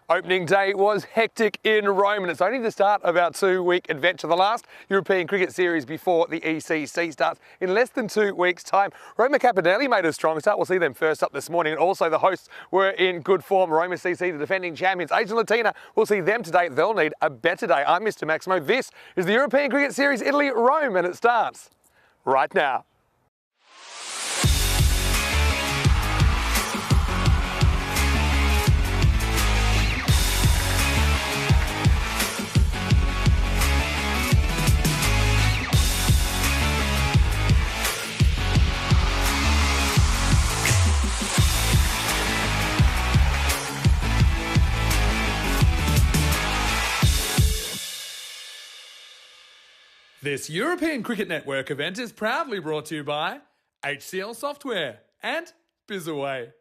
Opening day was hectic in Rome, and it's only the start of our 2-week adventure. The last European Cricket Series before the ECS starts in less than 2 weeks' time. Roma Capinelli made a strong start. We'll see them first up this morning. And also the hosts were in good form. Roma CC, the defending champions. Asian Latina, we'll see them today. They'll need a better day. I'm Mr. Maximo. This is the European Cricket Series Italy Rome, and it starts right now. This European Cricket Network event is proudly brought to you by HCL Software and Bizaway.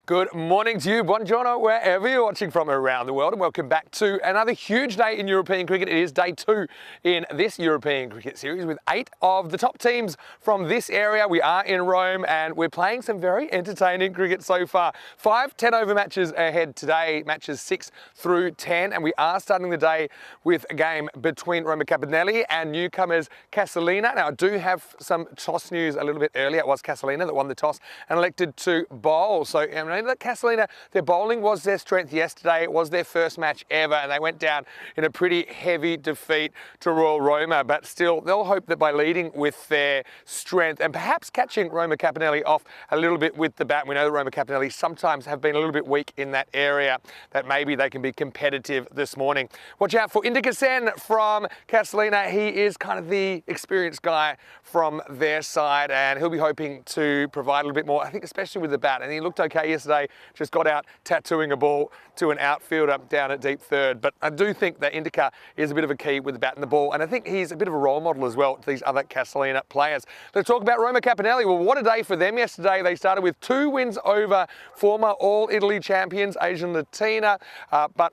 Good morning to you, buongiorno, wherever you're watching from around the world, and welcome back to another huge day in European cricket. It is day 2 in this European Cricket Series with 8 of the top teams from this area. We are in Rome and we're playing some very entertaining cricket so far. 5 10-over matches ahead today, matches 6 through 10, and we are starting the day with a game between Roma Capinelli and newcomers Casalina. Now, I do have some toss news a little bit earlier. It was Casalina that won the toss and elected to bowl. So, that Casalina, their bowling was their strength yesterday. It was their first match ever, and they went down in a pretty heavy defeat to Royal Roma. But still, they'll hope that by leading with their strength and perhaps catching Roma Capinelli off a little bit with the bat, we know that Roma Capinelli sometimes have been a little bit weak in that area, that maybe they can be competitive this morning. Watch out for Indica Sen from Casalina. He is kind of the experienced guy from their side, and he'll be hoping to provide a little bit more, I think, especially with the bat. And he looked okay yesterday, just got out tattooing a ball to an outfielder down at deep third. But I do think that Indica is a bit of a key with the bat and the ball, and I think he's a bit of a role model as well to these other Casalina players. Let's talk about Roma Capinelli. Well, what a day for them yesterday. They started with 2 wins over former All-Italy champions Asian Latina, but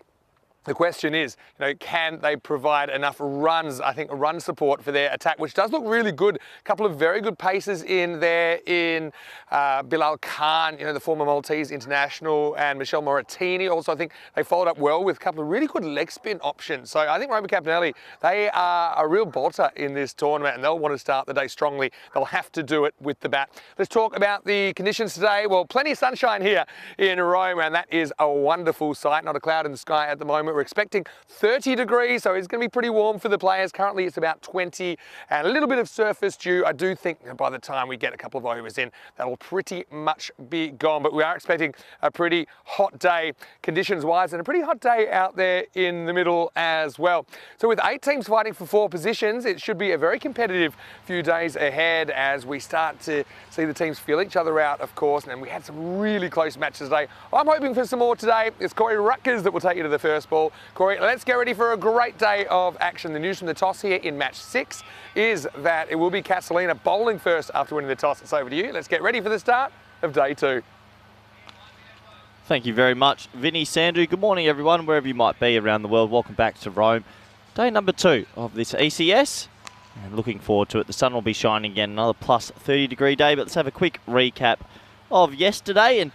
the question is, can they provide enough runs, I think, run support for their attack, which does look really good. A couple of very good paces in there in Bilal Khan, the former Maltese international, and Michel Moratini. Also, I think they followed up well with a couple of really good leg spin options. So I think Roma Capinelli, they are a real bolter in this tournament, and they'll want to start the day strongly. They'll have to do it with the bat. Let's talk about the conditions today. Well, plenty of sunshine here in Rome, and that is a wonderful sight. Not a cloud in the sky at the moment. We're expecting 30 degrees, so it's going to be pretty warm for the players. Currently, it's about 20 and a little bit of surface dew. I do think by the time we get a couple of overs in, that'll pretty much be gone. But we are expecting a pretty hot day conditions-wise, and a pretty hot day out there in the middle as well. So with 8 teams fighting for 4 positions, it should be a very competitive few days ahead as we start to see the teams feel each other out, of course. And we had some really close matches today. I'm hoping for some more today. It's Corey Rutgers that will take you to the first ball. Corey, let's get ready for a great day of action. The news from the toss here in match 6 is that it will be Casalina bowling first after winning the toss. It's over to you. Let's get ready for the start of day 2. Thank you very much, Vinny Sandhu. Good morning, everyone, wherever you might be around the world. Welcome back to Rome. Day number 2 of this ECS. And looking forward to it. The sun will be shining again. Another plus 30-degree day. But let's have a quick recap of yesterday. And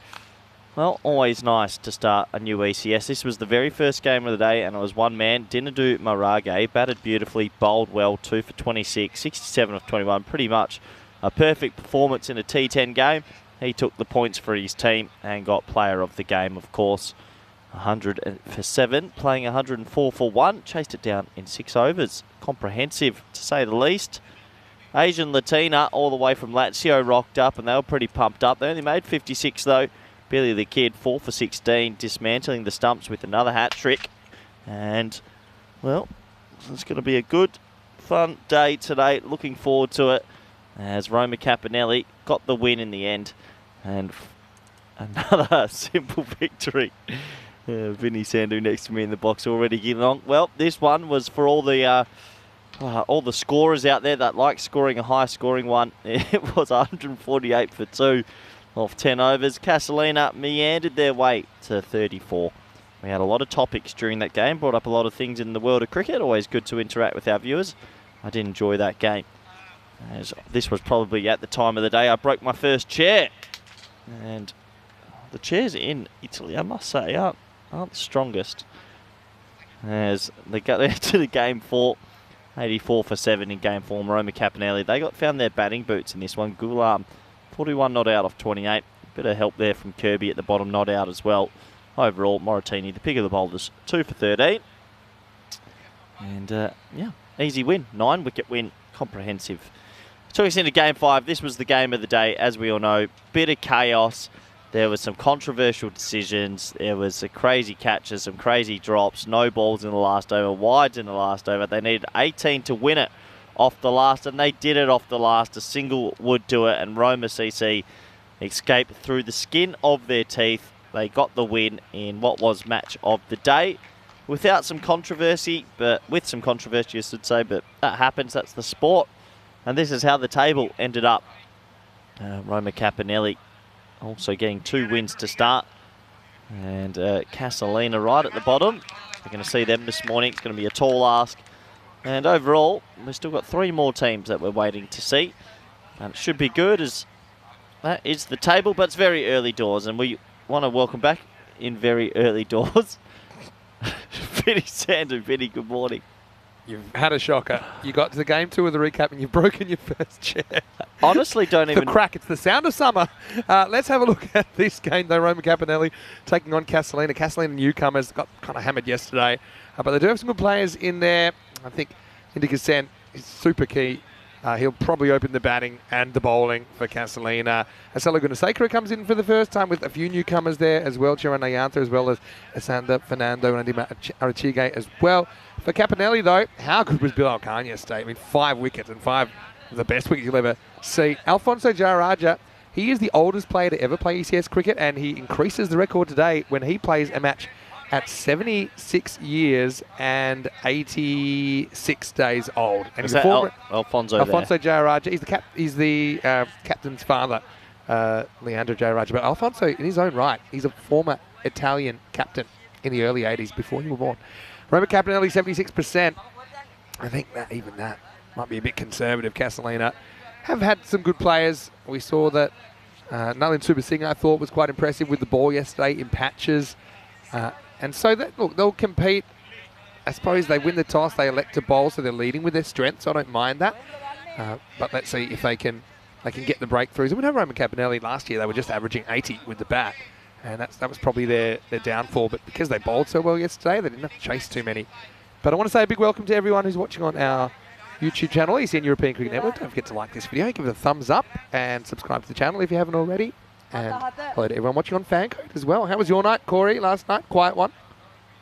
well, always nice to start a new ECS. This was the very first game of the day, and it was one man, Dinadu Marage, batted beautifully, bowled well, 2 for 26, 67 of 21, pretty much a perfect performance in a T10 game. He took the points for his team and got player of the game, of course. 100 for 7, playing 104 for 1, chased it down in 6 overs. Comprehensive, to say the least. Asian Latina, all the way from Lazio, rocked up, and they were pretty pumped up. They only made 56, though. Billy the Kid, 4 for 16, dismantling the stumps with another hat-trick. And, well, it's going to be a good, fun day today. Looking forward to it as Roma Capinelli got the win in the end. And another simple victory. Vinny Sandhu next to me in the box already getting on. Well, this one was for all the scorers out there that like scoring a high-scoring one. It was 148 for 2. Off 10 overs, Casalina meandered their way to 34. We had a lot of topics during that game, brought up a lot of things in the world of cricket. Always good to interact with our viewers. I did enjoy that game. As this was probably at the time of the day I broke my first chair. And the chairs in Italy, I must say, aren't aren't the strongest. As they got into the game 4, 84 for 7 in game 4. Roma Campanelli, they found their batting boots in this one. Gulam, 41 not out off 28. Bit of help there from Kirby at the bottom, not out as well. Overall, Moratini, the pick of the bowlers, 2 for 13. And yeah, easy win, 9-wicket win, comprehensive. Took us into game 5. This was the game of the day, as we all know. Bit of chaos. There was some controversial decisions. There was a crazy catches, some crazy drops, no balls in the last over, wides in the last over. They needed 18 to win it off the last, and they did it off the last. A single would do it, and Roma CC escaped through the skin of their teeth. They got the win in what was match of the day. Without some controversy, but with some controversy, I should say, but that happens, that's the sport. And this is how the table ended up. Roma Campanelli also getting 2 wins to start. And Casalina right at the bottom. We're going to see them this morning. It's going to be a tall ask. And overall, we've still got 3 more teams that we're waiting to see. And it should be good, as that is the table, but it's very early doors. And we want to welcome back in very early doors Vinny Sandu. Vinny, good morning. You've had a shocker. You got to the game 2 of the recap and you've broken your first chair. Honestly, don't even... The crack. It's the sound of summer. Let's have a look at this game, though. Roma Campanelli taking on Casalina. Casalina newcomers got kind of hammered yesterday. But they do have some good players in there. I think Indica Sen is super key. He'll probably open the batting and the bowling for Casalina. Asela Gunasekara comes in for the first time with a few newcomers there as well. Chiran Nayantha as well as Asanda Fernando and Andima Arachige as well. For Campanelli, though, how good was Bill Alcan yesterday? I mean, 5 wickets and 5 of the best wickets you'll ever see. Alfonso Jaraja, he is the oldest player to ever play ECS cricket, and he increases the record today when he plays a match at 76 years and 86 days old. And is he's that Alfonso Jaraja. He's the captain's father, Leandro Jaraja. But Alfonso, in his own right, he's a former Italian captain in the early 80s before you were born. Roma Campanelli, 76%. I think that even that might be a bit conservative. Casalina have had some good players. We saw that Nalin Subasinghe, I thought, was quite impressive with the ball yesterday in patches. And so, look, they'll compete. I suppose they win the toss, they elect to bowl, so they're leading with their strength, so I don't mind that. But let's see if they can get the breakthroughs. And we know Roma Campanelli last year, they were just averaging 80 with the bat. And that was probably their downfall. But because they bowled so well yesterday, they didn't have to chase too many. But I want to say a big welcome to everyone who's watching on our YouTube channel, ECN European Cricket Network. Don't forget to like this video, give it a thumbs up, and subscribe to the channel if you haven't already. And hello to everyone watching on Fancode as well. How was your night, Corey, last night? Quiet one?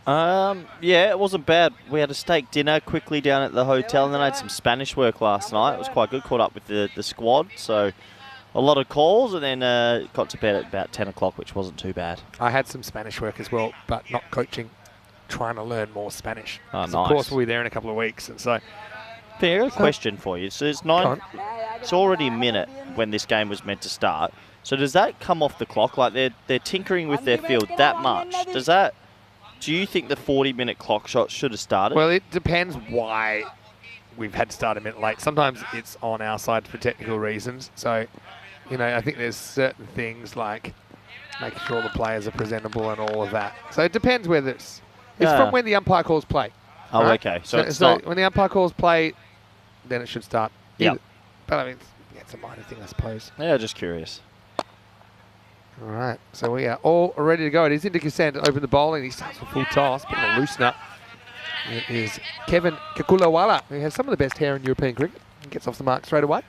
Yeah, it wasn't bad. We had a steak dinner quickly down at the hotel, and then I had some Spanish work last night. It was quite good. Caught up with the squad, so a lot of calls, and then got to bed at about 10 o'clock, which wasn't too bad. I had some Spanish work as well, but not coaching, trying to learn more Spanish. Oh, so nice. Of course, we'll be there in a couple of weeks. And so, Fair, a question for you. So it's already a minute when this game was meant to start. So does that come off the clock? Like they're tinkering with their field that much. Do you think the 40-minute clock shot should have started? Well, it depends why we've had to start a minute late. Sometimes it's on our side for technical reasons. So, you know, I think there's certain things like making sure the players are presentable and all of that. So it depends whether it's from when the umpire calls play. Oh, right? okay. So when the umpire calls play, then it should start. Yeah. But I mean, it's a minor thing, I suppose. Yeah, just curious. All right, so we are all ready to go. It is Indica Sen to open the bowling. He starts with full toss, bit of a loosen up. It is Kevin Kakulawala, who has some of the best hair in European cricket. He gets off the mark straight away.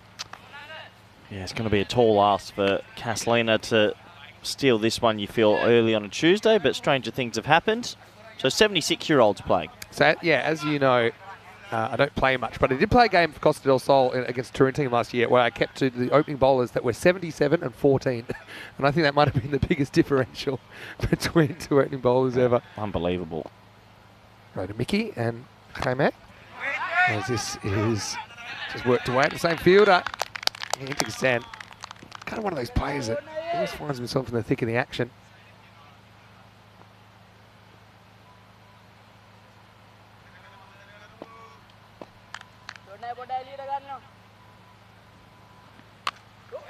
Yeah, it's going to be a tall ask for Casalina to steal this one, you feel, early on a Tuesday, but stranger things have happened. So 76-year-olds playing. So, yeah, as you know, I don't play much, but I did play a game for Costa del Sol against Turin team last year where I kept to the opening bowlers that were 77 and 14. And I think that might have been the biggest differential between 2 opening bowlers ever. Unbelievable. Go to Mickey and Jaime. As this is just worked away at the same fielder. Indica Sen, kind of one of those players that always finds himself in the thick of the action.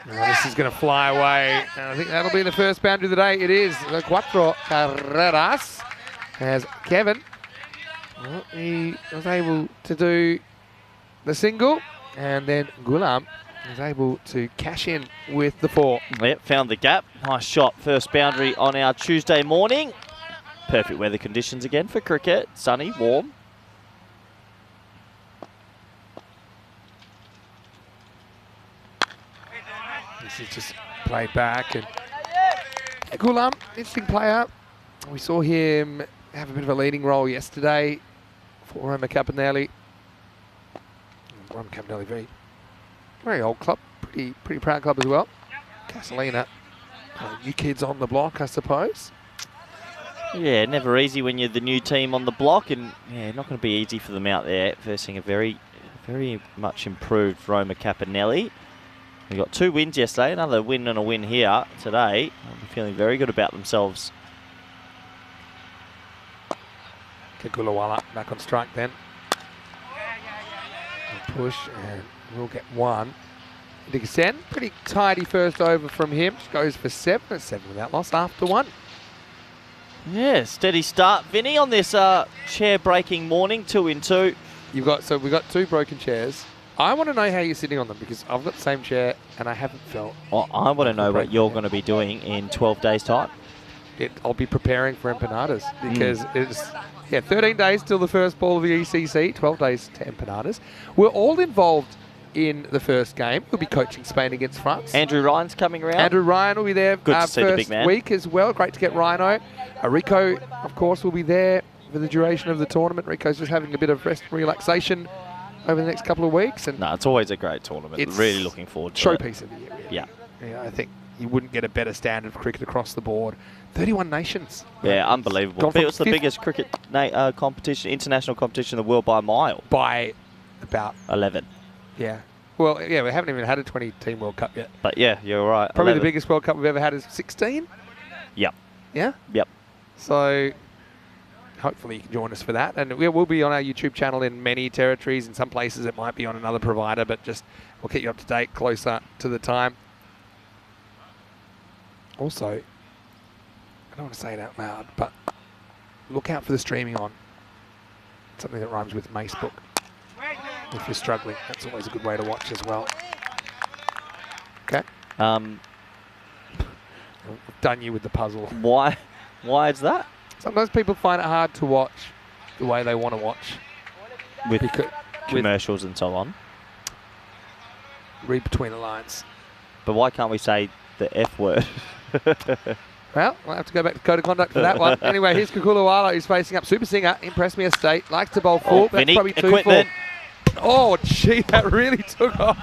This is going to fly away, and I think that'll be the first boundary of the day. It is the cuatro carreras. as Kevin, well, he was able to do the single, and then Gulam was able to cash in with the 4. Yep, found the gap. Nice shot. First boundary on our Tuesday morning. Perfect weather conditions again for cricket. Sunny, warm. This is just played back. And Gulam, interesting player. We saw him have a bit of a leading role yesterday for Roma Capanelli. Roma Capanelli, very old club, pretty proud club as well. Casalina, new kids on the block, I suppose. Yeah, never easy when you're the new team on the block, and yeah, not going to be easy for them out there versing a very much improved Roma Capanelli. We got 2 wins yesterday, another win and a win here today. I'm feeling very good about themselves. Kagulawala back on strike then. Push, and we'll get 1. Dickinson, pretty tidy first over from him. Just goes for 7. 7 without loss after 1. Yeah, steady start, Vinny, on this chair-breaking morning, 2 in 2. We've got 2 broken chairs. I want to know how you're sitting on them because I've got the same chair and I haven't felt. Well, I want to know what you're going to be doing in 12 days' time. I'll be preparing for empanadas because it's 13 days till the first ball of the ECC, 12 days to empanadas. We're all involved in the first game. We'll be coaching Spain against France. Andrew Ryan's coming around. Andrew Ryan will be there Good to see the big first man. week as well. Great to get Rhino. Rico, of course, will be there for the duration of the tournament. Rico's just having a bit of rest and relaxation over the next couple of weeks. And no, it's always a great tournament. It's really looking forward to it. showpiece of the year. Yeah. Yeah, I think you wouldn't get a better standard of cricket across the board. 31 nations. Yeah, unbelievable. Gone from It was the biggest cricket competition, international competition in the world by a mile. by about 11. Yeah. Well, yeah, we haven't even had a 20-team World Cup yet. But yeah, you're right. Probably 11. the biggest World Cup we've ever had is 16. Yep. Yeah? Yep. So hopefully you can join us for that. And we'll be on our YouTube channel in many territories. In some places it might be on another provider, but just we'll keep you up to date closer to the time. Also, I don't want to say it out loud, but look out for the streaming on something that rhymes with Macebook. If you're struggling, that's always a good way to watch as well. Okay. Um, I've done you with the puzzle. why is that? Sometimes people find it hard to watch the way they want to watch. With Because, commercials and so on. read between the lines. But why can't we say the F word? Well, we'll have to go back to code of conduct for that one. Anyway, here's Kakulawala, who's facing up Super Singer. Impress Me Estate. Likes to bowl full. That's Vinny, probably 2 equipment. full. Oh, gee, that really took off.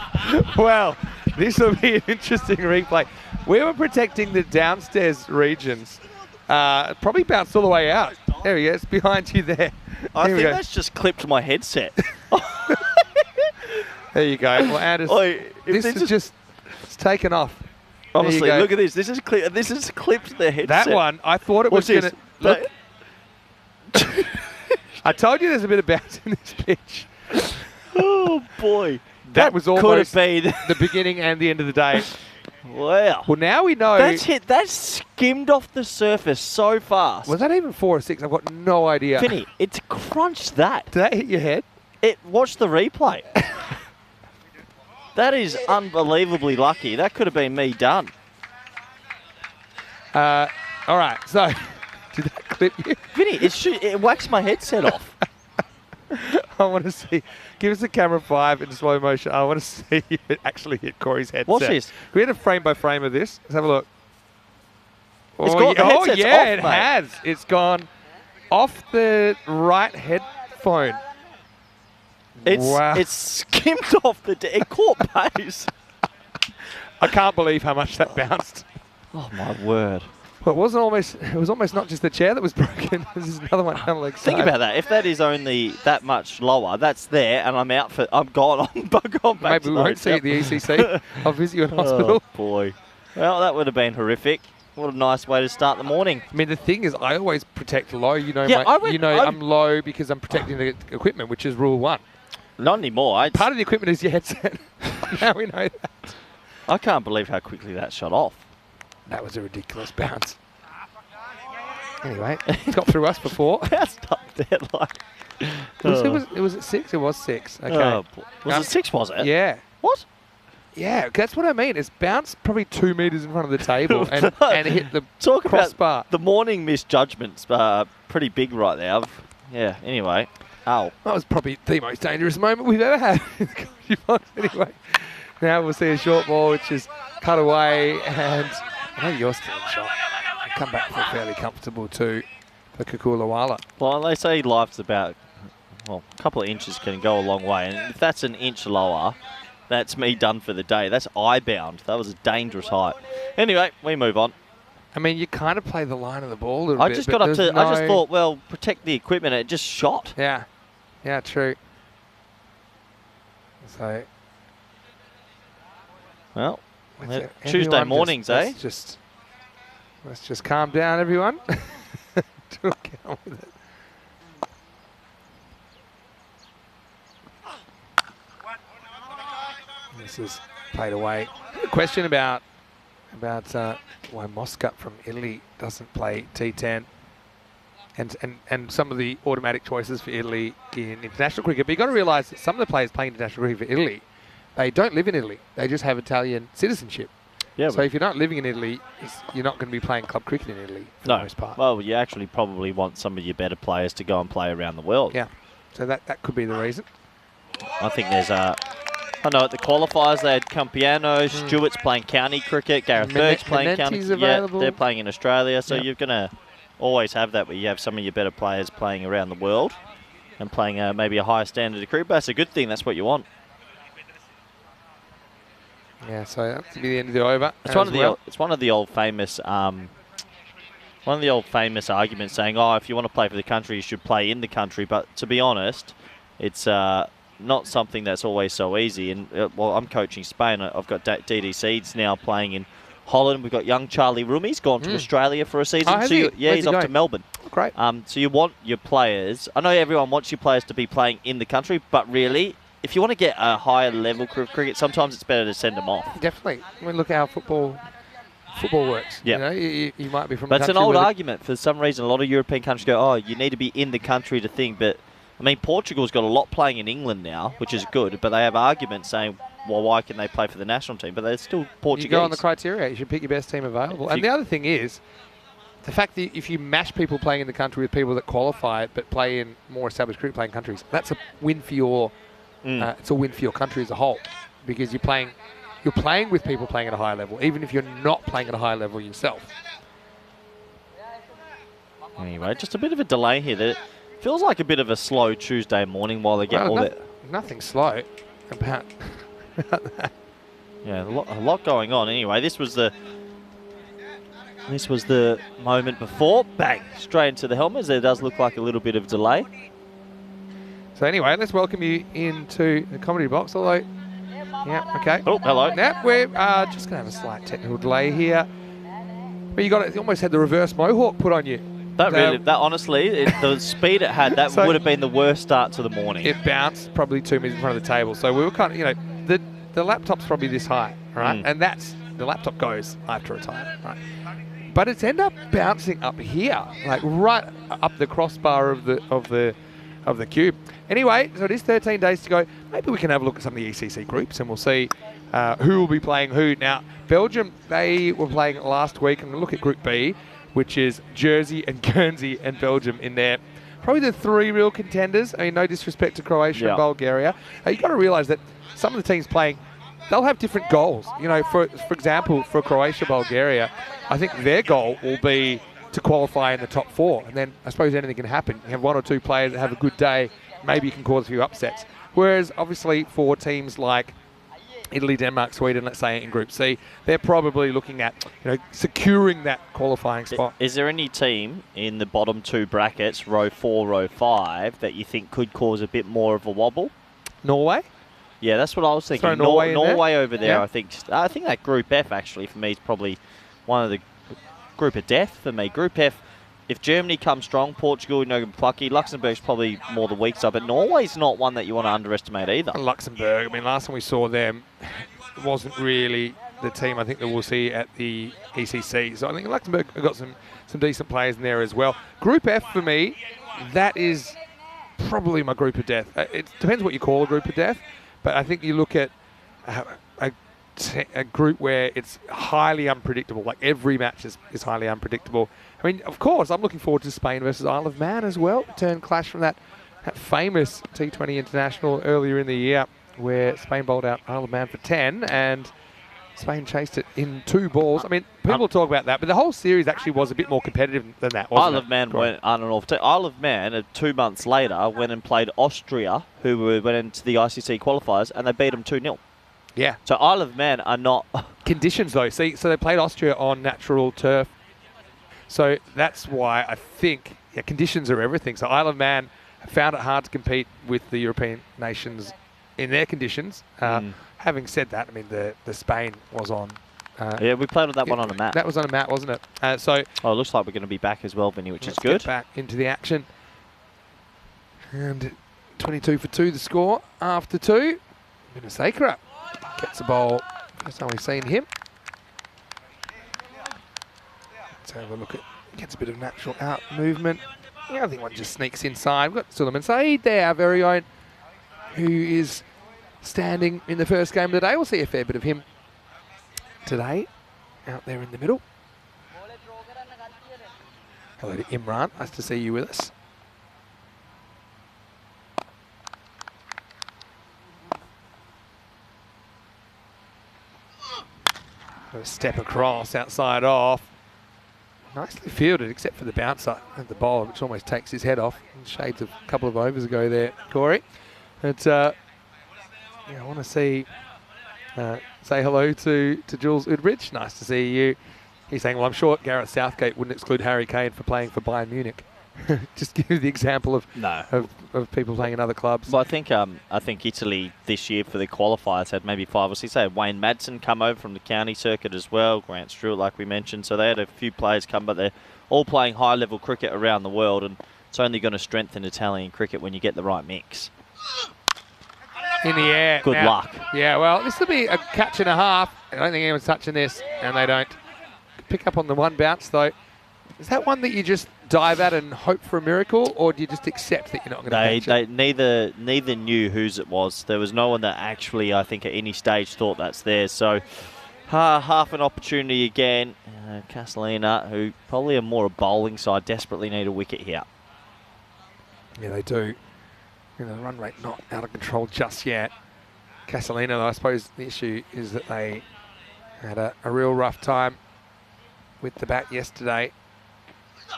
Well, this will be an interesting replay. We were protecting the downstairs regions. Probably bounced all the way out. There he is, behind you there. I Here we think go. that's just clipped my headset. There you go. Well, Anders, Oi, if this is just it's taken off. Honestly, go. look at this. This is clipped the headset. That one, I thought it was What's going this? to... Look, I told you there's a bit of bounce in this pitch. Oh boy, That was could almost have been. the beginning and the end of the day. Wow. Well, now we know... That skimmed off the surface so fast. Was that even 4 or 6? I've got no idea. Finny, it's crunched that. Did that hit your head? Watch the replay. That is unbelievably lucky. That could have been me done. All right, so... Did that clip you? Vinny, it waxed my headset off. I want to see. Give us a camera 5 in slow motion. I want to see if it actually hit Corey's headset. Watch this. Can we had a frame by frame of this? Let's have a look. It's Oh, got- the yeah, headset's yeah, off, it mate. has. It's gone off the right headphone. Wow. It's skimmed off it caught base. I can't believe how much that bounced. Oh my word. Well, it was almost not just the chair that was broken. There's another one down the leg Think side. about that. If that is only that much lower, that's there, and I'm gone. I'm gone back Maybe to we the won't see you at the hotel. ECC. I'll visit you in hospital. Oh boy. Well, that would have been horrific. What a nice way to start the morning. I mean, the thing is, I always protect low. You know, Yeah, I'm low because I'm protecting the equipment, which is rule 1. Not anymore. Part of the equipment is your headset. Now we know that. I can't believe how quickly that shot off. That was a ridiculous bounce. Anyway, it's got through us before. Bounced up there like. It was at 6? It was 6. Okay. Was it 6, was it? Yeah. What? Yeah, that's what I mean. It's bounced probably 2 metres in front of the table and hit the Talk crossbar. about the morning misjudgments. Pretty big right there. Yeah, anyway. Ow. That was probably the most dangerous moment we've ever had in the country box. Anyway, now we'll see a short ball which is cut away, and I know you're still in shot. Come back for fairly comfortable too for Kukulawala. Well, they say life's about, well, a couple of inches can go a long way, and if that's an inch lower, that's me done for the day. That's eye-bound. That was a dangerous height. Anyway, we move on. I mean, you kind of play the line of the ball a little I bit. just got up to. No... I just thought, well, protect the equipment. It just shot. Yeah, yeah, true. So, well, Tuesday mornings, eh? Let's just calm down, everyone. Get on with it. This is played away. A question about why Moscat from Italy doesn't play T10 and some of the automatic choices for Italy in international cricket. But you've got to realise that some of the players playing international cricket for Italy, they don't live in Italy. They just have Italian citizenship. Yeah, so if you're not living in Italy, you're not going to be playing club cricket in Italy for the most part. Well, you actually probably want some of your better players to go and play around the world. Yeah, so that could be the reason. I think there's I know at the qualifiers they had Campiano, Stewart's playing county cricket, Gareth Burke's playing county cricket. Yeah, they're playing in Australia, so you're going to always have that where you have some of your better players playing around the world and playing maybe a higher standard of cricket. But that's a good thing. That's what you want. Yeah, so that's to be the end of the over. It's one of the old famous arguments saying, oh, if you want to play for the country, you should play in the country. But to be honest, it's not something that's always so easy. And well, I'm coaching Spain. I've got DD Seeds now playing in Holland. We've got young Charlie Rumi's gone to Australia for a season. Oh, so he's off to Melbourne. Oh, great. So you want your players. I know everyone wants your players to be playing in the country, but really, if you want to get a higher level of cricket, sometimes it's better to send them off. Definitely. I mean, look how football works. Yeah. You know, you might be from. But it's an old argument. For some reason, a lot of European countries go, "Oh, you need to be in the country to think." But I mean, Portugal's got a lot playing in England now, which is good. But they have arguments saying, "Well, why can they play for the national team?" But they're still Portuguese. You go on the criteria. You should pick your best team available. And the other thing is, the fact that if you mash people playing in the country with people that qualify but play in more established cricket playing countries, that's a win for your. It's a win for your country as a whole, because you're playing with people playing at a higher level, even if you're not playing at a high level yourself. Anyway, just a bit of a delay here. That feels like a bit of a slow Tuesday morning while they get all that. Nothing slow about that. Yeah, a lot going on. Anyway, this was the moment before. Bang! Straight into the helmets. There does look like a little bit of delay. So anyway, let's welcome you into the comedy box. Although, yeah, okay. Oh, hello. Now we're just going to have a slight technical delay here. But you almost had the reverse mohawk put on you. Honestly, the speed it had, that would have been the worst start to the morning. It bounced probably 2 meters in front of the table. So we were kind of, the laptop's probably this high, right? And the laptop goes after a time, right? But it's ended up bouncing up here, like right up the crossbar of the cube. Anyway, so it is 13 days to go. Maybe we can have a look at some of the ECC groups and we'll see who will be playing who. Now, Belgium, they were playing last week, and we'll look at Group B, which is Jersey and Guernsey and Belgium in there. Probably the three real contenders. I mean, no disrespect to Croatia and Bulgaria. You've got to realise that some of the teams playing, they'll have different goals. You know, for example, for Croatia, Bulgaria, I think their goal will be to qualify in the top four. And then I suppose anything can happen. You have one or two players that have a good day, maybe you can cause a few upsets. Whereas obviously for teams like Italy, Denmark, Sweden, let's say in Group C, they're probably looking at securing that qualifying spot. Is there any team in the bottom two brackets, row 4, row 5, that you think could cause a bit more of a wobble? Norway? Yeah, that's what I was thinking. Norway over there, yeah. I think that Group F actually for me is probably one of the group of death for me. Group F, if Germany comes strong, Portugal, plucky. Luxembourg's probably more the weak side, but Norway's not one that you want to underestimate either. And Luxembourg, I mean, last time we saw them, it wasn't really the team I think that we'll see at the ECC. So I think Luxembourg have got some decent players in there as well. Group F for me, that is probably my group of death. It depends what you call a group of death, but I think you look at a group where it's highly unpredictable. Like every match is highly unpredictable. I mean, of course, I'm looking forward to Spain versus Isle of Man as well. Return clash from that famous T20 international earlier in the year, where Spain bowled out Isle of Man for 10 and Spain chased it in 2 balls. I mean, people talk about that, but the whole series actually was a bit more competitive than that, wasn't it? Isle of Man went on and off. Isle of Man, 2 months later, went and played Austria, who went into the ICC qualifiers, and they beat them 2-0. Yeah. So Isle of Man are not... Conditions, though. See, so they played Austria on natural turf. So that's why I think conditions are everything. So Isle of Man found it hard to compete with the European nations in their conditions. Having said that, I mean, the Spain was on... yeah, we played on that one on a mat. That was on a mat, wasn't it? So it looks like we're going to be back as well, Vinny, which is good. Let's get back into the action. And 22 for 2 the score after 2. Sakura gets the ball. First time we've seen him. Let's have a look at... Gets a bit of natural out movement. Yeah, I think one just sneaks inside. We've got Suleiman Saeed there, our very own, who is standing in the first game of the day. We'll see a fair bit of him today, out there in the middle. Hello to Imran, nice to see you with us. A step across, outside off. Nicely fielded, except for the bouncer of the bowler, which almost takes his head off. Shades of a couple of overs ago there, Corey. But yeah, I want to say hello to Jules Udbridge. Nice to see you. He's saying, well, I'm sure Gareth Southgate wouldn't exclude Harry Kane for playing for Bayern Munich. Just give you the example of people playing in other clubs. Well, I think Italy this year for the qualifiers had maybe 5 or 6. They had Wayne Madsen come over from the county circuit as well, Grant Stewart, like we mentioned. So they had a few players come, but they're all playing high-level cricket around the world, and it's only going to strengthen Italian cricket when you get the right mix. In the air. Good luck. Yeah, well, this will be a catch and a half. I don't think anyone's touching this, and they don't. Pick up on the one bounce, though. Is that one that you just dive at and hope for a miracle, or do you just accept that you're not going to catch it? Neither knew whose it was. There was no one that actually, I think, at any stage thought that's theirs. So half an opportunity again. Castellina, who probably are more a bowling side, desperately need a wicket here. Yeah, they do. You know, the run rate not out of control just yet. Castellina, though, I suppose the issue is that they had a real rough time with the bat yesterday.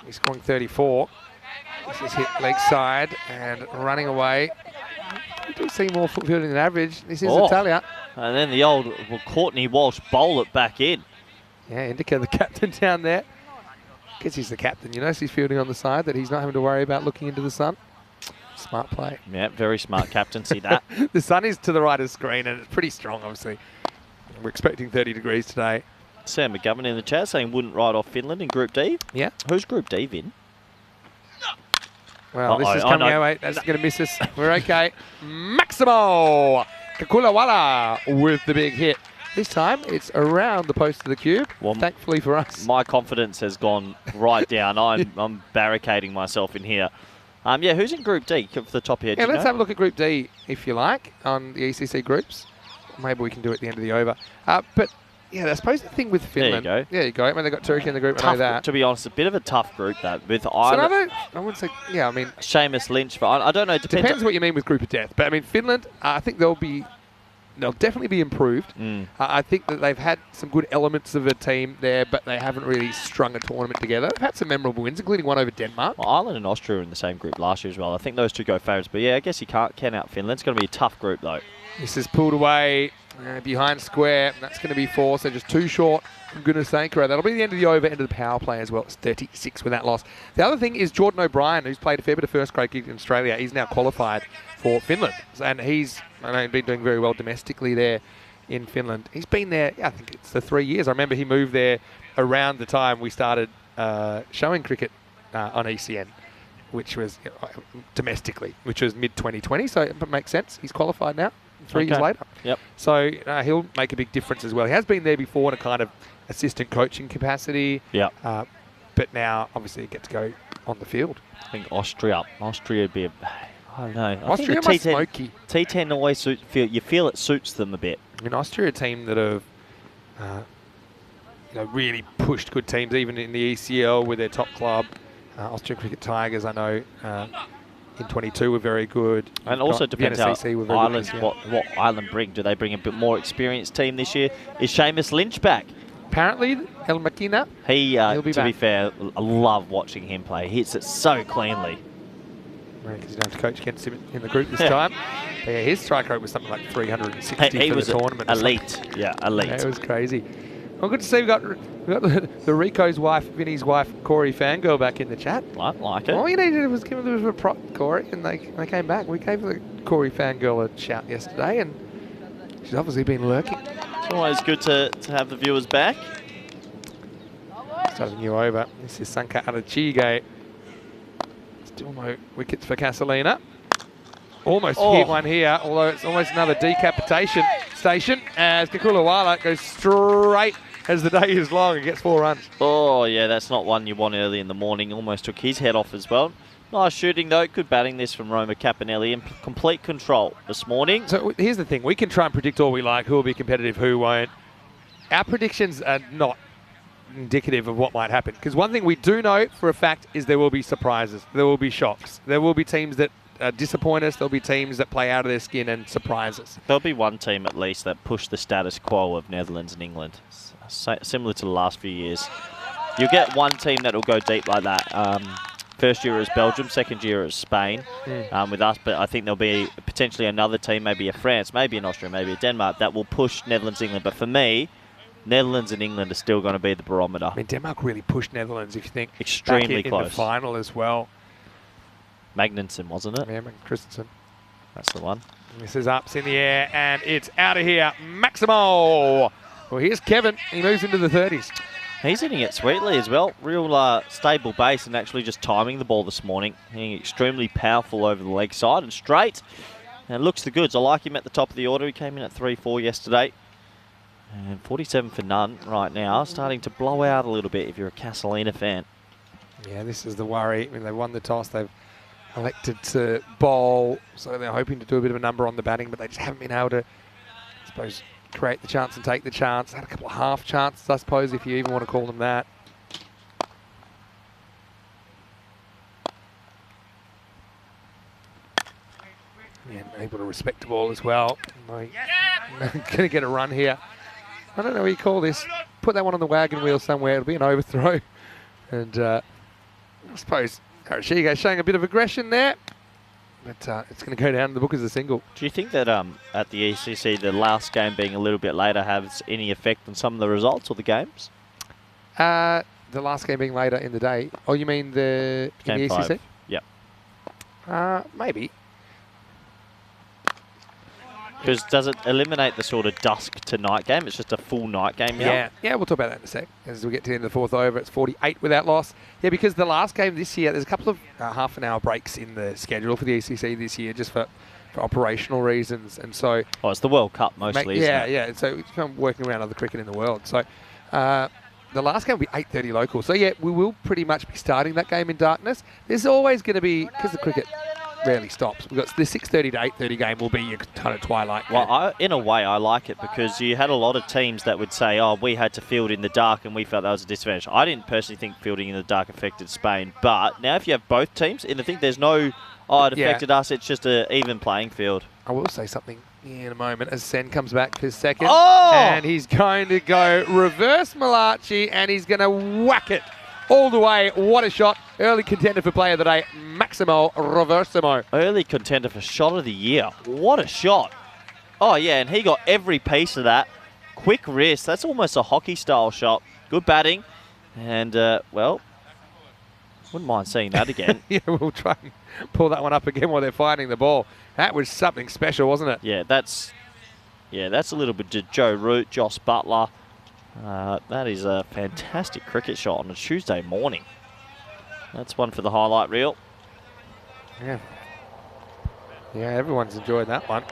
He's scoring 34. This is hit leg side and running away. We do see more foot fielding than average. This is Italia. And then the old Courtney Walsh bowl it back in. Yeah, Indica, the captain down there. Guess he's the captain, you know, so he's fielding on the side that he's not having to worry about looking into the sun. Smart play. Yeah, very smart captaincy, that. The sun is to the right of the screen and it's pretty strong, obviously. We're expecting 30 degrees today. Sam McGovern in the chat saying wouldn't write off Finland in Group D. Yeah. Who's Group D, Vin? Well, this is coming our way. That's going to miss us. We're okay. Maximo Kakulawala with the big hit. This time, it's around the post of the cube, well, thankfully for us. My confidence has gone right down. I'm barricading myself in here. Yeah, who's in Group D for the top here? Yeah, let's have a look at Group D, if you like, on the ECC groups. Maybe we can do it at the end of the over. But yeah, I suppose the thing with Finland. There you go. There you go. When they got Turkey in the group, tough, I know that. To be honest, a bit of a tough group that with Ireland. I wouldn't say. Yeah, I mean, Seamus Lynch. But I don't know. It depends what you mean with group of death. But I mean, Finland. I think they'll definitely be improved. I think that they've had some good elements of a team there, but they haven't really strung a tournament together. They've had some memorable wins, including one over Denmark. Well, Ireland and Austria were in the same group last year as well. I think those two go favourites. But yeah, I guess you can't count out Finland. It's going to be a tough group though. This is pulled away behind square. That's going to be 4, so just 2 short from Gunnar-Sankara. That'll be the end of the over, end of the power play as well. It's 36 with that loss. The other thing is Jordan O'Brien, who's played a fair bit of first grade cricket in Australia. He's now qualified for Finland, and he's been doing very well domestically there in Finland. He's been there, I think it's the 3 years. I remember he moved there around the time we started showing cricket on ECN, which was domestically, which was mid-2020, so it makes sense. He's qualified now. 3 years later. Yep. So he'll make a big difference as well. He has been there before in a kind of assistant coaching capacity. Yeah. But now, obviously, he gets to go on the field. I think Austria would be I don't know. Austria must smoky. T10 always you feel it suits them a bit. I mean, Austria, a team that have really pushed good teams, even in the ECL with their top club. Austrian Cricket Tigers, I know, in 22 were very good. And also depends how Ireland, good what Ireland bring. Do they bring a bit more experienced team this year? Is Seamus Lynch back? Apparently, El Makina. He'll be back. Be fair, I love watching him play. He hits it so cleanly. Because you don't have to coach against him in the group this time. But yeah, his strike rate was something like 360 he for was the tournament. Elite. Yeah, elite. Yeah, it was crazy. Well, good to see we got the Rico's wife, Vinny's wife, Corey Fangirl back in the chat. I like it. All you needed was give them a prop, Corey, and they came back. We gave the Corey Fangirl a shout yesterday, and she's obviously been lurking. It's always good to have the viewers back. Starting you over. This is Sanka Adachige. Still no wickets for Casalina. Almost hit one here, although it's almost another decapitation station as Kakulawala goes straight as the day is long and gets 4 runs. Oh, yeah, that's not one you want early in the morning. Almost took his head off as well. Nice shooting, though. Good batting this from Roma Capinelli in complete control this morning. So here's the thing. We can try and predict all we like, who will be competitive, who won't. Our predictions are not indicative of what might happen. Because one thing we do know for a fact is there will be surprises. There will be shocks. There will be teams that disappoint us. There'll be teams that play out of their skin and surprise us. There'll be one team at least that push the status quo of Netherlands and England, similar to the last few years. You'll get one team that will go deep like that. First year is Belgium, second year is Spain with us, but I think there'll be potentially another team, maybe a France, maybe an Austria, maybe a Denmark, that will push Netherlands, England. But for me, Netherlands and England are still going to be the barometer. I mean, Denmark really pushed Netherlands, if you think. Extremely back close. in the final as well. Magnussen, wasn't it? Yeah, Christensen. That's the one. This is ups in the air, and it's out of here. Maximo. Well, here's Kevin. He moves into the 30s. He's hitting it sweetly as well. Real stable base and actually just timing the ball this morning. Hitting extremely powerful over the leg side and straight. And looks the goods. I like him at the top of the order. He came in at 3-4 yesterday. And 47 for none right now. Starting to blow out a little bit if you're a Casalina fan. Yeah, this is the worry. I mean, they won the toss. They've elected to bowl, so they're hoping to do a bit of a number on the batting, but they just haven't been able to, I suppose, create the chance and take the chance. Had a couple of half chances, I suppose, if you even want to call them that. Yeah, able to respect the ball as well. Going to get a run here. I don't know what you call this. Put that one on the wagon wheel somewhere. It'll be an overthrow. And I suppose Karashiga showing a bit of aggression there, but it's going to go down in the book as a single. Do you think that at the ECC, the last game being a little bit later has any effect on some of the results or the games? The last game being later in the day. Oh, you mean the Game 5. Yep. Maybe. Because does it eliminate the sort of dusk to night game? It's just a full night game now? Yeah, we'll talk about that in a sec. As we get to the end of the 4th over, it's 48 without loss. Yeah, because the last game this year, there's a couple of half an hour breaks in the schedule for the ECC this year, just for operational reasons. And so... Oh, it's the World Cup mostly, isn't it? Yeah. So it's kind of working around other cricket in the world. So the last game will be 8:30 local. So yeah, we will pretty much be starting that game in darkness. There's always going to be, because the cricket rarely stops. We've got the 6:30 to 8:30 game will be your kind of twilight. Well, in a way, I like it because you had a lot of teams that would say, oh, we had to field in the dark and we felt that was a disadvantage. I didn't personally think fielding in the dark affected Spain, but now if you have both teams, and I think there's no, oh, it affected us, it's just an even playing field. I will say something in a moment as Sen comes back for second. Oh! And he's going to go reverse Malachi and he's going to whack it all the way. What a shot. Early contender for player of the day, Maximo Reversimo. Early contender for shot of the year. What a shot. Oh, yeah, and he got every piece of that. Quick wrist. That's almost a hockey-style shot. Good batting. And, well, wouldn't mind seeing that again. Yeah, we'll try and pull that one up again while they're fighting the ball. That was something special, wasn't it? Yeah, that's a little bit to Joe Root, Joss Butler. That is a fantastic cricket shot on a Tuesday morning. That's one for the highlight reel. Yeah, everyone's enjoyed that one.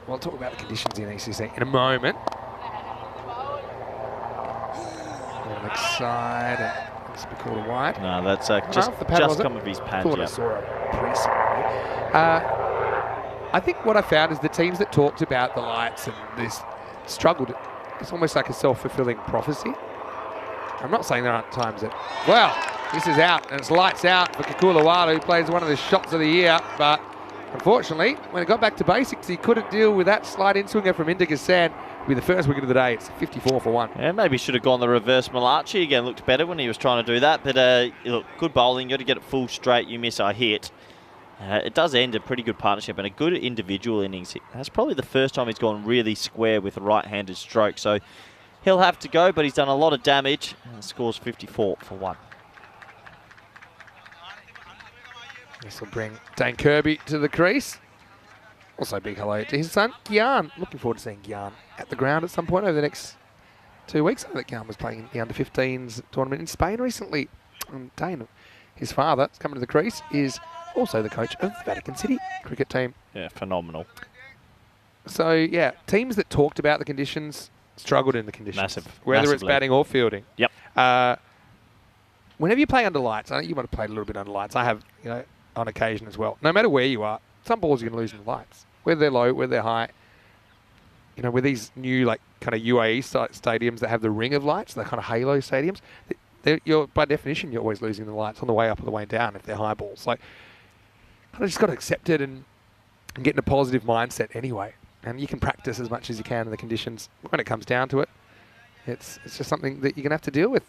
We'll talk about the conditions in ECC in a moment. Leg side, and it's be called a wide. No, that's just come of his pad. Thought I saw a pre-side. I think what I found is the teams that talked about the lights and this struggled. It's almost like a self-fulfilling prophecy. I'm not saying there aren't times that, well, this is out and it's lights out for Kakulawalu, who plays one of the shots of the year, but unfortunately, when it got back to basics, he couldn't deal with that slight in-swinger from Indica San. It'll be the first wicket of the day. It's 54 for 1. Yeah, maybe should have gone the reverse Malachi again. Looked better when he was trying to do that, but look, good bowling. You got to get it full straight. You miss, I hit. It does end a pretty good partnership and a good individual innings. That's probably the first time he's gone really square with a right-handed stroke. So he'll have to go, but he's done a lot of damage and scores 54 for 1. This will bring Dane Kirby to the crease. Also, big hello to his son, Gian. Looking forward to seeing Gian at the ground at some point over the next 2 weeks. I know that Gian was playing in the under-15s tournament in Spain recently. And Dane, his father, is coming to the crease, is also the coach of the Vatican City cricket team. Yeah, phenomenal. So, yeah, teams that talked about the conditions struggled in the conditions. Whether it's batting or fielding. Yep. Whenever you play under lights, I know you might have played a little bit under lights. I have, on occasion as well. No matter where you are, some balls you're going to lose in the lights. Whether they're low, whether they're high. With these new, kind of UAE stadiums that have the ring of lights, the kind of halo stadiums, by definition, you're always losing the lights on the way up or the way down if they're high balls. I just got to accept it and get in a positive mindset anyway. And you can practice as much as you can in the conditions. When it comes down to it, it's just something that you're going to have to deal with.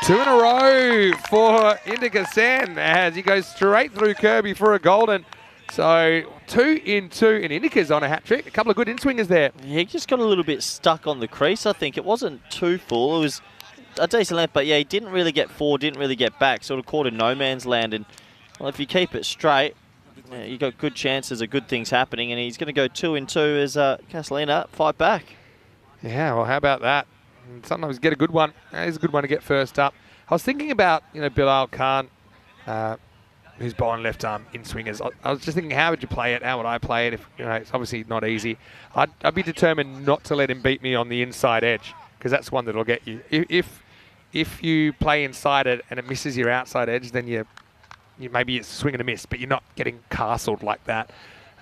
2 in a row for Indica San as he goes straight through Kirby for a golden. So 2 in 2, and Indica's on a hat-trick. A couple of good in-swingers there. Yeah, he just got a little bit stuck on the crease, I think. It wasn't too full. It was a decent length, but yeah, he didn't really get forward, didn't really get back. Sort of caught in no man's land. And well, if you keep it straight, you got good chances of good things happening. And he's going to go 2 in 2 as Castellina 5 back. Yeah, well, how about that? And sometimes get a good one. It's a good one to get first up. I was thinking about, Bilal Khan, who's bowling left arm in swingers. I was just thinking, how would you play it? How would I play it? If it's obviously not easy. I'd be determined not to let him beat me on the inside edge, because that's one that'll get you. If you play inside it and it misses your outside edge, then you maybe it's a swing and a miss, but you're not getting castled like that.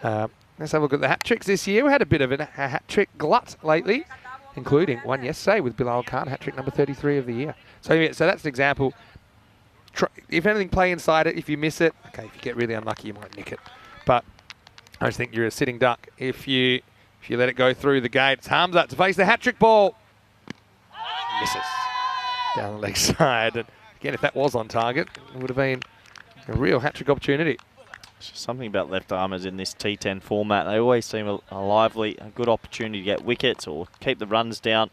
Let's have a look at the hat tricks this year. We had a bit of a hat trick glut lately, including one yesterday with Bilal Khan, hat trick number 33 of the year. So that's an example. If anything, play inside it. If you miss it, okay, if you get really unlucky, you might nick it. But I just think you're a sitting duck if you let it go through the gates. Hamza to face the hat-trick ball. Misses. Down the leg side. And again, if that was on target, it would have been a real hat-trick opportunity. Something about left armers in this T10 format. They always seem a lively, a good opportunity to get wickets or keep the runs down.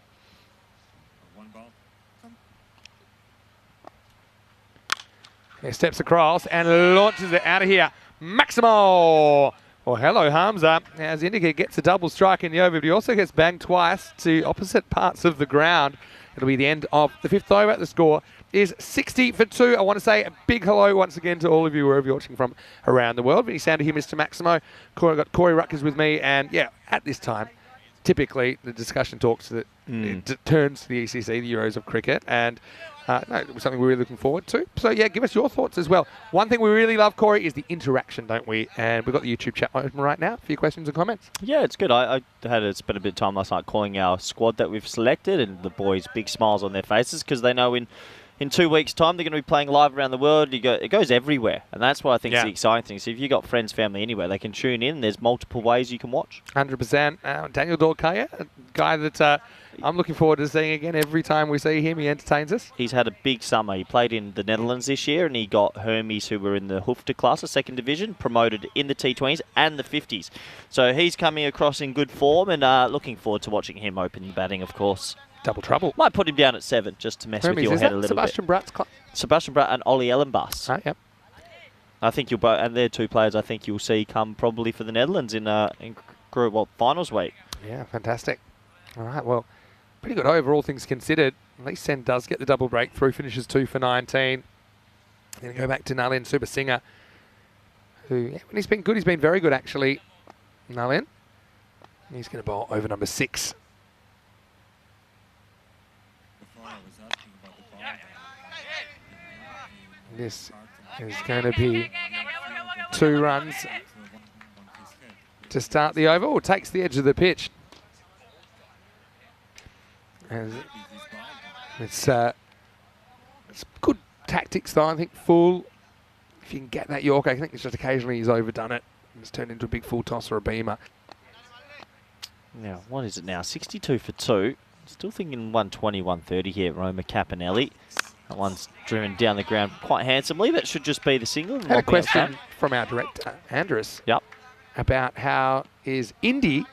He steps across and launches it out of here. Maximo! Well, hello, Hamza. As Indica gets a double strike in the over, but he also gets banged twice to opposite parts of the ground. It'll be the end of the 5th over. The score is 60 for 2. I want to say a big hello once again to all of you wherever you're watching from around the world. Vinny Sander here, Mr. Maximo. Got Corey Ruckers with me, and yeah, at this time, typically the discussion talks that it turns to the ECC, the Euros of cricket, and no, it was something we're really looking forward to. So yeah, give us your thoughts as well. One thing we really love, Corey, is the interaction, don't we? And we've got the YouTube chat open right now for your questions and comments. Yeah, it's good. I had to spend a bit of time last night calling our squad that we've selected, and the boys, big smiles on their faces because they know in 2 weeks' time they're going to be playing live around the world. It goes everywhere, and that's what I think is the exciting thing. So if you've got friends, family anywhere, they can tune in. There's multiple ways you can watch. 100%. Daniel Dorkaya, a guy that I'm looking forward to seeing again every time we see him. He entertains us. He's had a big summer. He played in the Netherlands this year, and he got Hermes, who were in the Hoofder class, the 2nd division, promoted in the T20s and the 50s. So he's coming across in good form, and looking forward to watching him open batting, of course. Double trouble. Might put him down at 7 just to mess with your head a little Sebastian bit. Bratt's club? Sebastian Bratt and Ollie Ellenbus. Right, yep. I think you'll both, and they're 2 players I think you'll see come probably for the Netherlands in group finals week. Yeah, fantastic. All right, well, pretty good overall things considered. At least Sen does get the double breakthrough, finishes 2 for 19. Then go back to Nalin Super Singer, who, when he's been good, he's been very good actually. Nalin. He's going to bowl over number 6. This is going to be 2 runs to start the over. Oh, takes the edge of the pitch. And it's good tactics though. I think full, if you can get that Yorker, I think it's just occasionally he's overdone it. It's turned into a big full toss or a beamer. Now, what is it now? 62 for 2. Still thinking 120, 130 here at Roma Capinelli. That one's driven down the ground quite handsomely. That should just be the single. Had a question from our director, Andrus, about how is Indy,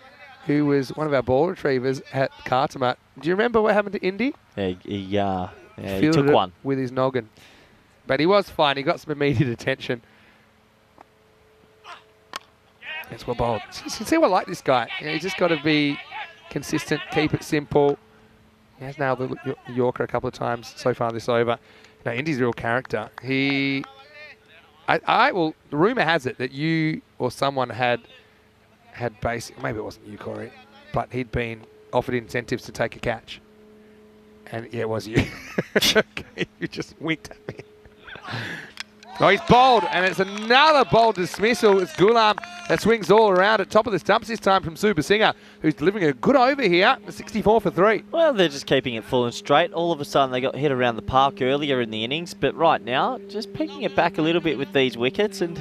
who was one of our ball retrievers at Cartama. Do you remember what happened to Indy? Yeah, he took one with his noggin. But he was fine. He got some immediate attention. That's well bowled. You can see why I like this guy. He's just got to be consistent, keep it simple. He has nailed the Yorker a couple of times so far this over. No, Indy's a real character. The rumour has it that you or someone had maybe it wasn't you, Corey, but he'd been offered incentives to take a catch. And yeah, it was you. Okay, you just winked at me. Oh, he's bowled, and it's another bold dismissal. It's Gulam that swings all around at top of the stumps this time from Super Singer, who's delivering a good over here, 64 for 3. Well, they're just keeping it full and straight. All of a sudden, they got hit around the park earlier in the innings, but right now, just picking it back a little bit with these wickets, and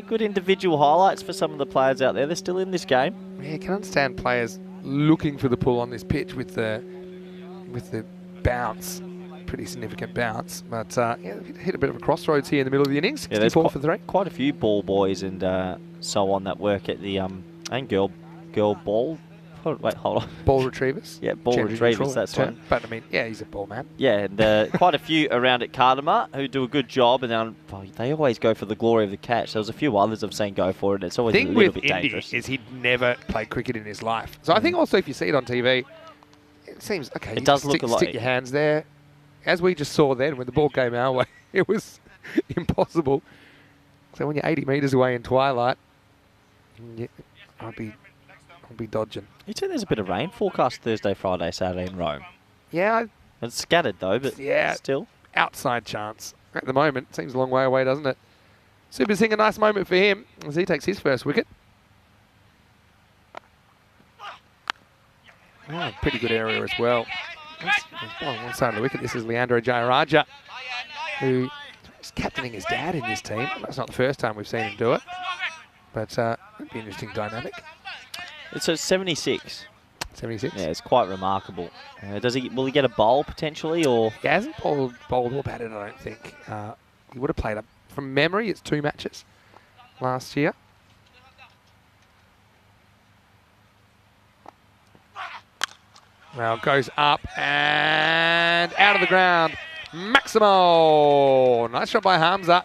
good individual highlights for some of the players out there. They're still in this game. Yeah, I can understand players looking for the pull on this pitch with the bounce. Pretty significant bounce, but yeah, hit a bit of a crossroads here in the middle of the innings. 64 for 3. Quite a few ball boys and so on that work at the and girl ball. Wait, hold on. Ball retrievers. Yeah, ball retrievers. That's right. But I mean, yeah, he's a ball man. Yeah, and quite a few around at Cardama who do a good job, and they always go for the glory of the catch. There was a few others I've seen go for it. It's always a little bit dangerous. The thing with Indy is he'd never played cricket in his life, so I think also if you see it on TV, it seems okay. It does look a lot. Stick your hands there. As we just saw then, when the ball came our way, it was impossible. So when you're 80 metres away in twilight, I'll be dodging. You think there's a bit of rain forecast Thursday, Friday, Saturday in Rome? Yeah. It's scattered though, but yeah, still. Outside chance. At the moment, seems a long way away, doesn't it? Super Singh, a nice moment for him as he takes his first wicket. Oh, pretty good area as well. On one side of the wicket, this is Leandro Jayaraja, who is captaining his dad in this team. That's not the first time we've seen him do it, but it'd be an interesting dynamic. It's a 76. 76? Yeah, it's quite remarkable. Will he get a bowl potentially, or? He hasn't bowled or batted, I don't think. He would have played up. From memory, it's 2 matches last year. Well, goes up and out of the ground. Maximo. Nice shot by Hamza,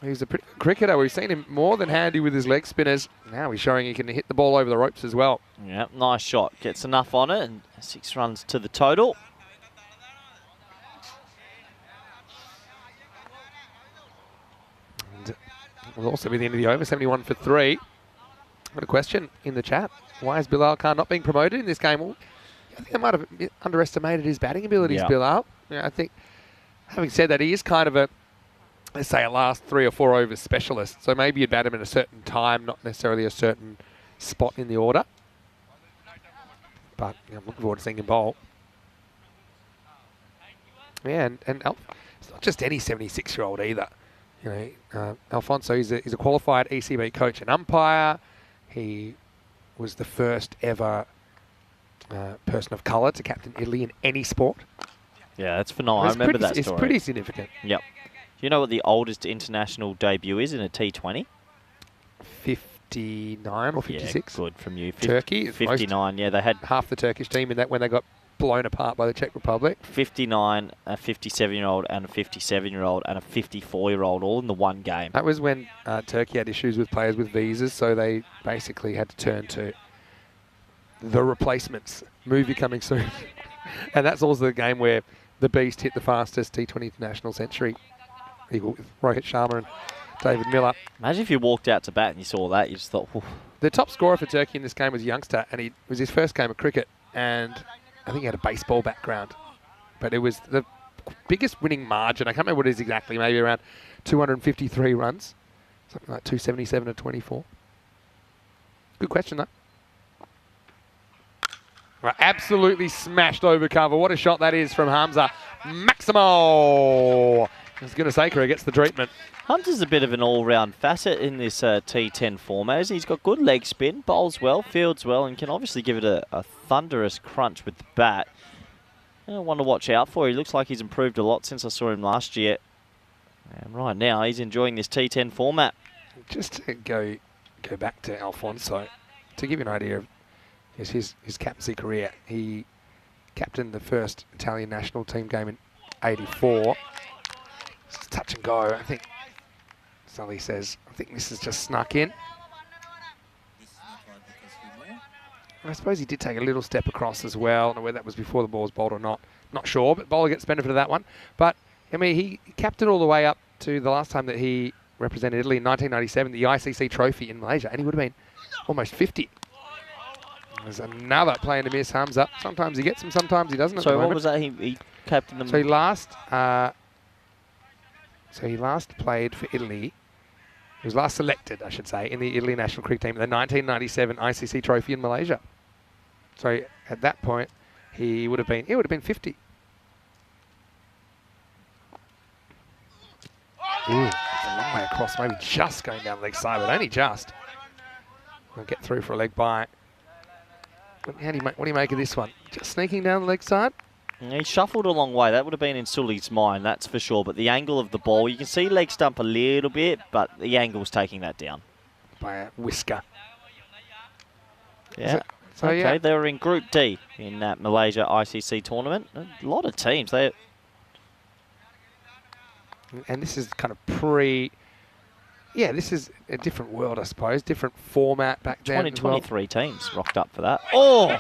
who's a pretty good cricketer. We've seen him more than handy with his leg spinners. Now he's showing he can hit the ball over the ropes as well. Yeah, nice shot. Gets enough on it, and 6 runs to the total. And we'll also be the end of the over, 71 for 3. Got a question in the chat. Why is Bilal Khan not being promoted in this game? Well, I think I might have underestimated his batting abilities, Bilal. Yeah, I think, having said that, he is kind of let's say, a last 3 or 4 overs specialist. So maybe you'd bat him at a certain time, not necessarily a certain spot in the order. But I'm looking forward to seeing him bowl. Yeah, and it's not just any 76-year-old either. You know, Alfonso, he's a qualified ECB coach and umpire. He was the first ever person of colour to captain Italy in any sport. Yeah, that's phenomenal. I remember that story. It's pretty significant. Yep. Do you know what the oldest international debut is in a T20? 59 or 56. Yeah, good from you. Turkey. 59, yeah. They had half the Turkish team in that when they got blown apart by the Czech Republic. 59, a 57-year-old and a 57-year-old and a 54-year-old all in the one game. That was when Turkey had issues with players with visas, so they basically had to turn to The Replacements movie coming soon. And that's also the game where the Beast hit the fastest T20 international century, equal with Rohit Sharma and David Miller. Imagine if you walked out to bat and you saw that, you just thought, "Whew." The top scorer for Turkey in this game was a youngster, and it was his first game of cricket, and I think he had a baseball background. But it was the biggest winning margin. I can't remember what it is exactly, maybe around 253 runs. Something like 277 to 24. Good question, though. Right, absolutely smashed over cover. What a shot that is from Hamza. Maximo! I was going to say, Craig gets the treatment. Hunter's a bit of an all-round facet in this T10 format. He's got good leg spin, bowls well, fields well, and can obviously give it a thunderous crunch with the bat. One to watch out for. He looks like he's improved a lot since I saw him last year. And right now, he's enjoying this T10 format. Just to go back to Alfonso, to give you an idea of his captaincy career, he captained the first Italian national team game in '84. It's touch and go. I think Sully says, I think this has just snuck in. I suppose he did take a little step across as well. I don't know whether that was before the ball was bowled or not. Not sure, but bowler gets benefit of that one. But, I mean, he captained all the way up to the last time that he represented Italy in 1997, the ICC trophy in Malaysia, and he would have been almost 50. There's another playing to miss, Hamza. Sometimes he gets them, sometimes he doesn't. So what was that? He captained them. So he last played for Italy. He was last selected, I should say, in the Italy national cricket team, the 1997 ICC trophy in Malaysia. So at that point, he would have been 50. Ooh, it's a long way across, maybe just going down the leg side, but only just. We'll get through for a leg bite. What do you make of this one? Just sneaking down the leg side? He shuffled a long way. That would have been in Sully's mind, that's for sure. But the angle of the ball, you can see leg stump a little bit, but the angle's taking that down. By a whisker. Yeah. So, okay, yeah. they were in Group D in that Malaysia ICC tournament. A lot of teams. And this is kind of this is a different world, I suppose. Different format back then. 23 teams rocked up for that. Oh!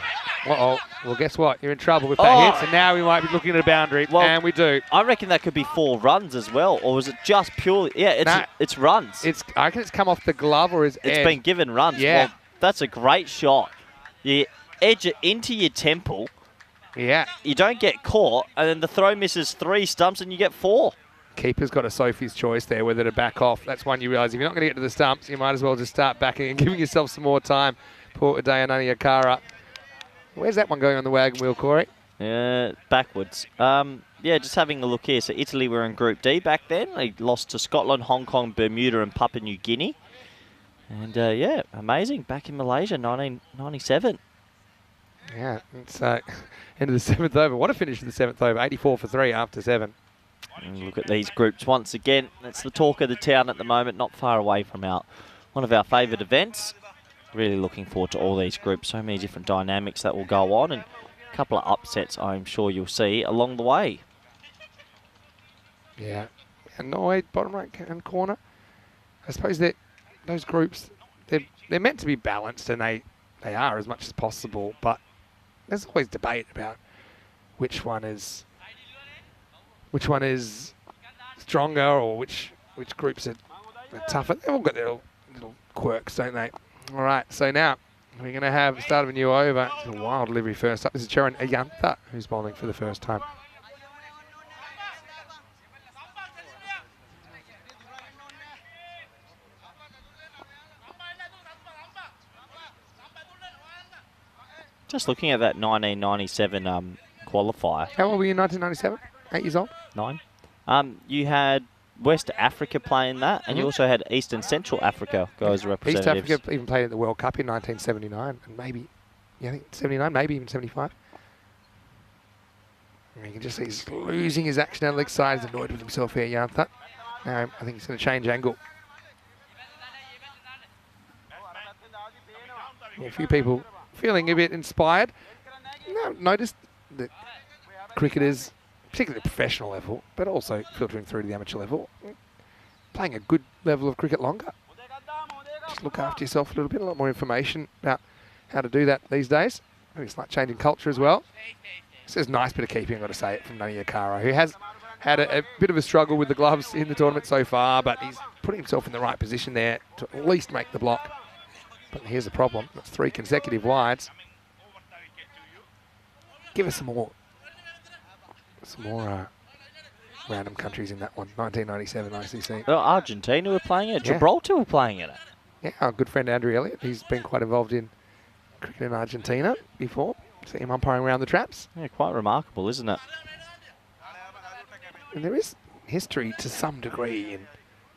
Uh-oh. Well, guess what? You're in trouble with that hit, and now we might be looking at a boundary, and we do. I reckon that could be 4 runs as well, or was it just purely... Yeah, it's runs. I reckon it's come off the glove or his edge. It's been given runs. Yeah. Well, that's a great shot. You edge it into your temple. Yeah. You don't get caught, and then the throw misses 3 stumps, and you get 4. Keeper's got a Sophie's choice there, whether to back off. That's one you realise. If you're not going to get to the stumps, you might as well just start backing and giving yourself some more time. Poor Udayanani Akara. Where's that one going on the wagon wheel, Corey? Backwards. Just having a look here. So Italy were in Group D back then. They lost to Scotland, Hong Kong, Bermuda and Papua New Guinea. And amazing. Back in Malaysia, 1997. Yeah, it's end of the 7th over. What a finish in the 7th over. 84 for 3 after 7. And look at these groups once again. It's the talk of the town at the moment, not far away from one of our favourite events. Really looking forward to all these groups. So many different dynamics that will go on, and a couple of upsets I'm sure you'll see along the way. Yeah. Hanoi, bottom right hand corner. I suppose that those groups, they're meant to be balanced, and they are as much as possible, but there's always debate about which one is stronger, or which groups are tougher. They've all got their little quirks, don't they? All right, so now we're going to have the start of a new over. It's a wild delivery first up. This is Charan Ayantha who's bowling for the first time. Just looking at that 1997 qualifier. How old were you in 1997? 8 years old? 9. You had West Africa playing that, and you also had East and Central Africa go as representatives. East Africa even played at the World Cup in 1979, and maybe, I think 79, maybe even 75. And you can just see he's losing his action out leg side. He's annoyed with himself here, Yantha. Now I think he's going to change angle. A few people feeling a bit inspired. Noticed that cricketers, particularly at the professional level, but also filtering through to the amateur level, playing a good level of cricket longer. Just look after yourself a little bit, a lot more information about how to do that these days. Maybe it's like changing culture as well. This is a nice bit of keeping, I've got to say it, from Nani Akara, who has had a bit of a struggle with the gloves in the tournament so far, but he's putting himself in the right position there to at least make the block. But here's the problem. That's 3 consecutive wides. Give us some more random countries in that one. 1997 ICC. Well, Argentina were playing it. Gibraltar were playing it. Yeah, our good friend Andrew Elliott, he's been quite involved in cricket in Argentina before. See him umpiring around the traps. Yeah, quite remarkable, isn't it? And there is history to some degree in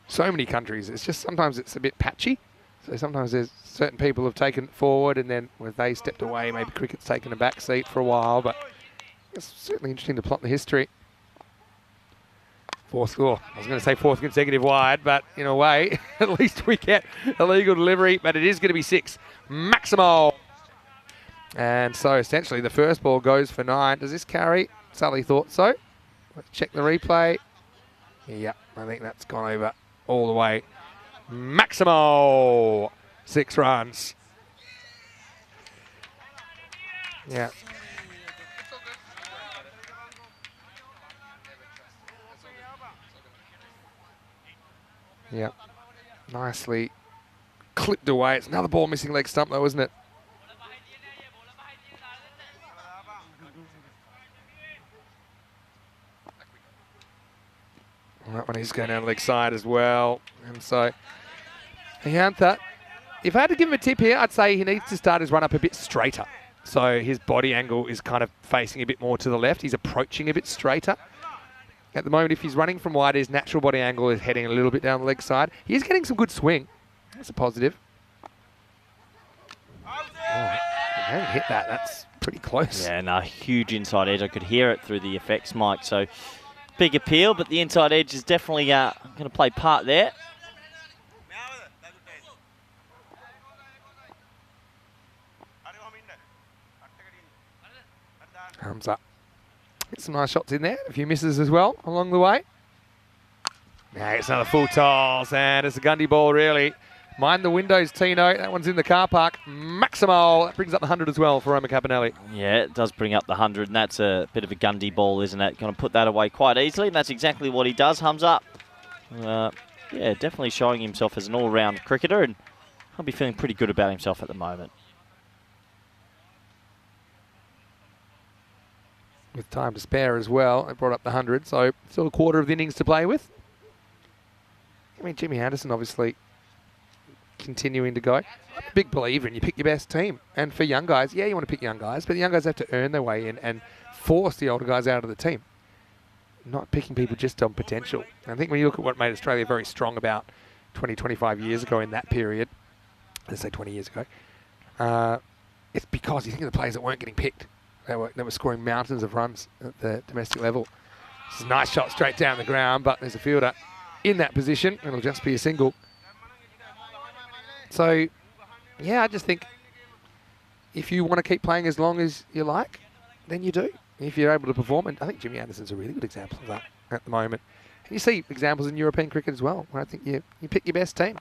so many countries. It's just sometimes it's a bit patchy. So sometimes there's certain people have taken it forward, and then when they stepped away, maybe cricket's taken a back seat for a while. But it's certainly interesting to plot the history. I was going to say 4th consecutive wide, but in a way, at least we get a legal delivery. But it is going to be 6. Maximo. And so essentially the first ball goes for 9. Does this carry? Sully thought so. Let's check the replay. Yeah, I think that's gone over all the way. Maximo, 6 runs. Yeah. Yeah. Nicely clipped away. It's another ball missing leg stump though, isn't it? That one is going down the leg side as well. And so, Hyantha, if I had to give him a tip here, I'd say he needs to start his run up a bit straighter. So his body angle is kind of facing a bit more to the left. He's approaching a bit straighter. At the moment, if he's running from wide, his natural body angle is heading a little bit down the leg side. He is getting some good swing. That's a positive. Oh, he hasn't hit that. That's pretty close. Yeah, no, huge inside edge. I could hear it through the effects mic. So big appeal, but the inside edge is definitely going to play part there. Thumbs up. Get some nice shots in there. A few misses as well along the way. Now it's another full toss, and it's a Gundy ball, really. Mind the windows, Tino. That one's in the car park. Maximo. That brings up the 100 as well for Roma Caponelli. Yeah, it does bring up the 100, and that's a bit of a Gundy ball, isn't it? Going to put that away quite easily, and that's exactly what he does. Thumbs up. Yeah, definitely showing himself as an all-round cricketer, and I'll be feeling pretty good about himself at the moment. With time to spare as well. It brought up the 100, so still a quarter of the innings to play with. I mean, Jimmy Anderson obviously continuing to go. I'm a big believer in you pick your best team. And for young guys, yeah, you want to pick young guys, but the young guys have to earn their way in and force the older guys out of the team. Not picking people just on potential. And I think when you look at what made Australia very strong about 20, 25 years ago in that period, let's say 20 years ago, it's because you think of the players that weren't getting picked. They were scoring mountains of runs at the domestic level. This is a nice shot straight down the ground, but there's a fielder in that position. It'll just be a single. So, yeah, I just think if you want to keep playing as long as you like, then you do. If you're able to perform, and I think Jimmy Anderson's a really good example of that at the moment. And you see examples in European cricket as well, where I think you pick your best team.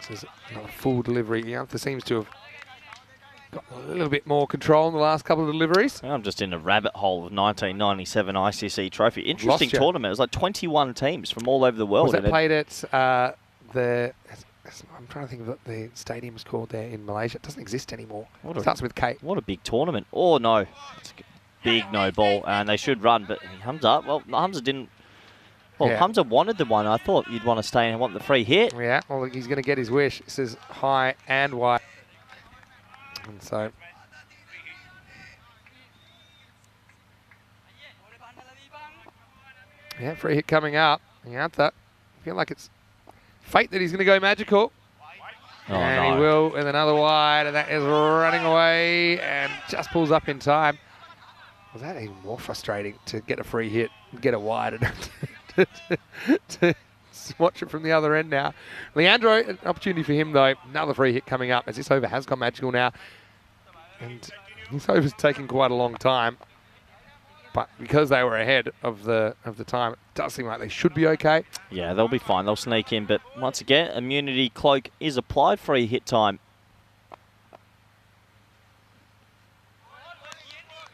This is another full delivery. Hyantha seems to have got a little bit more control in the last couple of deliveries. I'm just in a rabbit hole of 1997 ICC Trophy. Interesting tournament. It was like 21 teams from all over the world. Was that played at I'm trying to think of what the stadium's called there in Malaysia. It doesn't exist anymore. It starts with K. What a big tournament. Oh, no. It's a big no ball. And they should run, but Hamza, well, Hamza didn't. Well, yeah. Hamza wanted the one. I thought you'd want to stay and want the free hit. Yeah, well, he's going to get his wish. This is high and wide. And so... yeah, free hit coming up. Hyantha, I feel like it's fate that he's going to go magical. Oh, and no. he will with another wide, and that is running away and just pulls up in time. Was that even more frustrating to get a free hit, get it wide, and to watch it from the other end now. Leandro, an opportunity for him though. Another free hit coming up as this over has gone magical now. And this over's taking quite a long time. But because they were ahead of the time, it does seem like they should be okay. Yeah, they'll be fine. They'll sneak in. But once again, immunity cloak is applied. Free hit time.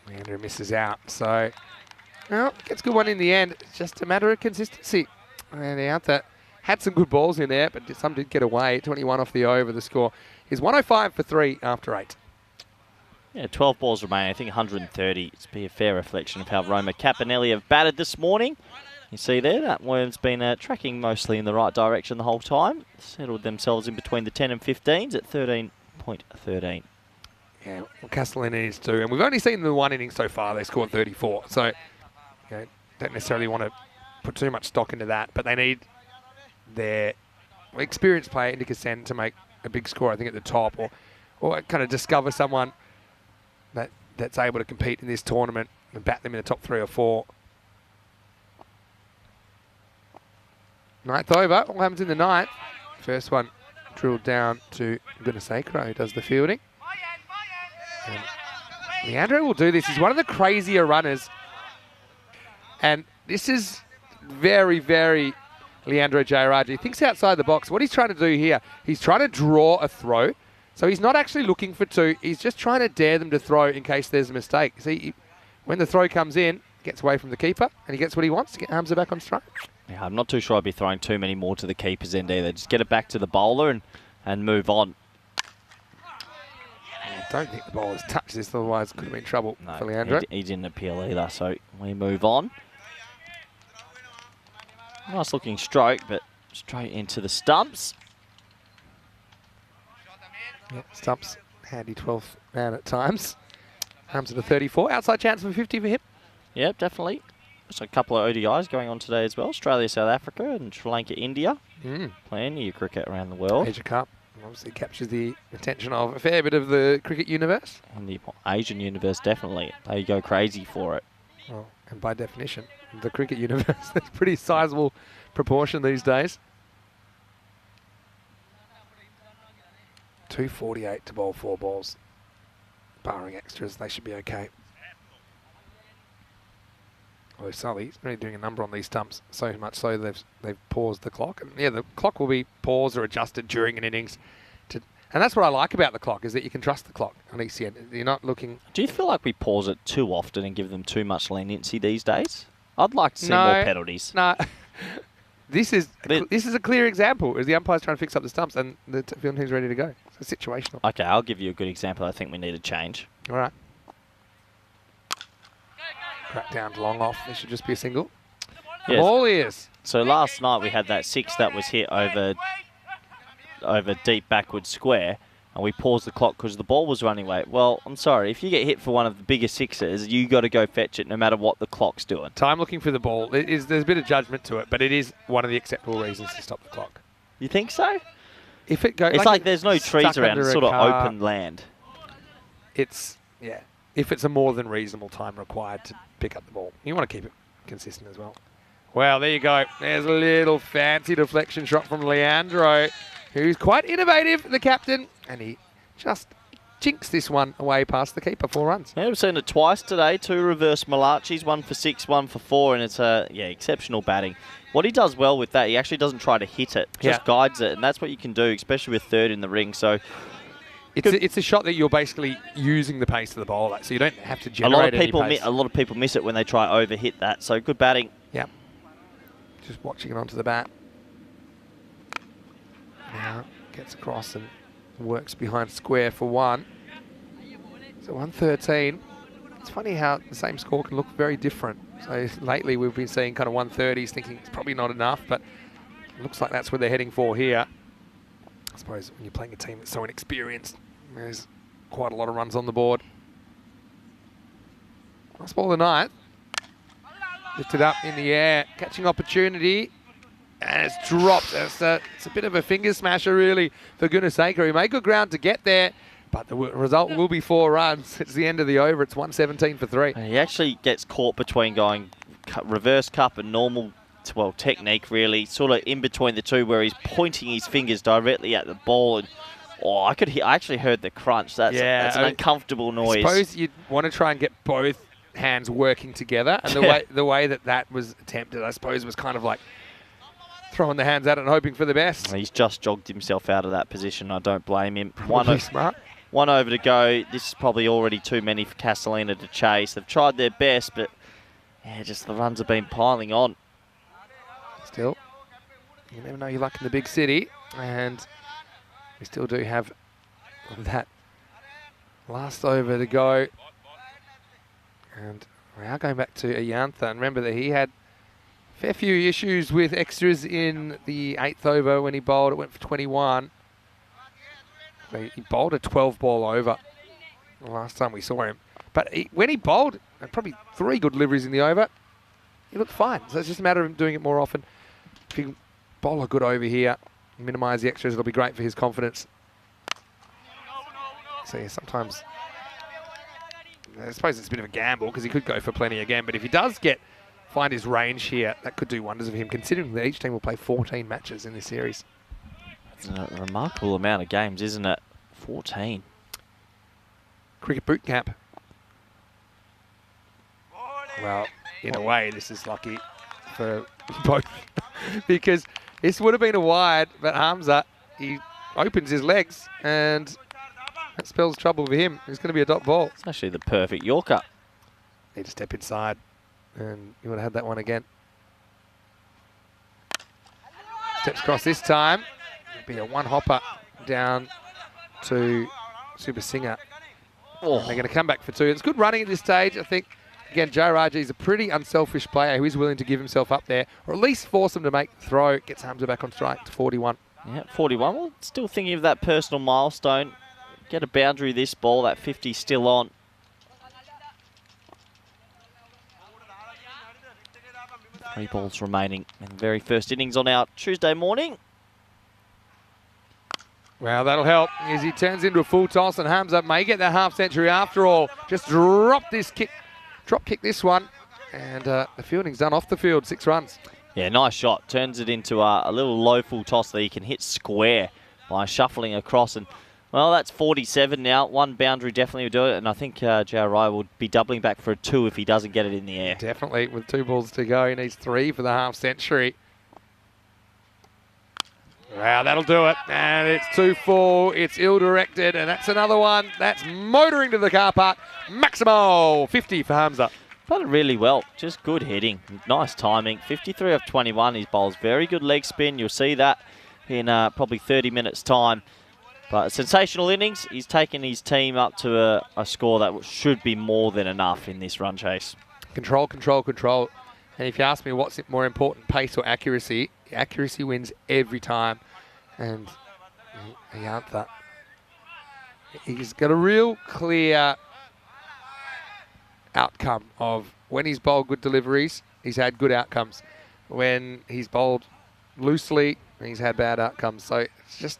Leandro misses out. So, well, gets a good one in the end. It's just a matter of consistency. And Leandro had some good balls in there, but some did get away. 21 off the over. The score is 105 for 3 after 8. Yeah, 12 balls remain. I think 130. It's be a fair reflection of how Roma Capinelli have batted this morning. You see there, that Worm's been tracking mostly in the right direction the whole time. Settled themselves in between the 10 and 15s at 13.13. Yeah, well, Castellini needs to. And we've only seen the one inning so far. They scored 34. So, don't necessarily want to put too much stock into that. But they need their experienced player, Indica Sen, to make a big score, I think, at the top. Or kind of discover someone that's able to compete in this tournament and bat them in the top 3 or 4. Ninth over. What happens in the ninth? First one drilled down to Gunasakura, who does the fielding. And Leandro will do this. He's one of the crazier runners. And this is very, very Leandro Jayaraj. He thinks outside the box. What he's trying to do here, he's trying to draw a throw. So he's not actually looking for 2. He's just trying to dare them to throw in case there's a mistake. See, when the throw comes in, gets away from the keeper, and he gets what he wants to get Hamza back on strike. Yeah, I'm not too sure I'd be throwing too many more to the keeper's end either. Just get it back to the bowler and move on. I don't think the bowler's touched this, otherwise it could have been trouble for Leandro. He didn't appeal either, so we move on. Nice looking stroke, but straight into the stumps. Yeah, stumps, handy 12th man at times. Hamza to 34, outside chance for 50 for him. Yeah, definitely. There's a couple of ODIs going on today as well. Australia, South Africa, and Sri Lanka, India. Playing your cricket around the world. Asia Cup obviously captures the attention of a fair bit of the cricket universe. And the Asian universe, definitely. They go crazy for it. Well, and by definition, the cricket universe, that's a pretty sizable proportion these days. 248 to bowl 4 balls. Barring extras, they should be okay. Although Sully's really doing a number on these stumps, so much so they've paused the clock. And yeah, the clock will be paused or adjusted during an innings. And that's what I like about the clock, is that you can trust the clock on ECN. You're not looking... Do you feel like we pause it too often and give them too much leniency these days? I'd like to see more penalties. No. This is a clear example, is the umpire's trying to fix up the stumps and the field team's ready to go. It's situational. Okay, I'll give you a good example I think we need to change. All right. Crack down to long off. This should just be a single. Yes. All ears. So last night we had that 6 that was hit over deep backward square, and we paused the clock because the ball was running late. Well, I'm sorry, if you get hit for one of the biggest 6s, you got to go fetch it no matter what the clock's doing. Time looking for the ball. There's a bit of judgment to it, but it is one of the acceptable reasons to stop the clock. You think so? If it goes, it's like there's no trees around. It's sort of car, open land. It's, yeah. If it's a more than reasonable time required to pick up the ball, you want to keep it consistent as well. Well, there you go. There's a little fancy deflection shot from Leandro, who's quite innovative, the captain, and he just jinxed this one away past the keeper, 4 runs. Yeah, we've seen it twice today, 2 reverse Malachis, 1 for 6, 1 for 4, and it's exceptional batting. What he does well with that, he actually doesn't try to hit it, just guides it, and that's what you can do, especially with 3rd in the ring. So it's a shot that you're basically using the pace of the bowler, so you don't have to generate any pace. A lot of people miss it when they try over hit that. So good batting. Yeah. Just watching it onto the bat. Now gets across and works behind square for 1. So 113. It's funny how the same score can look very different. So lately we've been seeing kind of 130s, thinking it's probably not enough, but it looks like that's where they're heading for here. I suppose when you're playing a team that's so inexperienced, there's quite a lot of runs on the board. Last ball of the night. Lifted up in the air, catching opportunity, and it's dropped. It's a bit of a finger smasher, really, for Gunasakura. He made good ground to get there, but the result will be 4 runs. It's the end of the over. It's 117 for 3. He actually gets caught between going reverse cup and normal, well, technique, really, sort of in between the two, where he's pointing his fingers directly at the ball. And I actually heard the crunch. That's an uncomfortable noise. I suppose you'd want to try and get both hands working together, and the way that was attempted, I suppose, was kind of like throwing the hands at it and hoping for the best. He's just jogged himself out of that position. I don't blame him. Probably smart. 1 over to go. This is probably already too many for Castellina to chase. They've tried their best, but yeah, just the runs have been piling on. Still, you never know your luck in the big city, and we still do have that last over to go. And we are going back to Ayantha, and remember that he had a fair few issues with extras in the 8th over when he bowled. It went for 21. He bowled a 12 ball over the last time we saw him. But when he bowled, and probably 3 good deliveries in the over, he looked fine. So it's just a matter of him doing it more often. If he can bowl a good over here, minimise the extras, it'll be great for his confidence. So yeah, sometimes, I suppose it's a bit of a gamble because he could go for plenty again. But if he does find his range here, that could do wonders for him, considering that each team will play 14 matches in this series. It's a remarkable amount of games, isn't it? 14. Cricket boot camp. Well, in a way, this is lucky for both because this would have been a wide, but Hamza, he opens his legs and that spells trouble for him. It's going to be a dot ball. It's actually the perfect Yorker. Need to step inside and you would have had that one again. Steps across this time. Be a one hopper down to Super Singer. Oh. They're going to come back for 2. It's good running at this stage. I think, again, Joe Raji is a pretty unselfish player who is willing to give himself up there, or at least force him to make the throw. Gets Hamza back on strike to 41. Yeah, 41. Well, still thinking of that personal milestone. Get a boundary this ball. That 50 still on. Three balls remaining in the very first innings on our Tuesday morning. Well, that'll help as he turns into a full toss, and Hamza may get that half century after all. Just drop kick this one, and the fielding's done off the field. 6 runs. Yeah, nice shot. Turns it into a little low full toss that he can hit square by shuffling across. And well, that's 47 now. 1 boundary definitely will do it, and I think JRI will be doubling back for a 2 if he doesn't get it in the air. Definitely, with 2 balls to go, he needs 3 for the half century. Wow, that'll do it. And it's 2-4. It's ill-directed, and that's another one. That's motoring to the car park. Maximo, 50 for Hamza. Played it really well. Just good hitting. Nice timing. 53 off 21. He bowls very good leg spin. You'll see that in probably 30 minutes' time. But sensational innings. He's taken his team up to a score that should be more than enough in this run chase. Control, control, control. And if you ask me what's more important, pace or accuracy, accuracy wins every time. And Ayantha, he's got a real clear outcome of when he's bowled good deliveries, he's had good outcomes. When he's bowled loosely, he's had bad outcomes. So it's just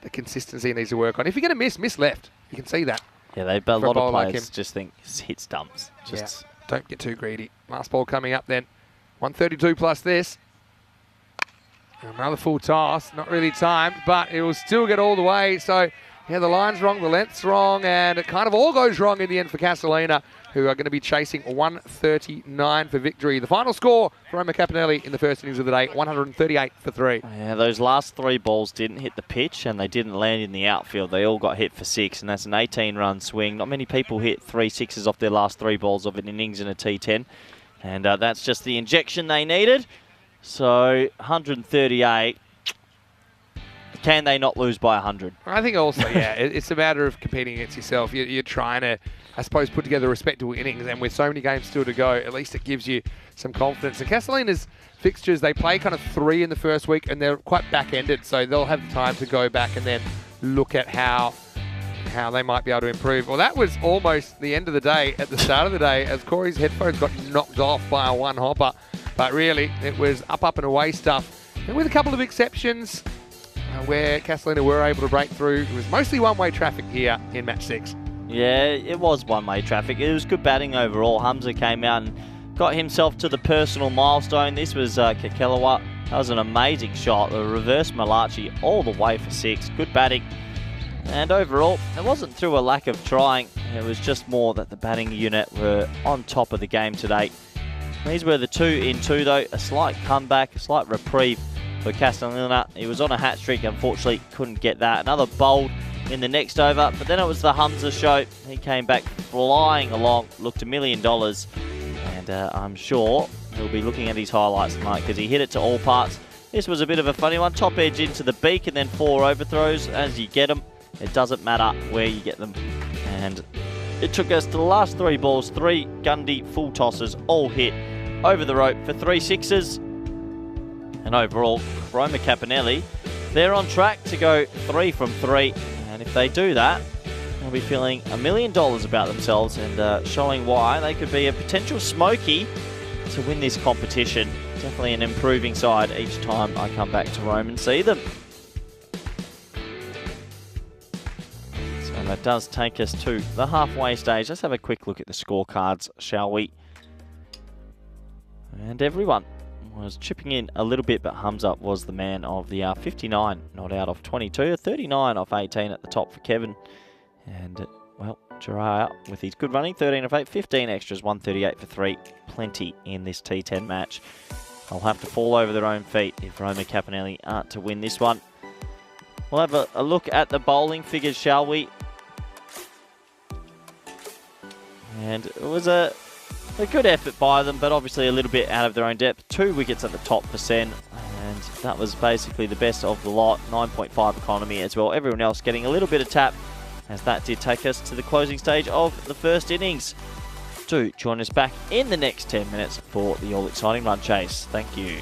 the consistency he needs to work on. If you're going to miss left. You can see that. Yeah, a lot of players like just think hit stumps. Just don't get too greedy. Last ball coming up then. 132 plus this. Another full toss. Not really timed, but it will still get all the way. So, yeah, the line's wrong, the length's wrong, and it kind of all goes wrong in the end for Castellina, who are going to be chasing 139 for victory. The final score for Omar Capinelli in the first innings of the day, 138 for 3. Yeah, those last 3 balls didn't hit the pitch and they didn't land in the outfield. They all got hit for 6, and that's an 18-run swing. Not many people hit 3 sixes off their last 3 balls of an innings in a T10, and that's just the injection they needed. So, 138. Can they not lose by 100? I think also, yeah, it's a matter of competing against yourself. You're trying to, I suppose, put together respectable innings, and with so many games still to go, at least it gives you some confidence. And Castellina's fixtures, they play kind of 3 in the first week, and they're quite back-ended, so they'll have time to go back and then look at how they might be able to improve. Well, that was almost the end of the day at the start of the day, as Corey's headphones got knocked off by a one-hopper. But really, it was up and away stuff. And with a couple of exceptions, where Castellina were able to break through. It was mostly one-way traffic here in match 6. Yeah, it was one-way traffic. It was good batting overall. Hamza came out and got himself to the personal milestone. This was Kekelawa. That was an amazing shot. The reverse Malachi all the way for 6. Good batting. And overall, it wasn't through a lack of trying. It was just more that the batting unit were on top of the game today. These were the 2 in 2 though. A slight comeback, a slight reprieve for Castellina. He was on a hat trick, unfortunately couldn't get that. Another bold in the next over. But then it was the Humza show. He came back flying along, looked $1 million. And I'm sure he'll be looking at his highlights tonight because he hit it to all parts. This was a bit of a funny one. Top edge into the beak and then 4 overthrows. As you get them, it doesn't matter where you get them. And it took us to the last 3 balls, 3 Gundy full tosses, all hit over the rope for 3 sixes. And overall, Roma Capinelli, they're on track to go 3 from 3. And if they do that, they'll be feeling $1 million about themselves and showing why they could be a potential smoky to win this competition. Definitely an improving side each time I come back to Rome and see them. So that does take us to the halfway stage. Let's have a quick look at the scorecards, shall we? And everyone was chipping in a little bit, but Humza was the man of the 59 not out of 22, 39 off 18 at the top for Kevin. And, well, Jiraiya with his good running, 13 of 8, 15 extras, 138 for 3. Plenty in this T10 match. They'll have to fall over their own feet if Roma Capinelli aren't to win this one. We'll have a look at the bowling figures, shall we? And it was a good effort by them, but obviously a little bit out of their own depth. 2 wickets at the top for Sen, and that was basically the best of the lot. 9.5 economy as well. Everyone else getting a little bit of tap, as that did take us to the closing stage of the first innings. Do join us back in the next 10 minutes for the all-exciting run chase. Thank you.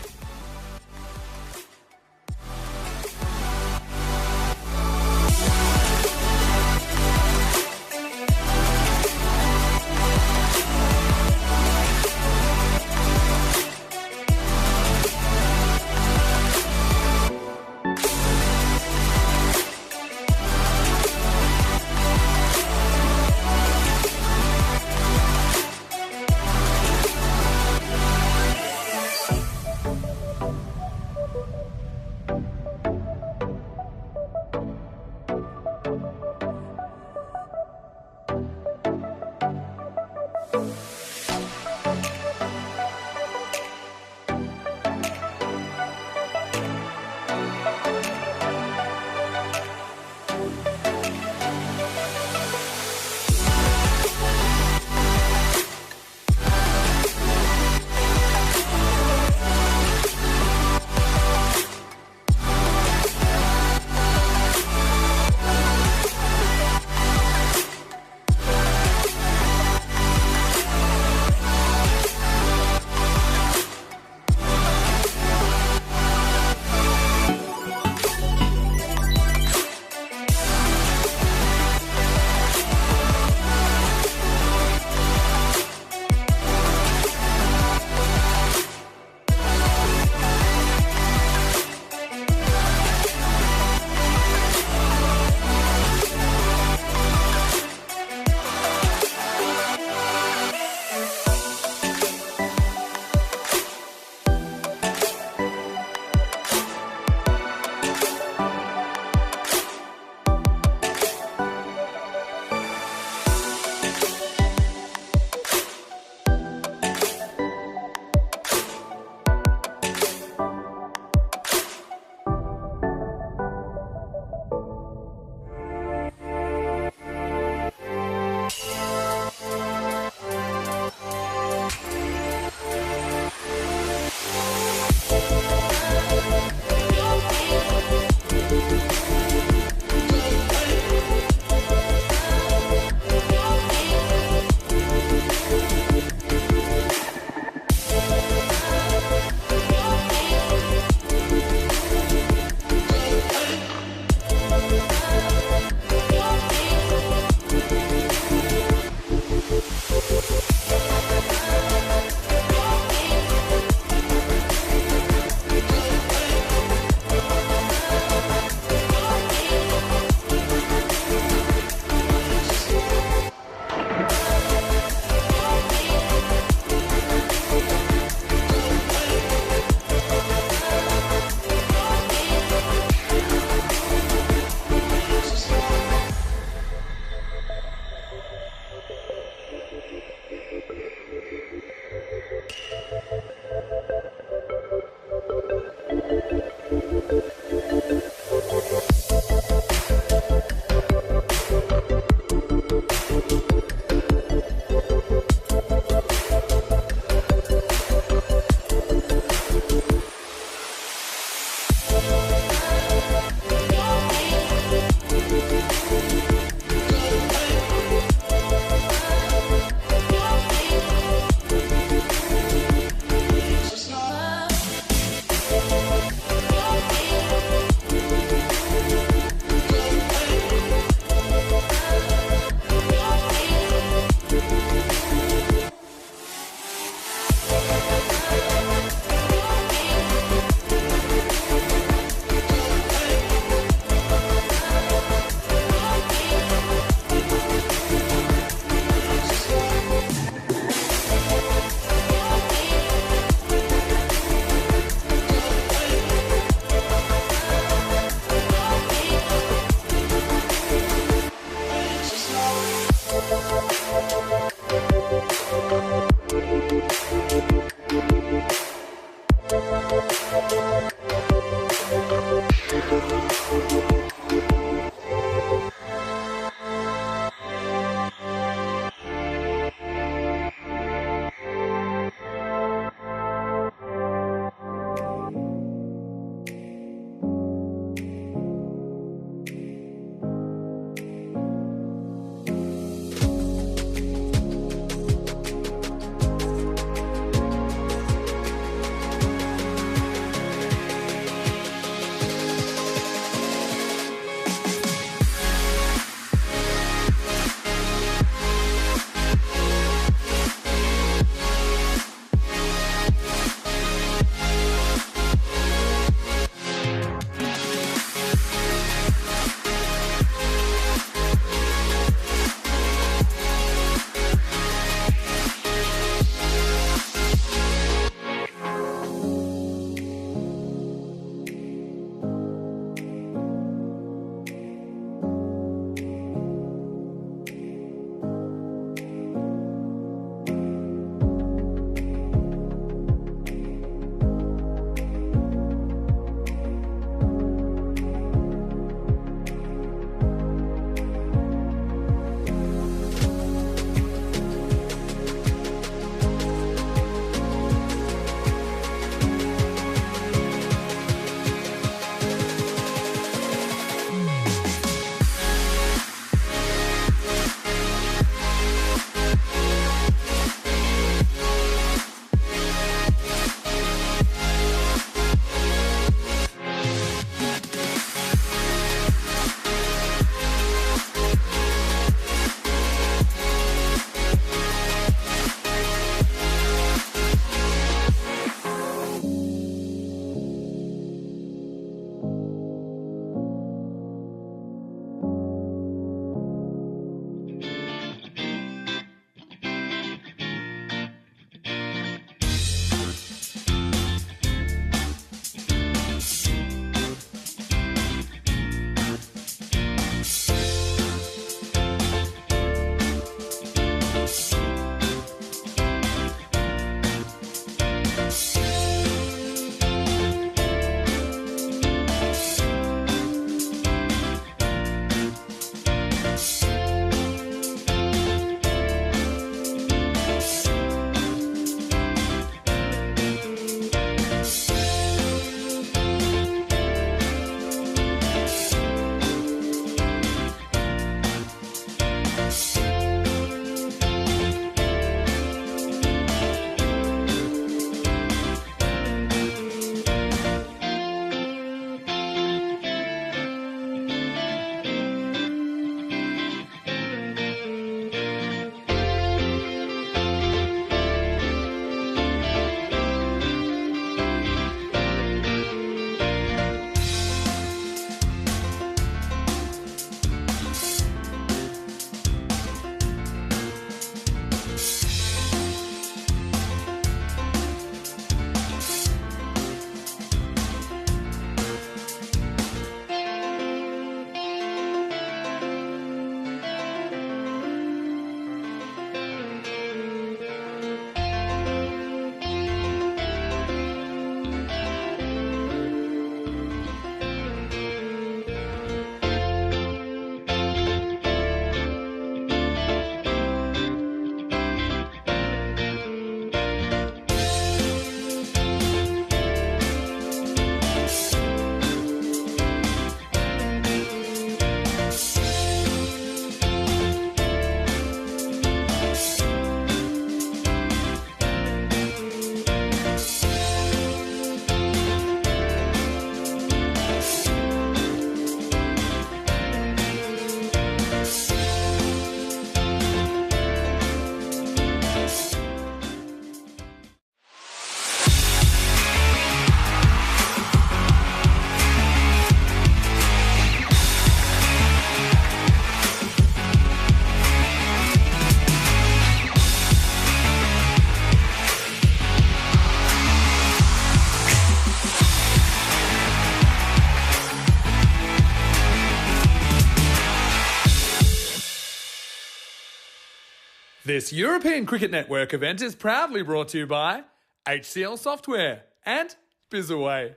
This European Cricket Network event is proudly brought to you by HCL Software and Bizaway.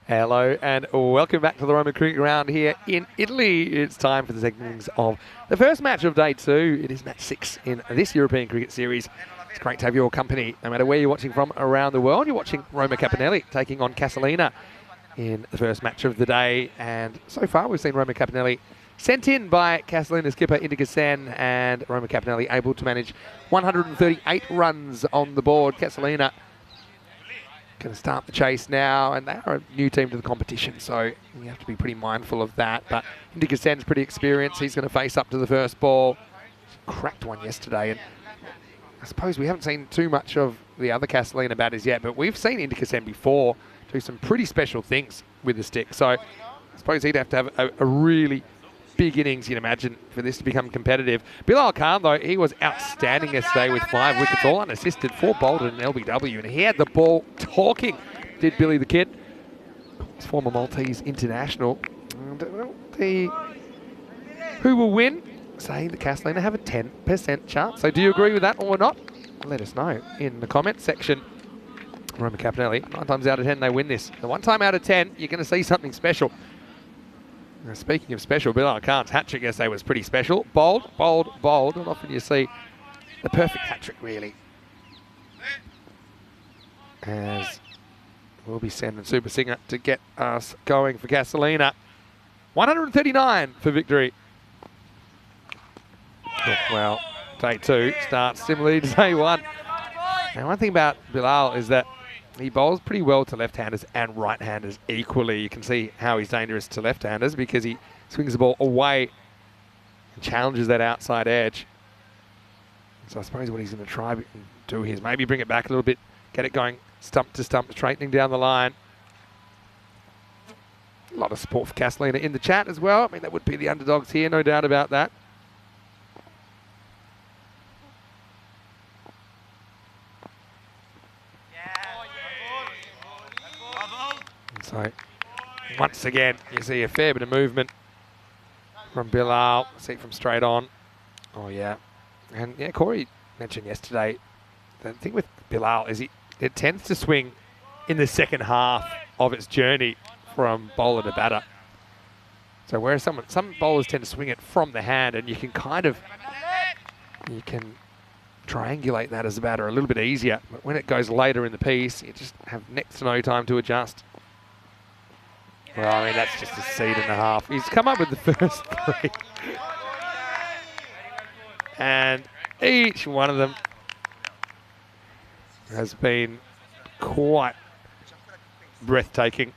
Hello and welcome back to the Roma Cricket Ground here in Italy. It's time for the seconds of the first match of day 2. It is match 6 in this European Cricket Series. It's great to have your company, no matter where you're watching from around the world. You're watching Roma Capinelli taking on Casalina in the first match of the day. And so far we've seen Roma Capinelli sent in by Casalina skipper Indica Sen, and Roma Capinelli able to manage 138 runs on the board. Casalina going to start the chase now, and they are a new team to the competition, so you have to be pretty mindful of that. But Indica Sen's pretty experienced. He's going to face up to the first ball. Cracked one yesterday, and I suppose we haven't seen too much of the other Casalina batters yet, but we've seen Indica Sen before do some pretty special things with the stick. So I suppose he'd have to have a really big innings, you'd imagine, for this to become competitive. Bilal Khan, though, he was outstanding yesterday with 5 wickets, all unassisted, 4 bowled and an LBW, and he had the ball talking, did Billy the Kid, his former Maltese international. And, well, who will win? Saying that Casalina have a 10% chance. So do you agree with that or not? Let us know in the comments section. Roma Capinelli, 9 times out of 10 they win this. The 1 time out of 10, you're going to see something special. Now, speaking of special, Bilal Khan's hat-trick yesterday was pretty special. Bold, bold, bold, and often you see the perfect hat-trick, really. As we'll be sending Super Singer to get us going for Casalina. 139 for victory. Oh, well, day 2 starts similarly to day 1. Now, one thing about Bilal is that he bowls pretty well to left-handers and right-handers equally. You can see how he's dangerous to left-handers because he swings the ball away and challenges that outside edge. So I suppose what he's going to try and do here is maybe bring it back a little bit, get it going stump to stump, straightening down the line. A lot of support for Casalina in the chat as well. I mean, that would be the underdogs here, no doubt about that. So, once again, you see a fair bit of movement from Bilal. See it from straight on. Oh, yeah. And, yeah, Corey mentioned yesterday, the thing with Bilal is it tends to swing in the second half of its journey from bowler to batter. So, whereas some bowlers tend to swing it from the hand, and you can triangulate that as a batter a little bit easier. But when it goes later in the piece, you just have next to no time to adjust. Well, I mean, that's just a seed and a half. He's come up with the first 3. And each one of them has been quite breathtaking.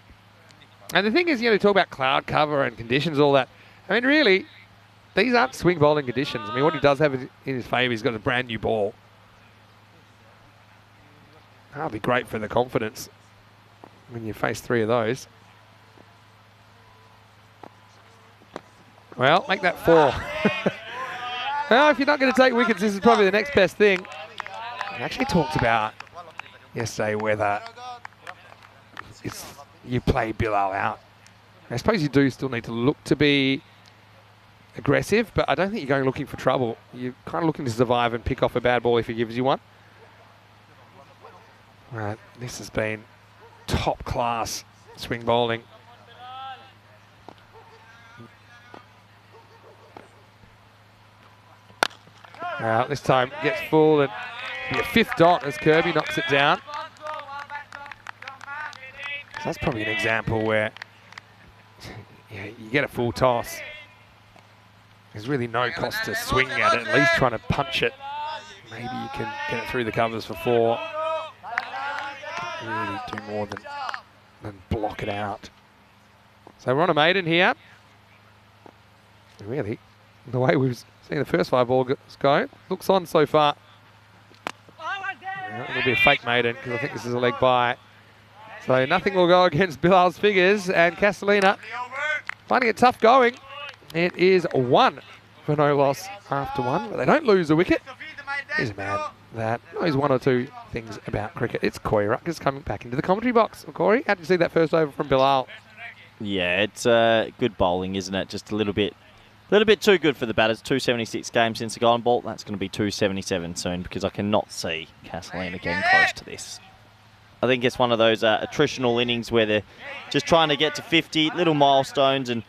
And the thing is, talk about cloud cover and conditions, all that. I mean, really, these aren't swing bowling conditions. I mean, what he does have in his favour, he's got a brand new ball. That'll be great for the confidence when you face 3 of those. Well, make that 4. Well, if you're not going to take wickets, this is probably the next best thing. I actually talked about yesterday whether you play Bilal out. I suppose you do still need to look to be aggressive, but I don't think you're going looking for trouble. You're kind of looking to survive and pick off a bad ball if he gives you one. Right, this has been top class swing bowling. This time gets full and be a 5th dot as Kirby knocks it down. So that's probably an example where you get a full toss. There's really no cost to swing at it, at least trying to punch it. Maybe you can get it through the covers for 4. Really do more than block it out. So we're on a maiden here. Really, the way we've seen the first 5 balls go, looks on so far. It'll be a fake maiden because I think this is a leg bye. So nothing will go against Bilal's figures, and Casalina finding it tough going. It is 1 for no loss after 1, but they don't lose a wicket. Here's a man that knows 1 or 2 things about cricket. It's Corey Rutgers coming back into the commentary box. Corey, how did you see that first over from Bilal? Yeah, it's good bowling, isn't it? Just a little bit A little bit too good for the batters. 276 games since the Golden Ball. That's going to be 277 soon because I cannot see Castellina getting close to this. I think it's one of those attritional innings where they're just trying to get to 50, little milestones, and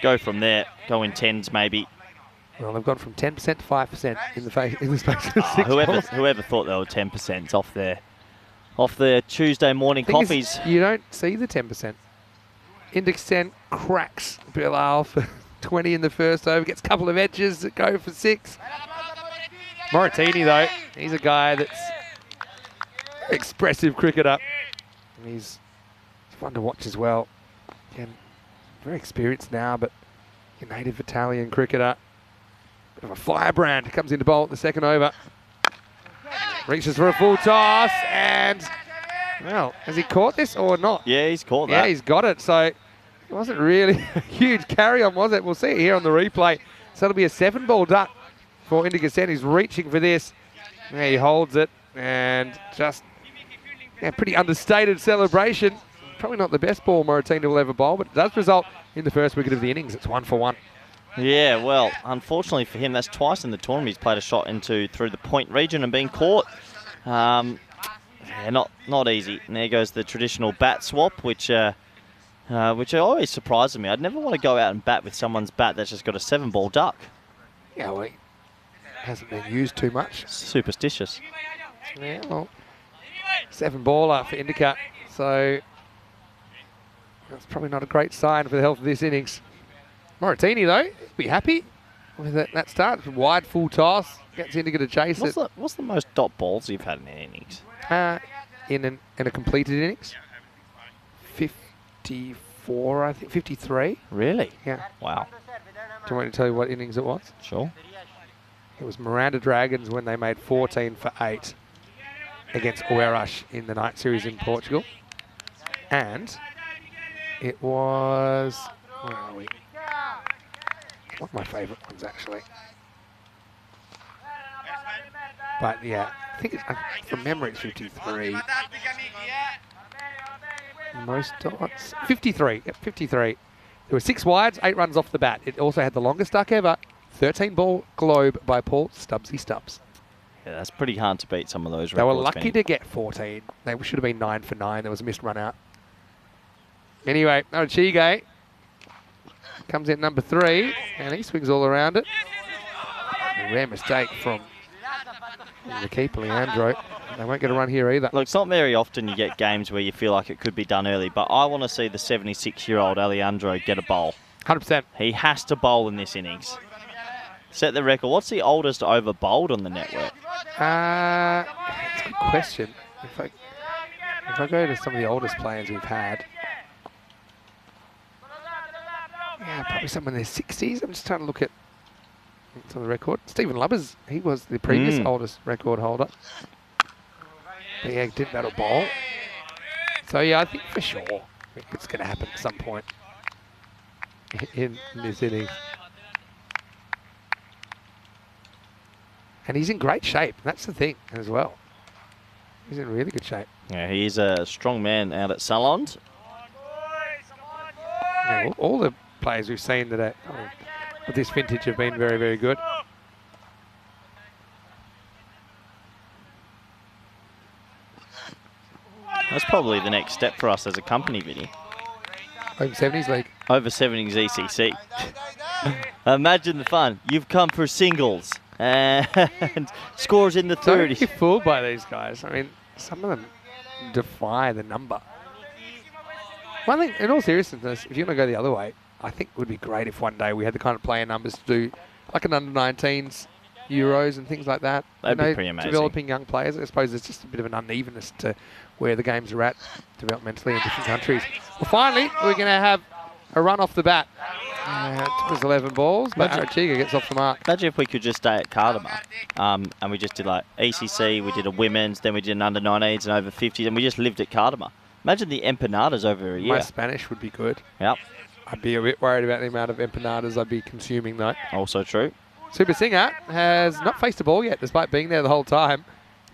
go from there. Go in tens maybe. Well, they've gone from 10% to 5% in the space of 6 balls. Whoever thought they were 10% off their Tuesday morning coffees. You don't see the 10%. Index 10 cracks Bilal for 20 in the first over, gets a couple of edges that go for 6. Moratini, though, he's a guy that's expressive cricketer. And he's fun to watch as well. Again, very experienced now, but your native Italian cricketer. Bit of a firebrand. Comes into bowl at the second over. Reaches for a full toss, and, well, has he caught this or not? Yeah, he's caught that. Yeah, he's got it. So it wasn't really a huge carry-on, was it? We'll see it here on the replay. So it'll be a 7-ball duck for Indigo Sen. He's reaching for this. Yeah, he holds it, and just pretty understated celebration. Probably not the best ball Moratini will ever bowl, but it does result in the first wicket of the innings. It's 1 for 1. Yeah, well, unfortunately for him, that's twice in the tournament he's played a shot through the point region and been caught. Yeah, not easy. And there goes the traditional bat swap, which always surprises me. I'd never want to go out and bat with someone's bat that's just got a 7-ball duck. Yeah, well, it hasn't been used too much. Superstitious. Yeah, well, 7-baller for Indica, so that's probably not a great sign for the health of this innings. Moratini, though, be happy with that start. Wide full toss, gets Indica to chase it. What's the most dot balls you've had in an innings? In a completed innings? 54, I think. 53. Really? Yeah. Wow. Do you want me to tell you what innings it was? Sure. It was Miranda Dragons when they made 14 for 8 against Oeiras in the night series in Portugal. And it was... Where are we? One of my favourite ones, actually. But yeah, I think from memory it's 53. Most dots. 53. Yep, 53. There were 6 wides, 8 runs off the bat. It also had the longest duck ever. 13-ball globe by Paul Stubbsy Stubbs. Yeah, that's pretty hard to beat some of those records. They were lucky to get 14. They should have been 9 for 9. There was a missed run out. Anyway, Ochige comes in number 3, and he swings all around it. A rare mistake from the keeper, Leandro. They won't get a run here either. Look, it's not very often you get games where you feel like it could be done early, but I want to see the 76-year-old Alejandro get a bowl. 100%. He has to bowl in this innings. Set the record. What's the oldest over bowled on the network? That's a good question. If I go to some of the oldest players we've had, yeah, probably someone in their 60s. I'm just trying to look at some of the record. Stephen Lubbers, he was the previous oldest record holder. But yeah, did battle bowl. So yeah, I think for sure it's going to happen at some point in this innings. And he's in great shape. That's the thing as well. He's in really good shape. Yeah, he is a strong man out at Salons. Yeah, all the players we've seen that are of this vintage have been very, very good. That's probably the next step for us as a company, Vinny. Over 70s league. Over 70s ECC. Imagine the fun. You've come for singles and scores in the 30s. Don't be fooled by these guys. I mean, some of them defy the number. One thing, in all seriousness, if you want to go the other way, I think it would be great if one day we had the kind of player numbers to do like an under-19s Euros and things like that. That'd be pretty amazing. Developing young players. I suppose there's just a bit of an unevenness to where the games are at developmentally in different countries. Well, finally, we're going to have a run off the bat. It took us 11 balls, but Arachiga gets off the mark. Imagine if we could just stay at Cardamar and we just did like ECC, we did a women's, then we did an under-19s and over 50s, and we just lived at Cardamar. Imagine the empanadas over a year. My Spanish would be good. Yep. I'd be a bit worried about the amount of empanadas I'd be consuming, though. Also true. Super Singer has not faced a ball yet, despite being there the whole time.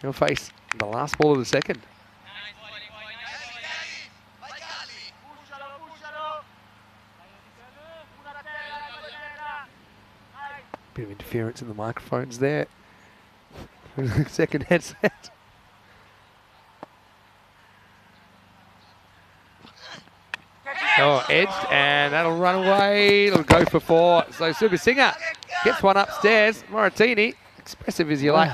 He'll face the last ball of the second. Bit of interference in the microphones there. Second headset. Oh, edged, and that'll run away. It'll go for 4. So Super Singer gets one upstairs. Moratini, expressive as you like.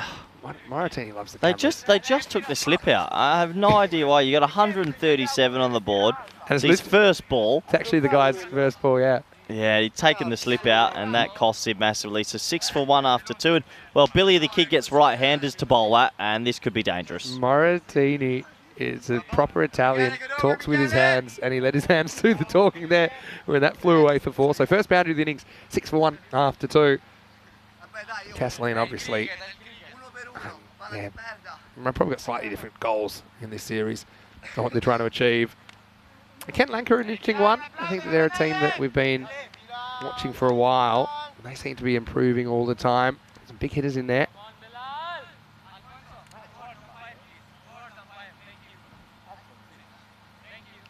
Moratini loves the cameras. They just took the slip out. I have no idea why. You got 137 on the board. And It's his first ball. It's actually the guy's first ball, yeah. Yeah, he'd taken the slip out, and that costs him massively. So 6 for 1 after 2. And, well, Billy the Kid gets right-handers to bowl at, and this could be dangerous. Moratini is a proper Italian, talks with his hands, and he let his hands do the talking there when that flew away for 4. So first boundary of the innings, 6 for 1 after 2. Castelline, obviously, yeah, they've probably got slightly different goals in this series on what they're trying to achieve. Kent Lanka are an interesting one. I think that they're a team that we've been watching for a while. They seem to be improving all the time. Some big hitters in there.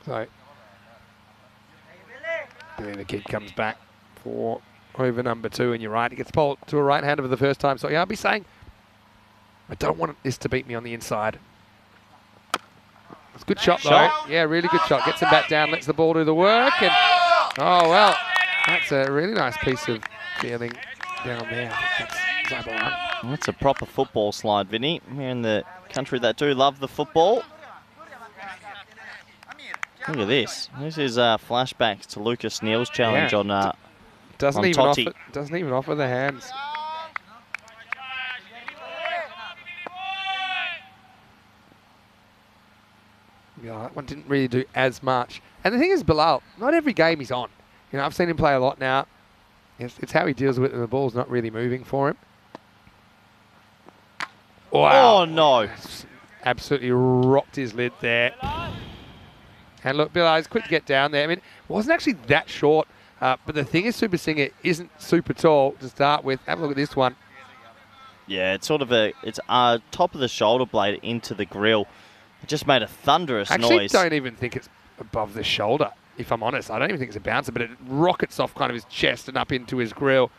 So, Billy the Kid comes back for over number 2, and you're right, he gets bowled to a right-hander for the first time. So, yeah, I'll be saying, I don't want this to beat me on the inside. It's a good shot, though. Yeah, really good shot. Gets him back down, lets the ball do the work, and oh, well, that's a really nice piece of fielding down there. That's a proper football slide, Vinny. We're in the country that do love the football. Look at this. This is flashbacks to Lucas Neal's challenge on doesn't on even Totti. Doesn't even offer the hands. Yeah, that one didn't really do as much. And the thing is, Bilal, not every game he's on. You know, I've seen him play a lot now. It's how he deals with it, and the ball's not really moving for him. Wow. Oh, no. Absolutely rocked his lid there. And look, Bilal is quick to get down there. I mean, it wasn't actually that short. But the thing is, Super Singer isn't super tall to start with. Have a look at this one. Yeah, it's sort of it's top of the shoulder blade into the grill. It just made a thunderous noise. I don't even think it's above the shoulder, if I'm honest. I don't even think it's a bouncer, but it rockets off kind of his chest and up into his grill.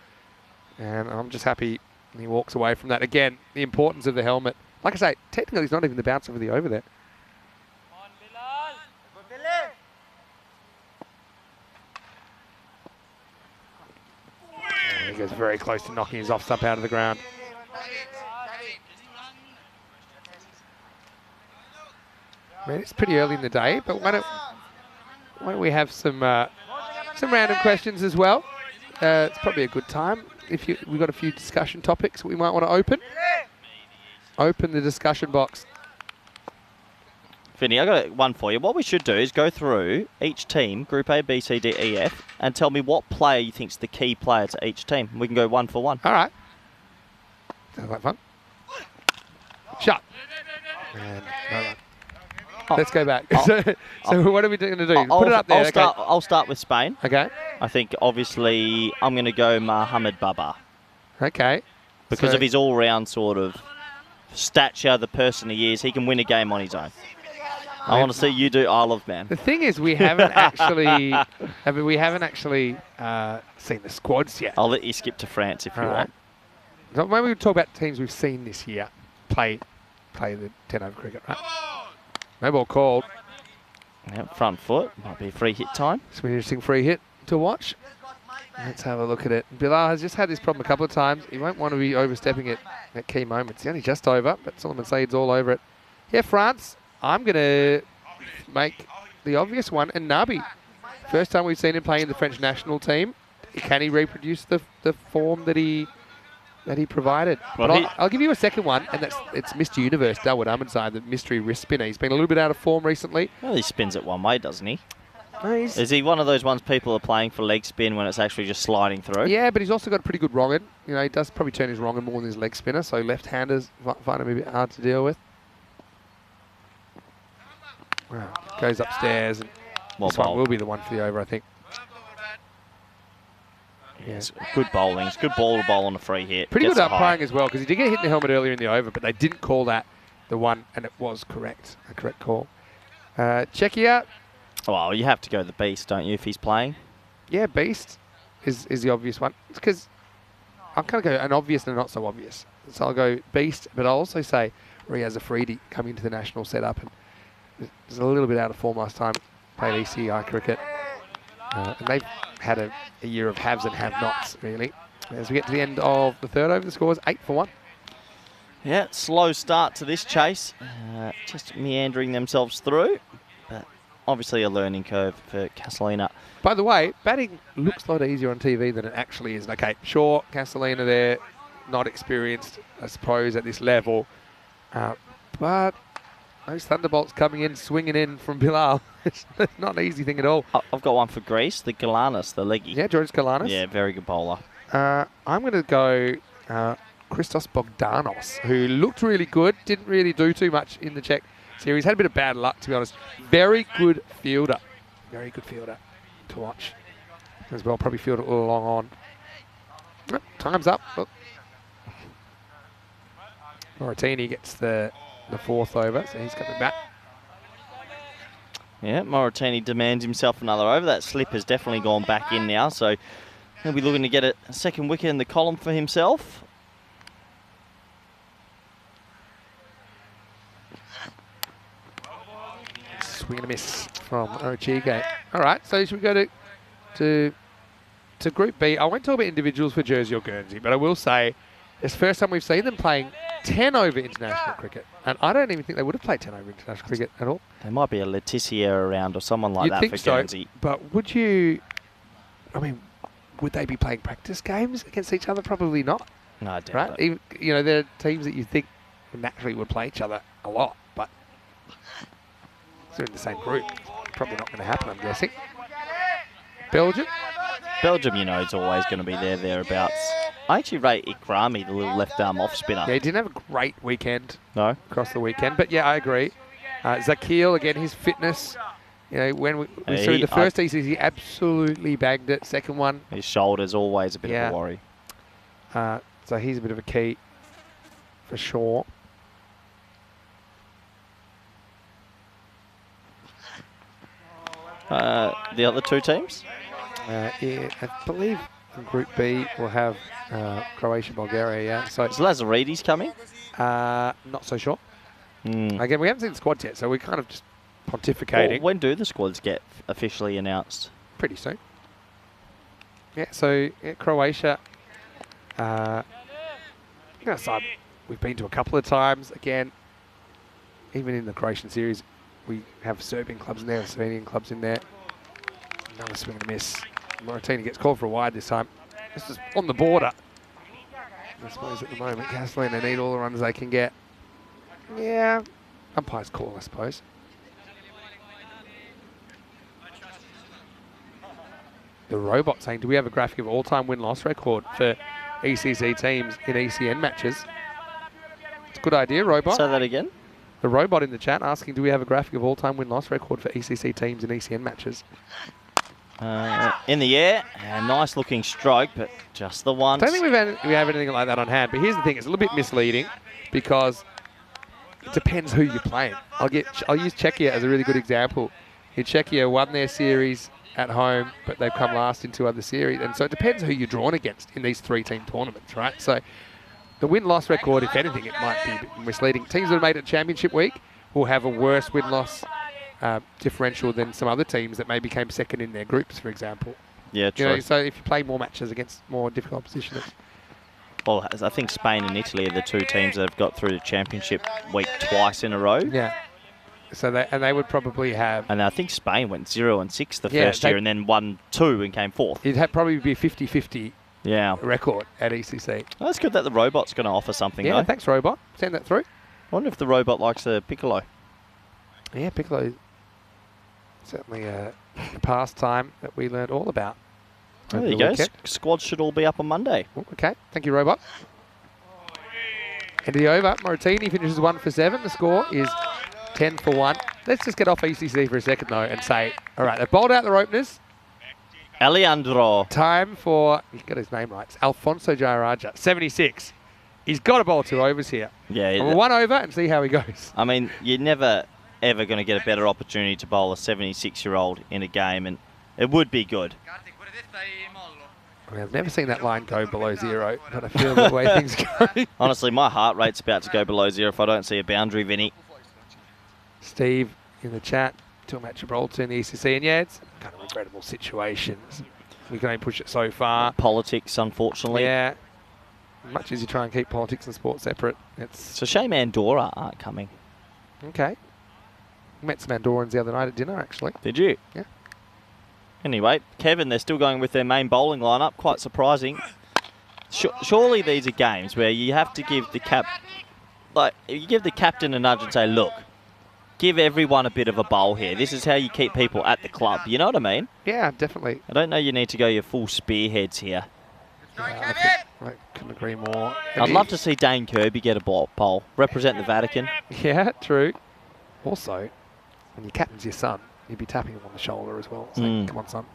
And I'm just happy he walks away from that. Again, the importance of the helmet. Like I say, technically he's not even the bouncer for the over there. And he goes very close to knocking his off stump out of the ground. I mean, it's pretty early in the day, but why don't we have some random questions as well? It's probably a good time. We've got a few discussion topics we might want to open. Open the discussion box. Vinny, I got one for you. What we should do is go through each team, Group A, B, C, D, E, F, and tell me what player you think's the key player to each team. We can go 1 for 1. All right. Sounds like fun. Shot. And no run. Let's go back. So what are we going to do? Put it up there. I'll start with Spain. Okay. I think, obviously, I'm going to go Mohamed Baba. Okay. Because of his all-round sort of stature, the person he is. He can win a game on his own. I want to see you do Isle of Man. The thing is, we haven't actually, seen the squads yet. I'll let you skip to France if you want. So when we talk about teams we've seen this year play the 10 over cricket, right? No ball called. Yep, front foot. Might be a free hit time. It's an interesting free hit to watch. Let's have a look at it. Bilal has just had this problem a couple of times. He won't want to be overstepping it at key moments. He's only just over, but Solomon Said's all over it. Yeah, France, I'm going to make the obvious one, and Nabi. First time we've seen him play in the French national team. Can he reproduce the form that he provided? Well, but I'll give you a second one, and it's Mr. Universe, Dawood Ahmedzai, the mystery wrist spinner. He's been a little bit out of form recently. Well, he spins it one way, doesn't he? No, is he one of those ones people are playing for leg spin when it's actually just sliding through? Yeah, but he's also got a pretty good wrong-in. You know, he does probably turn his wrong-in more than his leg spinner, so left-handers find him a bit hard to deal with. Wow. Goes upstairs, and this one will be the one for the over, I think. Yes, good bowling. It's good ball to bowl on a free hit. Pretty good umpiring as well, because he did get hit in the helmet earlier in the over, but they didn't call that the one, and it was correct. A correct call. Czechia. Well, you have to go the Beast, don't you, if he's playing? Yeah, Beast is the obvious one. It's because I'm going to go an obvious and a not so obvious. So I'll go Beast, but I'll also say Riaz Afridi coming into the national setup and was a little bit out of form last time. Played ECI cricket. And they've had a year of haves and have-nots, really. As we get to the end of the third over, the score is 8 for 1. Yeah, slow start to this chase. Just meandering themselves through. But obviously a learning curve for Castellina. By the way, batting looks a lot easier on TV than it actually is. Okay, sure, Castellina there, not experienced, I suppose, at this level. But those thunderbolts coming in, swinging in from Bilal, it's not an easy thing at all. I've got one for Greece, the Galanis, the leggy. Yeah, George Galanis. Yeah, very good bowler. I'm going to go Christos Bogdanos, who looked really good, didn't really do too much in the Czech series. Had a bit of bad luck, to be honest. Very good fielder. Very good fielder to watch. As well, probably fielded all along on. Oh, time's up. Look. Moratini gets the fourth over, so he's coming back. Yeah, Moratini demands himself another over. That slip has definitely gone back in now, so he'll be looking to get a second wicket in the column for himself. Swing and a miss from Ochige. All right, so should we go to Group B? I won't talk about individuals for Jersey or Guernsey, but I will say it's the first time we've seen them playing 10 over international cricket. And I don't even think they would have played 10 over international cricket at all. There might be a Letitia around or someone like You'd that think for so, Guernsey. but would you, I mean, would they be playing practice games against each other? Probably not. No, I doubt Right? it. Even, you know, there are teams that you think naturally would play each other a lot, but they're in the same group. Probably not going to happen, I'm guessing. Belgium? Belgium, you know, is always going to be there, thereabouts. I actually rate Ikrami, the little left-arm off-spinner. Yeah, he didn't have a great weekend. No? Across the weekend, but yeah, I agree. Zakil, again, his fitness. You know, when we saw the first ECS, he absolutely bagged it. Second one. His shoulder's always a bit of a worry. So he's a bit of a key for sure. The other two teams? Yeah, I believe in Group B we'll have Croatia, Bulgaria, yeah. So Is Lazaridis coming? not so sure. Mm. Again, we haven't seen the squad yet, so we're kind of just pontificating. Well, when do the squads get officially announced? Pretty soon. Yeah, so Croatia, side we've been to a couple of times. Again, even in the Croatian series, we have Serbian clubs in there, Slovenian clubs in there. Another swing and a miss. Moratini gets called for a wide this time. This is on the border. I suppose at the moment, Castellina need all the runs they can get. Yeah, umpire's call, I suppose. The robot saying, do we have a graphic of all-time win-loss record for ECC teams in ECN matches? It's a good idea, robot. Say that again? The robot in the chat asking, do we have a graphic of all-time win-loss record for ECC teams in ECN matches? In the air, a nice-looking stroke, but just the once. I don't think we have anything like that on hand, but here's the thing, it's a little bit misleading because it depends who you're playing. I'll use Czechia as a really good example. Czechia won their series at home, but they've come last in 2 other series, and so it depends who you're drawn against in these 3-team tournaments, right? So the win-loss record, if anything, it might be a bit misleading. Teams that have made it championship week will have a worse win-loss differential than some other teams that maybe came second in their groups, for example. Yeah, true. You know, so if you play more matches against more difficult opposition, Well, I think Spain and Italy are the 2 teams that have got through the championship week twice in a row. yeah. So they would probably have. And I think Spain went 0-6 the first year and then won 2 and came 4th. It'd probably be a 50-50 record at ECC. Well, that's good that the robot's going to offer something, Yeah, though. thanks, robot. Send that through. I wonder if the robot likes the piccolo. Yeah, piccolo. Certainly a pastime that we learned all about. Oh, there you go. Squads should all be up on Monday. Oh, okay, thank you, robot. End of the over. Moratini finishes 1 for 7. The score is 10 for 1. Let's just get off ECC for a second, though, and say, all right, they've bowled out their openers. Alejandro. Time for, he's got his name right, it's Alfonso Jayaraja, 76. He's got to bowl 2 overs here. Yeah. 1 over and see how he goes. I mean, you're never, ever going to get a better opportunity to bowl a 76-year-old in a game, and it would be good. I mean, I've never seen that line go below 0, but I feel the way things go. Honestly, my heart rate's about to go below 0 if I don't see a boundary, Vinny. Steve in the chat talking about Gibraltar in the ECC, and yeah, it's kind of regrettable situations. We can only push it so far. Politics, unfortunately. Yeah. Much as you try and keep politics and sport separate, It's a shame Andorra aren't coming. Okay. Met some Andorrans the other night at dinner, actually. Did you? Yeah. Anyway, Kevin, they're still going with their main bowling lineup. Quite surprising. Surely these are games where you have to give the you give the captain a nudge and say, look, give everyone a bit of a bowl here. This is how you keep people at the club. You know what I mean? Yeah, definitely. I don't know you need to go your full spearheads here. I couldn't agree more. I'd love to see Dane Kirby get a bowl. Represent the Vatican. Yeah, true. Also, when your captain's your son, you'd be tapping him on the shoulder as well. Saying, come on, son.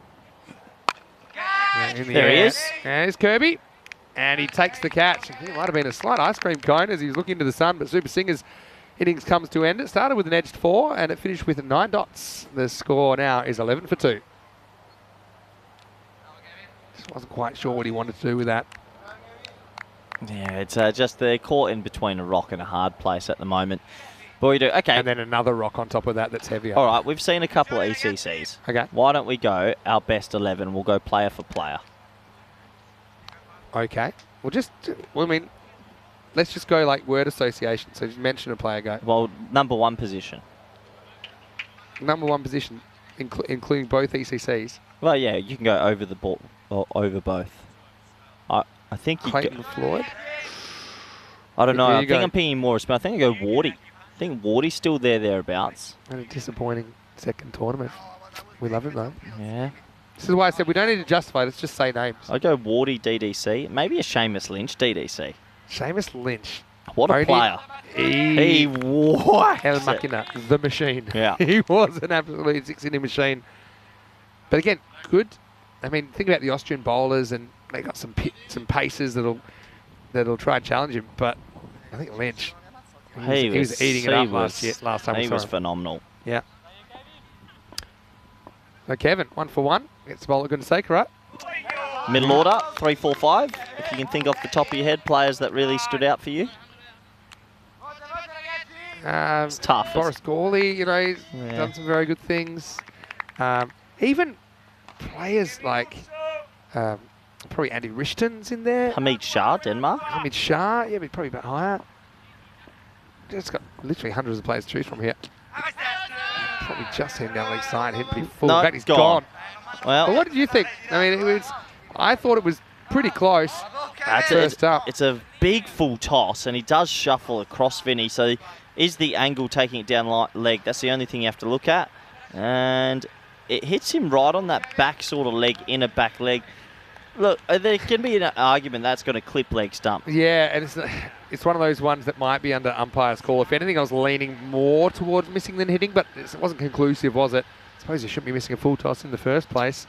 Yeah, There he is. There's Kirby. And he takes the catch. He might have been a slight ice cream cone as he was looking into the sun, but Super Singer's innings comes to end. It started with an edged 4 and it finished with 9 dots. The score now is 11 for 2. Just wasn't quite sure what he wanted to do with that. Yeah, it's just they're caught in between a rock and a hard place at the moment. But we do. Okay. And then another rock on top of that that's heavier. All right, we've seen a couple of ECCs. Okay. Why don't we go our best 11? We'll go player for player. Okay. I mean, let's just go like word association. So just mention a player, go. Well, number 1 position. Number 1 position, including both ECCs. Well, yeah, you can go over the ball or over both. I think you Clayton Floyd. I don't know. Where I you think go? I'm picking more respect. I think I go Wardy. I think Wardy's still thereabouts. And a disappointing second tournament. We love him though. Yeah. This is why I said we don't need to justify. Let's just say names. I go Wardy DDC. Maybe a Seamus Lynch DDC. Seamus Lynch. What a player. He whacked El it. Machina, the machine. Yeah. He was an absolute 6-inning machine. But again, good. I mean, think about the Austrian bowlers, and they got some paces that'll try and challenge him. But I think Lynch, he was eating it up last time we He saw was him. phenomenal. Yeah. So Kevin, 1 for 1. Gets the ball at Gunaseka, right? Middle order, 3, 4, 5. If you can think off the top of your head, players that really stood out for you. It's tough. Boris Gawley, you know, he's done some very good things. Even players like probably Andy Richton's in there. Hamid Shah, Denmark. Hamid Shah, yeah, but probably a bit higher. Just got literally hundreds of players to choose from here. Probably just him down the leg side, hit pretty full. No, In fact, he's gone. Well, But what did you think? I mean, I thought it was pretty close. First up. It's a big full toss, and he does shuffle across Vinny. So is the angle taking it down leg? That's the only thing you have to look at. And it hits him right on that back sort of leg, inner back leg. Look, there can be an argument that's going to clip leg stump. Yeah, and it's one of those ones that might be under umpire's call. If anything, I was leaning more towards missing than hitting, but it wasn't conclusive, was it? I suppose you shouldn't be missing a full toss in the first place.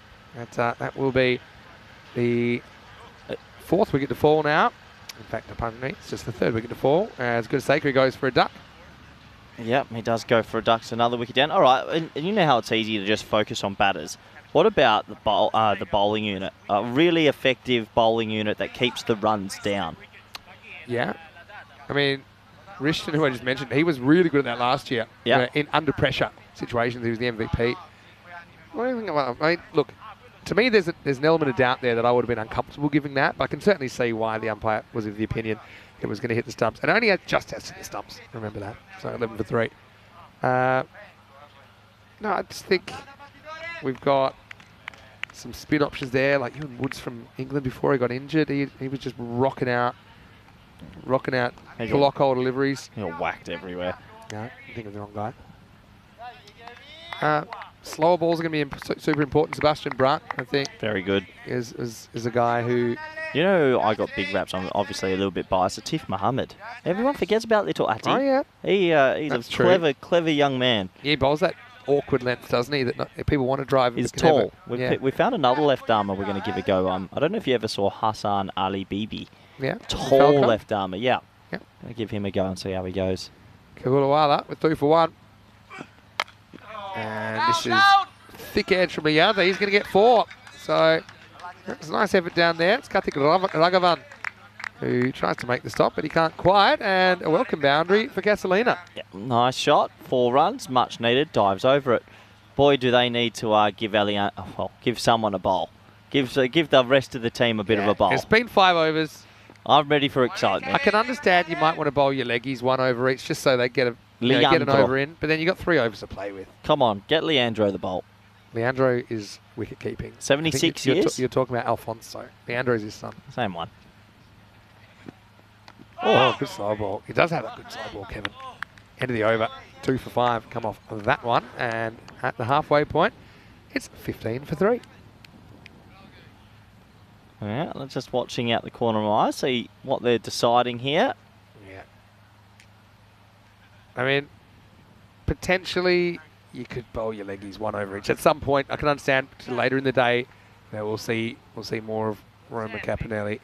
That will be the 4th wicket to fall now. In fact, pardon me, it's just the 3rd wicket to fall. As Gunaseka goes for a duck. Yep, he does go for a duck. It's another wicket down. All right, and you know how it's easy to just focus on batters. What about the bowling unit? A really effective bowling unit that keeps the runs down. Yeah. I mean, Richton, who I just mentioned, he was really good at that last year. Yeah. In under pressure situations, he was the MVP. What do you think about, I mean, look, to me, there's an element of doubt there that I would have been uncomfortable giving that, but I can certainly see why the umpire was of the opinion it was going to hit the stumps. And only just has hit the stumps, remember that. So 11 for 3. No, I just think we've got some spin options there, like Ewan Woods from England before he got injured. He was just rocking out block hole deliveries. He got whacked everywhere. No, I think of the wrong guy. Slower balls are going to be super important. Sebastian Brunt, I think, Very good. is a guy who... You know, I got big raps. I'm obviously a little bit biased. Atif Muhammad. Everyone forgets about little Ati. Oh, yeah. He's That's a true. clever young man. Yeah, he bowls that awkward length, doesn't he? That people want to drive. He's but can tall. never. We found another left armer we're going to give a go. I don't know if you ever saw Hassan Ali Bibi. Yeah. Tall Falcon. left armer. Yeah. Yeah. Going to give him a go and see how he goes. Kagulawala with 3 for 1. And this is thick edge from the other. He's going to get 4. So That's a nice effort down there. It's Karthik Raghavan who tries to make the stop, but he can't quite. And a welcome boundary for Gasolina. Yeah, nice shot. 4 runs, much needed. Dives over it. Boy, do they need to give someone a bowl. Give the rest of the team a bit of a bowl. It's been 5 overs. I'm ready for excitement. I can understand you might want to bowl your leggies 1 over each just so they get an over in, but then you've got 3 overs to play with. Come on, get Leandro the bowl. Leandro is wicket keeping. 76 years? You're talking about Alfonso. Leandro's his son. Same one. Oh, good slow ball. He does have a good slow ball, Kevin. End of the over. 2 for 5 come off that one. And at the halfway point, it's 15 for 3. Yeah, I'm just watching out the corner of my eye, see what they're deciding here. Yeah. I mean, potentially you could bowl your leggies 1 over each. At some point, I can understand later in the day that we'll see more of Roma Capinelli.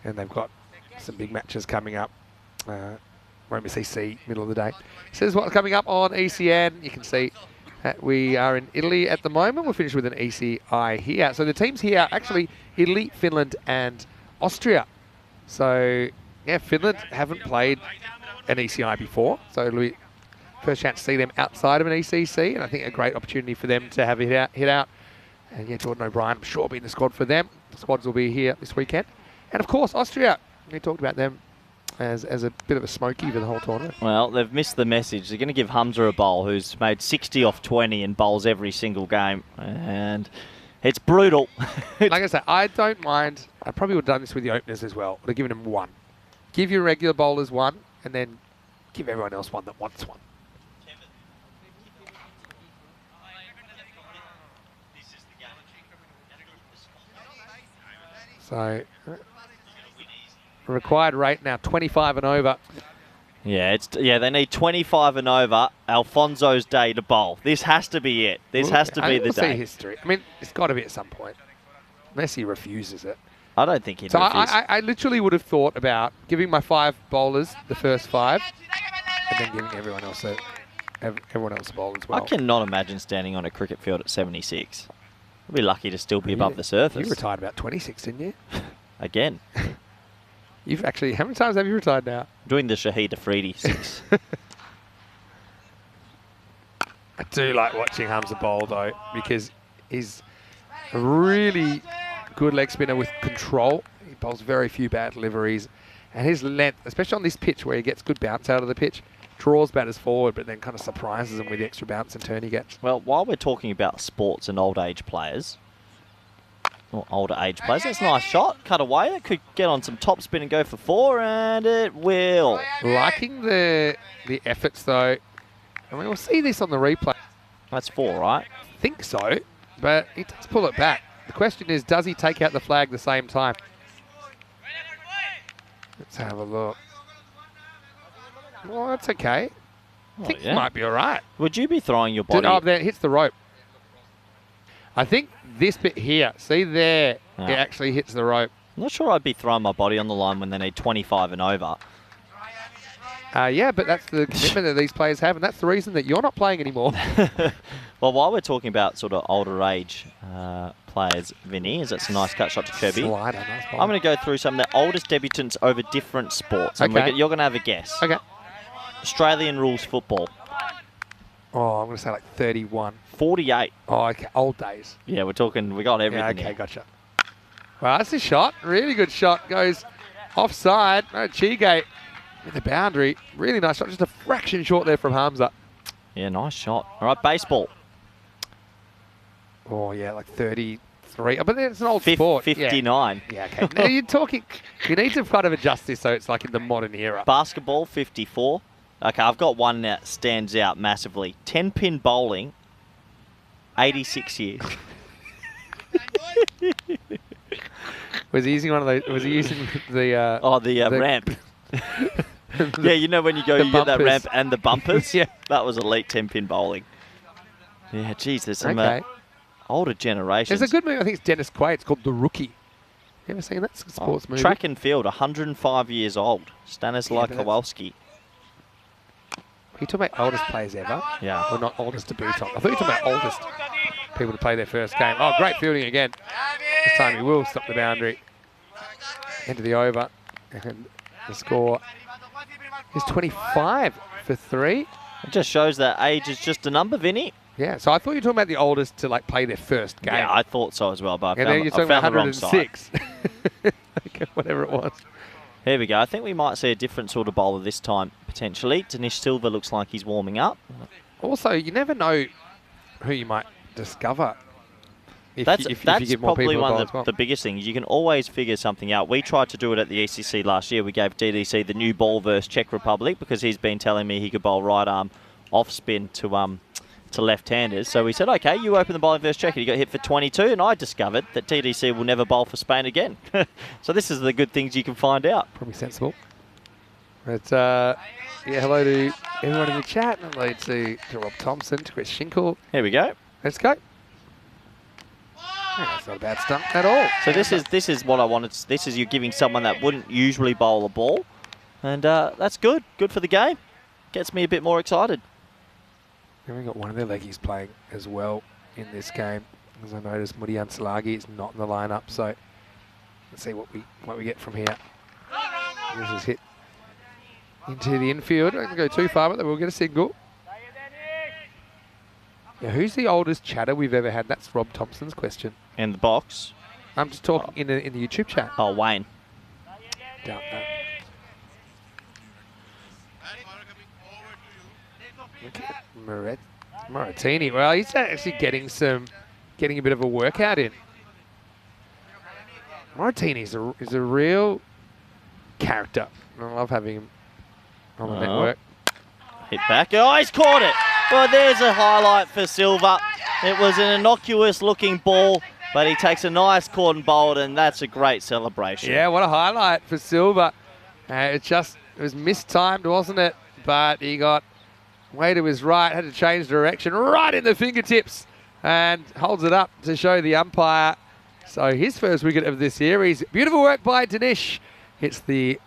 And they've got some big matches coming up. Roma CC, middle of the day. This is what's coming up on ECN. You can see that we are in Italy at the moment. We'll finish with an ECI here. So the teams here are actually Italy, Finland and Austria. So, yeah, Finland haven't played an ECI before. So it'll be first chance to see them outside of an ECC. And I think a great opportunity for them to have a hit out. And yeah, Jordan O'Brien, I'm sure, will be in the squad for them. The squads will be here this weekend. And of course, Austria. We talked about them as a bit of a smoky for the whole tournament. Well, they've missed the message. They're going to give Hamza a bowl, who's made 60 off 20 and bowls every single game. And it's brutal. Like I said, I don't mind. I probably would have done this with the openers as well. Would have given them 1. Give your regular bowlers 1, and then give everyone else 1 that wants 1. So, required rate now 25 and over. Yeah, they need 25 and over. Alfonso's day to bowl. This has to be it. This has to be the day. See history. I mean, it's got to be at some point, unless he refuses it. I don't think he'd so refuse. I literally would have thought about giving my 5 bowlers the first 5, and then giving everyone else a bowl as well. I cannot imagine standing on a cricket field at 76. I'd be lucky to still be above the surface. You retired about 26, didn't you? Again. You've actually, how many times have you retired now? Doing the Shahid Afridi 6. I do like watching Hamza bowl though, because he's a really good leg spinner with control. He bowls very few bad deliveries, and his length, especially on this pitch where he gets good bounce out of the pitch, draws batters forward, but then kind of surprises them with the extra bounce and turn he gets. Well, while we're talking about sports and old age players, or older age players, that's a nice shot. Cut away. It could get on some top spin and go for 4, and it will. Liking the efforts though. I mean, we'll see this on the replay. That's 4, right? I think so, but he does pull it back. The question is, does he take out the flag at the same time? Let's have a look. Well, that's okay. I think he might be all right. Would you be throwing your body? Oh, there, it hits the rope. I think this bit here, see there, it actually hits the rope. I'm not sure I'd be throwing my body on the line when they need 25 and over. Yeah, but that's the commitment that these players have, and that's the reason that you're not playing anymore. Well, while we're talking about sort of older age players, Vinny, is that's a nice cut shot to Kirby. Slider, nice I'm going to go through some of the oldest debutants over different sports. And Okay. you're going to have a guess. Okay. Australian rules football. Oh, I'm going to say like 31. 48. Oh, okay. Old days. Yeah, we got everything. Yeah, okay, here. gotcha. Well, that's a shot. Really good shot. Goes offside. No, Chigate with the boundary. Really nice shot. Just a fraction short there from Hamza. Yeah, nice shot. All right, baseball. Oh, yeah, like 33. Oh, but it's an old sport. 59. Yeah, okay. Now you're talking, you need to kind of adjust this so it's like in the modern era. Basketball, 54. Okay, I've got one that stands out massively. 10-pin bowling, 86 years. Was he using one of those? Was he using the? The ramp. Yeah, you know when you go, you get that bumpers. ramp and the bumpers. Yeah. That was elite 10-pin bowling. Yeah, geez, there's some Okay. older generations. There's a good movie. I think it's Dennis Quaid. It's called The Rookie. You ever seen that? It's a sports movie. Track and field, 105 years old. Stanislaw but Kowalski. Are you talking about oldest players ever? Yeah. Or not oldest debutant? I thought you were talking about oldest people to play their first game. Oh, great fielding again. This time he will stop the boundary. Into the over. And the score is 25 for 3. It just shows that age is just a number, Vinny. Yeah, so I thought you were talking about the oldest to like play their first game. Yeah, I thought so as well, but and then you're talking about 106. Okay, whatever it was. Here we go. I think we might see a different sort of bowler this time, potentially. Dinesh Silva looks like he's warming up. Also, you never know who you might discover if That's you give more probably people one a of goal as well. the biggest things. You can always figure something out. We tried to do it at the ECC last year. We gave DDC the new ball versus Czech Republic because he's been telling me he could bowl right arm off spin to left-handers. So we said, okay, you open the bowling versus Czech. He got hit for 22, and I discovered that TDC will never bowl for Spain again. So this is the good things you can find out. Probably sensible. But, yeah, hello to everyone in the chat. Hello to Rob Thompson, to Chris Schinkel. Here we go. Let's go. Yeah, that's not a bad stunt at all. So this is what I wanted. This is you giving someone that wouldn't usually bowl a ball. And that's good. Good for the game. Gets me a bit more excited. And we've got one of their leggies playing as well in this game. As I noticed, Mudi Ansalagi is not in the lineup, so let's see what we get from here. This is hit into the infield. I don't go too far, but they will get a single. Yeah, who's the oldest chatter we've ever had? That's Rob Thompson's question. In the box. I'm just talking in the YouTube chat. Oh, Wayne. Doubt that. Look at Maratini. Well, he's actually getting a bit of a workout in. Maratini is a real character. I love having him on the network. Hit back. Oh, he's caught it. Well, there's a highlight for Silva. It was an innocuous-looking ball, but he takes a nice caught and bowled, and that's a great celebration. Yeah, what a highlight for Silva. It was mistimed, wasn't it? But he got way to his right, had to change direction right in the fingertips, and holds it up to show the umpire. So his first wicket of this series. Beautiful work by Dinesh. Hits the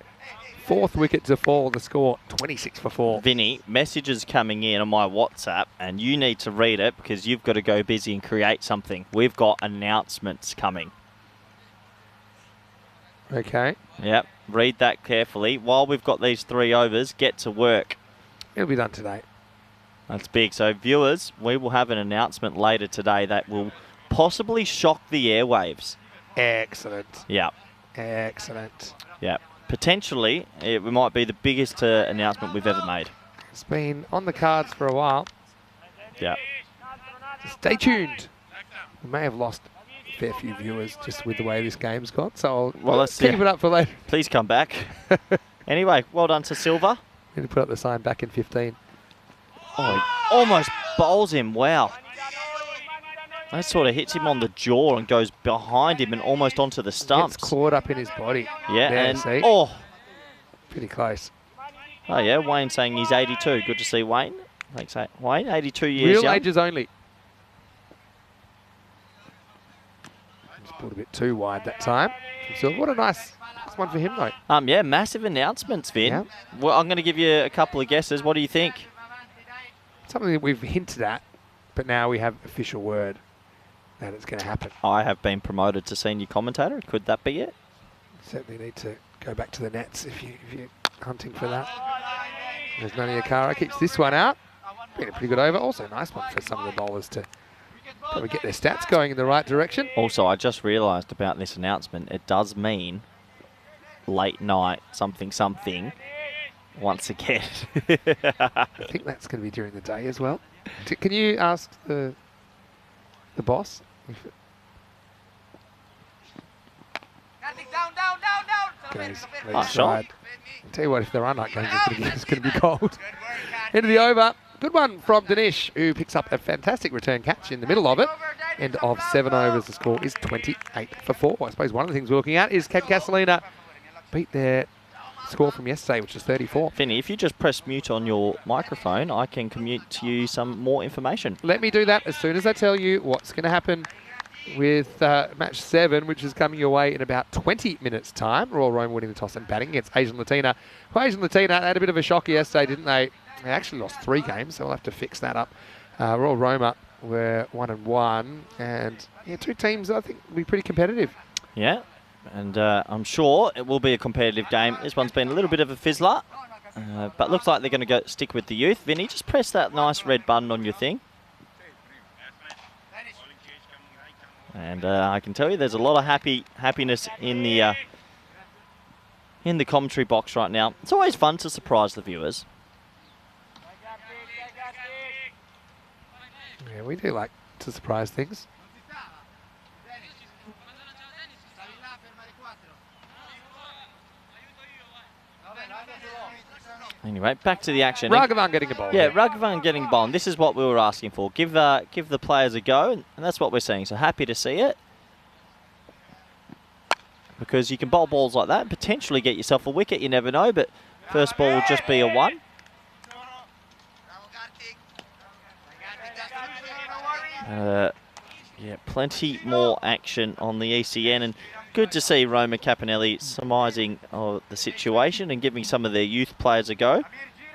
4th wicket to fall. The score 26 for 4. Vinny, messages coming in on my WhatsApp, and you need to read it because you've got to go busy and create something. We've got announcements coming. Okay. Yep. Read that carefully. While we've got these 3 overs, get to work. It'll be done today. That's big. So viewers, we will have an announcement later today that will possibly shock the airwaves. Excellent. Yeah. Excellent. Yeah. Potentially, it might be the biggest announcement we've ever made. It's been on the cards for a while. Yeah. Stay tuned. We may have lost a fair few viewers just with the way this game's gone, so let's keep it up for later. Please come back. Anyway, well done to Silva. Need to put up the sign back in 15. Oh, he almost bowls him. Wow. That sort of hits him on the jaw and goes behind him and almost onto the stumps. Gets caught up in his body. Yeah, there, and see? Pretty close. Oh yeah, Wayne saying he's 82. Good to see Wayne. Thanks, Wayne. 82 years Real young. ages only. Just pulled a bit too wide that time. So what a nice one for him, though. Yeah, massive announcements, Vin. Yeah. Well, I'm going to give you a couple of guesses. What do you think? Something that we've hinted at, but now we have official word that it's going to happen. I have been promoted to senior commentator. Could that be it? Certainly need to go back to the nets if you're hunting for that. There's Naniakara keeps this one out. Been a pretty good over. Also a nice one for some of the bowlers to probably get their stats going in the right direction. Also, I just realised about this announcement. It does mean late night something once again. I think that's going to be during the day as well. Can you ask the boss? Goes left side. I'll tell you what, if there are night games, it's going to be cold. End of the over. Good one from Dinesh, who picks up a fantastic return catch in the middle of it. End of 7 overs. The score is 28 for 4. I suppose one of the things we're looking at is can Gasolina beat their score from yesterday, which is 34. Finny, if you just press mute on your microphone, I can commute to you some more information. Let me do that as soon as I tell you what's going to happen with match 7, which is coming your way in about 20 minutes' time. Royal Rome winning the toss and batting against Asian Latina. Well, Asian Latina had a bit of a shock yesterday, didn't they? They actually lost 3 games, so we'll have to fix that up. Royal Roma were 1-1, and yeah, two teams I think will be pretty competitive. Yeah, and I'm sure it will be a competitive game. This one's been a little bit of a fizzler, but looks like they're going to stick with the youth. Vinny, just press that nice red button on your thing. And I can tell you there's a lot of happiness in the commentary box right now. It's always fun to surprise the viewers. Yeah, we do like to surprise things. Anyway, back to the action. Ragavan getting a ball. Yeah, Ragavan getting ball. This is what we were asking for. Give the players a go, and that's what we're seeing. So happy to see it. Because you can bowl balls like that and potentially get yourself a wicket. You never know, but first ball will just be a 1. Yeah, plenty more action on the ECN, and good to see Roma Capinelli surmising the situation and giving some of their youth players a go.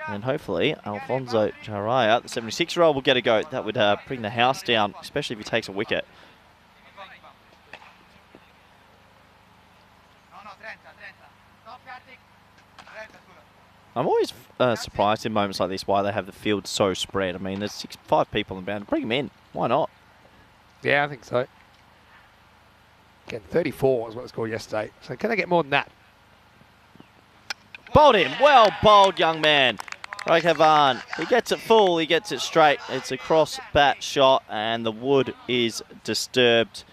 And hopefully Alfonso Jaraya, the 76-year-old, will get a go. That would bring the house down, especially if he takes a wicket. I'm always surprised in moments like this why they have the field so spread. I mean, there's 5 people in the bound. Bring them in. Why not? Yeah, I think so. Again, 34 is what it scored yesterday. So can they get more than that? Bowled him. Well bowled, young man. Ragavan. He gets it full. He gets it straight. It's a cross bat shot, and the wood is disturbed.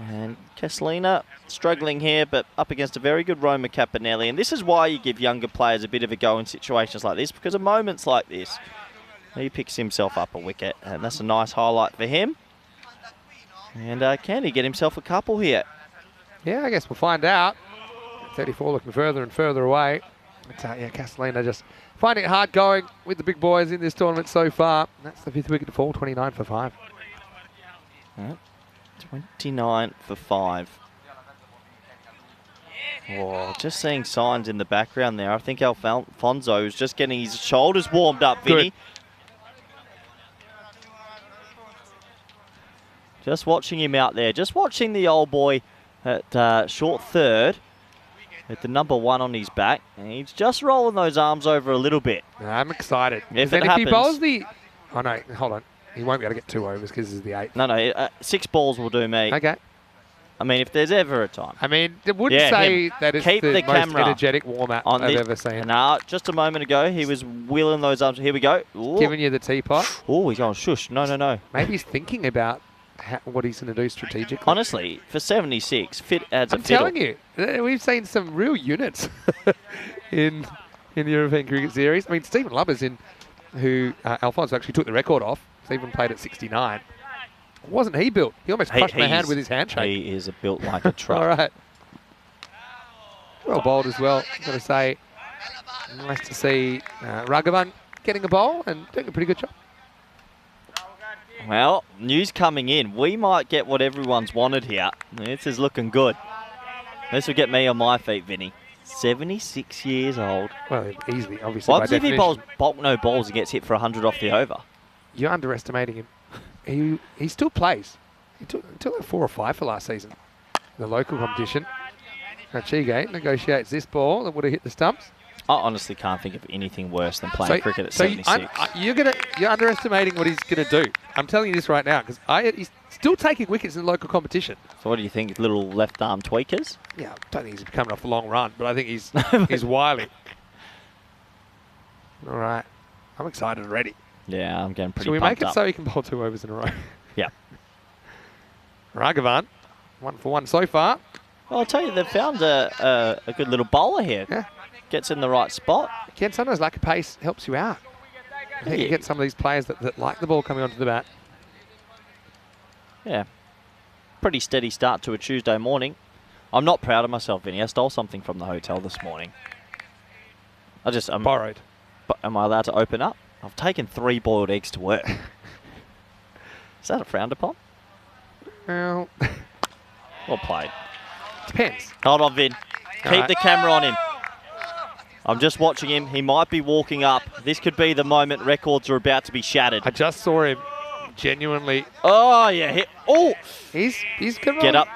And Kesselina struggling here, but up against a very good Roma Capinelli. And this is why you give younger players a bit of a go in situations like this, because of moments like this, he picks himself up a wicket, and that's a nice highlight for him. And can he get himself a couple here? Yeah, I guess we'll find out. 34 looking further and further away. But yeah, Castellina just finding it hard going with the big boys in this tournament so far. And that's the 5th wicket to fall, 29 for 5. 29 for 5. Oh, just seeing signs in the background there. I think Alfonso is just getting his shoulders warmed up, Vinny. Good. Just watching him out there. Just watching the old boy at short third with the number 1 on his back. And he's just rolling those arms over a little bit. I'm excited. If he bowls the... Oh, no, hold on. He won't be able to get 2 overs because this is the 8th. No, 6 balls will do me. Okay. I mean, if there's ever a time. I mean, it wouldn't say that it's the most energetic warm-up I've ever seen. No, just a moment ago, he was wheeling those arms. Here we go. Ooh. Giving you the teapot. Oh, he's going shush. No. Maybe he's thinking about what he's going to do strategically. Honestly, for 76, fit adds a fiddle. I'm telling you, we've seen some real units in the European Cricket Series. I mean, Stephen Lubbers, who Alfonso actually took the record off. Stephen played at 69. Wasn't he built? He almost crushed my hand with his handshake. He is built like a truck. All right. Well bowled as well, I've got to say. Nice to see Ragavan getting a bowl and doing a pretty good job. Well, news coming in. We might get what everyone's wanted here. This is looking good. This will get me on my feet, Vinny. 76 years old. Well, easily, obviously. What if he bowls no balls and gets hit for 100 off the over? You're underestimating him. He still plays. He took like 4 or 5 for last season. The local competition. Chige negotiates this ball that would have hit the stumps. I honestly can't think of anything worse than playing cricket at 76. You're underestimating what he's going to do. I'm telling you this right now because he's still taking wickets in the local competition. So what do you think? Little left arm tweakers? Yeah, I don't think he's coming off a long run, but I think he's wily. All right, I'm excited already. Yeah, I'm getting pretty. Should we make it so he can bowl 2 overs in a row? Yeah. Ragavan, 1 for 1 so far. Well, I'll tell you, they've found a good little bowler here. Yeah. Gets in the right spot. Again, sometimes lack of pace helps you out. I think you get some of these players that like the ball coming onto the bat. Yeah. Pretty steady start to a Tuesday morning. I'm not proud of myself, Vinny. I stole something from the hotel this morning. I'm borrowed. But am I allowed to open up? I've taken 3 boiled eggs to work. Is that a frowned upon? Well, well played. Depends. Hold on, Vin. Keep the camera on him. I'm just watching him. He might be walking up. This could be the moment records are about to be shattered. I just saw him genuinely. Oh, yeah. Oh, He's good. get up.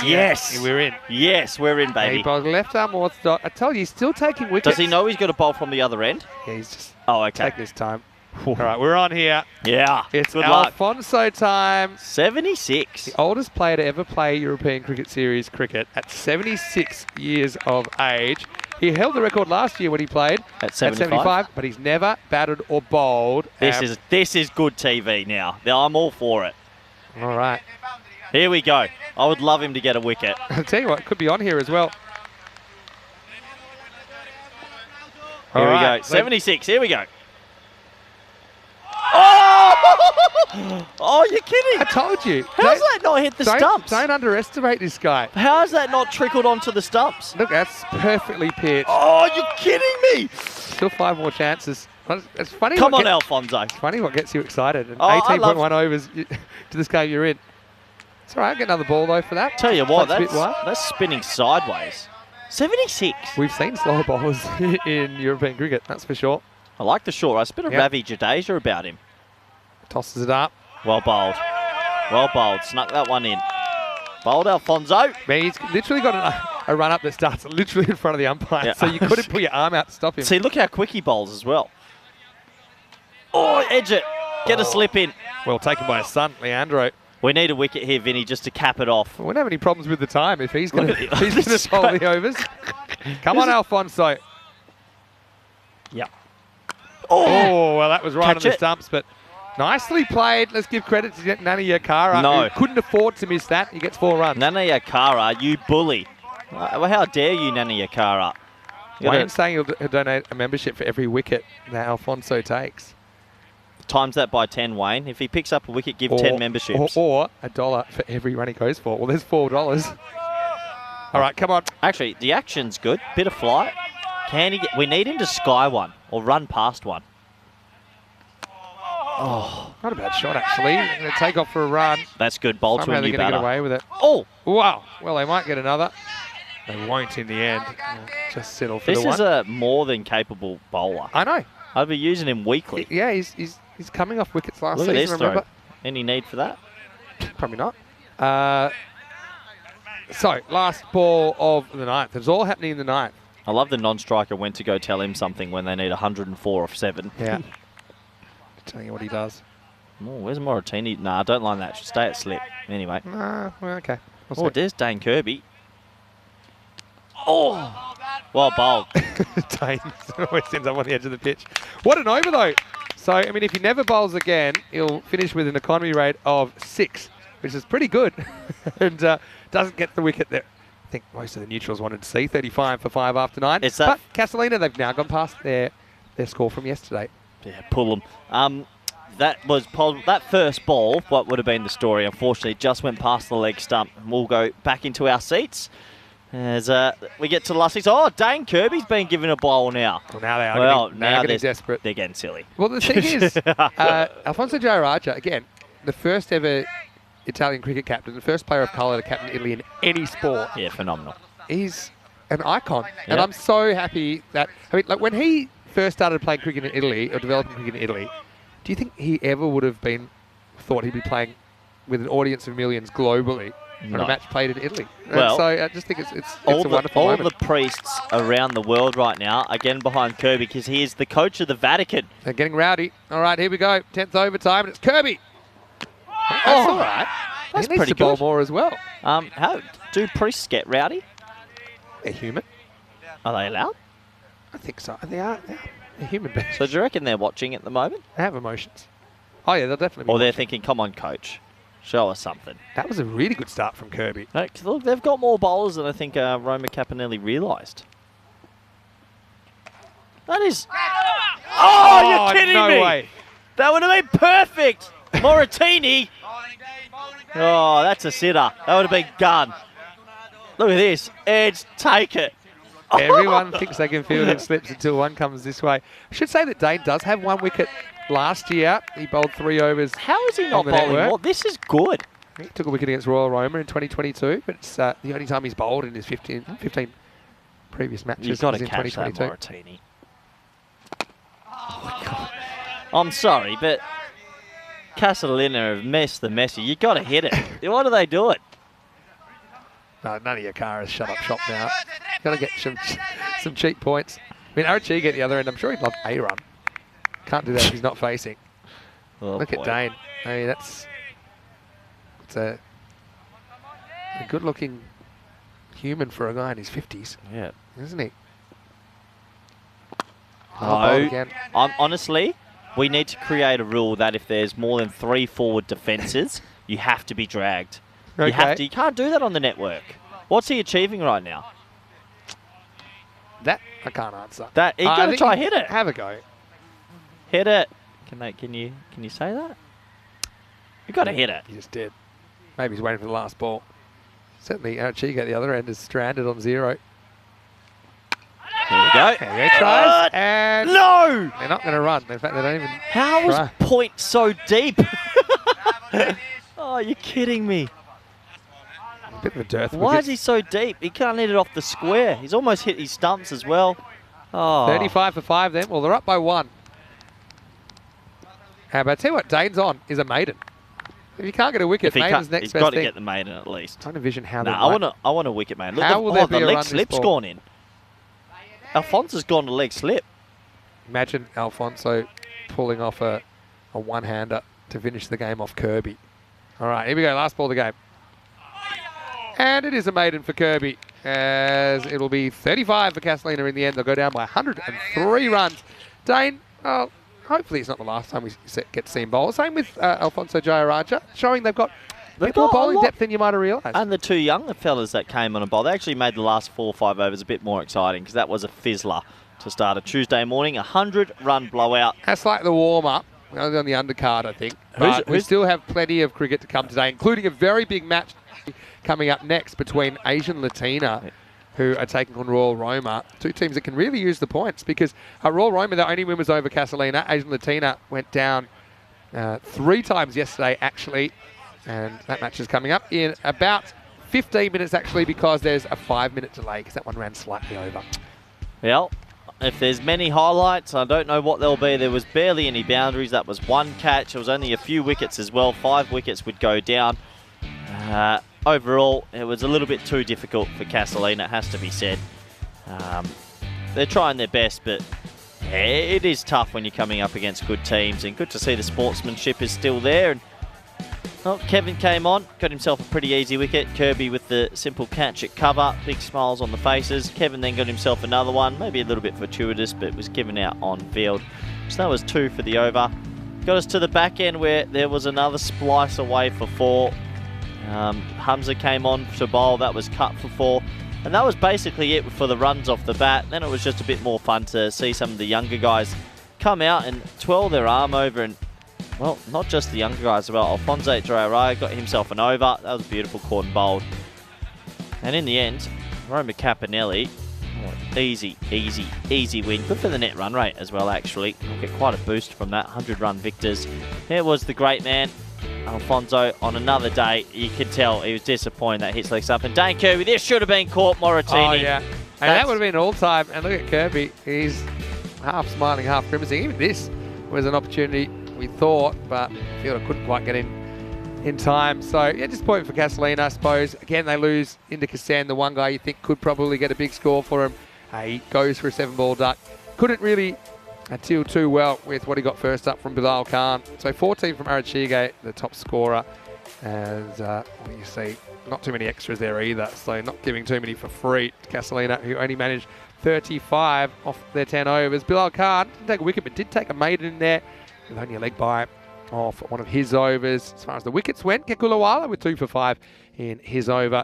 Yeah, Yes. we're in. Yes, we're in, He baby. bowled left arm orthodox. I tell you, he's still taking wickets. Does he know he's got a bowl from the other end? Yeah, he's just Oh, okay. taking his time. All right, we're on here. Yeah. It's Good luck. Alfonso time. 76. The oldest player to ever play European Cricket Series cricket at 76 years of age. He held the record last year when he played At 75? but he's never batted or bowled. This is good TV now. I'm all for it. All right. Here we go. I would love him to get a wicket. I'll tell you what, could be on here as well. Here All we right, go. so 76. Here we go. Oh! Oh, you're kidding. I told you. How's that not hit the stumps? Don't underestimate this guy. How has that not trickled onto the stumps? Look, that's perfectly pitched. Oh, you're kidding me. Still 5 more chances. It's funny. Come on, Alfonso. It's funny what gets you excited. And Oh, I 18.1 overs to this game you're in. It's all right. Get another ball though for that. Tell you what, a bit wide. that's spinning sideways. 76. We've seen slower bowlers in European cricket, that's for sure. I like the short. I bit of Ravi Jadeja about him. Tosses it up. Well bowled. Well bowled. Snuck that one in. Bowled Alfonso. Man, he's literally got a run up that starts literally in front of the umpire, Yeah. so you couldn't put your arm out to stop him. See, look how quick he bowls as well. Oh, edge it. Get a slip in. Well taken by his son, Leandro. We need a wicket here, Vinny, just to cap it off. We won't have any problems with the time if he's going Look to at it. This bowl guy. the overs. Come on, Alfonso. Yep. Oh, well, that was right Catch on the it. stumps, but nicely played. Let's give credit to Nani Yakara. No. Who couldn't afford to miss that. He gets 4 runs. Nana Yakara, you bully. Well, how dare you, Nana Yakara? You gotta Wayne's saying he'll donate a membership for every wicket that Alfonso takes. times that by 10, Wayne. If he picks up a wicket, give 10 memberships. Or $1 for every run he goes for. Well, there's $4. All right, come on. Actually, the action's good. Bit of flight. Can he get? We need him to sky one or run past one. Oh, Not a bad shot, actually. Going to take off for a run. that's good. Bowl to Somehow a they're new going to get batter. away with it. Oh, Wow. Well, they might get another. They won't in the end. Just settle for this the is one. a more than capable bowler. I know. I'd be using him weekly. Yeah, he's coming off wickets last Look at season, this remember? throw. Any need for that? Probably not. So, last ball of the ninth. It's all happening in the ninth. I love the non-striker went to go tell him something when they need 104 off 7. Yeah. Telling you what he does. Oh, where's Moratini? Nah, don't line that. Should stay at slip. Anyway. Well, okay. Oh, We'll see. there's Dane Kirby. Oh, well bowled. Dane always ends up on the edge of the pitch. What an over, though. So, I mean, if he never bowls again, he'll finish with an economy rate of 6, which is pretty good. And doesn't get the wicket that I think most of the neutrals wanted to see, 35 for 5 after 9. It's that- But Castellina, they've now gone past their score from yesterday. Yeah, pull them. That first ball, what would have been the story, unfortunately, just went past the leg stump. We'll go back into our seats as we get to the last 6. Oh, Dane Kirby's been given a bowl now. Well, now they are Well, getting, now getting desperate. They're getting silly. Well, the thing is, Alfonso Jayaraja, again, the first ever Italian cricket captain, the first player of colour to captain Italy in any sport. Yeah, phenomenal. He's an icon. And Yeah. I'm so happy that, I mean, like when he first started playing cricket in Italy, or developing cricket in Italy, do you think he ever would have thought he'd be playing with an audience of millions globally on No. a match played in Italy? Well, and so I just think it's All a wonderful all moment. the priests around the world right now are getting behind Kirby because he is the coach of the Vatican. They're getting rowdy. All right, here we go. 10th overtime, and it's Kirby. That's Oh, all right. that's he needs pretty to bowl good. more as well. How do priests get rowdy? They're human. Are they allowed? I think so. They are. They're human beings. So do you reckon they're watching at the moment? They have emotions. Oh, yeah, they'll definitely be Or they're watching. thinking, come on, coach, show us something. That was a really good start from Kirby. No, 'cause look, they've got more bowlers than I think Roma Caponelli realised. That is... Oh, you're kidding no me! way. That would have been perfect! Moratini! Oh, that's a sitter. That would have been gun. Look at this. Edge, take it. Everyone thinks they can field in slips until one comes this way. I should say that Dane does have 1 wicket last year. He bowled 3 overs. How is he not on the bowling network. more? This is good. He took a wicket against Royal Roma in 2022, but it's the only time he's bowled in his 15 previous matches. You've got was to in catch that 2022. Moratini. Oh, my God. I'm sorry, but Castellina have messed the messy. You got to hit it. Why do they do it? No, none of your cars shut up shop now. Got to get some cheap points. I mean, Arachiga at the other end, I'm sure he'd love a run. Can't do that if he's not facing. Oh, Look at Dane. I mean, it's a good-looking human for a guy in his 50s. Yeah. Isn't he? No, honestly, we need to create a rule that if there's more than 3 forward defences, you have to be dragged. Okay. You have to. You can't do that on the network. What's he achieving right now? That I can't answer. That you got to try hit it. Have a go. Hit it. Can you say that? You got to hit it. He just did. Maybe he's waiting for the last ball. Certainly, Arachiga at the other end is stranded on 0. Here we go. Okay, tries. And no! They're not going to run. In fact, they don't even How try. was point so deep? Oh, you're kidding me. A bit of a dearth. Why is he so deep? He can't hit it off the square. He's almost hit his stumps as well. Oh. 35 for 5 then. Well, they're up by 1. But I tell you what, Dane's on is a maiden. If you can't get a wicket, maiden's next he's best got to thing. get the maiden at least. Trying to envision how I want a wicket, man. Look, How will there be the a leg run this slip's ball? gone in. Alfonso's gone to leg slip. Imagine Alfonso pulling off a one-hander to finish the game off Kirby. All right, here we go. Last ball of the game. And it is a maiden for Kirby, as it'll be 35 for Castellina in the end. They'll go down by 103 runs. Dane, well, hopefully it's not the last time we get to see him bowl. Same with Alfonso Jayaraja, showing they've got a bit more bowling depth than you might have realised. And the 2 younger fellas that came on a bowl, they actually made the last 4 or 5 overs a bit more exciting because that was a fizzler to start a Tuesday morning, 100-run blowout. That's like the warm-up. Only on the undercard, I think. But we still have plenty of cricket to come today, including a very big match coming up next between Asian Latina, who are taking on Royal Roma. 2 teams that can really use the points because Royal Roma, their only win was over Castellina. Asian Latina went down 3 times yesterday, actually. And that match is coming up in about 15 minutes, actually, because there's a 5-minute delay because that one ran slightly over. Well, if there's many highlights, I don't know what there'll be. There was barely any boundaries. That was 1 catch. It was only a few wickets as well. 5 wickets would go down. Overall, it was a little bit too difficult for Castellina, it has to be said. They're trying their best, but it is tough when you're coming up against good teams. And good to see the sportsmanship is still there. And well, Kevin came on, got himself a pretty easy wicket. Kirby with the simple catch at cover, big smiles on the faces. Kevin then got himself another one, maybe a little bit fortuitous, but it was given out on field. So that was 2 for the over. Got us to the back end where there was another splice away for 4. Hamza came on to bowl, that was cut for 4. And that was basically it for the runs off the bat. Then it was just a bit more fun to see some of the younger guys come out and twirl their arm over and, well, not just the younger guys as well. Alfonso Jayaraja got himself an over. That was beautiful, caught and bowled. And in the end, Roma Capinelli, easy win. Good for the net run rate as well, actually. We'll get quite a boost from that. 100-run victors. Here was the great man, Alfonso. On another day, you could tell he was disappointed that hits legs up. And Dane Kirby, this should have been caught, Moratini. Oh, yeah. And that would have been all-time. And look at Kirby. He's half smiling, half grimacing. Even this was an opportunity we thought, but fielder couldn't quite get in time. So, yeah, disappointment for Castellina, I suppose. Again, they lose into Kassan, the one guy you think could probably get a big score for him. He goes for a 7-ball duck. Couldn't really deal too well with what he got first up from Bilal Khan. So 14 from Arachiga, the top scorer. And you see, not too many extras there either. So not giving too many for free. Castellina, who only managed 35 off their 10 overs. Bilal Khan didn't take a wicket, but did take a maiden in there with only a leg bye off one of his overs. As far as the wickets went, Kekulawala with 2 for 5 in his over.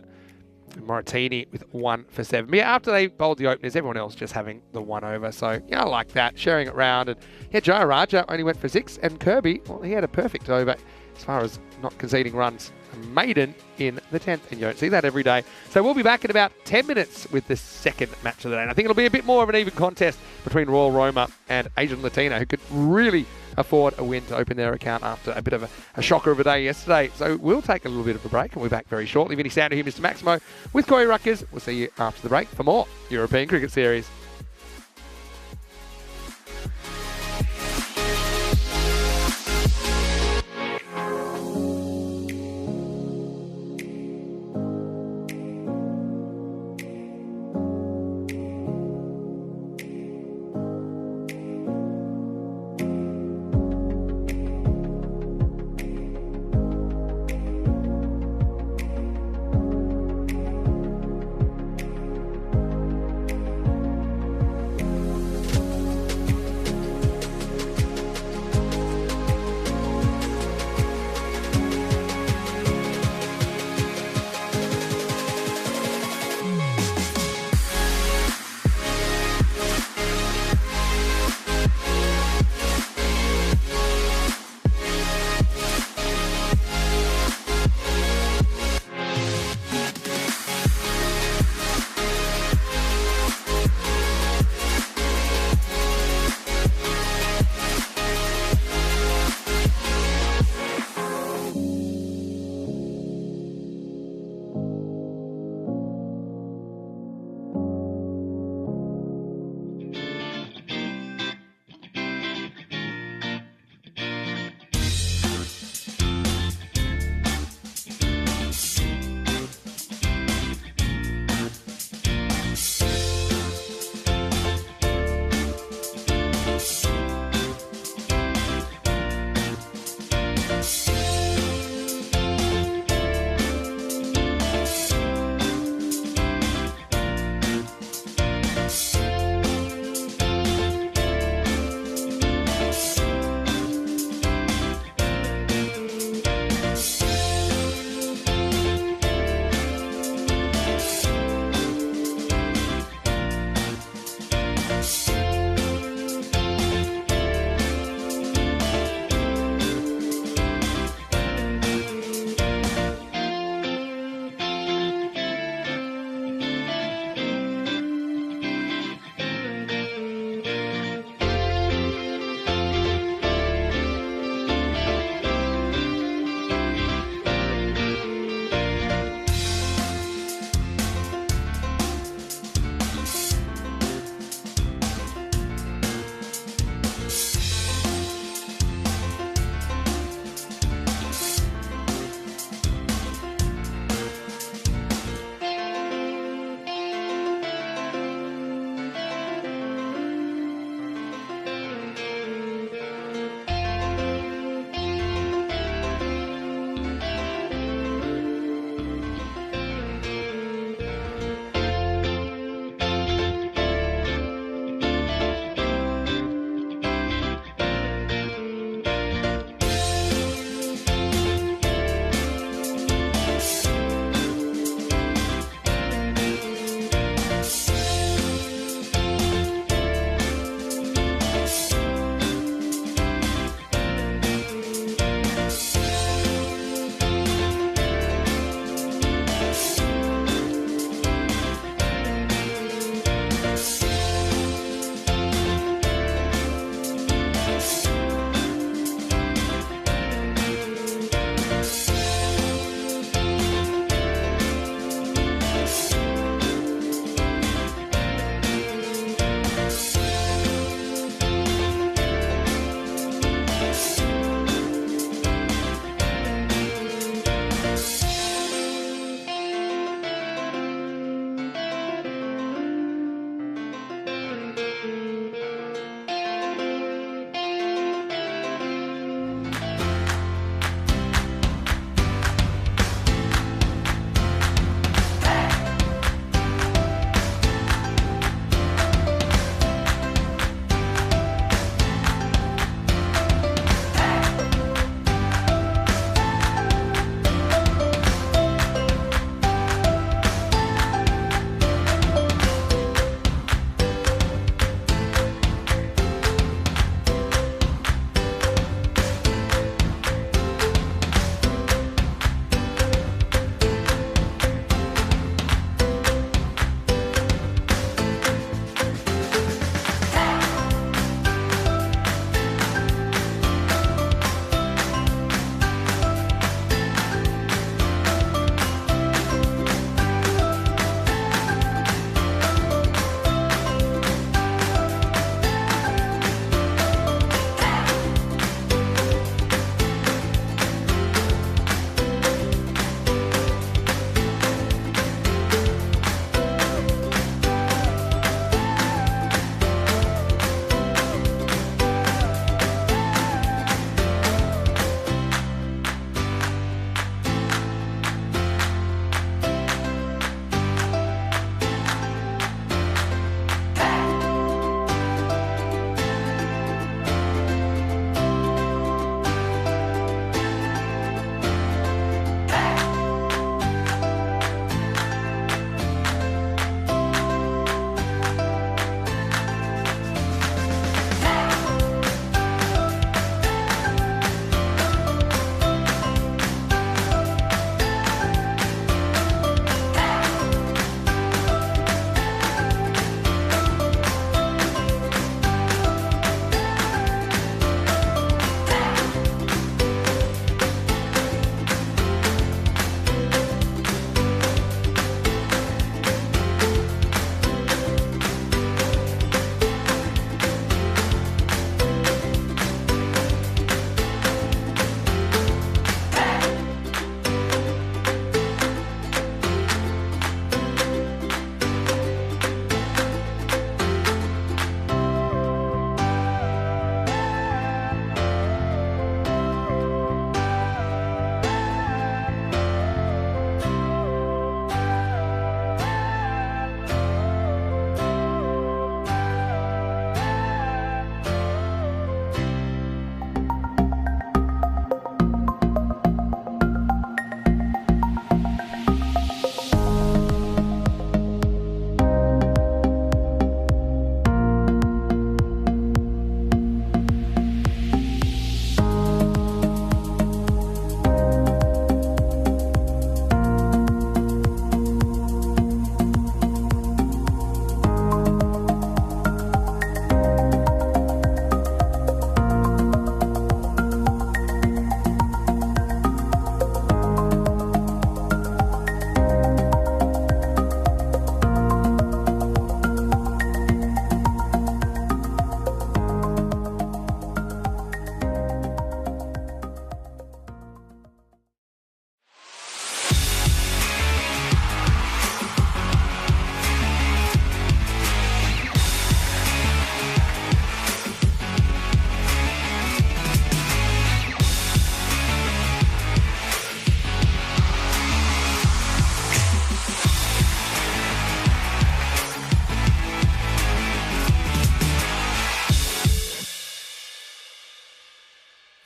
Moratini with 1 for 7. But yeah, after they bowled the openers, everyone else just having the 1 over. So, yeah, I like that, sharing it round. And yeah, Jayaraja only went for 6. And Kirby, well, he had a perfect over as far as not conceding runs. A maiden in the 10th. And you don't see that every day. So we'll be back in about 10 minutes with the second match of the day. And I think it'll be a bit more of an even contest between Royal Roma and Asian Latina, who could really afford a win to open their account after a bit of a shocker of a day yesterday. So we'll take a little bit of a break and we'll be back very shortly. Vinny Sander here, Mr. Maximo, with Corey Ruckers. We'll see you after the break for more European Cricket Series.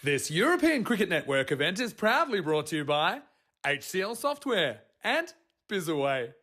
This European Cricket Network event is proudly brought to you by HCL Software and Bizaway.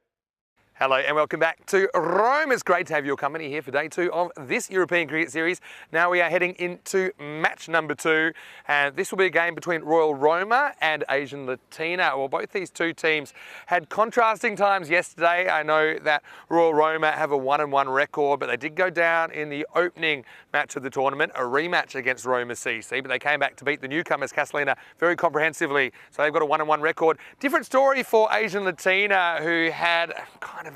Hello and welcome back to Rome. It's great to have your company here for day 2 of this European Cricket Series. Now we are heading into match number 2, and this will be a game between Royal Roma and Asian Latina. Well, both these two teams had contrasting times yesterday. I know that Royal Roma have a 1-1 record, but they did go down in the opening match of the tournament, a rematch against Roma CC, but they came back to beat the newcomers, Castellina, very comprehensively. So they've got a 1-1 record. Different story for Asian Latina, who had kind of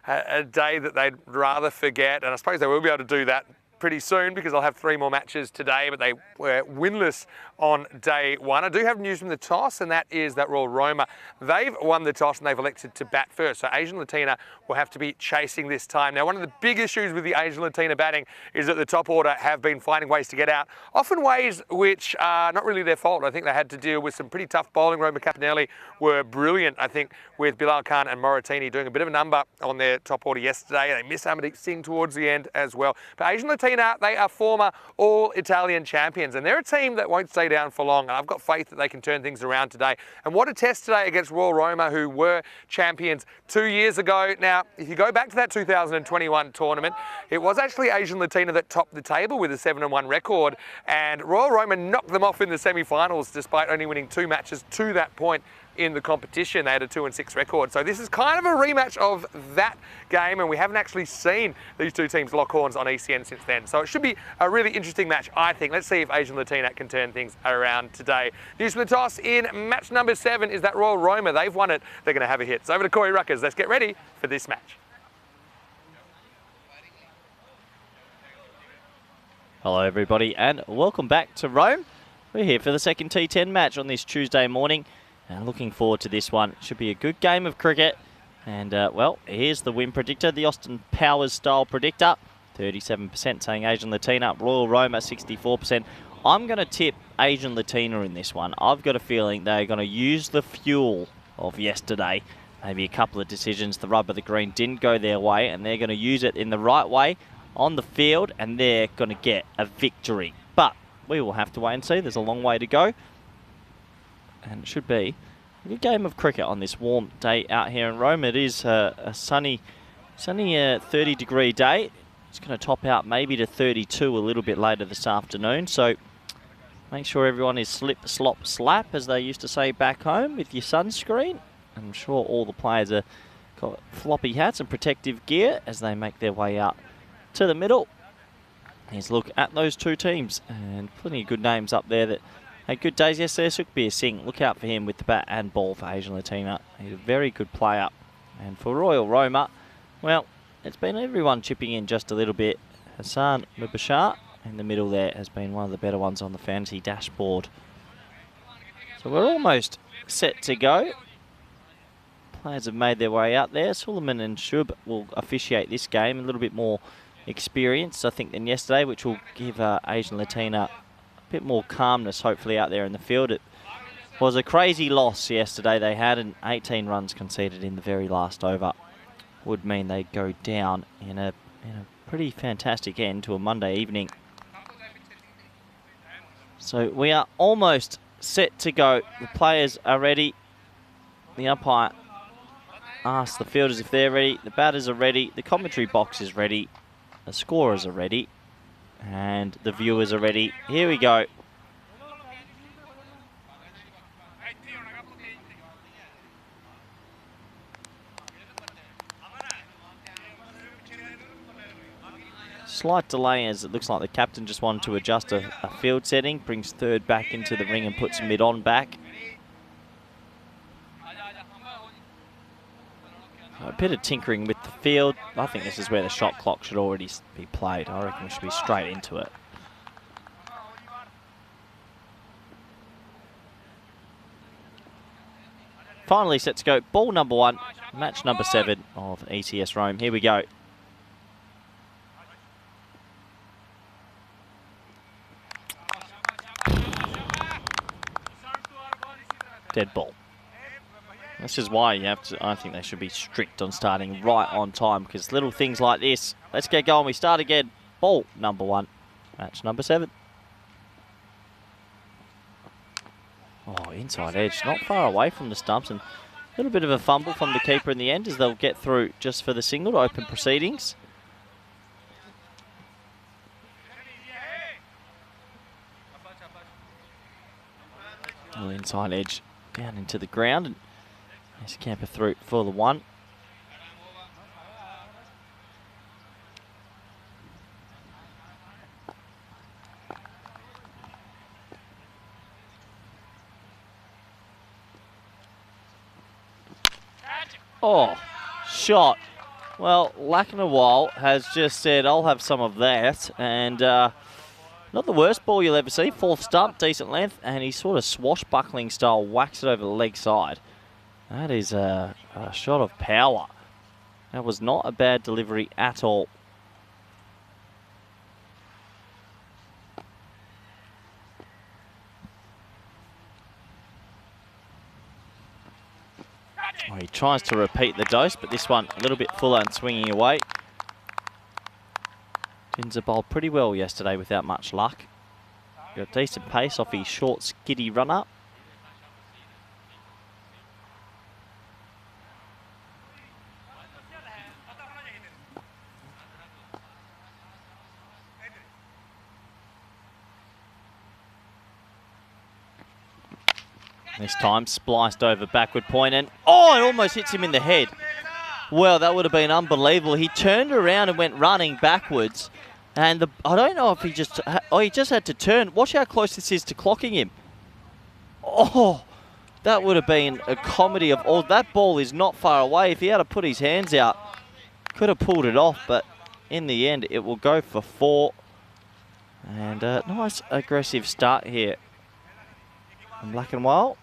a day that they'd rather forget, and I suppose they will be able to do that pretty soon because they'll have 3 more matches today, but they were winless on day 1. I do have news from the toss, and that is that Royal Roma, they've won the toss and they've elected to bat first. So Asian Latina will have to be chasing this time. Now, one of the big issues with the Asian Latina batting is that the top order have been finding ways to get out, often ways which are not really their fault. I think they had to deal with some pretty tough bowling. Roma Capinelli were brilliant, I think, with Bilal Khan and Moratini doing a bit of a number on their top order yesterday. They missed Amandeep Singh towards the end as well. But Asian Latina, they are former All-Italian champions, and they're a team that won't stay down for long, and I've got faith that they can turn things around today. And what a test today against Royal Roma, who were champions 2 years ago. Now, if you go back to that 2021 tournament, it was actually Asian Latina that topped the table with a 7-1 record, and Royal Roma knocked them off in the semi-finals despite only winning 2 matches to that point in the competition. They had a 2-6 record. So this is kind of a rematch of that game, and we haven't actually seen these two teams lock horns on ECN since then. So it should be a really interesting match, I think. Let's see if Asian Latina can turn things around today. News from the toss in match number 7 is that Royal Roma, they've won it. They're going to have a hit. So over to Corey Ruckers. Let's get ready for this match. Hello everybody and welcome back to Rome. We're here for the second T10 match on this Tuesday morning. And looking forward to this one. Should be a good game of cricket. And, well, here's the win predictor, the Austin Powers style predictor. 37% saying Asian Latina, Royal Roma 64%. I'm going to tip Asian Latina in this one. I've got a feeling they're going to use the fuel of yesterday. Maybe a couple of decisions, the rub of the green didn't go their way, and they're going to use it in the right way on the field, and they're going to get a victory. But we will have to wait and see. There's a long way to go. And it should be a good game of cricket on this warm day out here in Rome. It is a sunny 30-degree day. It's going to top out maybe to 32 a little bit later this afternoon. So make sure everyone is slip, slop, slap, as they used to say back home, with your sunscreen. I'm sure all the players have got floppy hats and protective gear as they make their way out to the middle. Here's a look at those two teams, and plenty of good names up there that had good days yesterday. Sukhbir Singh, look out for him with the bat and ball for Asian Latina. He's a very good player. And for Royal Roma, well, it's been everyone chipping in just a little bit. Hassan Mubashar in the middle there has been one of the better ones on the fantasy dashboard. So we're almost set to go. Players have made their way out there. Suleiman and Shub will officiate this game. A little bit more experience, I think, than yesterday, which will give Asian Latina bit more calmness hopefully out there in the field. It was a crazy loss yesterday they had, and 18 runs conceded in the very last over would mean they go down in a pretty fantastic end to a Monday evening. So we are almost set to go. The players are ready. The umpire asks the fielders if they're ready. The batters are ready. The commentary box is ready. The scorers are ready. And the viewers are ready. Here we go. Slight delay as it looks like the captain just wanted to adjust a field setting. Brings third back into the ring and puts mid on back. A bit of tinkering with the field. I think this is where the shot clock should already be played. I reckon we should be straight into it. Finally set to go. Ball number 1, match number 7 of ECS Rome. Here we go. Dead ball. This is why you have to, I think they should be strict on starting right on time, because little things like this. Let's get going. We start again. Ball number 1, match number 7. Oh, inside edge, not far away from the stumps, and a little bit of a fumble from the keeper in the end as they'll get through just for the single to open proceedings. Little inside edge down into the ground, and there's Camper through for the one. Oh, shot. Well, Lakanawal has just said, I'll have some of that. And not the worst ball you'll ever see. Fourth stump, decent length. And he sort of swashbuckling style whacks it over the leg side. That is a shot of power. That was not a bad delivery at all. Oh, he tries to repeat the dose, but this one a little bit fuller and swinging away. Ginza bowled pretty well yesterday without much luck. Got a decent pace off his short, skiddy run-up. This time spliced over backward point, and oh, it almost hits him in the head. Well, that would have been unbelievable. He turned around and went running backwards, and I don't know if he just had to turn. Watch how close this is to clocking him. Oh, that would have been a comedy of all. That ball is not far away. If he had to put his hands out, could have pulled it off, but in the end, it will go for 4. And a nice aggressive start here from Lakanawal.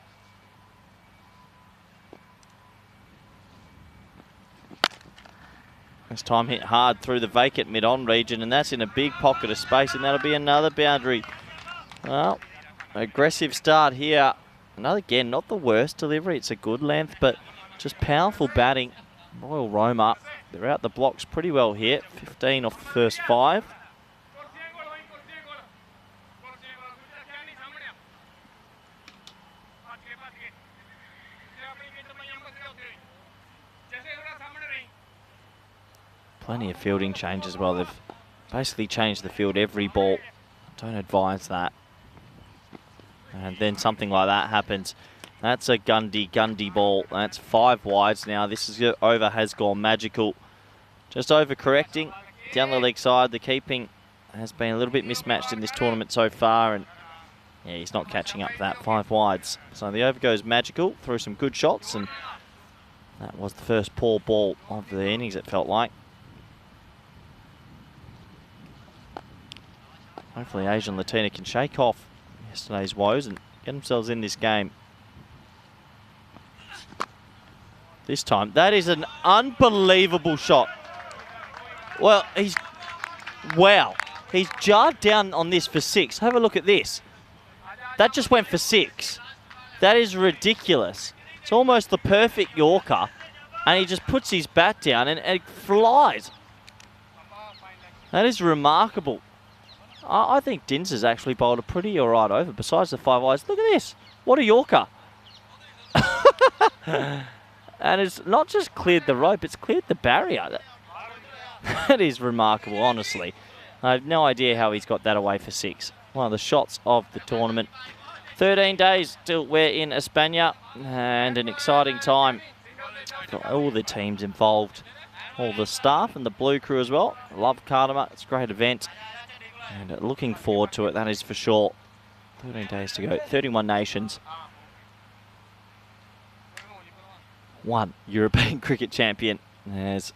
This time hit hard through the vacant mid-on region, and that's in a big pocket of space, and that'll be another boundary. Well, aggressive start here. Another, again, not the worst delivery. It's a good length, but just powerful batting. Royal Roma, they're out the blocks pretty well here. 15 off the first 5. Plenty of fielding change as well. They've basically changed the field every ball. Don't advise that. And then something like that happens. That's a Gundy ball. That's 5 wides now. This over has gone magical. Just over-correcting down the leg side. The keeping has been a little bit mismatched in this tournament so far, and yeah, he's not catching up to that. 5 wides. So the over goes magical through some good shots, and that was the first poor ball of the innings, it felt like. Hopefully Asian Latina can shake off yesterday's woes and get themselves in this game. This time, that is an unbelievable shot. Well, he's jarred down on this for 6. Have a look at this. That just went for 6. That is ridiculous. It's almost the perfect Yorker, and he just puts his bat down and it flies. That is remarkable. I think Dins has actually bowled a pretty alright over, besides the 5 wides. Look at this. What a Yorker. And it's not just cleared the rope, it's cleared the barrier. That is remarkable, honestly. I have no idea how he's got that away for 6. One of the shots of the tournament. 13 days till we're in Espana, and an exciting time. Got all the teams involved, all the staff and the blue crew as well. Love Cardama, it's a great event. And looking forward to it, that is for sure. 13 days to go, 31 nations. 1 European cricket champion. As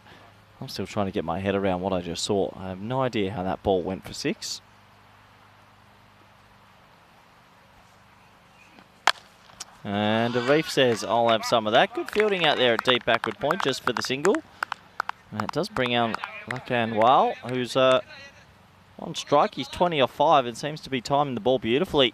I'm still trying to get my head around what I just saw. I have no idea how that ball went for 6. And Arif says, I'll have some of that. Good fielding out there at deep backward point just for the single. And it does bring out Lakanawal, who's on strike. He's 20 off 5 and seems to be timing the ball beautifully.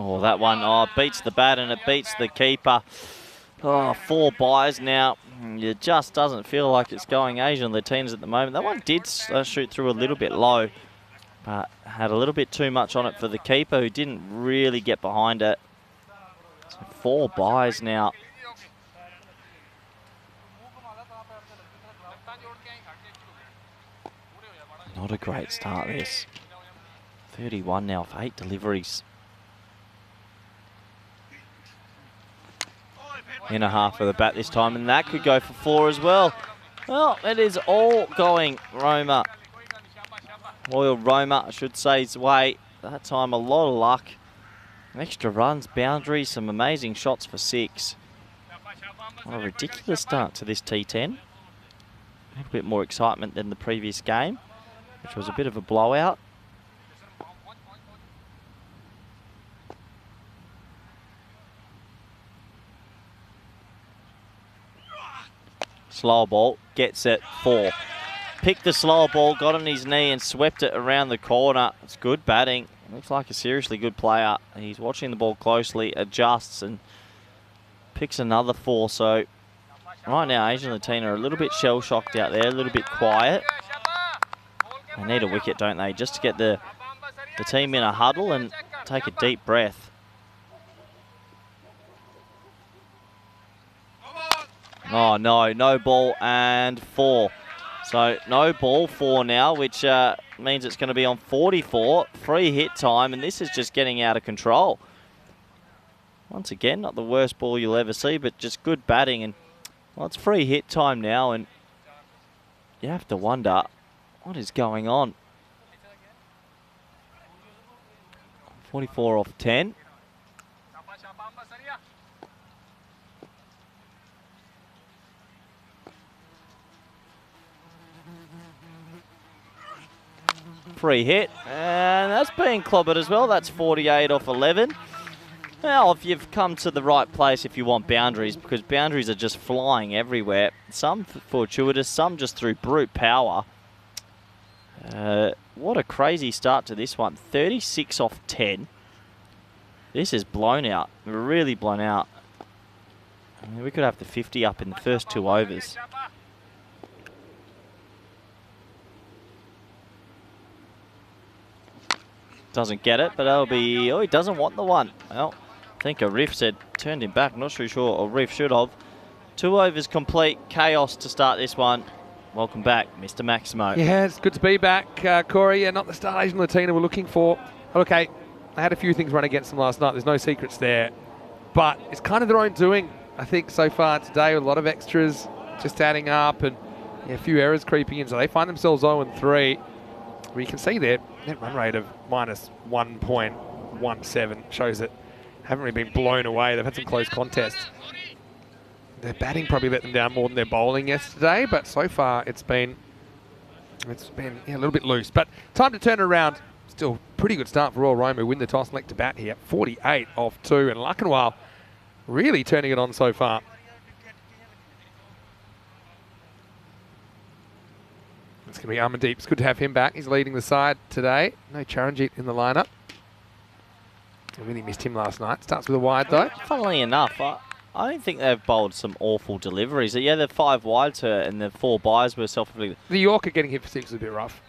Oh, that one, beats the bat and it beats the keeper. Oh, 4 buys now. It just doesn't feel like it's going Asian Latinos at the moment. That one did shoot through a little bit low, but had a little bit too much on it for the keeper, who didn't really get behind it. So 4 buys now. Not a great start, this. 31 now for 8 deliveries. In a half of the bat this time, and that could go for 4 as well. Well, it is all going Roma. Roma, I should say, his way. That time, a lot of luck. Extra runs, boundaries, some amazing shots for 6. What a ridiculous start to this T10. A little bit more excitement than the previous game, which was a bit of a blowout. Slow ball, gets it, 4. Picked the slow ball, got on his knee and swept it around the corner. It's good batting. Looks like a seriously good player. He's watching the ball closely, adjusts and picks another 4. So right now, Asian Latina are a little bit shell-shocked out there, a little bit quiet. They need a wicket, don't they, just to get the team in a huddle and take a deep breath. Oh, no ball and 4. So no ball, 4 now, which means it's going to be on 44. Free hit time, and this is just getting out of control. Once again, not the worst ball you'll ever see, but just good batting. And well, it's free hit time now, and you have to wonder what is going on. 44 off 10. Free hit, and that's being clobbered as well. That's 48 off 11. Well, if you've come to the right place if you want boundaries, because boundaries are just flying everywhere. Some fortuitous, some just through brute power. What a crazy start to this one. 36 off 10. This is blown out, really blown out. I mean, we could have the 50 up in the first 2 overs. Doesn't get it, but that'll be... Oh, he doesn't want the one. Well, I think Arif said turned him back. Not too sure Arif should have. 2 overs complete. Chaos to start this one. Welcome back, Mr. Maximo. Yeah, it's good to be back, Corey. Yeah, not the start Asian Latina we're looking for. Okay, I had a few things run against them last night. There's no secrets there. But it's kind of their own doing, I think, so far today. A lot of extras just adding up and a few errors creeping in. So they find themselves 0-3. Well, you can see their net run rate of minus 1.17 shows that haven't really been blown away. They've had some close contests. Their batting probably let them down more than their bowling yesterday, but so far it's been a little bit loose. But time to turn it around. Still pretty good start for Royal Roma, who win the toss and elect to bat here. 48 off 2, and Luckenwale really turning it on so far. It's going to be Amandeep. It's good to have him back. He's leading the side today. No Charanjit in the lineup. I really missed him last night. Starts with a wide though. Funnily enough, I don't think they've bowled some awful deliveries. Yeah, they're 5 wide to, and the 4 buys were self-inflicted. The Yorker getting hit for 6 was a bit rough.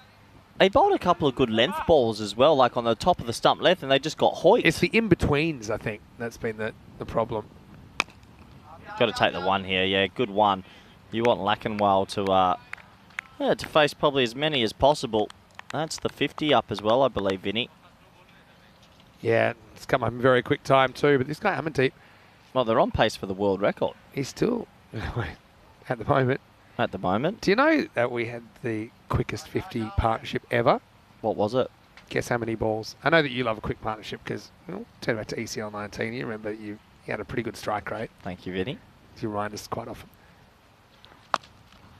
They bowled a couple of good length balls as well, like on the top of the stump length, and they just got hoiked. It's the in-betweens, I think, that's been the problem. Got to take the 1 here. Yeah, good 1. You want Luckenwale to face probably as many as possible. That's the 50 up as well, I believe, Vinny. Yeah, it's come up in very quick time too, but this guy, Amandeep... Well, they're on pace for the world record. He's still, at the moment. At the moment. Do you know that we had the quickest 50 partnership ever? What was it? Guess how many balls? I know that you love a quick partnership because, well, turn back to ECL 19, you remember you had a pretty good strike rate. Thank you, Vinny. You remind us quite often.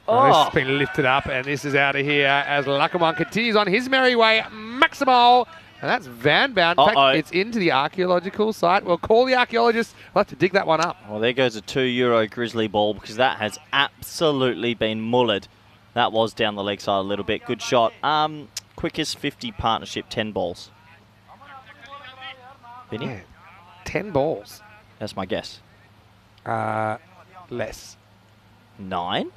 Oh. This has been lifted up, and this is out of here as Luckenwale continues on his merry way. Maximal, and that's Van Bound. In fact, it's into the archaeological site. We'll call the archaeologists. We'll have to dig that one up. Well, there goes a €2 grizzly ball because that has absolutely been mullered. That was down the leg side a little bit. Good shot. Quickest 50 partnership, 10 balls. Vinny? Yeah. 10 balls. That's my guess. Less. 9?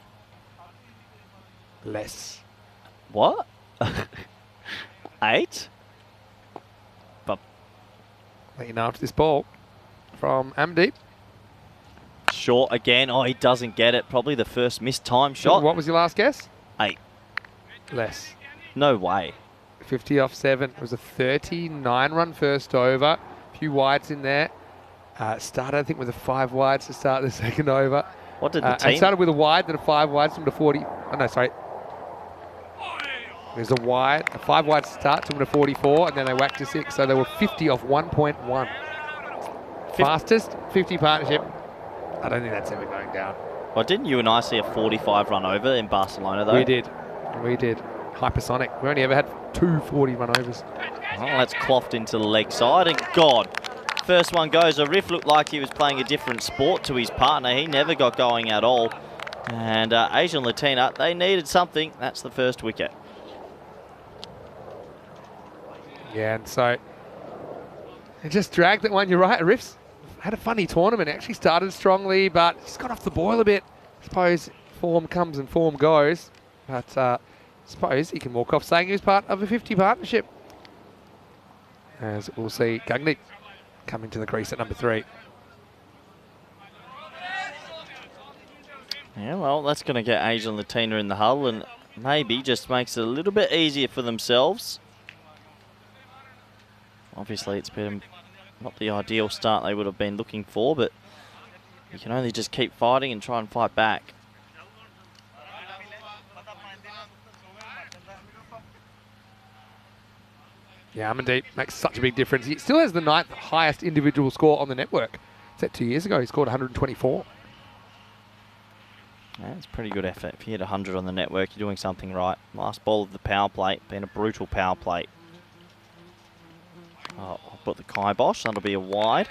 Less. What? 8? But Let you know after this ball from Amdeep. short again. Oh, he doesn't get it. Probably the first missed time shot. What was your last guess? 8. Less. No way. 50 off 7. It was a 39-run first over. A few wides in there. Started, I think, with a 5 wides to start the second over. What did the And team? started with a wide, then a 5 wide, to 40. Oh, no, sorry. There's a 5 wide to start, took them to 44, and then they whacked to 6. So they were 50 off 1.1. Fastest 50 partnership. I don't think that's ever going down. Well, didn't you and I see a 45 run over in Barcelona, though? We did. Hypersonic. We only ever had 2 40 run overs. Oh, that's clothed into the leg side, and God, first one goes. Arif looked like he was playing a different sport to his partner. He never got going at all. And Asian Latina, they needed something. That's the first wicket. Yeah, and so it just dragged that one. You're right. Arif's had a funny tournament. Actually started strongly, but just got off the boil a bit. I suppose form comes and form goes. But I suppose he can walk off saying he was part of a 50 partnership. As we'll see Gagnick come into the crease at number 3. Yeah, well, that's going to get Asian Latina in the huddle and maybe just makes it a little bit easier for themselves. Obviously, it's been not the ideal start they would have been looking for, but you can only just keep fighting and try and fight back. Yeah, Amandeep makes such a big difference. He still has the 9th highest individual score on the network. Set 2 years ago, he scored 124. Yeah, it's a pretty good effort. If you hit 100 on the network, you're doing something right. Last ball of the power play, been a brutal power play. Oh, I'll put the kibosh, that'll be a wide.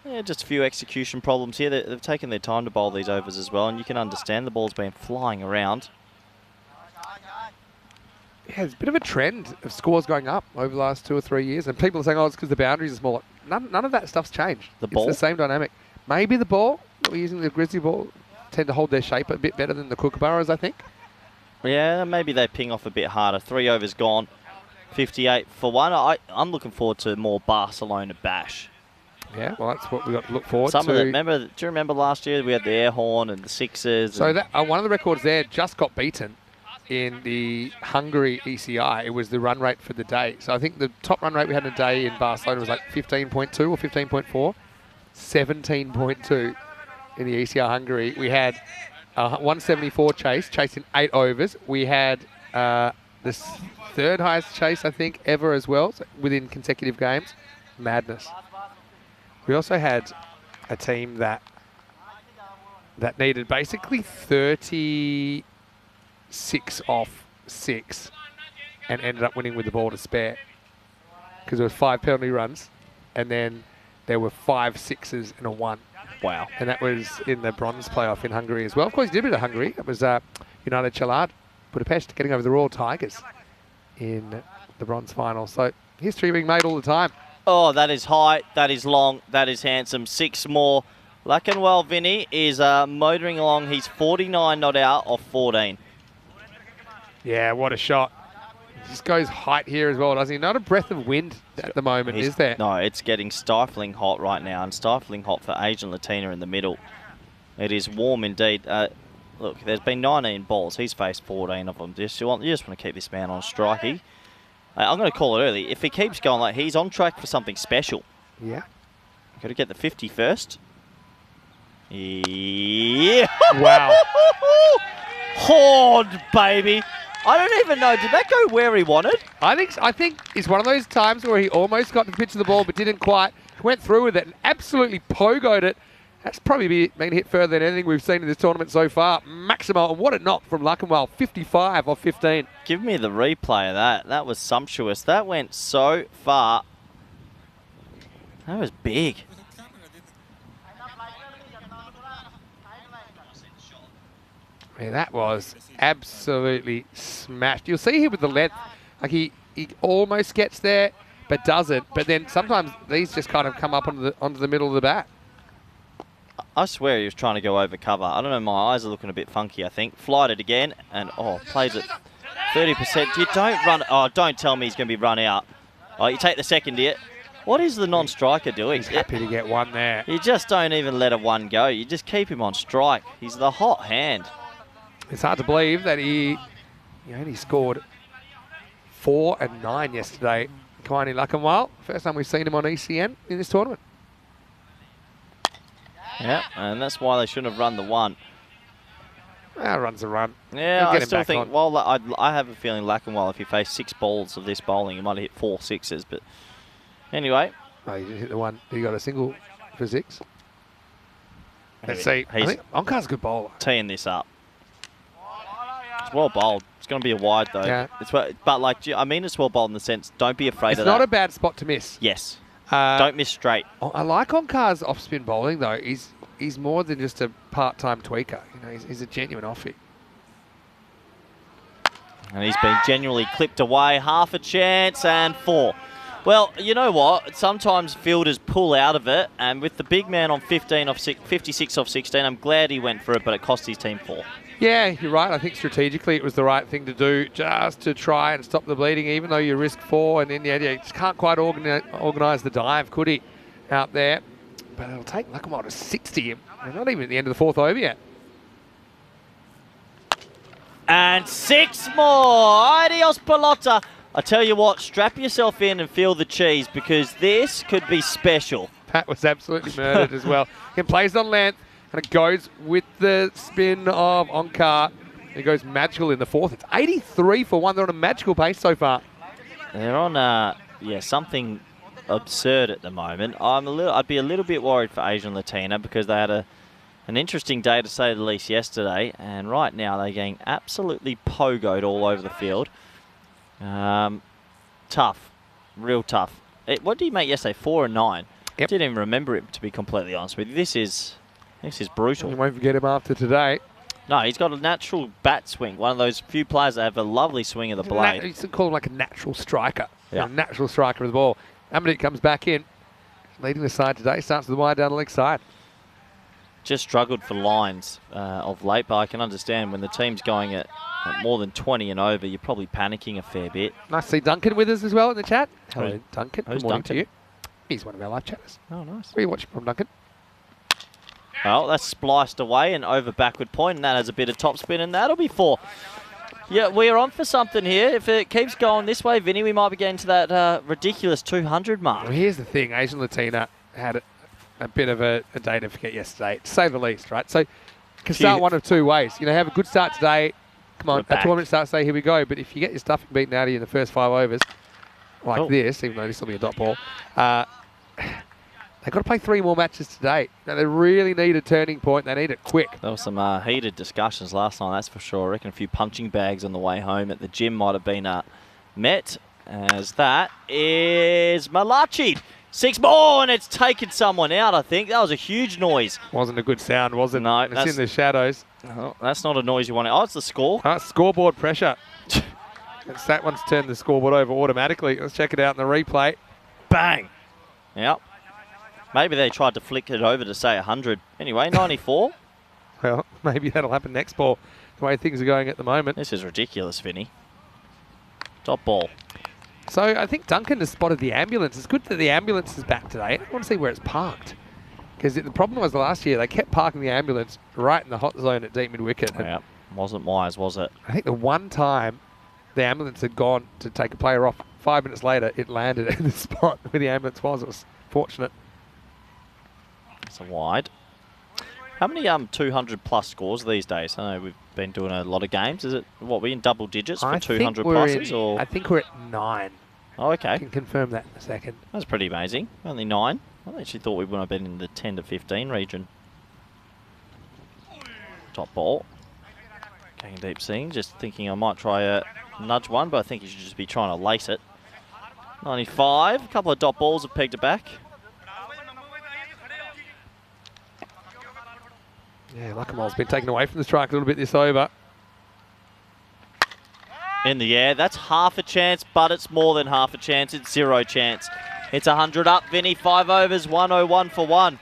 Yeah, just a few execution problems here. They've taken their time to bowl these overs as well, and you can understand the ball's been flying around. Yeah, there's a bit of a trend of scores going up over the last 2 or 3 years, and people are saying, oh, it's because the boundaries are smaller. None of that stuff's changed. The ball? It's the same dynamic. Maybe the ball, that we're using the Grizzly ball, tend to hold their shape a bit better than the Kookaburras, I think. Yeah, maybe they ping off a bit harder. 3 overs gone, 58 for 1. I'm looking forward to more Barcelona bash. Yeah, well, that's what we got to look forward Some to. of it, do you remember last year we had the air horn and the sixes? So that one of the records there just got beaten in the Hungary ECI. It was the run rate for the day. So I think the top run rate we had in a day in Barcelona was like 15.2 or 15.4. 17.2 in the ECI Hungary. We had 174 chased in 8 overs. We had this 3rd highest chase, I think, ever as well, so within consecutive games. Madness. We also had a team that needed basically 36 off 6 and ended up winning with the ball to spare because there was 5 penalty runs and then there were 5 6s and a 1. Wow. And that was in the bronze playoff in Hungary as well. Of course, he did a bit of Hungary. That was United Chalad Budapest getting over the Royal Tigers in the bronze final. So history being made all the time. Oh, that is high, that is long, that is handsome. 6 more. Luck and well, Vinny is motoring along. He's 49 not out of 14. Yeah, what a shot. He just goes height here as well, doesn't he? Not a breath of wind at the moment, is there? No, it's getting stifling hot right now, and stifling hot for Asian Latina in the middle. It is warm indeed. Look, there's been 19 balls. He's faced 14 of them. You just want to keep this man on strikey. I'm going to call it early. If he keeps going like he's on track for something special. Yeah. Got to get the 50 first. Yeah. Wow. Horned, baby. I don't even know. Did that go where he wanted? I think it's one of those times where he almost got to the pitch of the ball but didn't quite. Went through with it and absolutely pogoed it. That's probably been hit further than anything we've seen in this tournament so far. Maximal, and what a knock from Luckenwell. 55 off 15. Give me the replay of that. That was sumptuous. That went so far. That was big. Yeah, that was absolutely smashed. You'll see here with the length, like he almost gets there, but doesn't. But then sometimes these just kind of come up onto the middle of the bat. I swear he was trying to go over cover. I don't know, my eyes are looking a bit funky, I think. Flied it again, and plays it 30%. You don't run. Oh, don't tell me he's going to be run out. Oh, you take the second here. What is the non-striker doing? He's happy to get one there. You just don't even let a one go. You just keep him on strike. He's the hot hand. It's hard to believe that he only scored 4 and 9 yesterday. Kaini Lakamwal, first time we've seen him on ECN in this tournament. Yeah, and that's why they shouldn't have run the one. Run's a run. Yeah, I still think, well, I have a feeling Lakamwal, if he faced 6 balls of this bowling, he might have hit 4 sixes, but anyway. Oh, you hit the one. He got a single for 6. Let's see. I think Onkar's a good bowler. Teeing this up. It's well bowled. It's going to be a wide, though. Yeah. But, like, I mean it's well bowled in the sense, don't be afraid of that. It's not a bad spot to miss. Yes. Don't miss straight. I like Onkar's off-spin bowling, though. He's more than just a part-time tweaker. He's a genuine offie. And he's been genuinely clipped away. Half a chance and 4. Well, you know what? Sometimes fielders pull out of it, and with the big man on 56 off 16, I'm glad he went for it, but it cost his team 4. Yeah, you're right. I think strategically it was the right thing to do, just to try and stop the bleeding, even though you risk 4, and then he just can't quite organise the dive, could he, out there? But it'll take Lakamwal to 60. We're not even at the end of the 4th over yet. And 6 more. Adios, Pelota. I tell you what, strap yourself in and feel the cheese, because this could be special. That was absolutely murdered as well. He plays on length, and it goes with the spin of Onkar. It goes magical in the 4th. It's 83 for 1. They're on a magical pace so far. They're on, something absurd at the moment. I'd be a little bit worried for Asian Latina, because they had an interesting day, to say the least, yesterday, and right now they're getting absolutely pogoed all over the field. Tough, real tough. What did he make yesterday? 4 and 9. Yep. Didn't even remember it, to be completely honest with you. This is brutal. You won't forget him after today. No, he's got a natural bat swing. One of those few players that have a lovely swing of the blade. You used to call him like a natural striker. Yeah. A natural striker of the ball. Amanit comes back in, leading the side today. Starts with the wide down the leg side. Just struggled for lines of late, but I can understand when the team's going at more than 20 and over, you're probably panicking a fair bit. Nice to see Duncan with us as well in the chat. Hello, Duncan. Who's Good morning Duncan? to you. He's one of our live chatters. Oh, nice. Where are you watching from, Duncan? Well, that's spliced away and over backward point, and that has a bit of topspin, and that'll be 4. Yeah, we're on for something here. If it keeps going this way, Vinny, we might be getting to that ridiculous 200 mark. Well, here's the thing. Asian Latina had a bit of a day to forget yesterday, to say the least, right? So, can start one of 2 ways. Have a good start today. Come on, a tournament start today, here we go. But if you get your stuff beaten out of you in the first 5 overs, like this, even though this will be a dot ball, they've got to play 3 more matches today. Now, they really need a turning point. They need it quick. There were some heated discussions last night, that's for sure. I reckon a few punching bags on the way home at the gym might have been met, as that is Malachi. 6 more, and it's taken someone out, I think. That was a huge noise. Wasn't a good sound, was it? No. It's in the shadows. Oh, that's not a noise you want. Oh, it's the score. Scoreboard pressure. That one's turned the scoreboard over automatically. Let's check it out in the replay. Bang. Yep. Maybe they tried to flick it over to say 100. Anyway, 94. Well, maybe that'll happen next ball, the way things are going at the moment. This is ridiculous, Vinny. Top ball. So I think Duncan has spotted the ambulance. It's good that the ambulance is back today. I want to see where it's parked. Because the problem was last year, they kept parking the ambulance right in the hot zone at deep mid-wicket. Yeah, wasn't wise, was it? I think the one time the ambulance had gone to take a player off, 5 minutes later, it landed in the spot where the ambulance was. It was fortunate. It's a wide. How many 200-plus scores these days? I know we've been doing a lot of games. Is it, we in double digits for 200 pluses? Or? I think we're at 9. Oh, okay. I can confirm that in a second. That's pretty amazing. Only 9. I actually thought we would have been in the 10 to 15 region. Top ball. Going deep seeing. Just thinking I might try a nudge one, but I think you should just be trying to lace it. 95. A couple of dot balls have pegged it back. Yeah, Lakamwal's been taken away from the strike a little bit this over. In the air, that's half a chance, but it's more than half a chance. It's 0 chance. It's 100 up, Vinny. 5 overs, 101 for 1.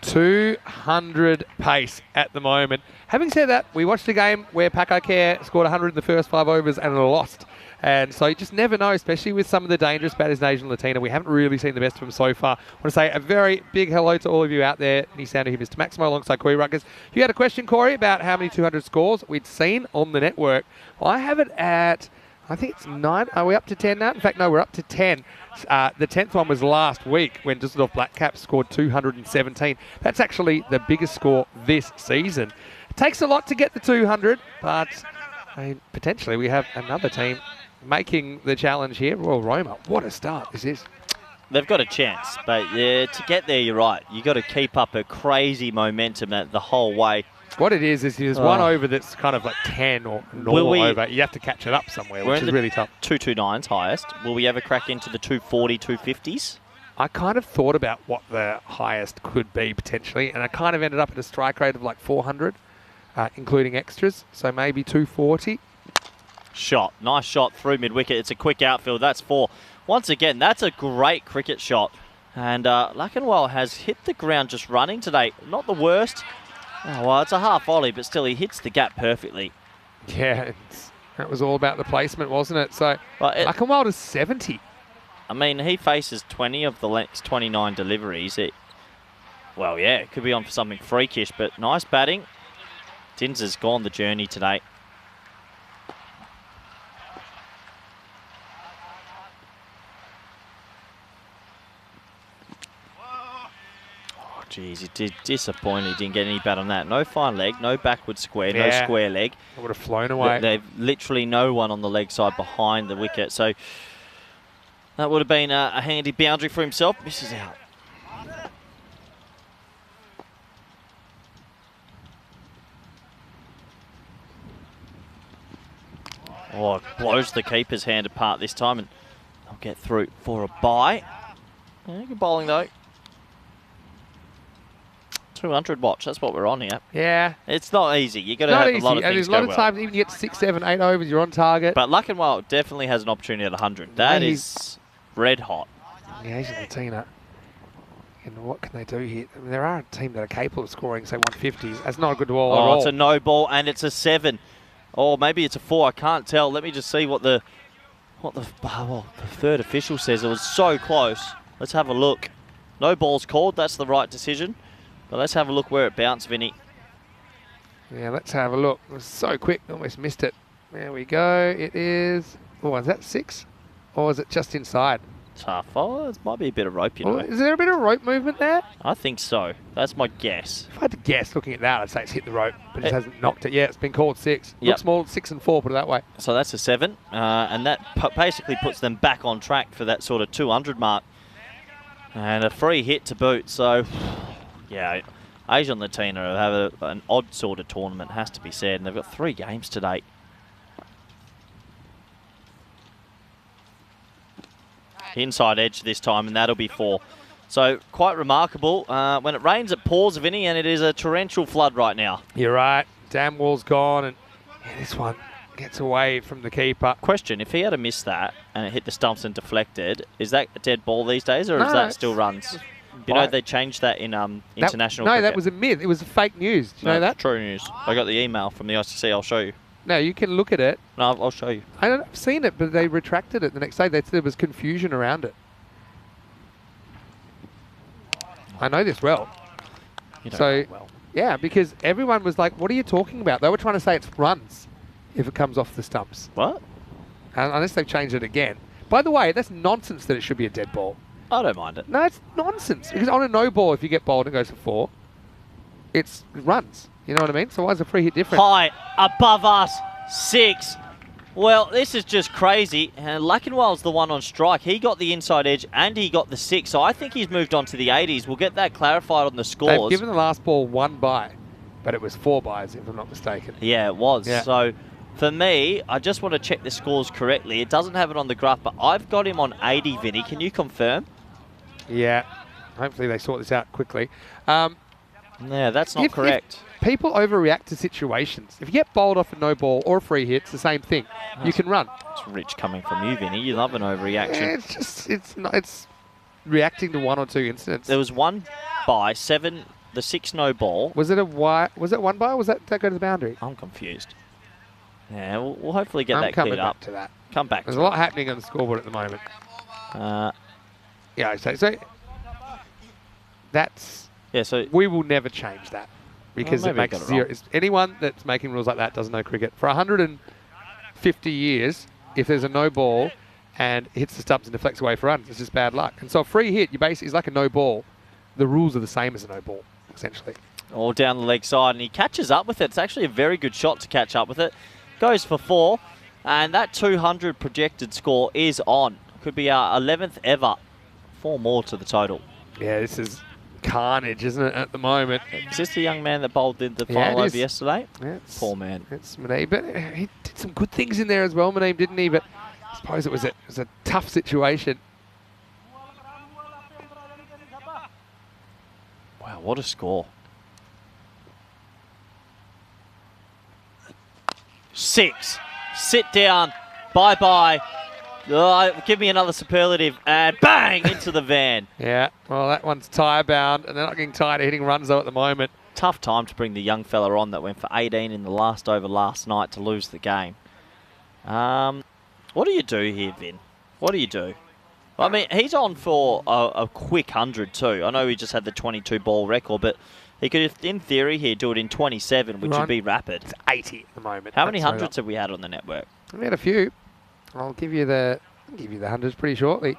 200 pace at the moment. Having said that, we watched a game where Paco Care scored 100 in the first 5 overs and lost. And so you just never know, especially with some of the dangerous batters in Asian Latina. We haven't really seen the best of them so far. I want to say a very big hello to all of you out there. Any sound of here, Mr. Maximo, alongside Corey Ruckers. You had a question, Corey, about how many 200 scores we'd seen on the network. Well, I have it at, I think it's 9. Are we up to 10 now? In fact, no, we're up to 10. The 10th one was last week when Düsseldorf Black Caps scored 217. That's actually the biggest score this season. It takes a lot to get the 200, but I mean, potentially we have another team making the challenge here. Royal Roma, what a start this is. They've got a chance, but yeah, to get there, you're right. You've got to keep up a crazy momentum the whole way. What it is there's one over that's kind of like 10 or normal over. You have to catch it up somewhere, which is really tough. 229's highest. Will we ever crack into the 240, 250s? I kind of thought about what the highest could be potentially, and I kind of ended up at a strike rate of like 400, including extras, so maybe 240. Shot. Nice shot through mid-wicket. It's a quick outfield. That's 4. Once again, that's a great cricket shot. And Lackenwell has hit the ground just running today. Not the worst. Oh, well, it's a half volley, but still he hits the gap perfectly. Yeah, that was all about the placement, wasn't it? So Lackenwell is 70. I mean, he faces 20 of the next 29 deliveries. Well, yeah, it could be on for something freakish, but nice batting. Tins has gone the journey today. Jeez, it disappointed. He didn't get any bat on that. No fine leg, no backward square, no square leg. It would have flown away. They've literally no one on the leg side behind the wicket. So that would have been a handy boundary for himself. Misses out. Oh, it blows the keeper's hand apart this time, and they'll get through for a bye. Yeah, good bowling though. 200 watch, that's what we're on here. Yeah. It's not easy. You've got to have a lot of things there's a lot of times, even you get 6, 7, 8 overs, you're on target. But Lackenwell definitely has an opportunity at 100. That is red hot. The Asian Latina, and what can they do here? I mean, there are a team that are capable of scoring, say, 150s. That's not a good ball at all. It's a no ball, and it's a 7. Or maybe it's a 4. I can't tell. Let me just see what the third official says. It was so close. Let's have a look. No ball's called. That's the right decision. But let's have a look where it bounced, Vinny. Yeah, let's have a look. It was so quick, almost missed it. There we go. It is, is that 6? Or is it just inside? It's half. Oh, it might be a bit of rope, you know. Is there a bit of rope movement there? I think so. That's my guess. If I had to guess, looking at that, I'd say it's hit the rope, but it hasn't knocked it. Yeah, it's been called 6. Yep. Looks more 6 and 4, put it that way. So that's a 7, and that basically puts them back on track for that sort of 200 mark. And a free hit to boot, so... Yeah, Asian Latina have an odd sort of tournament, has to be said, and they've got 3 games to date. Inside edge this time, and that'll be 4. So quite remarkable. When it rains, it pours, Vinny, and it is a torrential flood right now. You're right. Dam wall's gone, and this one gets away from the keeper. Question, if he had missed that and it hit the stumps and deflected, is that a dead ball these days, or is that still runs? You know, they changed that in international cricket. That was a myth. It was fake news. Do you know that? True news. I got the email from the ICC. I'll show you. No, you can look at it. No, I'll show you. I've seen it, but they retracted it the next day. They said there was confusion around it. I know this well. You don't know well. Yeah, because everyone was like, what are you talking about? They were trying to say it's runs if it comes off the stumps. What? Unless they've changed it again. By the way, that's nonsense that it should be a dead ball. I don't mind it. No, it's nonsense. Because on a no ball, if you get bowled and it goes for 4, it's runs. You know what I mean? So why is a free hit different? High, above us, 6. Well, this is just crazy. And Lackenwell's the one on strike. He got the inside edge and he got the 6. So I think he's moved on to the 80s. We'll get that clarified on the scores. They've given the last ball 1 bye, but it was 4 byes, if I'm not mistaken. Yeah, it was. Yeah. So for me, I just want to check the scores correctly. It doesn't have it on the graph, but I've got him on 80, Vinny. Can you confirm? Yeah. Hopefully they sort this out quickly. Yeah, that's not correct. people overreact to situations. If you get bowled off a no ball or a free hit, it's the same thing. You can run. It's rich coming from you, Vinny. You love an overreaction. Yeah, it's reacting to one or two incidents. There was one by 7, the 6 no ball. Was it a wide? Was it one by? Or was that go to the boundary? I'm confused. Yeah, we'll hopefully get that cleared up. To that. Come back. There's a lot happening on the scoreboard at the moment. Yeah, so that's. Yeah, so we will never change that because it makes zero. Anyone that's making rules like that doesn't know cricket. For 150 years, if there's a no ball and it hits the stumps and deflects away for runs, it's just bad luck. And so a free hit, you basically is like a no ball. The rules are the same as a no ball, essentially. All down the leg side, and he catches up with it. It's actually a very good shot to catch up with it. Goes for 4, and that 200 projected score is on. Could be our 11th ever. 4 more to the total. Yeah, this is carnage, isn't it, at the moment? Is this the young man that bowled in the final over yesterday? Yeah, poor man. It's Muneeb, but he did some good things in there as well, Muneeb, didn't he? But I suppose it was a tough situation. Wow, what a score. 6. Sit down. Bye-bye. Give me another superlative. And bang! Into the van. Yeah, well, that one's tyre-bound, and they're not getting tired of hitting runs, though, at the moment. Tough time to bring the young fella on that went for 18 in the last over last night to lose the game. What do you do here, Vin? What do you do? I mean, he's on for a quick 100 too. I know he just had the 22 ball record, but he could, in theory, here do it in 27, which would be rapid. It's 80 at the moment. How many hundreds have we had on the network? We had a few. I'll give you the hundreds pretty shortly.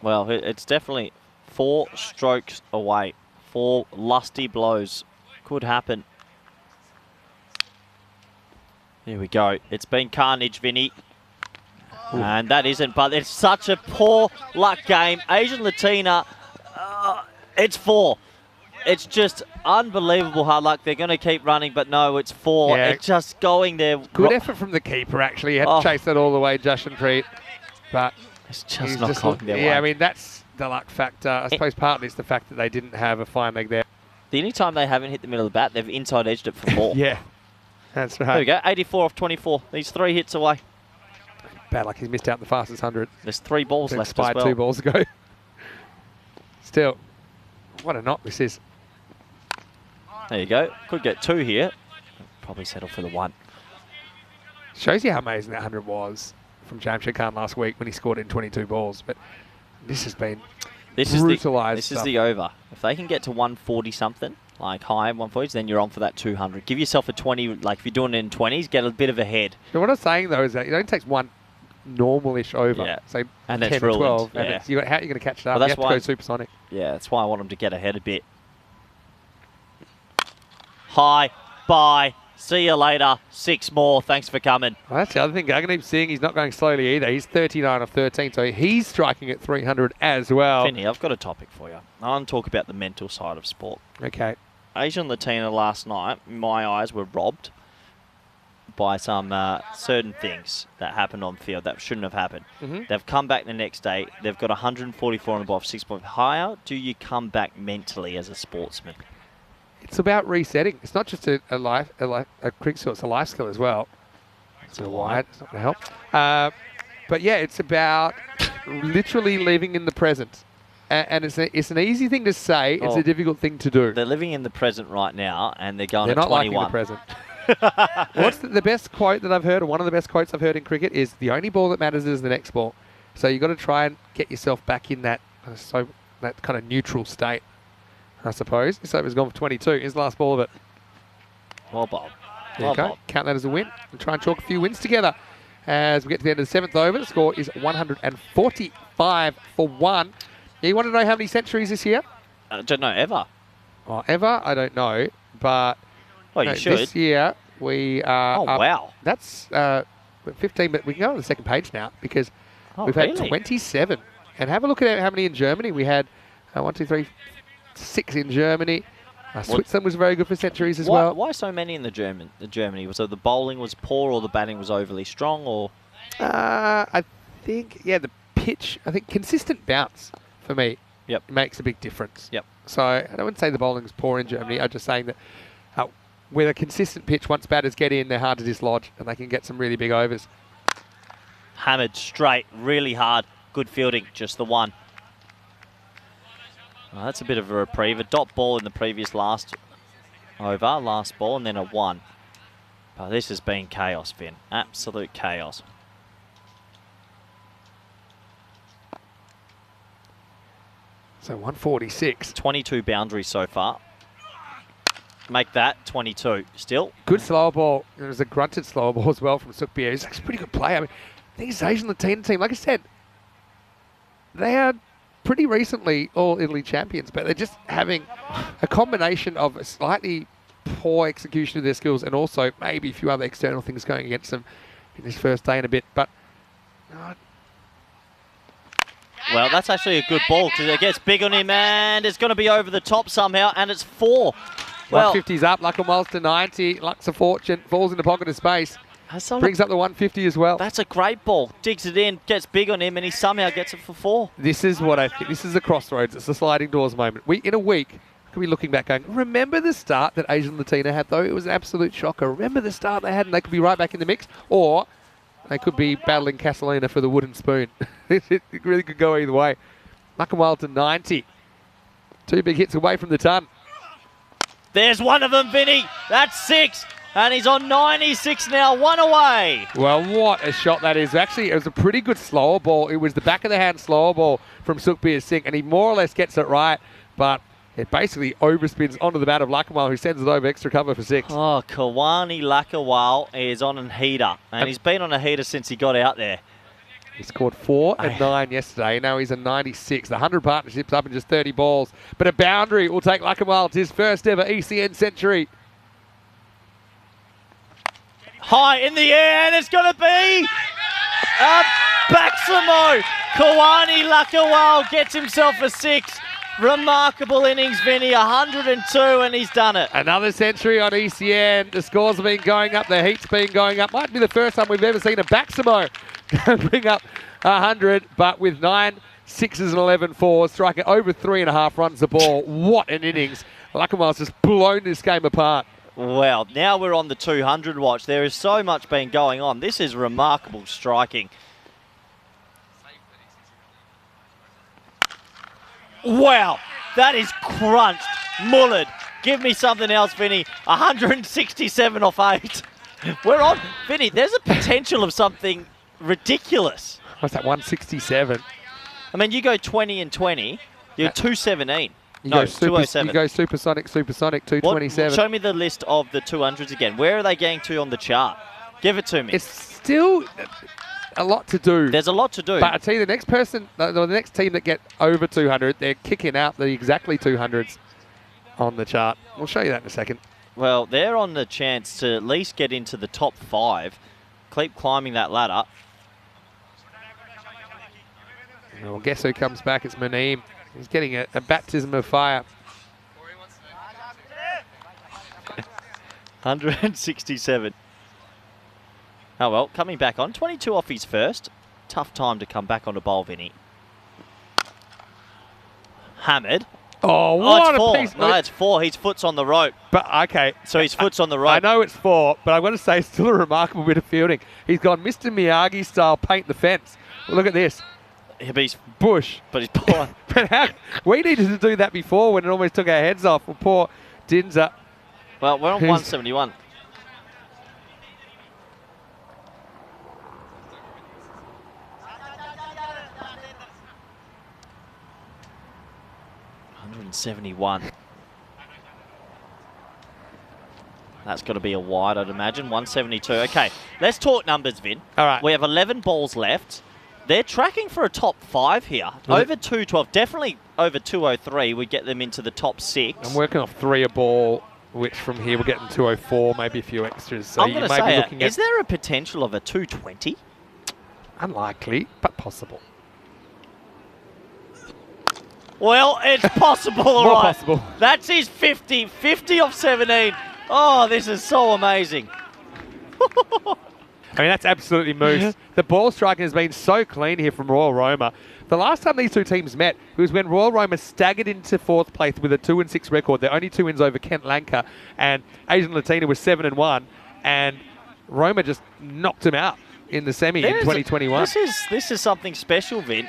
Well, it's definitely 4 strokes away. 4 lusty blows could happen. Here we go. It's been carnage, Vinny. And that isn't, but it's such a poor luck game. Asian Latina, it's 4. It's just unbelievable hard luck. They're going to keep running, but no, it's 4. Yeah. It's just going there. Good effort from the keeper, actually. He had to chase that all the way, Jashanpreet. But it's just not going their way. Yeah, I mean, that's the luck factor. I suppose partly it's the fact that they didn't have a fine leg there. The only time they haven't hit the middle of the bat, they've inside edged it for 4. Yeah, that's right. There we go, 84 off 24. He's 3 hits away. Bad luck, he's missed out the fastest 100. There's 3 balls left as well. 2 balls ago. Still, what a knock this is. There you go. Could get 2 here. Probably settle for the 1. Shows you how amazing that 100 was from Jamshid Khan last week when he scored in 22 balls. But this has been brutalised. This is the over. If they can get to 140 something, like high 140s, then you're on for that 200. Give yourself a 20. Like if you're doing it in 20s, get a bit of a head. So what I'm saying though is that it only takes one normal-ish over. Yeah. So and 10 or 12. Yeah. And how are you going to catch it up? Well, you have to go supersonic. Yeah, that's why I want them to get ahead a bit. High, bye, see you later, 6 more, thanks for coming. Well, that's the other thing. Gaganape Singh, he's not going slowly either. He's 39 of 13, so he's striking at 300 as well. Finny, I've got a topic for you. I want to talk about the mental side of sport. Okay. Asian Latina last night, my eyes were robbed by some certain things that happened on field that shouldn't have happened. They've come back the next day. They've got 144 and above, 6 points higher. Do you come back mentally as a sportsman? It's about resetting. It's not just a cricket skill, it's a life skill as well. It's a wide, it's not going to help. But yeah, it's about literally living in the present. And it's an easy thing to say, it's a difficult thing to do. They're living in the present right now, and they're going at 21. They're not liking the present. What's the best quote that I've heard, or one of the best quotes I've heard in cricket is, the only ball that matters is the next ball. So you've got to try and get yourself back in that kind of neutral state, I suppose. So he's gone for 22. Here's the last ball of it. Well, Bob. There you go. Count that as a win and try and chalk a few wins together. As we get to the end of the 7th over, the score is 145 for 1. You want to know how many centuries this year? I don't know, ever. Oh, ever? I don't know. But you should. This year, we are Oh, wow. That's 15, but we can go on the second page now because we've had 27. And have a look at how many in Germany. We had 1, 2, 3, 6 in Germany. Switzerland was very good for centuries as well. Why so many in the Germany? So the bowling was poor or the batting was overly strong? Or I think, the pitch. I think consistent bounce for me makes a big difference. Yep. So I wouldn't say the bowling's poor in Germany. I'm just saying that with a consistent pitch, once batters get in, they're hard to dislodge and they can get some really big overs. Hammered straight, really hard. Good fielding, just the one. Oh, that's a bit of a reprieve. A dot ball in the previous last over, last ball, and then a one. But this has been chaos, Vin. Absolute chaos. So 146. 22 boundaries so far. Make that 22 still. Good slower ball. There was a grunted slower ball as well from Sukbir. He's actually a pretty good player. I mean, I think he's Asian Latina team. Like I said, they are pretty recently all Italy champions, but they're just having a combination of a slightly poor execution of their skills and also maybe a few other external things going against them in this first day and a bit. But well, that's actually a good ball because it gets big on him and it's going to be over the top somehow, and it's 4. Well, 150's up. Luckenwald's to 90. Luck's a fortune. Falls in the pocket of space. Brings up the 150 as well. That's a great ball. Digs it in, gets big on him, and he somehow gets it for 4. This is what I think. This is the crossroads. It's the sliding doors moment. In a week, could be looking back going, remember the start that Asian Latina had, though? It was an absolute shocker. Remember the start they had, and they could be right back in the mix? Or they could be battling Castellina for the wooden spoon. It really could go either way. Luckenwald to 90. 2 big hits away from the ton. There's one of them, Vinny. That's 6. And he's on 96 now, 1 away. Well, what a shot that is. Actually, it was a pretty good slower ball. It was the back of the hand slower ball from Sukbir Singh, and he more or less gets it right, but it basically overspins onto the bat of Luckenwald, who sends it over extra cover for 6. Oh, Kawani Luckenwald is on a heater, and he's been on a heater since he got out there. He scored 4 and 9 yesterday. Now he's a 96. The 100 partnerships up in just 30 balls. But a boundary will take Luckenwald to his first ever ECN century. High in the air, and it's going to be a Baximo. Kawani Luckenwald gets himself a 6. Remarkable innings, Vinny. 102, and he's done it. Another century on ECN. The scores have been going up. The heat's been going up. Might be the first time we've ever seen a Baximo bring up 100, but with 9 6s and 11 4s, striking over 3.5 runs a ball. What an innings. Luckenwald's just blown this game apart. Well, now we're on the 200 watch. There is so much been going on. This is remarkable striking. Wow, that is crunched. Mullered. Give me something else, Vinny. 167 off 8. We're on. Vinny, there's a potential of something ridiculous. What's that, 167? I mean, you go 20 and 20, you're 217. You No, go 207. You go supersonic, 227. Show me the list of the 200s again. Where are they getting to on the chart? Give it to me. It's still a lot to do. There's a lot to do. But I tell you, the next person, the next team that get over 200, they're kicking out the exactly 200s on the chart. We'll show you that in a second. Well, they're on the chance to at least get into the top 5. Keep climbing that ladder. Well, guess who comes back? It's Muneem. He's getting a baptism of fire. 167. Oh, well, coming back on. 22 off his first. Tough time to come back on the bowl, Vinny. Hammered. Oh, what it's 4. a piece. No, it's 4. His foot's on the rope. But, okay. So his foot's on the rope. I know it's 4, but I've got to say it's still a remarkable bit of fielding. He's gone Mr. Miyagi style, paint the fence. Well, look at this. But he's Bush. But he's poor. But we needed to do that before when it almost took our heads off. Well, poor Dinza. Well, we're on 171. $171. That's got to be a wide, I'd imagine. 172. Okay, let's talk numbers, Vin. All right. We have 11 balls left. They're tracking for a top 5 here. Over 212, definitely over 203. We get them into the top 6. I'm working off 3 a ball, which from here we're getting 204, maybe a few extras. So I'm you going to may be say, looking is there a potential of a 220? Unlikely, but possible. Well, it's possible, all More right. possible. That's his 50. 50 off 17. Oh, this is so amazing. I mean, that's absolutely moose. The ball striking has been so clean here from Royal Roma. The last time these two teams met was when Royal Roma staggered into 4th place with a 2-6 record. Their only 2 wins over Kent Lanka, and Asian Latina was 7-1, and Roma just knocked him out in the semi in 2021. This is something special, Vin.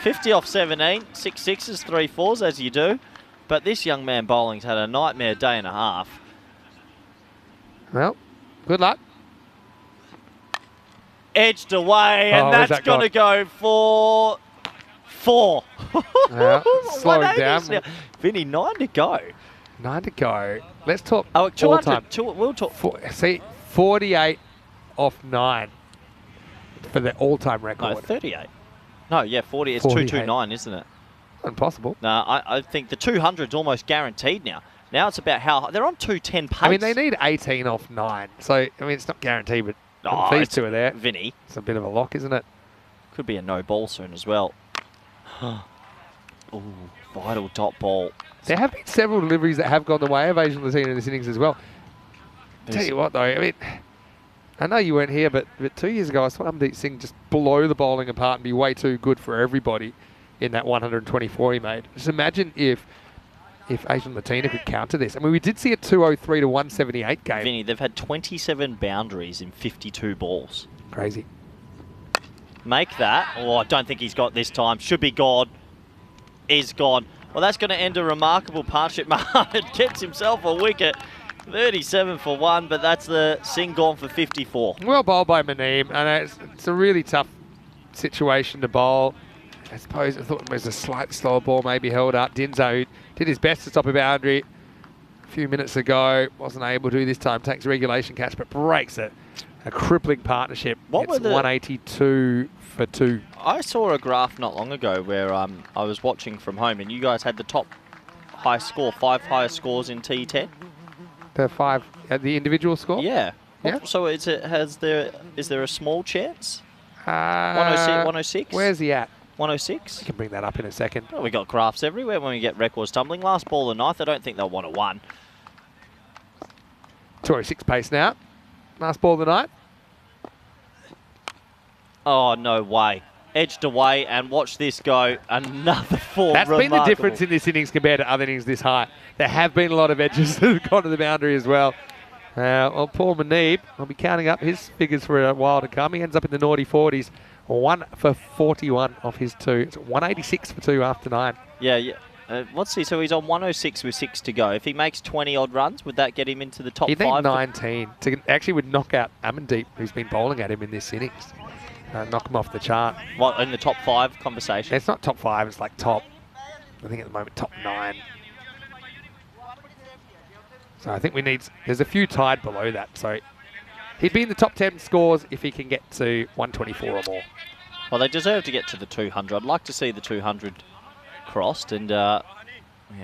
50 off 17, 6 sixes, 3 fours, as you do. But this young man bowling's had a nightmare day and a half. Well, good luck. Edged away, and that's going to go for 4. Slow it down. Vinny, 9 to go. 9 to go. Let's talk Oh, all 200. time. We'll talk. 48 off 9 for the all-time record. No, 38. No, yeah, 40. It's 229, isn't it? Impossible. No, I think the 200's almost guaranteed now. Now it's about how they're on 210 pace. I mean, they need 18 off 9. So, I mean, it's not guaranteed, but if these two are there, Vinny, it's a bit of a lock, isn't it? could be a no ball soon as well. Ooh, vital dot ball. There have been several deliveries that have gone the way of Asian Latina in this innings as well. Tell you what, though, I mean, I know you weren't here, but 2 years ago, I saw Amdeep Singh just blow the bowling apart and be way too good for everybody in that 124 he made. Just imagine if Asian Latina could counter this. I mean, we did see a 203 to 178 game. Vinny, they've had 27 boundaries in 52 balls. Crazy. Make that. Oh, I don't think he's got this time. Should be gone. Is gone. Well, that's going to end a remarkable partnership. Mohammed gets himself a wicket. 37 for 1, but that's the Singh gone for 54. Well bowled by Maneem. I know it's a really tough situation to bowl. I suppose I thought it was a slight slower ball maybe held up. Dinzo did his best to stop a boundary a few minutes ago. Wasn't able to this time. Takes a regulation catch, but breaks it. A crippling partnership. It's 182 for 2. I saw a graph not long ago where I was watching from home, and you guys had the top high score, 5 highest scores in T10. The 5 at the individual score? Yeah. Yeah. So is there a small chance? 106? Where's he at? 106? We can bring that up in a second. Well, we got graphs everywhere when we get records tumbling. Last ball of the ninth, I don't think they'll want a 1. 206 pace now. Last ball of the night. Oh, no way. Edged away, and watch this go. Another 4. That's been the difference in this innings compared to other innings this high. There have been a lot of edges that have gone to the boundary as well. Well, Paul Maneeb will be counting up his figures for a while to come. He ends up in the naughty 40s. 1 for 41 off his 2. It's 186 for 2 after 9. Yeah. What's he? So he's on 106 with 6 to go. If he makes 20 odd runs, would that get him into the top 5? He'd need 19 to actually would knock out Amandeep, who's been bowling at him in this innings. Knock him off the chart. What, in the top 5 conversation? It's not top 5, it's like top, I think at the moment, top 9. So I think there's a few tied below that. So he'd be in the top 10 scores if he can get to 124 or more. Well, they deserve to get to the 200. I'd like to see the 200 crossed. And yeah,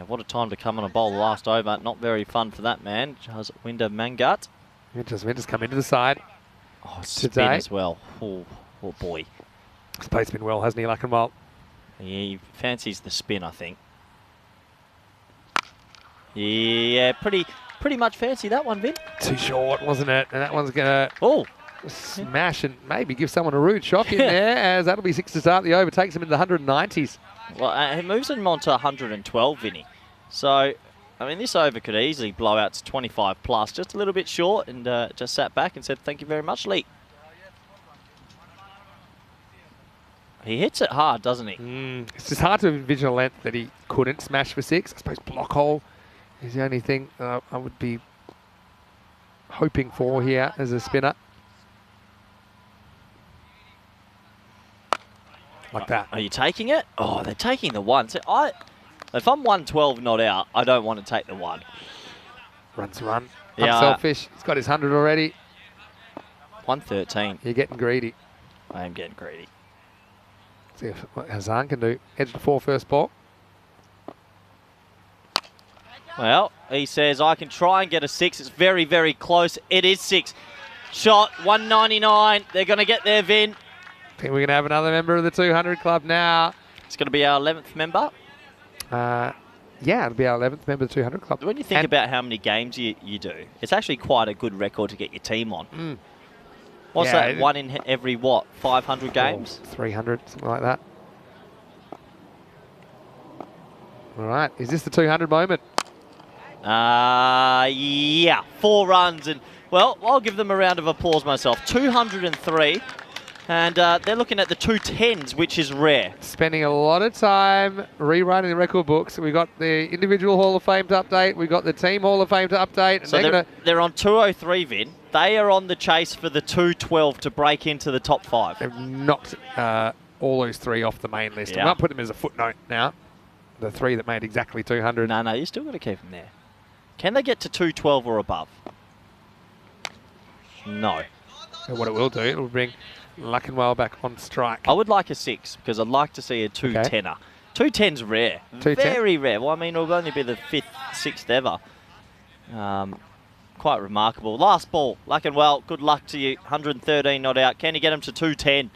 what a time to come on a bowl the last over. Not very fun for that man. Jaswinder Mangat. Jaswinder's come into the side. Oh, spin as well. Oh boy. He's played spin well, hasn't he, Luckenwald? He fancies the spin, I think. Yeah, pretty much fancy that one, Vin. Too short, wasn't it? And that one's going to smash and maybe give someone a rude shock in there, as that'll be 6 to start the over. Takes him into the 190s. Well, it moves him on to 112, Vinny. So, I mean, this over could easily blow out to 25 plus. Just a little bit short, and just sat back and said, thank you very much, Lee. He hits it hard, doesn't he? It's just hard to envision a length that he couldn't smash for 6. I suppose block hole is the only thing I would be hoping for here as a spinner. Like that. Are you taking it? Oh, they're taking the 1. So if I'm 112 not out, I don't want to take the 1. Runs run. Yeah. I'm selfish. He's got his 100 already. 113. You're getting greedy. I am getting greedy. See what Hazan can do. Edge to 4 first ball. Well, he says, I can try and get a 6. It's very, very close. It is 6. Shot, 199. They're going to get there, Vin. I think we're going to have another member of the 200 club now. It's going to be our 11th member. Yeah, it'll be our 11th member of the 200 club. When you think about how many games you do, it's actually quite a good record to get your team on. What's that? One in every, what, 500 games? 300, something like that. All right, is this the 200 moment? Yeah, 4 runs. And, well, I'll give them a round of applause myself. 203. And they're looking at the 210s, which is rare. Spending a lot of time rewriting the record books. We got the individual Hall of Fame to update. We got the team Hall of Fame to update. And so they're on 203, Vin. They are on the chase for the 212 to break into the top 5. They've knocked all those 3 off the main list. Yeah. I might put them as a footnote now. The 3 that made exactly 200. No, you still got to keep them there. Can they get to 212 or above? No. And what it will do, it will bring Luckenwell back on strike. I would like a 6 because I'd like to see a 210er. 210's rare. 210? Very rare. Well, I mean, it'll only be the 5th, 6th ever. Quite remarkable. Last ball. Luckenwell, good luck to you. 113 not out. Can you get him to 210?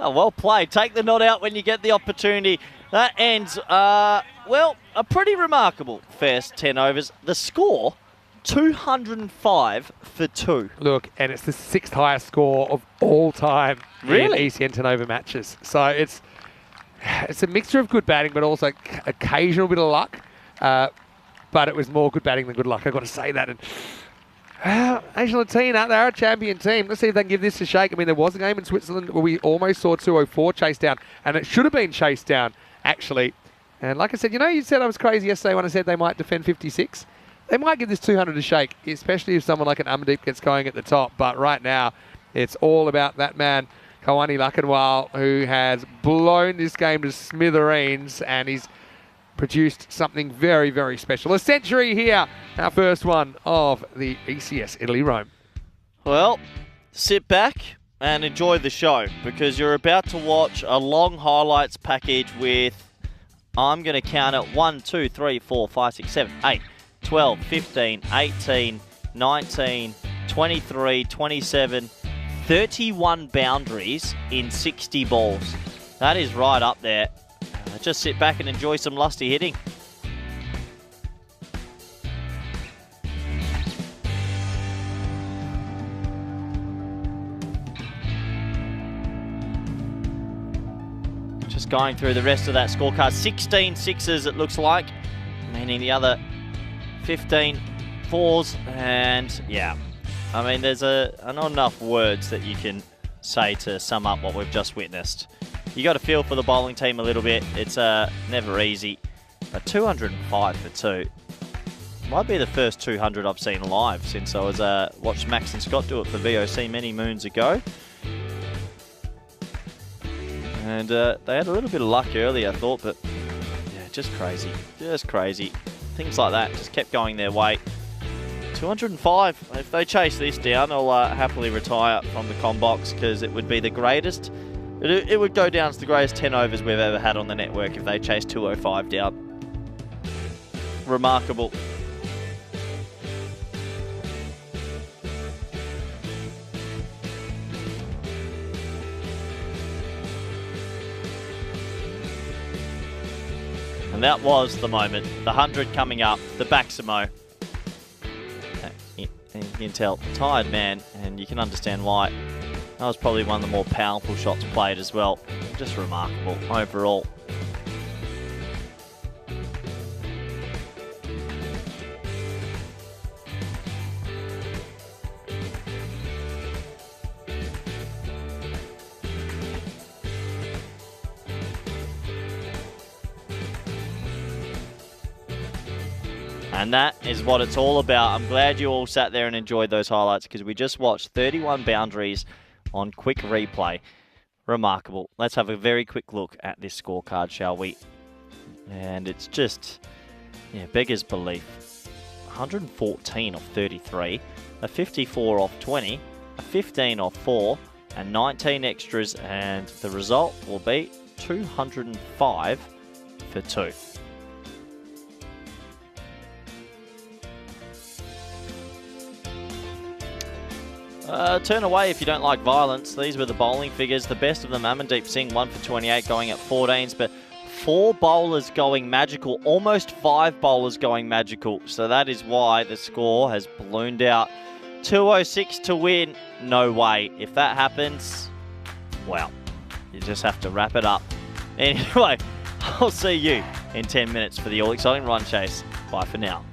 Oh, well played. Take the not out when you get the opportunity. That ends, well, a pretty remarkable first 10 overs. The score, 205 for 2. Look, and it's the 6th highest score of all time Really? in ECN 10 over matches. So it's a mixture of good batting, but also occasional bit of luck. But it was more good batting than good luck. I've got to say that. And Asian Latina, they're a champion team. Let's see if they can give this a shake. I mean, there was a game in Switzerland where we almost saw 204 chased down, and it should have been chased down, actually. And like I said, you said I was crazy yesterday when I said they might defend 56. They might give this 200 a shake, especially if someone like an Amandeep gets going at the top. But right now, it's all about that man, Kawani Luckenwell, who has blown this game to smithereens, and he's produced something very, very special. A century here, our first one of the ECS Italy Rome. Well, sit back and enjoy the show because you're about to watch a long highlights package with, I'm going to count it, 1, 2, 3, 4, 5, 6, 7, 8, 12, 15, 18, 19, 23, 27, 31 boundaries in 60 balls. That is right up there. Just sit back and enjoy some lusty hitting. Just going through the rest of that scorecard. 16 sixes it looks like, meaning the other 15 fours. And yeah, I mean, there's not enough words that you can say to sum up what we've just witnessed. You got to feel for the bowling team a little bit. It's never easy. But 205 for 2. Might be the first 200 I've seen live since I was watched Max and Scott do it for VOC many moons ago. And they had a little bit of luck earlier, I thought, but yeah, just crazy. Just crazy. Things like that just kept going their way. 205. If they chase this down, I'll happily retire from the combox because it would be the greatest. It would go down as the greatest 10 overs we've ever had on the network if they chase 205 down. Remarkable. And that was the moment. The 100 coming up, the Baximo. You can tell, tired man, and you can understand why. That was probably one of the more powerful shots played as well. Just remarkable overall. And that is what it's all about. I'm glad you all sat there and enjoyed those highlights because we just watched 31 boundaries on quick replay. Remarkable. Let's have a very quick look at this scorecard, shall we? And it's just, yeah, beggars belief. 114 off 33, a 54 off 20, a 15 off 4, and 19 extras, and the result will be 205 for 2. Turn away if you don't like violence. These were the bowling figures. The best of them, Amandeep Singh, 1 for 28, going at 14s, but 4 bowlers going magical, almost 5 bowlers going magical. So that is why the score has ballooned out. 206 to win. No way. If that happens, well, you just have to wrap it up. Anyway, I'll see you in 10 minutes for the all-exciting run chase. Bye for now.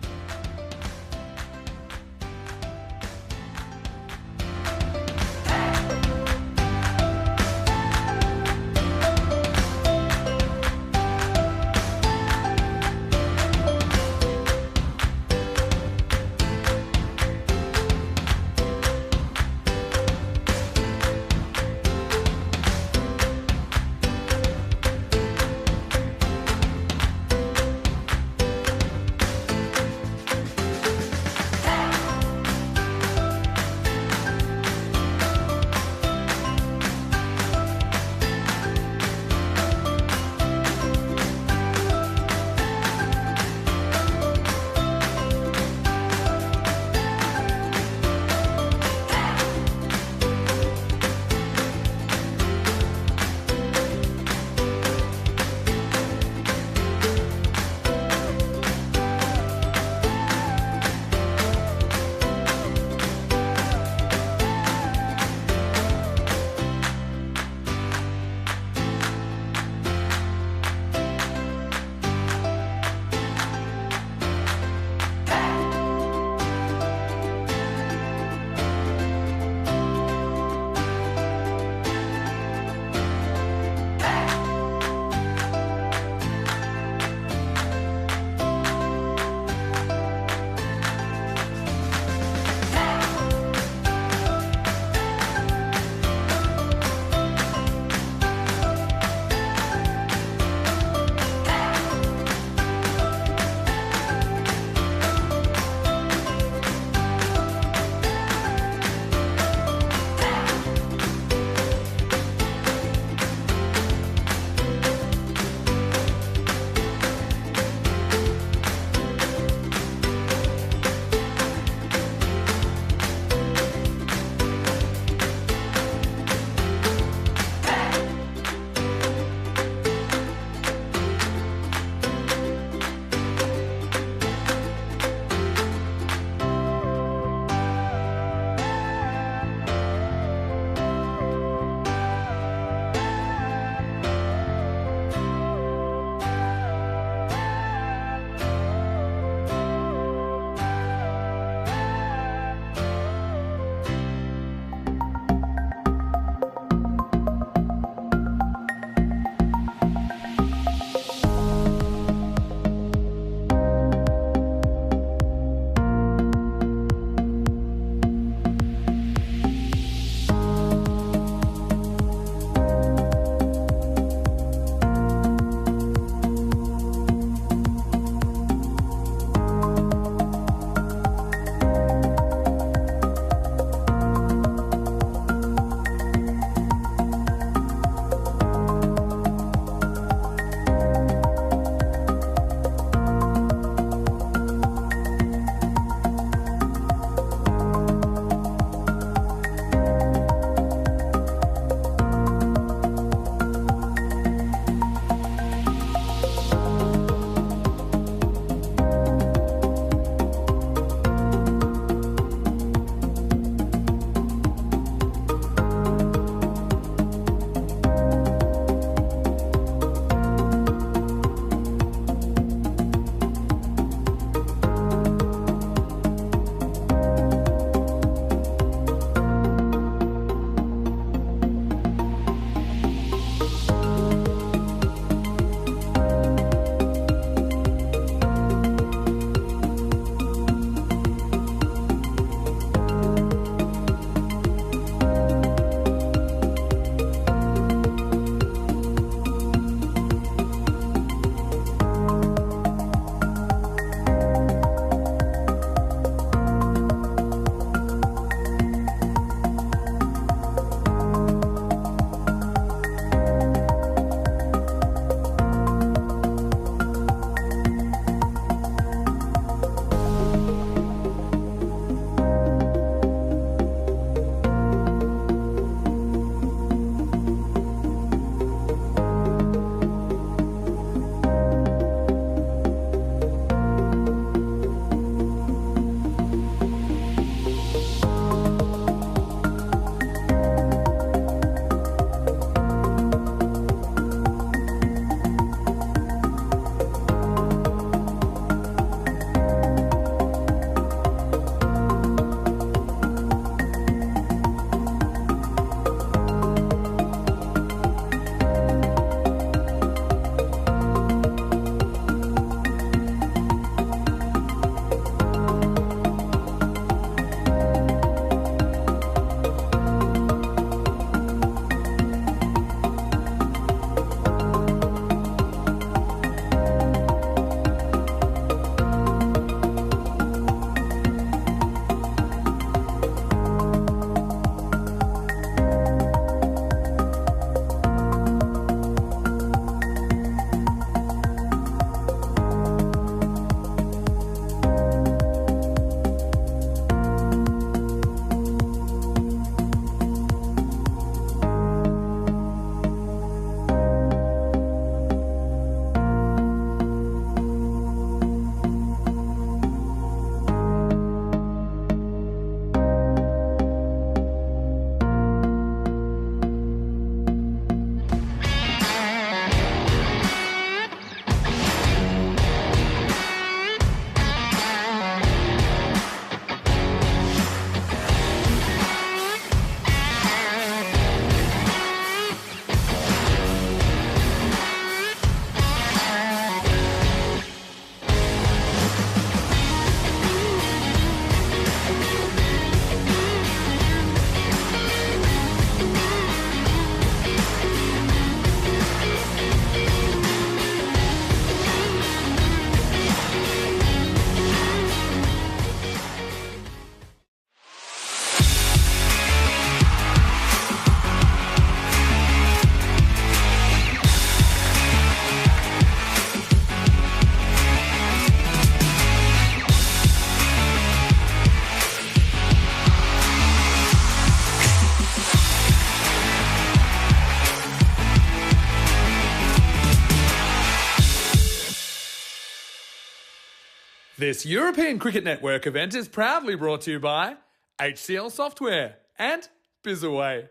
This European Cricket Network event is proudly brought to you by HCL Software and Bizaway.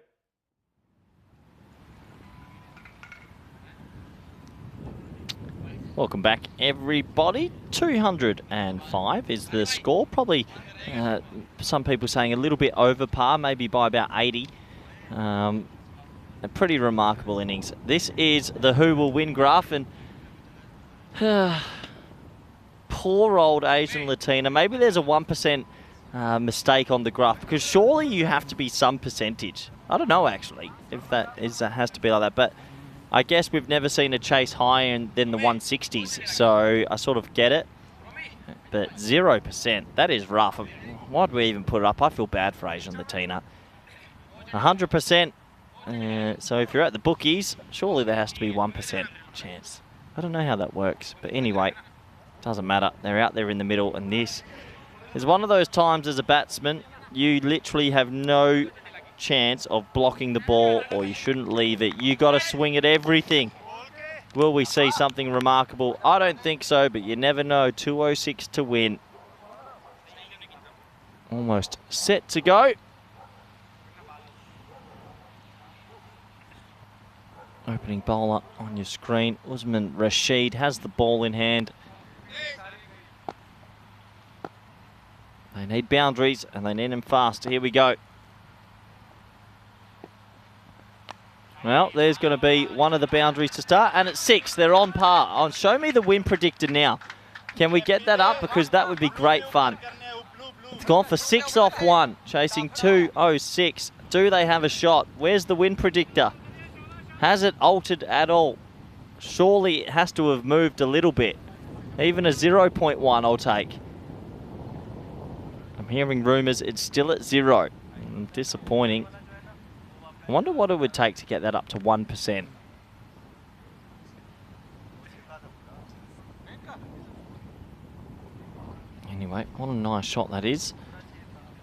Welcome back, everybody. 205 is the score. Probably some people saying a little bit over par, maybe by about 80. A pretty remarkable innings. This is the who will win graph, and poor old Asian Latina. Maybe there's a 1% mistake on the graph, because surely you have to be some percentage. I don't know, actually, if that has to be like that, but I guess we've never seen a chase higher than the 160s, so I sort of get it. But 0%, that is rough. Why'd we even put it up? I feel bad for Asian Latina. 100%, so if you're at the bookies, surely there has to be 1% chance. I don't know how that works, but anyway, doesn't matter. They're out there in the middle, and this is one of those times as a batsman, you literally have no chance of blocking the ball, or you shouldn't leave it. You got to swing at everything. Will we see something remarkable? I don't think so, but you never know. 206 to win. Almost set to go. Opening bowler on your screen. Usman Rashid has the ball in hand. They need boundaries, and they need them fast. Here we go. Well, there's going to be one of the boundaries to start, and at 6, they're on par. Oh, show me the win predictor now. Can we get that up? Because that would be great fun. It's gone for 6 off 1, chasing 206. Do they have a shot? Where's the win predictor? Has it altered at all? Surely it has to have moved a little bit. Even a 0.1 I'll take. I'm hearing rumours it's still at 0. Disappointing. I wonder what it would take to get that up to 1%. Anyway, what a nice shot that is.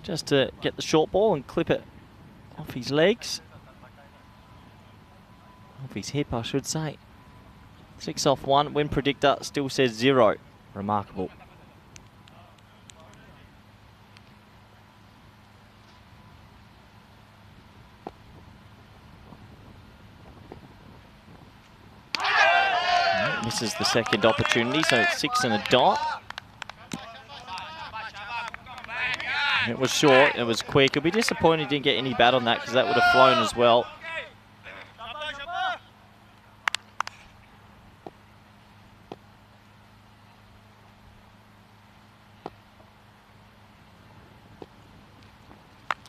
Just to get the short ball and clip it off his legs. Off his hip, I should say. 6 off 1. Win predictor still says 0. Remarkable. Misses the second opportunity, so it's 6 and a dot. It was short, it was quick. I'll be disappointed he didn't get any bat on that, because that would have flown as well.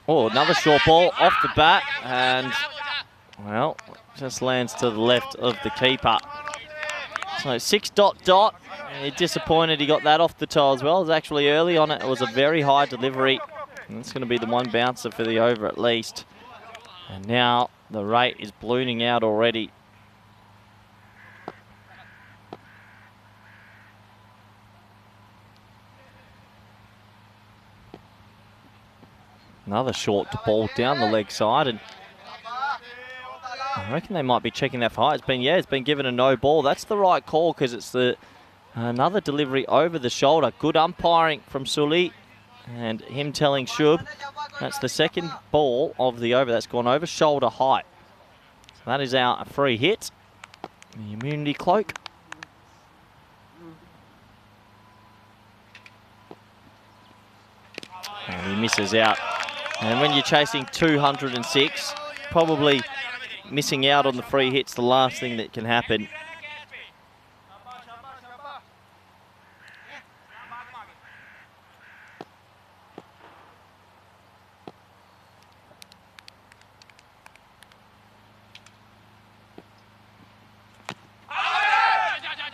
Oh, another short ball off the bat, and, well, just lands to the left of the keeper. So 6 dot dot. Disappointed he got that off the toe as well. It was actually early on it. It was a very high delivery. And it's going to be the one bouncer for the over at least. And now the rate is ballooning out already. Another short ball down the leg side, and I reckon they might be checking that for height. It's been given a no ball. That's the right call, because it's another delivery over the shoulder. Good umpiring from Sully, and him telling Shub that's the second ball of the over that's gone over shoulder height. So that is our free hit. The immunity cloak. And he misses out. And when you're chasing 206, probably missing out on the free hit's the last thing that can happen.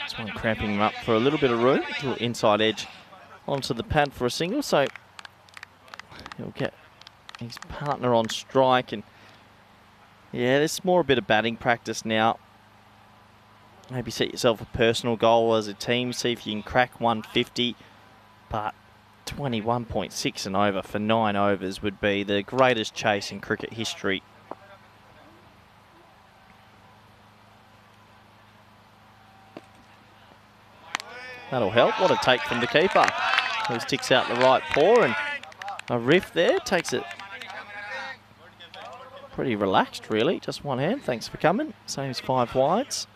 This one cramping him up for a little bit of room, a little inside edge onto the pad for a single, so he'll get his partner on strike. And yeah, there's more a bit of batting practice now. Maybe set yourself a personal goal as a team, see if you can crack 150. But 21.6 and over for 9 overs would be the greatest chase in cricket history. That'll help. What a take from the keeper. Who sticks out the right paw, and a riff there. Takes it pretty relaxed, really. Just one hand. Thanks for coming. Saves 5 wides.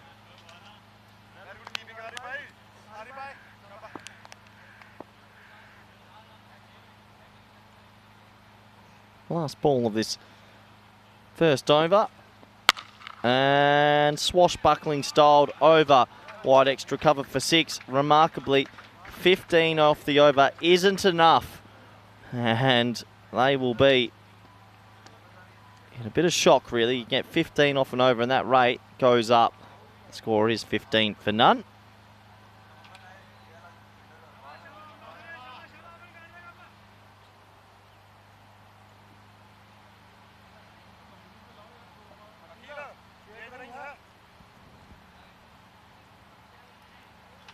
Last ball of this first over. And swashbuckling styled over. Wide extra cover for 6. Remarkably, 15 off the over isn't enough. And they will be in a bit of shock, really. You get 15 off and over, and that rate goes up. The score is 15 for none.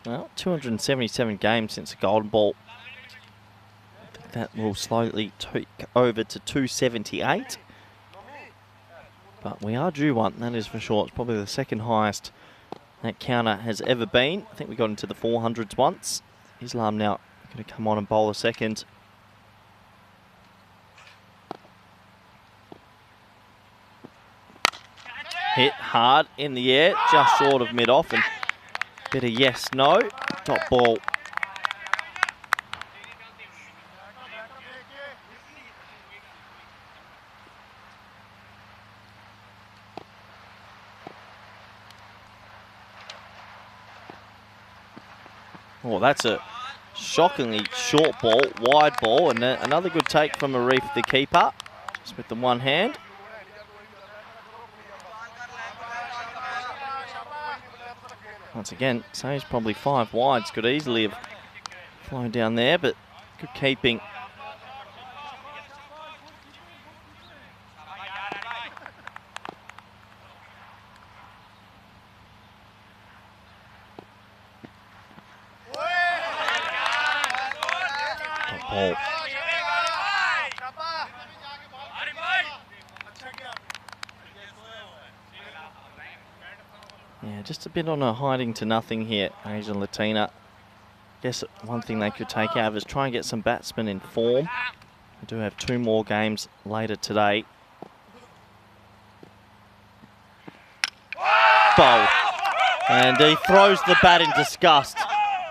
Well, 277 games since the Golden Ball. I think that will slowly take over to 278. But we are due one, that is for sure. It's probably the second highest that counter has ever been. I think we got into the 400s once. Islam now going to come on and bowl a second. Hit hard in the air, just short of mid-off, and bit of yes, no. Top ball. Oh, that's a shockingly short ball, wide ball, and another good take from Arif, the keeper, just with the one hand. Once again, saves probably 5 wides, could easily have flown down there, but good keeping. Ball. Yeah, just a bit on a hiding to nothing here, Asian Latina. Guess one thing they could take out is try and get some batsmen in form. We do have 2 more games later today. Bowl. And he throws the bat in disgust.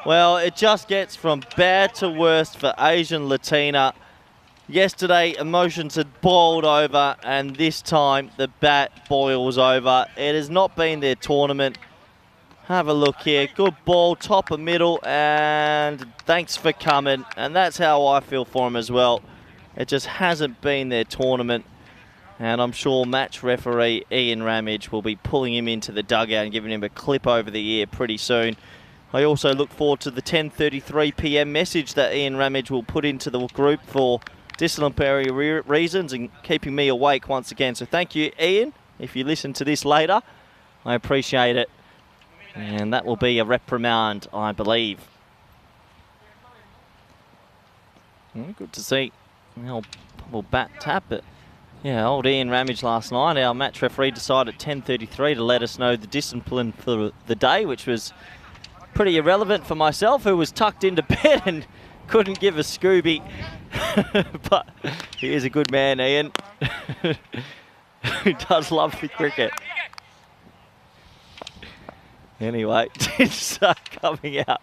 Well, it just gets from bad to worst for Asian Latina. Yesterday, emotions had boiled over, and this time the bat boils over. It has not been their tournament. Have a look here. Good ball, top of middle, and thanks for coming. And that's how I feel for him as well. It just hasn't been their tournament. And I'm sure match referee Ian Ramage will be pulling him into the dugout and giving him a clip over the ear pretty soon. I also look forward to the 10:33 p.m. message that Ian Ramage will put into the group for disciplinary reasons and keeping me awake once again. So thank you, Ian. If you listen to this later, I appreciate it. And that will be a reprimand, I believe. Good to see the old bat tap it. Yeah, old Ian Ramage last night, our match referee decided at 10:33 to let us know the discipline for the day, which was pretty irrelevant for myself, who was tucked into bed and couldn't give a Scooby. But he is a good man, Ian, who does love the cricket. Anyway, it's coming out.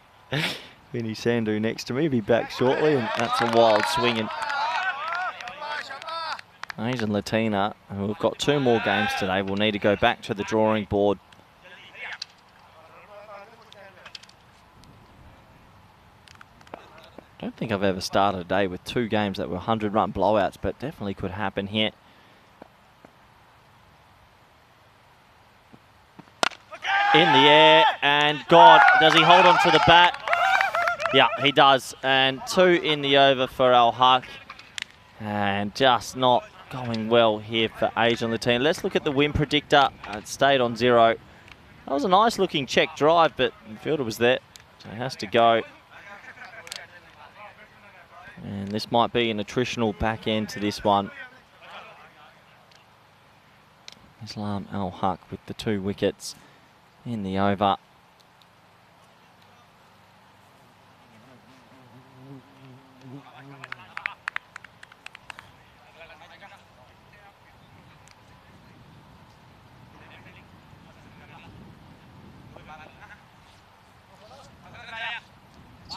Vinny Sandhu next to me, be back shortly, and that's a wild swinging. Asian Latina, and we've got 2 more games today. We'll need to go back to the drawing board. I don't think I've ever started a day with 2 games that were 100-run blowouts, but definitely could happen here. In the air, and God, does he hold on to the bat? Yeah, he does. And 2 in the over for Al Haq. And just not going well here for Asian Latina. Let's look at the win predictor. It stayed on 0. That was a nice looking check drive, but the fielder was there, so he has to go. And this might be an attritional back end to this one. Islam Al Haq with the 2 wickets in the over.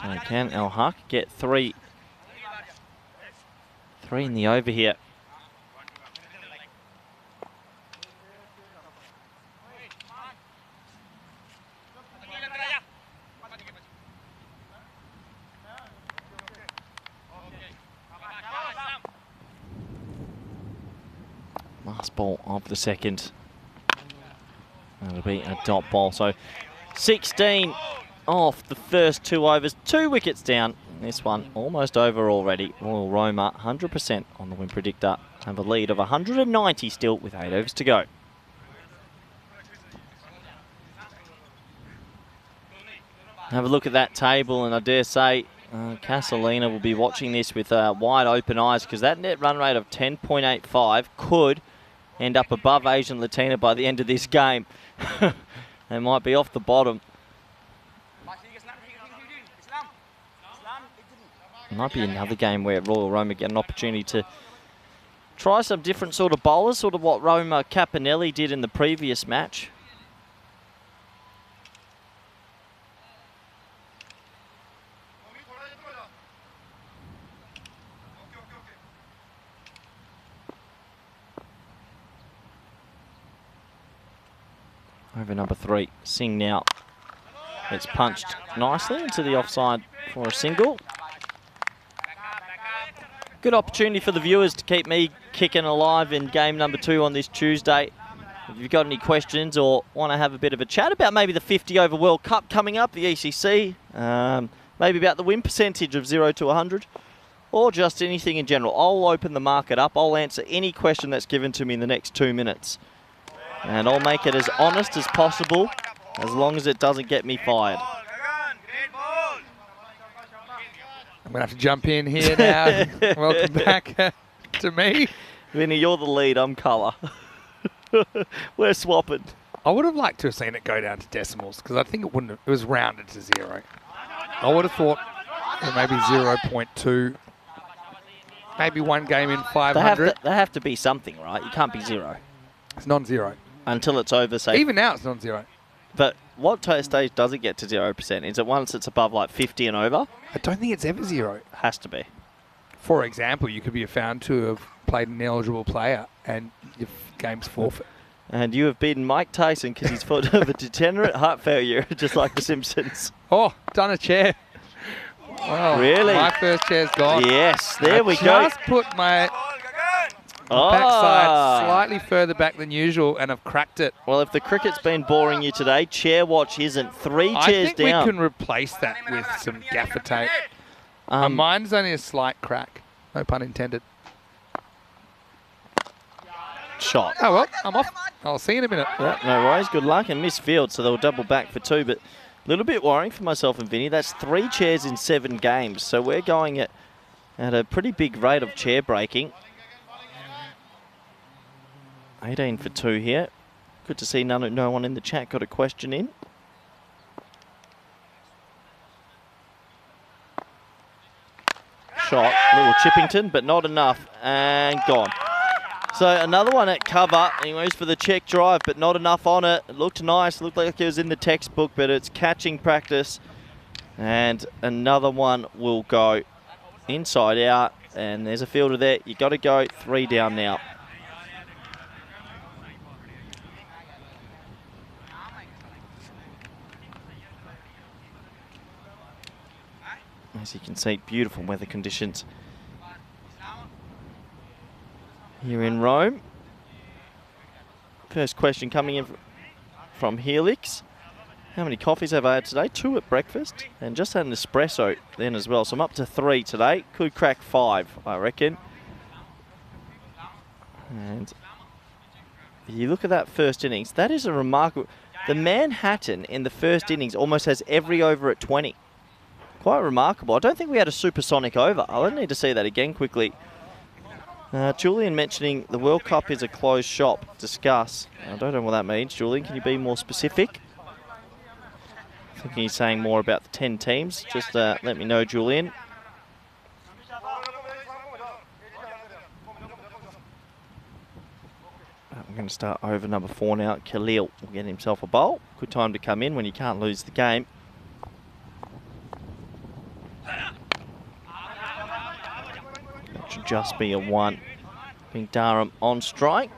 So can El Haq get three in the over here? Last ball of the second. That'll be a dot ball. So 16 off the first 2 overs. 2 wickets down. This one almost over already. Royal Roma 100% on the win predictor. Have a lead of 190 still with 8 overs to go. Have a look at that table, and I dare say Casalina will be watching this with wide open eyes, because that net run rate of 10.85 could end up above Asian Latina by the end of this game. They might be off the bottom. It might be another game where Royal Roma get an opportunity to try some different sort of bowlers, sort of what Roma Capinelli did in the previous match. Over number 3, Singh now. It's punched nicely into the offside for a single. Good opportunity for the viewers to keep me kicking alive in game number 2 on this Tuesday. If you've got any questions or want to have a bit of a chat about maybe the 50 over World Cup coming up, the ECC, maybe about the win percentage of 0 to 100, or just anything in general, I'll open the market up. I'll answer any question that's given to me in the next 2 minutes. And I'll make it as honest as possible, as long as it doesn't get me fired. I'm going to have to jump in here now. Welcome back to me. Vinny, you're the lead, I'm colour. We're swapping. I would have liked to have seen it go down to decimals, because I think it wouldn't have, it was rounded to 0. I would have thought maybe 0.2, maybe one game in 500. They have to be something, right? You can't be 0. It's non-zero. Until it's over, say. Even now it's non-zero. But what stage does it get to 0%? Is it once it's above like 50 and over? I don't think it's ever 0. Has to be. For example, you could be found to have played an eligible player and your game's forfeit. And you have beaten Mike Tyson because he's fought of a degenerate heart failure, just like The Simpsons. Oh, done a chair. Well, really? My first chair's gone. Yes, there we go. I just put my backside slightly further back than usual, and I've cracked it. Well, if the cricket's been boring you today, Chair Watch isn't. 3 chairs down. I think we can replace that with some gaffer tape. Mine's only a slight crack. No pun intended. Shot. Oh, well, I'm off. I'll see you in a minute. Yep, no worries. Good luck. And missed field, so they'll double back for 2. But a little bit worrying for myself and Vinny. That's 3 chairs in 7 games. So we're going at a pretty big rate of chair breaking. 18 for 2 here. Good to see no one in the chat got a question in. Shot, little Chippington, but not enough, and gone. So another one at cover, and he goes for the check drive, but not enough on it. It looked nice, looked like it was in the textbook, but it's catching practice. And another one will go inside out, and there's a fielder there. You got to go 3 down now. As you can see, beautiful weather conditions here in Rome. First question coming in from Helix. How many coffees have I had today? 2 at breakfast, and just had an espresso then as well. So I'm up to 3 today. Could crack 5, I reckon. And you look at that first innings. That is a remarkable... The Manhattan in the first innings almost has every over at 20. Quite remarkable. I don't think we had a supersonic over. I'll need to see that again quickly. Julian mentioning the World Cup is a closed shop. Discuss. I don't know what that means. Julian, can you be more specific? I think he's saying more about the 10 teams. Just let me know, Julian. I'm going to start over number 4 now. Khalil will get himself a bowl. Good time to come in when you can't lose the game. Should just be a 1. Being Durham on strike.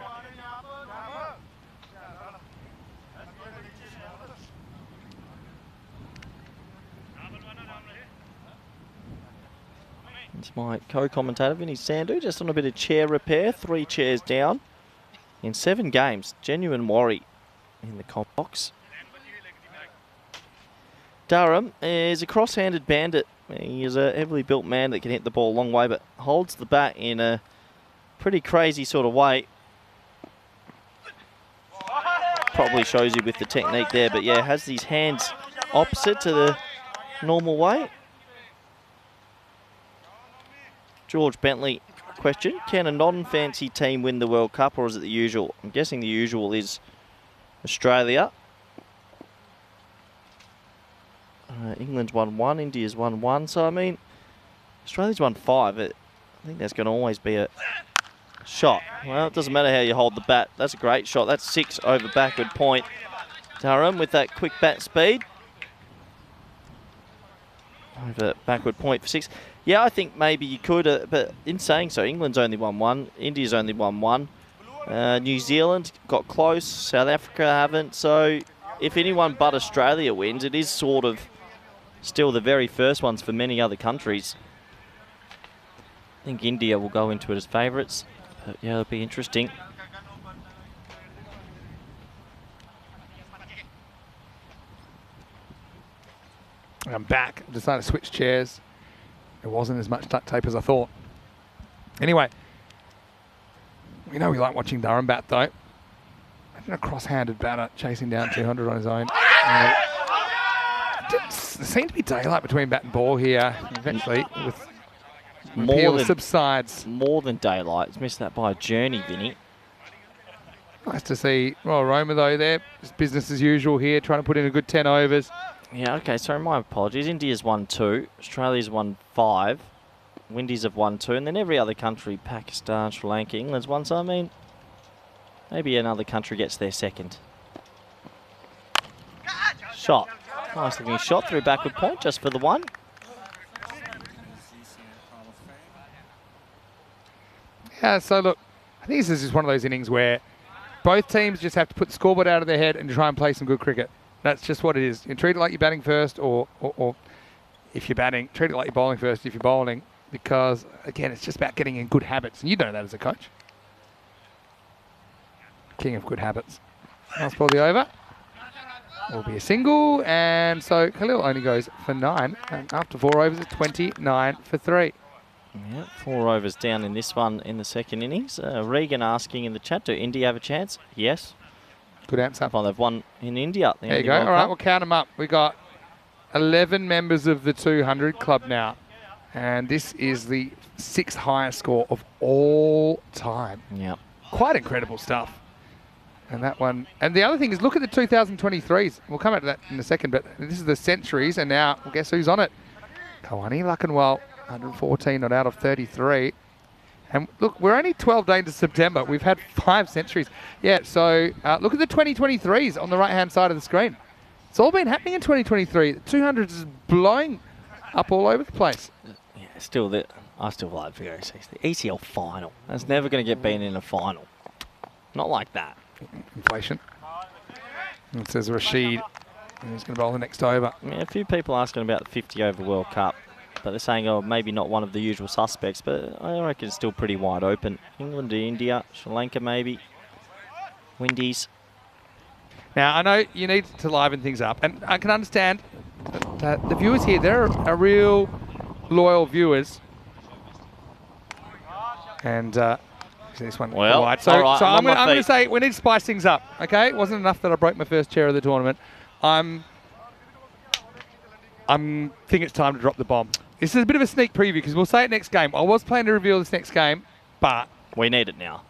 It's my co-commentator, Vinny Sandu, just on a bit of chair repair. 3 chairs down in 7 games. Genuine worry in the comp box. Durham is a cross-handed bandit. He is a heavily built man that can hit the ball a long way, but holds the bat in a pretty crazy sort of way. Probably shows you with the technique there, but yeah, has these hands opposite to the normal way. George Bentley question, can a non-fancy team win the World Cup, or is it the usual? I'm guessing the usual is Australia. England's won 1, India's won 1, so I mean, Australia's won 5. I think that's going to always be a shot. Well, it doesn't matter how you hold the bat. That's a great shot. That's 6 over backward point. Durham with that quick bat speed. Over backward point for 6. Yeah, I think maybe you could, but in saying so, England's only won 1, India's only won 1. New Zealand got close, South Africa haven't, so if anyone but Australia wins, it is sort of still the very first ones for many other countries. I think India will go into it as favourites, but yeah, it'll be interesting. I'm back. Decided to switch chairs. It wasn't as much duct tape as I thought. Anyway, we know we like watching Durham bat though. Imagine a cross-handed batter chasing down 200 on his own. There seemed to be daylight between bat and ball here. Eventually, with More than subsides. More than daylight. It's missed that by a journey, Vinny. Nice to see Royal Roma though there. Just business as usual here, trying to put in a good 10 overs. Yeah, okay, sorry, my apologies. India's won 2, Australia's won 5, Windies have won 2, and then every other country, Pakistan, Sri Lanka, England's won, so I mean, maybe another country gets their second. Shot. Nice looking shot through backward point just for the 1. Yeah, so look, I think this is just one of those innings where both teams just have to put the scoreboard out of their head and try and play some good cricket. That's just what it is. You treat it like you're batting first, or if you're batting, treat it like you're bowling first if you're bowling, because, again, it's just about getting in good habits, and you know that as a coach. King of good habits. Last ball, the over. Will be a single, and so Khalil only goes for 9, and after 4 overs, it's 29 for 3. Yeah, 4 overs down in this one in the second innings. Regan asking in the chat, do India have a chance? Yes. Good answer. Well, they've won in India. There you go. All right, we'll count them up. We got 11 members of the 200 club now. And this is the 6th highest score of all time. Yeah. Quite incredible stuff. And that one. And the other thing is, look at the 2023s. We'll come back to that in a second, but this is the centuries. And now, well, guess who's on it? Kawani Luckenwell, 114 not out of 33. And look, we're only 12 days into September. We've had 5 centuries. Yeah, so look at the 2023s on the right-hand side of the screen. It's all been happening in 2023. The 200 is blowing up all over the place. Yeah, still, I still like VOCs. The ECL final. That's never going to get beaten in a final. Not like that. Inflation. And it says Rashid. And he's going to bowl the next over. Yeah, a few people asking about the 50 over World Cup. But they're saying, oh, maybe not one of the usual suspects, but I reckon it's still pretty wide open. England to India, Sri Lanka maybe, Windies. Now, I know you need to liven things up, and I can understand that the viewers here, they're real loyal viewers. And this one well, wide. So, all right, so I'm going to feet. say we need to spice things up, okay? It wasn't enough that I broke my first chair of the tournament. I think it's time to drop the bomb. This is a bit of a sneak preview because we'll say it next game. I was planning to reveal this next game, but we need it now.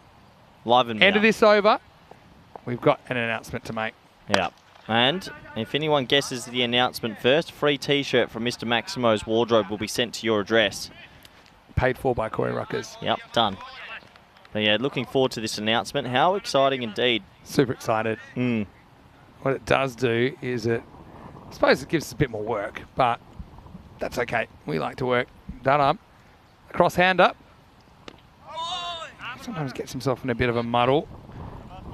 Live and end of this over, we've got an announcement to make. Yeah. And if anyone guesses the announcement first, free T-shirt from Mr. Maximo's wardrobe will be sent to your address. Paid for by Corey Ruckers. Yep, done. But yeah, looking forward to this announcement. How exciting indeed. Super excited. What it does do is I suppose it gives us a bit more work, but that's okay. We like to work. Done up. Cross hand up. sometimes gets himself in a bit of a muddle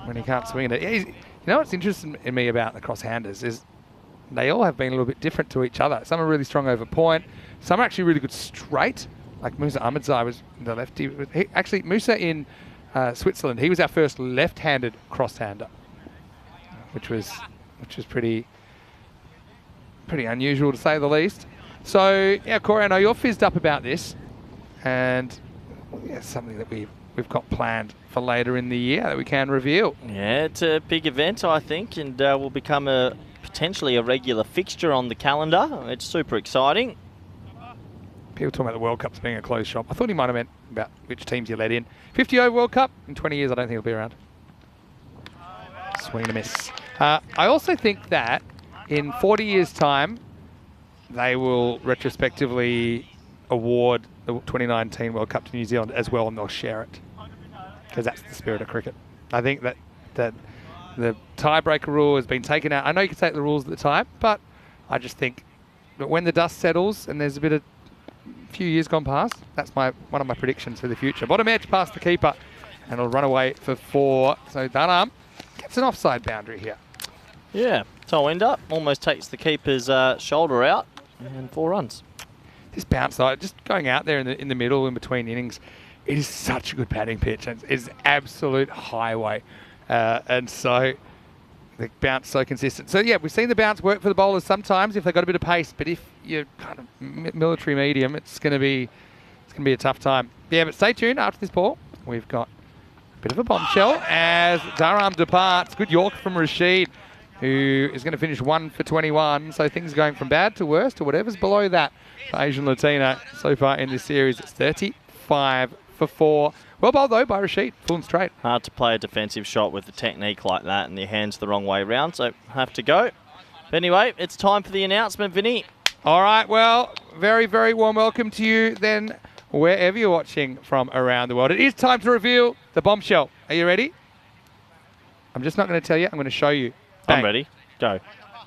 when he can't swing it. You know what's interesting in me about the cross-handers is they all have been a little bit different to each other. Some are really strong over point. Some are actually really good straight. Like Musa Ahmedzai was the lefty. Actually, Musa in Switzerland, he was our first left-handed cross-hander, which was pretty unusual to say the least. So yeah, Corey, I know you're fizzed up about this, and yeah, something that we've got planned for later in the year that we can reveal. Yeah, it's a big event, I think, and will become potentially a regular fixture on the calendar. It's super exciting. People talking about the World Cup's being a closed shop. I thought he might have meant about which teams you let in. 50 over World Cup in 20 years, I don't think he'll be around. Swing and a miss. I also think that in 40 years' time, they will retrospectively award the 2019 World Cup to New Zealand as well, and they'll share it, because that's the spirit of cricket. I think that the tiebreaker rule has been taken out. I know you can take the rules at the time, but I just think that when the dust settles and there's a few years gone past, that's one of my predictions for the future. Bottom edge past the keeper, and it'll run away for 4. So Dunham gets an offside boundary here. Yeah, toe end up, almost takes the keeper's shoulder out, and 4 runs. This bounce, though, just going out there in the middle, in between innings, it is such a good batting pitch. It is absolute highway. And so the bounce so consistent. So yeah, we've seen the bounce work for the bowlers sometimes if they've got a bit of pace, but if you're kind of military medium, it's going to be a tough time. Yeah, but stay tuned after this ball. We've got a bit of a bombshell as Dharam departs. Good York from Rashid, who is going to finish 1 for 21. So things are going from bad to worse to whatever's below that for Asian Latina so far in this series. It's 35 for 4. Well bowled though by Rashid, full and straight. Hard to play a defensive shot with a technique like that and your hands the wrong way round, so have to go. But anyway, it's time for the announcement, Vinny. All right, well, very, very warm welcome to you then, wherever you're watching from around the world. It is time to reveal the bombshell. Are you ready? I'm just not going to tell you, I'm going to show you. Bang. I'm ready. Go.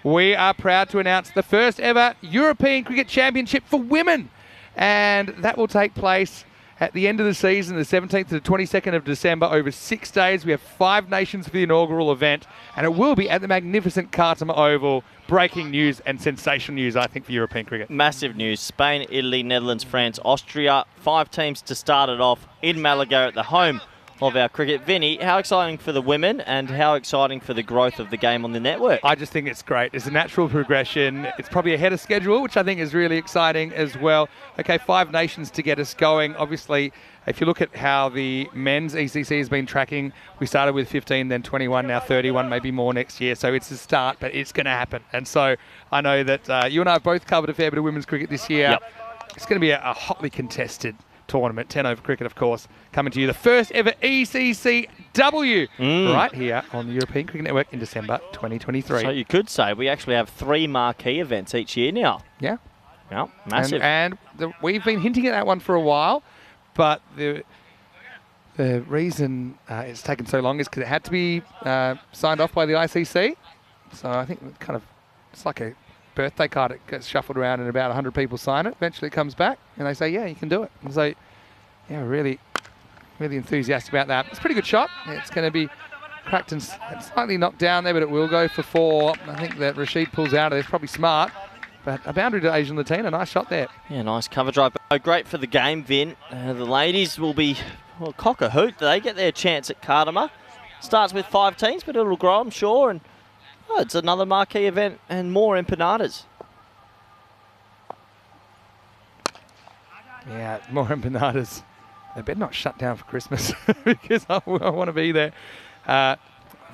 We are proud to announce the first ever European Cricket Championship for women. And that will take place at the end of the season, the 17th to the 22nd of December, over 6 days. We have 5 nations for the inaugural event, and it will be at the magnificent Khartoum Oval. Breaking news and sensational news, I think, for European cricket. Massive news. Spain, Italy, Netherlands, France, Austria. 5 teams to start it off in Malaga at the home of our cricket. Vinny, how exciting for the women and how exciting for the growth of the game on the network? I just think it's great. It's a natural progression. It's probably ahead of schedule, which I think is really exciting as well. Okay, 5 nations to get us going. Obviously, if you look at how the men's ECC has been tracking, we started with 15, then 21, now 31, maybe more next year. So it's a start, but it's going to happen. And so I know that you and I have both covered a fair bit of women's cricket this year. Yep. It's going to be a hotly contested tournament, 10 over cricket, of course, coming to you. The first ever ECCW right here on the European Cricket Network in December 2023. So you could say we actually have 3 marquee events each year now. Yeah. Yeah, massive. And we've been hinting at that one for a while, but the reason it's taken so long is because it had to be signed off by the ICC. So I think it's like a birthday card. It gets shuffled around and about 100 people sign it. Eventually it comes back and they say, yeah, you can do it. And so, yeah, really enthusiastic about that. It's a pretty good shot. It's going to be cracked and slightly knocked down there, but it will go for 4. I think that Rashid pulls out of this, probably smart. But a boundary to Asian Latina, nice shot there. Yeah, nice cover drive. Great for the game, Vin. The ladies will be cock a hoot. They get their chance at Khartoum. Starts with 5 teams, but it'll grow, I'm sure. And it's another marquee event and more empanadas. Yeah, more empanadas. They better not shut down for Christmas because I want to be there. I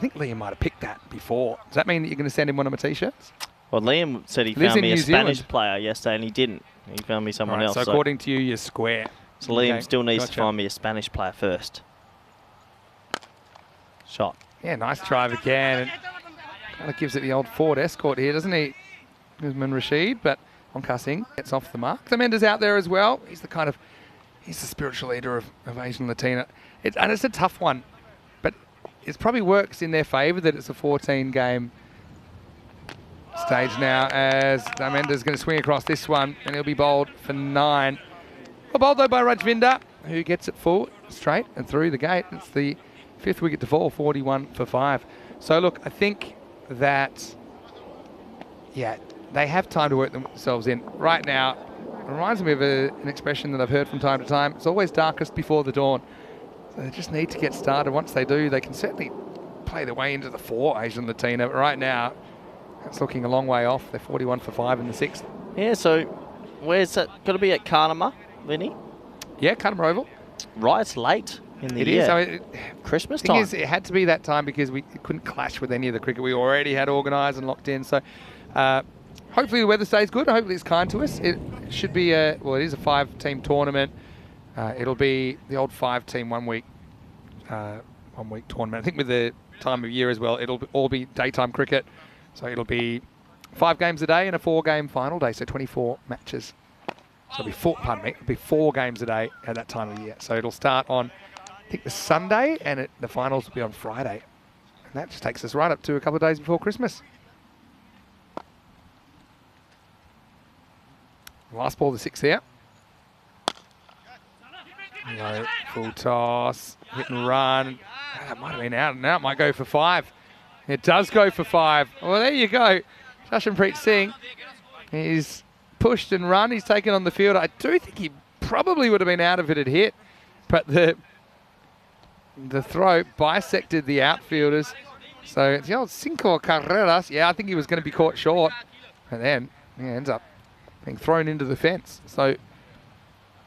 think Liam might have picked that before. Does that mean that you're going to send him one of my T-shirts? Well, Liam said he found me a Spanish player yesterday, and he didn't. He found me someone else. So according to you, you're square. So Liam still needs to find me a Spanish player first. Shot. Yeah, nice drive again. And kind of gives it the old Ford Escort here, doesn't he? Guzman Rashid, but Onkar Singh gets off the mark. Themenda's out there as well. He's the spiritual leader of Asian Latina. And it's a tough one, but it probably works in their favour that it's a 14-game stage now, as Themenda's going to swing across this one and he'll be bowled for 9. Well bowled though by Rajvinder, who gets it full. straight and through the gate. It's the 5th wicket to fall, 41 for 5. So look, I think that, yeah, they have time to work themselves in. Right now, it reminds me of an expression that I've heard from time to time. It's always darkest before the dawn. So they just need to get started. Once they do, they can certainly play their way into the 4, Asian Latina. But right now, it's looking a long way off. They're 41 for 5 in the 6th. Yeah, so where's that going to be at Karnama, Vinny? Yeah, Karnama Oval. Right, it's late in the It year. is. So Christmas thing time. is, it had to be that time because we couldn't clash with any of the cricket we already had organised and locked in. So hopefully the weather stays good. Hopefully it's kind to us. It should be it is a 5-team tournament. It'll be the old 5-team 1 week tournament. I think with the time of year as well, it'll all be daytime cricket. So it'll be 5 games a day and a 4-game final day. So 24 matches. So it'll be 4 games a day at that time of year. So it'll start on, I think, the Sunday, and the finals will be on Friday. And that just takes us right up to a couple of days before Christmas. Last ball, the 6 here. No, full toss, hit and run. That might have been out. Now it might go for 5. It does go for 5. Well, there you go. Jashanpreet Singh is pushed and run. He's taken on the field. I do think he probably would have been out if it had hit, but the throw bisected the outfielders. So it's the old cinco carreras. Yeah, I think he was going to be caught short, and then he ends up being thrown into the fence. So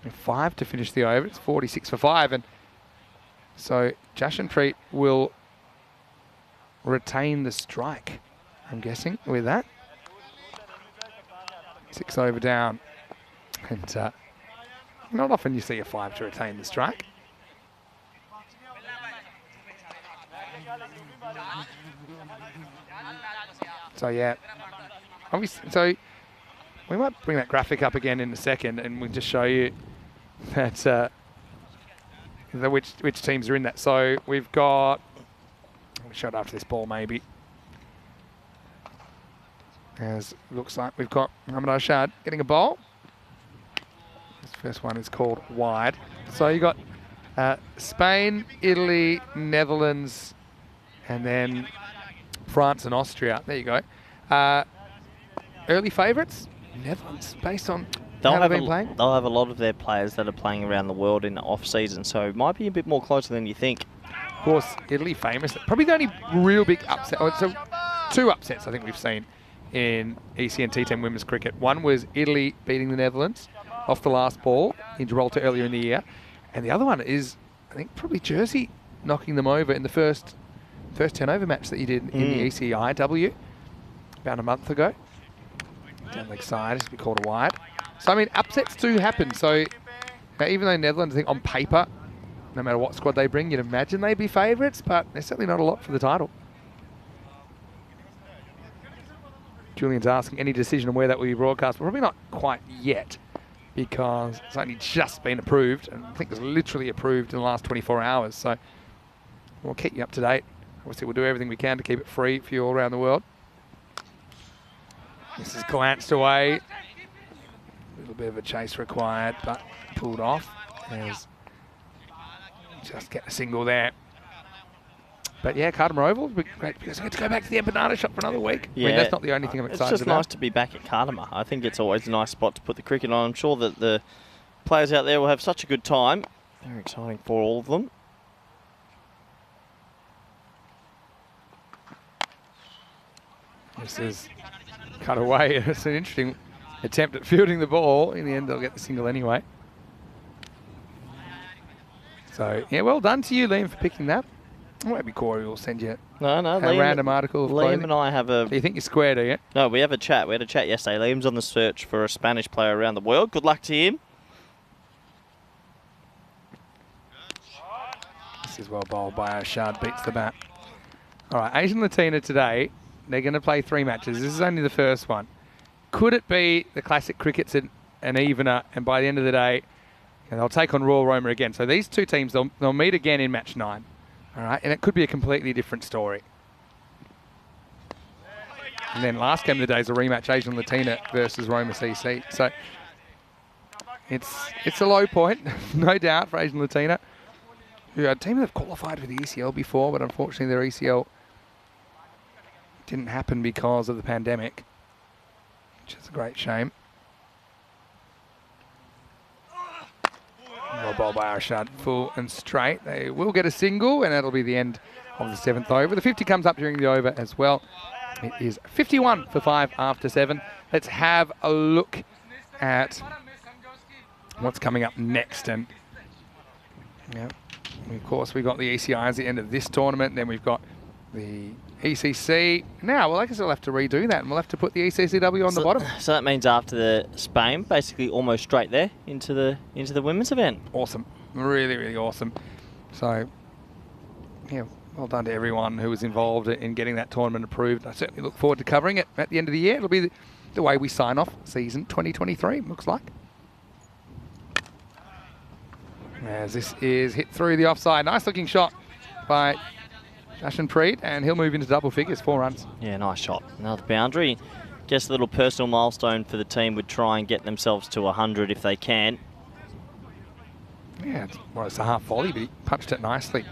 5 to finish the over. It's 46 for 5, and so Jashanpreet will retain the strike, I'm guessing, with that. 6 over down, and not often you see a 5 to retain the strike. So yeah, so we might bring that graphic up again in a second, and we'll just show you that which teams are in that. So we've got, I'll show it after this ball maybe. As it looks like we've got Mohammad Arshad getting a bowl. This first one is called wide. So you got Spain, Italy, Netherlands, and then France and Austria. There you go. Early favourites, Netherlands, based on how they've been playing. They'll have a lot of their players that are playing around the world in the off-season, so it might be a bit more closer than you think. Of course, Italy famous. Probably the only real big upset. So 2 upsets I think we've seen in ECS and T10 women's cricket. One was Italy beating the Netherlands off the last ball in Gibraltar earlier in the year. And the other one is, I think, probably Jersey knocking them over in the first 10-over match that you did in the ECIW about a month ago. Down leg side, it's be called a wide. So, I mean, upsets do happen. So, even though Netherlands, I think, on paper, no matter what squad they bring, you'd imagine they'd be favourites, but they're certainly not a lot for the title. Julian's asking any decision on where that will be broadcast. Well, probably not quite yet, because it's only just been approved, and I think it was literally approved in the last 24 hours. So we'll keep you up to date. Obviously, we'll do everything we can to keep it free for you all around the world. This is glanced away. A little bit of a chase required, but pulled off. There's just get a single there. But yeah, Karnama Oval would be great because I get to go back to the Empanada shop for another week. Yeah, I mean, that's not the only thing I'm excited about. It's just nice to be back at Karnama. I think it's always a nice spot to put the cricket on. I'm sure that the players out there will have such a good time. Very exciting for all of them. This is cut away. It's an interesting attempt at fielding the ball. In the end, they'll get the single anyway. So, yeah, well done to you, Liam, for picking that. Maybe Corey will send you a Liam, random article of Liam clothing. and I have a... So you think you're square, do you? No, we have a chat. We had a chat yesterday. Liam's on the search for a Spanish player around the world. Good luck to him. This is well bowled by Arshad, beats the bat. All right, Asian Latina today, they're going to play 3 matches. This is only the first one. Could it be the classic cricket's an evener, and by the end of the day, they'll take on Royal Roma again. So these 2 teams, they'll meet again in match 9. All right, and it could be a completely different story. And then last game of the day is a rematch, Asian Latina versus Roma CC. So it's a low point, no doubt, for Asian Latina. a team that have qualified for the ECL before, but unfortunately their ECL didn't happen because of the pandemic, which is a great shame. Well ball by Arshad, full and straight. They will get a single, and that'll be the end of the 7th over. The 50 comes up during the over as well. It is 51 for 5 after 7. Let's have a look at what's coming up next. And yeah, of course, we've got the ECI at the end of this tournament. Then we've got the ECC. Now, well, I guess we'll have to redo that, and we'll have to put the ECCW on the bottom. So that means after the Spain, basically almost straight there into the women's event. Awesome. Really, really awesome. So, yeah, well done to everyone who was involved in getting that tournament approved. I certainly look forward to covering it at the end of the year. It'll be the way we sign off season 2023, looks like. As this is hit through the offside. Nice looking shot by Jashanpreet, and he'll move into double figures, 4 runs. Yeah, nice shot. Another boundary. Guess a little personal milestone for the team would try and get themselves to 100 if they can. Yeah, it's a half volley, but he punched it nicely.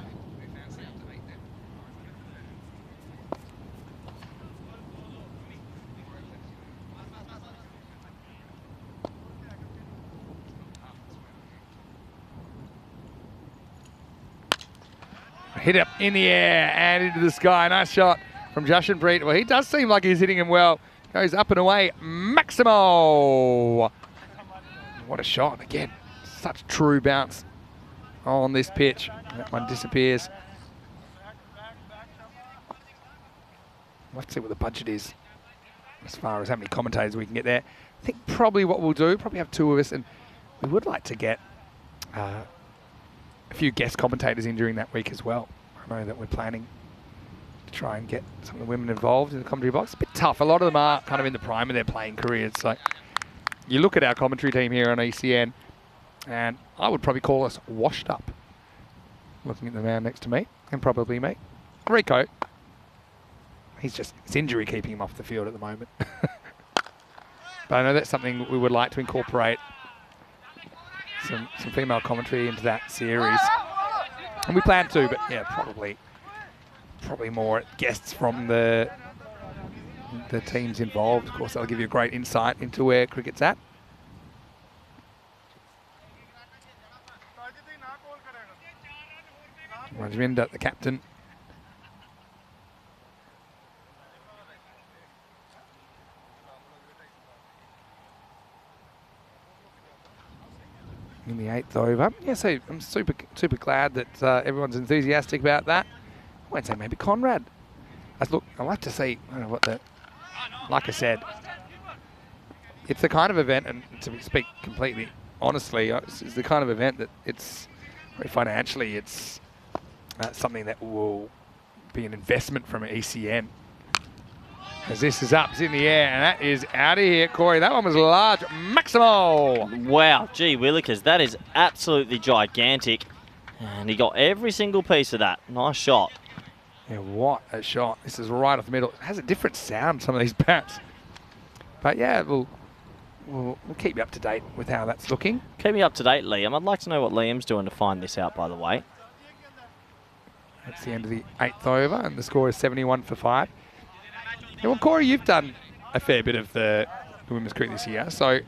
Hit up in the air and into the sky. Nice shot from Jashanpreet. Well, he does seem like he's hitting him well. Goes up and away. Maximo! What a shot. Again, such true bounce on this pitch. That one disappears. Let's see what the budget is as far as how many commentators we can get there. I think probably what we'll do, probably have 2 of us, and we would like to get a few guest commentators in during that week as well. I know that we're planning to try and get some of the women involved in the commentary box. It's a bit tough. A lot of them are kind of in the prime of their playing careers. So you look at our commentary team here on ECN, and I would probably call us washed up. Looking at the man next to me, and probably me. Rico. It's injury keeping him off the field at the moment. But I know that's something we would like to incorporate. Some female commentary into that series, and we plan to, but yeah, probably more guests from the teams involved. Of course, that'll give you a great insight into where cricket's at. Rajvinder, the captain. In the 8th over. Yeah, so I'm super glad that everyone's enthusiastic about that. I won't say maybe Conrad. Look, I'd like to see, I don't know what like I said, it's the kind of event, and to speak completely honestly, it's the kind of event that it's very financially, it's something that will be an investment from ECN. As this is up, it's in the air, and that is out of here, Corey. That one was large. Maximo! Wow, gee willikers, that is absolutely gigantic. And he got every single piece of that. Nice shot. Yeah, what a shot. This is right off the middle. It has a different sound, some of these bats. But yeah, we'll keep you up to date with how that's looking. Keep me up to date, Liam. I'd like to know what Liam's doing to find this out, by the way. That's the end of the 8th over, and the score is 71 for 5. Yeah, well, Corey, you've done a fair bit of the women's cricket this year, so I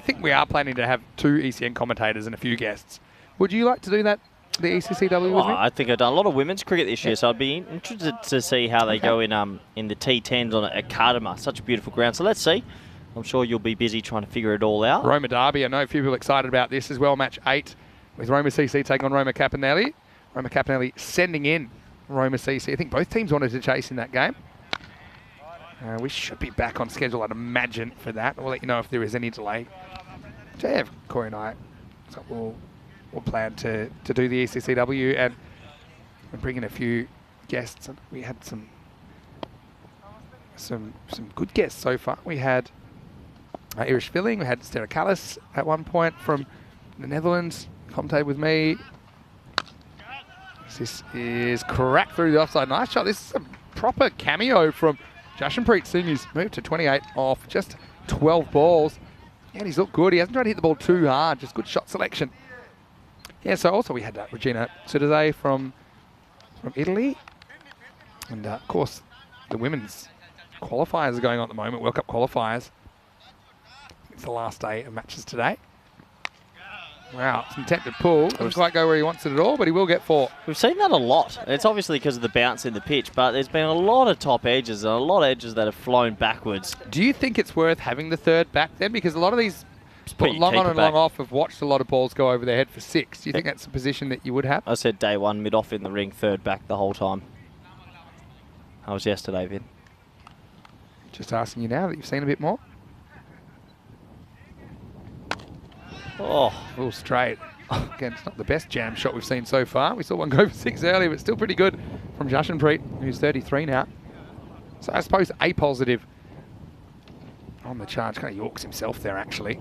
think we are planning to have 2 ECN commentators and a few guests. Would you like to do that, the ECCW with me? I think I've done a lot of women's cricket this year, so I'd be interested to see how they go in the T10s at Cardama. Such a beautiful ground. So let's see. I'm sure you'll be busy trying to figure it all out. Roma Derby, I know a few people excited about this as well. Match 8 with Roma CC taking on Roma Capanelli. Roma Capanelli sending in Roma CC. I think both teams wanted to chase in that game. We should be back on schedule, I'd imagine, for that. We'll let you know if there is any delay. So yeah, Corey and I, so we'll plan to do the ECCW, and we're bringing a few guests. We had some good guests so far. We had Irish Filling, we had Stera Callis at one point from the Netherlands, commentated with me. This is cracked through the offside. Nice shot. This is a proper cameo from Jashanpreet Singh. He's moved to 28 off just 12 balls. And he's looked good. He hasn't tried to hit the ball too hard. Just good shot selection. Yeah, so also we had Regina Sudeze from Italy. And, of course, the women's qualifiers are going on at the moment, World Cup qualifiers. It's the last day of matches today. Wow, it's an attempted pull. Doesn't quite go where he wants it at all, but he will get 4. We've seen that a lot. It's obviously because of the bounce in the pitch, but there's been a lot of top edges and a lot of edges that have flown backwards. Do you think it's worth having the third back then? Because a lot of these put your long on keeper and back. long off have watched a lot of balls go over their head for 6. Do you think that's a position that you would have? I said day one, mid-off in the ring, third back the whole time. That was yesterday, Vin. Just asking you now that you've seen a bit more. Oh, A little straight. Again, it's not the best jam shot we've seen so far. We saw one go for 6 earlier, but still pretty good from Jashanpreet, who's 33 now. So I suppose A positive on the charge. Kind of Yorks himself there, actually.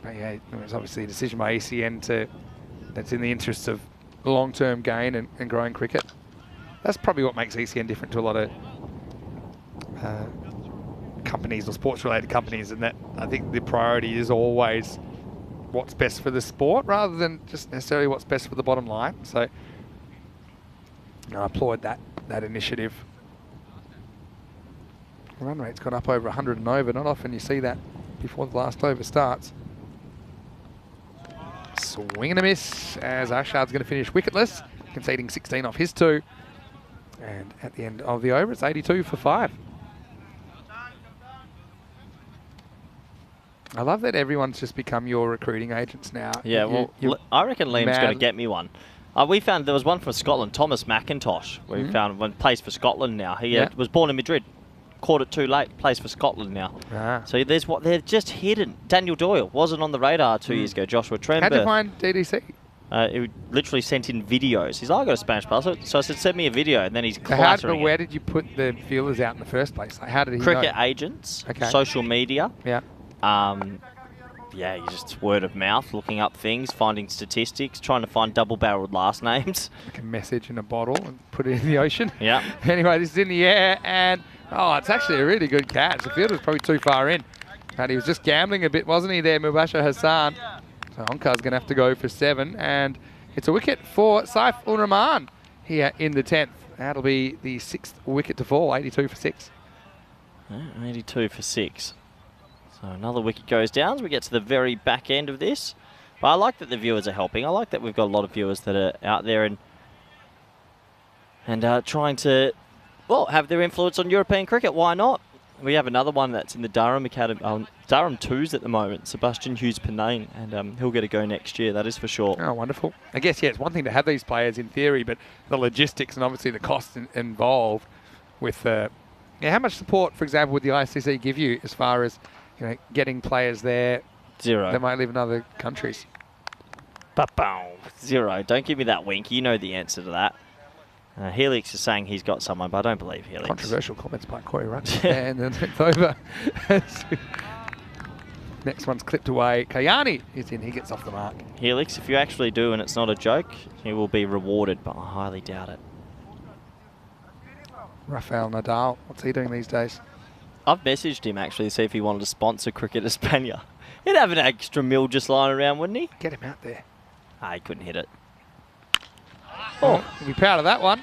But yeah, it was obviously a decision by ECN that's in the interests of long-term gain and growing cricket. That's probably what makes ECN different to a lot of companies or sports-related companies, and that I think the priority is always what's best for the sport rather than just necessarily what's best for the bottom line. So I applaud that initiative. The run rate's got up over 100 and over. Not often you see that before the last over starts. Swing and a miss as Ashard's going to finish wicketless, conceding 16 off his 2. And at the end of the over, it's 82 for 5. I love that everyone's just become your recruiting agents now. yeah, well, I reckon Liam's going to get me one. We found there was one from Scotland, Thomas McIntosh, where we found one plays for Scotland now. He was born in Madrid, caught it too late, plays for Scotland now. So there's what they're just hidden. Daniel Doyle wasn't on the radar 2 years ago. Joshua Trember. How'd you find DDC? He literally sent in videos. He's like, I got a Spanish passport. So I said, send me a video, and then he's But cluttering where it. did you put the feelers out in the first place? Like, how did he Cricket know? agents, Okay. social media. Yeah. Yeah, you just word of mouth, looking up things, finding statistics, trying to find double-barreled last names. Like a message in a bottle and put it in the ocean. Yeah. Anyway, this is in the air, and it's actually a really good catch. The field was probably too far in. And he was just gambling a bit, wasn't he there, Mubashir Hassan? So Onkar's going to have to go for 7, and it's a wicket for Saif-ur-Rahman here in the 10th. That'll be the 6th wicket to fall, 82 for 6. 82 for 6. So another wicket goes down as we get to the very back end of this. But I like that the viewers are helping. I like that we've got a lot of viewers that are out there and trying to, well, have their influence on European cricket. Why not? We have another one that's in the Durham Academy, Durham 2s at the moment, Sebastian Hughes-Panane, and he'll get a go next year, that is for sure. Oh, wonderful. I guess, yeah, it's one thing to have these players in theory, but the logistics and obviously the costs involved with, how much support, for example, would the ICC give you as far as, getting players there? 0. That might live in other countries. Ba-boom. 0. Don't give me that wink. You know the answer to that. Helix is saying he's got someone, but I don't believe Helix. Controversial comments by Corey Rutt. And then it's over. Next one's clipped away. Kayani is in. He gets off the mark. Helix, if you actually do and it's not a joke, you will be rewarded, but I highly doubt it. Rafael Nadal. What's he doing these days? I've messaged him actually to see if he wanted to sponsor Cricket España. He'd have an extra mil just lying around, wouldn't he? Get him out there. He couldn't hit it. Oh, you'll be proud of that one.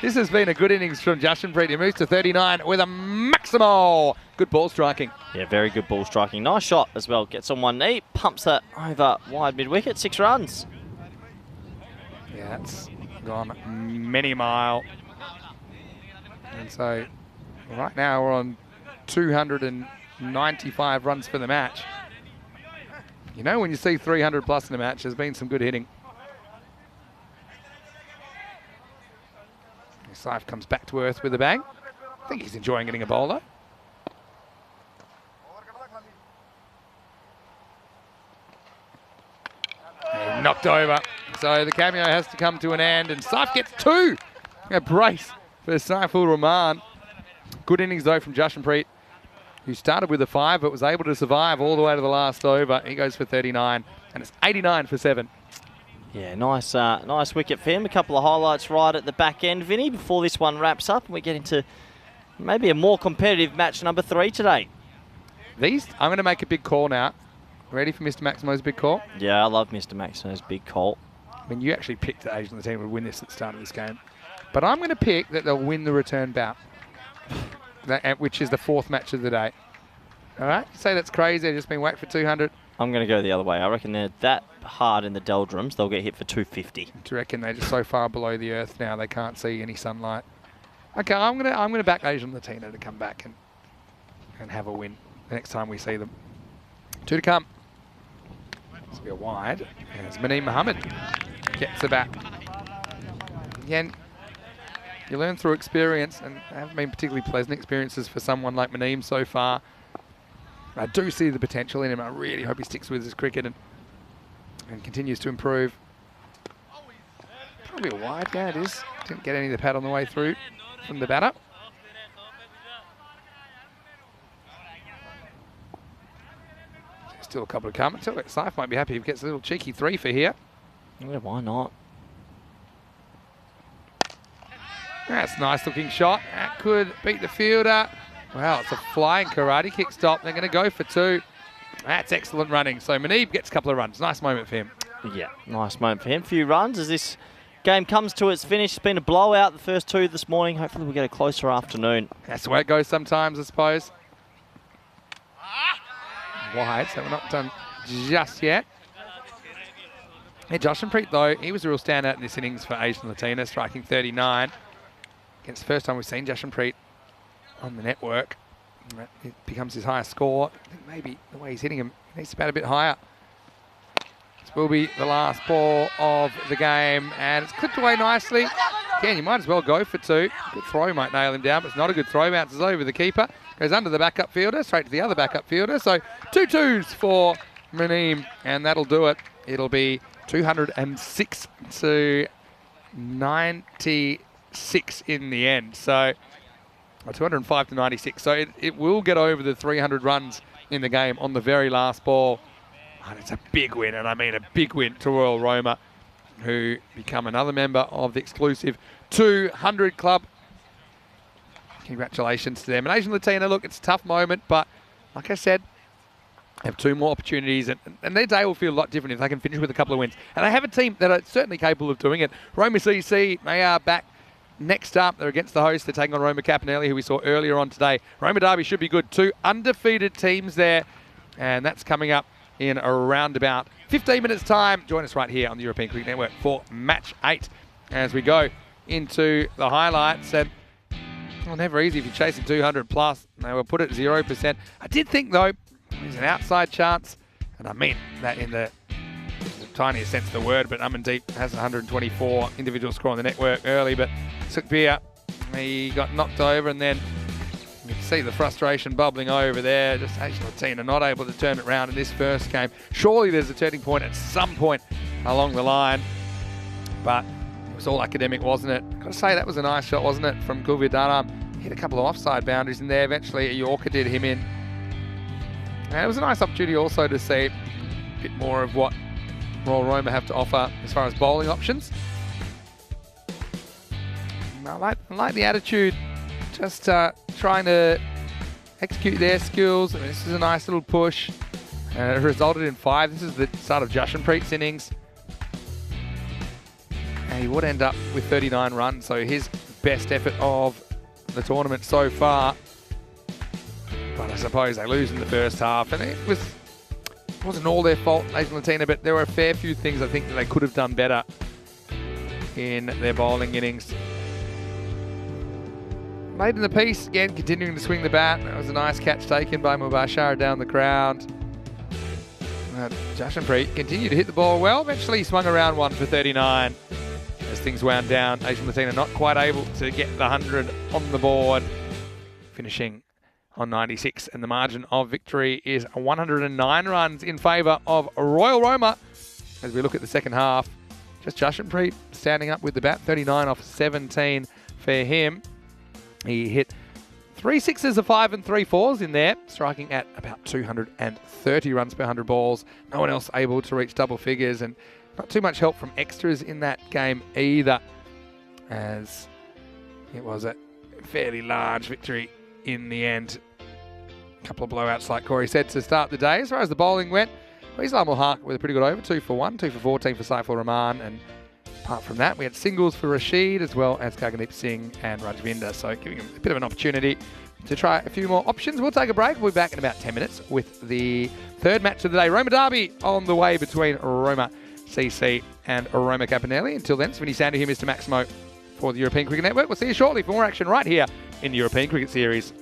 This has been a good innings from Jashanpreet. He moves to 39 with a Maximo. Good ball striking. Yeah, very good ball striking. Nice shot as well. Gets on one knee, pumps that over wide mid-wicket. 6 runs. Yeah, that's gone many mile. And so right now we're on 295 runs for the match. When you see 300 plus in a match, there's been some good hitting. Saif comes back to earth with a bang. I think he's enjoying getting a bowler. And knocked over. So the cameo has to come to an end, and Saif gets 2. A brace for Saif-ur-Rahman. Good innings though from Jashanpreet, who started with a 5 but was able to survive all the way to the last over. He goes for 39, and it's 89 for 7. Yeah, nice wicket for him. A couple of highlights right at the back end, Vinny, before this one wraps up and we get into maybe a more competitive match number 3 today. I'm going to make a big call now. Ready for Mr. Maximo's big call? Yeah, I love Mr. Maximo's big call. I mean, you actually picked that Asian team would win this at the start of this game. But I'm going to pick that they'll win the return bout, which is the 4th match of the day. All right? Say that's crazy. They've just been whacked for 200. I'm going to go the other way. I reckon they're that hard in the doldrums, they'll get hit for 250. Do you reckon they're just so far below the earth now they can't see any sunlight? Okay, I'm gonna back Asian Latina to come back and have a win the next time we see them. 2 to come. This will be a wide. As Maneem Mohammed gets the bat. Again, you learn through experience, and they haven't been particularly pleasant experiences for someone like Maneem so far. I do see the potential in him. I really hope he sticks with his cricket and continues to improve. Probably a wide, yeah it is. Didn't get any of the pad on the way through from the batter. Still a couple of comments. Saif might be happy if he gets a little cheeky 3 for here. Yeah, why not? That's a nice looking shot. That could beat the fielder. Wow, it's a flying karate kick stop. They're going to go for 2. That's excellent running. So Maneeb gets a couple of runs. Nice moment for him. Yeah, nice moment for him. Few runs as this game comes to its finish. It's been a blowout the first 2 this morning. Hopefully we'll get a closer afternoon. That's the way it goes sometimes, I suppose. Wide, so we're not done just yet. Hey, Jashanpreet, though, he was a real standout in this innings for Asian Latina, striking 39. Against the first time we've seen Jashanpreet on the network. It becomes his highest score. I think maybe the way he's hitting him, he needs to bat a bit higher. This will be the last ball of the game, and it's clipped away nicely. Again, you might as well go for 2. Good throw might nail him down, but it's not a good throw. Bounces over the keeper. Goes under the backup fielder, straight to the other backup fielder. So 2 twos for Maneem, and that'll do it. It'll be 206 to 96 in the end. So 205 to 96. So it will get over the 300 runs in the game on the very last ball. And it's a big win, and I mean a big win to Royal Roma, who become another member of the exclusive 200 club. Congratulations to them. And Asian Latina, look, it's a tough moment, but like I said, have 2 more opportunities, and their day will feel a lot different if they can finish with a couple of wins. And they have a team that are certainly capable of doing it. Roma CC, they are back next up. They're against the host. They're taking on Roma Capanelli, who we saw earlier on today. Roma Derby should be good. 2 undefeated teams there, and that's coming up in around about 15 minutes' time. Join us right here on the European Cricket Network for Match 8 as we go into the highlights. And well, never easy if you're chasing 200 plus. They were put at 0%. I did think, though, there's an outside chance, and I mean that in the tiniest sense of the word, but Amandeep has 124 individual score on the network early, but Sukhbir, he got knocked over, and then you can see the frustration bubbling over there. Just Asian Latina not able to turn it around in this first game. Surely there's a turning point at some point along the line, but it was all academic, wasn't it? Got to say, that was a nice shot, wasn't it, from Kulvir Dharam. Hit a couple of offside boundaries in there. Eventually, a Yorker did him in. And it was a nice opportunity also to see a bit more of what Royal Roma have to offer as far as bowling options. I like the attitude, just trying to execute their skills. I mean, this is a nice little push. It resulted in 5. This is the start of Jashanpreet's innings. And he would end up with 39 runs, so his best effort of the tournament so far. But I suppose they lose in the first half, and it wasn't all their fault, Asian Latina, but there were a fair few things I think that they could have done better in their bowling innings. Late in the piece, again, continuing to swing the bat. That was a nice catch taken by Mubashar down the ground. Jashanpreet continued to hit the ball well. Eventually he swung around 1 for 39 as things wound down. Asian Latina not quite able to get the 100 on the board, finishing on 96, and the margin of victory is 109 runs in favour of Royal Roma. As we look at the second half, just Jashanpreet standing up with the bat, 39 off 17 for him. He hit 3 sixes, a 5 and 3 fours in there, striking at about 230 runs per 100 balls. No one else able to reach double figures, and not too much help from extras in that game either, as it was a fairly large victory in the end. A couple of blowouts, like Corey said, to start the day. As far as the bowling went, Islam ul Haq with a pretty good over, 2 for 1, 2 for 14 for Saiful Rahman, and apart from that, we had singles for Rashid as well as Gagandeep Singh and Rajvinder, so giving him a bit of an opportunity to try a few more options. We'll take a break. We'll be back in about 10 minutes with the third match of the day. Roma Derby on the way between Roma CC and Roma Campanelli. Until then, Svinny Sandu here, Mr. Maximo for the European Cricket Network. We'll see you shortly for more action right here in the European Cricket Series.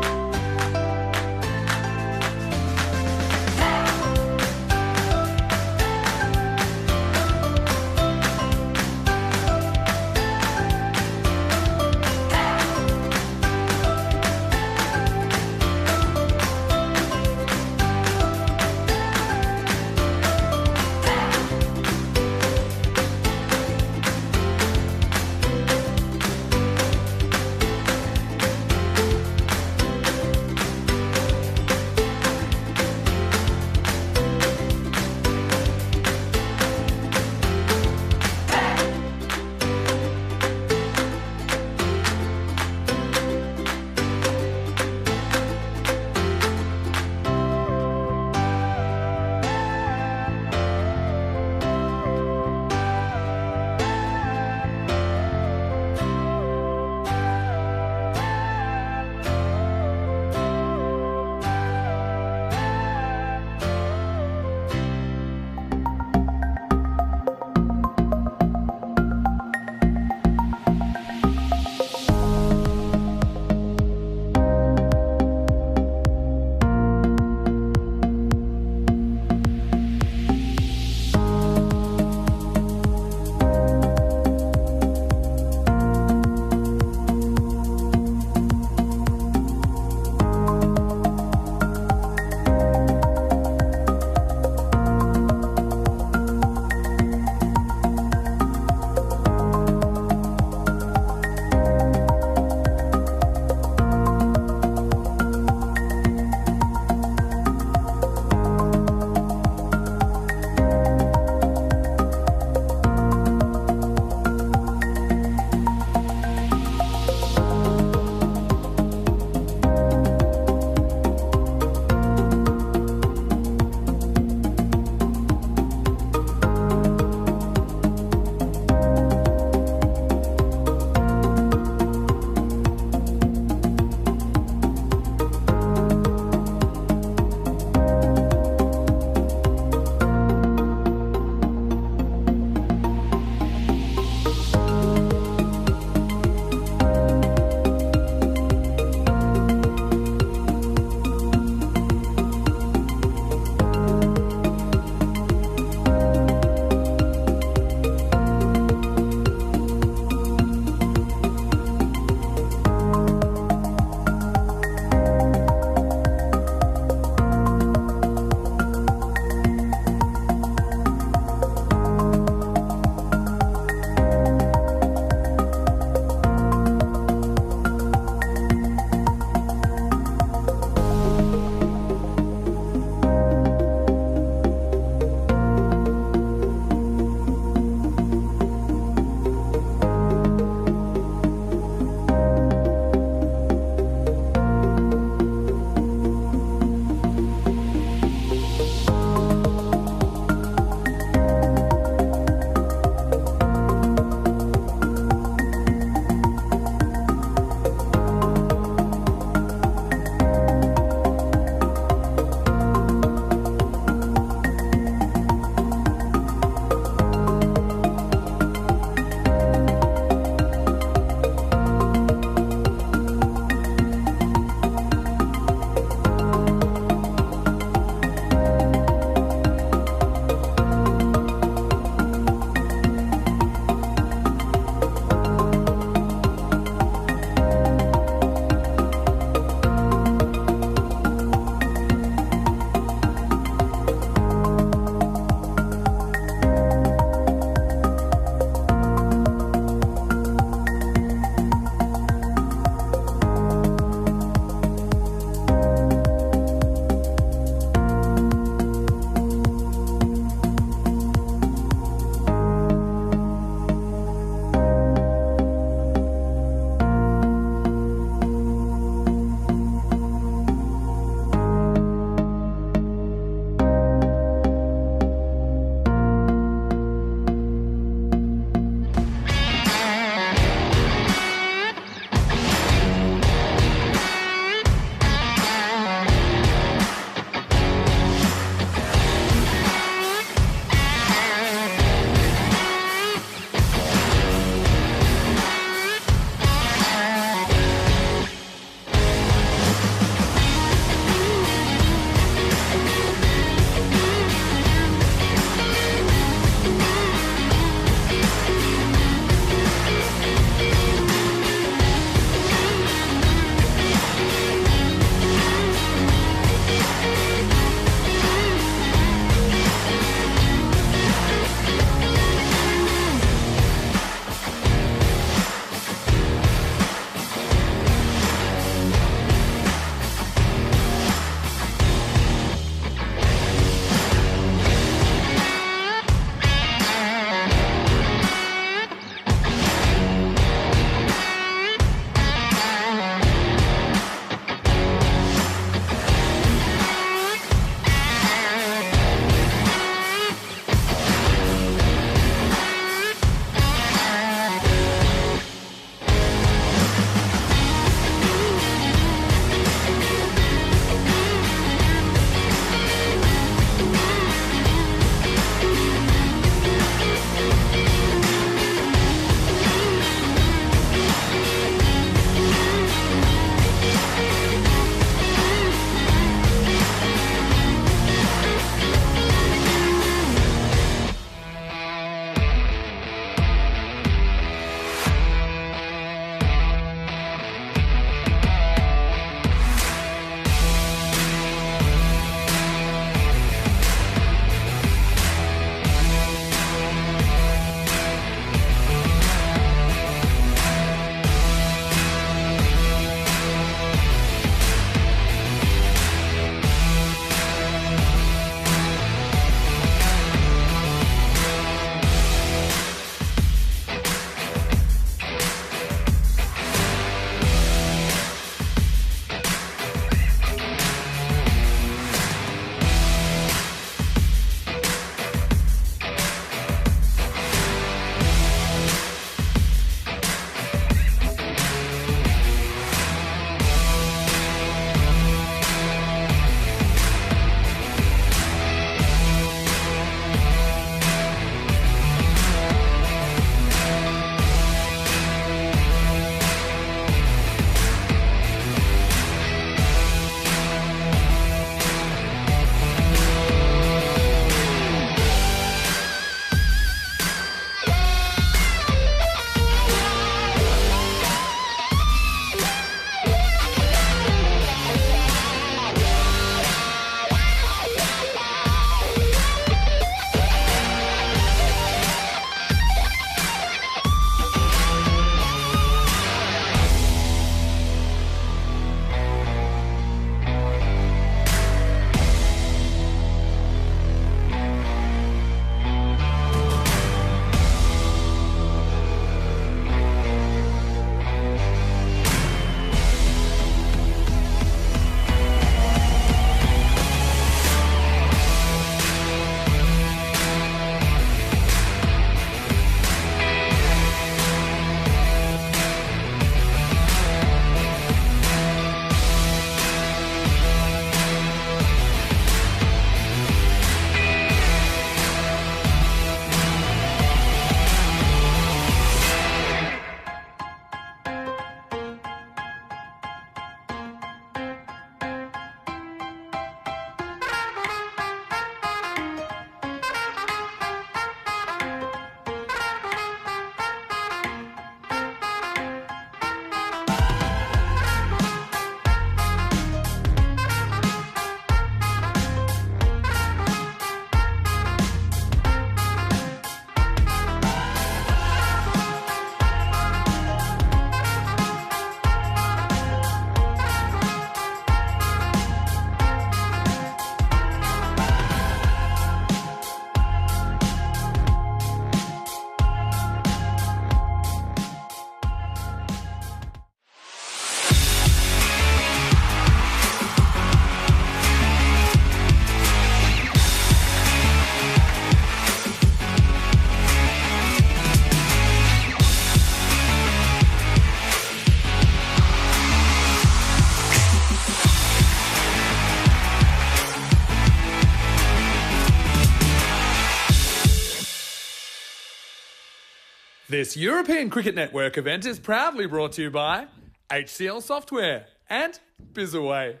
This European Cricket Network event is proudly brought to you by HCL Software and Bizaway.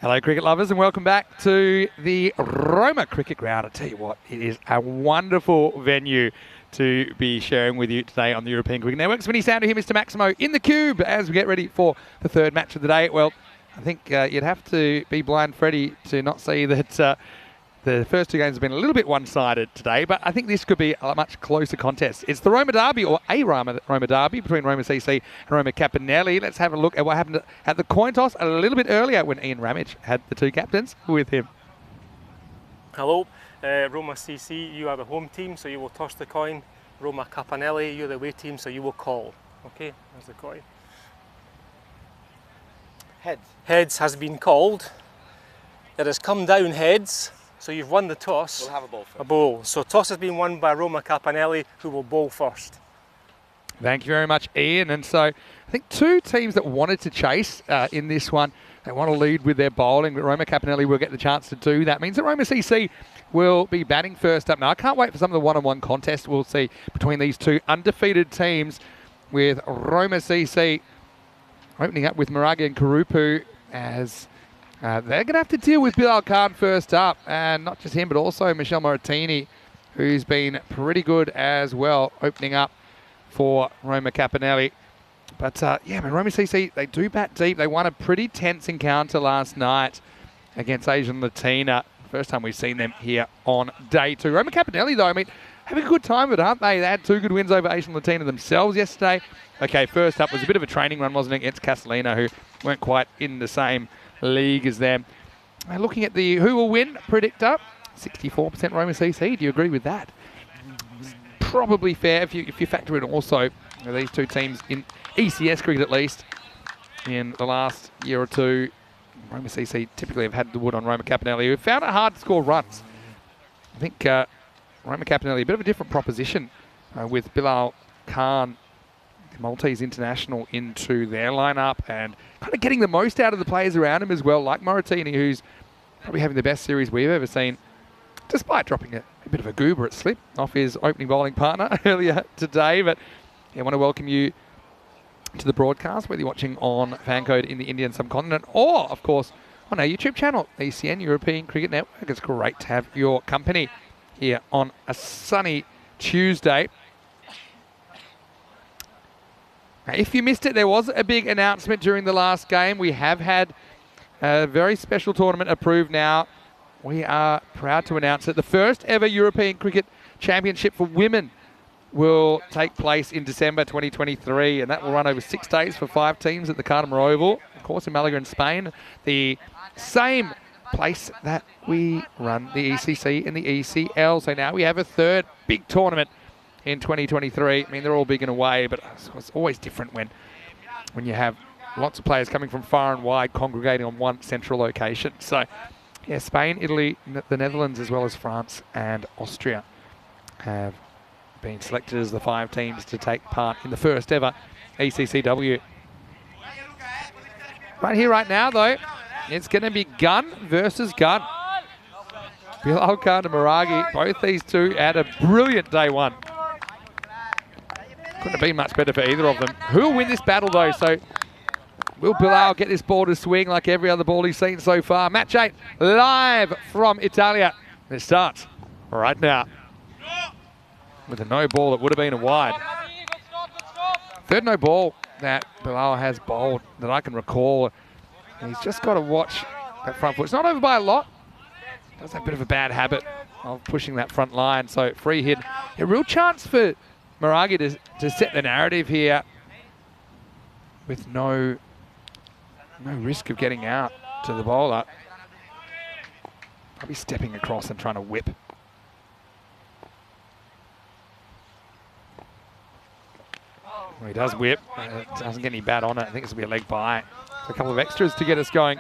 Hello, cricket lovers, and welcome back to the Roma Cricket Ground. I tell you what, it is a wonderful venue to be sharing with you today on the European Cricket Network. Spinny Sounder here, Mr. Maximo, in the cube as we get ready for the third match of the day. Well, I think you'd have to be blind Freddy to not see that the first two games have been a little bit one-sided today, but I think this could be a much closer contest. It's the Roma Derby, or a Roma Derby, between Roma CC and Roma Capinelli. Let's have a look at what happened at the coin toss a little bit earlier when Ian Ramage had the two captains with him. Hello, Roma CC, you are the home team, so you will toss the coin. Roma Capinelli, you're the away team, so you will call. Okay, there's the coin. Heads. Heads has been called. It has come down heads. So you've won the toss. We'll have a ball first. A bowl. So toss has been won by Roma Capinelli, who will bowl first. Thank you very much, Ian. And so I think two teams that wanted to chase in this one, they want to lead with their bowling, but Roma Capinelli will get the chance to do that. Means that Roma CC will be batting first up. Now, I can't wait for some of the one-on-one contests we'll see between these two undefeated teams, with Roma CC opening up with Maragi and Karupu as they're going to have to deal with Bilal Khan first up, and not just him, but also Michel Moratini, who's been pretty good as well, opening up for Roma Capinelli. But yeah, man, Roma CC, they do bat deep. They won a pretty tense encounter last night against Asian Latina. First time we've seen them here on day two. Roma Capinelli, though, I mean, having a good time with it, aren't they? They had two good wins over Asian Latina themselves yesterday. Okay, first up was a bit of a training run, wasn't it, against Castellina, who weren't quite in the same league as them. Looking at the who will win predictor, 64% Roma CC. Do you agree with that? Probably fair if you factor in also these two teams in ECS cricket, at least in the last year or two. Roma CC typically have had the wood on Roma Capinelli, who found it hard to score runs. I think Roma Capinelli, a bit of a different proposition with Bilal Khan, Maltese international, into their lineup, and kind of getting the most out of the players around him as well, like Moratini, who's probably having the best series we've ever seen, despite dropping a bit of a goober at slip off his opening bowling partner earlier today. But yeah, I want to welcome you to the broadcast, whether you're watching on Fancode in the Indian subcontinent or, of course, on our YouTube channel, ECN European Cricket Network. It's great to have your company here on a sunny Tuesday. Now, if you missed it, there was a big announcement during the last game. We have had a very special tournament approved now. We are proud to announce that the first ever European Cricket Championship for women will take place in December 2023, and that will run over 6 days for 5 teams at the Carnamar Oval, of course, in Malaga in Spain, the same place that we run the ECC and the ECL. So now we have a third big tournament in 2023. I mean, they're all big in a way, but it's always different when you have lots of players coming from far and wide congregating on one central location. So, yeah, Spain, Italy, the Netherlands, as well as France and Austria have been selected as the 5 teams to take part in the first ever ECCW. Right here, right now, though, it's going to be gun versus gun. Bilal Khan and Maragi, both these two had a brilliant day one. Couldn't have been much better for either of them. Who will win this battle, though? So, will Bilal get this ball to swing like every other ball he's seen so far? Match 8, live from Italia. It starts right now with a no ball that would have been a wide. Third no ball that Bilal has bowled that I can recall. He's just got to watch that front foot. It's not over by a lot. Does have a bit of a bad habit of pushing that front line. So, free hit. A real chance for Maragi to set the narrative here with no risk of getting out to the bowler. Probably stepping across and trying to whip. Well, he does whip. Doesn't get any bat on it. I think this will be a leg by. So a couple of extras to get us going.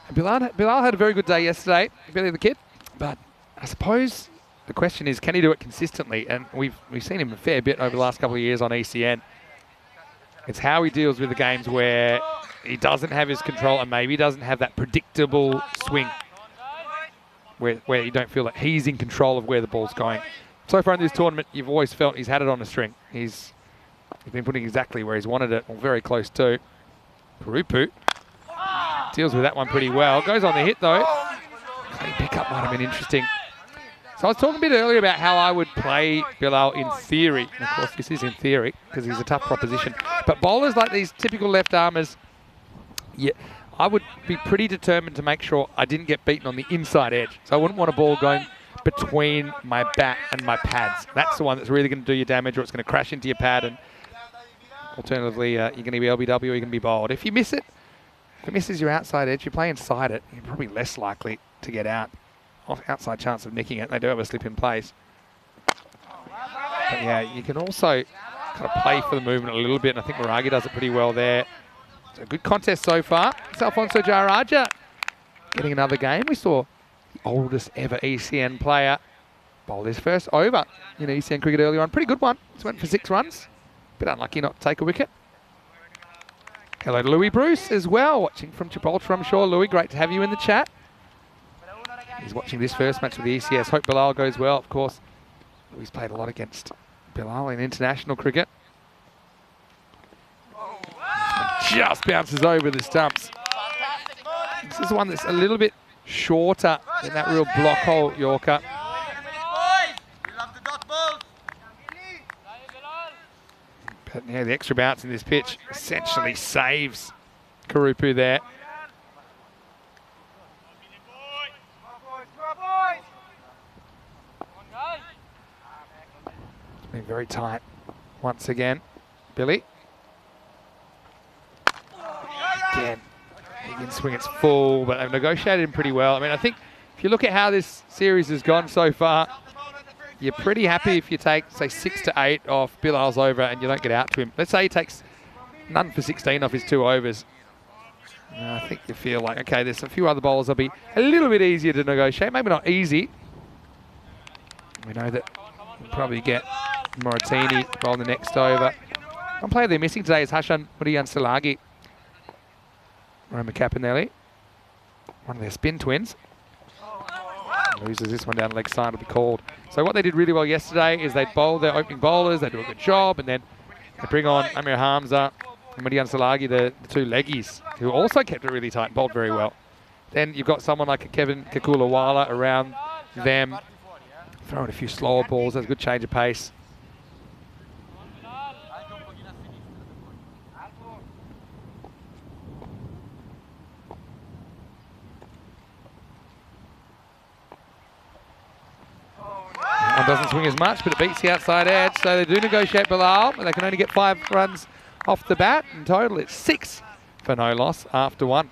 And Bilal had a very good day yesterday, Billy the Kid. But I suppose the question is, can he do it consistently? And we've seen him a fair bit over the last couple of years on ECN. It's how he deals with the games where he doesn't have his control and maybe doesn't have that predictable swing where you don't feel that he's in control of where the ball's going. so far in this tournament, you've always felt he's had it on a string. He's been putting exactly where he's wanted it, or very close to. Purupu deals with that one pretty well. Goes on the hit though. Clean pickup might have been interesting. So I was talking a bit earlier about how I would play Bilal in theory. And of course, this is in theory because he's a tough proposition. But bowlers like these typical left armers, yeah, I would be pretty determined to make sure I didn't get beaten on the inside edge. So I wouldn't want a ball going between my bat and my pads. That's the one that's really going to do you damage, or it's going to crash into your pad. And alternatively, you're going to be LBW or you're going to be bowled. If you miss it, if it misses your outside edge, you play inside it, you're probably less likely to get out. Outside chance of nicking it. They do have a slip in place. But yeah, you can also kind of play for the movement a little bit, and I think Maragi does it pretty well there. So good contest so far. It's Alfonso Jaraja getting another game. We saw the oldest ever ECN player bowl his first over in ECN cricket earlier on. Pretty good one. Just went for 6 runs. Bit unlucky not to take a wicket. Hello to Louis Bruce as well, watching from Gibraltar, I'm sure. Louis, great to have you in the chat. He's watching this first match with the ECS. Hope Bilal goes well, of course. Louis played a lot against Bilal in international cricket. Just bounces over the stumps. This is one that's a little bit shorter than that real block hole Yorker. But yeah, the extra bounce in this pitch essentially saves Kurupu there. It's been very tight once again. Billy. Again, he can swing its full, but they've negotiated him pretty well. I mean, I think if you look at how this series has gone so far, you're pretty happy if you take, say, 6 to 8 off Bilal's over and you don't get out to him. Let's say he takes none for 16 off his 2 overs. I think you feel like, okay, there's a few other bowlers that'll be a little bit easier to negotiate. Maybe not easy. We know that we'll probably get Moratini bowl the next over. One player they're missing today is Hashan Muriyansalagi. Roma Capinelli, one of their spin twins. Loses this one down the leg side, will be called. So what they did really well yesterday is they bowl their opening bowlers, they do a good job, and then they bring on Amir Hamza and Muriyansalagi, the 2 leggies, who also kept it really tight and bowled very well. Then you've got someone like a Kevin Kakulawala around them, throwing a few slower balls, has a good change of pace. One doesn't swing as much, but it beats the outside edge, so they do negotiate Bilal, but they can only get 5 runs off the bat. In total, it's 6 for no loss after 1.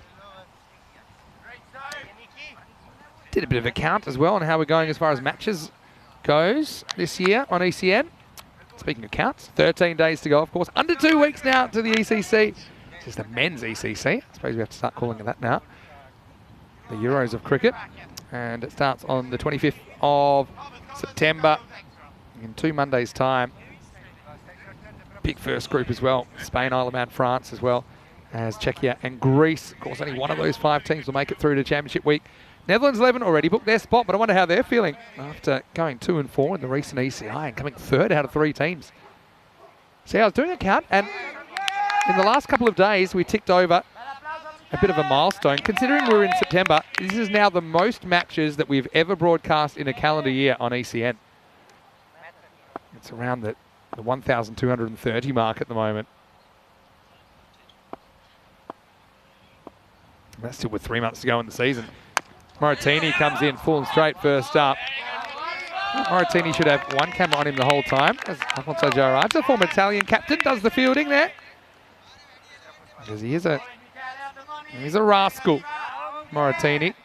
Did a bit of a count as well on how we're going as far as matches goes this year on ECN. Speaking of counts, 13 days to go, of course. Under 2 weeks now to the ECC. This is the men's ECC. I suppose we have to start calling it that now. The Euros of cricket. And it starts on the 25th of September in 2 Mondays' time. Big first group as well. Spain, Isle of Man, France as well as Czechia and Greece. Of course, only one of those 5 teams will make it through to Championship Week. Netherlands 11 already booked their spot, but I wonder how they're feeling after going 2 and 4 in the recent ECI and coming 3rd out of 3 teams. See, I was doing a count, and in the last couple of days, we ticked over a bit of a milestone. Considering we're in September, this is now the most matches that we've ever broadcast in a calendar year on ECN. It's around the 1,230 mark at the moment. And that's still with 3 months to go in the season. Moratini comes in full and straight first up. Moratini should have 1 camera on him the whole time. As Alfonso Jaraja, former Italian captain, does the fielding there. Because he's a rascal, Moratini.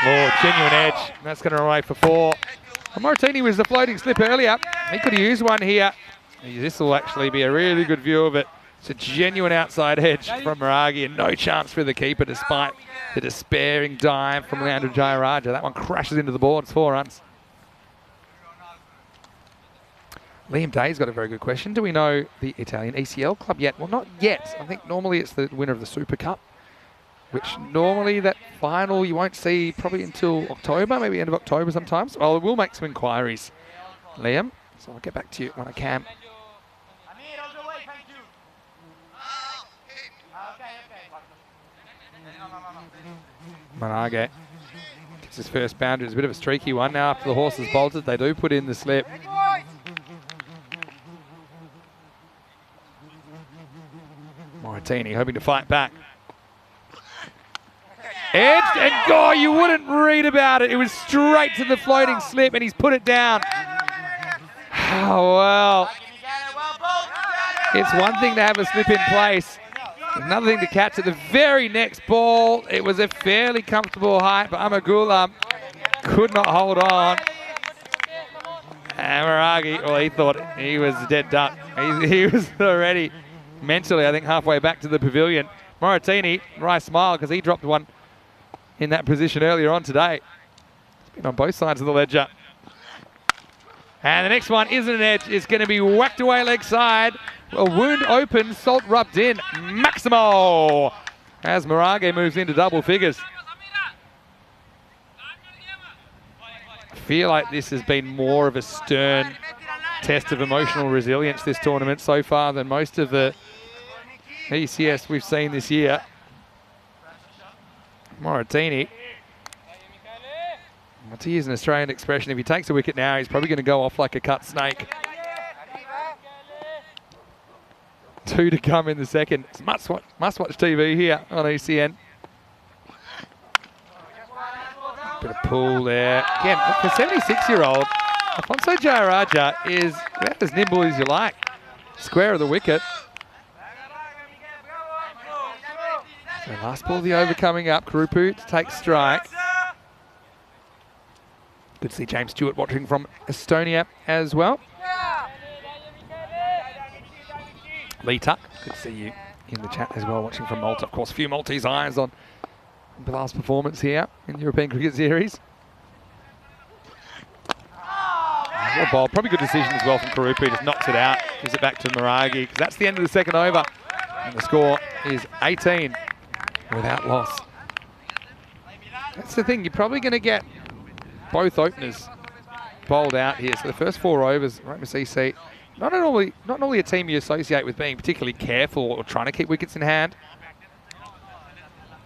Oh, genuine edge. That's going to run away for 4. And Moratini was the floating slip earlier. He could have used one here. This will actually be a really good view of it. It's a genuine outside edge from Maragi and no chance for the keeper despite the despairing dive from Leandro Jayaraja. That one crashes into the board. It's 4 runs. Liam Day's got a very good question. Do we know the Italian ECL club yet? Well, not yet. I think normally it's the winner of the Super Cup, which normally that final you won't see probably until October, maybe end of October sometimes. Well, we'll make some inquiries, Liam. So I'll get back to you when I can. Marage gets his first boundary. It's a bit of a streaky one now after the horse has bolted. They do put in the slip. Moratini hoping to fight back. Edged and go, you wouldn't read about it. It was straight to the floating slip and he's put it down. Oh, well. It's one thing to have a slip in place. Another thing to catch at the very next ball. It was a fairly comfortable height, but Amagula could not hold on. And Maragi, well, he thought he was a dead duck. He was already mentally, I think, halfway back to the pavilion. Moratini, wry smile, because he dropped one in that position earlier on today. It's been on both sides of the ledger. And the next one isn't an edge. It's going to be whacked away leg side. Well, wound open, salt rubbed in. Maximo! As Marage moves into double figures. I feel like this has been more of a stern test of emotional resilience this tournament so far than most of the ECS we've seen this year. Moratini. Well, to use an Australian expression, if he takes a wicket now, he's probably going to go off like a cut snake. 2 to come in the second. It's must watch TV here on ECN. Bit of pull there. Again, for 76-year-old, Afonso Jayaraja is about as nimble as you like. Square of the wicket. So last ball of the over coming up. Kurupu to take strike. Good to see James Stewart watching from Estonia as well. Lee Tuck, good to see you in the chat as well, watching from Malta. Of course, a few Maltese eyes on Bilal's performance here in the European Cricket Series. Well bowled. Probably good decision as well from Kurupu. Just knocks it out, gives it back to Maragi, because that's the end of the second over. And the score is 18 without loss. That's the thing, you're probably going to get both openers bowled out here. So the first 4 overs, Roma CC, not normally a team you associate with being particularly careful or trying to keep wickets in hand.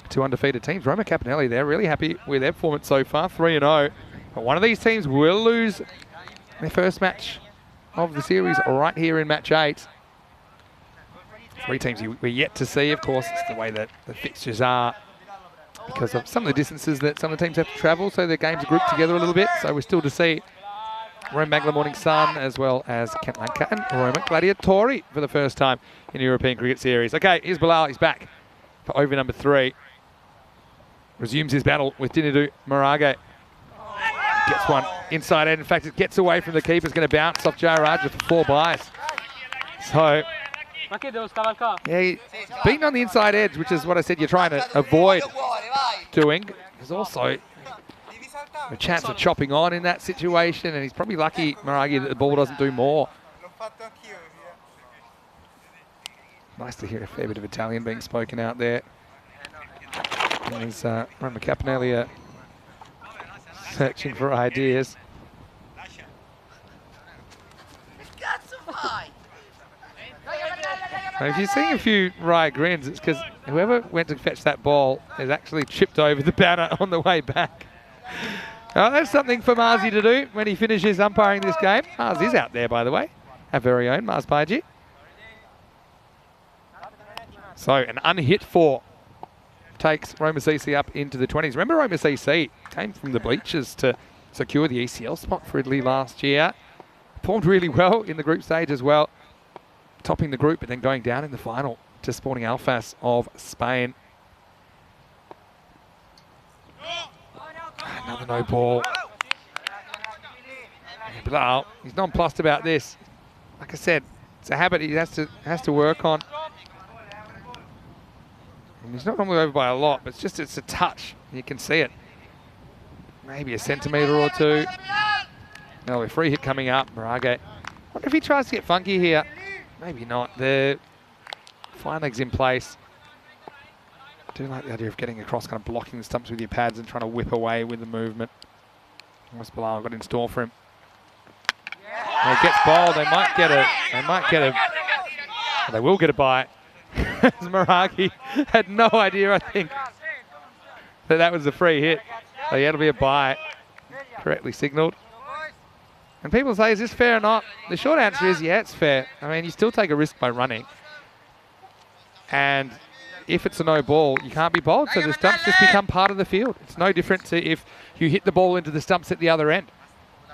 2 undefeated teams. Roma Capanelli, they're really happy with their performance so far, 3-0. But one of these teams will lose their first match of the series right here in match 8. 3 teams we're yet to see, of course. It's the way that the fixtures are because of some of the distances that some of the teams have to travel, so their games are grouped together a little bit. So we're still to see Rome Bangla Morning Sun as well as Kent Lanka and Roma Gladiatori for the first time in the European Cricket Series. Okay, here's Bilal. He's back for over number 3. Resumes his battle with Dinadu Marage. Gets one inside end. In fact, it gets away from the keeper. It's going to bounce off Jayaraja for 4 byes. So, yeah, he's beaten on the inside edge, which is what I said you're trying to avoid doing. There's also a chance of chopping on in that situation, and he's probably lucky, Maragi, that the ball doesn't do more. Nice to hear a fair bit of Italian being spoken out there. There's Roma Capanelli searching for ideas. Now, if you're seeing a few wry grins, it's because whoever went to fetch that ball has actually chipped over the banner on the way back. That's something for Marzi to do when he finishes umpiring this game. Mars is out there, by the way. Our very own Mars Baiji. So, an unhit 4 takes Roma CC up into the 20s. Remember, Roma CC came from the bleachers to secure the ECL spot for Italy last year. Performed really well in the group stage as well. Topping the group, but then going down in the final to Sporting Alfas of Spain. Another no ball. Bilal, he's nonplussed about this. Like I said, it's a habit he has to work on. And he's not normally over by a lot, but it's a touch. You can see it. Maybe a centimetre or 2. Now a free hit coming up. Marage Wonder if he tries to get funky here. Maybe not. The fine leg's in place. I do like the idea of getting across, kind of blocking the stumps with your pads and trying to whip away with the movement. What's Bilal got in store for him? Well, he gets bowled. They might get a. They will get a bite. Maragi had no idea, I think, that was a free hit. So yeah, it'll be a bite. Correctly signalled. And people say, is this fair or not? The short answer is, yeah, it's fair. I mean, you still take a risk by running. And if it's a no ball, you can't be bowled, so the stumps just become part of the field. It's no different to if you hit the ball into the stumps at the other end.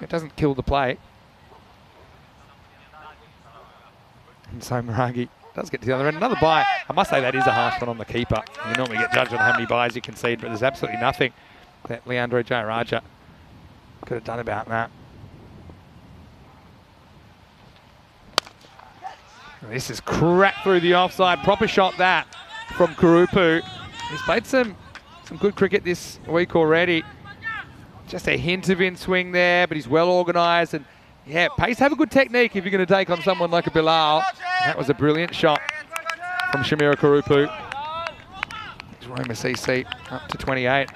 It doesn't kill the play. And so Maragi does get to the other end. Another bye. I must say that is a harsh one on the keeper. You normally get judged on how many byes you concede, but there's absolutely nothing that Leandro Jayaraja could have done about that. This is cracked through the offside. Proper shot that from Kurupu. He's played some good cricket this week already. Just a hint of in-swing there, but he's well organised. And yeah, pace, have a good technique if you're going to take on someone like a Bilal. And that was a brilliant shot from Shamira Kurupu. Roma CC up to 28.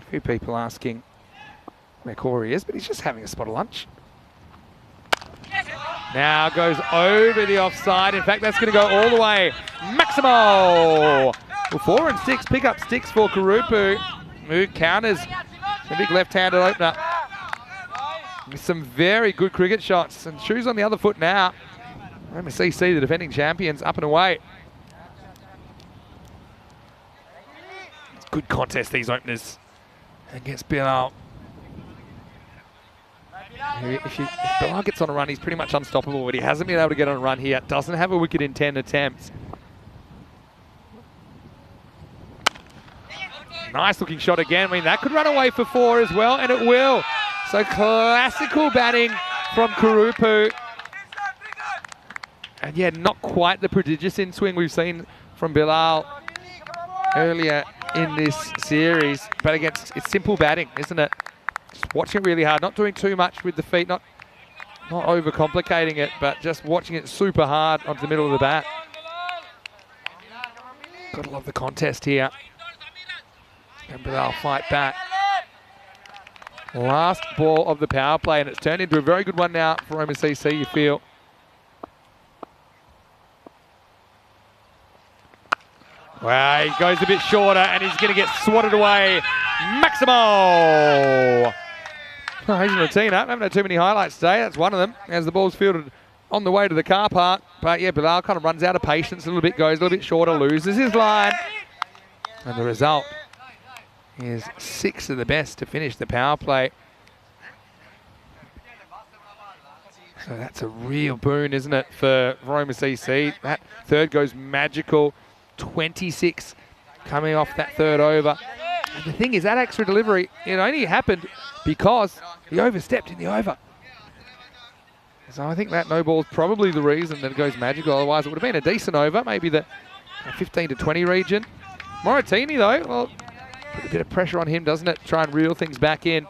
A few people asking where Corey is, but he's just having a spot of lunch. Now goes over the offside. In fact, that's going to go all the way. Maximo! Well, 4 and 6 pick up sticks for Kurupu. Moog counters. A big left-handed opener. With some very good cricket shots. And shoes on the other foot now. Roma CC, the defending champions, up and away. It's a good contest, these openers against Bilal. If Bilal gets on a run, he's pretty much unstoppable, but he hasn't been able to get on a run here. Doesn't have a wicket in 10 attempts. Nice looking shot again. I mean, that could run away for 4 as well, and it will. So classical batting from Kurupu. And yeah, not quite the prodigious in-swing we've seen from Bilal earlier in this series, but against, it's simple batting, isn't it? Just watching it really hard, not doing too much with the feet, not overcomplicating it, but just watching it super hard onto the middle of the bat. Gotta love the contest here. And Bilal fight back. Last ball of the power play, and it's turned into a very good one now for Roma CC, you feel. Well, he goes a bit shorter, and he's going to get swatted away. Maximo! Oh, he's in routine. I haven't had too many highlights today. That's one of them, as the ball's fielded on the way to the car park. But yeah, Bilal kind of runs out of patience a little bit, goes a little bit shorter, loses his line. And the result is 6 of the best to finish the power play. So that's a real boon, isn't it, for Roma CC. That third goes magical. 26 coming off that third over. And the thing is, that extra delivery, it only happened because he overstepped in the over. So I think that no ball is probably the reason that it goes magical. Otherwise, it would have been a decent over, maybe the 15 to 20 region. Moratini, though, well, put a bit of pressure on him, doesn't it? Try and reel things back in.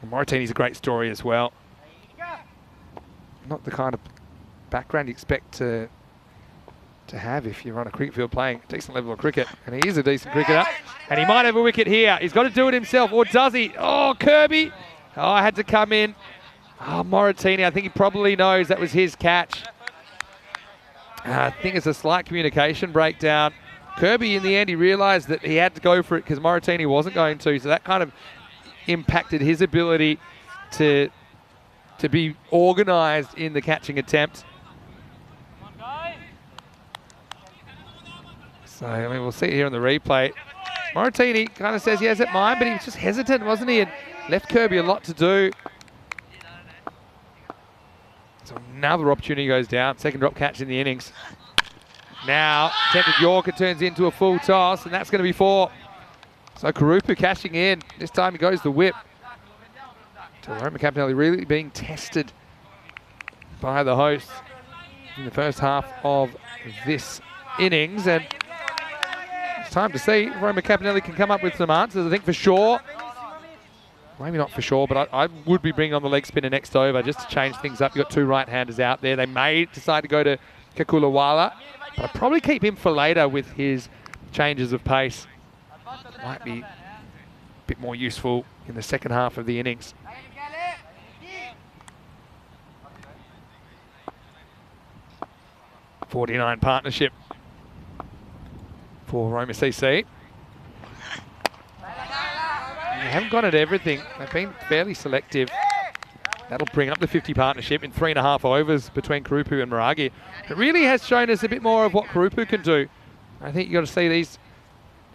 And Moratini's a great story as well. Not the kind of background you expect to have if you're on a cricket field playing a decent level of cricket. And he is a decent cricketer. And he might have a wicket here. He's got to do it himself. Or does he? Oh, Kirby. Oh, I had to come in. Oh, Moratini, I think he probably knows that was his catch. I think it's a slight communication breakdown. Kirby, in the end, he realised that he had to go for it because Moratini wasn't going to. So that kind of impacted his ability to be organised in the catching attempt. So, I mean, we'll see it here on the replay. Moratini kind of says he has it mine, but he was just hesitant, wasn't he? And left Kirby a lot to do. So another opportunity goes down. Second drop catch in the innings. Now, attempted Yorker turns into a full toss, and that's going to be 4. So Kurupu cashing in. This time he goes the whip. So Roma Campanelli really being tested by the hosts in the first half of this innings. And it's time to see if Roma Campanelli can come up with some answers. I think for sure Maybe not for sure, but I would be bringing on the leg spinner next over just to change things up. You've got two right-handers out there. They may decide to go to Kakulawala, but I'd probably keep him for later with his changes of pace. Might be a bit more useful in the second half of the innings. .49 partnership for Roma CC. They haven't got at everything. They've been fairly selective. That'll bring up the 50 partnership in 3.5 overs between Kurupu and Maragi. It really has shown us a bit more of what Kurupu can do. I think you've got to see these,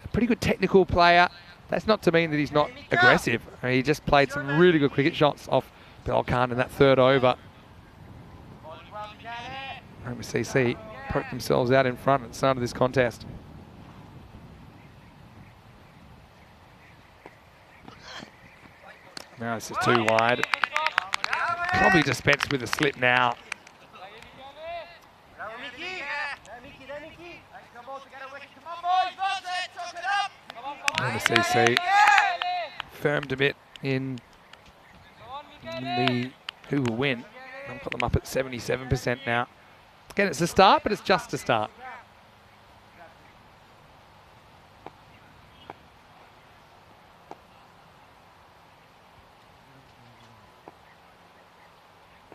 a pretty good technical player. That's not to mean that he's not aggressive. I mean, he just played some really good cricket shots off Belkan in that third over. Roma CC poked themselves out in front at the start of this contest. Now this is too wide. Probably dispensed with a slip now. Roma CC firmed a bit in the who will win. I've got them up at 77% now. Again, it's a start, but it's just a start.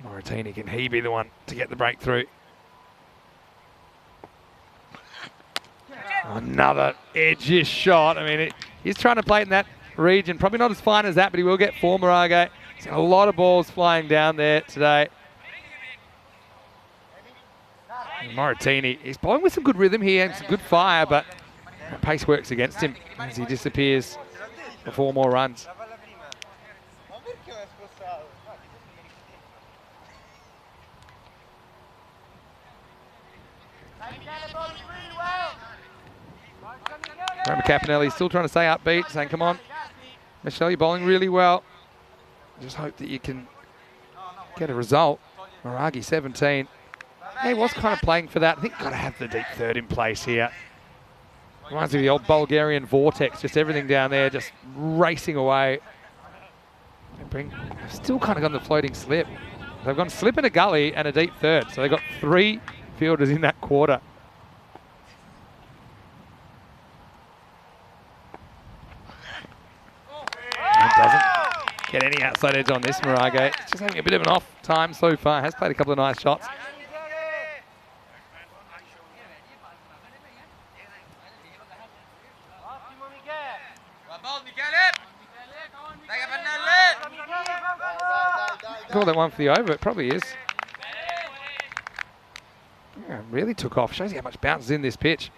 Moratini, can he be the one to get the breakthrough? Another edgy shot. I mean, he's trying to play in that region. Probably not as fine as that, but he will get 4 Marage. He's got a lot of balls flying down there today. Moratini, he's bowling with some good rhythm here and some good fire, but pace works against him as he disappears for 4 more runs. Roma Capinelli still trying to stay upbeat, saying, come on, Michelle, you're bowling really well. Just hope that you can get a result. Maragi 17. He was kind of playing for that. I think got to have the deep third in place here. Reminds me of the old Bulgarian vortex, just everything down there, just racing away. Still kind of got the floating slip. They've gone slip in a gully and a deep third, so they've got 3 fielders in that quarter. Doesn't get any outside edge on this Marage. It's just having a bit of an off time so far. Has played a couple of nice shots. Call that one for the over. It probably is. Yeah, really took off. Shows you how much bounces in this pitch.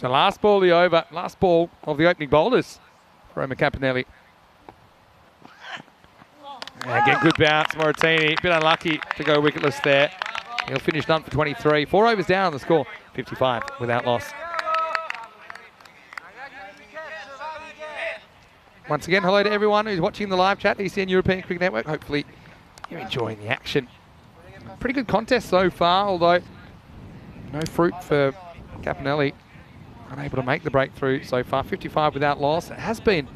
So last ball of the over. Last ball of the opening bowlers. Roma Capinelli. Again, good bounce, Moratini. Bit unlucky to go wicketless there. He'll finish done for 23. 4 overs down on the score. 55 without loss. Once again, hello to everyone who's watching the live chat, ECN European Cricket Network. Hopefully you're enjoying the action. Pretty good contest so far, although no fruit for Capinelli. Unable to make the breakthrough so far. 55 without loss. It has been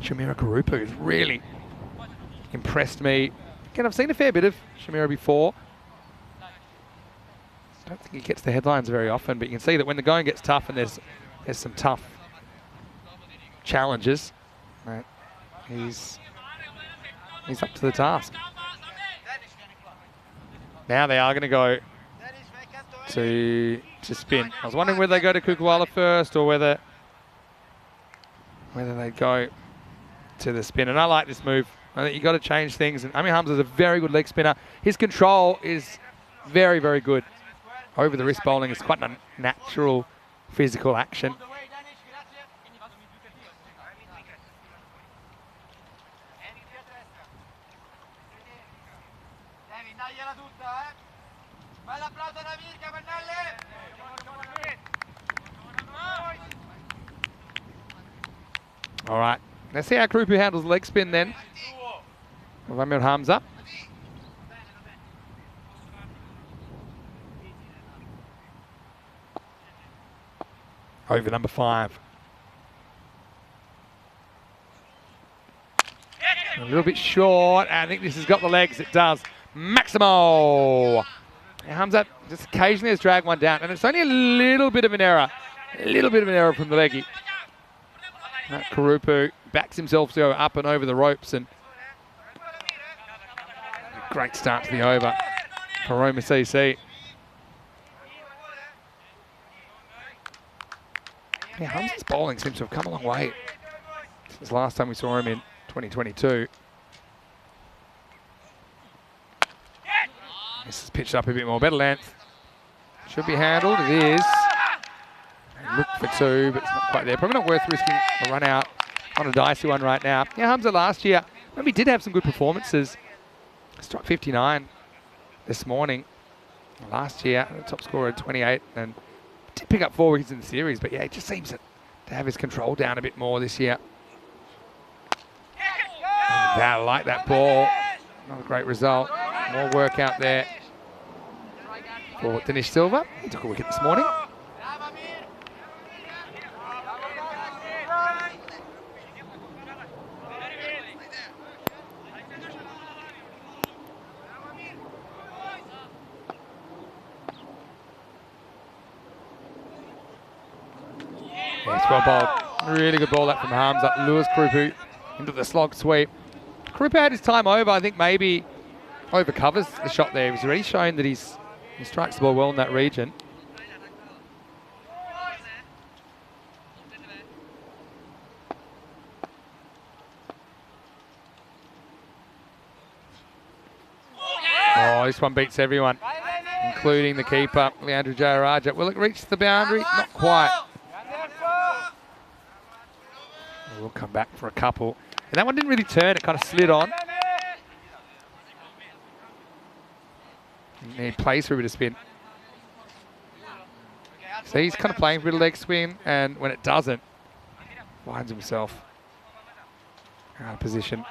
Shamira Kurupu who's really impressed me. Again, I've seen a fair bit of Shamira before. I don't think he gets the headlines very often, but you can see that when the going gets tough and there's some tough challenges, right, he's up to the task. Now they are going to go to spin. I was wondering whether they go to Kukuwala first or whether they go to the spin. And I like this move. I think you've got to change things. And Amir Hamza is a very good leg spinner. His control is very, very good. Over the wrist bowling is quite a natural physical action. All right, let's see how Kurupu handles leg spin then. Of Amir Hamza. Over number 5. A little bit short. I think this has got the legs. It does. Maximo. Hamza just occasionally has dragged one down, and it's only a little bit of an error. A little bit of an error from the leggy. Karupu backs himself to go up and over the ropes, and a great start to the over for Roma CC. Yeah, Hamza's bowling seems to have come a long way since last time we saw him in 2022. This is pitched up a bit more, better length. Should be handled, it is. Look for two, but it's not quite there. Probably not worth risking a run out on a dicey one right now. Yeah, Hamza last year, maybe did have some good performances. Struck 59 this morning. Last year, the top scorer at 28, and did pick up 4 wickets in the series, but yeah, it just seems to have his control down a bit more this year. I like that ball. Not a great result. More work out there for Dinesh Silva. He took a wicket this morning. Yes, well bowled. Really good ball that from Hamza. Lures Karupu into the slog sweep. Karupu had his time over. I think maybe overcovers the shot there. He's already shown that he strikes the ball well in that region. Oh, this one beats everyone, including the keeper, Leandro Jayaraja. Will it reach the boundary? Not quite. We'll come back for a couple. And that one didn't really turn, it kind of slid on. And he plays for a bit of spin. So he's kind of playing for a bit of leg spin, and when it doesn't, finds himself out of position.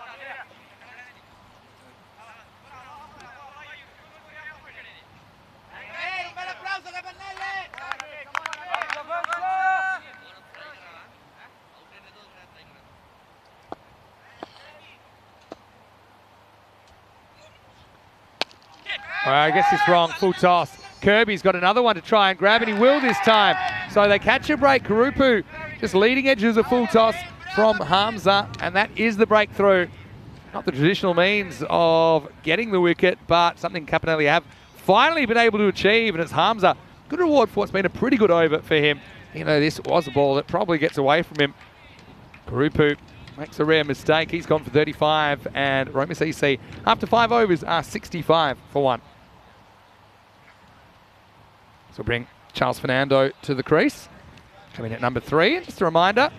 I guess it's wrong. Full toss. Kirby's got another one to try and grab, and he will this time. So they catch a break. Karupu just leading edges of full toss from Hamza, and that is the breakthrough. Not the traditional means of getting the wicket, but something Capanelli have finally been able to achieve, and it's Hamza. Good reward for what's been a pretty good over for him. You know, this was a ball that probably gets away from him. Karupu makes a rare mistake. He's gone for 35, and Roma CC, after 5 overs, are 65 for 1. So we'll bring Charles Fernando to the crease, coming at number 3. And just a reminder,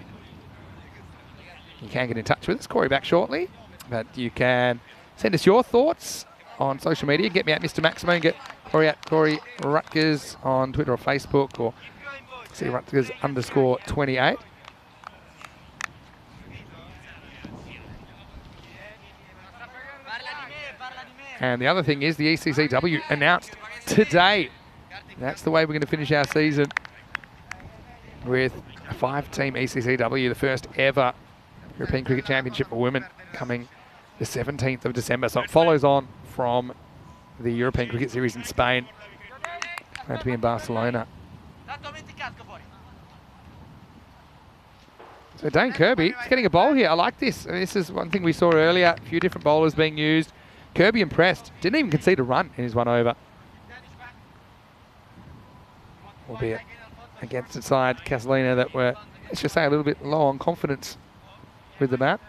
you can get in touch with us. Corey back shortly, but you can send us your thoughts on social media. Get me at Mr. Maximo, and get Corey at Corey Rutgers on Twitter or Facebook, or see Rutgers _28. And the other thing is the ECCW announced today. That's the way we're going to finish our season, with a 5-team ECCW, the first ever European Cricket Championship for women, coming the 17th of December. So it follows on from the European Cricket Series in Spain. Going to be in Barcelona. So Dane Kirby is getting a bowl here. I like this. I mean, this is one thing we saw earlier. A few different bowlers being used. Kirby impressed. Didn't even concede a run in his 1 over. Albeit against a side, Casalina, that were, let's just say, a little bit low on confidence with the bat.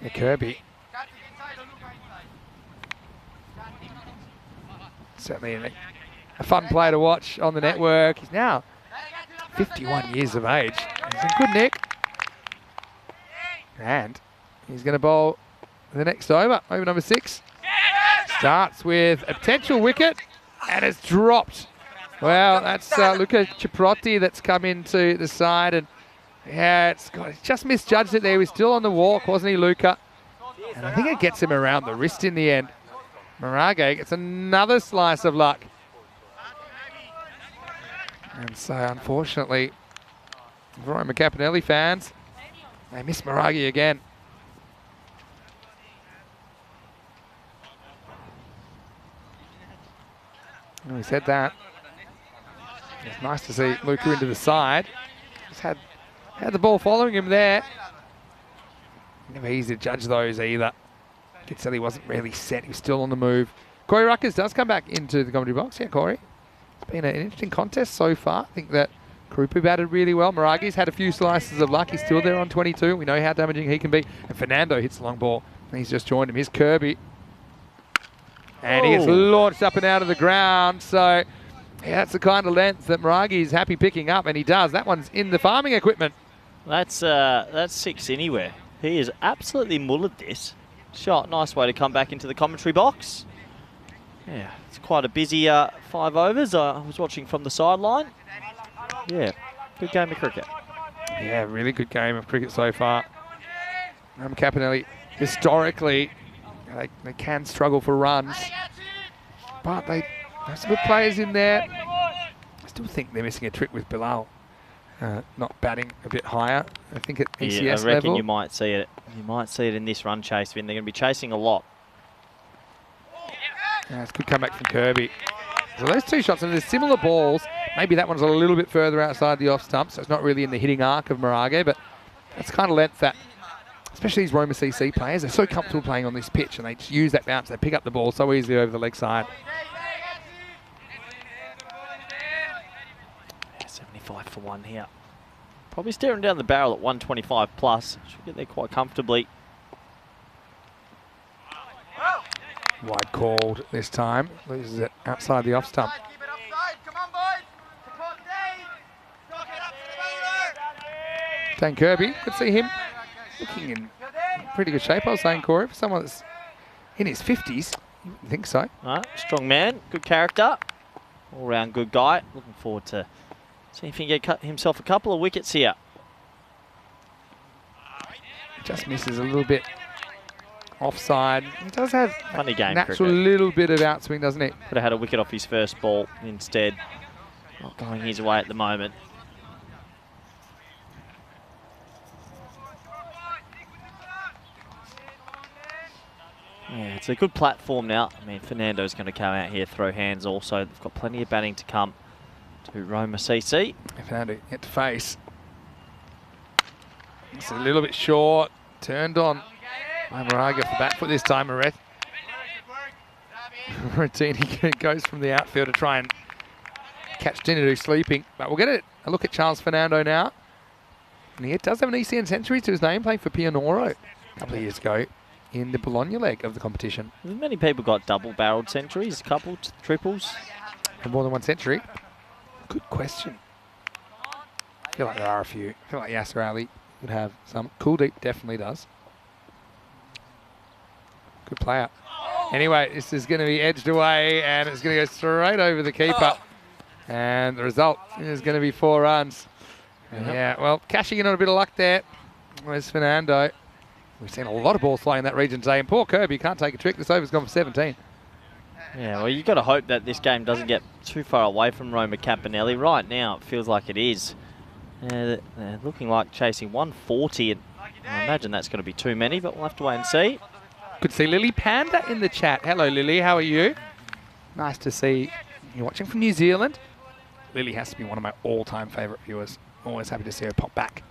Yeah, Kirby. Certainly a fun player to watch on the network. He's now 51 years of age. He's in good nick. And he's going to bowl the next over number 6. Starts with a potential wicket, and it's dropped. Well, that's Luca Ciprotti that's come into the side, and yeah, it's just misjudged it there. He was still on the walk, wasn't he, Luca? And I think it gets him around the wrist in the end. Marage gets another slice of luck. And so, unfortunately, Roma Capanelli fans, they miss Marage again. Well, he said that. It's nice to see Luca into the side. Just had the ball following him there. Never easy to judge those either. Kitselli wasn't really set. He was still on the move. Corey Ruckers does come back into the commentary box. Yeah, Corey. It's been an interesting contest so far. I think that Krupu batted really well. Maragi's had a few slices of luck. He's still there on 22. We know how damaging he can be. And Fernando hits the long ball. And he's just joined him. Here's Kirby. And he gets launched up and out of the ground. So, yeah, that's the kind of length that Maragi is happy picking up. And he does. That one's in the farming equipment. That's 6 anywhere. He has absolutely mullered this. Shot, nice way to come back into the commentary box. Yeah, it's quite a busy 5 overs. I was watching from the sideline. Yeah, good game of cricket. Yeah, really good game of cricket so far. Capanelli, historically, they can struggle for runs, but there's some good players in there. I still think they're missing a trick with Bilal. Not batting a bit higher. I think at ECS level. I reckon you might see it. You might see it in this run chase, Vin. They're going to be chasing a lot. It's a good comeback from Kirby. So those 2 shots, and there's similar balls. Maybe that one's a little bit further outside the off stump, so it's not really in the hitting arc of Marage, but that's kind of length that, especially these Roma CC players, they're so comfortable playing on this pitch, and they just use that bounce. They pick up the ball so easily over the leg side. 75 for 1 here. Probably staring down the barrel at 125 plus. Should get there quite comfortably. Wide called this time. Loses it outside the off stump. Dane Kirby, could see him looking in pretty good shape, I was saying, Corey, for someone that's in his 50s. You wouldn't think so. Strong man, good character. All round good guy. Looking forward to seeing if he can get himself a couple of wickets here. Just misses a little bit offside. He does have funny game natural cricket. Little bit of outswing, doesn't he? Could have had a wicket off his first ball instead. Not going his way at the moment. Yeah, it's a good platform now. I mean, Fernando's going to come out here, throw hands also. They've got plenty of batting to come to Roma CC. Fernando hit to face. It's a little bit short. Turned on by Moraga for back foot this time. Martini goes from the outfield to try and catch Dinadu sleeping. But we'll get a look at Charles Fernando now. And he does have an ECN century to his name, playing for Pianoro a couple of years ago in the Bologna leg of the competition. Many people got double-barreled centuries, a couple, triples. And more than one century? Good question. I feel like there are a few. I feel like Yasser Ali would have some. Kuldeep definitely does. Good player. Anyway, this is going to be edged away and it's going to go straight over the keeper. And the result is going to be 4 runs. Yeah, well, cashing in on a bit of luck there. Where's Fernando? We've seen a lot of balls flying in that region today, and poor Kirby can't take a trick. This over's gone for 17. Yeah, well, you've got to hope that this game doesn't get too far away from Roma Capanelli. Right now, it feels like it is. They're looking like chasing 140, and I imagine that's going to be too many, but we'll have to wait and see. Good to see Lily Panda in the chat. Hello, Lily. How are you? Nice to see you watching from New Zealand. Lily has to be one of my all-time favourite viewers. Always happy to see her pop back.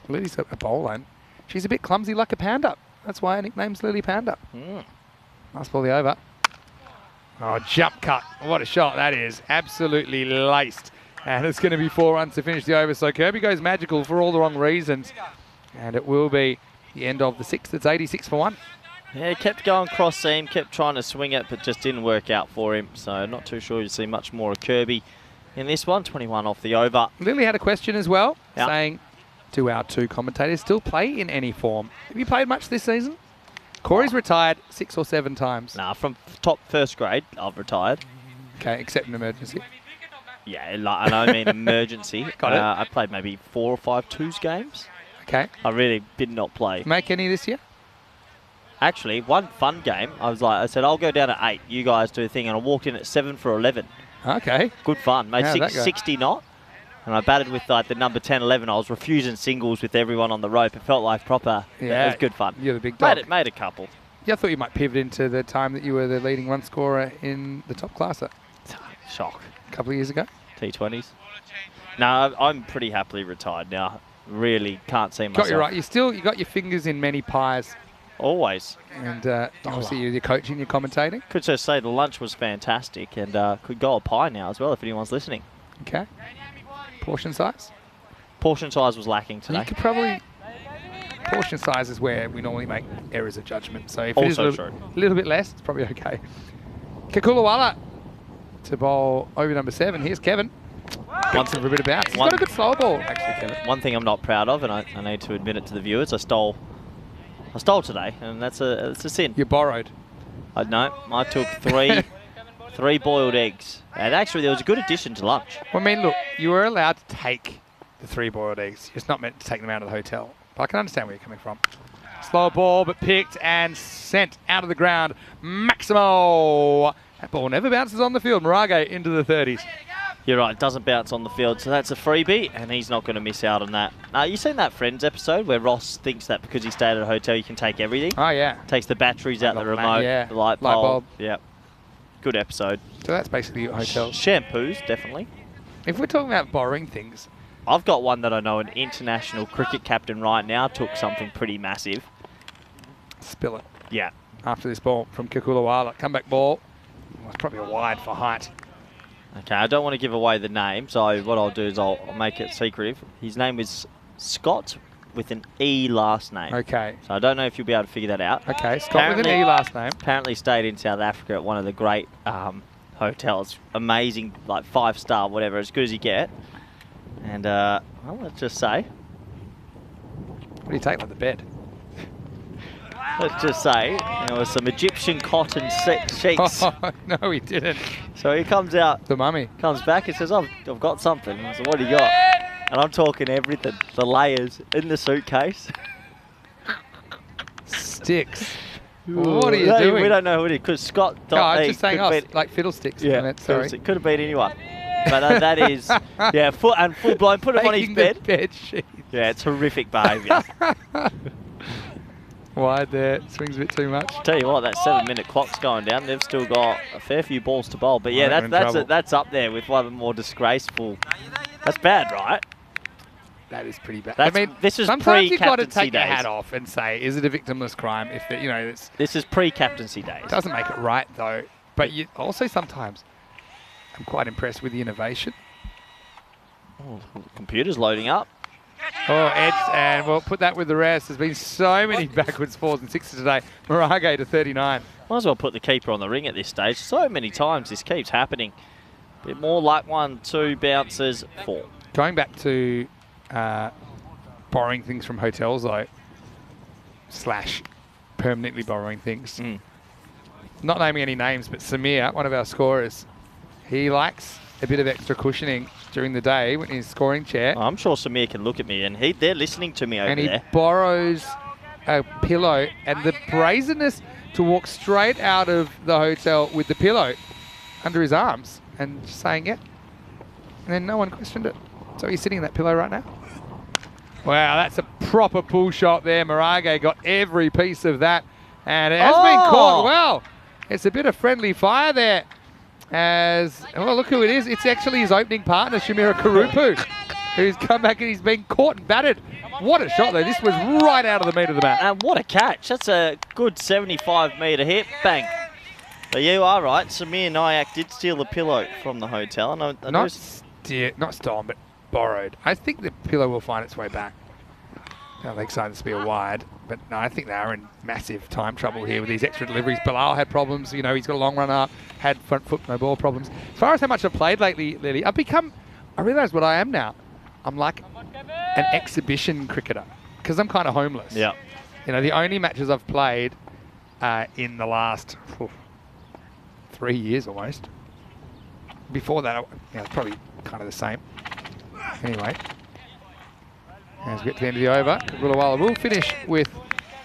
Lily's a bowler, and she's a bit clumsy like a panda. That's why her nickname's Lily Panda. Nice ball the over. Oh, jump cut. What a shot that is. Absolutely laced. And it's going to be 4 runs to finish the over. So Kirby goes magical for all the wrong reasons. And it will be the end of the 6th. It's 86 for 1. Yeah, he kept going cross seam, kept trying to swing it, but just didn't work out for him. So not too sure you'll see much more of Kirby in this one. 21 off the over. Lily had a question as well, saying, do our 2 commentators still play in any form? Have you played much this season? Corey's retired 6 or 7 times. Nah, from top first grade, I've retired. Okay, except an emergency. Yeah, like, I mean emergency. Got it. I played maybe 4 or 5 twos games. Okay. I really did not play. Make any this year? Actually, one fun game, I said, I'll go down at 8. You guys do a thing. And I walked in at 7 for 11. Okay. Good fun. Made How'd that go? 60 knot. And I batted with like the number 10, 11. I was refusing singles with everyone on the rope. It felt like proper. Yeah. It was good fun. You're the big dog. Made a couple. Yeah, I thought you might pivot into the time that you were the leading run scorer in the top classer Shock. a couple of years ago. T20s. No, I'm pretty happily retired now. Really can't see myself. Got you right. You got your fingers in many pies. Always. And obviously you're coaching, you're commentating. Could just say the lunch was fantastic and could go a pie now as well if anyone's listening. Okay. Portion size? Portion size was lacking You today. could probably... Portion size is where we normally make errors of judgment. So if Also it is a little bit less, it's probably okay. Kakulawala to bowl over number 7. Here's Kevin. Wants him for a bit of bounce. He's got a good slow ball, actually, Kevin. One thing I'm not proud of, and I need to admit it to the viewers, I stole today, and that's a sin. You borrowed. No, I took three boiled eggs, and actually there was a good addition to lunch. Well, I mean, look, you were allowed to take the 3 boiled eggs. You're just not meant to take them out of the hotel. But I can understand where you're coming from. Slow ball, but picked and sent out of the ground. Maximo. That ball never bounces on the field. Mirage into the 30s. You're right, it doesn't bounce on the field, so that's a freebie, and he's not going to miss out on that. You seen that Friends episode where Ross thinks that because he stayed at a hotel, you can take everything? Oh, yeah. Takes the batteries out the remote, Yeah. the light bulb. Yep. Good episode. So that's basically your hotel. Shampoos, definitely. If we're talking about borrowing things, I've got one that I know an international cricket captain right now took something pretty massive. spill it. Yeah. After this ball from Kakulawala. Comeback ball. Well, it's probably a wide for height. Okay, I don't want to give away the name, so what I'll do is I'll make it secretive. His name is Scott with an E last name. Okay. So I don't know if you'll be able to figure that out. Okay, Scott with an E last name. Apparently stayed in South Africa at one of the great hotels. Amazing, like 5-star, whatever, as good as you get. And well, let's just say, What do you take, like the bed? let's just say, there was some Egyptian cotton sheets. Oh, no, he didn't. So he comes out, The mummy. comes back and says, I've got something. I said, what do you got? And I'm talking everything, the layers in the suitcase. Sticks. What are you doing? We don't know who it is, because Scott. No, I was just saying, like fiddlesticks. Yeah, It, sorry. it could have been anyone. But that is, yeah, full blown. Put him on his Making bed. the bed sheet. Yeah, it's horrific behaviour. Wide there. Swings a bit too much. Tell you what, that 7-minute clock's going down. They've still got a fair few balls to bowl. But yeah, Right, that's up there with one of the more disgraceful. That's bad, right? That is pretty bad. That's- I mean, this is sometimes you've got to pre-captaincy take your days. hat off and say, is it a victimless crime? If it, it's, This is pre-captaincy days. it doesn't make it right though. But you also sometimes, I'm quite impressed with the innovation. Oh, computer's loading up. Oh, Ed, and we'll put that with the rest. There's been so many backwards 4s and 6s today. Mirage to 39. Might as well put the keeper on the ring at this stage. So many times this keeps happening. Bit more luck, 1, 2 bounces, 4. Going back to borrowing things from hotels though, / permanently borrowing things. Not naming any names, but Samir, one of our scorers, he likes a bit of extra cushioning during the day when he's scoring chair. I'm sure Samir can look at me, and they're listening to me over And he there. borrows a pillow, and the brazenness to walk straight out of the hotel with the pillow under his arms and just saying it. And then no one questioned it. So he's sitting in that pillow right now. Wow, that's a proper pull shot there. Mirage got every piece of that. And it has been caught. Well, it's a bit of friendly fire there. Look who it is. It's actually his opening partner, Shamira Karupu, who's come back and he's been caught and battered. What a shot, though. This was right out of the meat of the bat. And what a catch. That's a good 75-metre hit. Bang. But you are right. Samir Nayak did steal the pillow from the hotel. And Not stolen, but borrowed. I think the pillow will find its way back. Now, they excited to be a wide, but no, I think they are in massive time trouble here with these extra deliveries. Bilal had problems, he's got a long run up, had front foot, no ball problems. As far as how much I've played lately, Lily, I realise what I am now. I'm like an exhibition cricketer because I'm kind of homeless. Yeah. The only matches I've played in the last 3 years almost. Before that, it's probably kind of the same. Anyway, as we get to the end of the over, Kakulawala will finish with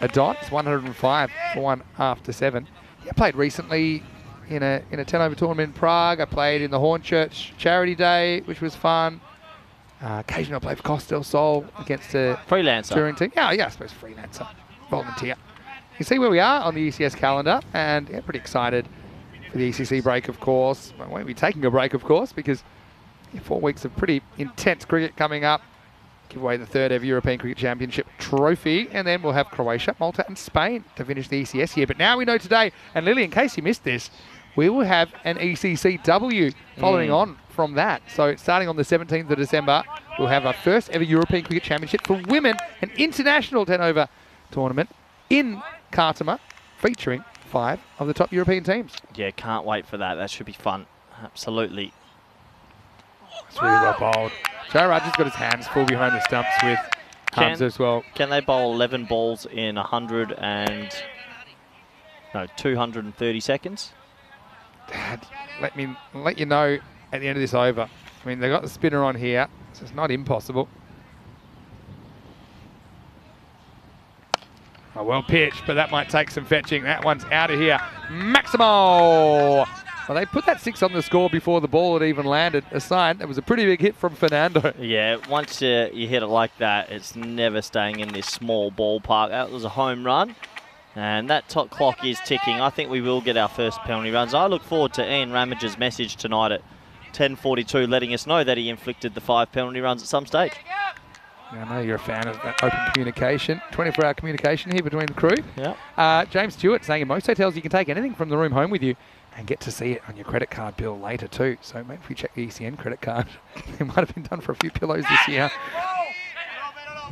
a dot. It's 105 for 1 after 7. I played recently in a 10 over tournament in Prague. I played in the Hornchurch Charity Day, which was fun. Occasionally I played for Costa del Sol against a Freelancer. touring team. Yeah, I suppose freelancer, volunteer. You can see where we are on the ECS calendar, and yeah, pretty excited for the ECC break, of course. I won't be taking a break, of course, because 4 weeks of pretty intense cricket coming up. Give away the 3rd ever European Cricket Championship trophy, and then we'll have Croatia, Malta and Spain to finish the ECS year. But now we know today, and Lily, in case you missed this, we will have an ECCW following on from that. So starting on the 17th of December, we'll have our first ever European Cricket Championship for women, an international 10 over tournament in Khartoum, featuring 5 of the top European teams. Yeah, can't wait for that. That should be fun. Absolutely. It's really well bowled. Joe Rogers got his hands full behind the stumps with arms as well. Can they bowl 11 balls in 230 seconds? Dad, let you know at the end of this over. I mean, they got the spinner on here, so it's not impossible. Oh, well pitched, but that might take some fetching. That one's out of here. Maximo! Well, they put that 6 on the score before the ball had even landed. A sign that was a pretty big hit from Fernando. Yeah, once you hit it like that, it's never staying in this small ballpark. That was a home run. And that top clock is ticking. I think we will get our first penalty runs. I look forward to Ian Ramage's message tonight at 10:42, letting us know that he inflicted the 5 penalty runs at some stage. I know you're a fan of that open communication, 24-hour communication here between the crew. Yeah. James Stewart saying in most hotels you can take anything from the room home with you and get to see it on your credit card bill later too. So maybe if you check the ECN credit card, it might have been done for a few pillows this year.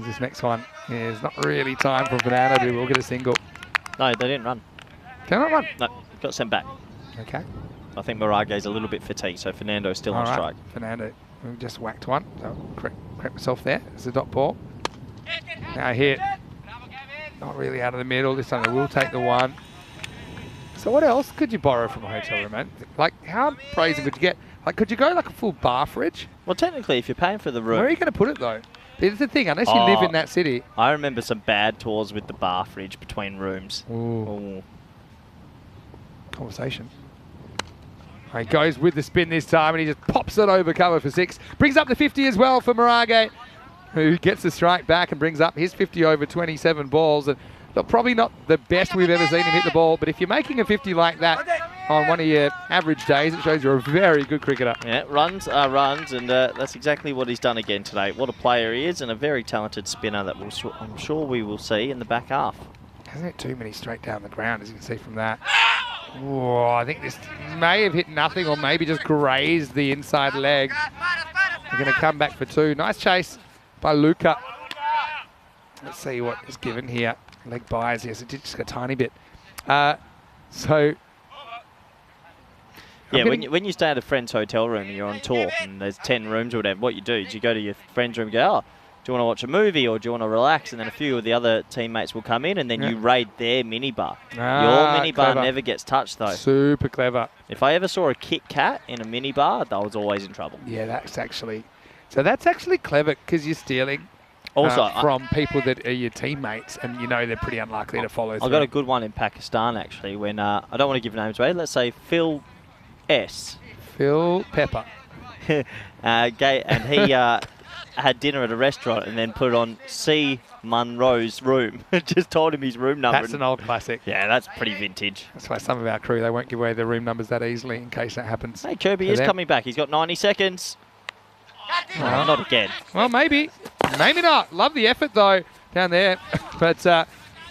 This next one is not really time for Fernando, but we'll get a single. No, they didn't run. Can I run? No, got sent back. Okay. I think Marage's a little bit fatigued, so Fernando's still on strike. Fernando, we just whacked one. So correct myself there. It's a dot ball. Now hit. Not really out of the middle. This time they will take the 1. So what else could you borrow from a hotel room, man? Like, how praising could you get? Like, could you go like a full bar fridge? Well, technically, if you're paying for the room... Where are you going to put it, though? It's the thing, unless you live in that city. I remember some bad tours with the bar fridge between rooms. Ooh. Conversation. He goes with the spin this time, and he just pops it over cover for 6. Brings up the 50 as well for Marage, who gets the strike back and brings up his 50 over 27 balls. And look, probably not the best we've ever seen him hit the ball, but if you're making a 50 like that on one of your average days, it shows you're a very good cricketer. Yeah, runs are runs, and that's exactly what he's done again today. What a player he is, and a very talented spinner that I'm sure we will see in the back half. Hasn't hit too many straight down the ground, as you can see from that. Oh, I think this may have hit nothing, or maybe just grazed the inside leg. They're going to come back for 2. Nice chase by Luca. Let's see what is given here. Leg buys, yes, it did just a tiny bit. So... Yeah, when you stay at a friend's hotel room and you're on tour and there's 10 rooms or whatever, what you do is you go to your friend's room and go, oh, do you want to watch a movie or do you want to relax? And then a few of the other teammates will come in and then you raid their minibar. Your minibar never gets touched, though. Super clever. If I ever saw a Kit Kat in a minibar, I was always in trouble. Yeah, that's actually clever because you're stealing also from people that are your teammates, and you know they're pretty unlikely to follow through. I got a good one in Pakistan, actually, when I don't want to give names away. Let's say Phil S. Phil Pepper. And he had dinner at a restaurant and then put it on C. Munro's room. Just told him his room number. That's an old classic. Yeah, that's pretty vintage. That's why some of our crew, they won't give away their room numbers that easily in case that happens. Hey, Kirby is coming back. He's got 90 seconds. Oh, not again. Well, maybe. Maybe not. Love the effort, though, down there. But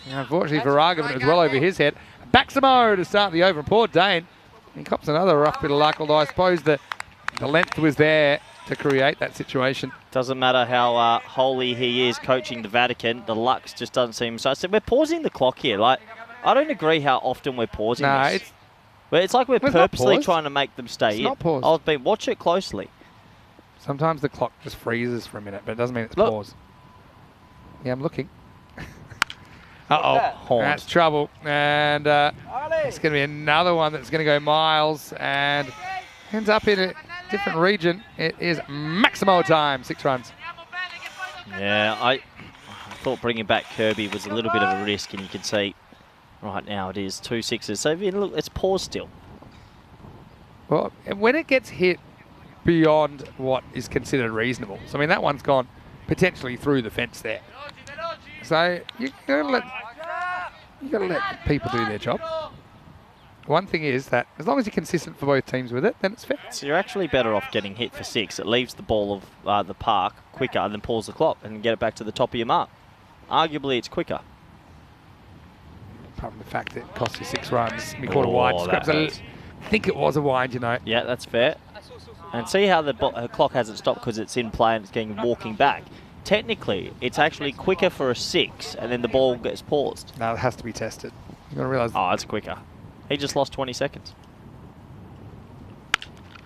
unfortunately for Ragavan, it was well over his head. Baximo to start the over. Poor Dane. He cops another rough bit of luck, although I suppose the length was there to create that situation. Doesn't matter how holy he is coaching the Vatican, the luck just doesn't seem so. So we're pausing the clock here. Like, I don't agree how often we're pausing this. It's like we're purposely trying to make them stay in. It's not paused. Watch it closely. Sometimes the clock just freezes for a minute, but it doesn't mean it's paused. Yeah, I'm looking. Uh-oh, that's trouble. And it's going to be another one that's going to go miles and ends up in a different region. It is Maximo time, 6 runs. Yeah, thought bringing back Kirby was a little bit of a risk, and you can see right now it is 2 sixes. So look, it's paused still. Well, when it gets hit beyond what is considered reasonable, so I mean that one's gone potentially through the fence there. So you gotta let people do their job. One thing is that as long as you're consistent for both teams with it, then it's fair. So you're actually better off getting hit for 6. It leaves the ball of the park quicker than pause the clock and get it back to the top of your mark. Arguably, it's quicker. Apart from the fact that it costs you 6 runs, we caught a wide. I think it was a wide, you know. Yeah, that's fair. And see how the clock hasn't stopped because it's in play and it's getting walking back. Technically, it's actually quicker for a 6, and then the ball gets paused. No, it has to be tested. You've got to realise. Oh, it's quicker. He just lost 20 seconds.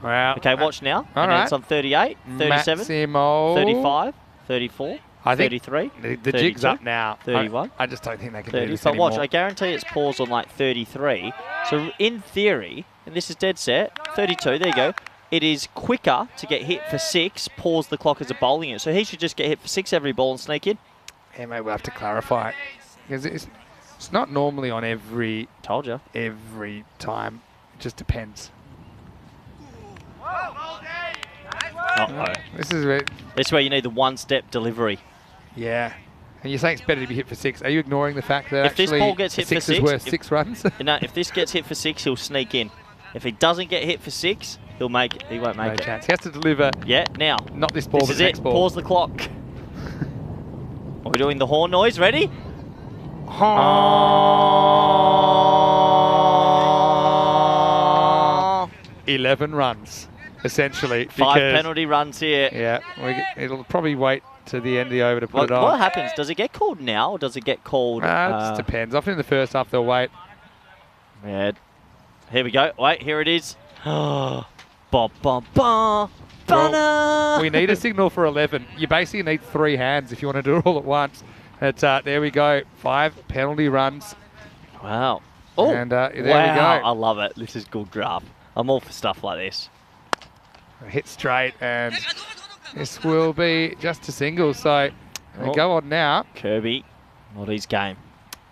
Wow. Okay, watch now. All and right. it's on 38, 37, Maximo. 35, 34, I think 33, the jig's up now. 31. I just don't think they can 30. do this But anymore. watch, I guarantee it's paused on like 33. So in theory, and this is dead set, 32, there you go. It is quicker to get hit for 6, pause the clock as a bowling it. So he should just get hit for 6 every ball and sneak in. Yeah, mate, we'll have to clarify it. Because it's not normally on every Told you. time. It just depends. Uh-oh. This is where, This is where you need the one-step delivery. yeah. And you're saying it's better to be hit for 6. Are you ignoring the fact that If this actually ball gets hit for 6 is 6, worth 6 runs? You know, if this gets hit for 6, he'll sneak in. If he doesn't get hit for 6, he'll make it. He won't make No it. chance. He has to deliver. Yeah, now. Not this ball, This but is the it. next ball. Pause the clock. Are we doing the horn noise? Ready? 11 runs, essentially. 5 because- penalty runs here. Yeah, it'll probably wait to the end of the over to put it on. What happens? Does it get called now or does it get called? It just depends. Often in the first half they'll wait. Yeah. Here we go. Wait, here it is. Ba ba ba. Banner. We need a signal for 11. You basically need 3 hands if you want to do it all at once. But there we go. 5 penalty runs. Wow. Oh, And there we go. I love it. This is good graph. I'm all for stuff like this. Hit straight, and this will be just a single. So they go on now. Kirby, not his game.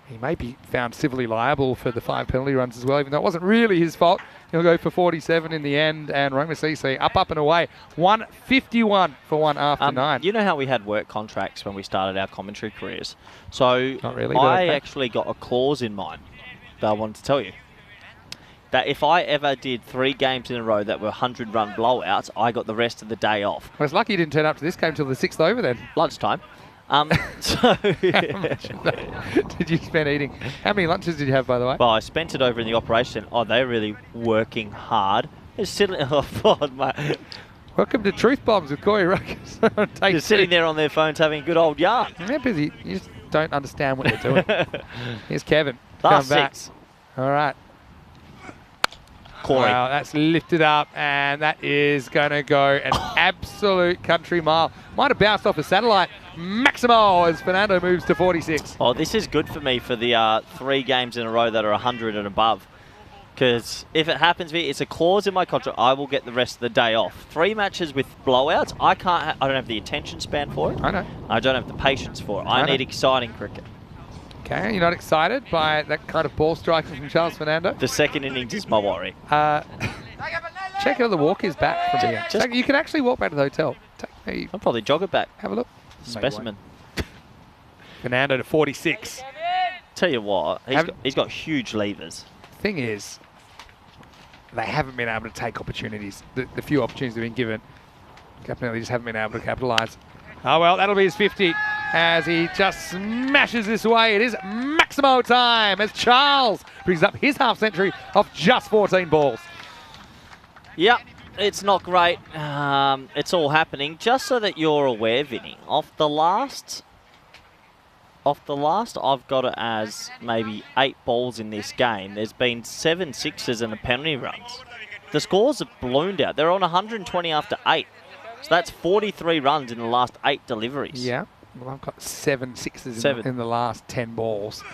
He may be found civilly liable for the 5 penalty runs as well, even though it wasn't really his fault. He'll go for 47 in the end, and Roma CC up and away. 151 for 1 after 9. You know how we had work contracts when we started our commentary careers? So Not really, but I okay. actually got a clause in mine that I wanted to tell you. That if I ever did 3 games in a row that were 100-run blowouts, I got the rest of the day off. Well, it's lucky you didn't turn up to this game till the 6th over then. Lunchtime. How much did you spend eating? How many lunches did you have, by the way? Well, I spent it over in the operation. Oh, they're really working hard. They're sitting, oh, God, mate. Welcome to Truth Bombs with Corey Ruckus. They're sitting there on their phones having a good old yarn. They're busy. You just don't understand what they're doing. Here's Kevin. Last Come back. 6. All right. Corey. Wow, that's lifted up, and that is going to go an absolute country mile. Might have bounced off a satellite. Maximo as Fernando moves to 46. Oh, this is good for me for the 3 games in a row that are 100 and above. Because if it happens to me, it's a clause in my contract. I will get the rest of the day off. 3 matches with blowouts. I can't. I don't have the attention span for it. I know. I don't have the patience for it. I need exciting cricket. Okay, you're not excited by that kind of ball striking from Charles Fernando? The second innings is my worry. Check how the walk is back from here. You can actually walk back to the hotel. I'll probably jog it back. Have a look. Specimen. Fernando to 46. Tell you what, he's got huge levers. Thing is, they haven't been able to take opportunities. The few opportunities they've been given, Capinelli just haven't been able to capitalise. Oh well, that'll be his 50 as he just smashes this away. It is Maximo time as Charles brings up his half century off just 14 balls. Yep, it's not great. It's all happening. Just so that you're aware, Vinny, off the last, I've got it as maybe 8 balls in this game. There's been 7 sixes and a penalty runs. The scores have ballooned out. They're on 120 after 8. So that's 43 runs in the last 8 deliveries. Yeah, well, I've got 7 sixes in the last 10 balls.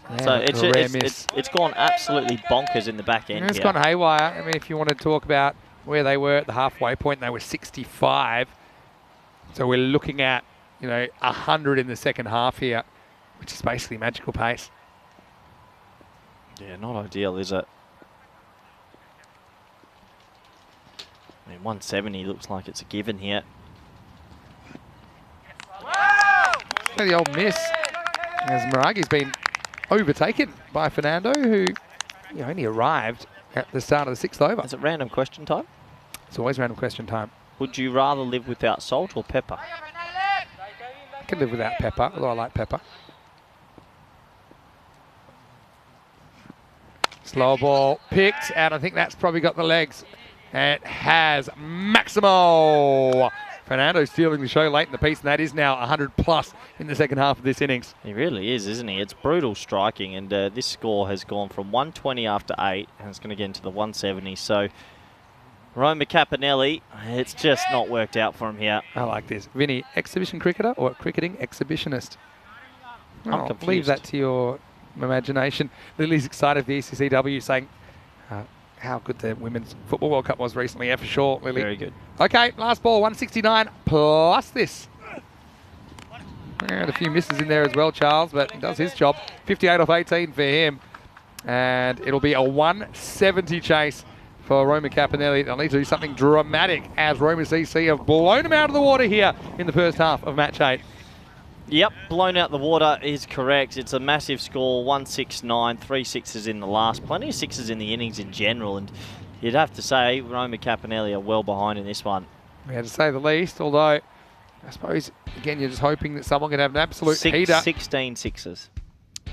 Yeah, so it's gone absolutely bonkers in the back end. It's gone haywire. I mean, if you want to talk about where they were at the halfway point, they were 65. So we're looking at, 100 in the second half here, which is basically magical pace. Yeah, not ideal, is it? I mean, 170 looks like it's a given here. The old miss, as Maragi's been overtaken by Fernando, who only arrived at the start of the 6th over. Is it random question time? It's always random question time. Would you rather live without salt or pepper? I can live without pepper, although I like pepper. Slow ball picked, and I think that's probably got the legs. It has Maximo. Fernando stealing the show late in the piece, and that is now 100 plus in the second half of this innings. He really is, isn't he? It's brutal striking, and this score has gone from 120 after 8, and it's going to get into the 170. So, Roma Capanelli, it's just not worked out for him here. I like this. Vinny, exhibition cricketer or cricketing exhibitionist? I'm I'll leave that to your imagination. Lily's excited for the ECCW, saying how good the Women's Football World Cup was recently. Yeah, for sure, Lily. Very good. Okay, last ball, 169 plus this. And a few misses in there as well, Charles, but he does his job. 58 off 18 for him. And it'll be a 170 chase for Roma Capanelli. They'll need to do something dramatic as Roma CC have blown them out of the water here in the first half of match 8. Yep, blown out the water is correct. It's a massive score, 169, 3 sixes in the last. Plenty of sixes in the innings in general, and you'd have to say Roma Capanelli are well behind in this one. Yeah, to say the least, although I suppose, again, you're just hoping that someone can have an absolute heater. 16 sixes.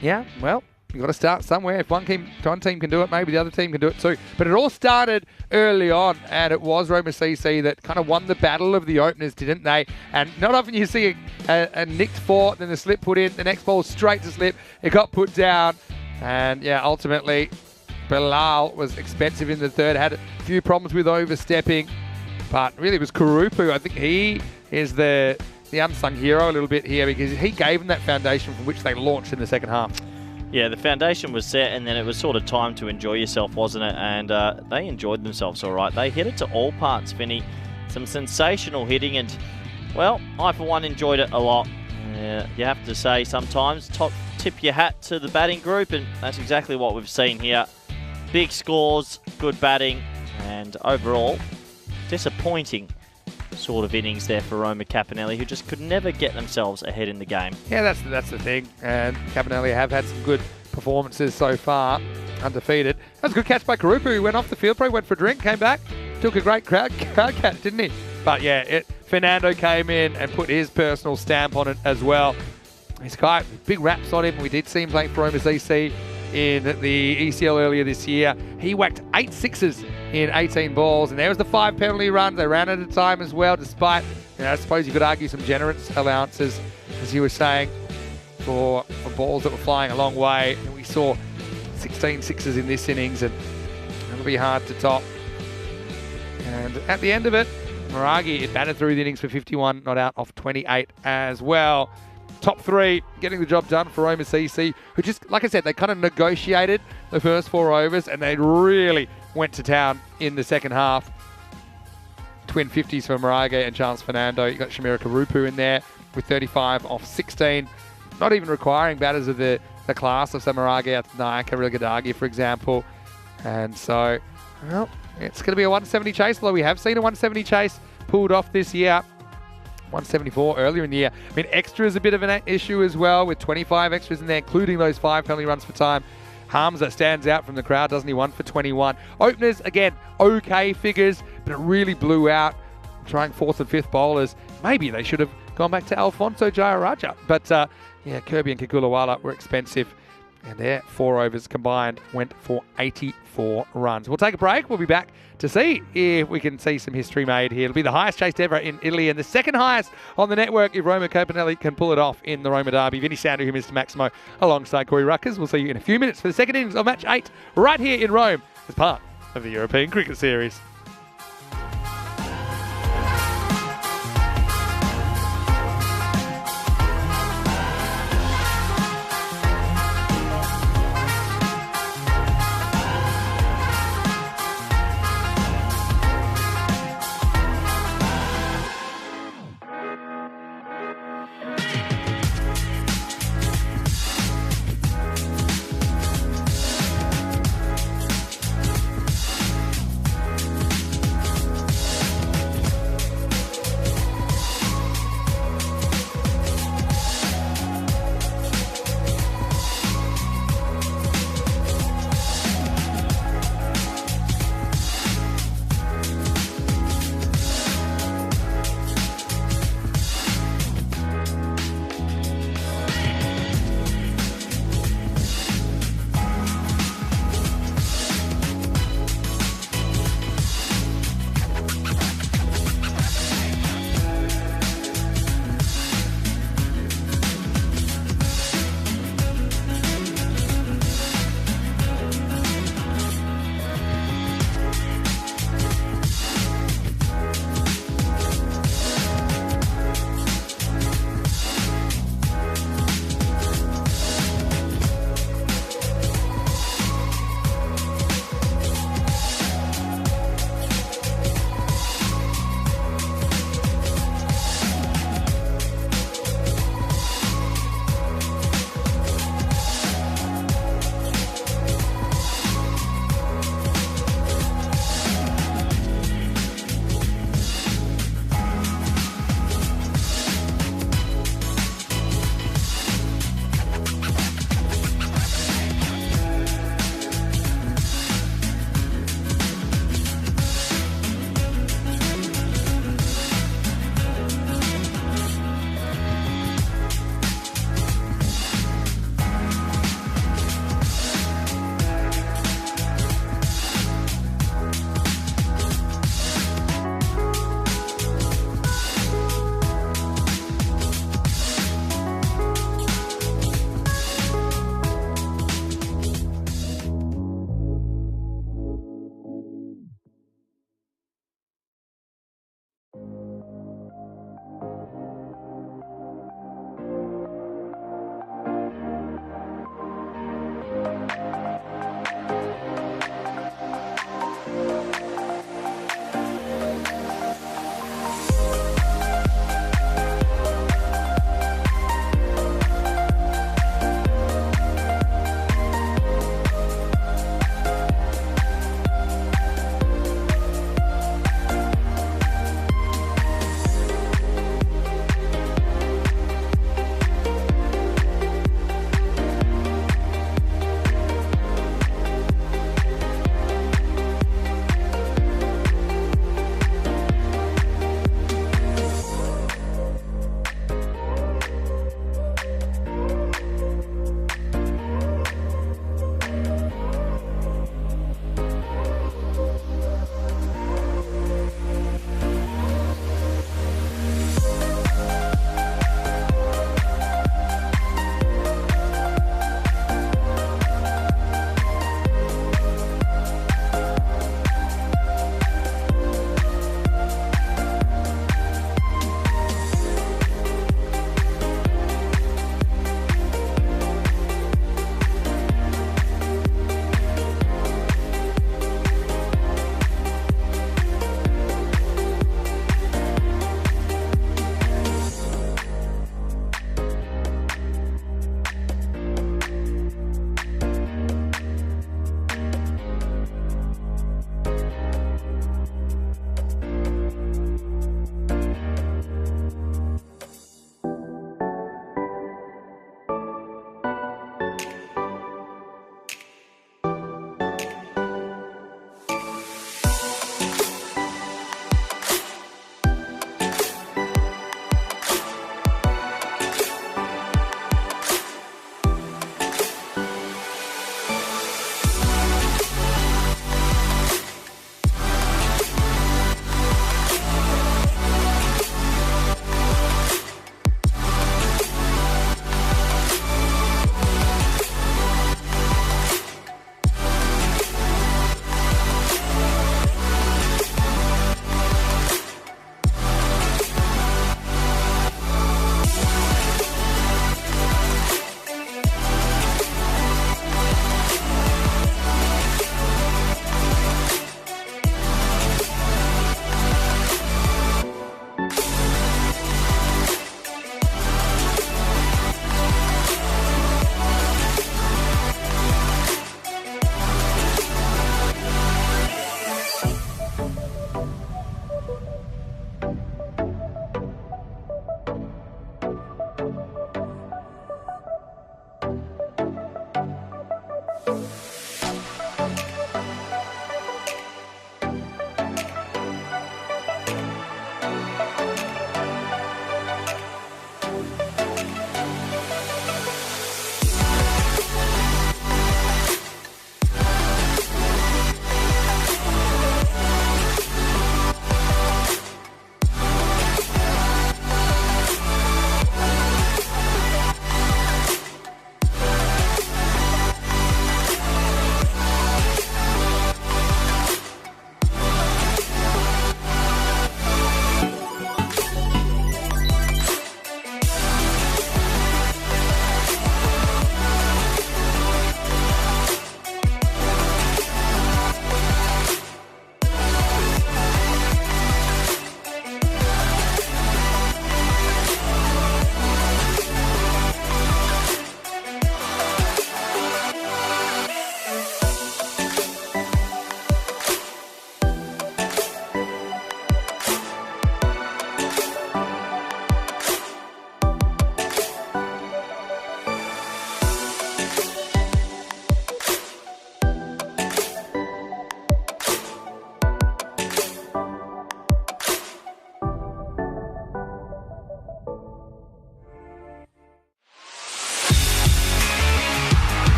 Yeah, well, you've got to start somewhere. If one team can do it, maybe the other team can do it too. But it all started early on, and it was Roma CC that kind of won the battle of the openers, didn't they? And not often you see a nicked four, then the slip put in, the next ball straight to slip. It got put down, and yeah, ultimately, Bilal was expensive in the third, had a few problems with overstepping, but really it was Karupu. I think he is the unsung hero a little bit here because he gave them that foundation from which they launched in the second half. Yeah, the foundation was set, and then it was sort of time to enjoy yourself, wasn't it? And they enjoyed themselves all right. They hit it to all parts, Vinny. Some sensational hitting, and, well, I, for one, enjoyed it a lot. You have to say sometimes, tip your hat to the batting group, and that's exactly what we've seen here. Big scores, good batting, and overall, disappointing sort of innings there for Roma Capanelli, who just could never get themselves ahead in the game. Yeah, that's the thing. And Capanelli have had some good performances so far, undefeated. That was a good catch by Karupu, who went off the field, probably went for a drink, came back, took a great crowd catch, didn't he? But yeah, Fernando came in and put his personal stamp on it as well. He's got big raps on him. We did see him playing for Roma CC in the ECL earlier this year. He whacked 8 sixes in 18 balls, and there was the 5 penalty runs. They ran at a time as well, despite, I suppose you could argue some generous allowances, as you were saying, for balls that were flying a long way. And we saw 16 sixes in this innings, and it'll be hard to top. And at the end of it, Maragi, it batted through the innings for 51, not out, off 28 as well. Top 3 getting the job done for Roma CC, who just, like I said, they kind of negotiated the first 4 overs, and they really went to town in the second half. Twin 50s for Maragi and Charles Fernando. You got Shamira Karupu in there with 35 off 16. Not even requiring batters of the class of Samaragi, Nayaka, Rilgadagi, for example. And so, well, it's going to be a 170 chase, although we have seen a 170 chase pulled off this year. 174 earlier in the year. I mean, extra is a bit of an issue as well, with 25 extras in there, including those 5 penalty runs for time. Hamza stands out from the crowd, doesn't he? 1 for 21. Openers, again, okay figures, but it really blew out. Trying 4th and 5th bowlers. Maybe they should have gone back to Alfonso Jayaraja. But, yeah, Kirby and Kagulawala were expensive. And their 4 overs combined went for 84 runs. We'll take a break. We'll be back to see if we can see some history made here. It'll be the highest chased ever in Italy and the second highest on the network if Roma Capanelli can pull it off in the Roma Derby. Vinny Sandhu, Mr. Maximo, alongside Corey Ruckers. We'll see you in a few minutes for the second innings of match 8 right here in Rome as part of the European Cricket Series.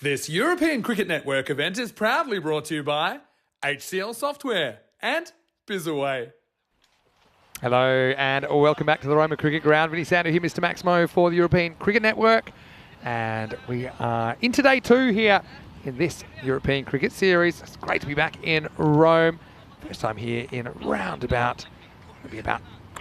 This European Cricket Network event is proudly brought to you by HCL Software and Bizaway. Hello and welcome back to the Roma Cricket Ground. Vinny Sander here, Mr. Maximo for the European Cricket Network. And we are into day 2 here in this European Cricket Series. It's great to be back in Rome. First time here in around about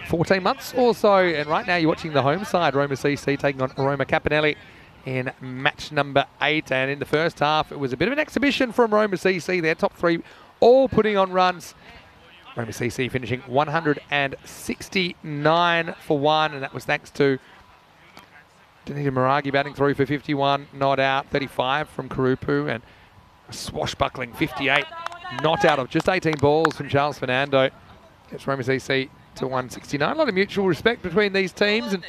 14 months or so. And right now you're watching the home side, Roma CC taking on Roma Capanelli in match number 8. And in the first half, it was a bit of an exhibition from Roma CC. Their top 3 all putting on runs. Roma CC finishing 169 for 1, and that was thanks to Danita Maragi batting through for 51, not out, 35 from Karupu, and a swashbuckling 58, not out of just 18 balls from Charles Fernando. Gets Roma CC to 169. A lot of mutual respect between these teams, and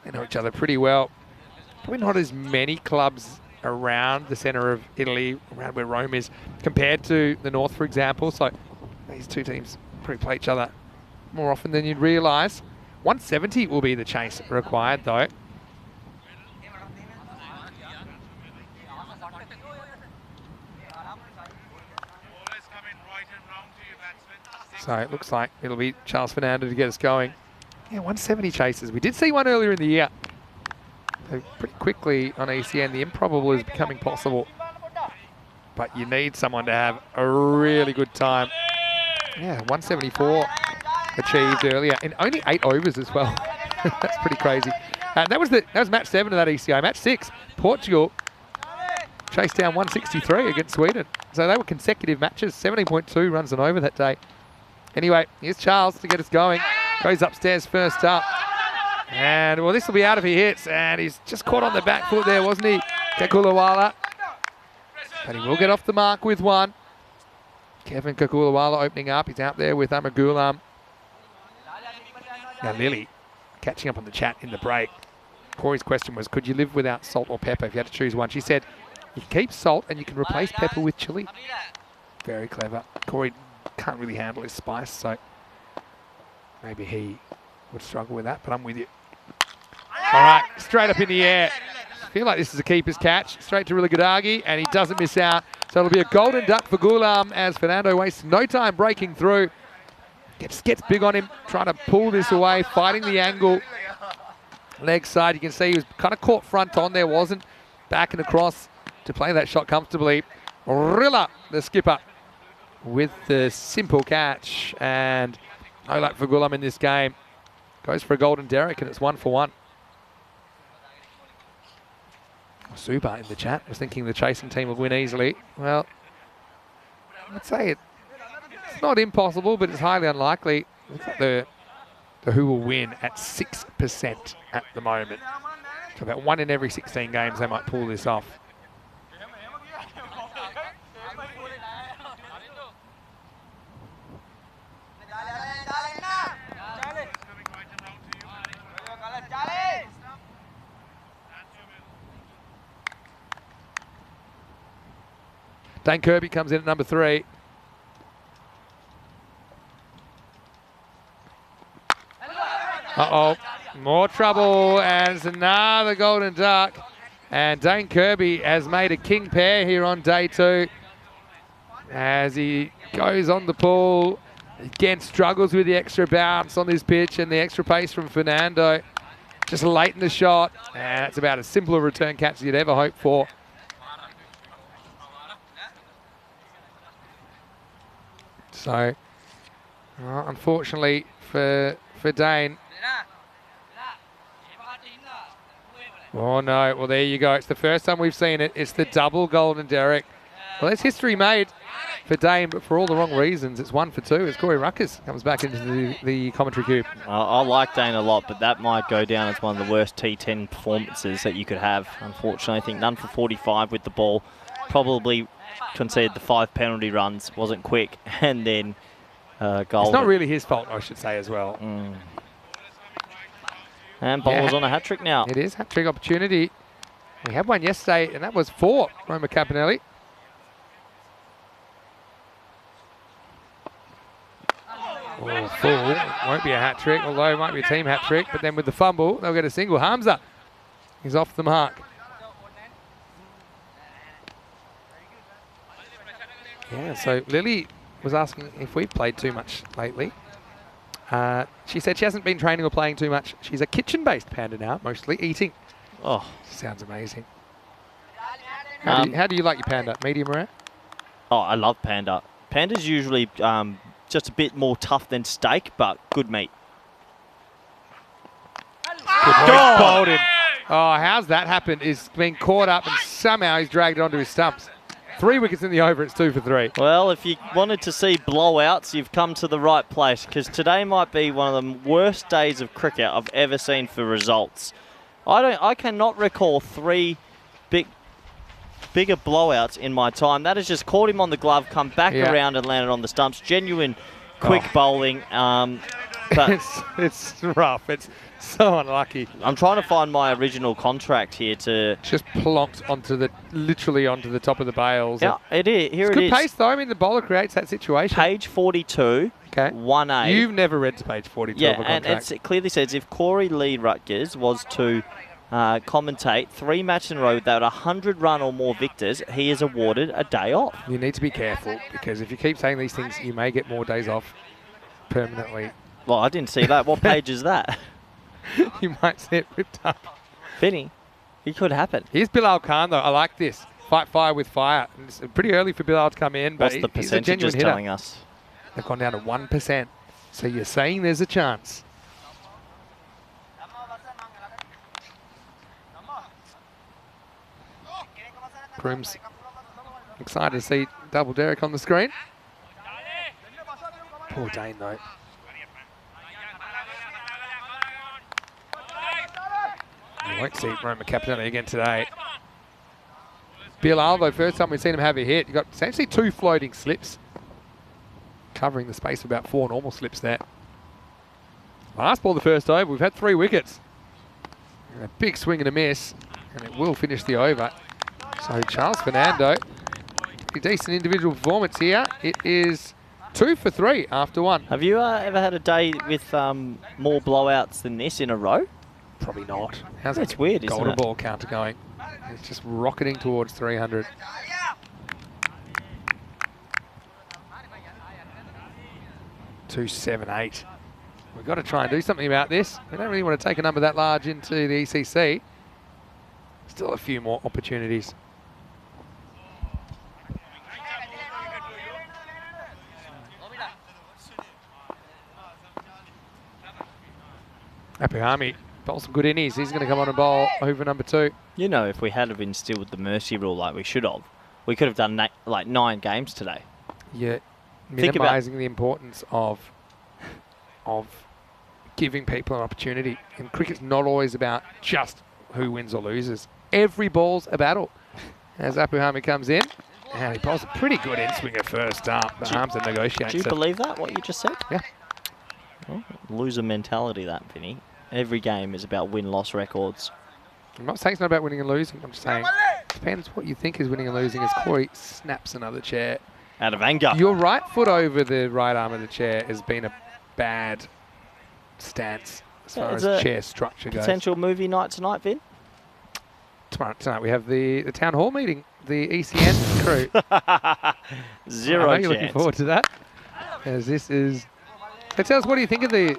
they know each other pretty well. Probably not as many clubs around the centre of Italy, around where Rome is, compared to the north, for example. So these two teams probably play each other more often than you'd realise. 170 will be the chase required, though. So it looks like it'll be Charles Fernando to get us going. Yeah, 170 chases. We did see one earlier in the year. So pretty quickly on ECN, the improbable is becoming possible. But you need someone to have a really good time. Yeah, 174 achieved earlier in only 8 overs as well. That's pretty crazy. And that was match 7 of that ECI. Match 6, Portugal chased down 163 against Sweden. So they were consecutive matches, 17.2 runs and over that day. Anyway, here's Charles to get us going. Goes upstairs first up. And, well, this will be out if he hits. And he's just caught on the back foot there, wasn't he? Kakulawala. But he will get off the mark with 1. Kevin Kakulawala opening up. He's out there with Amagulam. Now, Lily catching up on the chat in the break. Corey's question was, could you live without salt or pepper if you had to choose one? She said, you can keep salt and you can replace pepper with chili. Very clever. Corey can't really handle his spice, so maybe he would struggle with that, but I'm with you. All right, straight up in the air. I feel like this is a keeper's catch. Straight to Riligudagi, and he doesn't miss out. So it'll be a golden duck for Gulam as Fernando wastes no time breaking through. Gets big on him, trying to pull this away, fighting the angle. Leg side, you can see he was kind of caught front on there, wasn't back and across to play that shot comfortably. Rilla, the skipper, with the simple catch, and no luck for Gulam in this game. Goes for a golden derrick, and it's 1 for 1. Super in the chat was thinking the chasing team will win easily. Well, I'd say it's not impossible, but it's highly unlikely. Looks like the who will win at 6% at the moment. So about 1 in every 16 games they might pull this off. Dane Kirby comes in at number 3. Uh-oh, more trouble, and it's another golden duck. And Dane Kirby has made a king pair here on day 2 as he goes on the pull. Again, struggles with the extra bounce on this pitch and the extra pace from Fernando. Just late in the shot, and it's about as simple a return catch as you'd ever hope for. So, unfortunately for Dane. Oh no, well there you go. It's the first time we've seen it. It's the double golden derrick. Well, there's history made for Dane, but for all the wrong reasons. It's 1 for 2 as Corey Ruckus comes back into the commentary cube. I like Dane a lot, but that might go down as one of the worst T10 performances that you could have. Unfortunately, I think none for 45 with the ball. Probably conceded the 5 penalty runs, wasn't quick, and then goal. It's not really his fault, I should say, as well. And bowler's on a hat-trick now. It is, hat-trick opportunity. We had one yesterday, and that was for Roma Capanelli. Oh, full. Won't be a hat-trick, although it might be a team hat-trick, but then with the fumble, they'll get a single. Hamza is off the mark. Yeah, so Lily was asking if we've played too much lately. She said she hasn't been training or playing too much. She's a kitchen-based panda now, mostly eating. Oh, Sounds amazing. How do you like your panda? Medium rare? oh, I love panda. Panda's usually just a bit more tough than steak, but good meat. Good bowled him. Oh, how's that happened? He's been caught up and somehow he's dragged it onto his stumps. 3 wickets in the over, it's 2 for 3. Well, if you wanted to see blowouts, you've come to the right place, because today might be one of the worst days of cricket I've ever seen for results. I cannot recall 3 bigger blowouts in my time. That has just caught him on the glove, come back around and landed on the stumps. Genuine quick bowling. But it's rough. It's so unlucky. I'm trying to find my original contract here to... Just plonked literally onto the top of the bails. Yeah, it is. Here it's it good is. pace though. I mean, the bowler creates that situation. Page 42, okay. 1A. You've never read to page 42 of a and contract. it clearly says if Corey Lee Rutgers was to commentate 3 matches in a row without 100 run or more victors, he is awarded a day off. You need to be careful, because if you keep saying these things, you may get more days off permanently. Well, I didn't see that. What page is that? You might see it ripped up. Vinny, it could happen. Here's Bilal Khan, though. I like this. Fight fire with fire. It's pretty early for Bilal to come in, but What's the he's a genuine percentages hitter. telling us? They've gone down to 1%. So you're saying there's a chance. Groom's excited to see double Derek on the screen. Poor Dane, though. You won't see Roma Capitani again today. Bilal, though, first time we've seen him have a hit. You've got essentially 2 floating slips, covering the space of about 4 normal slips there. Last ball the first over, we've had 3 wickets. And a big swing and a miss, and it will finish the over. So Charles Fernando, a decent individual performance here. It is 2 for 3 after 1. Have you ever had a day with more blowouts than this in a row? Probably not. How's That's weird, isn't golden it? ball counter going? It's just rocketing towards 300. Two, 7, 8. We've got to try and do something about this. We don't really want to take a number that large into the ECC. Still a few more opportunities. Apihami bowls some good innies. He's going to come on and bowl over number 2. You know, if we had have instilled the mercy rule like we should have, we could have done like 9 games today. Yeah, minimising the importance of giving people an opportunity. And cricket's not always about just who wins or loses. Every ball's a battle. As Apuhami comes in, and he bowls a pretty good in-swinger first up. The arms are negotiating. Do you believe that, what you just said? Yeah. Well, loser mentality, that, Vinny. Every game is about win-loss records. I'm not saying it's not about winning and losing. I'm just saying it depends what you think is winning and losing. As Corey snaps another chair. Out of anger. Your right foot over the right arm of the chair has been a bad stance as far as chair structure goes. Potential movie night tonight, Vin? Tonight we have the town hall meeting, the ECN crew. Zero chance. You're looking forward to that. As this is... So tell us, what do you think of the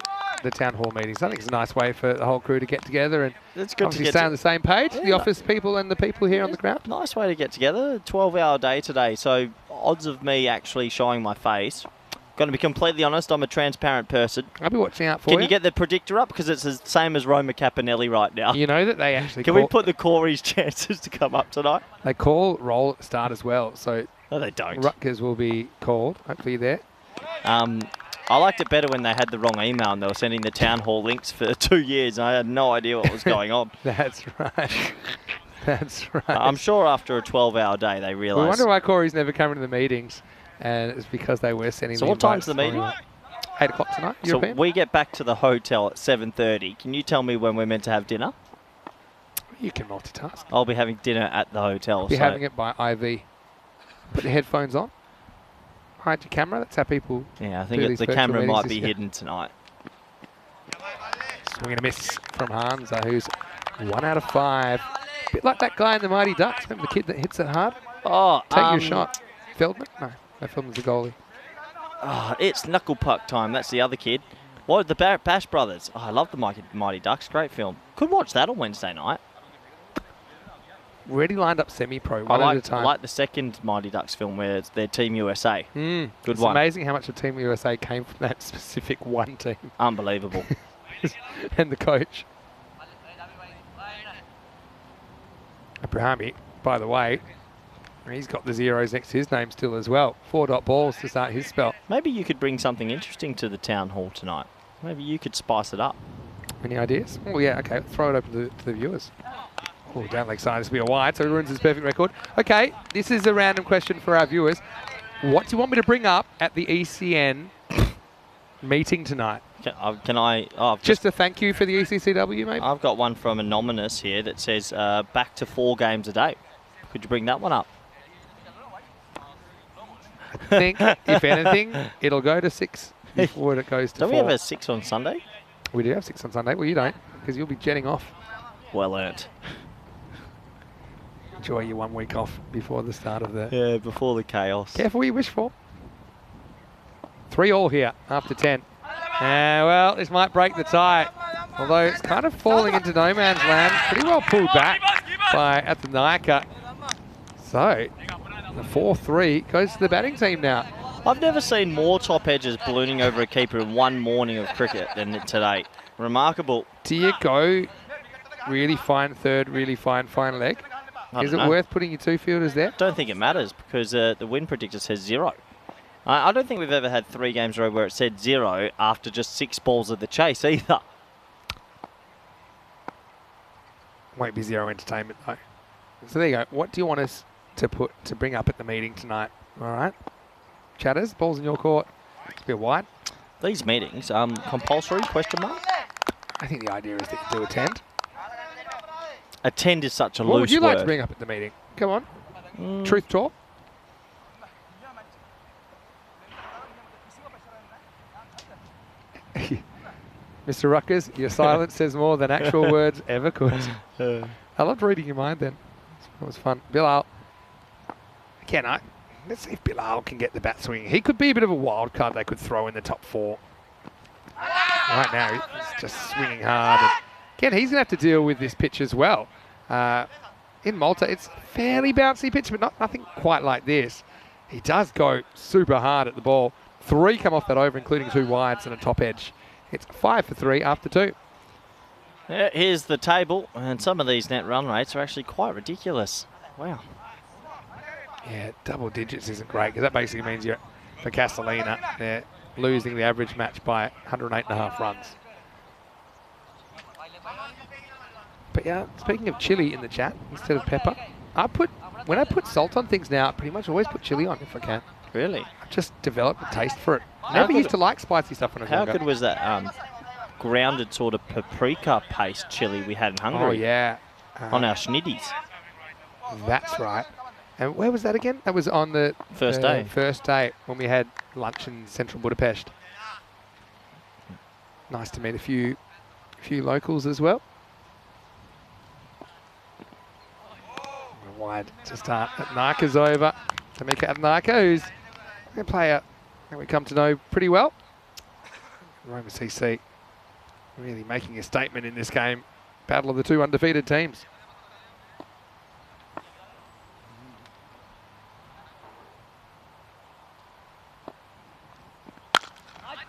town hall meetings? I think it's a nice way for the whole crew to get together and It's good obviously to stay on the same page, Yeah, the office people and the people here on the ground. Nice way to get together. 12-hour day today, so odds of me actually showing my face. Going to be completely honest, I'm a transparent person. I'll be watching out for Can you get the predictor up? Because it's the same as Roma Capinelli right now. You know that they actually Can we put the Corey's chances to come up tonight? They call roll at the start as well, so No, they don't. Rutgers will be called, hopefully there. I liked it better when they had the wrong email and they were sending the town hall links for 2 years. And I had no idea what was going on. That's right. That's right. I'm sure after a 12-hour day they We realised. wonder why Corey's never coming to the meetings, and it's because they were sending So the what time's the invites meeting? for 8 o'clock tonight, So European. we get back to the hotel at 7:30. Can you tell me when we're meant to have dinner? You can multitask. I'll be having dinner at the hotel. Be so having it by IV. Put your headphones on. Hide your camera. That's how people yeah, I do think these the virtual camera meetings might this be year. hidden tonight. Swing and a miss from Hansa, who's 1 out of 5. Bit like that guy in the Mighty Ducks. Remember the kid that hits it hard? Oh, Take your shot. Feldman? No. No film's the goalie. Oh, it's knuckle puck time. That's the other kid. What, the Bash Brothers? Oh, I love the Mighty Ducks. Great film. Could watch that on Wednesday night. Already lined up semi-pro, I one at a time. like the second Mighty Ducks film where it's their Team USA. Good it's one. Amazing how much of Team USA came from that specific one team. Unbelievable. And the coach. Abrahami, by the way, he's got the zeros next to his name still as well. 4-dot balls to start his spell. Maybe you could bring something interesting to the town hall tonight. Maybe you could spice it up. Any ideas? Oh, yeah, okay. Let's throw it open to the viewers. Oh, down leg side. This will be a wide, so he ruins his perfect record. Okay, this is a random question for our viewers. What do you want me to bring up at the ECN meeting tonight? Can I... Oh, just a thank you for the ECCW, maybe? I've got one from Anonymous here that says back to 4 games a day. Could you bring that one up? I think, if anything, it'll go to 6 before it goes to 4. Don't we have a 6 on Sunday? We do have 6 on Sunday. Well, you don't, because you'll be jetting off. Well earned. Enjoy your 1 week off before the start of the... Yeah, before the chaos. Careful what you wish for. 3-all here after 10. Well, this might break the tie. Although it's kind of falling into no man's land. Pretty well pulled back by Athanaika. So, the 4-3 goes to the batting team now. I've never seen more top edges ballooning over a keeper in one morning of cricket than today. Remarkable. Do you go really fine third, really fine leg? Is it worth putting your 2 fielders there? Don't think it matters because the win predictor says 0. I don't think we've ever had 3 games in a row where it said 0 after just 6 balls of the chase either. Won't be 0 entertainment though. So there you go. What do you want us to bring up at the meeting tonight? All right, chatters, balls in your court. It's a bit wide. These meetings, compulsory? Question mark. I think the idea is that you do attend. Attend is such a loose word. What would you like to bring up at the meeting? Come on. Truth talk. Mr. Ruckers, your silence says more than actual words ever could. I loved reading your mind then. It was fun. Bilal. Again, let's see if Bilal can get the bat swinging. He could be a bit of a wild card they could throw in the top 4. Right now, he's just swinging hard. And again, he's going to have to deal with this pitch as well. In Malta, it's a fairly bouncy pitch, but nothing quite like this. He does go super hard at the ball. 3 come off that over, including 2 wides and a top edge. It's 5 for 3 after 2. Yeah, here's the table, and some of these net run rates are actually quite ridiculous. Wow. Yeah, double digits isn't great, because that basically means for Castellina, they're losing the average match by 108.5 runs. But yeah, speaking of chili in the chat instead of pepper, when I put salt on things now, I pretty much always put chili on if I can. Really? I've just developed a taste for it. Never used to like spicy stuff when I was younger. How good was that grounded sort of paprika paste chili we had in Hungary? Oh, yeah. On our schnitties. That's right. And where was that again? That was on the first day. First day when we had lunch in central Budapest. Nice to meet a few locals as well. Wide to start. Atnaka's over. Tamika Atnaka, who's a player that we come to know pretty well. Roma CC really making a statement in this game. Battle of the 2 undefeated teams.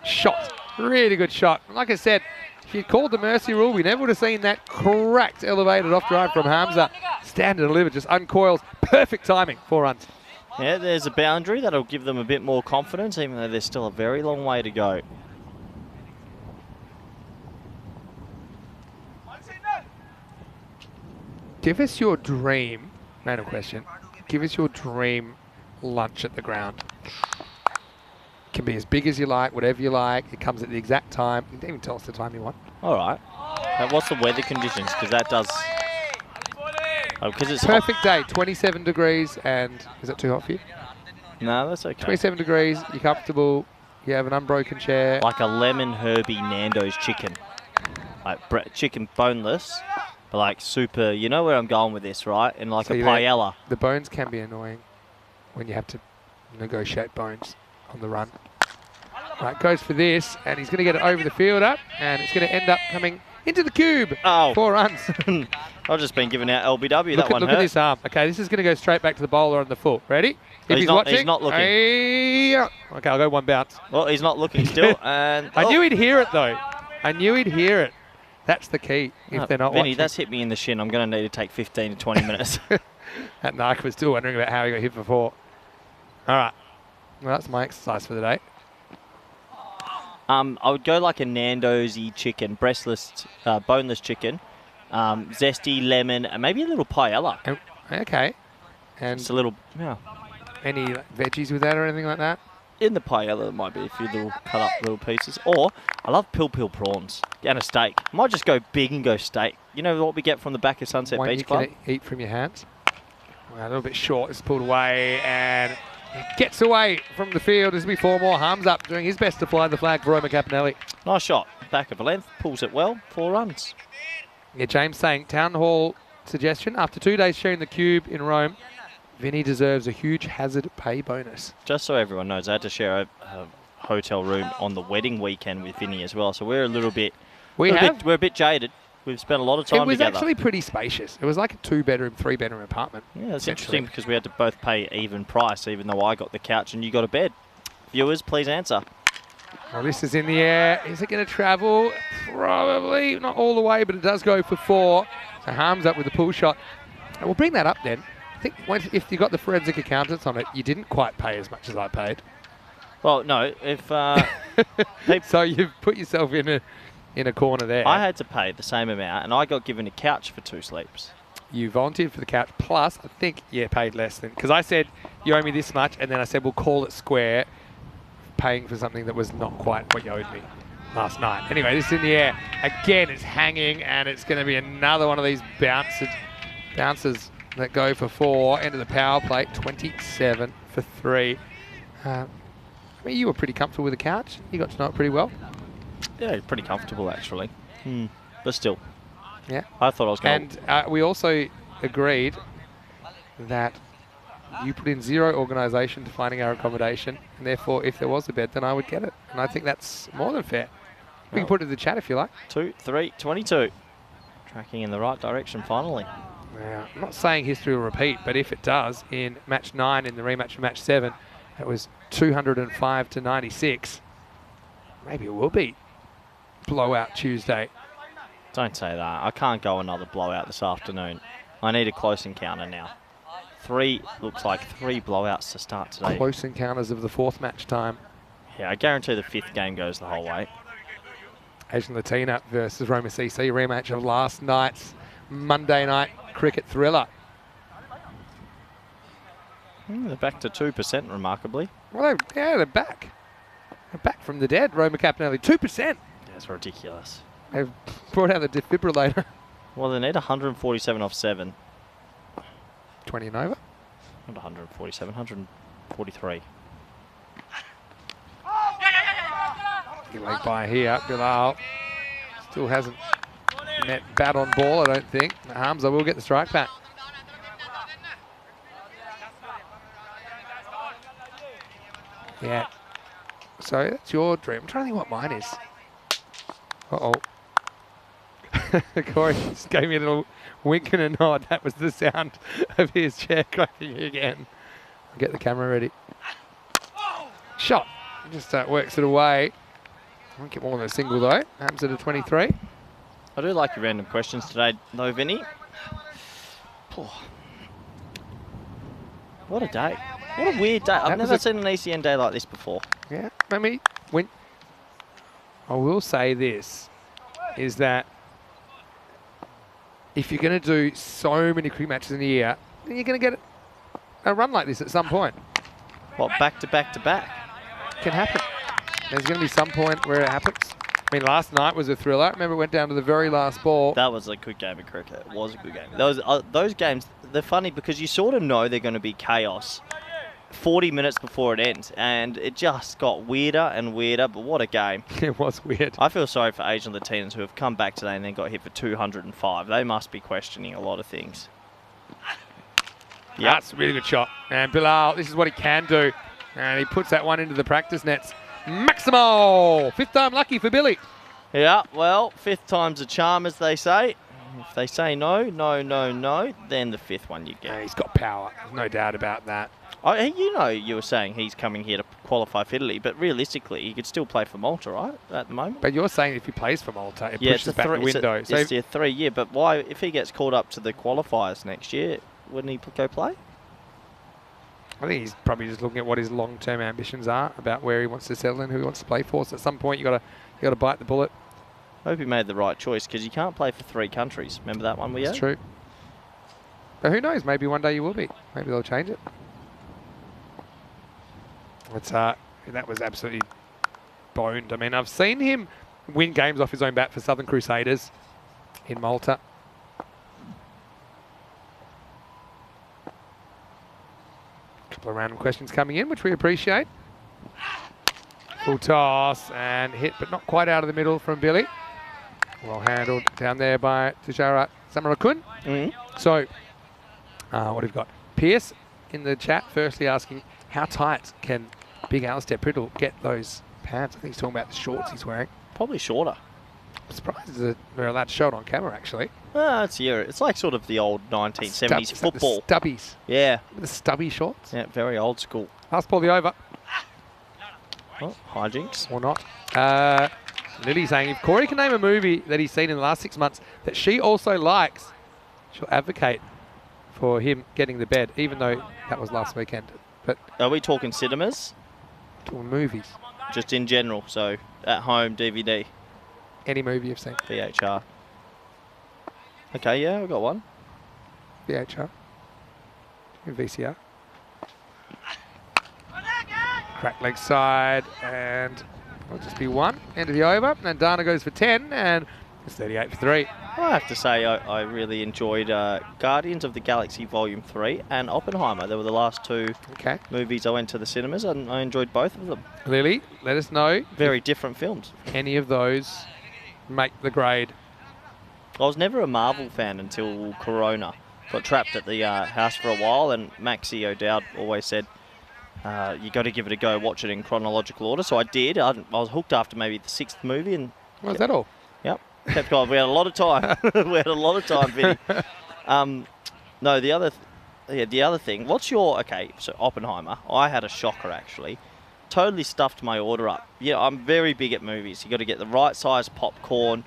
Shot. Really good shot. Like I said, if you'd called the mercy rule, we never would have seen that cracked elevated off drive from Hamza. Stand and deliver, just uncoils. Perfect timing. 4 runs. Yeah, there's a boundary that'll give them a bit more confidence, even though there's still a very long way to go. Give us your dream, random question, give us your dream lunch at the ground. Can be as big as you like, whatever you like. It comes at the exact time. You can even tell us the time you want. All right. What's the weather conditions? Because that does... because it's perfect hot. Day, 27 degrees, and is that too hot for you? No, that's okay. 27 degrees, you're comfortable, you have an unbroken chair. Like a lemon herby Nando's chicken. Like chicken boneless, but like super, you know where I'm going with this, right? And like so a paella. The bones can be annoying when you have to negotiate Bones on the run. Right, goes for this, and he's going to get it over the fielder, and it's going to end up coming into the cube. Oh. 4 runs. I've just been giving out LBW. Look That one at hurt. this arm. Okay, this is going to go straight back to the bowler on the full. Ready? If He's not- watching, he's not looking. Okay, I'll go 1 bounce. Well, he's not looking still. And I knew he'd hear it, though. I knew he'd hear it. That's the key, if they're not Vinny, watching. that's hit me in the shin. I'm going to need to take 15 to 20 minutes. That narc was still wondering about how he got hit before. All right. Well, that's my exercise for the day. I would go like a Nando's-y chicken, breastless, boneless chicken, zesty, lemon, and maybe a little paella. Okay. And Just a little, yeah. any veggies with that or anything like that? In the paella, there might be a few little cut up little pieces. Or I love pill prawns and a steak. I might just go big and go steak. You know what we get from the back of Sunset One Beach you Club? can eat from your hands. Well, a little bit short. It's pulled away and it gets away from the field as we 4 more. Harms up, doing his best to fly the flag for Roma Capinelli. Nice shot. Back of a length, pulls it well, 4 runs. Yeah, James saying Town Hall suggestion. After 2 days sharing the cube in Rome, Vinny deserves a huge hazard pay bonus. Just so everyone knows, I had to share a hotel room on the wedding weekend with Vinny as well. So we're a little bit, we're a bit jaded. We've spent a lot of time It was together. actually pretty spacious. It was like a 2-bedroom, 3-bedroom apartment. Yeah, it's interesting because we had to both pay even price, even though I got the couch and you got a bed. Viewers, please answer. Well, this is in the air. Is it going to travel? Probably not all the way, but it does go for 4. So Harms up with the pull shot. And we'll bring that up then. I think if you got the forensic accountants on it, you didn't quite pay as much as I paid. Well, no, if So you've put yourself in a corner there. I had to pay the same amount and I got given a couch for 2 sleeps. You volunteered for the couch, plus I think you paid less than, because I said you owe me this much, and then I said we'll call it square, paying for something that was not quite what you owed me last night. Anyway, this is in the air again. It's hanging, and it's going to be another one of these bounces that go for 4. End of the power play, 27 for 3. I mean, you were pretty comfortable with the couch. You got to know it pretty well. Yeah, pretty comfortable actually. But still, Yeah. I thought I was going to... And we also agreed that you put in 0 organisation to finding our accommodation, and therefore, if there was a bed, then I would get it. And I think that's more than fair. We can put it in the chat if you like. 2, 3, 22. Tracking in the right direction finally. Now, I'm not saying history will repeat, but if it does, in match 9, in the rematch of match 7, it was 205 to 96. Maybe it will be blowout Tuesday. Don't say that. I can't go another blowout this afternoon. I need a close encounter now. 3, looks like 3 blowouts to start today. Close encounters of the 4th match time. Yeah, I guarantee the 5th game goes the whole way. Asian Latina versus Roma CC, rematch of last night's Monday night cricket thriller. They're back to 2%, remarkably. Well, they're back. They're back from the dead, Roma Capinelli. 2%. That's ridiculous. They've brought out the defibrillator. Well, they need 147 off 7. 20 and over. Not 147, 143. Good leg by here. Bilal still hasn't met bat on ball, I don't think. Hamza will get the strike back. Yeah. So that's your dream. I'm trying to think what mine is. Uh-oh. Corey just gave me a little wink and a nod. That was the sound of his chair cracking again. I'll get the camera ready. Shot. Just works it away. I won't get more than a single though. Happens at a 23. I do like your random questions today, though, Vinny. What a day. What a weird day. I've never seen an ECN day like this before. Yeah, I mean, I will say this, is that if you're going to do so many cricket matches in a year, then you're going to get a run like this at some point. What, back to back to back? Can happen. There's going to be some point where it happens. I mean, last night was a thriller. I remember it went down to the very last ball. That was a good game of cricket. It was a good game. Those games, they're funny because you sort of know they're going to be chaos 40 minutes before it ends, and it just got weirder and weirder, but what a game. It was weird. I feel sorry for Asian Latinos who have come back today and then got hit for 205. They must be questioning a lot of things. Yeah, that's a really good shot. And Bilal, this is what he can do. And he puts that one into the practice nets. Maximo! 5th time lucky for Billy. Yeah, well, 5th time's a charm, as they say. If they say no, no, no, no, then the 5th one you Yeah, get. he's got power. There's no doubt about that. Oh, you know, you were saying he's coming here to qualify for Italy, but realistically, he could still play for Malta, right, at the moment? But you're saying if he plays for Malta, it Yeah, pushes back the window. It's a 3-year, but why, if he gets called up to the qualifiers next year, wouldn't he go play? I think he's probably just looking at what his long-term ambitions are about where he wants to settle and who he wants to play for. So at some point, you got to bite the bullet. I hope he made the right choice, because you can't play for 3 countries. Remember that one we had? That's true. But who knows? Maybe one day you will be. Maybe they'll change it. That was absolutely boned. I mean, I've seen him win games off his own bat for Southern Crusaders in Malta. A couple of random questions coming in, which we appreciate. Full toss and hit, but not quite out of the middle from Billy. Well handled down there by Tijara Samarakun. So, what have we got? Pierce in the chat, firstly asking, how tight can Big Alistair Priddle get those pants? I think he's talking about the shorts he's wearing. Probably shorter. I'm surprised that they're allowed to show it on camera, actually. It's like sort of the old 1970s football. Like the stubbies. Yeah. The stubby shorts. Yeah, very old school. Last ball, the over. Oh, hijinks. Or not. Lily saying, if Corey can name a movie that he's seen in the last 6 months that she also likes, she'll advocate for him getting the bed, even though that was last weekend. But are we talking cinemas? Talking movies. Just in general, so at home, DVD. Any movie you've seen. VHR. Okay, yeah, I've got one. VHR. VCR. Crack leg side, and it'll just be 1. End of the over, and Dana goes for 10, and it's 38 for 3. I have to say I really enjoyed Guardians of the Galaxy Volume 3 and Oppenheimer. They were the last 2 movies I went to the cinemas, and I enjoyed both of them. Lily, let us know. Very different films. Any of those make the grade? I was never a Marvel fan until Corona. Got trapped at the house for a while, and Maxie O'Dowd always said, you got to give it a go, watch it in chronological order. So I did. I was hooked after maybe the 6th movie. And was that all? Yep. Kept going. We had a lot of time. We had a lot of time, Vinny. No, the other thing. What's your... Okay, so Oppenheimer. I had a shocker, actually. Totally stuffed my order up. Yeah, I'm very big at movies. You got to get the right size popcorn.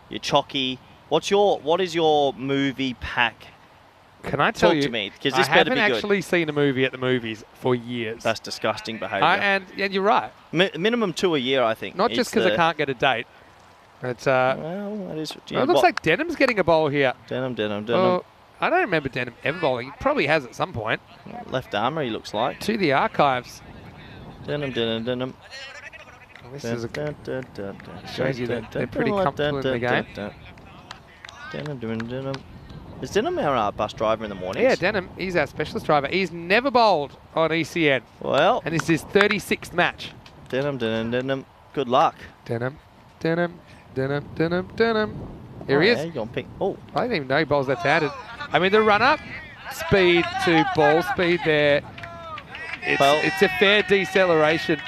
You're chocky. What is your movie pack? Can I tell you? Talk to me, because this better be good. I haven't actually seen a movie at the movies for years. That's disgusting behaviour. And you're right. Minimum 2 a year, I think. Not just because I can't get a date. But, well, that is... it looks like Denham's getting a bowl here. Denham. Well, I don't remember Denham ever bowling. He probably has at some point. Left armour, he looks like. To the archives. Denham. Well, this is shows you that they're pretty comfortable in the game. Denham. Is Denham our bus driver in the mornings? Yeah, Denham. He's our specialist driver. He's never bowled on ECN. Well. And this is his 36th match. Denham. Good luck. Denham. Here he is. Oh. I didn't even know he bowls left-handed. I mean, the run-up, speed to ball speed there. It's a fair deceleration.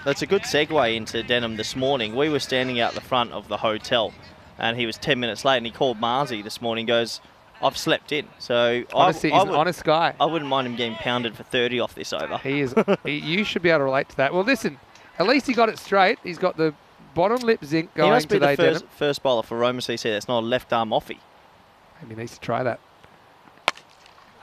That's a good segue into Denham this morning. We were standing out the front of the hotel, and he was 10 minutes late, and he called Marzi this morning, goes, I've slept in. So honestly, he's an honest guy. I wouldn't mind him getting pounded for 30 off this over. He is. You should be able to relate to that. Well, listen, at least he got it straight. He's got the bottom lip zinc going today, He must be the first bowler for Roma CC that's not a left arm offie. Maybe he needs to try that.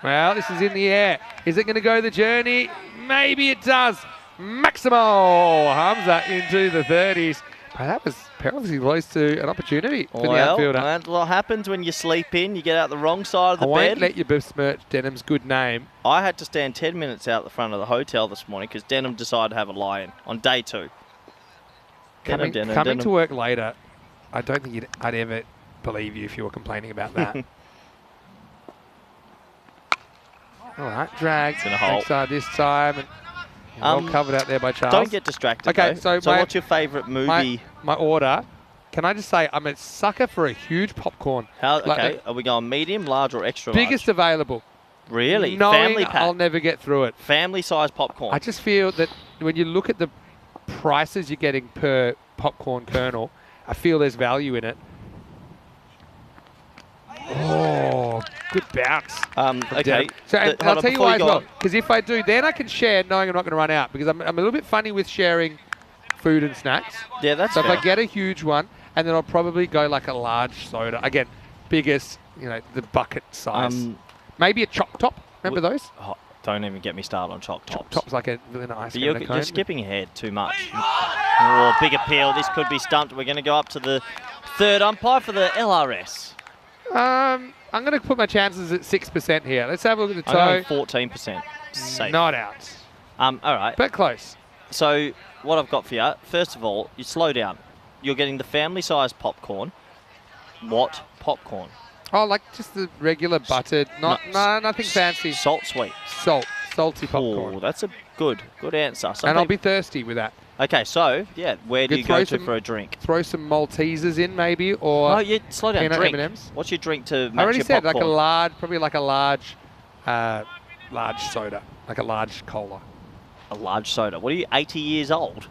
Well, this is in the air. Is it going to go the journey? Maybe it does. Maximo Hamza into the 30s. But that was perilously close to an opportunity for the outfielder. That's what happens when you sleep in. You get out the wrong side of the bed. I won't let you besmirch Denham's good name. I had to stand 10 minutes out the front of the hotel this morning because Denham decided to have a lie-in on day 2. Coming to work later, I don't think I'd ever believe you if you were complaining about that. All right, dragged. In a hole. Side this time. And well covered out there by Charles. Don't get distracted. Okay, though. So what's your favourite movie? My order. Can I just say I'm a sucker for a huge popcorn. Okay, are we going medium, large, or extra large? Biggest available. Really? knowing Family pack? I'll never get through it. Family size popcorn. I just feel that when you look at the prices you're getting per popcorn kernel, I feel there's value in it. Oh, good bounce. Okay. So and Hold I'll on, tell you before why as go well. on. Because if I do, then I can share knowing I'm not going to run out. Because I'm a little bit funny with sharing food and snacks. Yeah, that's So fair. if I get a huge one, and then I'll probably go like a large soda. Again, biggest, the bucket size. Maybe Maybe a Choc Top. Remember those? Oh, don't even get me started on Choc Tops. Top's like a really nice. But you're skipping ahead too much. Oh, big appeal. This could be stumped. We're going to go up to the third umpire for the LRS. I'm going to put my chances at 6% here. Let's have a look at the toe. I'm going 14%. Safe. Not out. All right. But close. So what I've got for you, first of all, you slow down. You're getting the family-sized popcorn. What popcorn? Oh, like just the regular buttered, nothing fancy. Salt sweet. Salty popcorn. Oh, that's a good answer. And I'll be thirsty with that. Okay, so, yeah, where do you go to for a drink? Throw some Maltesers in maybe, or Oh, yeah, slow down, peanut drink. M&Ms. What's your drink to match I already your said popcorn? probably like a large soda, like a large cola. A large soda. What are you, 80 years old?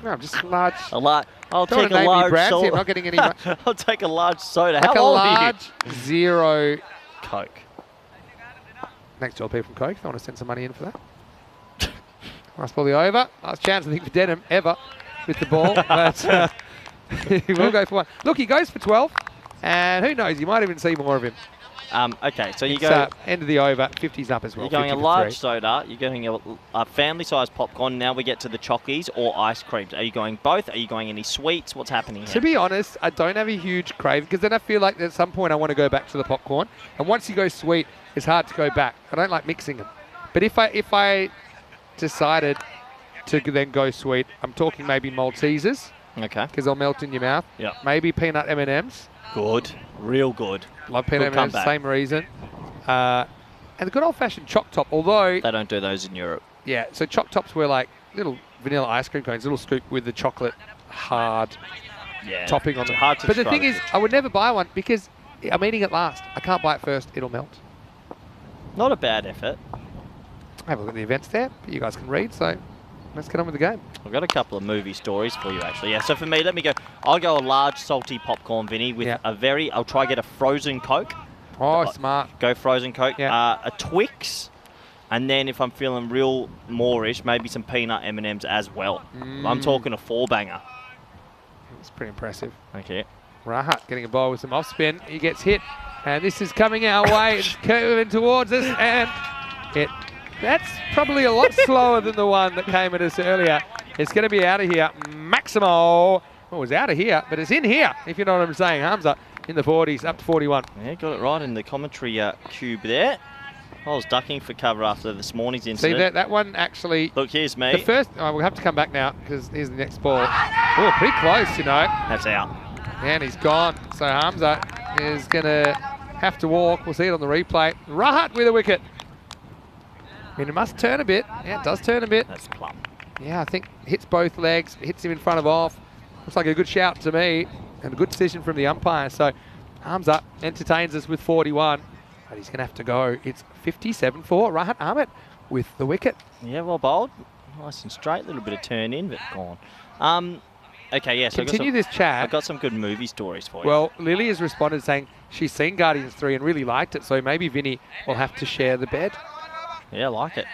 No, I'm just large. I'll Don't take wanna a name any large brands here, soda. I'm not getting any much. I'll take a large soda. Like How a old are you? large zero Coke. Next to people from Coke. If I want to send some money in for that. Nice ball the over. Last chance, I think, for Denham ever with the ball. But he will go for one. Look, he goes for 12. And who knows, you might even see more of him. Okay, so you It's, go... end of the over, 50's up as well. You're going 50 a for large 3. soda, you're going a family-sized popcorn. Now we get to the chockies or ice creams. Are you going both? Are you going any sweets? What's happening here? To be honest, I don't have a huge crave because then I feel like at some point I want to go back to the popcorn. And once you go sweet, it's hard to go back. I don't like mixing them. But if I decided to then go sweet, I'm talking maybe Maltesers Okay. because they'll melt in your mouth. Yeah. Maybe peanut M&Ms. Good. Real good. Love peanut Good M&Ms, comeback. same reason. And the good old-fashioned Choc Top, although... They don't do those in Europe. Yeah, so Choc Tops were like little vanilla ice cream cones, little scoop with the chocolate hard Yeah. topping on It's them. hard to But the thing describe. is, I would never buy one because I'm eating it last. I can't buy it first, it'll melt. Not a bad effort. Have a look at the events there. You guys can read, so let's get on with the game. I've got a couple of movie stories for you, actually. Yeah, so for me, let me go. I'll go a large salty popcorn, Vinny, with I'll try get a frozen Coke. Oh, smart. Go frozen Coke. Yeah. A Twix. And then if I'm feeling real moreish, maybe some peanut M&Ms as well. I'm talking a 4-banger. It's pretty impressive. Okay. Rahat getting a ball with some off spin. He gets hit, and this is coming our way. It's curving towards us, and that's probably a lot slower than the one that came at us earlier. It's going to be out of here. Maximo. Well, it was out of here, but it's in here, if you know what I'm saying. Hamza in the 40s, up to 41. Yeah, got it right in the commentary cube there. I was ducking for cover after this morning's incident. See, that one actually... Look, here's me. The first... we'll have to come back now, because here's the next ball. Oh, pretty close, That's out. And he's gone. So Hamza is going to have to walk. We'll see it on the replay. Rahat with a wicket. I mean, it must turn a bit. Yeah, it does turn a bit. That's plumb. Yeah, I think hits both legs, hits him in front of off. Looks like a good shout to me and a good decision from the umpire. So Hamza entertains us with 41, but he's going to have to go. It's 57 for Rahat Ahmed with the wicket. Yeah, well bowled. Nice and straight. A little bit of turn in, but gone. Okay, yeah. So Continue this chat. I've got some good movie stories for you. Well, Lily has responded saying she's seen Guardians 3 and really liked it, so maybe Vinny will have to share the bed. Yeah, I like it.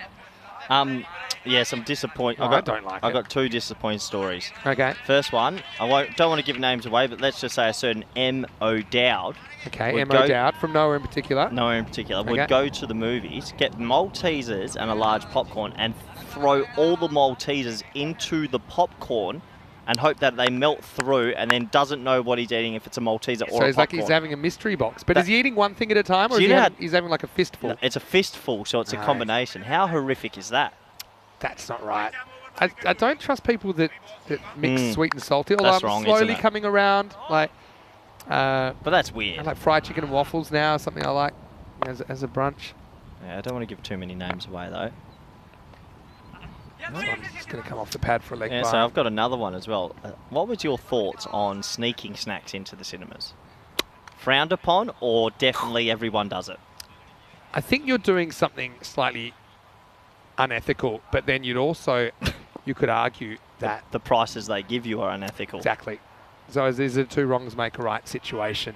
Yeah, some disappointing. I don't like I've it. got 2 disappointing stories. Okay. First one, don't want to give names away, but let's just say a certain M. O'Dowd. Okay, would M.O. go- Dowd from nowhere in particular. Nowhere in particular, Okay. would go to the movies, get Maltesers and a large popcorn, and throw all the Maltesers into the popcorn and hope that they melt through, and then doesn't know what he's eating if it's a Malteser or So a it's like popcorn. he's having a mystery box. But is he eating one thing at a time, or So is you he know having, he's having like a fistful? No, it's a fistful, so it's a Nice. combination. How horrific is that? That's not right. I don't trust people that mix sweet and salty, although That's I'm wrong, slowly isn't it? coming around. Like, But that's I weird. like fried chicken and waffles now, something I like as a brunch. Yeah, I don't want to give too many names away, though. This one's just going to come off the pad for a leg Yeah, bar. so I've got another one as well. What was your thoughts on sneaking snacks into the cinemas? Frowned upon, or definitely everyone does it? I think you're doing something slightly unethical, but then you could argue that The prices they give you are unethical. exactly. So is a two wrongs make a right situation.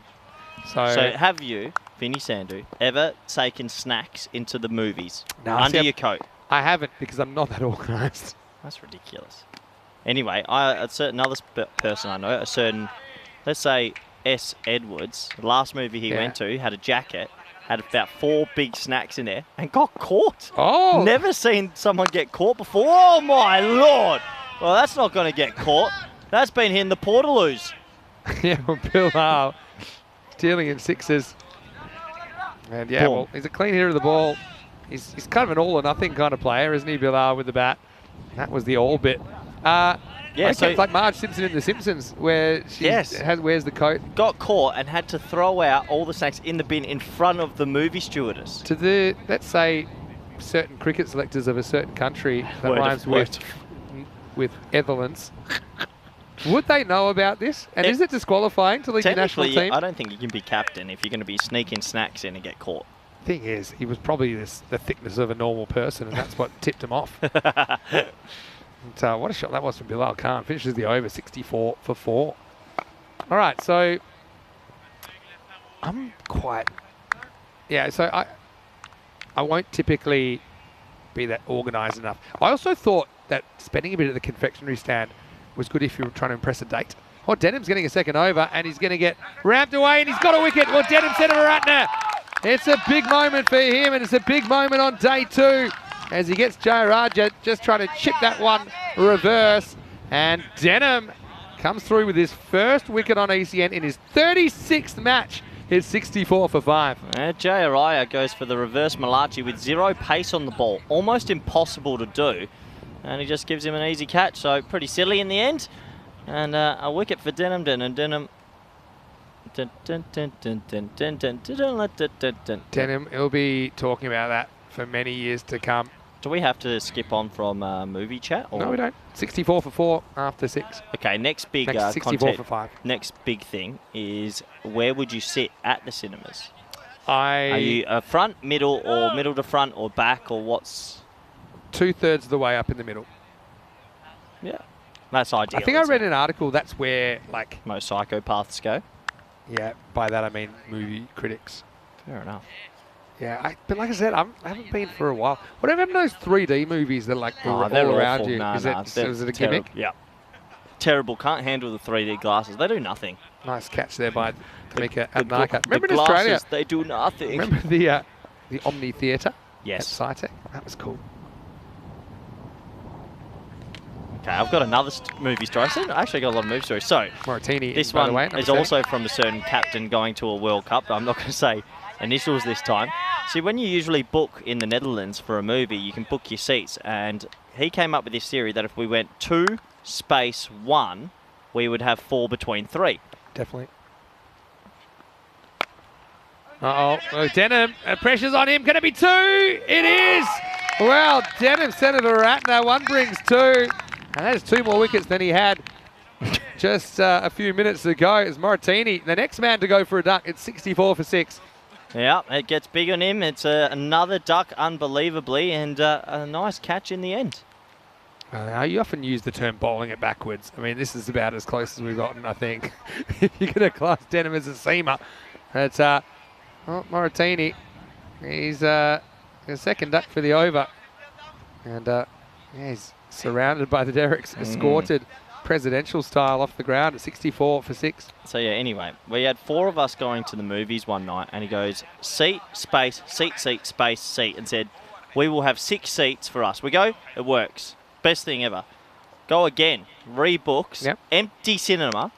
So have you, Vinny Sandu, ever taken snacks into the movies No, under see, your coat? I haven't because I'm not that organised. That's ridiculous. Anyway, a certain other person I know, a certain, let's say, S. Edwards, the last movie he went to, had a jacket, had about 4 big snacks in there, and got caught. Oh! Never seen someone get caught before. Oh, my Lord! Well, that's not going to get caught. That's been hitting the Portaloos. Yeah, well, Bill dealing in sixes. And yeah, Boom. well, he's a clean hitter of the ball. He's kind of an all or nothing kind of player, isn't he, Bill, with the bat? That was the all bit. Yeah, so it's like Marge Simpson in The Simpsons, where she wears the coat. Got caught and had to throw out all the snacks in the bin in front of the movie stewardess. To the, let's say, certain cricket selectors of a certain country that rhymes with Netherlands. Would they know about this? And is it disqualifying to lead your national Technically, team? I don't think you can be captain if you're going to be sneaking snacks in and get caught. Thing is, he was probably the thickness of a normal person, and that's what tipped him off. And, what a shot that was from Bilal Khan. Finishes the over 64 for 4. All right, so I'm quite... Yeah, so I won't typically be that organised enough. I also thought that spending a bit at the confectionery stand was good if you were trying to impress a date. Oh, Denham's getting a second over, and he's going to get ramped away, and he's got a wicket. Well, Denham said to Ratner. It's a big moment for him, and it's a big moment on day 2 as he gets Jayaraja just trying to chip that one reverse. And Denham comes through with his first wicket on ECN in his 36th match. Hits 64 for 5. Jay Araya goes for the reverse Malachi with 0 pace on the ball. Almost impossible to do. And he just gives him an easy catch, so pretty silly in the end. And a wicket for Denham. Denham, he'll be talking about that for many years to come. Do we have to skip on from movie chat? Or? No, we don't. 64 for 4 after 6. Okay, next big 64 content, for 5. Next big thing is where would you sit at the cinemas? Are you front, middle, or middle to front, or back, or what's... 2/3 of the way up in the middle. Yeah, that's ideal. I think I read an article that's where, like... most psychopaths go. Yeah, by that I mean movie critics. Fair enough. Yeah, but like I said, I haven't been for a while. Whatever happened to those 3D movies that are like all they're around awful. you? Nah, is it a gimmick? Yeah. Terrible. Can't handle the 3D glasses. They do nothing. Nice catch there by Tamika The Abnaka. Remember in glasses, Australia? they do nothing. Remember the Omni Theatre? Yes. At SciTech? That was cool. Okay, I've got another movie story. I actually got a lot of movie stories. So, Moritini, this by one the way, is also from a certain captain going to a World Cup. I'm not going to say initials this time. See, when you usually book in the Netherlands for a movie, you can book your seats. And he came up with this theory that if we went 2 space 1, we would have 4 between 3. Definitely. Uh-oh. Denham, pressure's on him. Can it be 2? It is! Well, Denham, Senator Ratner, 1 brings 2. And that is 2 more wickets than he had just a few minutes ago. It's Moritini, the next man to go for a duck. It's 64 for 6. Yeah, it gets big on him. It's another duck, unbelievably, and a nice catch in the end. You often use the term bowling it backwards. I mean, this is about as close as we've gotten, I think. If you're going to class Denham as a seamer. It's Moritini. He's a second duck for the over. And he's surrounded by the Derricks, escorted presidential style off the ground at 64 for 6. So yeah, anyway, we had 4 of us going to the movies one night, and he goes, seat, space, seat, space, seat, and said, we will have 6 seats for us. We go, it works. Best thing ever. Go again, rebooks, empty cinema,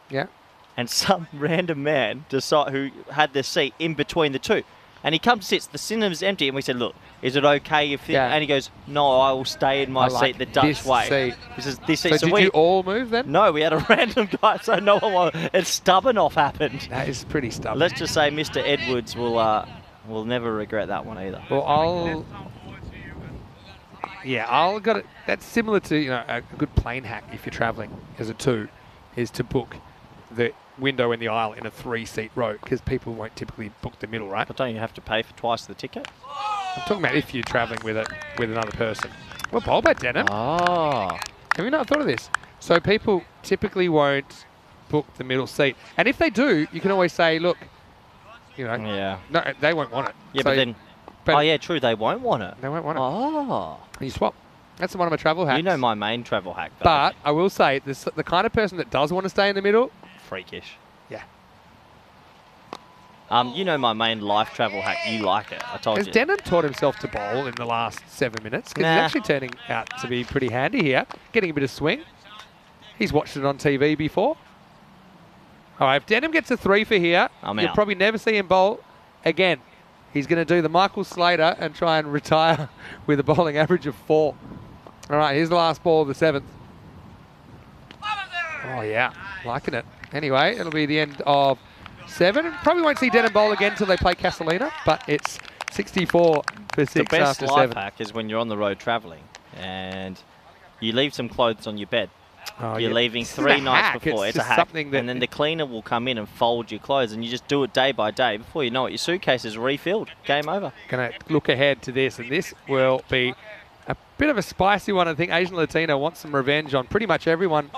and some random man who had their seat in between the 2. And he comes, sits, the cinema's empty, and we said, look, is it okay if... And he goes, no, I will stay in my seat the Dutch way. This seat. So did you all move then? No, we had a random guy, so no one... It's stubborn-off happened. That is pretty stubborn. Let's just say Mr. Edwards will never regret that one either. Well, I'll got it. That's similar to a good plane hack if you're travelling as a 2, is to book the window in the aisle in a 3-seat row because people won't typically book the middle, right? But don't you have to pay for twice the ticket? I'm talking about if you're travelling with another person. Well, bowl bet, Denim. Oh. Have you not thought of this? So people typically won't book the middle seat. And if they do, you can always say, look, you know, Yeah. no, they won't want it. Yeah, So- but then... but oh, yeah, true. They won't want it. They won't want it. Oh. You swap. That's one of my travel hacks. You know my main travel hack, though. But I will say, the kind of person that does want to stay in the middle, Freakish. yeah. You know my main life travel hack. You like it. I told Has you. Denon taught himself to bowl in the last 7 minutes? Because Nah. he's actually turning out to be pretty handy here. Getting a bit of swing. He's watched it on TV before. All right, if Denham gets a 3 for here, I'm you'll out. probably never see him bowl again. He's going to do the Michael Slater and try and retire with a bowling average of 4. All right, here's the last ball of the 7th. Oh, yeah, liking it. Anyway, it'll be the end of 7. Probably won't see Denham bowl again until they play Castellina, but it's 64 for 6 The best after life 7. hack is when you're on the road travelling and you leave some clothes on your bed. Oh, You're yeah. leaving This isn't 3 a nights hack, before. It's a just hack. something that And then the cleaner will come in and fold your clothes, and you just do it day by day. Before you know it, your suitcase is refilled. Game over. Going to look ahead to this, and this will be a bit of a spicy one. I think Asian Latino wants some revenge on pretty much everyone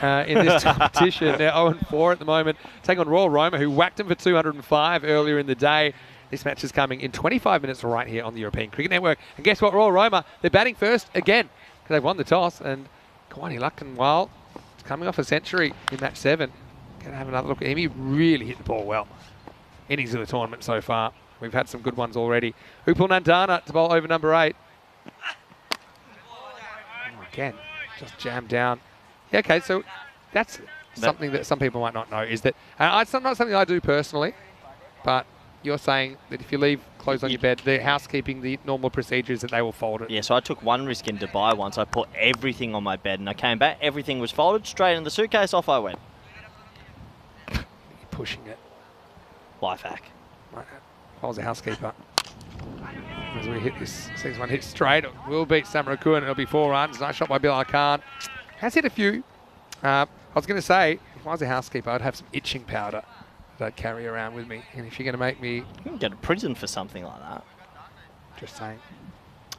in this competition. They're 0-4 at the moment. Take on Royal Roma, who whacked them for 205 earlier in the day. This match is coming in 25 minutes right here on the European Cricket Network. And guess what, Royal Roma, they're batting first again because they've won the toss. And Kawani Lakhanwal is coming off a century in match 7. Going to have another look at him. He really hit the ball well in his little tournament so far. We've had some good ones already. Upal Nandana to bowl over number 8. Again, just jammed down. Yeah, okay, so that's something that some people might not know, is that, and it's not something I do personally, but you're saying that if you leave clothes on your bed, the housekeeping, the normal procedure is that they will fold it. Yeah, so I took one risk in Dubai once. I put everything on my bed, and I came back. Everything was folded straight in the suitcase. Off I went. You're pushing it. Life hack. Right. I was a housekeeper. As we hit this, sees one hit straight, it will beat Samarakun, and it'll be 4 runs. Nice shot by Bill Khan. Has hit a few. I was going to say, if I was a housekeeper, I'd have some itching powder that I'd carry around with me. And if you're going to make me... You can go to prison for something like that. Just saying.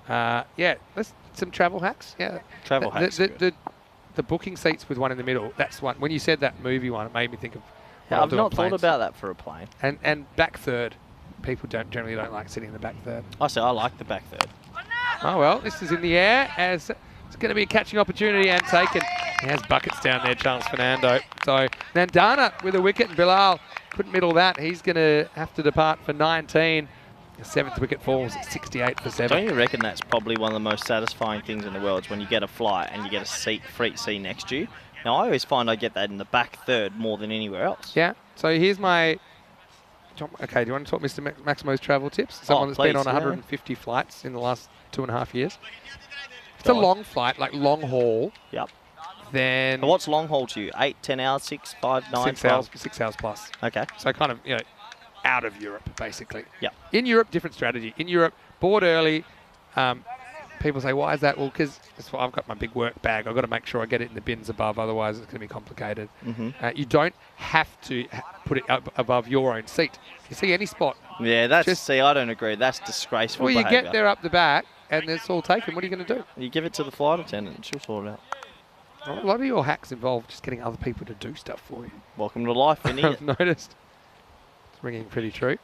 Yeah, let's some travel hacks. Yeah, Travel hacks. The booking seats with one in the middle. That's one. When you said that movie one, it made me think of. what Yeah, I'll I've do on not thought planes. about that for a plane. And back third. People generally don't like sitting in the back third. I say I like the back third. Oh well, this is in the air as it's going to be a catching opportunity and taken. He has buckets down there, Charles Fernando. So Nandana with a wicket, and Bilal couldn't middle that. He's going to have to depart for 19. The 7th wicket falls at 68 for 7. Don't you reckon that's probably one of the most satisfying things in the world is when you get a flight and you get a free seat next to you? Now, I always find I get that in the back third more than anywhere else. Yeah. So here's my... Okay, do you want to talk Mr. Maximo's travel tips? Someone that's been please, on yeah. 150 flights in the last 2.5 years. It's a Go on. long flight, like long haul. Yep. Then And what's long haul to you? 8, 10 hours, 6, 5, 9, 6 12? hours, 6 hours plus. Okay. So kind of, you know, out of Europe, basically. Yep. In Europe, different strategy. In Europe, board early. People say, why is that? Well, because I've got my big work bag. I've got to make sure I get it in the bins above, otherwise it's going to be complicated. You don't have to put it up above your own seat. You see any spot. Yeah, see, I don't agree. That's disgraceful Well, you behaviour. get there up the back and it's all taken. What are you going to do? You give it to the flight attendant and she'll sort it out. A lot of your hacks involve just getting other people to do stuff for you. Welcome to life, I've idiot. noticed. It's ringing pretty true.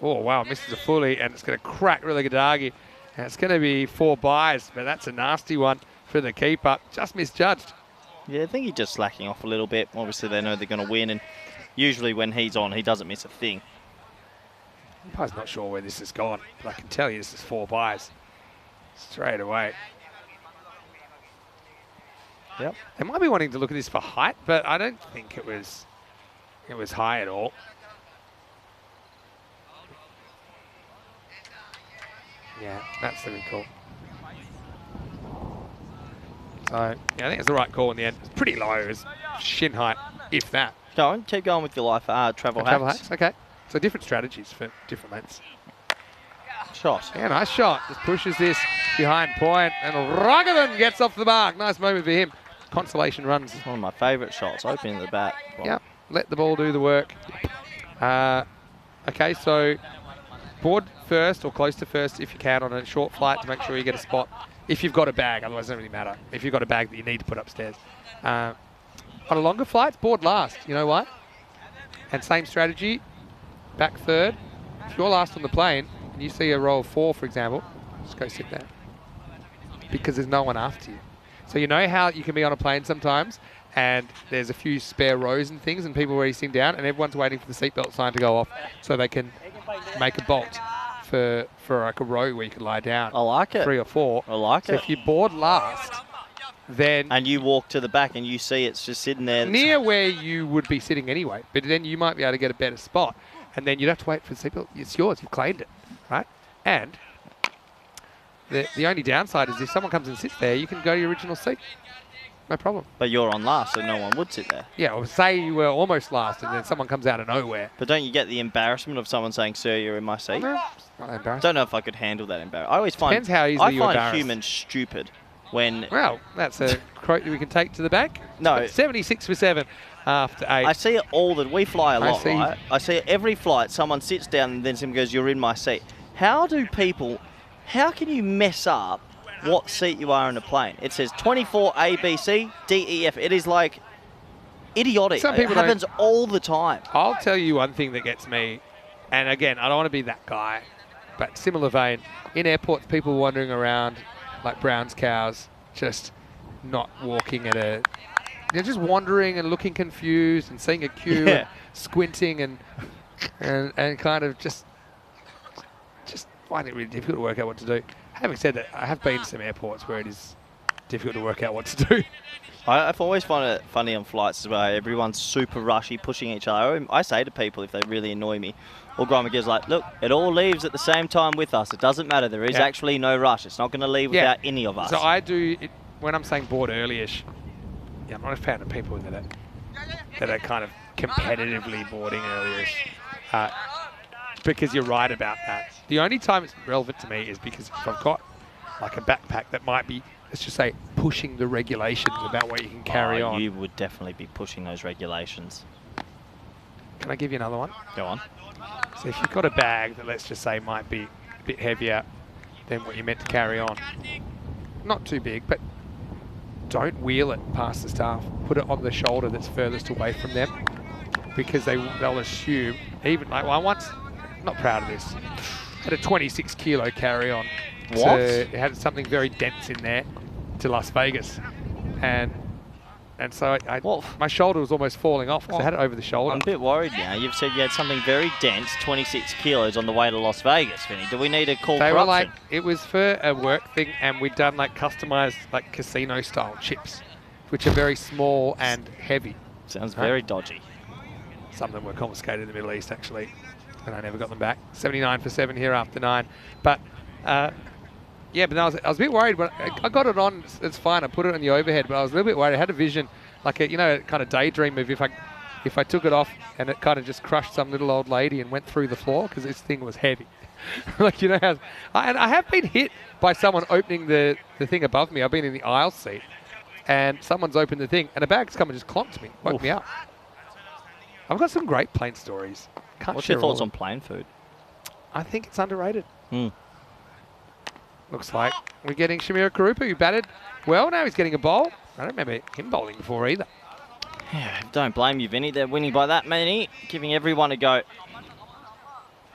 Oh, wow, misses a fully, and it's going to crack Rilagadagi. And it's going to be 4 byes, but that's a nasty one for the keeper. Just misjudged. Yeah, I think he's just slacking off a little bit. Obviously, they know they're going to win, and usually when he's on, he doesn't miss a thing. I'm not sure where this has gone, but I can tell you this is 4 byes. Straight away. Yep. They might be wanting to look at this for height, but I don't think it was high at all. Yeah, that's the call. So, yeah, I think it's the right call in the end. It's pretty low. It's shin height, if that. Go on, keep going with your life. Travel hacks. Travel hacks, okay. So different strategies for different lengths. Shot. Yeah, nice shot. Just pushes this behind point, and Ragavan gets off the mark. Nice moment for him. Consolation runs. One of my favourite shots, opening the bat. Well, Yeah. let the ball do the work. Okay, so board first or close to first if you can on a short flight to make sure you get a spot. If you've got a bag, otherwise it doesn't really matter. If you've got a bag that you need to put upstairs. On a longer flight, board last. You know what? And same strategy, back third. If you're last on the plane and you see a row of 4, for example, just go sit there. Because there's no one after you. So you know how you can be on a plane sometimes and there's a few spare rows and things and people already sitting down and everyone's waiting for the seatbelt sign to go off so they can make a bolt for like a row where you can lie down. I like it. 3 or 4. I like so it. if you board last, then... And you walk to the back and you see it's just sitting there. Near where you would be sitting anyway, but then you might be able to get a better spot and then you'd have to wait for the seatbelt. It's yours. You've claimed it, right? And the only downside is if someone comes and sits there, you can go to your original seat. No problem. But you're on last, so no one would sit there. Yeah, or say you were almost last and then someone comes out of nowhere. But don't you get the embarrassment of someone saying, "Sir, you're in my seat"? No, it's not embarrassing. Don't know if I could handle that embarrassment. I always find Depends how easily you're embarrassed. humans stupid when... Well, that's a quote that we can take to the bank. No. 76 for 7 after 8. I see it all that we fly a lot, see. right? I see every flight, someone sits down and then someone goes, "You're in my seat." How can you mess up what seat you are in a plane? It says 24 A, B, C, D, E, F. It is like idiotic. Some people it happens all the time. I'll tell you one thing that gets me, and again, I don't want to be that guy, but similar vein, in airports, people wandering around like Brown's cows, just not walking at a... They're just wandering and looking confused and seeing a queue and squinting and kind of just finding it really difficult to work out what to do. Having said that, I have been to some airports where it is difficult to work out what to do. I've always found it funny on flights as well. Everyone's super rushy, pushing each other. I say to people if they really annoy me, or Grandma gives like, "Look, it all leaves at the same time with us. It doesn't matter. There is actually no rush. It's not going to leave without any of us." So I do, when I'm saying board early-ish, I'm not a fan of people that are kind of competitively boarding early-ish. Because you're right about that. The only time it's relevant to me is because if I've got like a backpack that might be, let's just say, pushing the regulations about what you can carry on. You would definitely be pushing those regulations. Can I give you another one? Go on. So if you've got a bag that, let's just say, might be a bit heavier than what you're meant to carry on, not too big, but don't wheel it past the staff. Put it on the shoulder that's furthest away from them, because they'll assume, even like, well, once, I'm not proud of this, had a 26 kilo carry on. What? It had something very dense in there to Las Vegas, and so my shoulder was almost falling off because I had it over the shoulder. I'm a bit worried now. You've said you had something very dense, 26 kilos on the way to Las Vegas, Vinny. Do we need to call They corruption? were like, it was for a work thing, and we'd done like customized like casino style chips, which are very small and heavy. Sounds very dodgy. Some of them were confiscated in the Middle East, actually, and I never got them back. 79 for 7 here after 9. But yeah, but I was a bit worried. But I got it on. It's fine. I put it on the overhead, but I was a little bit worried. I had a vision, like a, you know, kind of daydream of if I took it off and it kind of just crushed some little old lady and went through the floor because this thing was heavy. Like, you know how, and I have been hit by someone opening the thing above me. I've been in the aisle seat, and someone's opened the thing, and a bag's come and just clonked me, woke me up. I've got some great plane stories. What's your thoughts on plane food? I think it's underrated. Looks like we're getting Shamira Karupa, who batted well. Now he's getting a bowl. I don't remember him bowling before either. Yeah, don't blame you, Vinny. They're winning by that many, giving everyone a go.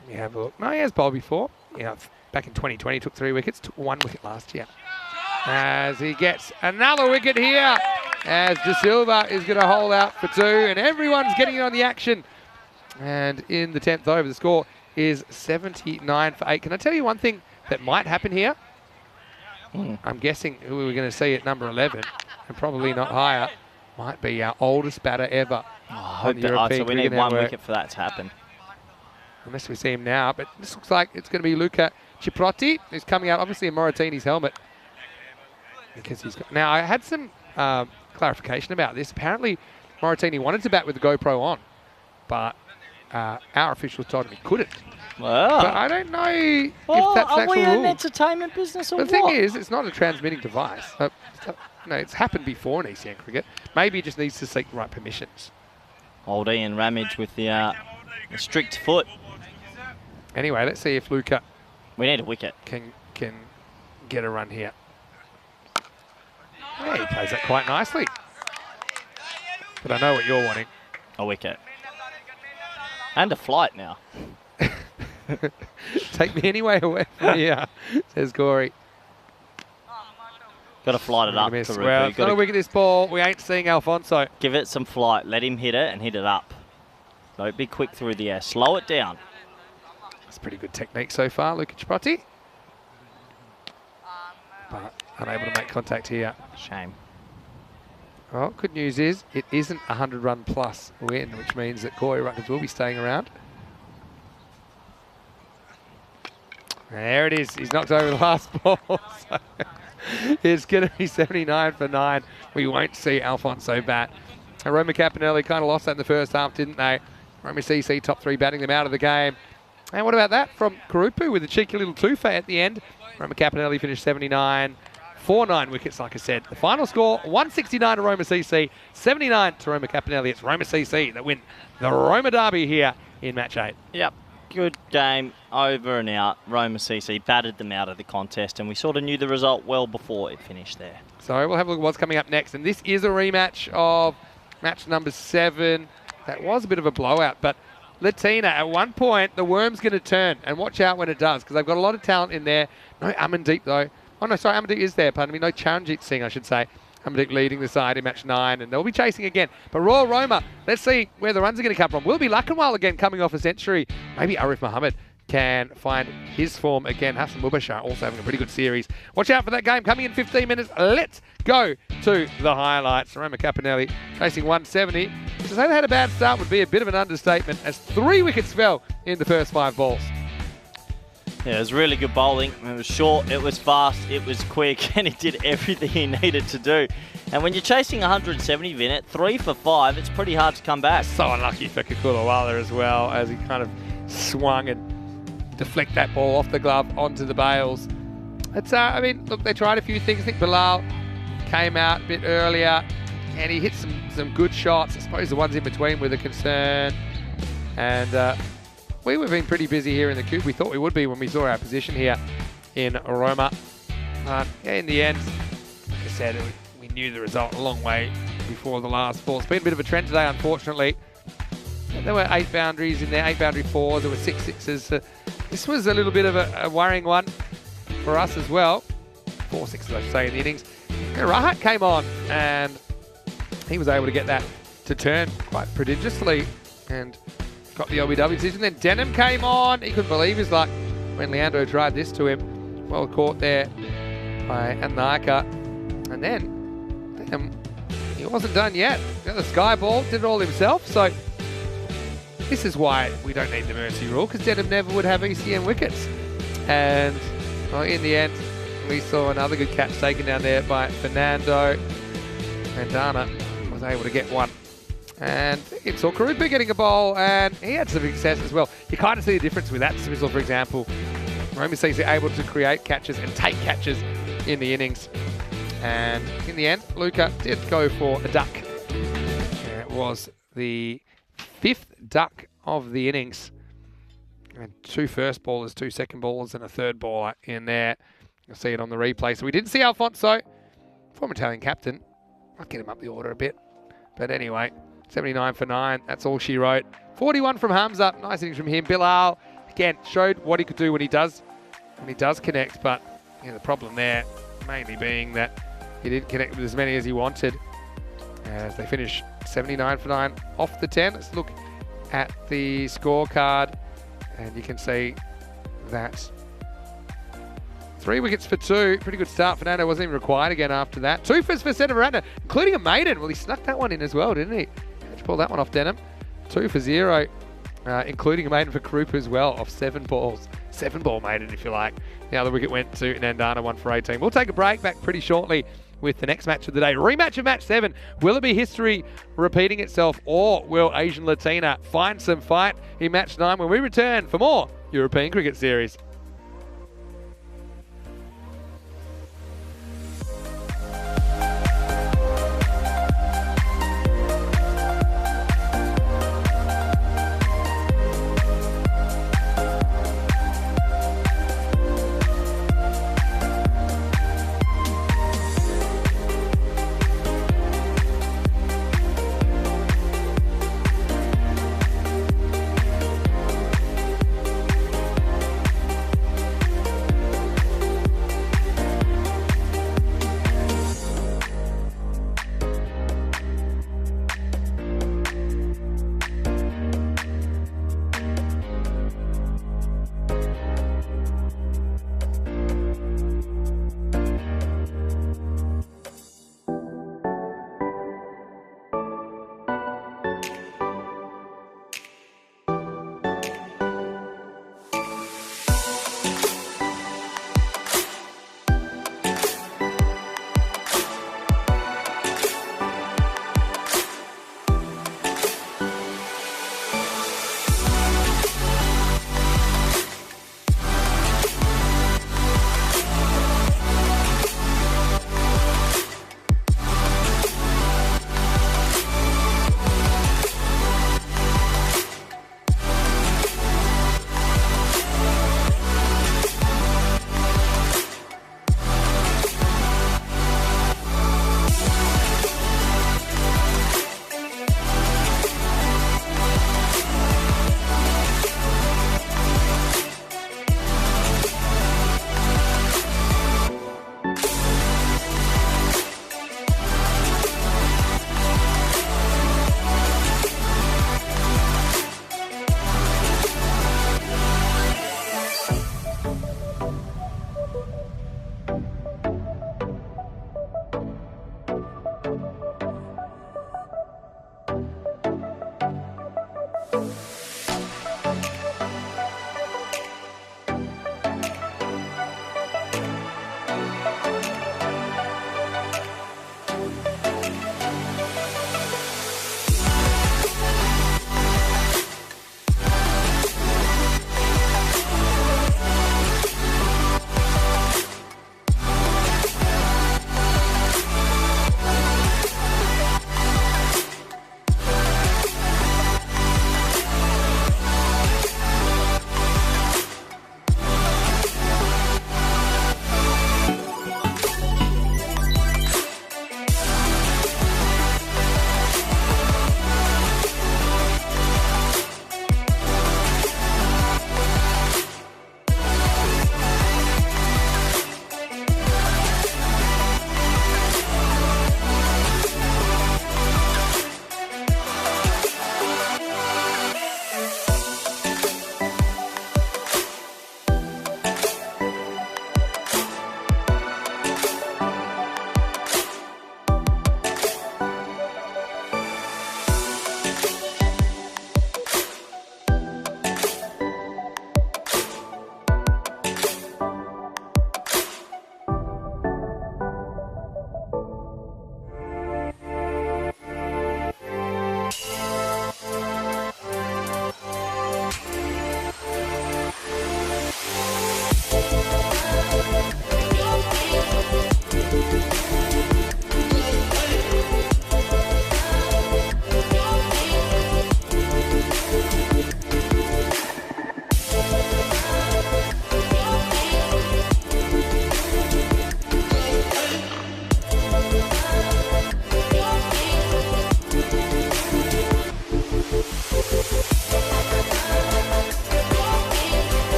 Let me have a look. No, he has bowled before. Yeah, back in 2020, took 3 wickets, took 1 wicket last year. As he gets another wicket here, as De Silva is going to hold out for 2, and everyone's getting in on the action. And in the 10th over, the score is 79 for 8. Can I tell you one thing that might happen here? I'm guessing who we're going to see at number 11, and probably not higher, might be our oldest batter ever. So we need 1 wicket for that to happen. Unless we see him now, but this looks like it's going to be Luca Ciprotti, who's coming out, obviously in Moratini's helmet. Because he's got, now, I had some clarification about this. Apparently, Moratini wanted to bat with the GoPro on, but our officials told him he couldn't. Well, but I don't know if that's an actual rule. Are we an rule. entertainment business or what? The thing is, it's not a transmitting device. No, it's happened before in ECN cricket. Maybe he just needs to seek the right permissions. Old Ian Ramage with the strict foot. Anyway, let's see if Luca We need a wicket. can get a run here. Yeah, he plays that quite nicely. But I know what you're wanting. A wicket. And a flight now. Take me anywhere away from here, says Corey. Got to flight it up. Miss. Karupu. Well, it's not a wicket this ball. We ain't seeing Alfonso. Give it some flight. Let him hit it and hit it up. Don't be quick through the air. Slow it down. It's pretty good technique so far, Luca Chiprotti. But unable to make contact here. Shame. Well, good news is it isn't a 100-run plus win, which means that Corey Rutgers will be staying around. There it is. He's knocked over the last ball. So it's going to be 79 for 9. We won't see Alfonso bat. And Roma Campanelli kind of lost that in the first half, didn't they? Roma CC top 3 batting them out of the game. And what about that from Karupu with a cheeky little twofer at the end? Roma Campanelli finished 79. 4-9 wickets, like I said. The final score, 169 to Roma CC, 79 to Roma Campanelli. It's Roma CC that win the Roma Derby here in match 8. Yep. Good game, over and out. Roma CC battered them out of the contest, and we sort of knew the result well before it finished there. So we'll have a look at what's coming up next. And this is a rematch of match number 7. That was a bit of a blowout, but Latina, at one point, the worm's going to turn. And watch out when it does, because they've got a lot of talent in there. No Amandeep, though. Oh, no, sorry, Amandeep is there, pardon me. No Charanjit Singh, I should say. Amandeep leading the side in match 9, and they'll be chasing again. But Royal Roma, let's see where the runs are going to come from. Will be Lakanwal again coming off a century. Maybe Arif Muhammad can find his form again. Hassan Mubashar also having a pretty good series. Watch out for that game coming in 15 minutes. Let's go to the highlights. Roma Campanelli chasing 170. To say they had a bad start would be a bit of an understatement, as 3 wickets fell in the first 5 balls. Yeah, it was really good bowling. It was short, it was fast, it was quick, and he did everything he needed to do. And when you're chasing 170, Vinit, 3 for 5, it's pretty hard to come back. So unlucky for Kakulawala as well, as he kind of swung and deflect that ball off the glove onto the bails. It's, I mean, look, they tried a few things. I think Bilal came out a bit earlier, and he hit some good shots. I suppose the ones in between were the concern. And we've been pretty busy here in the coop. We thought we would be when we saw our position here in Roma. But yeah, in the end, like I said, we knew the result a long way before the last ball. It's been a bit of a trend today, unfortunately. There were 8 boundaries in there, 8 boundary 4s, there were 6 sixes. This was a little bit of a worrying one for us as well. 4 sixes, I should say, in the innings. Rahat came on, and he was able to get that to turn quite prodigiously and got the LBW decision. Then Denham came on. He couldn't believe his luck when Leandro tried this to him. Well caught there by Anaka. And then Denham, he wasn't done yet. Got the sky ball, did it all himself. So this is why we don't need the mercy rule, because Denham never would have ECM wickets. And well, in the end, we saw another good catch taken down there by Fernando. And Dana was able to get one. And it saw Karupu getting a bowl, and he had some success as well. You kind of see the difference with that dismissal, for example. Roma CC able to create catches and take catches in the innings. And in the end, Luca did go for a duck. And it was the 5th duck of the innings. And 2 first ballers, 2 second ballers, and a third baller in there. You'll see it on the replay. So we didn't see Alfonso, former Italian captain. I'll get him up the order a bit. But anyway, 79 for 9. That's all she wrote. 41 from Hamza. Nice innings from him. Bilal, again, showed what he could do when he does connect. But yeah, the problem there mainly being that he didn't connect with as many as he wanted. As they finish 79 for 9 off the 10. Let's look at the scorecard. And you can see that 3 wickets for 2. Pretty good start. Fernando wasn't even required again after that. 2 for Senavaranda, including a maiden. Well, he snuck that one in as well, didn't he? How'd you pull that one off, Denham? 2 for 0, including a maiden for Karupu as well, off 7 balls. 7-ball maiden, if you like. The other wicket went to Nandana, 1 for 18. We'll take a break, back pretty shortly with the next match of the day. Rematch of match 7. Will it be history repeating itself, or will Asian Latina find some fight in match 9 when we return for more European Cricket Series?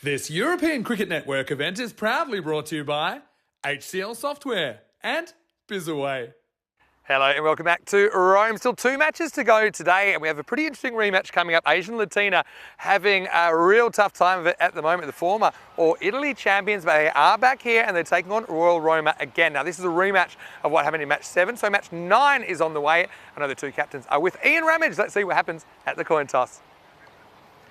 This European Cricket Network event is proudly brought to you by HCL Software and Bizaway. Hello and welcome back to Rome. Still 2 matches to go today, and we have a pretty interesting rematch coming up. Asian Latina having a real tough time of it at the moment. The former All Italy champions, but they are back here and they're taking on Royal Roma again. Now this is a rematch of what happened in match 7, so match 9 is on the way. I know the 2 captains are with Ian Ramage. Let's see what happens at the coin toss.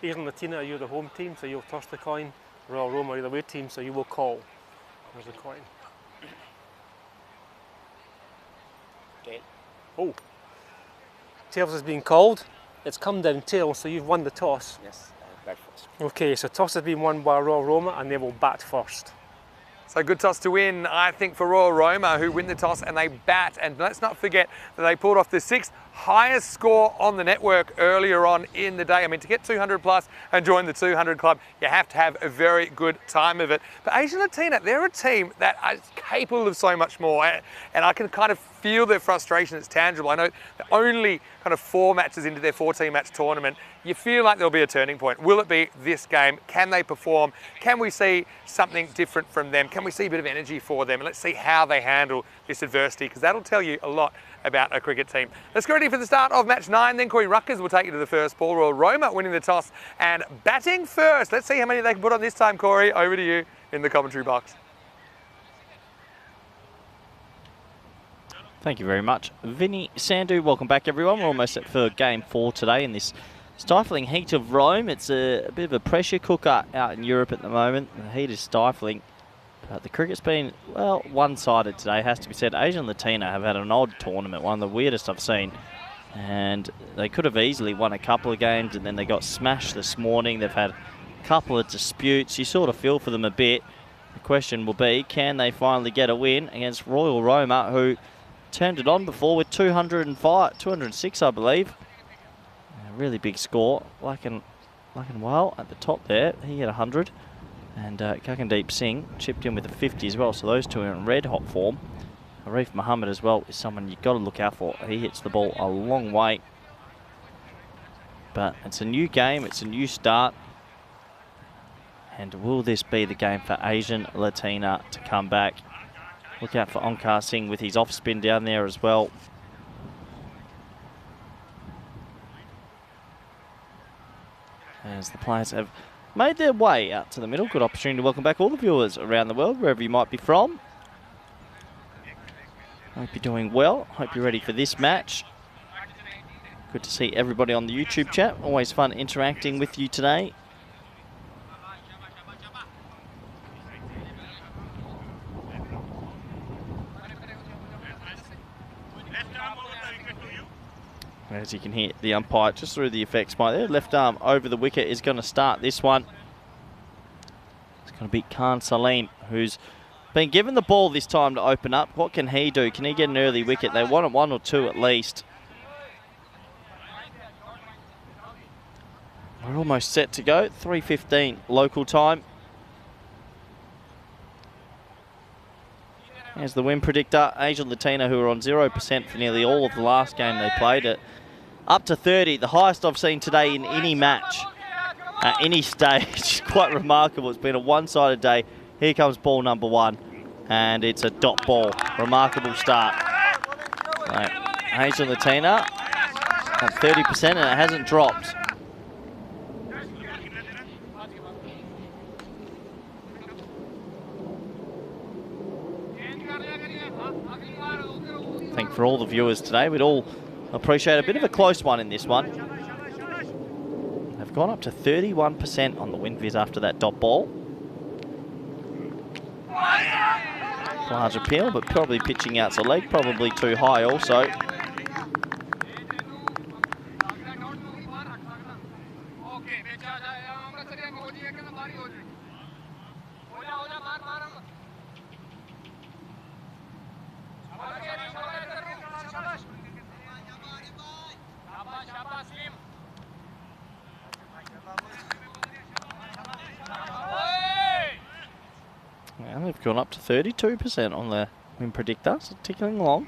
Asian Latina, you're the home team, so you'll toss the coin. Royal Roma, you're the away team, so you will call. There's the coin. Oh, tails has been called. It's come down tails, so you've won the toss. Yes, bat first. Okay, so toss has been won by Royal Roma and they will bat first. So good toss to win, I think, for Royal Roma, who win the toss and they bat. And let's not forget that they pulled off the 6th highest score on the network earlier on in the day. I mean, to get 200 plus and join the 200 club, you have to have a very good time of it. But Asian Latina, they're a team that is capable of so much more. And I can kind of feel their frustration. It's tangible. I know they're only kind of 4 matches into their 14-match tournament. You feel like there'll be a turning point. Will it be this game? Can they perform? Can we see something different from them? Can we see a bit of energy for them? And let's see how they handle this adversity, because that'll tell you a lot about a cricket team. Let's get ready for the start of match 9 then. Corey Ruckers will take you to the first ball. Royal Roma winning the toss and batting first. Let's see how many they can put on this time, Corey. Over to you in the commentary box. Thank you very much, Vinny Sandhu. Welcome back, everyone. We're almost set for game 4 today in this stifling heat of Rome. It's a bit of a pressure cooker out in Europe at the moment. The heat is stifling. But the cricket's been, well, one-sided today, has to be said. Asian Latina have had an odd tournament, one of the weirdest I've seen. And they could have easily won a couple of games, and then they got smashed this morning. They've had a couple of disputes. You sort of feel for them a bit. The question will be, can they finally get a win against Royal Roma, who turned it on before with 206, I believe. A really big score. Lakan Wale at the top there. He had 100. And Gagandeep Singh chipped in with a 50 as well. So those two are in red hot form. Arif Muhammad as well is someone you've got to look out for. He hits the ball a long way. But it's a new game. It's a new start. And will this be the game for Asian Latina to come back? Look out for Onkar Singh with his off spin down there as well. As the players have made their way out to the middle. Good opportunity to welcome back all the viewers around the world, wherever you might be from. Hope you're doing well. Hope you're ready for this match. Good to see everybody on the YouTube chat. Always fun interacting with you today. As you can hear, the umpire just through the effects by there. Left arm over the wicket is going to start this one. It's going to be Khan Salim, who's been given the ball this time to open up. What can he do? Can he get an early wicket? They want 1 or 2 at least. We're almost set to go. 3:15 local time. Here's the win predictor. Asian Latina, who are on 0% for nearly all of the last game they played, at up to 30, the highest I've seen today in any match, at any stage. Quite remarkable. It's been a one-sided day. Here comes ball number 1, and it's a dot ball. Remarkable start. So, Asian Latina at 30%, and it hasn't dropped. I think for all the viewers today, we'd all appreciate a bit of a close one in this one. They've gone up to 31% on the win viz after that dot ball. Large appeal, but probably pitching out's a leg, probably too high also. Well, they've gone up to 32% on the win predictor, so ticking along.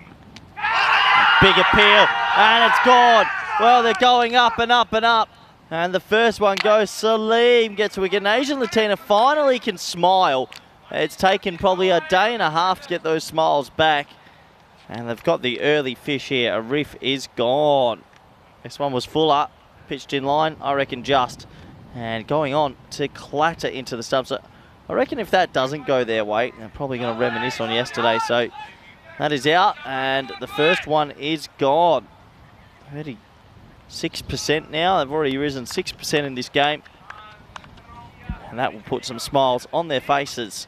Big appeal, and it's gone. Well, they're going up and up and up. And the first one goes, Salim gets a wicket. Asian Latina finally can smile. It's taken probably a day and a half to get those smiles back. And they've got the early fish here. A riff is gone. This one was full up, pitched in line, I reckon just. And going on to clatter into the stumps. So I reckon if that doesn't go their way, they're probably going to reminisce on yesterday. So that is out, and the first one is gone. 36% now. They've already risen 6% in this game. And that will put some smiles on their faces.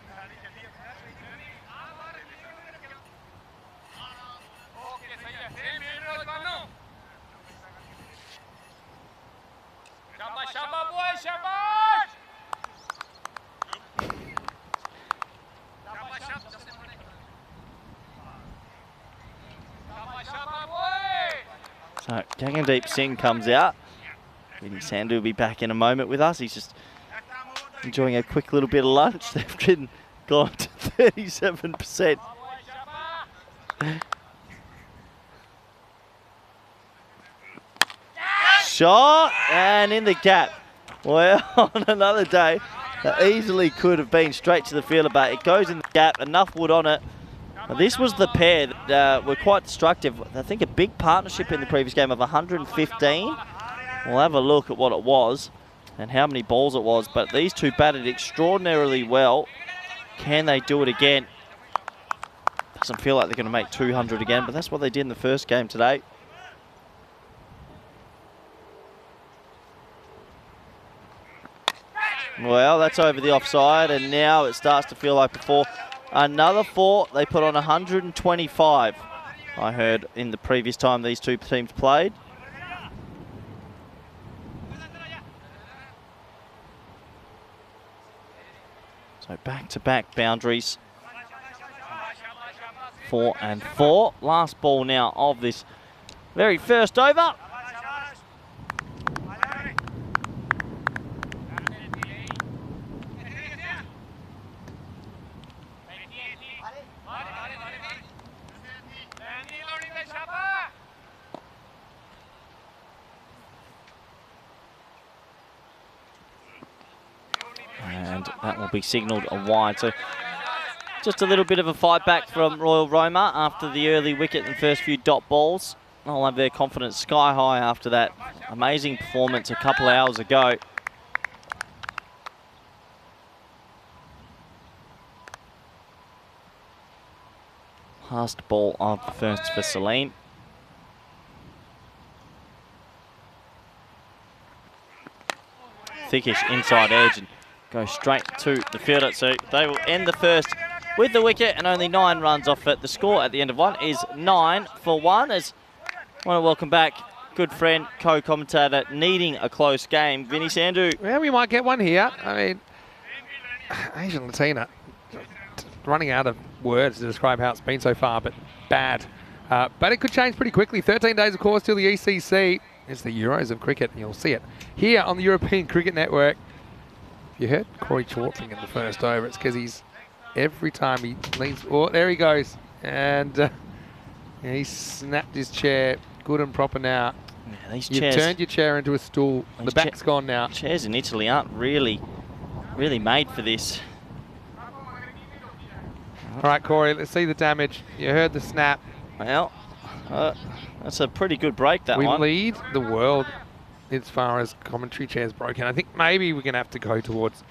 So Gagandeep Singh comes out. Vinny Sandhu will be back in a moment with us. He's just enjoying a quick little bit of lunch. They've gone to 37%. Shot, and in the gap. Well, on another day, that easily could have been straight to the fielder, but it goes in the gap, enough wood on it. Now, this was the pair that were quite destructive. I think a big partnership in the previous game of 115. We'll have a look at what it was and how many balls it was, but these two batted extraordinarily well. Can they do it again? Doesn't feel like they're going to make 200 again, but that's what they did in the first game today. Well, that's over the offside, and now it starts to feel like before. Another 4, they put on 125, I heard, in the previous time these two teams played. So back-to-back boundaries. 4 and 4. Last ball now of this very first over. And that will be signalled a wide. So just a little bit of a fight back from Royal Roma after the early wicket and first few dot balls. They'll have their confidence sky high after that amazing performance a couple of hours ago. Last ball of the first for Salim. Thickish inside edge and go straight to the fielder. So they will end the first with the wicket and only 9 runs off it. The score at the end of one is 9 for 1. As I want to welcome back good friend, co-commentator, needing a close game, Vinny Sandhu. Yeah, we might get one here. I mean, Asian Latina, running out of words to describe how it's been so far, but bad. But it could change pretty quickly. 13 days, of course, till the ECC. It's the Euros of cricket, and you'll see it here on the European Cricket Network. If you heard Corey chortling in the first over, it's because he's, every time he leans, oh, there he goes. And yeah, he snapped his chair good and proper now. Yeah, these You've chairs, turned your chair into a stool. The back's gone now. Chairs in Italy aren't really made for this. All right, Corey, let's see the damage. You heard the snap. Well, that's a pretty good break, that one. We lead the world as far as commentary chairs broken. I think maybe we're going to have to go towards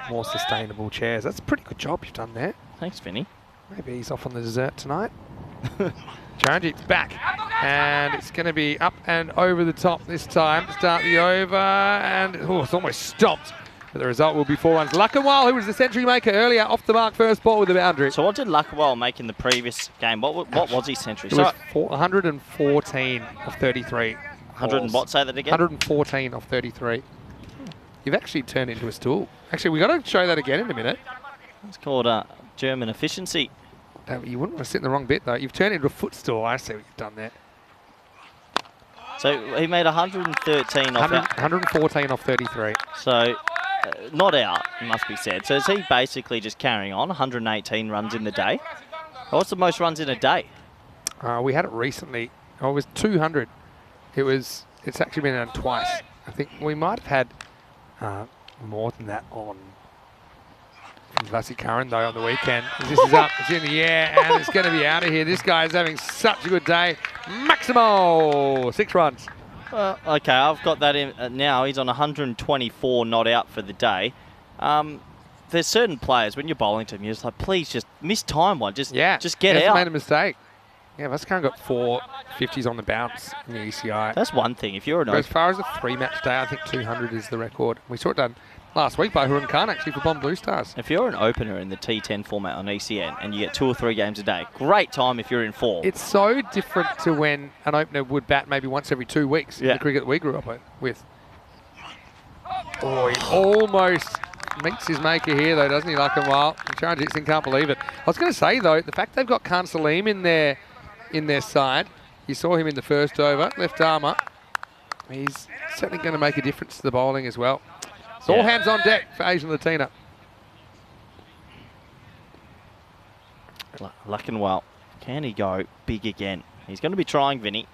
more sustainable chairs. That's a pretty good job you've done there. Thanks, Vinny. Maybe he's off on the dessert tonight. Charanjit's back, and it's going to be up and over the top this time to start the over, and oh, it's almost stopped. But the result will be 4 runs. Lakawal, who was the century maker earlier, off the mark, first ball with the boundary. So what did Lakawal make in the previous game? What was his century? It was 114 of 33. 100 and what? Say that again? 114 off 33. You've actually turned into a stool. Actually, we've got to show that again in a minute. It's called German efficiency. You wouldn't want to sit in the wrong bit, though. You've turned into a footstool. I see what you've done there. So he made 113 off 114 off 33. So not out, it must be said. So is he basically just carrying on 118 runs in the day? What's the most runs in a day? We had it recently. Oh, it was 200. It's actually been done twice. I think we might have had more than that on Vasi Curran, though, on the weekend. This is up, it's in the air, and it's going to be out of here. This guy is having such a good day. Maximo, 6 runs. Okay, I've got that in now. He's on 124 not out for the day. There's certain players, when you're bowling to them, you're just like, please just miss time one. Just get out. Made a mistake. Yeah, Vasi Curran got 4 50s on the bounce in the ECI. That's one thing. If you're an as far as a 3-match day, I think 200 is the record. We saw it done last week by Hurun Khan, actually, for Bomb Blue Stars. If you're an opener in the T10 format on ECN and you get 2 or 3 games a day, great time if you're in form. It's so different to when an opener would bat maybe once every 2 weeks in the cricket that we grew up with. Oh, he almost meets his maker here, though, doesn't he, Lakawal? Charanjit Singh can't believe it. I was going to say, though, the fact they've got Khan Salim in their side, you saw him in the first over, left armour. He's certainly going to make a difference to the bowling as well. It's all hands on deck for Asian Latina. Lakawal, can he go big again? He's going to be trying, Vinny.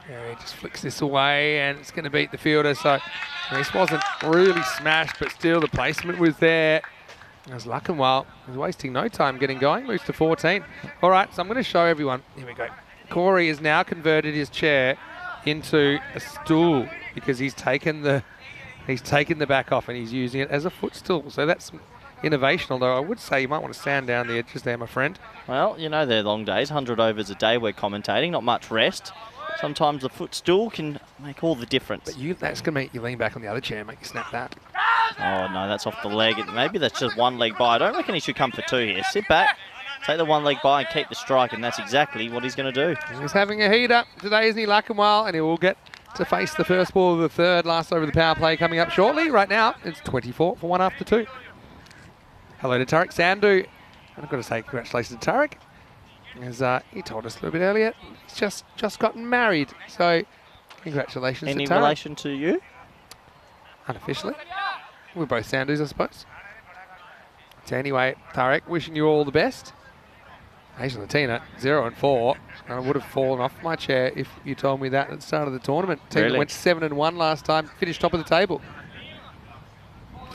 Yeah, he just flicks this away, and it's going to beat the fielder. So this wasn't really smashed, but still the placement was there. As Luckenwald is wasting no time getting going, moves to 14. All right, so I'm going to show everyone. Here we go. Corey has now converted his chair into a stool because he's taken the back off and he's using it as a footstool. So that's innovation, although I would say you might want to stand down the edges there, my friend. Well, you know they're long days, 100 overs a day we're commentating, not much rest. Sometimes the footstool can make all the difference. But that's going to make you lean back on the other chair and make you snap that. Oh, no, that's off the leg. Maybe that's just one leg by. I don't reckon he should come for two here. Sit back, take the one leg by and keep the strike, and that's exactly what he's going to do. He's having a heat up today, isn't he, Luckenwald? And he will get to face the first ball of the third, last over the power play coming up shortly. Right now, it's 24 for 1 after 2. Hello to Tarek Sandhu. And I've got to say congratulations to Tarek. As he told us a little bit earlier, he's just gotten married. So congratulations to Tarek. Any relation to you? Unofficially. We're both Sandhus, I suppose. So anyway, Tarek, wishing you all the best. Asian Latina, 0 and 4. I would have fallen off my chair if you told me that at the start of the tournament. Team that went 7 and 1 last time, finished top of the table.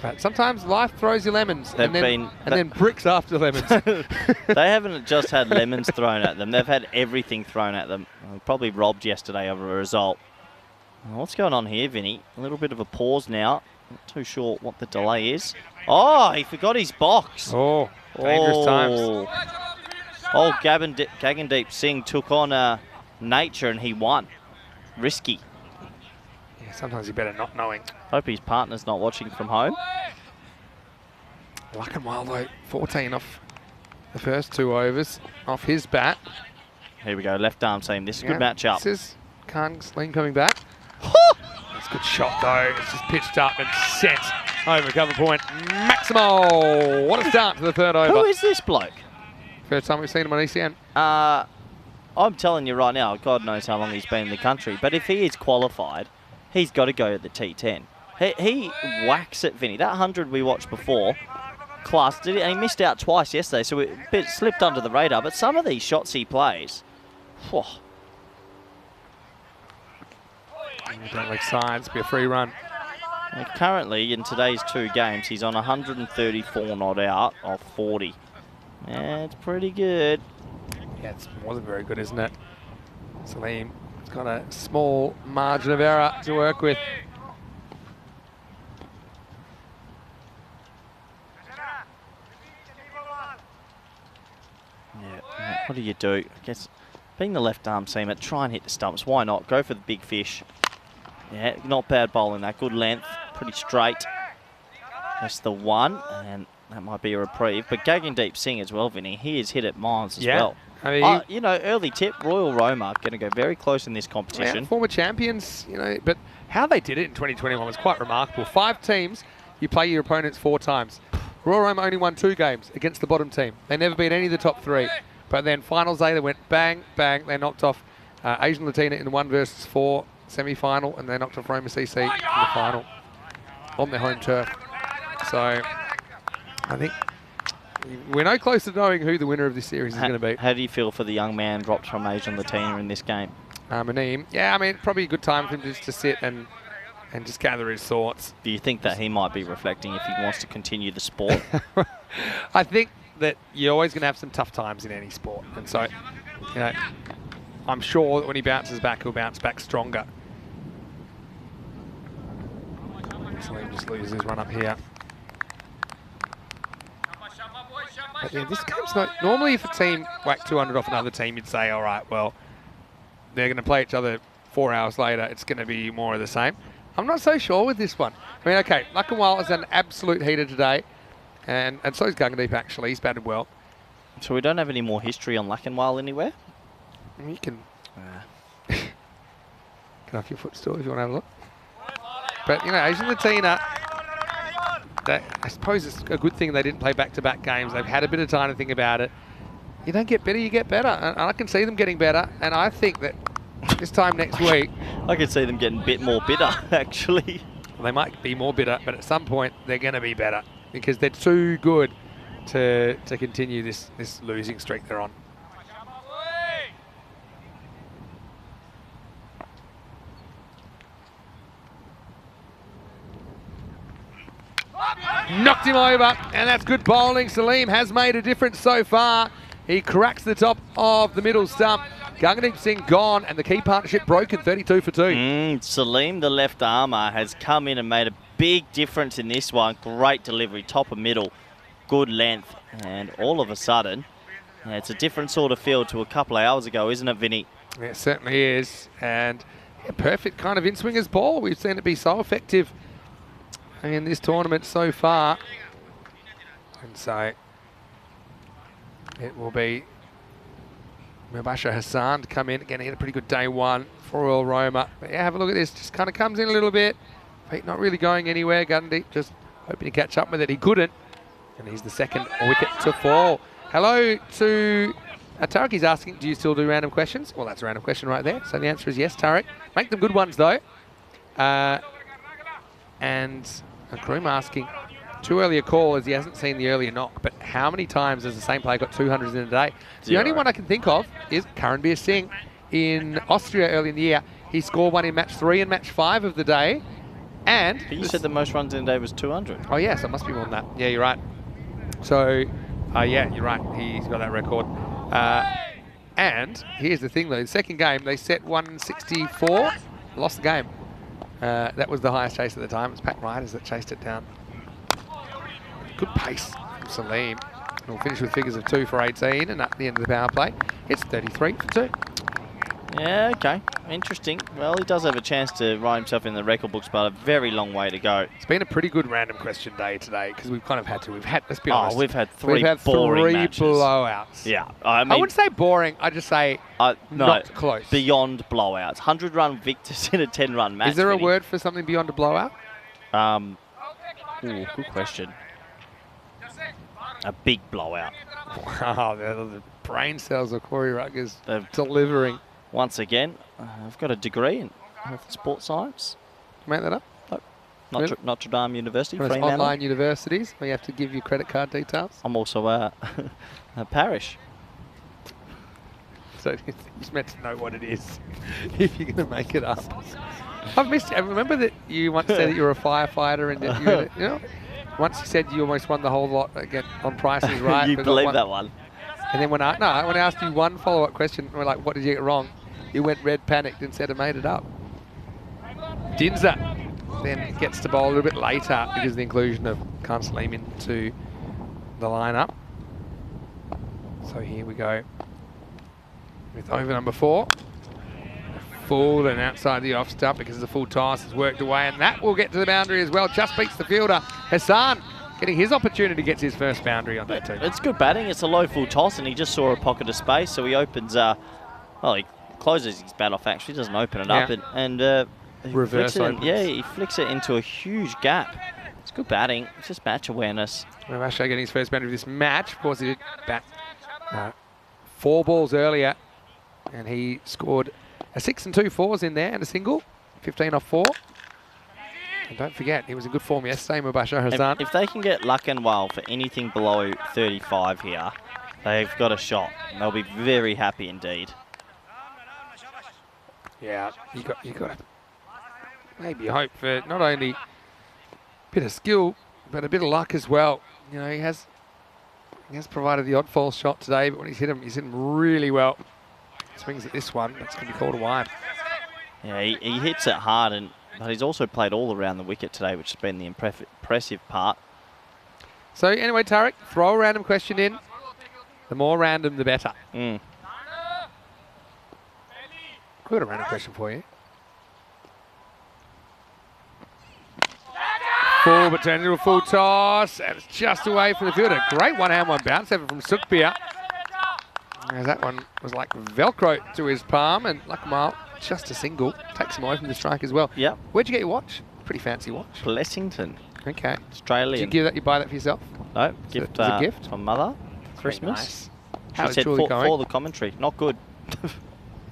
But sometimes life throws you lemons and then bricks after lemons. They haven't just had lemons thrown at them. They've had everything thrown at them. Probably robbed yesterday of a result. What's going on here, Vinny? A little bit of a pause now. Not too sure what the delay is. Oh, he forgot his box. Oh, dangerous times. Oh, Gagandeep Singh took on nature and he won. Risky. Yeah, sometimes you're better not knowing. Hope his partner's not watching from home. Luckenwald, though, 14 off the first 2 overs, off his bat. Here we go, left arm seam. This is a good matchup. This is Khan Sling coming back. That's a good shot, though. It's just pitched up and set over cover point. Maximo! What a start to the third over. Who is this bloke? First time we've seen him on ECN. I'm telling you right now, God knows how long he's been in the country, but if he is qualified, he's got to go at the T10. He whacks it, Vinny. That 100 we watched before, class did it, and he missed out twice yesterday, so it slipped under the radar. But some of these shots he plays, whew. Don't like sides, be a free run. And currently, in today's 2 games, he's on 134 not out of 40. Yeah, it's pretty good. Yeah, it's more than very good, isn't it? Salim has got a small margin of error to work with. Yeah, what do you do? I guess being the left arm seamer, try and hit the stumps. Why not? Go for the big fish. Yeah, not bad bowling that. Good length, pretty straight. That's the one, and that might be a reprieve. But Gagandeep Singh as well, Vinny. He has hit it miles as well. I mean, you know, early tip, Royal Roma going to go very close in this competition. Yeah, former champions, you know, but how they did it in 2021 was quite remarkable. 5 teams, you play your opponents 4 times. Royal Roma only won 2 games against the bottom team. They never beat any of the top 3. But then finals day, they went bang, bang. They knocked off Asian Latina in the 1 versus 4 semi-final, and they knocked off Roma CC in the final on their home turf. So I think we're no closer to knowing who the winner of this series is going to be. How do you feel for the young man dropped from Asian Latina in this game? Maneem. Yeah, I mean, probably a good time for him just to sit and just gather his thoughts. Do you think that he might be reflecting if he wants to continue the sport? I think that you're always going to have some tough times in any sport. And so, you know, I'm sure that when he bounces back, he'll bounce back stronger. So he just loses his run up here. But yeah, this game's not... Normally if a team whacked 200 off another team, you'd say, all right, well, they're going to play each other 4 hours later. It's going to be more of the same. I'm not so sure with this one. I mean, okay, Luckenwald has an absolute heater today. And so is Gagandeep, actually. He's batted well. So we don't have any more history on Luckenwald anywhere? You can... get off your footstool if you want to have a look. But, you know, Asian Latina... I suppose it's a good thing they didn't play back-to-back games. They've had a bit of time to think about it. You don't get better, you get better. And I can see them getting better. And I think that this time next week... I can see them getting a bit more bitter, actually. Well, they might be more bitter, but at some point they're going to be better because they're too good to continue this losing streak they're on. Knocked him over, and that's good bowling. Salim has made a difference so far. He cracks the top of the middle stump. Gagandeep Singh gone, and the key partnership broken, 32 for 2. Salim, the left armour, has come in and made a big difference in this one. Great delivery, top and middle, good length, and all of a sudden, it's a different sort of feel to a couple of hours ago, isn't it, Vinny? Yeah, it certainly is, and a perfect kind of in-swingers ball. We've seen it be so effective in this tournament so far, and so it will be Mubashir Hassan to come in. Again, he had a pretty good day one for Royal Roma. But yeah, have a look at this. Just kind of comes in a little bit. Feet not really going anywhere. Gundeep just hoping to catch up with it. He couldn't. And he's the second wicket to fall. Hello to Tarek. He's asking, do you still do random questions? Well, that's a random question right there. So the answer is yes, Tarek. Make them good ones, though. And Karim asking, too early a call as he hasn't seen the earlier knock, but how many times has the same player got 200s in a day? The only one I can think of is Karanbir Singh in Austria early in the year. He scored one in match 3 and match 5 of the day. And but you said the most runs in a day was 200. Oh, yes, it must be more than that. Yeah, you're right. So, yeah, you're right. He's got that record. And here's the thing, though. The second game, they set 164, lost the game. That was the highest chase at the time. It was Pat Riders that chased it down. Good pace from Salim. And we'll finish with figures of 2 for 18, and at the end of the power play, it's 33 for 2. Yeah, okay. Interesting. Well, he does have a chance to write himself in the record books, but a very long way to go. It's been a pretty good random question day today, because we've kind of had to. Let's be honest. We've had three matches. Blowouts. Yeah. I wouldn't say boring. I'd just say not close. Beyond blowouts. 100-run victors in a 10-run match. Is there a word for something beyond a blowout? Good question. A big blowout. Wow, the brain cells of Corey Ruggers delivering. Once again, I've got a degree in health and sports science. Make that up? Nope. Notre Dame University. Online universities where you have to give your credit card details. I'm also a parish. So you're meant to know what it is if you're going to make it up. I've missed it. I remember that you once said that you were a firefighter and that you know, once you said you almost won the whole lot again on Price is Right. You believe that one? And then when I asked you one follow-up question, we're like, what did you get wrong? You went red panicked instead of made it up. Dinza then gets to bowl a little bit later because of the inclusion of Khan Salim into the lineup. So here we go with over number 4. Full and outside the off stump because the full toss has worked away, and that will get to the boundary as well. Just beats the fielder. Hassan getting his opportunity, gets his first boundary on that too. It's good batting. It's a low full toss, and he just saw a pocket of space, so he opens. He closes his bat off. Actually, doesn't open it up, and reverse opens. Yeah, he flicks it into a huge gap. It's good batting. It's just match awareness. Mubashir getting his first boundary of this match. Of course, he did bat 4 balls earlier, and he scored a 6 and 2 fours in there and a single, 15 off 4. And don't forget, he was in good form yesterday, Mubashir Hassan. If they can get Luckenwell for anything below 35 here, they've got a shot. And they'll be very happy indeed. Yeah, you got maybe hope for not only a bit of skill, but a bit of luck as well. You know, he has provided the odd false shot today, but when he's hit him really well. Swings at this one, that's going to be called a wide. Yeah, he hits it hard, but he's also played all around the wicket today, which has been the impressive part. So anyway, Tarek, throw a random question in. The more random, the better. I've got a random question for you. Full, but turns into a full toss, and it's just away from the fielder. Great one-hand one bounce ever from Sukhbir. As that one was like Velcro to his palm, and Luckenwell just a single. Takes him away from the strike as well. Yep. Where'd you get your watch? Pretty fancy watch. Blessington. Okay. Australian. Did you buy that for yourself? No, gift a gift from Mother. Christmas. Nice. She said for the commentary. Not good.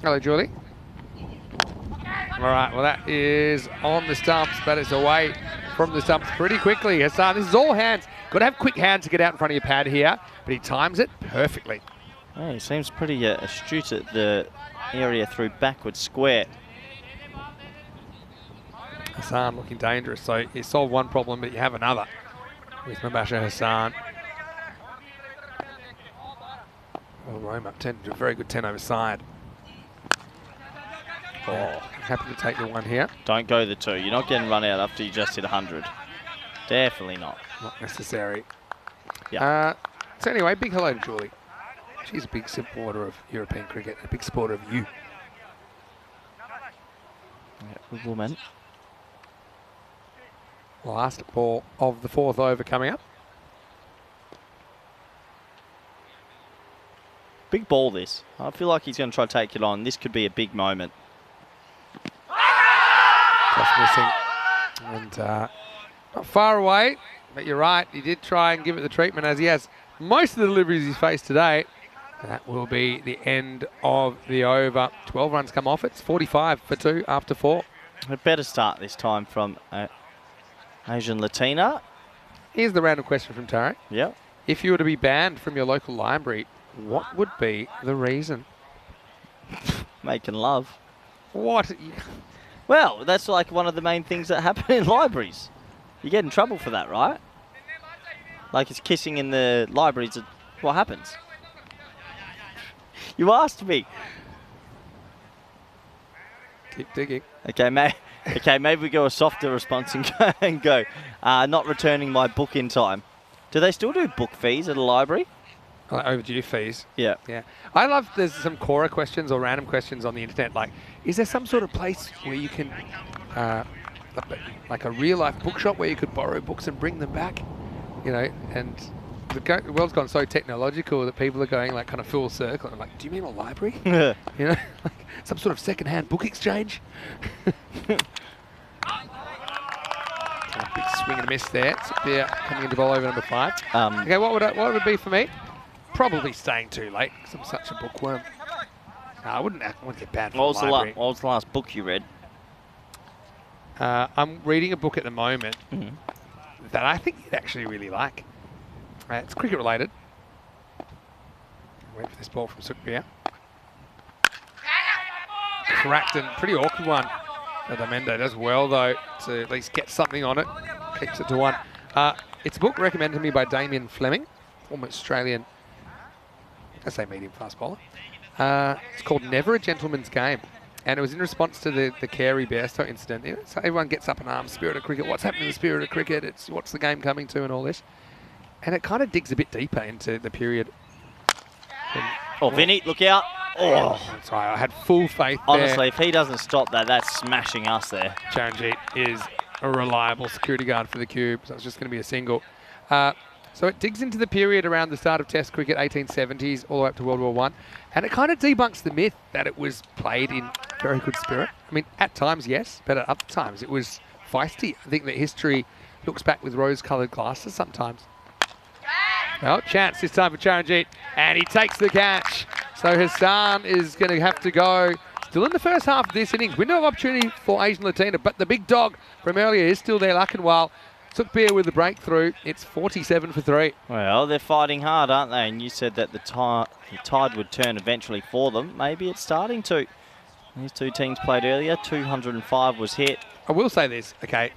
Hello, Julie. All right, well, that is on the stumps, but it's away from the stumps pretty quickly. Hassan, this is all hands. Got to have quick hands to get out in front of your pad here, but he times it perfectly. Yeah, he seems pretty astute at the area through backward square. Hassan looking dangerous, so you solve one problem, but you have another. with Mubasher Hassan. Well, Rome up 10 to a very good 10 over side. Oh. Happy to take the one here. Don't go the 2. You're not getting run out after you just hit 100. Definitely not. Not necessary. Yeah. So anyway, big hello to Julie. She's a big supporter of European cricket, a big supporter of you. Yeah, good woman. Last ball of the 4th over coming up. Big ball this. I feel like he's going to try to take it on. This could be a big moment. Just missing. And not far away, but you're right. He did try and give it the treatment as he has most of the deliveries he's faced today. That will be the end of the over. 12 runs come off. It's 45 for 2 after 4. A better start this time from Asian Latina. Here's the random question from Tarek. Yep. If you were to be banned from your local library, what would be the reason? Making love. What? Well, that's like one of the main things that happen in libraries. You get in trouble for that, right? Like it's kissing in the libraries. What happens? You asked me. Keep digging. Okay, maybe we go a softer response and go, not returning my book in time. Do they still do book fees at a library? Like overdue fees. Yeah. Yeah. I love there's some Quora questions or random questions on the internet. Like, is there some sort of place where you can, like a real life bookshop where you could borrow books and bring them back? You know, and the world's gone so technological that people are going like kind of full circle. I'm like, do you mean a library? You know, like some sort of second-hand book exchange? Big swing and a miss there. Sophia coming into ball over number 5. Okay, what would it be for me? Probably staying too late because I'm such a bookworm. No, I wouldn't get banned from the library. What was the last book you read? I'm reading a book at the moment that I think you'd actually really like. It's cricket related. Wait for this ball from Sukbir. Cracked and pretty awkward one. Adamendo does well though to at least get something on it. Keeps it to 1. It's a book recommended to me by Damien Fleming, former Australian, I say medium fast bowler. It's called Never a Gentleman's Game. And it was in response to the Carey Bairstow incident. You know, so everyone gets up in arms, spirit of cricket. What's happening to the spirit of cricket? It's what's the game coming to and all this. And it kind of digs a bit deeper into the period. Oh, Vinny, look out. Oh, that's right. I had full faith honestly, there. if he doesn't stop that, that's smashing us there. Charanjit is a reliable security guard for the cube, so it's just going to be a single. So it digs into the period around the start of Test cricket, 1870s, all the way up to World War I. And it kind of debunks the myth that it was played in very good spirit. I mean, at times, yes, but at other times it was feisty. I think that history looks back with rose-coloured glasses sometimes. Well, chance this time for Charanjit, and he takes the catch. So Hassan is going to have to go. Still in the first half of this innings. Window of opportunity for Asian Latina, but the big dog from earlier is still there, Luckenwal. Sukbir with the breakthrough. It's 47 for 3. Well, they're fighting hard, aren't they? And you said that the tide would turn eventually for them. Maybe it's starting to. These two teams played earlier. 205 was hit. I will say this, okay.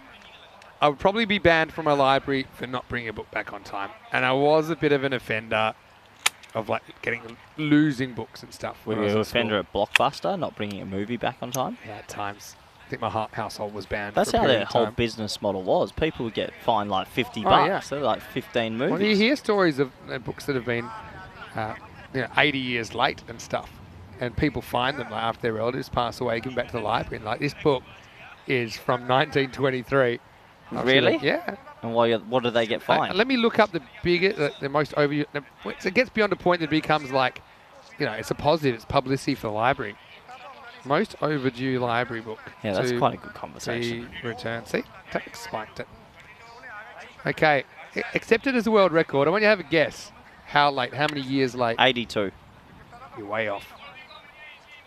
I would probably be banned from a library for not bringing a book back on time. And I was a bit of an offender of like losing books and stuff. Were you an offender at Blockbuster, not bringing a movie back on time? Yeah, at times. I think my household was banned. That's for a how period their of whole time. business model was. People would get fined like 50 Oh, bucks. yeah. So like 15 movies. Well, you hear stories of books that have been 80 years late and stuff. And people find them like, after their relatives pass away, give them back to the library. And like, this book is from 1923. Really? Yeah. And what do they get fined? Let me look up the most overused. It gets beyond a point that becomes like, it's a positive. It's publicity for the library. Most overdue library book. Yeah, that's quite a good conversation. Return. See, Tech spiked it. Okay, accepted as a world record. I want you to have a guess. How late? How many years late? 82. You're way off.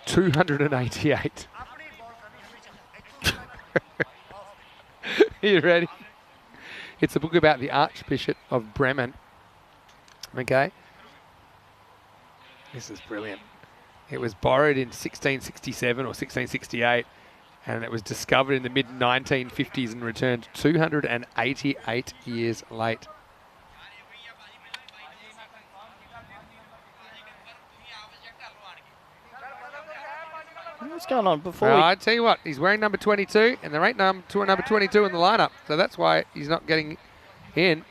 288. You ready? It's a book about the Archbishop of Bremen. Okay. This is brilliant. It was borrowed in 1667 or 1668, and it was discovered in the mid-1950s and returned 288 years late. going on before? I tell you what, he's wearing number 22, and there ain't number 22 in the lineup, so that's why he's not getting in.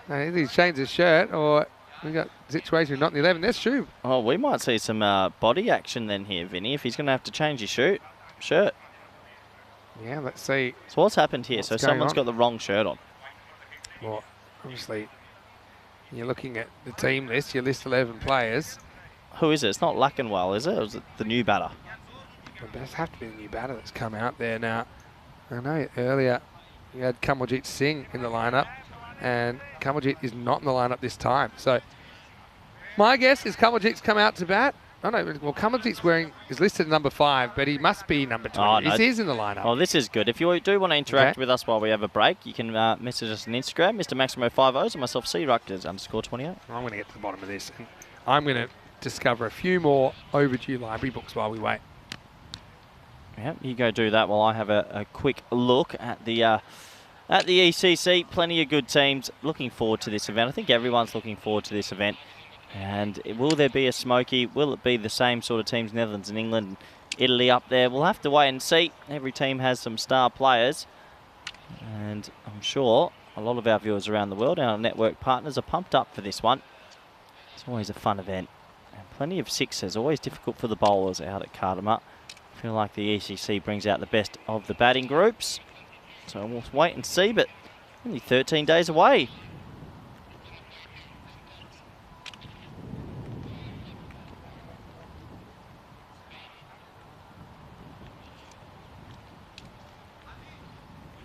Either he's changed his shirt, or we got a situation with not in the 11. That's true. Oh, we might see some body action then here, Vinny, if he's going to have to change his shirt. Yeah, let's see. So what's happened here? So someone's on? got the wrong shirt on. Well, obviously, you're looking at the team list. You list 11 players. Who is it? It's not Lackenwell, is it? Or is it the new batter? It does have to be the new batter that's come out there now. I know earlier you had Kamaljeet Singh in the lineup, and Kamaljeet is not in the lineup this time. So my guess is Kamaljeet's come out to bat. Oh no, well Kamaljeet's is listed at number 5, but he must be number 20. Oh, no. He is in the lineup. Oh, this is good. If you do want to interact with us while we have a break, you can message us on Instagram, Mr. Maximo50s, and myself, CRuckers_28. I'm going to get to the bottom of this, and I'm going to discover a few more overdue library books while we wait. Yeah, you go do that while I have a quick look at the ECC. Plenty of good teams. Looking forward to this event. I think everyone's looking forward to this event. And will there be a smoky? Will it be the same sort of teams, Netherlands and England, Italy up there? We'll have to wait and see. Every team has some star players. And I'm sure a lot of our viewers around the world and our network partners are pumped up for this one. It's always a fun event. And plenty of sixes. Always difficult for the bowlers out at Cardamar. I feel like the ECC brings out the best of the batting groups. So we'll wait and see, but only 13 days away.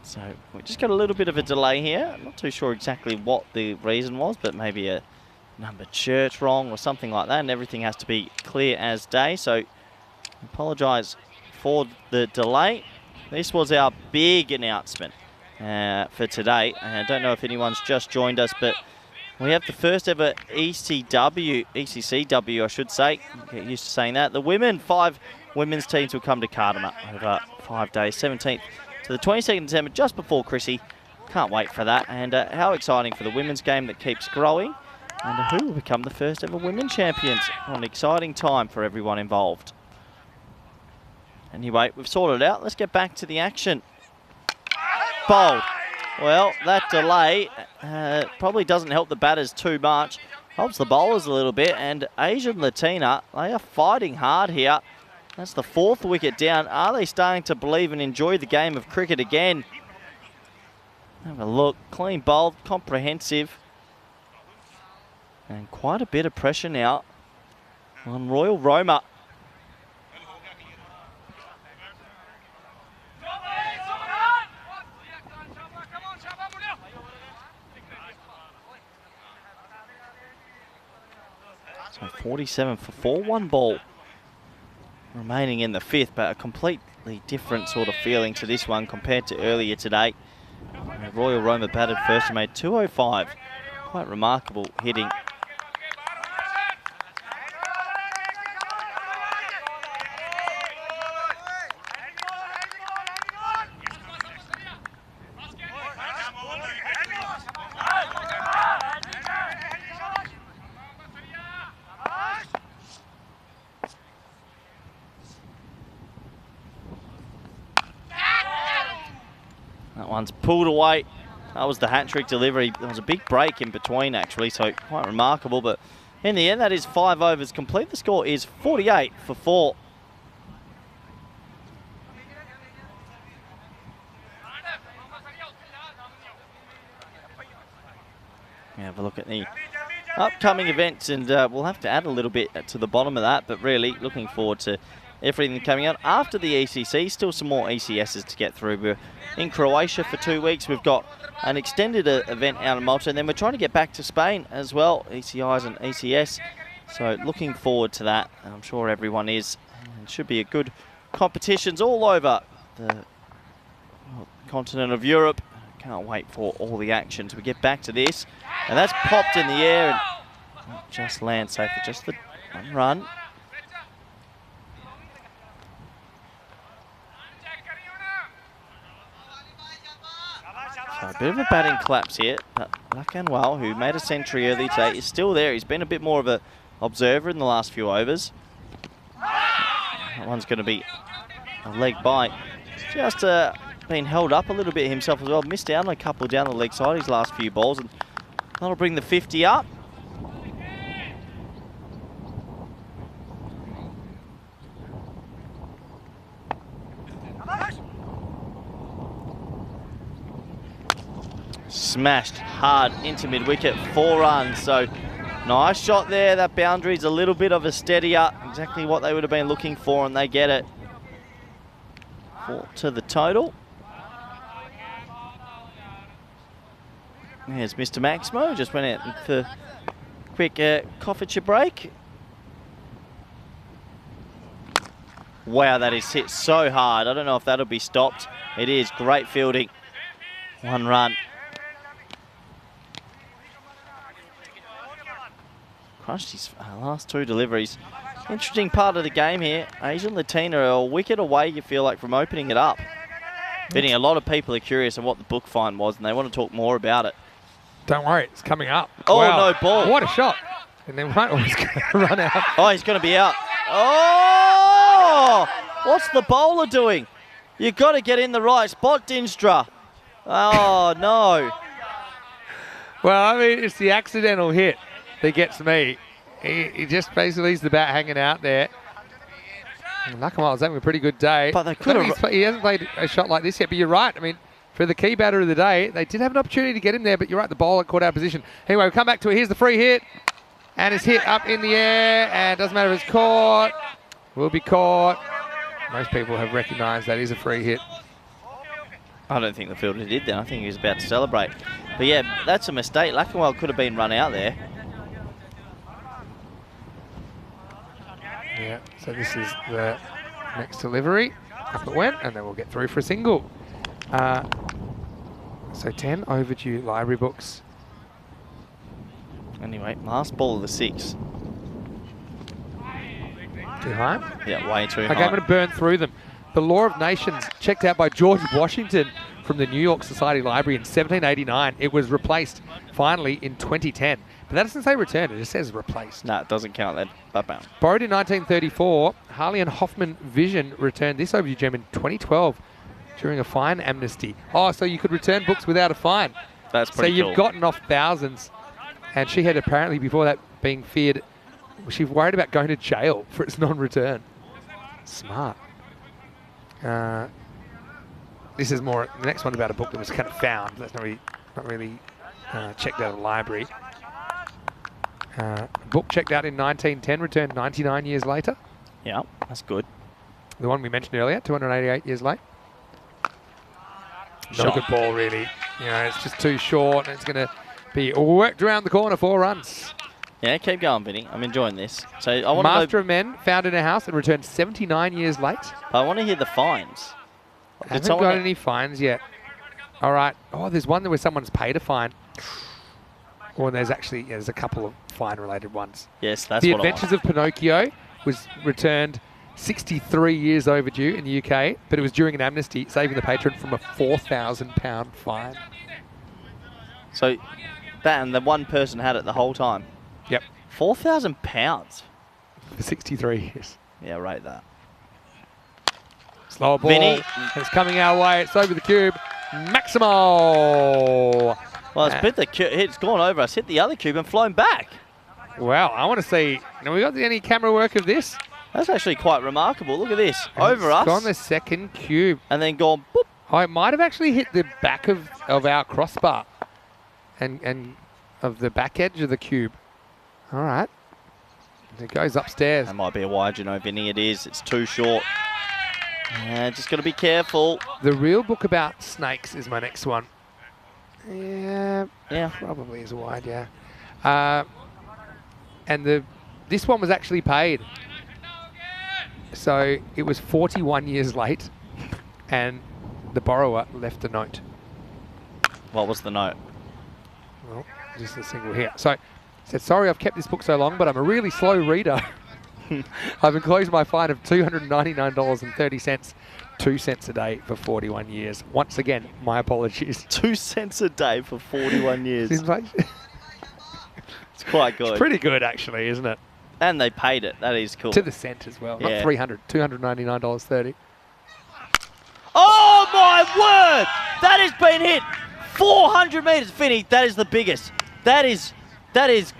So we just got a little bit of a delay here. I'm not too sure exactly what the reason was, but maybe a numbered shirt wrong or something like that, and everything has to be clear as day. So apologise for the delay. This was our big announcement for today. I don't know if anyone's just joined us, but we have the first ever ECCW, I should say. Get used to saying that. The 5 women's teams will come to Cardamar over 5 days, 17th to the 22nd of December, just before Chrissy. Can't wait for that. And how exciting for the women's game that keeps growing. And who will become the first ever women champions. What an exciting time for everyone involved. Anyway, we've sorted it out. Let's get back to the action. Bowled. Well, that delay probably doesn't help the batters too much. Helps the bowlers a little bit. And Asian Latina, they are fighting hard here. That's the 4th wicket down. Are they starting to believe and enjoy the game of cricket again? Have a look. Clean bowled, comprehensive. And quite a bit of pressure now on Royal Roma. So 47 for 4, 1 ball remaining in the 5th, but a completely different sort of feeling to this one compared to earlier today. Royal Roma batted first and made 205. Quite remarkable hitting. That one's pulled away. That was the hat-trick delivery. There was a big break in between, actually, so quite remarkable. But in the end, that is 5 overs complete. The score is 48 for 4. Have a look at the upcoming events, and we'll have to add a little bit to the bottom of that, but really looking forward to everything coming out after the ECC. Still some more ECSs to get through. We're in Croatia for 2 weeks. We've got an extended event out in Malta, and then we're trying to get back to Spain as well, ECIs and ECS. So looking forward to that, and I'm sure everyone is. And it should be a good competitions all over the continent of Europe. Can't wait for all the action. So we get back to this, and that's popped in the air and just land safe for just the 1 run. So a bit of a batting collapse here, but Lacanwal, who made a century early today, is still there. He's been a bit more of an observer in the last few overs. That one's going to be a leg bite. Just been held up a little bit himself as well. Missed out on a couple down the leg side his last few balls, and that'll bring the 50 up. Smashed hard into mid-wicket, 4 runs. So nice shot there. That boundary's a little bit of a steadier. Exactly what they would have been looking for, and they get it. 4 to the total. There's Mr. Maximo. Just went out for a quick coffee break. Wow, that is hit so hard. I don't know if that'll be stopped. It is. Great fielding. 1 run. Crushed his last 2 deliveries. Interesting part of the game here. Asian Latina are a wicket away, you feel like, from opening it up. Vinny, a lot of people are curious on what the book find was, and they want to talk more about it. Don't worry, it's coming up. Oh, wow. no ball. What a shot. And then he's going to run out. Oh, he's going to be out. Oh! What's the bowler doing? You've got to get in the right spot, Dinstra. Oh, no. Well, I mean, it's the accidental hit that gets me. He just basically leaves the bat hanging out there. Nakama's having a pretty good day. But they could have... He hasn't played a shot like this yet, but you're right. I mean, for the key batter of the day, they did have an opportunity to get him there, but you're right, the bowler caught out of position. Anyway, we'll come back to it. Here's the free hit. And it's hit up in the air, and doesn't matter if it's caught. Will be caught. Most people have recognised that is a free hit. I don't think the fielder did then. I think he was about to celebrate. But yeah, that's a mistake. Lackenwell could have been run out there. Yeah, so this is the next delivery. Up it went, and then we'll get through for a single. So 10 overdue library books. Anyway, last ball of the 6. Too high? Yeah, way too high. Okay, I'm going to burn through them. The Law of Nations, checked out by George Washington from the New York Society Library in 1789. It was replaced finally in 2010. But that doesn't say returned, it just says replaced. No, it doesn't count then. Bam. Borrowed in 1934, Harley and Hoffman Vision returned this overdue gem in 2012 during a fine amnesty. Oh, so you could return books without a fine. That's pretty cool. So cool. you've gotten off thousands. And she had apparently, before that being feared, she was worried about going to jail for its non-return. Smart. This is more, the next one about a book that was kind of found. That's not really checked out of the library. Book checked out in 1910, returned 99 years later. Yeah, that's good. The one we mentioned earlier, 288 years late. Not Shot. a good ball, really. You know, it's just too short, and it's going to be worked around the corner, 4 runs. Yeah, keep going, Vinny. I'm enjoying this. So I want Master of Men, found in a house and returned 79 years late. I want to hear the fines. Haven't got any fines yet. All right. Oh, there's one where someone's paid a fine. Or there's actually, there's a couple of fine-related ones. Yes, that's The what Adventures of Pinocchio was returned 63 years overdue in the UK, but it was during an amnesty, saving the patron from a £4,000 fine. So that and the one person had it the whole time. Yep. £4,000 for 63 years. Yeah, rate that. Slower ball. Vinny. It's coming our way. It's over the cube. Maximo. Well, it's bit the cube. It's gone over us, hit the other cube and flown back. Wow, I want to see. Now, we got any camera work of this? That's actually quite remarkable. Look at this. Over us. It's gone the second cube. And then gone boop. Oh, it might have actually hit the back of our crossbar and of the back edge of the cube. All right. It goes upstairs. That might be a wide, you know, Vinny. It is. It's too short. Just got to be careful. The Real Book About Snakes is my next one. Yeah, probably is wide, yeah. And this one was actually paid. So it was 41 years late, and the borrower left a note. What was the note? Well, just a single here. So it said, sorry I've kept this book so long, but I'm a really slow reader. I've enclosed my fine of $299.30, 2 cents a day for 41 years. Once again, my apologies. 2 cents a day for 41 years. Seems like It's quite good. it's pretty good, actually, isn't it? And they paid it. That is cool. To the cent as well. Yeah. Not $300, $299.30. word! That has been hit 400 metres. Finny, that is the biggest. That is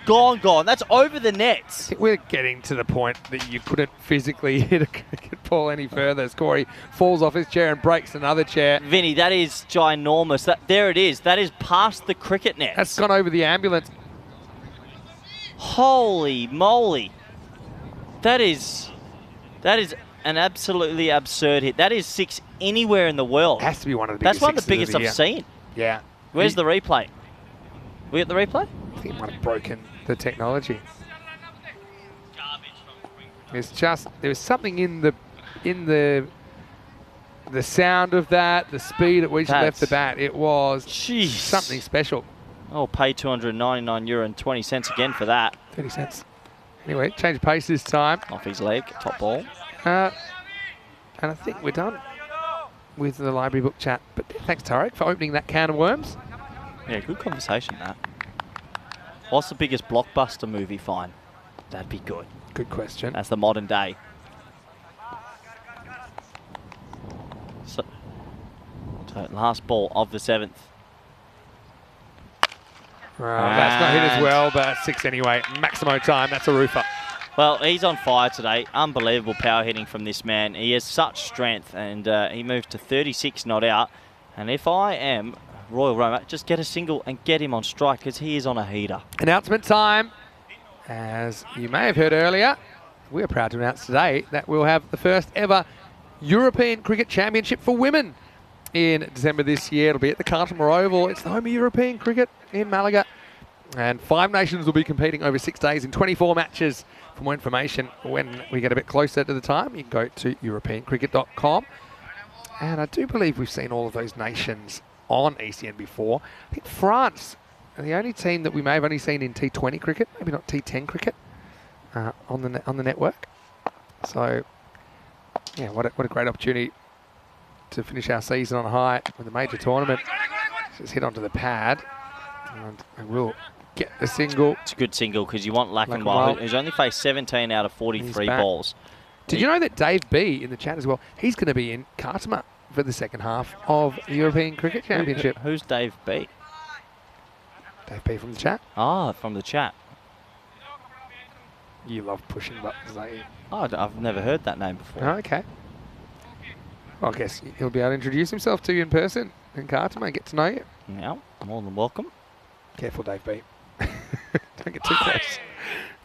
gone. That's over the nets. We're getting to the point that you couldn't physically hit a cricket ball any further. As Corey falls off his chair and breaks another chair. Vinny, that is ginormous. There it is. That is past the cricket net. That's gone over the ambulance. Holy moly. That is an absolutely absurd hit. That is 6 anywhere in the world. Has to be one of the biggest. That's one of the biggest I've seen. Yeah. Where's the replay? We got the replay? I think it might have broken the technology. It's just there was something in the sound of that, the speed at which it left the bat. It was something special. I'll pay €299.20 again for that. 30 cents. Anyway, change of pace this time. Off his leg, top ball. And I think we're done with the library book chat. But thanks, Tarek, for opening that can of worms. Yeah, good conversation, that. What's the biggest blockbuster movie fine? That'd be good. Good question. That's the modern day. So last ball of the 7th. That's not hit as well, but 6 anyway. Maximo time, that's a roofer. Well, he's on fire today. Unbelievable power hitting from this man. He has such strength, and he moved to 36 not out. And if I am Royal Roma, just get a single and get him on strike, because he is on a heater. Announcement time. As you may have heard earlier, we're proud to announce today that we'll have the first ever European Cricket Championship for women in December this year. It'll be at the Carlton Oval. It's the home of European cricket in Malaga. And 5 nations will be competing over 6 days in 24 matches. For more information, when we get a bit closer to the time, you can go to europeancricket.com. And I do believe we've seen all of those nations on ECN before. I think France are the only team that we may have only seen in T20 cricket, maybe not T10 cricket, on the network. So, yeah, what a great opportunity to finish our season on a high with a major tournament. Just hit onto the pad, and I will get the single. It's a good single because you want Lackenwell, who's only faced 17 out of 43 balls. Did you know that Dave B in the chat as well? He's going to be in Khartoum for the second half of the European Cricket Championship. Who's Dave B? Dave B from the chat. Ah, from the chat. You love pushing buttons, don't you? Oh, I've never heard that name before. Oh, okay. Well, I guess he'll be able to introduce himself to you in person in Khartoum and get to know you. Yeah, more than welcome. Careful, Dave B. Don't get too close.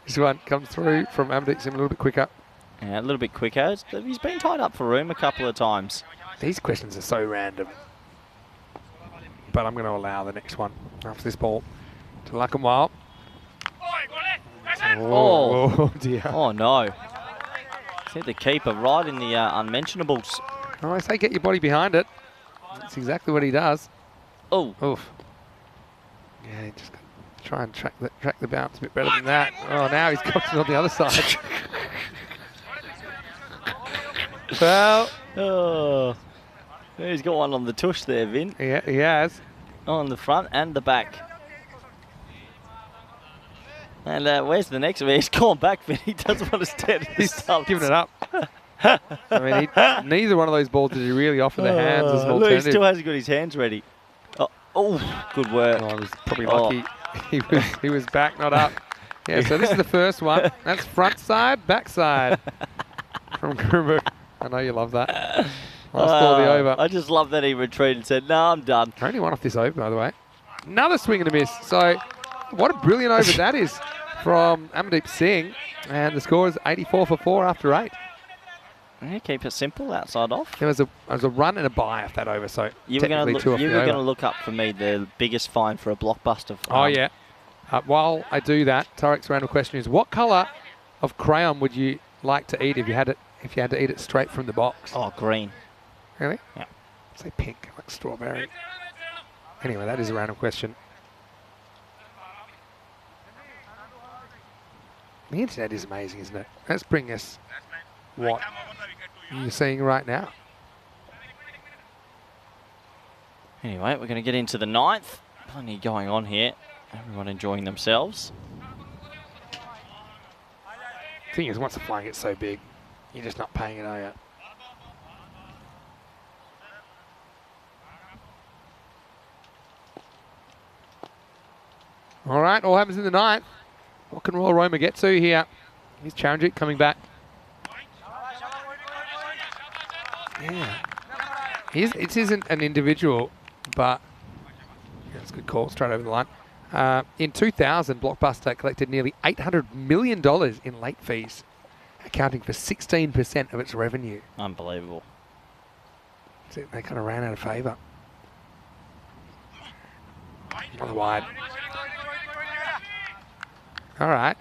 This one comes through from Amandeep Sim a little bit quicker. Yeah, a little bit quicker. He's been tied up for room a couple of times. These questions are so random. But I'm going to allow the next one after this ball to Lackenwell. Oh dear. Oh no. Hit the keeper right in the unmentionables. Oh, I say get your body behind it. That's exactly what he does. Oh. Oof. Yeah, just try and track the bounce a bit better than that. Oh, now he's got it on the other side. Well. Oh. He's got one on the tush there, Vin. Yeah, he has. On the front and the back. And where's the next one? He's gone back, Vin. He doesn't want to stand in the stumps. Giving it up. I mean, neither one of those balls did he really offer the hands as an alternative. He still hasn't got his hands ready. Oh, good work. Oh, he was probably lucky. He was back, not up. Yeah, so this is the first one. That's front side, back side from Guru. I know you love that. Last ball of the over. I just love that he retreated and said, no, I'm done. Only one off this over, by the way. Another swing and a miss. So what a brilliant over that is from Amandeep Singh. And the score is 84 for 4 after 8. Yeah, keep it simple, outside off. There was a run and a bye off that over, so you were going to look up for me the biggest fine for a blockbuster. Oh, yeah. While I do that, Tarek's random question is, what colour of crayon would you like to eat if you had to eat it straight from the box? Oh, green. Really? Yeah. Say pink, like strawberry. Anyway, that is a random question. The internet is amazing, isn't it? Let's bring us what you're seeing right now. Anyway, we're going to get into the 9th. Plenty going on here. Everyone enjoying themselves. The thing is, once the flying gets so big, you're just not paying it, are you? All right, all happens in the ninth. What can Royal Roma get to here? Here's Charanjit coming back. Yeah. It isn't an individual, but that's a good call, straight over the line. In 2000, Blockbuster collected nearly $800 million in late fees, accounting for 16% of its revenue. Unbelievable. So they kind of ran out of favour. Another wide. All right.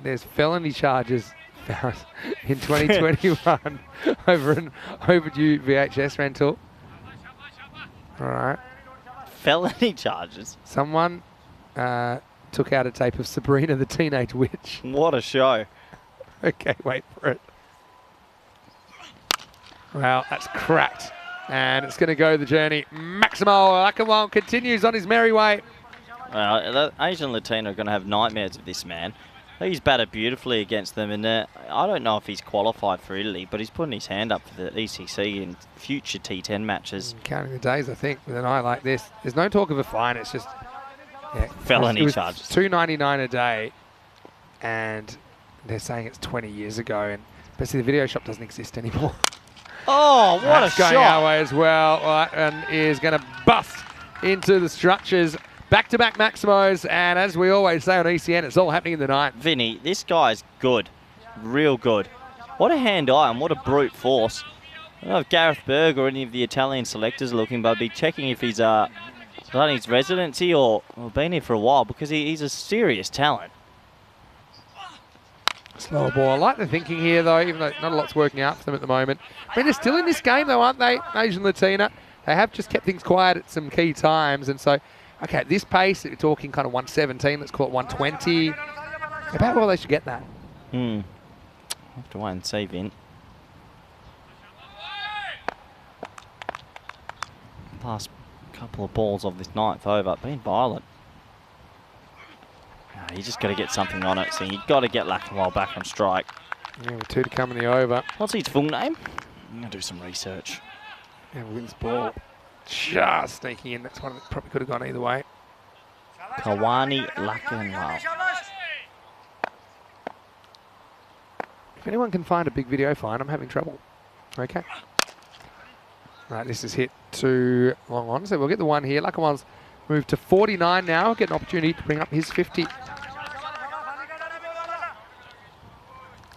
There's felony charges found in 2021 over an overdue VHS rental. All right. Felony charges? Someone took out a tape of Sabrina the Teenage Witch. What a show. Okay, wait for it. Well, that's cracked. And it's going to go the journey. Maximo Lackawan continues on his merry way. Well, the Asian Latino are going to have nightmares of this man. He's batted beautifully against them, and I don't know if he's qualified for Italy, but he's putting his hand up for the ECC in future T10 matches. Counting the days, I think, with an eye like this. There's no talk of a fine, it's just... Yeah, felony charges. $2.99 a day, and they're saying it's 20 years ago, and but see, the video shop doesn't exist anymore. Oh, what That's a going shot. our way as well, and is going to bust into the structures. Back-to-back Maximos, and as we always say on ECN, it's all happening in the ninth. Vinny, this guy's good. Real good. What a hand-eye and what a brute force. I don't know if Gareth Berg or any of the Italian selectors are looking, but I'd be checking if he's done his residency or been here for a while, because he's a serious talent. Slower ball. I like the thinking here, though, even though not a lot's working out for them at the moment. I mean, they're still in this game, though, aren't they? Asian Latina. They have just kept things quiet at some key times, and so... Okay, at this pace, we're talking kind of 117, let's call it 120. About well they should get that. Have to wait and see, Vin. Last couple of balls of this ninth over, being violent. You just got to get something on it, so you've got to get Lackenwell back on strike. Yeah, with 2 to come in the over. What's his full name? I'm going to do some research. Yeah, wins ball. Just sneaking in. That's one that probably could have gone either way. Kawani Lackenwell. If anyone can find a big video fine, I'm having trouble. Okay. Right, this is hit too long on, so we'll get the one here. Lackenwell's moved to 49 now. Get an opportunity to bring up his 50.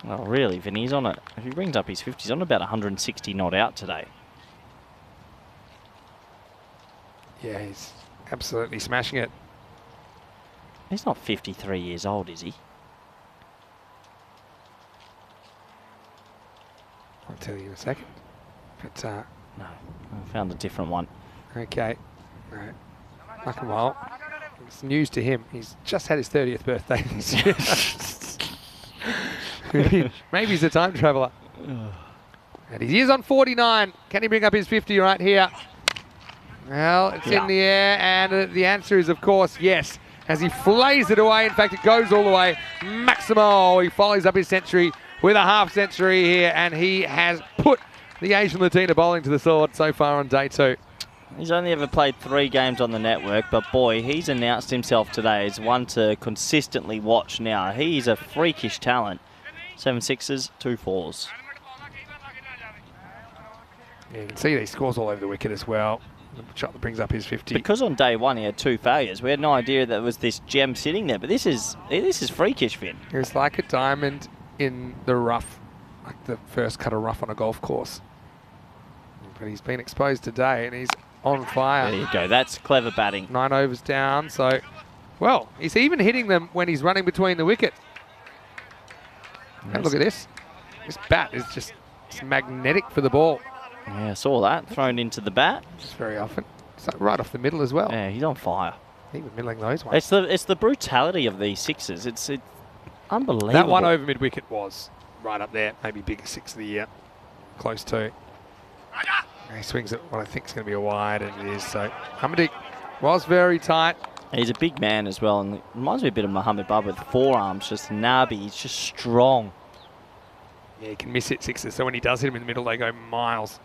Well, really, Vinny, he's on it. If he brings up his 50, he's on about 160 not out today. Yeah, he's absolutely smashing it. He's not 53 years old, is he? I'll tell you in a second. But, No, I found a different one. okay. All right. Lackenwell. It's news to him. He's just had his 30th birthday this year. Maybe he's a time traveller. And he is on 49. Can he bring up his 50 right here? Well, it's in the air, and the answer is, of course, yes. As he flays it away, in fact, it goes all the way. Maximo, he follows up his century with a half century here, and he has put the Asian Latina bowling to the sword so far on day 2. He's only ever played 3 games on the network, but boy, he's announced himself today as one to consistently watch now. He's a freakish talent. 7 sixes, 2 fours. Yeah, you can see these scores all over the wicket as well. The shot that brings up his 50. Because on day 1 he had 2 failures, we had no idea that there was this gem sitting there. But this is freakish, Finn. It's like a diamond in the rough, like the first cut of rough on a golf course. But he's been exposed today, and he's on fire. There you go. That's clever batting. 9 overs down. So, well, he's even hitting them when he's running between the wicket. And look at this. This bat is just magnetic for the ball. Yeah, I saw that. Thrown into the bat. Just very often. It's like right off the middle as well. Yeah, he's on fire. Even middling those ones. It's the brutality of these sixes. It's unbelievable. That one over mid-wicket was right up there. Maybe biggest 6 of the year. Close to. He swings at what I think is going to be a wide, and it is. So, Hamdik was very tight. He's a big man as well, and it reminds me a bit of Mohamed Bab with forearms, just nabby. He's just strong. Yeah, he can miss hit sixes, so when he does hit them in the middle, they go miles.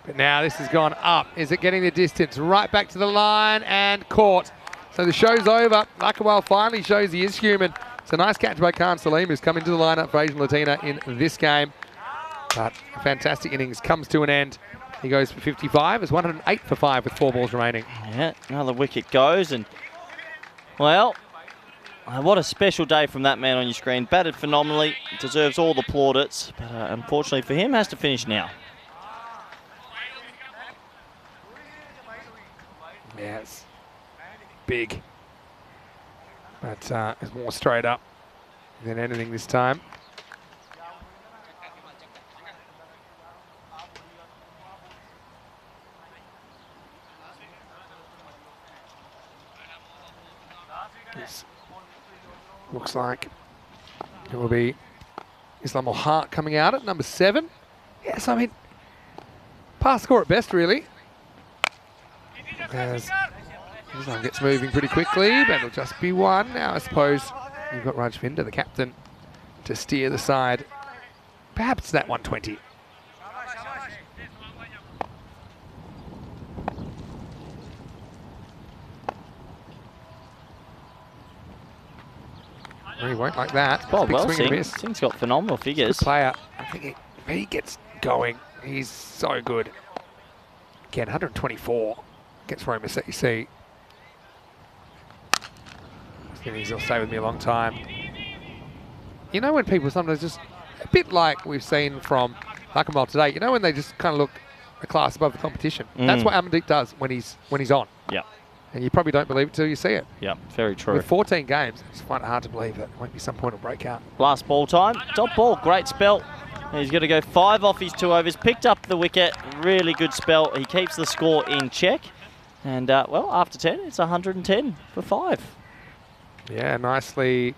But now this has gone up. Is it getting the distance? Right back to the line and caught. So the show's over. Lakawal finally shows he is human. It's a nice catch by Khan Salim, who's come into the lineup for Asian Latina in this game. But a fantastic innings comes to an end. He goes for 55. It's 108 for 5 with 4 balls remaining. Yeah, another wicket goes, and well, what a special day from that man on your screen. Batted phenomenally, deserves all the plaudits, but unfortunately for him, has to finish now. Yeah, it's big. But it's more straight up than anything this time. This looks like it will be Islam Hart coming out at number 7. Yes, I mean, pass score at best, really. As Islam gets moving pretty quickly, but it'll just be 1. Now, I suppose you've got Rajvinder, the captain, to steer the side. Perhaps that 120. He won't like that. Oh, Big well, swing and a miss. Singh's got phenomenal figures. Good player. I think if he gets going, he's so good. Again, 124 against Roma CC. He'll stay with me a long time. You know when people sometimes just, a bit like we've seen from Lakamal today, you know when they just kind of look a class above the competition? That's what Amandeep does when he's on. Yeah. And you probably don't believe it till you see it. Yeah, very true. With 14 games, it's quite hard to believe that won't be some point of breakout. Last ball time. Top ball, great spell. He's going to go 5 off his 2 overs. Picked up the wicket. Really good spell. He keeps the score in check. And, well, after 10, it's 110 for 5. Yeah, nicely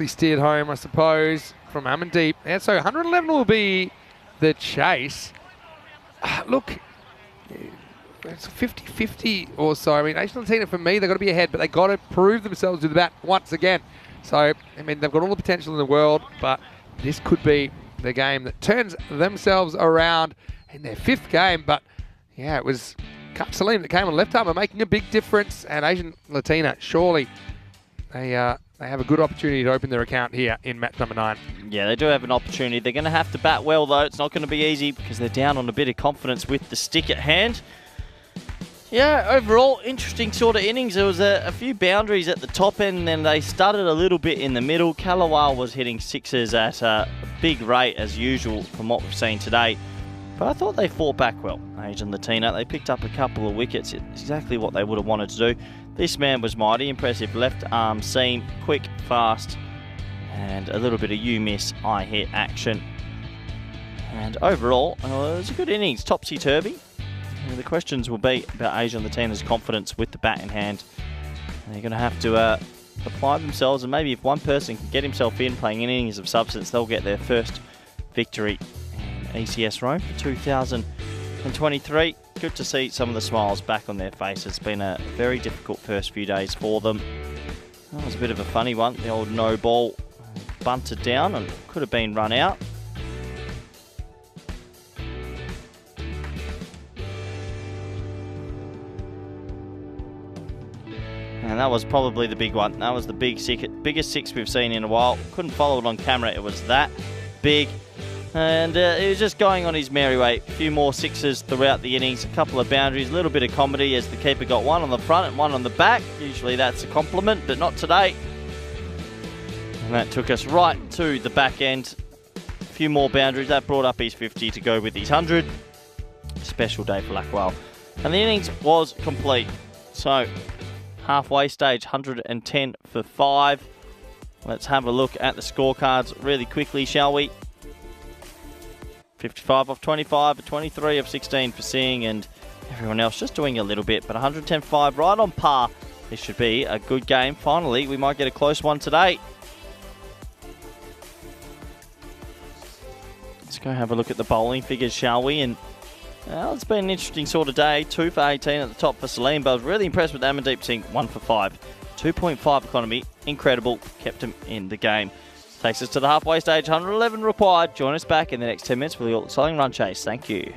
steered home, I suppose, from Amandeep. And so 111 will be the chase. Look, it's 50-50 or so. I mean, Asian Latina, for me, they've got to be ahead, but they've got to prove themselves with the bat once again. So, I mean, they've got all the potential in the world, but this could be the game that turns themselves around in their 5th game. But, yeah, it was Kap Salim that came on left arm, making a big difference. And Asian Latina, surely, they have a good opportunity to open their account here in match number 9. Yeah, they do have an opportunity. They're going to have to bat well, though. It's not going to be easy because they're down on a bit of confidence with the stick at hand. Yeah, overall, interesting sort of innings. There was a few boundaries at the top end, and then they started a little bit in the middle. Kalawal was hitting 6s at a big rate, as usual, from what we've seen today. But I thought they fought back well, Asian Latina. They picked up a couple of wickets. It's exactly what they would have wanted to do. This man was mighty impressive. Left arm seam, quick, fast, and a little bit of you-miss, I-hit action. And overall, it was a good innings, topsy-turvy. The questions will be about Asian Latina's confidence with the bat in hand. They're going to have to apply themselves, and maybe if one person can get himself in playing innings of substance, they'll get their first victory in ECS Rome for 2023. Good to see some of the smiles back on their faces. It's been a very difficult first few days for them. That was a bit of a funny one. The old no ball bunted down and could have been run out. And that was probably the big one. That was the biggest 6 we've seen in a while. Couldn't follow it on camera. It was that big. And he was just going on his merry way. A few more 6s throughout the innings. A couple of boundaries. A little bit of comedy as the keeper got 1 on the front and 1 on the back. Usually that's a compliment, but not today. And that took us right to the back end. A few more boundaries. That brought up his 50 to go with his 100. Special day for Lackwell. And the innings was complete. So, halfway stage, 110 for 5. Let's have a look at the scorecards really quickly, shall we? 55 off 25, 23 of 16 for Singh, and everyone else just doing a little bit, but 110-5 right on par. This should be a good game. Finally, we might get a close one today. Let's go have a look at the bowling figures, shall we? And well, it's been an interesting sort of day. 2 for 18 at the top for Salim, but I was really impressed with Amandeep Singh. 1 for 5. 2.5 economy. Incredible. Kept him in the game. Takes us to the halfway stage. 111 required. Join us back in the next 10 minutes for the exciting run chase. Thank you.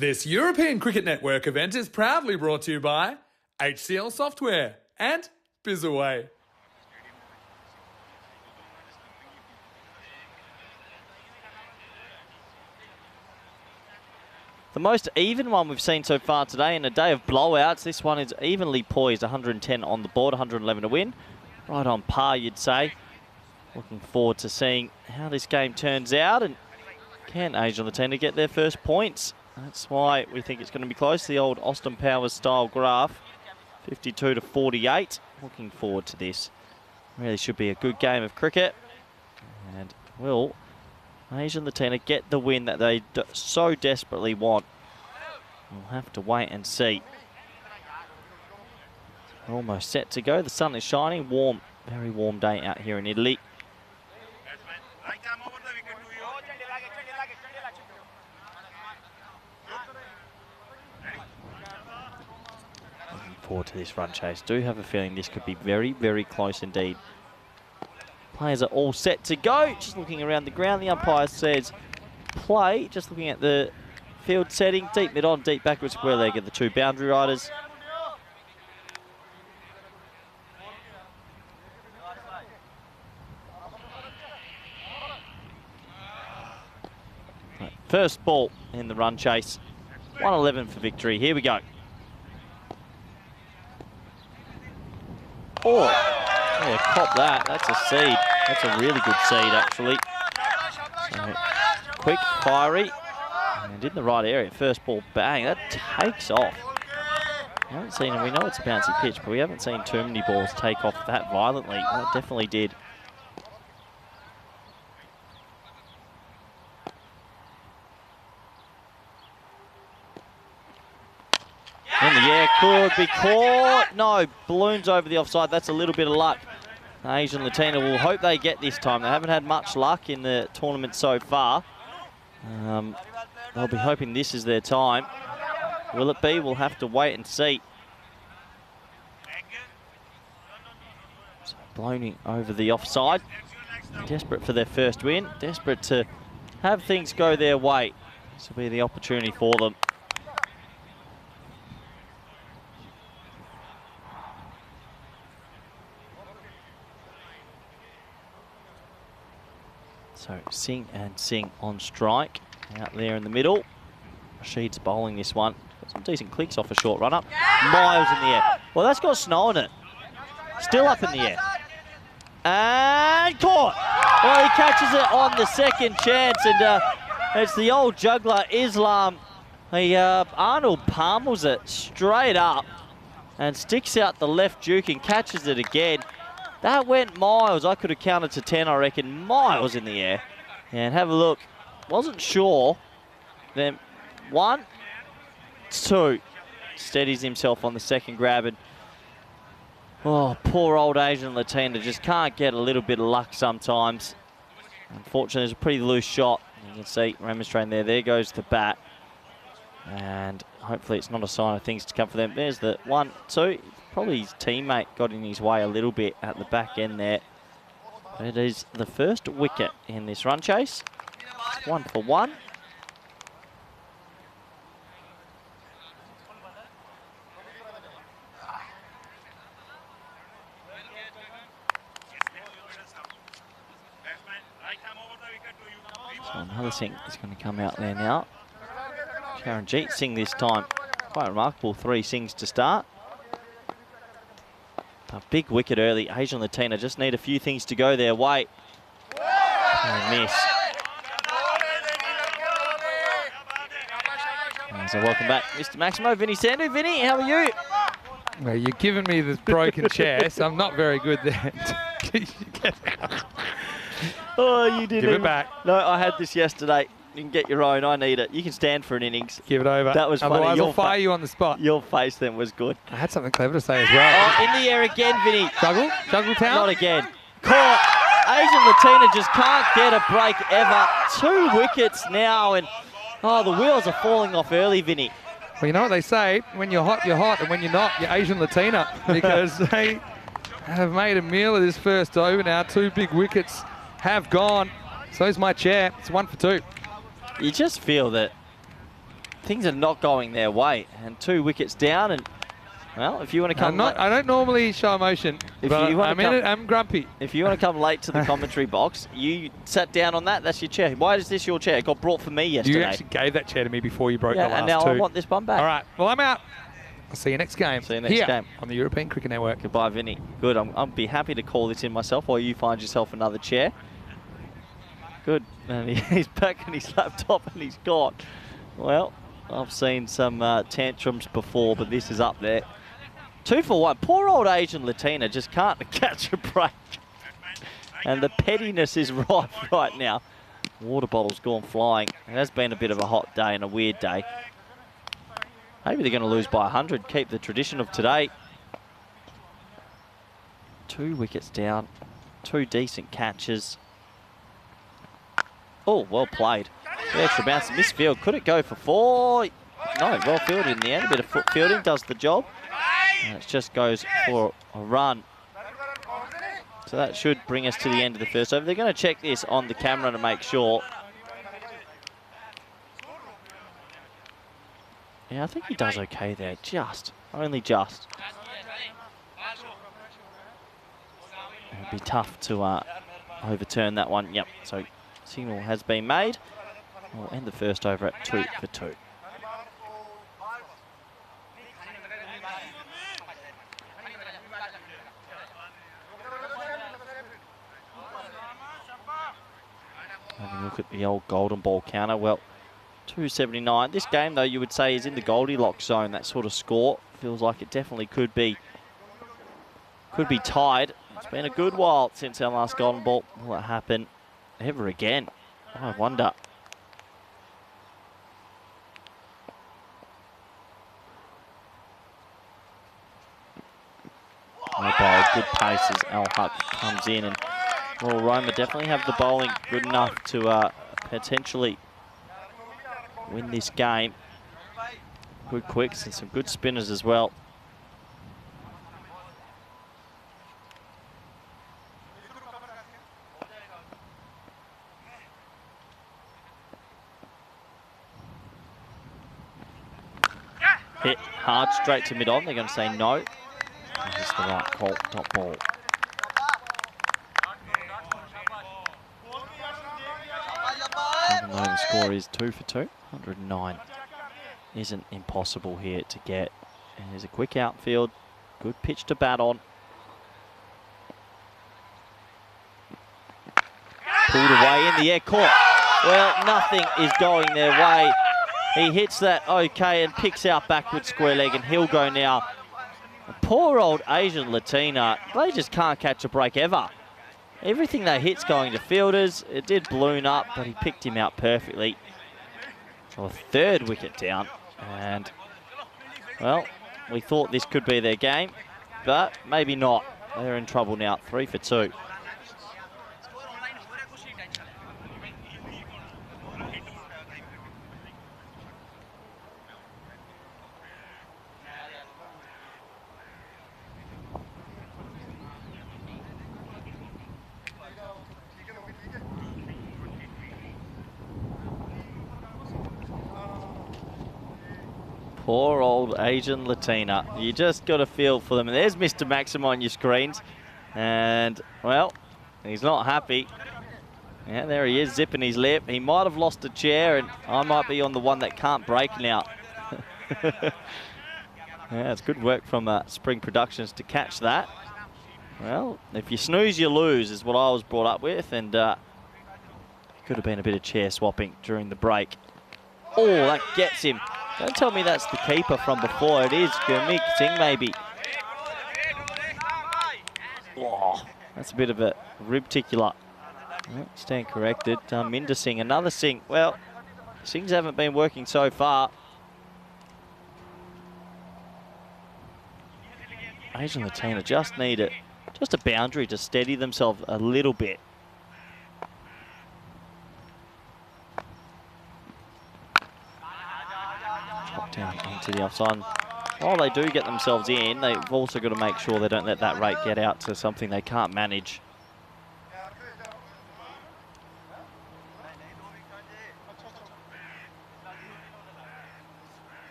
This European Cricket Network event is proudly brought to you by HCL Software and Bizaway. The most even one we've seen so far today in a day of blowouts. This one is evenly poised, 110 on the board, 111 to win. Right on par, you'd say. Looking forward to seeing how this game turns out, and can Asian Latina get their first points? That's why we think it's going to be close. The old Austin Powers style graph, 52 to 48. Looking forward to this. Really should be a good game of cricket. And will Asian Latina get the win that they so desperately want? We'll have to wait and see. We're almost set to go. The sun is shining. Warm, very warm day out here in Italy. Looking forward to this run chase. Do have a feeling this could be very, very close indeed. Players are all set to go. Just looking around the ground, the umpire says play. Just looking at the field setting. Deep mid on, deep backward square leg of the two boundary riders. Right, first ball in the run chase. 111 for victory. Here we go. Oh, yeah, cop that. That's a seed. That's a really good seed, actually. So, quick, fiery, and in the right area. First ball, bang. That takes off. We haven't seen, we know it's a bouncy pitch, but we haven't seen too many balls take off that violently. That definitely did. In the air, could be caught. No, balloons over the offside. That's a little bit of luck. Asian Latina will hope they get this time. They haven't had much luck in the tournament so far. They'll be hoping this is their time. Will it be? We'll have to wait and see. So blown over the offside. Desperate for their first win. Desperate to have things go their way. This will be the opportunity for them. So Singh and Singh on strike out there in the middle. Rashid's bowling this one. Got some decent clicks off a short run up. Miles in the air. Well, that's got snow in it. Still up in the air. And caught. Well, he catches it on the second chance, and it's the old juggler Islam. Arnold palms it straight up and sticks out the left juke and catches it again. That went miles. I could have counted to 10, I reckon. Miles in the air. And have a look. Wasn't sure. Then 1, 2. Steadies himself on the second grab. And oh, poor old Asian Latina just can't get a little bit of luck sometimes. Unfortunately, it's a pretty loose shot. You can see Remonstrating there. There goes the bat. And hopefully it's not a sign of things to come for them. There's the 1, 2. Probably his teammate got in his way a little bit at the back end there. But it is the first wicket in this run chase. It's 1 for 1. So another Singh is going to come out there now. Charanjit Singh this time. Quite remarkable, 3 Singhs to start. A big wicket early. Asian Latina just need a few things to go their way. And miss. So welcome back, Mr. Maximo. Vinny Sandu. Vinny, how are you? Well, you're giving me this broken chair, so I'm not very good there. Oh, you didn't. Give it back. No, I had this yesterday. You can get your own. I need it. You can stand for an innings. Give it over. That was funny. Otherwise, I'll fire you on the spot. Your face then was good. I had something clever to say as well. Oh, in the air again, Vinny. Juggle? Juggle town? Not again. Caught. Asian Latina just can't get a break ever. 2 wickets now, and oh, the wheels are falling off early, Vinny. Well, you know what they say, when you're hot, and when you're not, you're Asian Latina, because they have made a meal of this first over now. 2 big wickets have gone. So's my chair. It's 1 for 2. You just feel that things are not going their way. And 2 wickets down. And, well, if you want to come... I don't normally show emotion, but I'm grumpy. If you want to come late to the commentary box, you sat down on that, that's your chair. Why is this your chair? It got brought for me yesterday. You actually gave that chair to me before you broke the last and now two. I want this one back. All right, well, I'm out. I'll see you next game. See you next game. On the European Cricket Network. Goodbye, Vinny. Good, I'll be happy to call this in myself while you find yourself another chair. Good, and he's back on his laptop and he's gone. Well, I've seen some tantrums before, but this is up there. 2 for 1. Poor old Asian Latina just can't catch a break. And the pettiness is rife right now. Water bottle's gone flying. It has been a bit of a hot day and a weird day. Maybe they're going to lose by 100, keep the tradition of today. 2 wickets down, 2 decent catches. Oh, well played. The extra bounce, misfield. Could it go for 4? No, well fielded in the end. A bit of foot fielding does the job. And it just goes for a run. So that should bring us to the end of the first over. They're going to check this on the camera to make sure. Yeah, I think he does okay there. Just. Only just. It'd be tough to overturn that one. Yep, so signal has been made. We'll end the first over at 2 for 2. Having a look at the old golden ball counter. Well, 279. This game, though, you would say is in the Goldilocks zone. That sort of score feels like it definitely could be tied. It's been a good while since our last golden ball. Will it happen ever again? I wonder. Well bowled, good paces. Al Huck comes in, and well, Roma definitely have the bowling good enough to potentially win this game. Good quicks and some good spinners as well. Hit hard straight to mid-on. They're going to say no. This is the right call, top ball. Even though the score is 2 for 2, 109 isn't impossible here to get. And there's a quick outfield, good pitch to bat on. Pulled away in the air, caught. Well, nothing is going their way. He hits that okay and picks out backward square leg, and he'll go now. Poor old Asian Latina, they just can't catch a break ever. Everything they hit's going to fielders. It did balloon up, but he picked him out perfectly. So a 3rd wicket down. And, well, we thought this could be their game, but maybe not. They're in trouble now, 3 for 2. Poor old Asian Latina. You just got to feel for them. And there's Mr. Maxim on your screens. And, well, he's not happy. Yeah, there he is, zipping his lip. He might have lost a chair, and I might be on the one that can't break now. Yeah, it's good work from Spring Productions to catch that. Well, if you snooze, you lose, is what I was brought up with. And could have been a bit of chair swapping during the break. Oh, that gets him. Don't tell me that's the keeper from before. It is Gurmeet Singh, maybe. Oh, that's a bit of a ribticular. Oh, stand corrected. Minder Singh, another Singh. Well, Singhs haven't been working so far. Asian Latina just need it. Just a boundary to steady themselves a little bit. Down into the offside. While they do get themselves in, they've also got to make sure they don't let that rate get out to something they can't manage.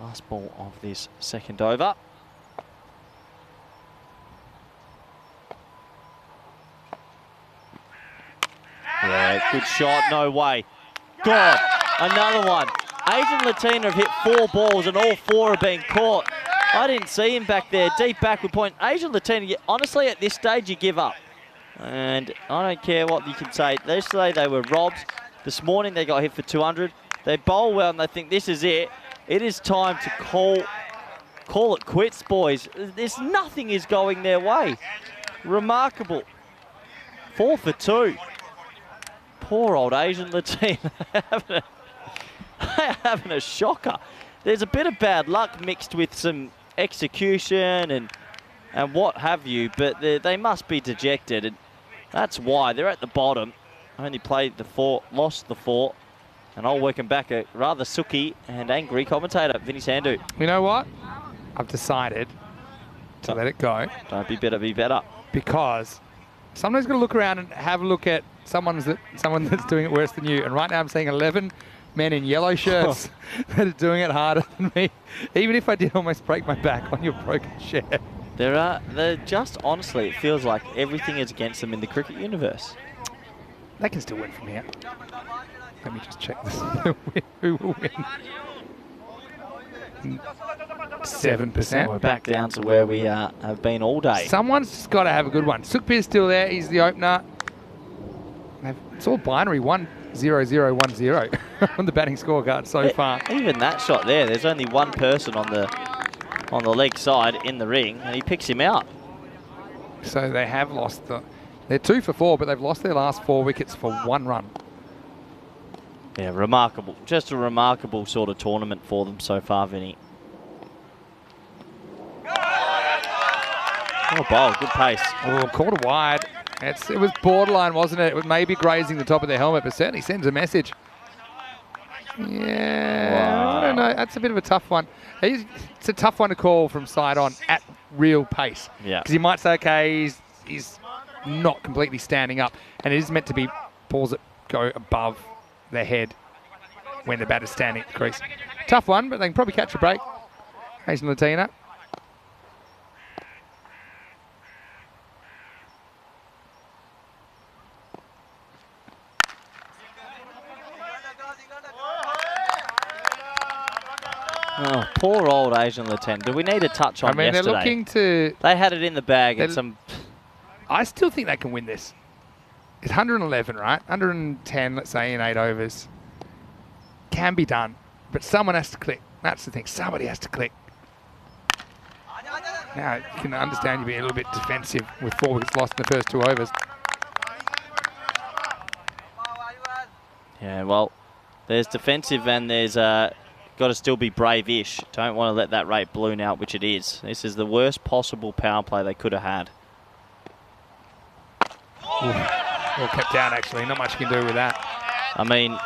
Last ball of this second over. Yeah, good shot, no way. God, another one. Asian Latina have hit 4 balls and all 4 are being caught. I didn't see him back there, deep backward point. Asian Latina, honestly, at this stage, you give up. And I don't care what you can say. Yesterday, they were robbed. This morning, they got hit for 200. They bowl well and they think this is it. It is time to call it quits, boys. Nothing is going their way. Remarkable. 4 for 2. Poor old Asian Latina having a shocker. There's a bit of bad luck mixed with some execution and what have you, but they must be dejected, and that's why they're at the bottom. Only played the 4, lost the 4, and I'll welcome back a rather sooky and angry commentator, Vinny Sandu. You know what? I've decided to let it go. Don't be better, be better. Because somebody's got to look around and have a look at someone that's doing it worse than you. And right now I'm seeing 11 men in yellow shirts that are doing it harder than me. Even if I did almost break my back on your broken chair. They're just, honestly, it feels like everything is against them in the cricket universe. They can still win from here. Let me just check this. Who will win? 7%. We're back down to where we have been all day. Someone's just got to have a good one. Sukhbir's still there. He's the opener. It's all binary. 1-0-0-1-0 on the batting scorecard so far. Even that shot there, there's only one person on the leg side in the ring, and he picks him out. So they have lost they're 2 for 4, but they've lost their last 4 wickets for 1 run. Yeah, remarkable. Just a remarkable sort of tournament for them so far, Vinny. Oh, bowl, good pace. Oh, caught a wide. It was borderline, wasn't it? It was maybe grazing the top of their helmet, but certainly sends a message. Yeah, wow. I don't know. That's a bit of a tough one. It's a tough one to call from side on at real pace. Yeah. Because you might say, okay, he's not completely standing up, and it is meant to be balls that go above their head when the batter's standing at the crease. Tough one, but they can probably catch a break. Asian Latina. Oh, poor old Asian Latina. Do we need a touch on yesterday? They're looking to... They had it in the bag and some... I still think they can win this. It's 111, right? 110, let's say, in 8 overs. Can be done, but someone has to click. That's the thing. Somebody has to click. Now, you can understand you being a little bit defensive with 4 wickets lost in the first 2 overs. Yeah, well, there's defensive and there's... got to still be brave-ish. Don't want to let that rate balloon out, which it is. This is the worst possible power play they could have had. Well kept down, actually. Not much you can do with that. I mean,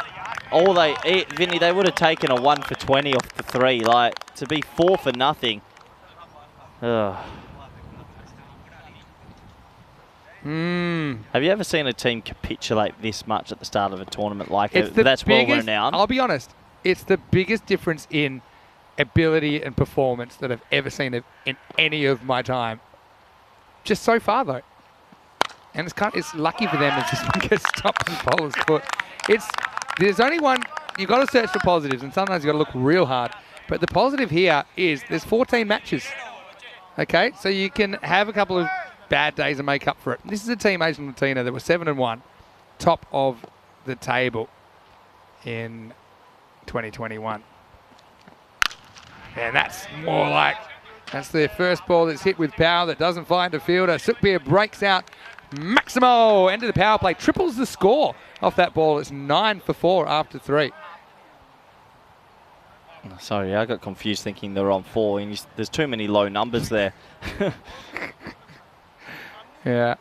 Vinny, they would have taken a 1 for 20 off the 3. Like, to be 4 for nothing. Ugh. Have you ever seen a team capitulate this much at the start of a tournament like it? That's well renowned. I'll be honest. It's the biggest difference in ability and performance that I've ever seen in any of my time. Just so far, though. And it's lucky for them that this one gets stopped and bowlers caught. There's only one. You've got to search for positives, and sometimes you've got to look real hard. But the positive here is there's 14 matches. Okay? So you can have a couple of bad days and make up for it. This is a team, Asian Latina, that was 7-1, top of the table in 2021. And that's more like, that's their first ball that's hit with power that doesn't find a fielder. Sukhbir breaks out. Maximo, end of the power play, triples the score off that ball. It's 9 for 4 after 3. Sorry, I got confused thinking they were on 4. And there's too many low numbers there. Yeah.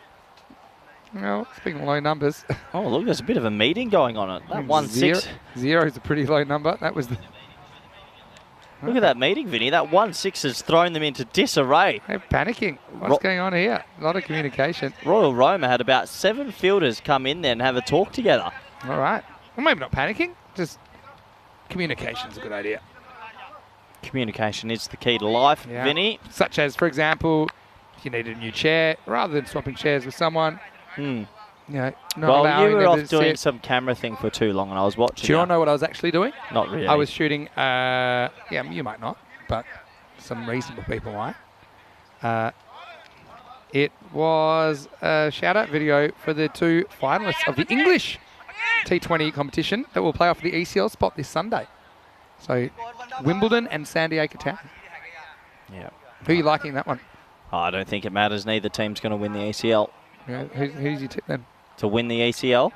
Well, speaking of low numbers. Oh, look, there's a bit of a meeting going on. That 1-6. 0 is a pretty low number. That was the... Look at that meeting, Vinny. That 1-6 has thrown them into disarray. They're panicking. What's going on here? A lot of communication. Royal Roma had about 7 fielders come in there and have a talk together. All right. Well, maybe not panicking. Just communication's a good idea. Communication is the key to life, Yeah. Vinny. Such as, for example, if you needed a new chair, rather than swapping chairs with someone, Hmm. you know, not Well, allowing you were them off to doing sit. some camera thing for too long, and I was watching. Do you you. all know what I was actually doing? Not really. I was shooting, yeah, you might not, but some reasonable people might. It was a shout-out video for the 2 finalists of the English T20 competition that will play off the ECL spot this Sunday. So, Wimbledon and San Diego Town. Yeah. Who are you liking that one? Oh, I don't think it matters. Neither team's going to win the ACL. Yeah, who's your tip then? To win the ACL?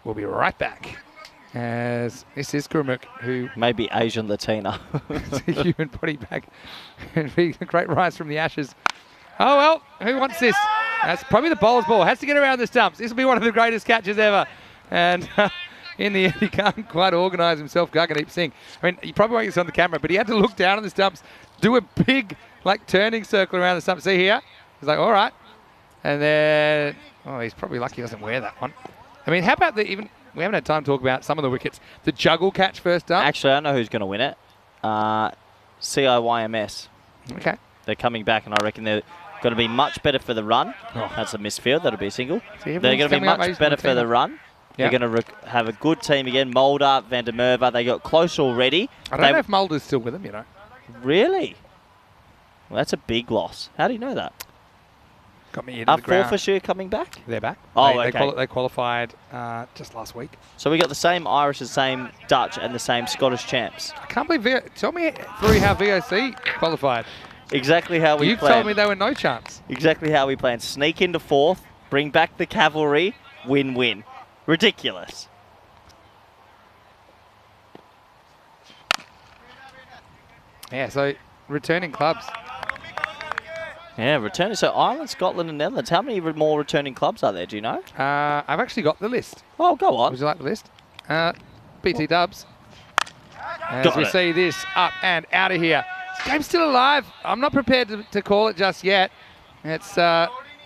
We'll be right back. As this is Kurumuk, who Maybe Asian Latina. is a human body bag. And be a great rise from the ashes. Oh, well, who wants this? That's probably the bowler's ball. Has to get around the stumps. This will be one of the greatest catches ever. And in the end, he can't quite organise himself. Gaggandeep Singh. I mean, you probably won't get this on the camera, but he had to look down on the stumps, do a big, like, turning circle around the stumps. See here? He's like, all right. And then, oh, he's probably lucky he doesn't wear that one. I mean, how about we haven't had time to talk about some of the wickets. The juggle catch first up. Actually, I know who's going to win it. CIYMS. Okay. They're coming back, and I reckon they're going to be much better for the run. Oh. That's a misfield. That'll be a single. See, They're everyone's going to be coming up, much Asian better for Latina. the run. Yeah. They're going to have a good team again. Mulder, Van der Merwe. They got close already. I don't know if Mulder's still with him, you know. Really? Well, that's a big loss. How do you know that? Got me into Are the ground. Forfarshire coming back? They're back. Oh, they, okay. they qualified just last week. So we got the same Irish, the same Dutch, and the same Scottish champs. I can't believe tell me through how VOC qualified. Exactly how we You planned. told me they were no chance. Exactly how we planned. Sneak into 4th, bring back the cavalry, win-win. Ridiculous. Yeah, so returning clubs. Yeah, returning. So Ireland, Scotland, and Netherlands. How many more returning clubs are there? Do you know? I've actually got the list. Oh, go on. Would you like the list? BT Dubs. As Got we it. see this up and out of here. This game's still alive. I'm not prepared to call it just yet. It's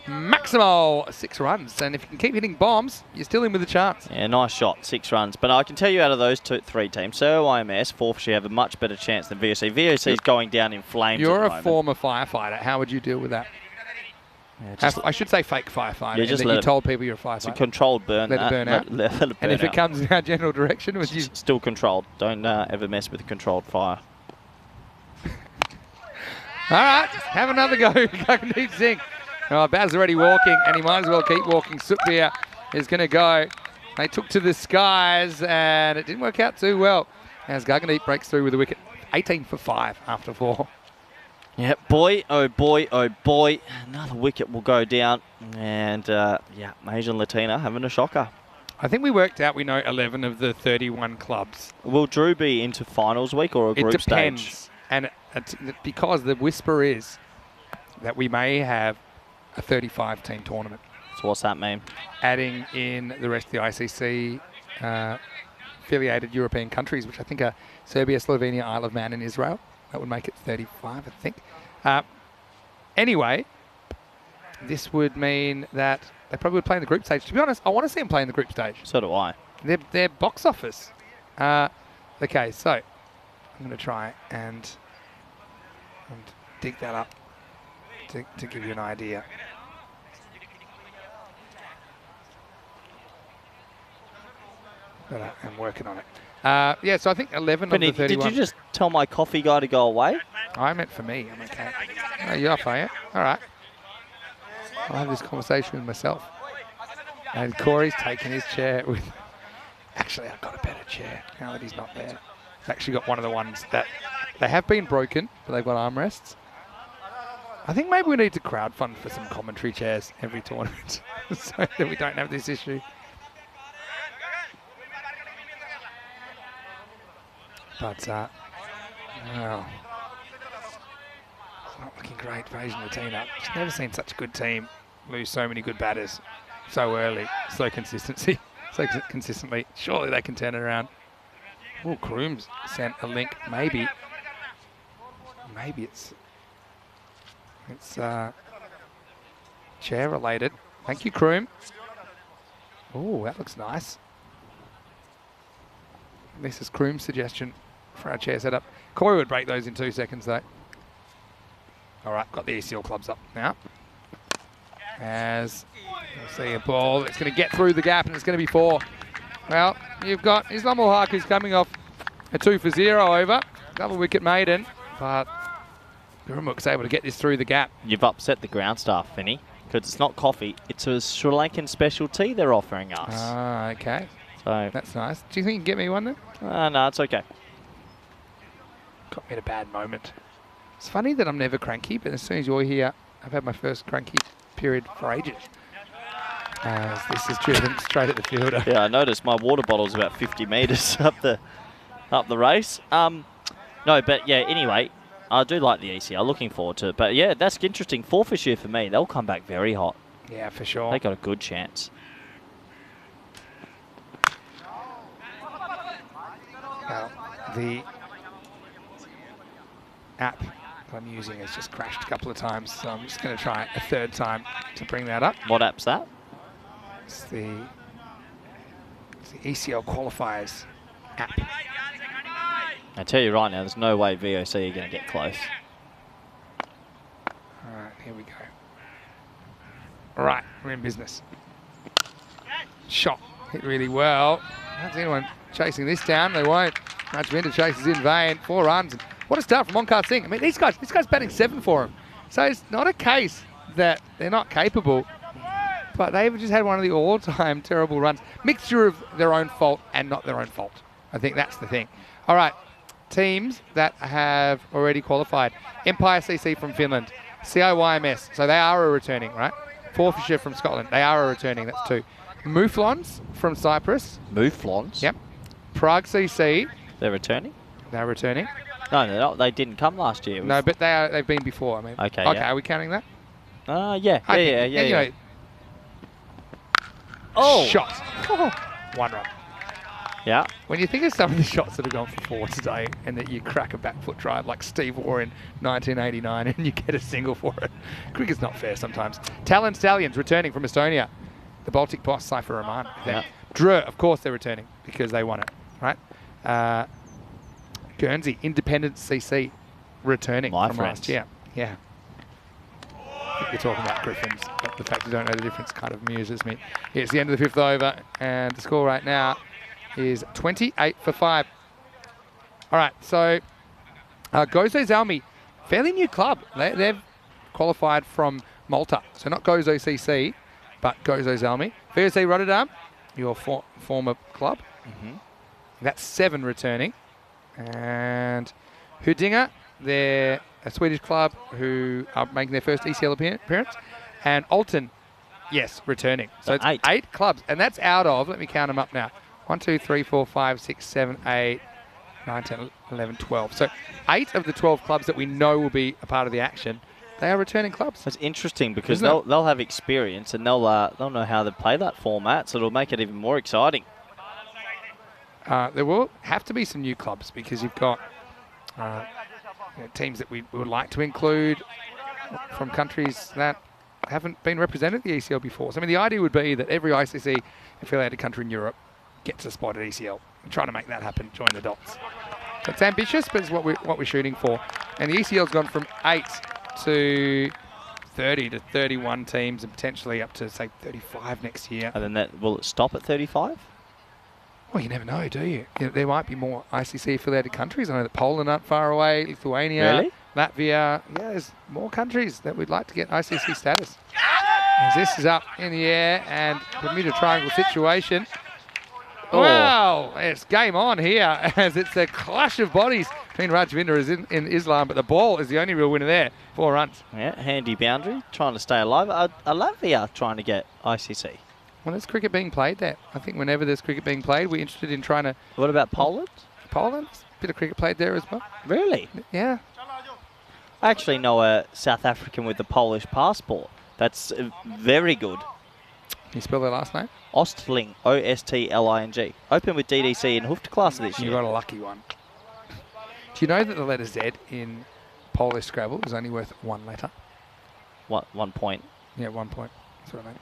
maximal 6 runs. And if you can keep hitting bombs, you're still in with a chance. Yeah, nice shot. 6 runs. But I can tell you out of those 3 teams, so IMS, Forfarshire have a much better chance than VOC. VOC is going down in flames You're at the a moment. former firefighter. How would you deal with that? Yeah, just I should say fake firefighter. Yeah, in just that let you it- told people you're a it's a firefighter. controlled burn. Let it burn out. Let it burn And if it out. comes in our general direction, would you? Still controlled. Don't ever mess with controlled fire. All right, have another go. Gaggandeep Singh. Oh, Baz already walking, and he might as well keep walking. Sukhbir is going to go. They took to the skies, and it didn't work out too well. As Gaggandeep breaks through with a wicket. 18 for 5 after 4. Yep, boy, oh boy, oh boy. Another wicket will go down. And, yeah, Asian Latina having a shocker. I think we worked out we know 11 of the 31 clubs. Will Drew be into finals week or a It group depends. stage? And because the whisper is that we may have a 35-team tournament, So what's that mean? adding in the rest of the ICC affiliated European countries, which I think are Serbia, Slovenia, Isle of Man, and Israel. That would make it 35, I think. Anyway, this would mean that they probably would play in the group stage. To be honest, I want to see them play in the group stage. So do I. They're box office. Okay, so I'm going to try and dig that up to give you an idea. But I'm working on it. Yeah, so I think 11 Vinny, of the 31. did you just tell my coffee guy to go away? I meant for me. I'm okay. Oh, you're off, are you? All right. I'll have this conversation with myself. And Corey's taken his chair with... Actually, I've got a better chair now that he's not there. I've actually got one of the ones that... They have been broken, but they've got armrests. I think maybe we need to crowdfund for some commentary chairs every tournament so that we don't have this issue. But, well, it's not looking great for Asian Latina. Just never seen such a good team lose so many good batters so early, so consistently. Surely they can turn it around. Oh, Crooms sent a link. Maybe it's chair related. Thank you, Croom. Oh, that looks nice. This is Kroom's suggestion for our chair setup. Corey would break those in 2 seconds, though. All right, got the ECL clubs up now. As you'll see a ball, it's going to get through the gap, and it's going to be 4. Well, you've got Islam Haq, who's coming off a 2 for 0 over. Double wicket maiden, but Gurumuk's able to get this through the gap. You've upset the ground staff, Finney, because it's not coffee. It's a Sri Lankan special tea they're offering us. Ah, okay. So That's nice. Do you think you can get me one then? no, it's okay. Got me at a bad moment. It's funny that I'm never cranky, but as soon as you're here, I've had my first cranky period for ages. As this is driven straight at the fielder. Yeah, I noticed my water bottle's about 50 metres up the race. No, but yeah, anyway, I do like the ECL. Looking forward to it. But yeah, that's interesting. 4 for sure for me. They'll come back very hot. Yeah, for sure. They got a good chance. Well, the app I'm using has just crashed a couple of times, so I'm just going to try a third time to bring that up. What app's that? It's the ECL qualifiers app. I tell you right now, there's no way VOC are going to get close. All right, here we go. All right, we're in business. Shot hit really well. How's anyone chasing this down? They won't. Rajwinder chases in vain. 4 runs. What a start from Onkar Singh. I mean, this guy's batting 7 for him. So it's not a case that they're not capable, but they've just had one of the all-time terrible runs. Mixture of their own fault and not their own fault. I think that's the thing. All right, teams that have already qualified. Empire CC from Finland. CIYMS, so they are a returning, right? Forfeiture from Scotland, they are a returning, that's 2. Mouflons from Cyprus. Mouflons? Yep. Prague CC, They're returning? they're returning. No, they're not. They didn't come last year. No, but they've been before. I mean, Okay, okay, yeah. are we counting that? Yeah. Anyway, Oh! shot. 1 run. Yeah. When you think of some of the shots that have gone for 4 today, and that you crack a back foot drive like Steve Waugh in 1989, and you get a single for it, cricket's not fair sometimes. Talon Stallions returning from Estonia. The Baltic boss, Cypher Rahman. Yeah. Dre, of course they're returning because they won it, right? Guernsey, Independent CC, returning My from friends. last year. Yeah. I think you're talking about Griffins, but the fact you don't know the difference kind of amuses me. It's the end of the 5th over, and the score right now is 28 for 5. All right, so Gozo Zalmi, fairly new club. They've qualified from Malta, so not Gozo CC, but Gozo Zalmi. VOC Rotterdam, your former club. That's 7 returning. And Hudinger, they're a Swedish club who are making their first ECL appearance. And Alton, yes, returning. So it's 8 clubs. And that's out of, let me count them up now. 1, 2, 3, 4, 5, 6, 7, 8, 9, 10, 11, 12. So 8 of the 12 clubs that we know will be a part of the action, they are returning clubs. It's interesting because they'll have experience and they'll know how to play that format, so it'll make it even more exciting. There will have to be some new clubs because you've got teams that we would like to include from countries that haven't been represented at the ECL before. So I mean, the idea would be that every ICC affiliated country in Europe gets a spot at ECL. I'm trying to make that happen. Join the dots. So it's ambitious, but it's what we're shooting for. And the ECL's gone from 8 to 30 to 31 teams, and potentially up to say 35 next year. And then will it stop at 35? Well, you never know, do you? There might be more ICC-affiliated countries. I know that Poland aren't far away, Lithuania, Really? Latvia. Yeah, there's more countries that we'd like to get ICC status. As this is up in the air and Bermuda Triangle situation. Oh. Wow, it's game on here as it's a clash of bodies between Rajwinder and Islam, but the ball is the only real winner there. 4 runs. Yeah, handy boundary, trying to stay alive. Latvia trying to get ICC. Well, there's cricket being played there. I think whenever there's cricket being played, we're interested in trying to... What about Poland? Poland? A bit of cricket played there as well. Really? Yeah. I actually know a South African with a Polish passport. That's very good. Can you spell their last name? Ostling, O-S-T-L-I-N-G. Open with DDC in Hoofdklasse this You year. got a lucky one. Do you know that the letter Z in Polish Scrabble is only worth 1 letter? What, 1 point? Yeah, 1 point. That's what I mean.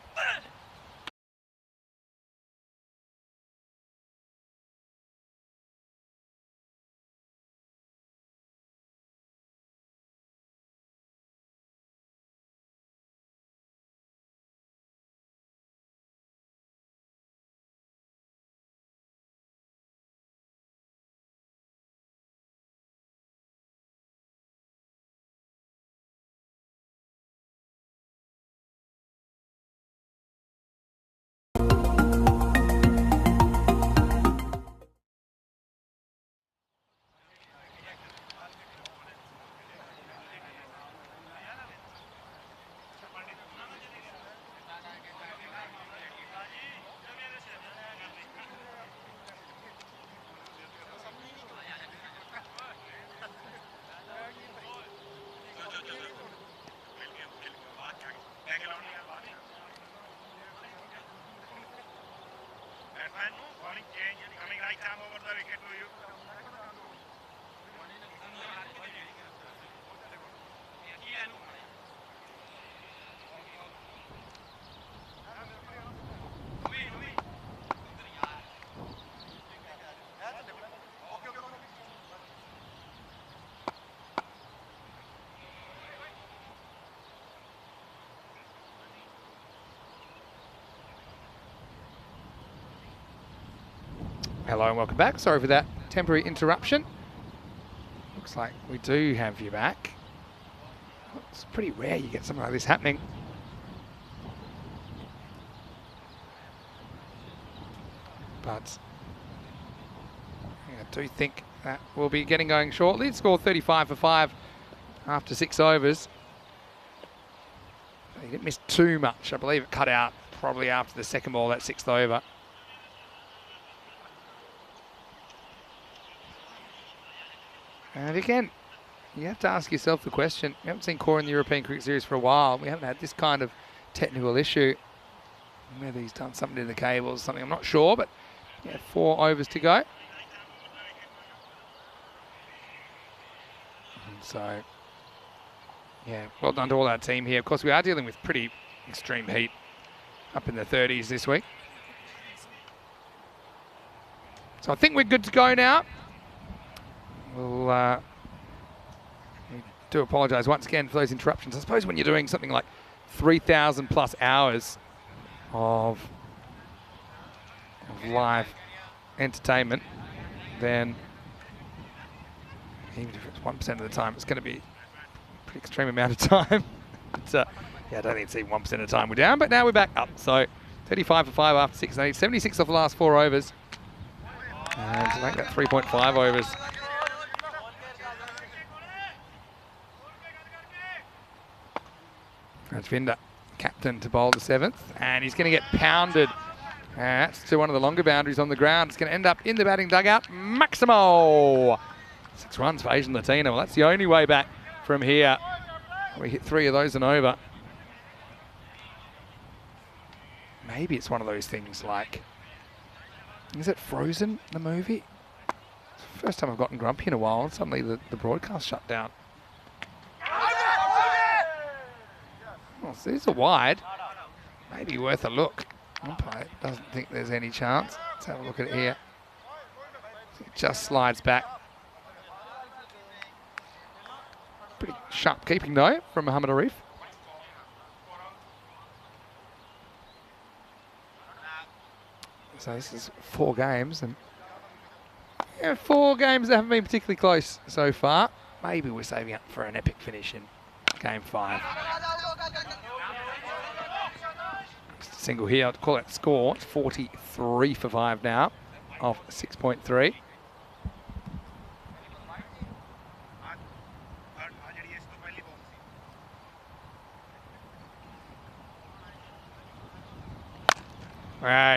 Hello and welcome back. Sorry for that temporary interruption. Looks like we do have you back. It's pretty rare you get something like this happening. But I do think that we'll be getting going shortly. It scored 35 for 5 after 6 overs. He didn't miss too much. I believe it cut out probably after the second ball, that 6th over. And again, you have to ask yourself the question. We haven't seen Core in the European Cricket Series for a while. We haven't had this kind of technical issue. Whether he's done something to the cables, something, I'm not sure, but yeah, 4 overs to go. And so, yeah, well done to all our team here. Of course, we are dealing with pretty extreme heat up in the 30s this week. So I think we're good to go now. We'll we do apologise once again for those interruptions. I suppose when you're doing something like 3,000 plus hours of live entertainment, then even if it's 1% of the time, it's going to be a pretty extreme amount of time. But, yeah, I don't think it's even 1% of the time we're down, but now we're back up. So 35 for 5 after 6 and 8, 76 off the last 4 overs. And to make that 3.5 overs. Rajvinder, captain to bowl the 7th, and he's going to get pounded. That's to one of the longer boundaries on the ground. It's going to end up in the batting dugout. Maximo! 6 runs for Asian Latina. Well, that's the only way back from here. We hit 3 of those and over. Maybe it's one of those things like, is it Frozen, the movie? It's the first time I've gotten grumpy in a while, and suddenly the broadcast shut down. Oh, so these are wide. Maybe worth a look. Umpire doesn't think there's any chance. Let's have a look at it here. It just slides back. Pretty sharp keeping though from Muhammad Arif. So this is 4 games, and yeah, 4 games that haven't been particularly close so far. Maybe we're saving up for an epic finish in game 5. Single here, I'd call it score. It's 43 for 5 now, off 6.3.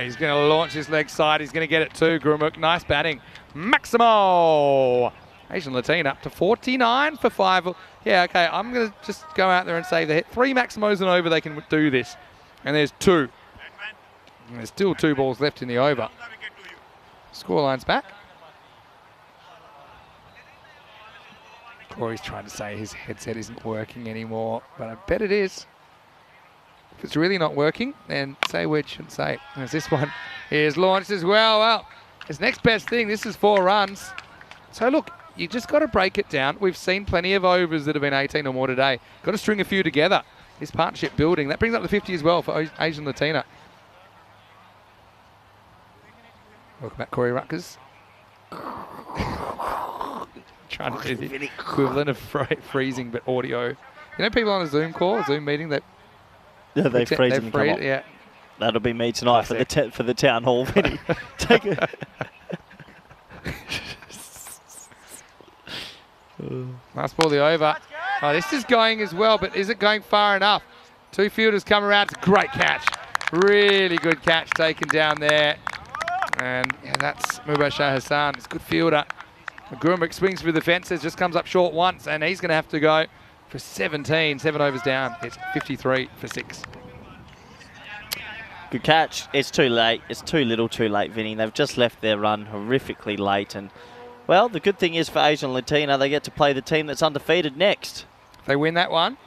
He's going to launch his leg side. He's going to get it too. Gurumuk, nice batting. Maximo! Asian Latina up to 49 for 5. Yeah, okay, I'm going to just go out there and save the hit. 3 Maximos and over, they can do this. And there's 2. And there's still 2 balls left in the over. Scoreline's back. Corey's trying to say his headset isn't working anymore, but I bet it is. If it's really not working, then say a word shouldn't say. As this one is launched as well. Well, it's next best thing. This is 4 runs. So look, you just got to break it down. We've seen plenty of overs that have been 18 or more today. Got to string a few together. This partnership building. That brings up the 50 as well for Asian Latina. Welcome back, Corey Rutgers. Trying to do the equivalent of freezing, but audio. You know, people on a Zoom call, Zoom meeting, that they freeze and come up. Yeah. That'll be me tonight for the town hall. Take it. Last ball, the over. Oh, this is going as well, but is it going far enough? 2 fielders come around. It's a great catch. Really good catch taken down there. And yeah, that's Mubashir Hassan. It's a good fielder. Gurumuk swings through the fences, just comes up short once, and he's going to have to go. for 17. 7 overs down. It's 53 for 6. Good catch. It's too late. It's too little too late, Vinny. They've just left their run horrifically late. And, well, the good thing is for Asian Latina, they get to play the team that's undefeated next. If they win that one,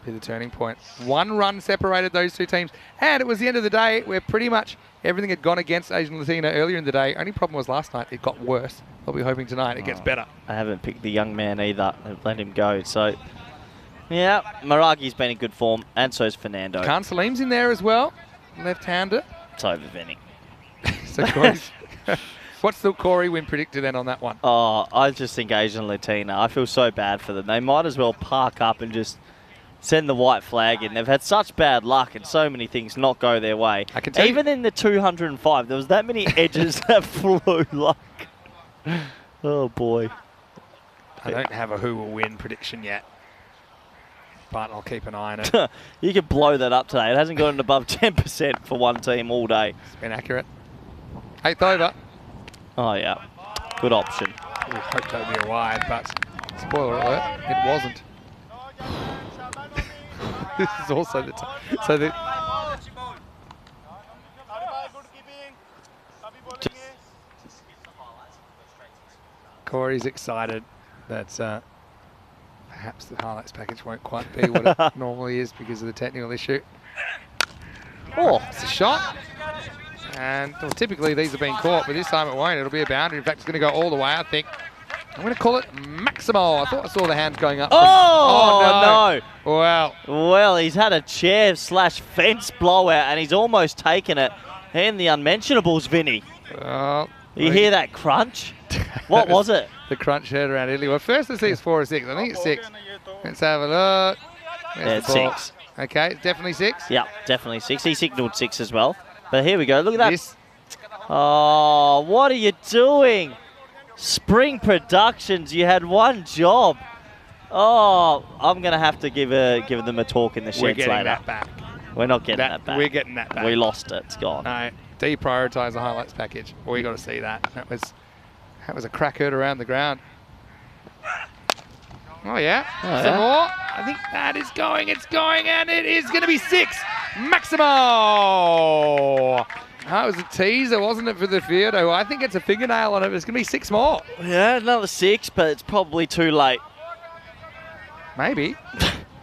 be the turning point. 1 run separated those two teams. And it was the end of the day where pretty much everything had gone against Asian Latina earlier in the day. Only problem was last night, it got worse. They'll be hoping tonight it gets better. I haven't picked the young man either. They've let him go. So, yeah, Maragi's been in good form, and so's Fernando. Khan Salim's in there as well. Left-hander. It's over, Vinny. So Corey's what's the Corey win predictor then on that one? Oh, I just think Asian Latina, I feel so bad for them. They might as well park up and just send the white flag in. They've had such bad luck and so many things not go their way. I can tell Even in the 205, there was that many edges that flew like... Oh, boy. I don't have a who will win prediction yet, but I'll keep an eye on it. You could blow that up today. It hasn't gotten above 10% for one team all day. It's been accurate. 8th over. Oh, yeah. Good option. We hoped that would be a wide, but spoiler alert, it wasn't. This is also the time. So the Corey's excited that perhaps the highlights package won't quite be what it normally is because of the technical issue. Oh, It's a shot. And well, typically these have been caught, but this time it won't. It'll be a boundary. In fact, it's going to go all the way, I think. I'm going to call it Maximo. I thought I saw the hands going up. oh no. Wow. Well, he's had a chair/fence blowout and he's almost taken it. And the unmentionables, Vinny. Well, You hear that crunch? What was it? The crunch heard around Italy. Well, first let's see it's 4 or 6. I think it's 6. Let's have a look. Yeah, it's the ball. 6. Okay, it's definitely 6. Yeah, definitely 6. He signalled 6 as well. But here we go. Look at that. This. Oh, what are you doing? Spring Productions, you had one job. Oh, I'm going to have to give them a talk in the sheds We're getting later. that back. We're not getting that back. We're getting that back. We lost it. It's gone. No, deprioritise the highlights package. We got to see that. That was a crack hurt around the ground. Oh yeah, some more. I think that is going. It's going, and it is going to be 6. Maximo. That was a teaser, wasn't it, for the field? Oh, I think it's a fingernail on it. It's going to be 6 more. Yeah, another 6, but it's probably too late. Maybe.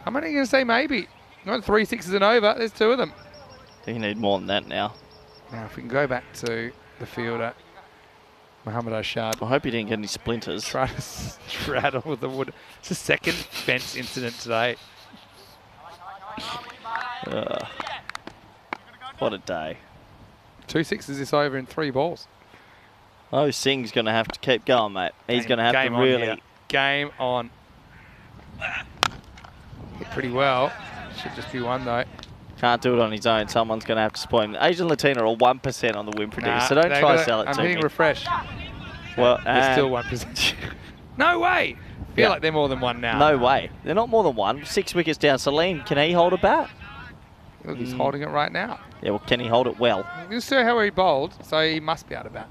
I'm only going to say maybe. Not 3 6s and over. There's 2 of them. You need more than that now. Now, if we can go back to the fielder, Mohammed Ashad. I hope you didn't get any splinters. Try to straddle with the wood. It's the second fence incident today. What a day. 2 6s this over in 3 balls. Oh, Singh's going to have to keep going, mate. He's going to have to really... Game on. Hit pretty well. Should just be 1 though. Can't do it on his own. Someone's going to have to spoil him. Asian Latina are 1% on the win predictor, so don't try to sell it to me. I'm hitting refresh. Well, They're still 1%. No way. Feel like they're more than 1 now. No way. They're not more than 1. 6 wickets down. Salim, can he hold a bat? Look, he's holding it right now. Yeah, well, can he hold it well? You saw how he bowled, so he must be out of bat.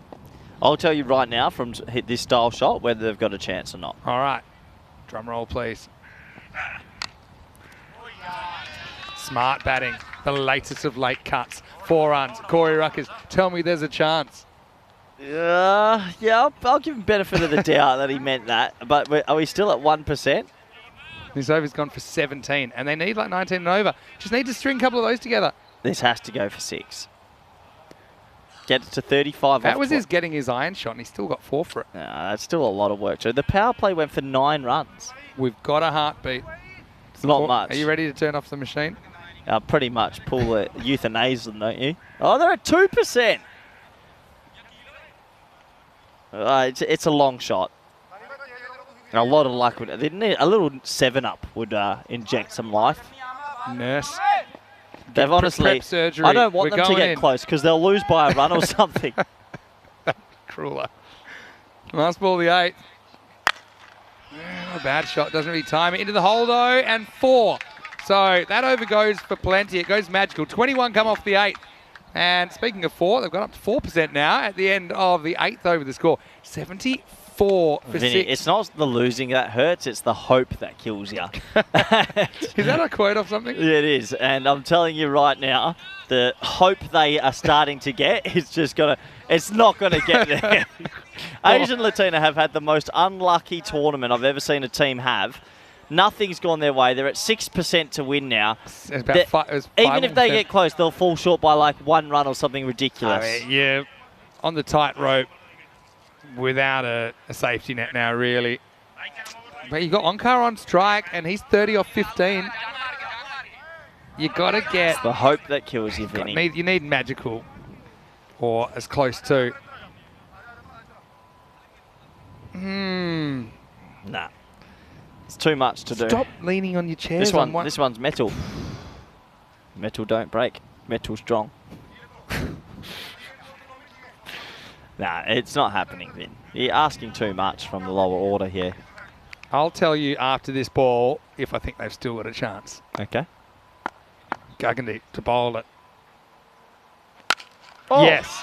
I'll tell you right now from hit this style shot whether they've got a chance or not. All right. Drum roll, please. Smart batting. The latest of late cuts. 4 runs. Corey Ruckers, tell me there's a chance. Yeah, I'll give him benefit of the doubt that he meant that. But are we still at 1%? This over's gone for 17, and they need like 19 and over. Just need to string a couple of those together. This has to go for 6. Get it to 35. That was his getting his iron shot, and he still got 4 for it. That's still a lot of work. So the power play went for 9 runs. We've got a heartbeat. It's not much. Are you ready to turn off the machine? Pretty much. Pull the euthanasia, don't you? Oh, they're at 2%. It's a long shot. And a lot of luck would. A little 7-up would inject some life. Nurse. They've honestly. Prep surgery. I don't want them to get close because they'll lose by a run or something. Crueler. Last ball, the 8th. Not a bad shot. Doesn't really time it. Into the hole though, and 4. So that over goes for plenty. It goes magical. 21 come off the 8th. And speaking of 4, they've gone up to 4% now at the end of the 8th over the score. 74 4 for Vinny, 6. it's not the losing that hurts, it's the hope that kills you. Is that a quote of something? Yeah, it is. And I'm telling you right now, the hope they are starting to get is just going to, it's not going to get there. Asian Latina have had the most unlucky tournament I've ever seen a team have. Nothing's gone their way. They're at 6% to win now. It's about Even if they get close, they'll fall short by like 1 run or something ridiculous. I mean, yeah, on the tightrope without a safety net now, really. But you got Onkar on strike, and he's 30 off 15. You got to get... It's the hope that kills you, Vinny. You need magical or as close to. Nah. It's too much to do. Stop leaning on your chairs. This one's metal. Metal don't break. Metal strong. Nah, it's not happening, Vin. You're asking too much from the lower order here. I'll tell you after this ball if I think they've still got a chance. Okay. Guggendeep to bowl it. Oh. Yes.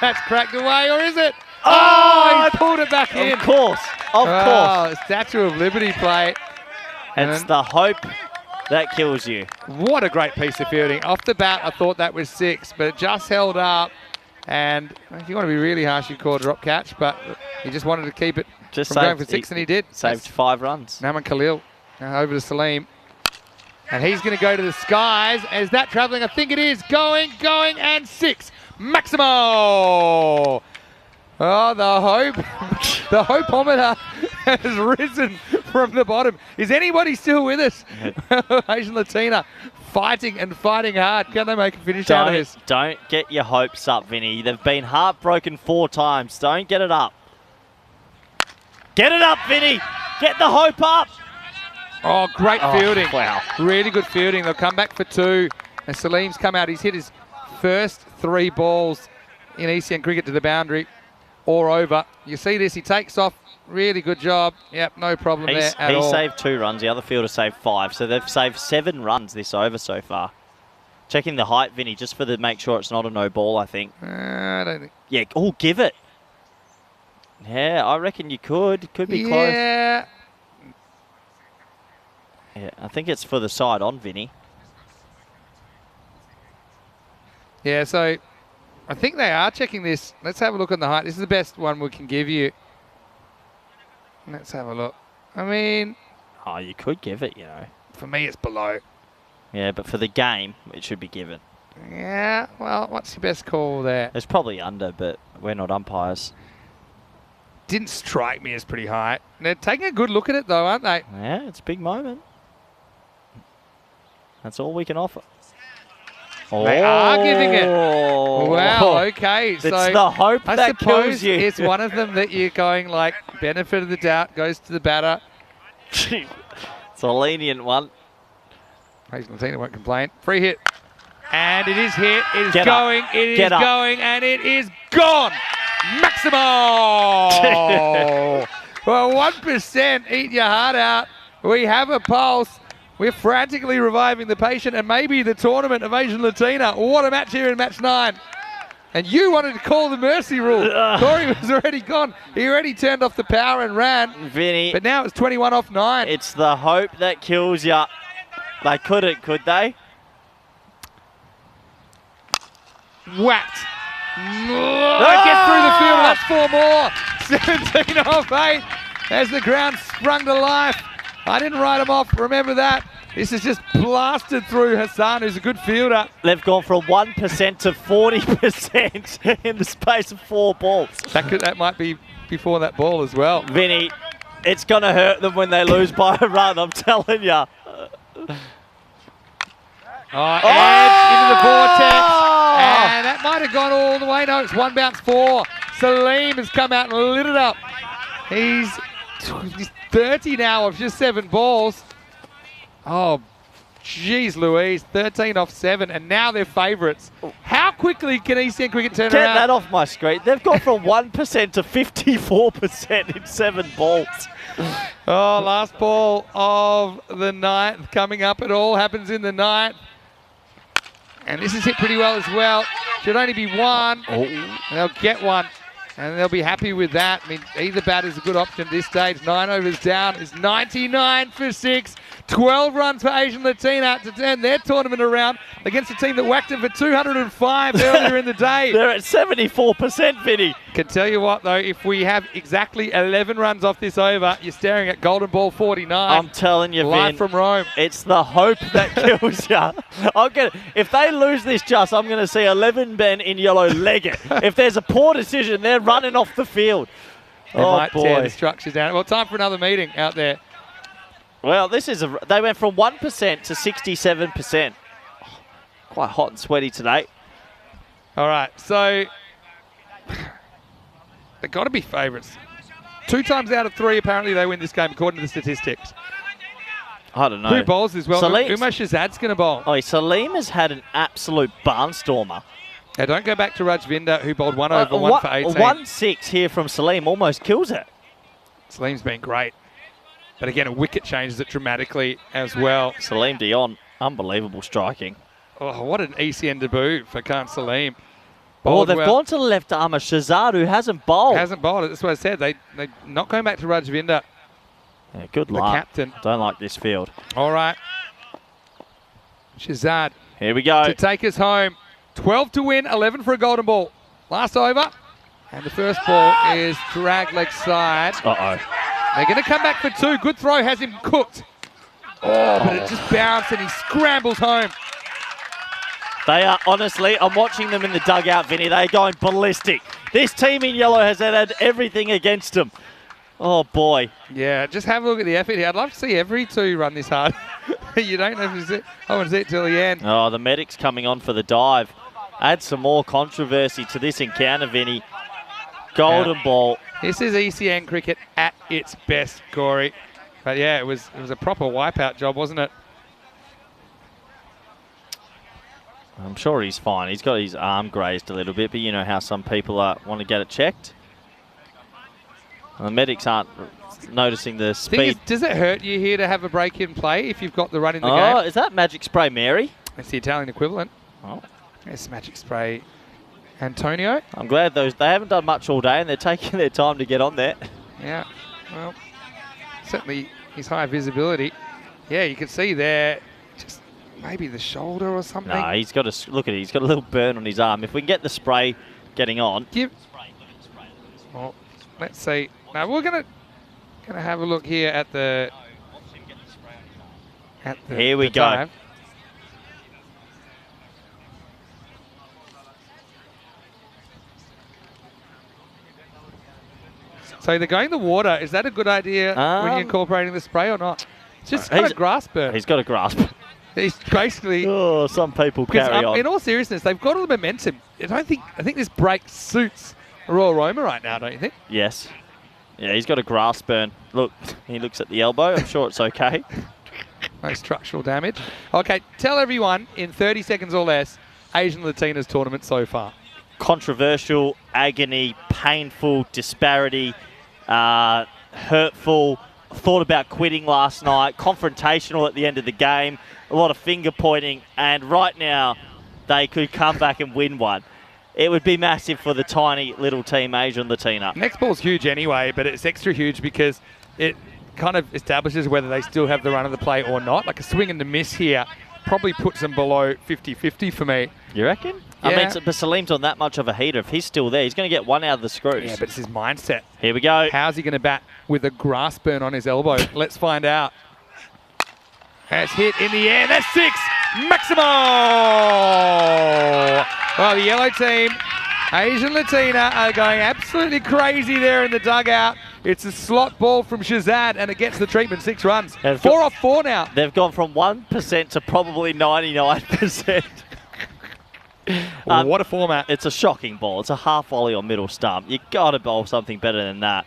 That's cracked away, or is it? Oh, he pulled it back in. Of course. Of course. Statue of Liberty play. It's the hope that kills you. What a great piece of fielding. Off the bat, I thought that was 6, but it just held up. And if you want to be really harsh, you call a drop catch, but he just wanted to keep it Just from going for 6, and he did. Saved 5 runs. Naman Khalil now over to Salim. And he's going to go to the skies. Is that travelling? I think it is. Going, and 6. Maximo! Oh, the hope. The hopeometer has risen from the bottom. Is anybody still with us? Asian Latina fighting and fighting hard. Can they make a finish out of this? Don't get your hopes up, Vinny. They've been heartbroken 4 times. Don't get it up. Get it up, Vinny. Get the hope up. Oh, great fielding. Wow. Really good fielding. They'll come back for 2. And Salim's come out. He's hit his first 3 balls in ECN cricket to the boundary or over. You see this, he takes off. Really good job. Yep, no problem there at all. He saved 2 runs. The other fielder saved 5. So they've saved 7 runs this over so far. Checking the height, Vinny, just for the make sure it's not a no ball, I think. I don't think. Yeah, give it. Yeah, I reckon you could. Could be close. Yeah. Yeah, I think it's for the side on, Vinny. Yeah, so I think they are checking this. Let's have a look on the height. This is the best one we can give you. Let's have a look. I mean... Oh, you could give it, you know. For me, it's below. Yeah, but for the game, it should be given. Yeah, well, what's your best call there? It's probably under, but we're not umpires. Didn't strike me as pretty high. They're taking a good look at it, though, aren't they? Yeah, it's a big moment. That's all we can offer. They are giving it. Wow, okay. It's So the hope I that suppose kills you. it's one of them that you're going like, benefit of the doubt goes to the batter. It's a lenient one. Asian Latina won't complain. Free hit. And it is hit. It is Get going. up. It is Get up. going. And it is gone. Maximo! Well, 1%. Eat your heart out. We have a pulse. We're frantically reviving the patient and maybe the tournament of Asian Latina. What a match here in match 9. And you wanted to call the mercy rule. Corey was already gone. He already turned off the power and ran. Vinny. But now it's 21 off 9. It's the hope that kills you. They couldn't, could they? Whacked. It gets through the field. That's 4 more. 17 off 8 as the ground sprung to life. I didn't write him off. Remember that. This is just blasted through Hassan, who's a good fielder. They've gone from 1% to 40% in the space of 4 balls. That might be before that ball as well. Vinny, it's going to hurt them when they lose by a run, I'm telling you. Edge into the vortex. And that might have gone all the way. No, it's 1 bounce 4. Salim has come out and lit it up. He's 30 now of just 7 balls. Oh, geez, Louise. 13 off 7, and now they're favourites. How quickly can ECN cricket turn Get around? that off my screen. They've gone from 1% to 54% in 7 balls. Oh, last ball of the 9th coming up. It all happens in the 9th. And this is hit pretty well as well. Should only be 1. Oh. They'll get 1. And they'll be happy with that. I mean, either bat is a good option at this stage. 9 overs down is 99 for 6. 12 runs for Asian Latina to turn their tournament around against a team that whacked them for 205 earlier in the day. They're at 74%, Vinny. Can tell you what, though, if we have exactly 11 runs off this over, you're staring at golden ball 49. I'm telling you, Live Vin, from Rome. it's the hope that kills you. If they lose this I'm going to see 11 men in yellow leg it. If there's a poor decision, they're running off the field. They might tear the structure down. Well, time for another meeting out there. Well, they went from 1% to 67%. Quite hot and sweaty today. All right, so they've got to be favourites. 2 times out of 3, apparently, they win this game, according to the statistics. I don't know. Who bowls as well? Umar Shahzad's going to bowl. Oh, Salim has had an absolute barnstormer. Now, don't go back to Rajvinder, who bowled 1 over, 1 for 18. 1-6 here from Salim almost kills it. Salim's been great. But again, a wicket changes it dramatically as well. Salim Dion, unbelievable striking. Oh, what an ECN debut for Khan Salim. They've gone to the left armour. Shahzad, who hasn't bowled. Hasn't bowled. That's what I said. They're not going back to Rajvinder. Yeah, good the luck. Captain. Don't like this field. All right. Shahzad. Here we go. To take us home. 12 to win, 11 for a golden ball. Last over. And the first ball is drag leg side. Uh-oh. They're going to come back for 2. Good throw has him cooked. Oh, but it just bounced and he scrambles home. They are, honestly, I'm watching them in the dugout, Vinny. They're going ballistic. This team in yellow has had everything against them. Oh, boy. Yeah, just have a look at the effort here. I'd love to see every 2 run this hard. You don't have to sit. I want to see it till the end. Oh, the medic's coming on for the dive. Add some more controversy to this encounter, Vinny. Golden ball. This is ECN cricket at its best, Corey. But yeah, it was a proper wipeout job, wasn't it? I'm sure he's fine. He's got his arm grazed a little bit, but you know how some people want to get it checked. And the medics aren't noticing the speed. Does it hurt you here to have a break in play if you've got the run in the game? Oh, is that Magic Spray Mary? It's the Italian equivalent. Oh. It's Magic Spray Antonio. I'm glad they haven't done much all day and they're taking their time to get on there. Yeah, well, certainly his high visibility. Yeah, you can see there, just maybe the shoulder or something. No, he's got a look at it. He's got a little burn on his arm. If we can get the spray getting on. Well, let's see. Now we're gonna have a look here at the. Here we go. Dive. So they're going the water. Is that a good idea when you're incorporating the spray or not? It's just got a grasp burn. He's got a grasp. He's basically. Oh, some people carry on. In all seriousness, they've got all the momentum. I think this break suits Royal Roma right now, don't you think? Yes. Yeah, he's got a grasp burn. Look, he looks at the elbow. I'm sure it's okay. No structural damage. Okay, tell everyone in 30 seconds or less, Asian Latinas tournament so far. Controversial, agony, painful, disparity, hurtful. Thought about quitting last night. Confrontational at the end of the game. A lot of finger pointing. And right now, they could come back and win one. It would be massive for the tiny little team, Asian Latina. Next ball's huge anyway, but it's extra huge because it kind of establishes whether they still have the run of the play or not. Like a swing and a miss here probably puts them below 50-50 for me. You reckon? Yeah. I mean, but Salim's on that much of a heater. If he's still there, he's going to get one out of the screws. Yeah, but it's his mindset. Here we go. How's he going to bat with a grass burn on his elbow? Let's find out. That's hit in the air. That's 6. Maximo! Well, the yellow team, Asian Latina, are going absolutely crazy there in the dugout. It's a slot ball from Shahzad, and it gets the treatment. 6 runs. 4 off 4 now. They've gone from 1% to probably 99%. What a format. It's a shocking ball. It's a half volley on middle stump. You got to bowl something better than that.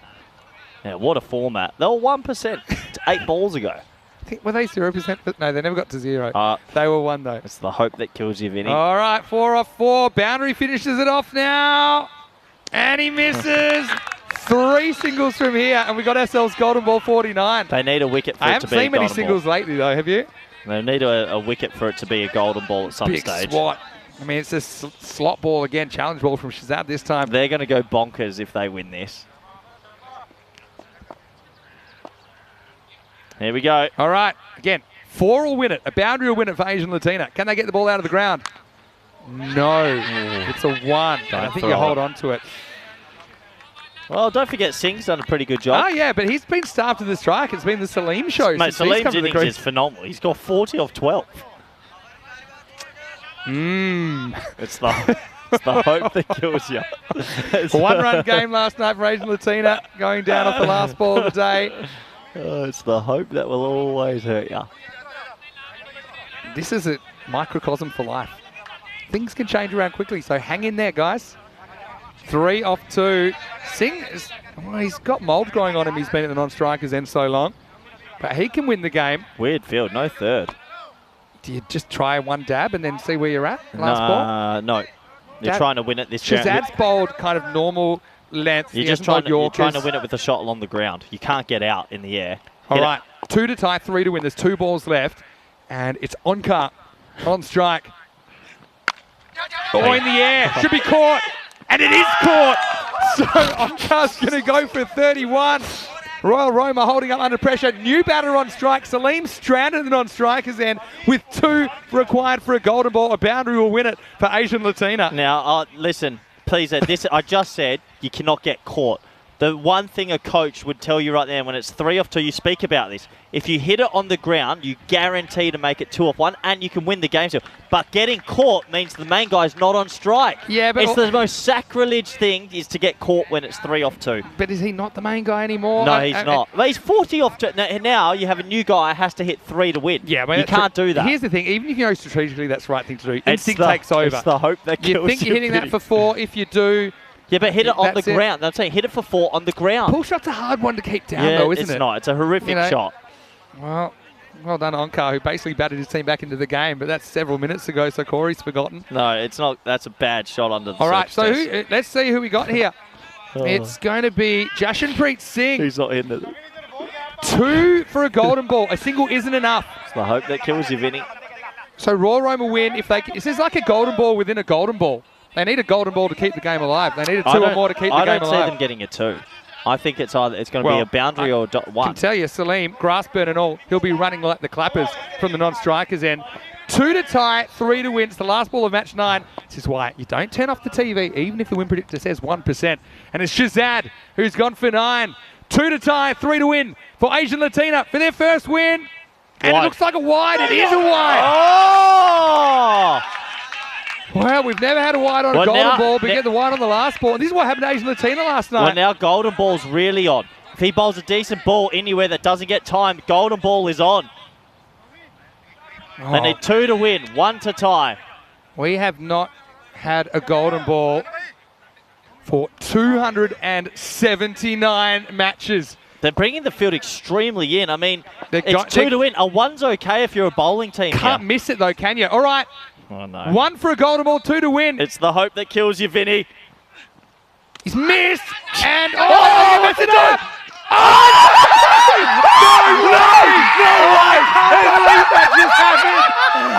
Yeah, what a format. They were 1% 8 balls ago. Were they 0%? No, they never got to 0. They were 1 though. It's the hope that kills you, Vinny. All right, 4 off 4. Boundary finishes it off now. And he misses. 3 singles from here, and we got ourselves golden ball 49. They need a wicket for it to be a golden ball. I haven't seen many singles lately though, have you? They need a wicket for it to be a golden ball at some stage. Big swat. I mean, it's a slot ball again, challenge ball from Shazad this time. They're going to go bonkers if they win this. Here we go. All right, again, 4 will win it. A boundary will win it for Asian Latina. Can they get the ball out of the ground? No, it's a 1. I think you hold on to it. Well, don't forget Singh's done a pretty good job. Oh, yeah, but he's been starved to the strike. It's been the Salim show. Mate, Salim's innings is phenomenal. He's got 40 off 12. It's the hope that kills you. 1-run game last night for Asian Latina, going down off the last ball of the day. Oh, it's the hope that will always hurt you. This is a microcosm for life. Things can change around quickly, so hang in there, guys. 3 off 2. Singh, he's got mould growing on him. He's been at the non-strikers end so long. But he can win the game. Weird field, no third. Do you just try 1 dab and then see where you're at last ball? No. You're trying to win it this Shazad's bowled kind of normal length. You're trying to win it with a shot along the ground. You can't get out in the air. All right, 2 to tie, 3 to win. There's 2 balls left. And it's Onkar on strike. Oh, in the air. Should be caught. And it is caught. So Onkar's going to go for 31. Royal Roma holding up under pressure. New batter on strike. Salim stranded in the non-strikers end with 2 required for a golden ball. A boundary will win it for Asian Latina. Now, listen, please, I just said you cannot get caught. The one thing a coach would tell you right there, when it's 3 off 2, you speak about this. If you hit it on the ground, you guarantee to make it 2 off 1, and you can win the game still. But getting caught means the main guy's not on strike. Yeah, but it's the most sacrilege thing is to get caught when it's 3 off 2. But is he not the main guy anymore? No, he's not. But he's 40 off 2. Now you have a new guy who has to hit 3 to win. Yeah, you can't do that. Here's the thing: even if you know strategically that's the right thing to do, instinct takes over. It's the hope that kills you. You think you're hitting that for 4. If you do. Yeah, but hit it on the ground. I'm saying hit it for 4 on the ground. Pull shot's a hard one to keep down, though, isn't it? It's not. It's a horrific shot. Well done, Onkar, who basically batted his team back into the game, but that's several minutes ago, so Corey's forgotten. No, it's not. That's a bad shot under the All right, so let's see who we got here. It's going to be Jashanpreet Singh. He's not hitting it. 2 for a golden ball. A single isn't enough. It's the hope that kills you, Vinny. So Royal Roma win if they. This is like a golden ball within a golden ball. They need a golden ball to keep the game alive. They need a 2 or more to keep the game alive. I don't see them getting a 2. I think it's going to be a boundary or 1. I can tell you, Salim, grass burn and all, he'll be running like the clappers from the non-strikers end. 2 to tie, 3 to win. It's the last ball of match 9. This is why you don't turn off the TV, even if the win predictor says 1%. And it's Shazad who's gone for 9. 2 to tie, 3 to win for Asian Latina for their first win. And it looks like a wide. It is a wide. Oh! Well, we've never had a wide on a golden ball, but get the wide on the last ball. And this is what happened to Asian Latina last night. Well, now golden ball's really on. If he bowls a decent ball anywhere that doesn't get time, golden ball is on. They need 2 to win, 1 to tie. We have not had a golden ball for 279 matches. They're bringing the field extremely in. I mean, it's 2 to win. A 1's okay if you're a bowling team. Can't miss it, though, can you? All right. Oh, no. 1 for a golden ball, 2 to win. It's the hope that kills you, Vinny. He's missed. And, he missed it up. No way! I can't believe that just happened.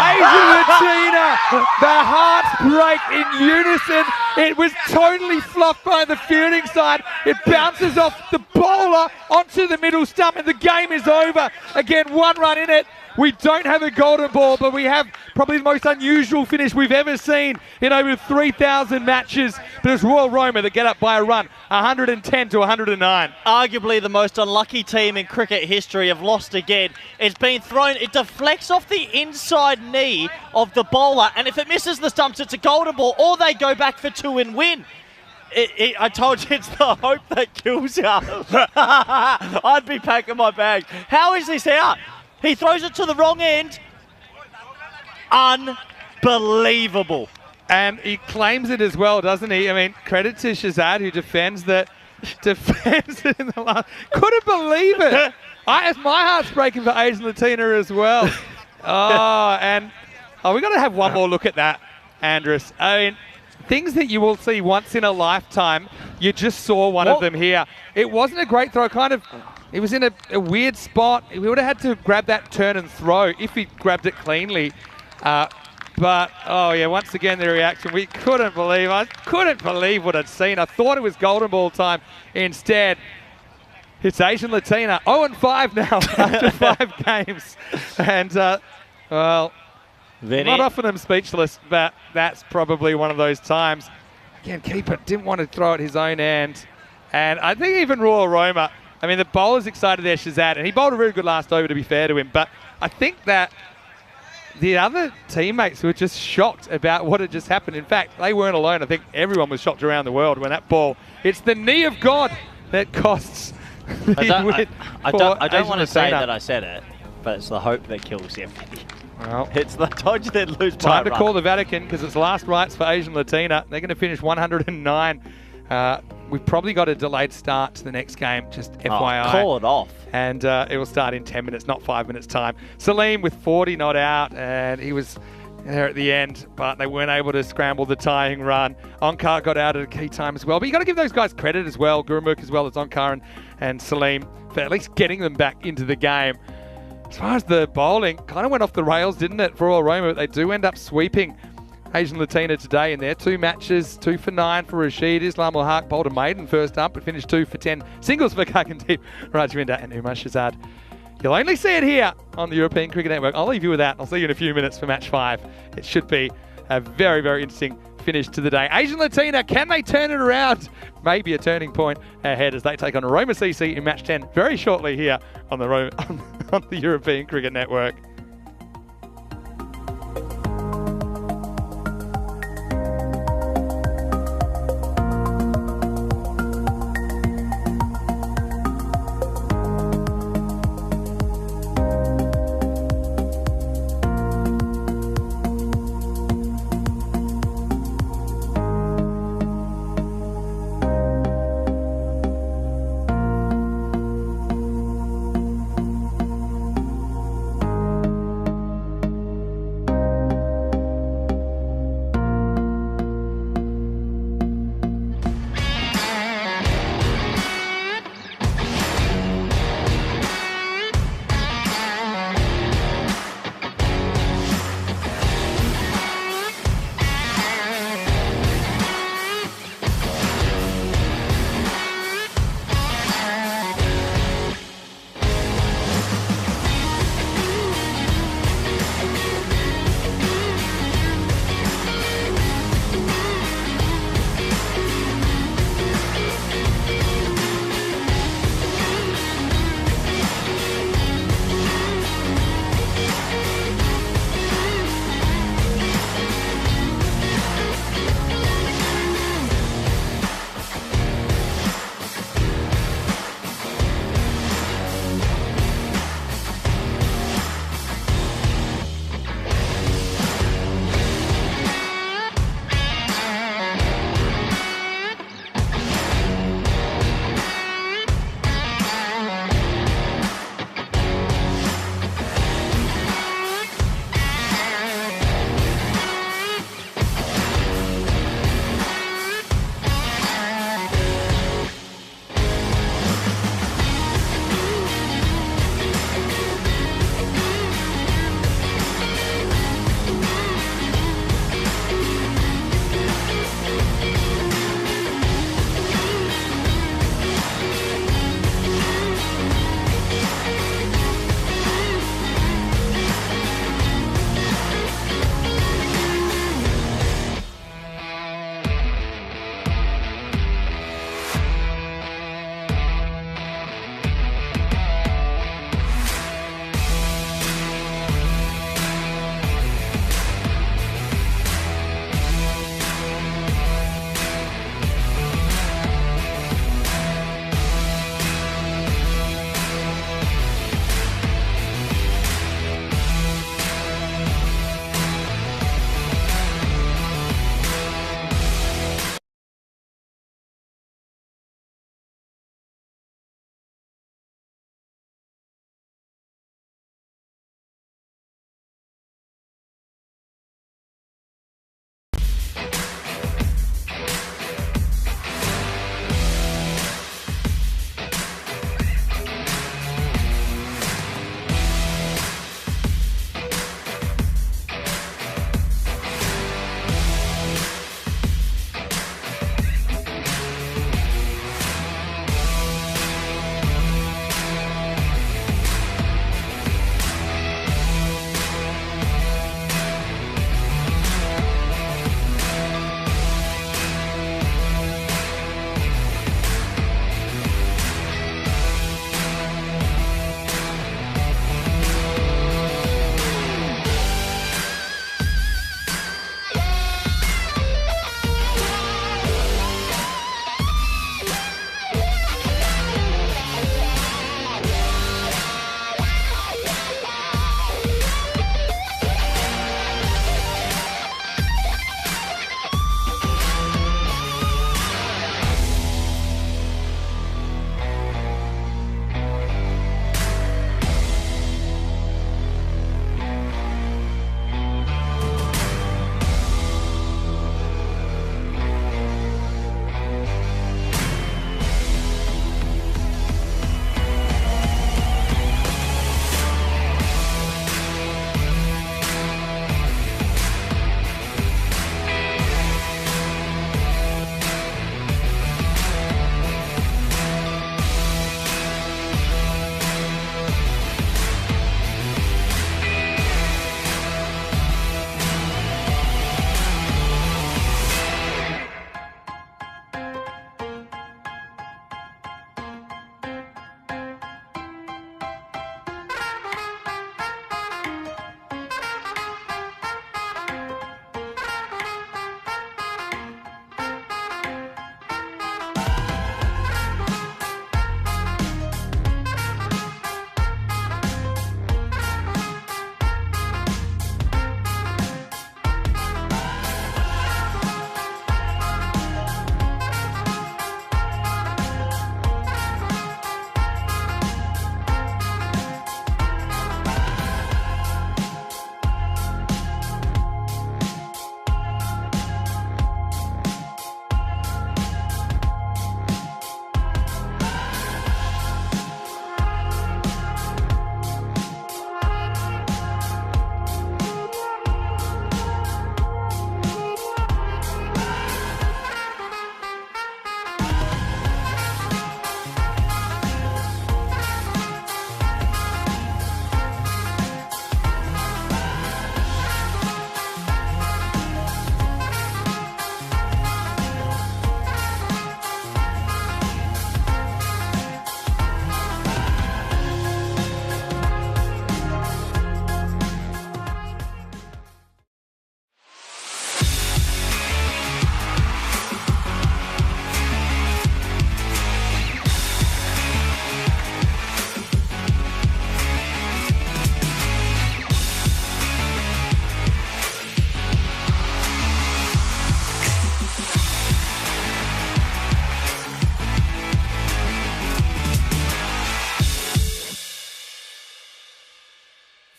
Asian Latina, the hearts break in unison. It was totally fluffed by the fielding side. It bounces off the bowler onto the middle stump, and the game is over. Again, 1 run in it. We don't have a golden ball, but we have probably the most unusual finish we've ever seen in over 3,000 matches. But it's Royal Roma that get up by a run, 110 to 109. Arguably the most unlucky team in cricket history have lost again. It's been thrown, it deflects off the inside knee of the bowler, and if it misses the stumps, it's a golden ball, or they go back for 2 and win. I told you it's the hope that kills you. I'd be packing my bag. How is this out? He throws it to the wrong end. Unbelievable. And he claims it as well, doesn't he? I mean, credit to Shazad, who defends it in the last. Couldn't believe it. My heart's breaking for Asian Latina as well. We've got to have one more look at that, Andrus. I mean, things that you will see once in a lifetime. You just saw one of them here. It wasn't a great throw, it was in a weird spot. We would have had to grab that turn and throw if he grabbed it cleanly. But, oh yeah, once again the reaction, I couldn't believe what I'd seen. I thought it was golden ball time. Instead, it's Asian Latina, 0-5 now after 5 games. And, well, Vinny. not often I'm speechless, but that's probably one of those times. Again, keeper didn't want to throw at his own end. And I think even Royal Roma, I mean, the bowler's excited there, Shazad, and he bowled a really good last over, to be fair to him. But I think that the other teammates were just shocked about what had just happened. In fact, they weren't alone. I think everyone was shocked around the world when that ball, it's the knee of God that costs I don't want to say Latina. that I said it, but it's the hope that kills him. Well, It's the dodge that lose by time a to call run. the Vatican because it's last rites for Asian Latina. They're going to finish 109. We've probably got a delayed start to the next game, just FYI. Call it off. And it will start in 10 minutes, not 5 minutes time. Salim with 40 not out, and he was there at the end, but they weren't able to scramble the tying run. Onkar got out at a key time as well. But you got to give those guys credit as well, Gurumukh as well as Onkar and Salim, for at least getting them back into the game. As far as the bowling, kind of went off the rails, didn't it, for Royal Roma? But they do end up sweeping Asian Latina today in their 2 matches, 2 for 9 for Rashid. Islam ul Haq bowled a maiden first up, but finished 2 for 10 singles for Gagandeep, Rajwinder and Umar Shazad. You'll only see it here on the European Cricket Network. I'll leave you with that. I'll see you in a few minutes for match 5. It should be a very, very interesting finish to the day. Asian Latina, can they turn it around? Maybe a turning point ahead as they take on Roma CC in match 10 very shortly here on the European Cricket Network.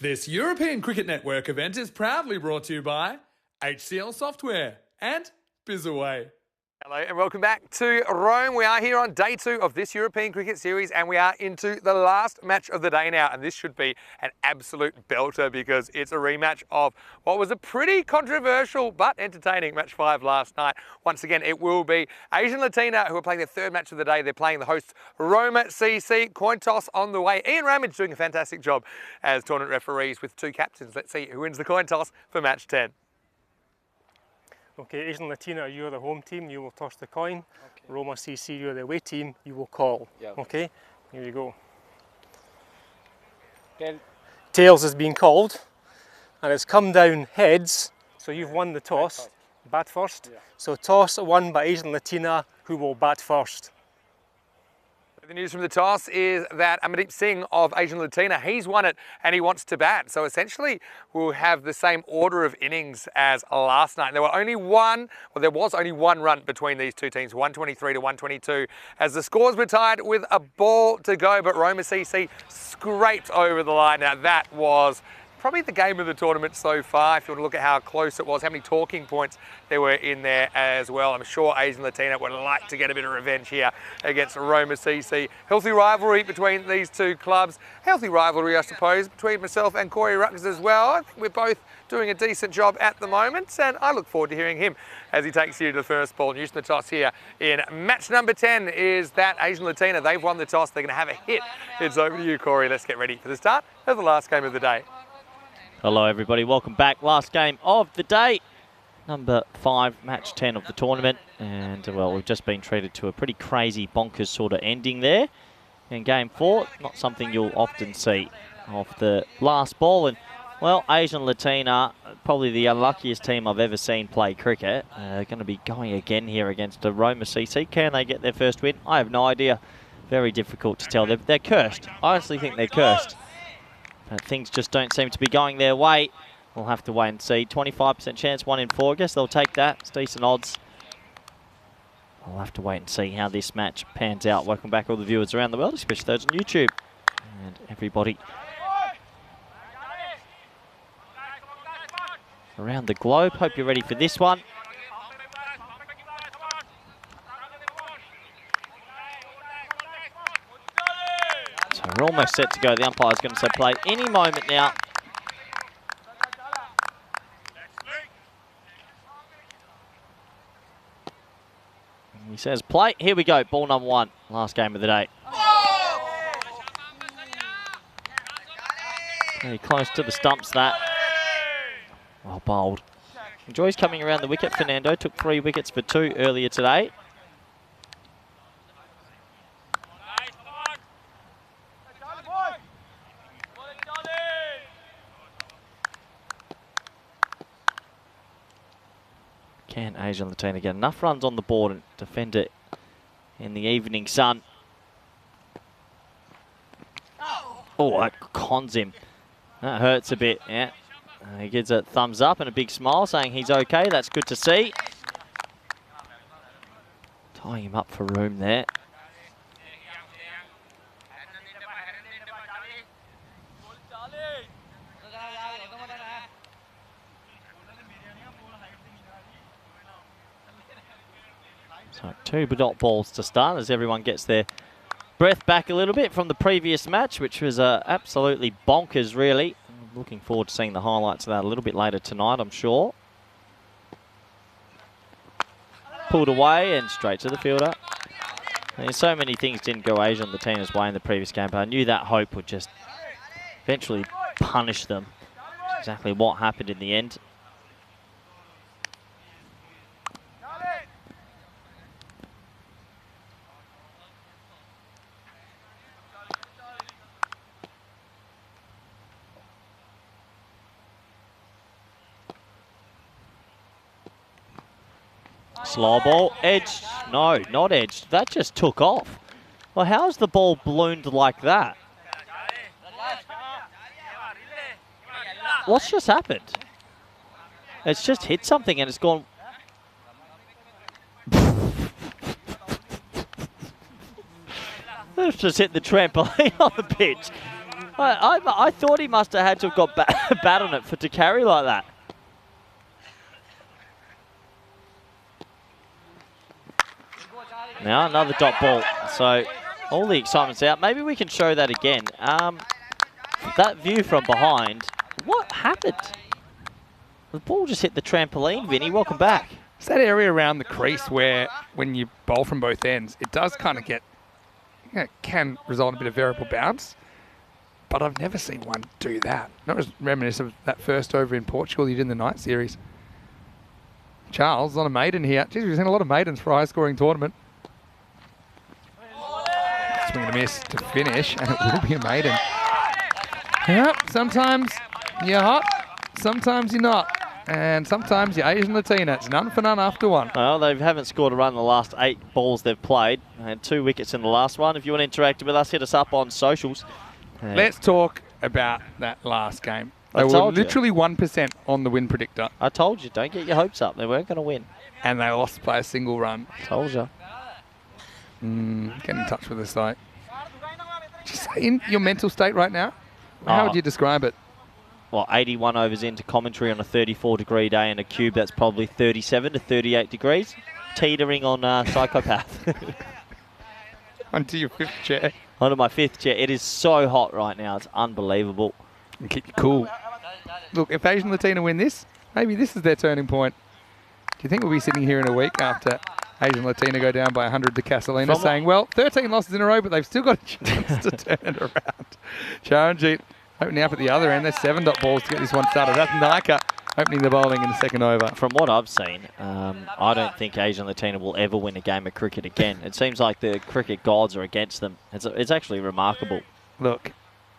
This European Cricket Network event is proudly brought to you by HCL Software and BizAway. Hello and welcome back to Rome. We are here on day 2 of this European Cricket Series and we are into the last match of the day now, and this should be an absolute belter because it's a rematch of what was a pretty controversial but entertaining match 5 last night. Once again, it will be Asian Latina who are playing their 3rd match of the day. They're playing the hosts Roma CC. Coin toss on the way. Ian Ramage doing a fantastic job as tournament referees with 2 captains. Let's see who wins the coin toss for match 10. Okay, Asian Latina, you're the home team, you will toss the coin. Okay. Roma CC, you're the away team, you will call. Yeah. Okay, here you go. Tails is being called, and it's come down heads, so you've won the toss. Bat first. Yeah. So toss won by Asian Latina, who will bat first. The news from the toss is that Amandeep Singh of Asian Latina, he's won it and he wants to bat. So essentially we'll have the same order of innings as last night. There was only one run between these two teams, 123 to 122, as the scores were tied with a ball to go, but Roma CC scraped over the line. Now that was probably the game of the tournament so far, if you want to look at how close it was, how many talking points there were in there as well. I'm sure Asian Latina would like to get a bit of revenge here against Roma CC. Healthy rivalry between these two clubs. Healthy rivalry, I suppose, between myself and Corey Ruckers as well. I think we're both doing a decent job at the moment, and I look forward to hearing him as he takes you to the first ball. News from the toss here in match number 10 is that Asian Latina, they've won the toss. They're going to have a hit. It's over to you, Corey. Let's get ready for the start of the last game of the day. Hello everybody, welcome back. Last game of the day, number 5, match 10 of the tournament. And well, we've just been treated to a pretty crazy bonkers sort of ending there. In game 4, not something you'll often see off the last ball. And well, Asian Latina, probably the unluckiest team I've ever seen play cricket. Going to be going again here against the Roma CC. Can they get their first win? I have no idea. Very difficult to tell. They're cursed. I honestly think they're cursed. But things just don't seem to be going their way. We'll have to wait and see. 25% chance, 1 in 4. I guess they'll take that. It's decent odds. We'll have to wait and see how this match pans out. Welcome back all the viewers around the world, especially those on YouTube. And everybody around the globe. Hope you're ready for this one. So we're almost set to go. The umpire's going to say play any moment now. He says play. Here we go. Ball number 1. Last game of the day. Very close to the stumps that. Well bowled. Enjoys coming around the wicket. Fernando took 3 wickets for 2 earlier today. Can Asian Latina get enough runs on the board and defend it in the evening sun? Oh, that cons him. That hurts a bit, yeah. He gives a thumbs up and a big smile saying he's okay. That's good to see. Tying him up for room there. So 2 dot balls to start as everyone gets their breath back a little bit from the previous match, which was absolutely bonkers, really. I'm looking forward to seeing the highlights of that a little bit later tonight, I'm sure. Pulled away and straight to the fielder. And so many things didn't go Asian Latina's way in the previous game, but I knew that hope would just eventually punish them. Exactly what happened in the end. Slow ball, edged. No, not edged. That just took off. Well, how's the ball ballooned like that? What's just happened? It's just hit something and it's gone. It's just hit the trampoline on the pitch. I thought he must have had to have got bat on it to carry like that. Now another dot ball. So all the excitement's out. Maybe we can show that again. That view from behind. What happened? The ball just hit the trampoline, Vinny. Welcome back. It's that area around the crease where when you bowl from both ends, it does kind of get, can result in a bit of variable bounce. But I've never seen one do that. Not as reminiscent of that first over in Portugal you did in the night series. Charles on a maiden here. Geez, we've seen a lot of maidens for a high-scoring tournament. Swing and a miss to finish, and it will be a maiden. Yep, sometimes you're hot, sometimes you're not. And sometimes you're Asian Latina. It's none for none after one. Well, they haven't scored a run in the last 8 balls they've played. And 2 wickets in the last one. If you want to interact with us, hit us up on socials. Let's talk about that last game. They were literally 1% on the win predictor. I told you, don't get your hopes up. They weren't going to win. And they lost by a single run. Told you. Get in touch with us, though. Just in your mental state right now, how would you describe it? Well, 81 overs into commentary on a 34-degree day in a cube that's probably 37 to 38 degrees. Teetering on psychopath. Onto your 5th chair. Onto my 5th chair. It is so hot right now. It's unbelievable. And keep you cool. Look, if Asian Latina win this, maybe this is their turning point. Do you think we'll be sitting here in a week after Asian Latina go down by 100 to Casalina saying, well, 13 losses in a row, but they've still got a chance to turn it around. Charanjit opening up at the other end. There's 7 dot balls to get this one started. That's Nika opening the bowling in the second over. From what I've seen, I don't think Asian Latina will ever win a game of cricket again. It seems like the cricket gods are against them. It's actually remarkable. Look,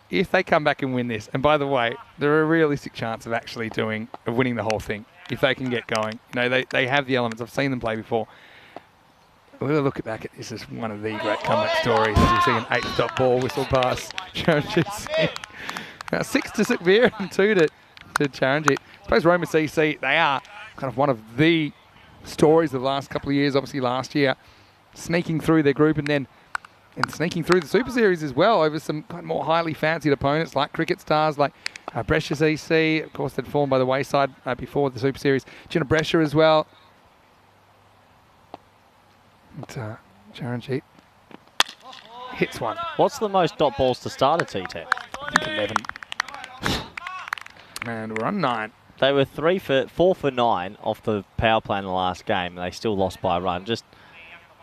if they come back and win this, and by the way, there are a realistic chance of actually winning the whole thing if they can get going. You know, they have the elements. I've seen them play before. We'll look back at this as one of the great comeback stories. As you see an 8 dot ball whistle past Charanjit Singh. Now 6 to Sukhbir and 2 to Charanjit. I suppose Roma CC, they are kind of one of the stories of the last couple of years, obviously last year, sneaking through their group and sneaking through the Super Series as well over some kind of more highly fancied opponents like cricket stars like Brescia CC. Of course, they'd fallen by the wayside before the Super Series. Gina Brescia as well. And, Charanjit hits one. What's the most dot balls to start a T10? I think 11. And we're on 9. They were 4 for 9 off the power play in the last game. They still lost by a run. Just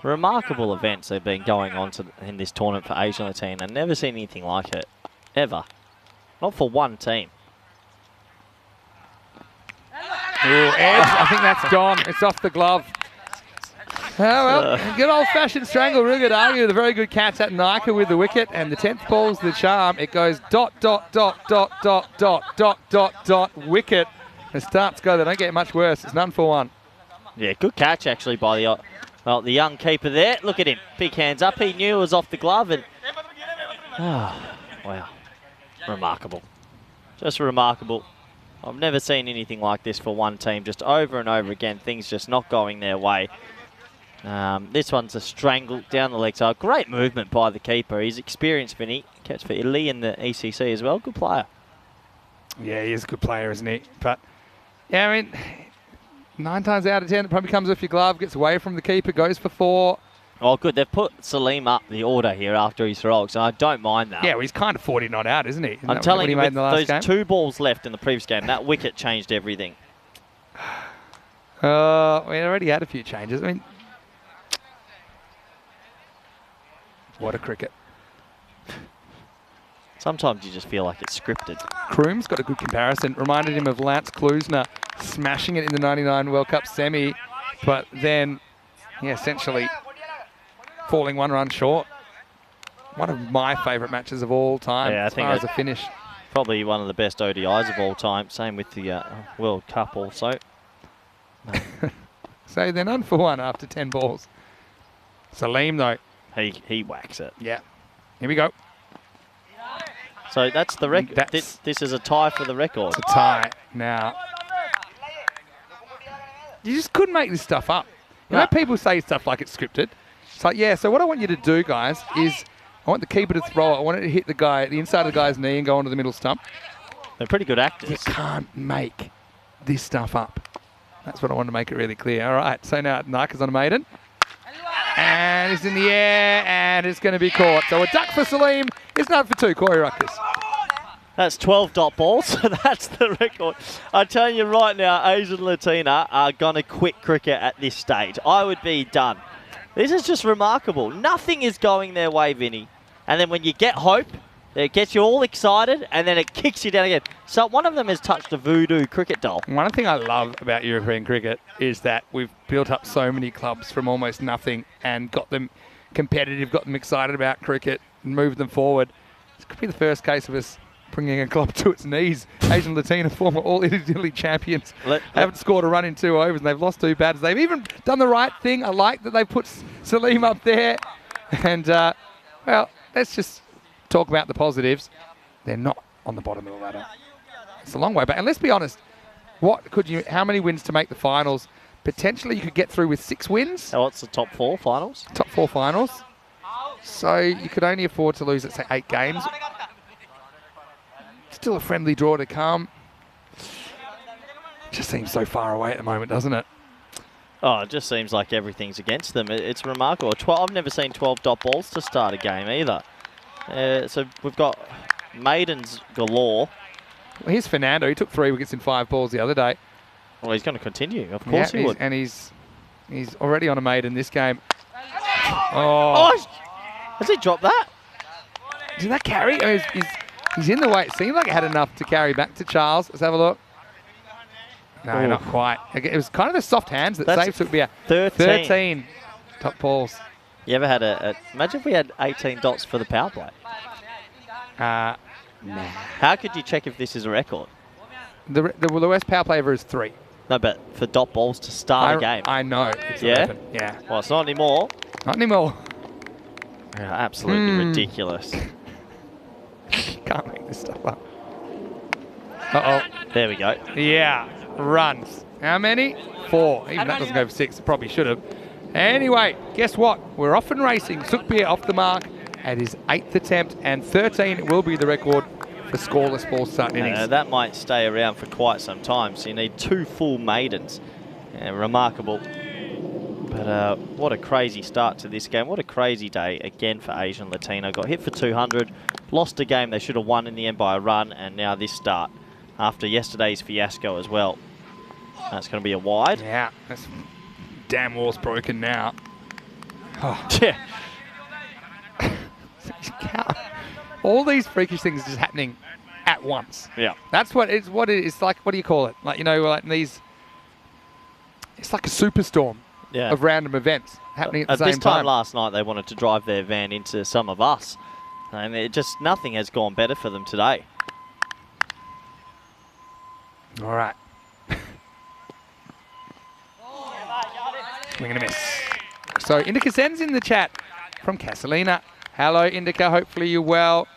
remarkable events have been going on in this tournament for Asian Latina. I've never seen anything like it, ever. Not for one team. Ooh, edge. I think that's gone. It's off the glove. Oh, well, good old-fashioned strangle. Really argue with a very good catch at Nika with the wicket, and the 10th ball's the charm. It goes dot, dot, dot, dot, dot, dot, dot, dot, dot, wicket. The starts go. They don't get much worse. It's none for one. Yeah, good catch actually by the young keeper there. Look at him. Big hands up. He knew it was off the glove. And wow. Remarkable. Just remarkable. I've never seen anything like this for one team. Just over and over again. Things just not going their way. This one's a strangle down the leg side. Great movement by the keeper. He's experienced, Vinny. Catch for Italy in the ECC as well. Good player. Yeah, he is a good player, isn't he? But, yeah, I mean, 9 times out of 10, it probably comes off your glove, gets away from the keeper, goes for 4. Oh, good. They've put Salim up the order here after his throw, so I don't mind that. Yeah, well, he's kind of 40 not out, isn't he? I'm telling you, with those 2 balls left in the previous game, that wicket changed everything. We already had a few changes. I mean, what a cricket. Sometimes you just feel like it's scripted. Kroom's got a good comparison. Reminded him of Lance Klusener smashing it in the 99 World Cup semi, but then essentially falling 1 run short. One of my favourite matches of all time as far as a finish. Probably one of the best ODIs of all time. Same with the World Cup also. So they're none for one after 10 balls. Salim, though. He whacks it. Yeah. Here we go. So that's the record. This is a tie for the record. It's a tie now. You just couldn't make this stuff up. You know, people say stuff like it's scripted. It's like, yeah, so what I want you to do, guys, is I want the keeper to throw it. I want it to hit the inside of the guy's knee and go onto the middle stump. They're pretty good You actors. can't make this stuff up. That's what I want to make it really clear. All right, so now Nika's on a maiden. And it's in the air, and it's going to be caught. So a duck for Salim. It's not for 2, Corey Ruckus. That's 12 dot balls, so that's the record. I tell you right now, Asian Latina are going to quit cricket at this stage. I would be done. This is just remarkable. Nothing is going their way, Vinny. And then when you get hope, it gets you all excited, and then it kicks you down again. So one of them has touched a voodoo cricket doll. One thing I love about European cricket is that we've built up so many clubs from almost nothing and got them competitive, got them excited about cricket, and moved them forward. This could be the first case of us bringing a club to its knees. Asian Latina former All-Italy champions haven't scored a run in 2 overs, and they've lost 2 batters. They've even done the right thing. I like that they put Salim up there. And, well, let's just talk about the positives. They're not on the bottom of the ladder. It's a long way back. And let's be honest, how many wins to make the finals? Potentially you could get through with 6 wins. So what's the top 4 finals? Top 4 finals. So you could only afford to lose, let's say, 8 games. Still a friendly draw to come. Just seems so far away at the moment, doesn't it? Oh, it just seems like everything's against them. It's remarkable. I've never seen 12 dot balls to start a game either. So we've got maidens galore. Well, here's Fernando. He took 3 wickets in 5 balls the other day. Well, he's going to continue. Of course he would. And he's already on a maiden this game. Oh, has he dropped that? Did that carry? Oh, he's in the way. It seemed like it had enough to carry back to Charles. Let's have a look. No, not quite. It was kind of the soft hands that saved. So it would be a 13 top balls. You ever had imagine if we had 18 dots for the power play. Nah. How could you check if this is a record? The worst power play ever is 3. No, but for dot balls to start a game. I know. It's 11. Yeah. Well, it's not anymore. Not anymore. Yeah, absolutely ridiculous. Can't make this stuff up. Uh-oh. There we go. Yeah. Runs. How many? 4. Even that doesn't go for 6. It probably should have. Anyway, guess what? We're off and racing. Sukbir off the mark at his 8th attempt, and 13 will be the record for scoreless ball starting innings. That might stay around for quite some time, so you need 2 full maidens. Remarkable. But what a crazy start to this game. What a crazy day again for Asian Latino. Got hit for 200, lost a game they should have won in the end by a run, and now this start after yesterday's fiasco as well. That's going to be a wide. Yeah, that's damn wall's broken now. Oh. Yeah. All these freakish things just happening at once. Yeah. That's what it's like. What do you call it? Like, you know, like these. It's like a superstorm of random events happening at the same time. This time last night, they wanted to drive their van into some of us, and nothing has gone better for them today. All right. Swing and a miss. So Indica sends in the chat from Casalina. Hello, Indica. Hopefully you're well.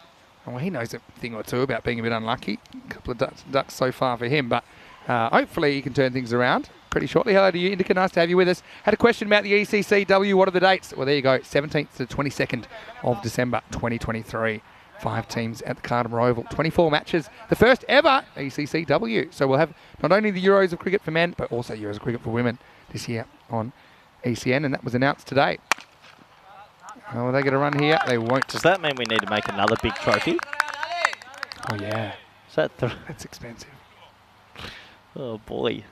Well, he knows a thing or two about being a bit unlucky. A couple of ducks so far for him, but hopefully he can turn things around pretty shortly. Hello to you, Indica. Nice to have you with us. Had a question about the ECCW. What are the dates? Well, there you go. 17th to 22nd of December 2023. 5 teams at the Carter Oval. 24 matches. The first ever ECCW. So we'll have not only the Euros of cricket for men, but also Euros of cricket for women this year on ECN, and that was announced today. Oh, are they going to run here? They won't. Does that mean we need to make another big trophy? Oh, yeah. Is that That's expensive. Oh, boy.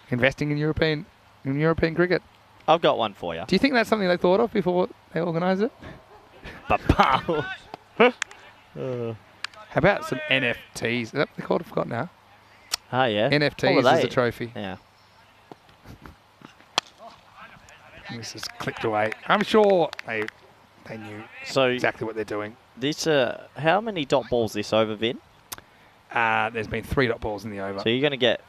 Investing in European cricket. I've got one for you. Do you think that's something they thought of before they organised it? How about some NFTs? Is that what they're called? I forgot now. Ah, yeah. NFTs as a trophy. Yeah. This is clicked away. I'm sure they knew exactly what they're doing. This how many dot balls this over, Vin? There's been 3 dot balls in the over. So you're going to get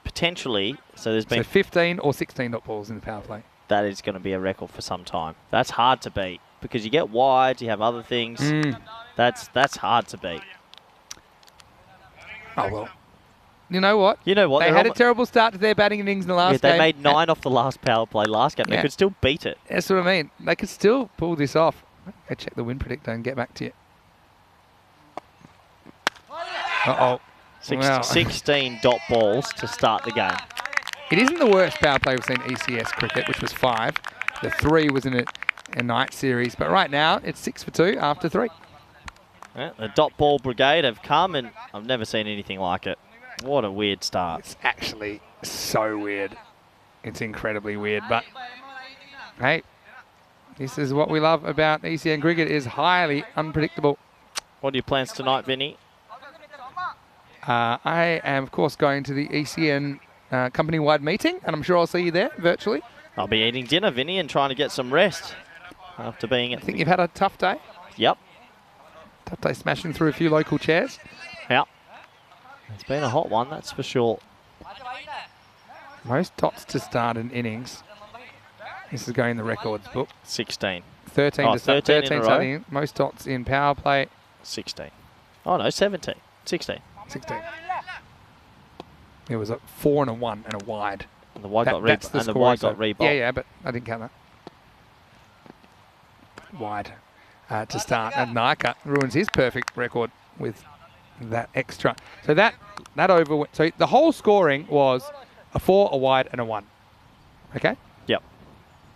potentially. So there's been 15 or 16 dot balls in the power play. That is going to be a record for some time. That's hard to beat because you get wides, you have other things. That's hard to beat. Oh well. You know what? You know what? They had a terrible start to their batting innings in the last game. They made 9 off the last power play last game. They could still beat it. That's what I mean. They could still pull this off. Go check the wind predictor and get back to you. Uh-oh. Wow. 16 dot balls to start the game. It isn't the worst power play we've seen ECS cricket, which was 5. The 3 was in a night series, but right now it's 6 for 2 after 3. Yeah, the dot ball brigade have come, and I've never seen anything like it. What a weird start. It's actually so weird. It's incredibly weird, but hey, this is what we love about ECN cricket, is highly unpredictable. What are your plans tonight, Vinny? I am, of course, going to the ECN company-wide meeting, and I'm sure I'll see you there virtually. I'll be eating dinner, Vinny, and trying to get some rest after being I at... think you've had a tough day. Yep. Tough day smashing through a few local chairs. Yep. It's been a hot one, that's for sure. Most dots to start an innings. This is going in the records book. 16. 13 Oh, to start. 13 in a starting row. in. Most dots in power play. 16. Oh, no, 17. 16. 16. There was a 4 and a 1 and a wide. And the wide got That's the and the scoring wide got side. rebowled. Yeah, but I didn't count that. Wide to start. And Naka ruins his perfect record with that extra. So that over. So the whole scoring was a 4, a wide, and a 1. Okay? Yep.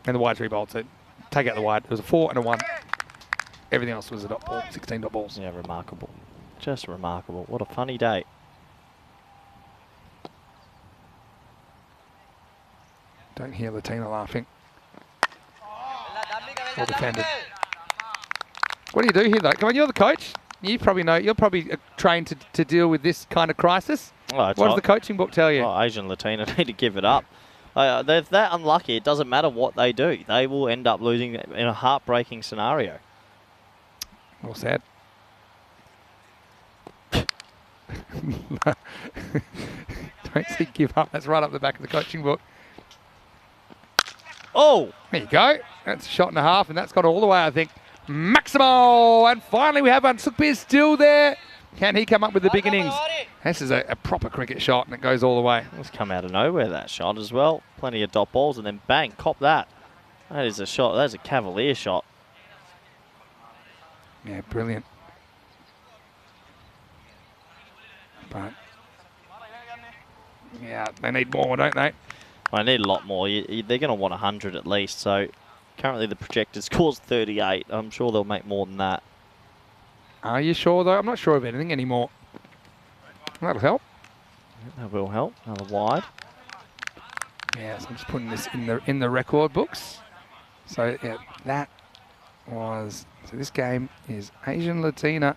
And the wide's rebowled. So take out the wide. It was a 4 and a 1. Everything else was a dot ball. 16 dot balls. Yeah, remarkable. Just remarkable. What a funny day. Don't hear Latina laughing. Well defended. What do you do here, though? Come on, you're the coach. You probably know. You're probably trained to deal with this kind of crisis. Well, What does the coaching book tell you? Oh, Asian Latina need to give it up. They're that unlucky. It doesn't matter what they do. They will end up losing in a heartbreaking scenario. Well said. Don't say give up. That's right up the back of the coaching book. Oh! There you go. That's a shot and a half, and that's got all the way, I think. Maximo! And finally we have Unsukbir still there. Can he come up with the big innings? This is a proper cricket shot, and it goes all the way. It's come out of nowhere, that shot as well. Plenty of dot balls, and then bang, cop that. That is a shot. That is a cavalier shot. Yeah, brilliant. But, yeah, they need more, don't they? I need a lot more. They're going to want 100 at least. So currently the projected score's 38. I'm sure they'll make more than that. Are you sure, though? I'm not sure of anything anymore. That'll help. That will help. Another wide. Yeah, so I'm just putting this in the record books. So, yeah, that was... So this game is Asian Latina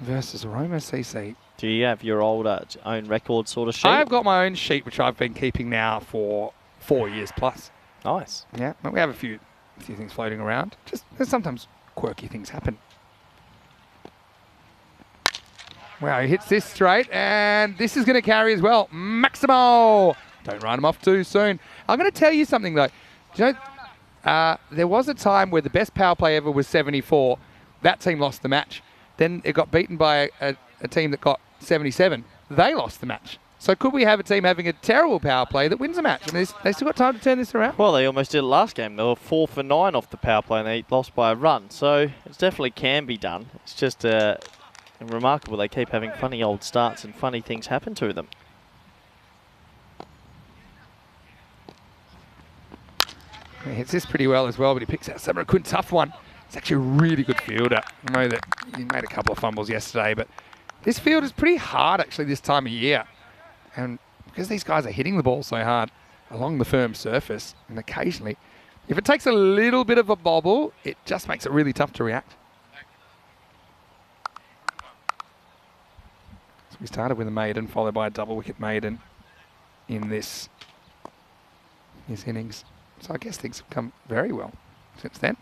versus Roma CC. Do you have your old own record sort of sheet? I've got my own sheet, which I've been keeping now for 4 years plus. Nice. Yeah, but we have a few things floating around. Just sometimes quirky things happen. Wow, he hits this straight, and this is going to carry as well. Maximo! Don't run him off too soon. I'm going to tell you something, though. Do you know, there was a time where the best power play ever was 74. That team lost the match. Then it got beaten by a team that got 77. They lost the match. So could we have a team having a terrible power play that wins a match? I mean, they still got time to turn this around. Well, they almost did it last game. They were 4 for 9 off the power play, and they lost by a run. So it definitely can be done. It's just remarkable. They keep having funny old starts and funny things happen to them. He hits this pretty well as well, but he picks out Samarakun. Tough one. He's actually a really good fielder. I know that he made a couple of fumbles yesterday, but this field is pretty hard actually this time of year. And because these guys are hitting the ball so hard along the firm surface, and occasionally, if it takes a little bit of a bobble, it just makes it really tough to react. So we started with a maiden, followed by a double wicket maiden in this innings. So I guess things have come very well since then.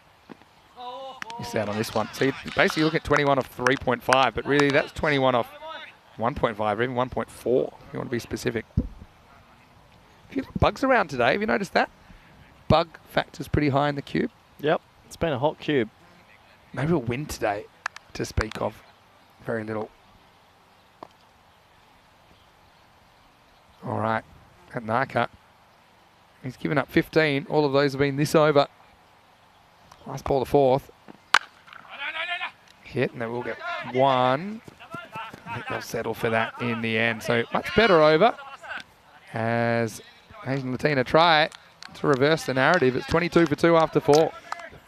Missed out on this one. So you basically look at 21 off 3.5, but really that's 21 off 1.5 or even 1.4 if you want to be specific. A few bugs around today, have you noticed that? Bug factor's pretty high in the cube. Yep, it's been a hot cube. Maybe we'll win today to speak of. Very little. All right, at Naka. He's given up 15. All of those have been this over. Last ball, the fourth. Hit, and then we'll get one. I think they'll settle for that in the end. So much better over as Asian Latina try to reverse the narrative. It's 22 for 2 after 4.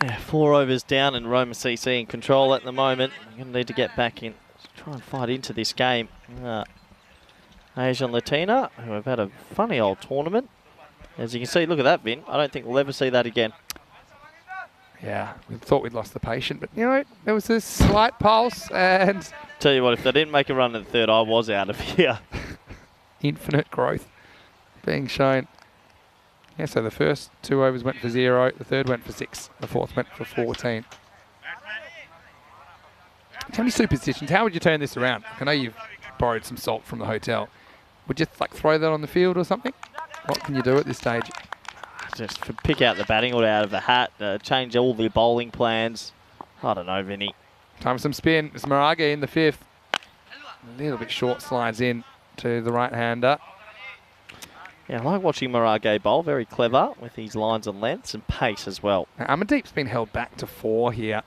Yeah, 4 overs down and Roma CC in control at the moment. We're going to need to get back in, try and fight into this game. Asian Latina, who have had a funny old tournament. As you can see, look at that, Vin. I don't think we'll ever see that again. Yeah, we thought we'd lost the patient, but you know, there was a slight pulse and... Tell you what, if they didn't make a run at the third, I was out of here. Infinite growth being shown. Yeah, so the first 2 overs went for 0, the third went for 6, the fourth went for 14. How many superstitions? How would you turn this around? I know you've borrowed some salt from the hotel. Would you like throw that on the field or something? What can you do at this stage? Just pick out the batting order out of the hat, change all the bowling plans. I don't know, Vinny. Time for some spin. It's Marage in the 5th. A little bit short, slides in to the right-hander. Yeah, I like watching Marage bowl. Very clever with his lines and lengths and pace as well. Now, Amandeep's been held back to 4 here.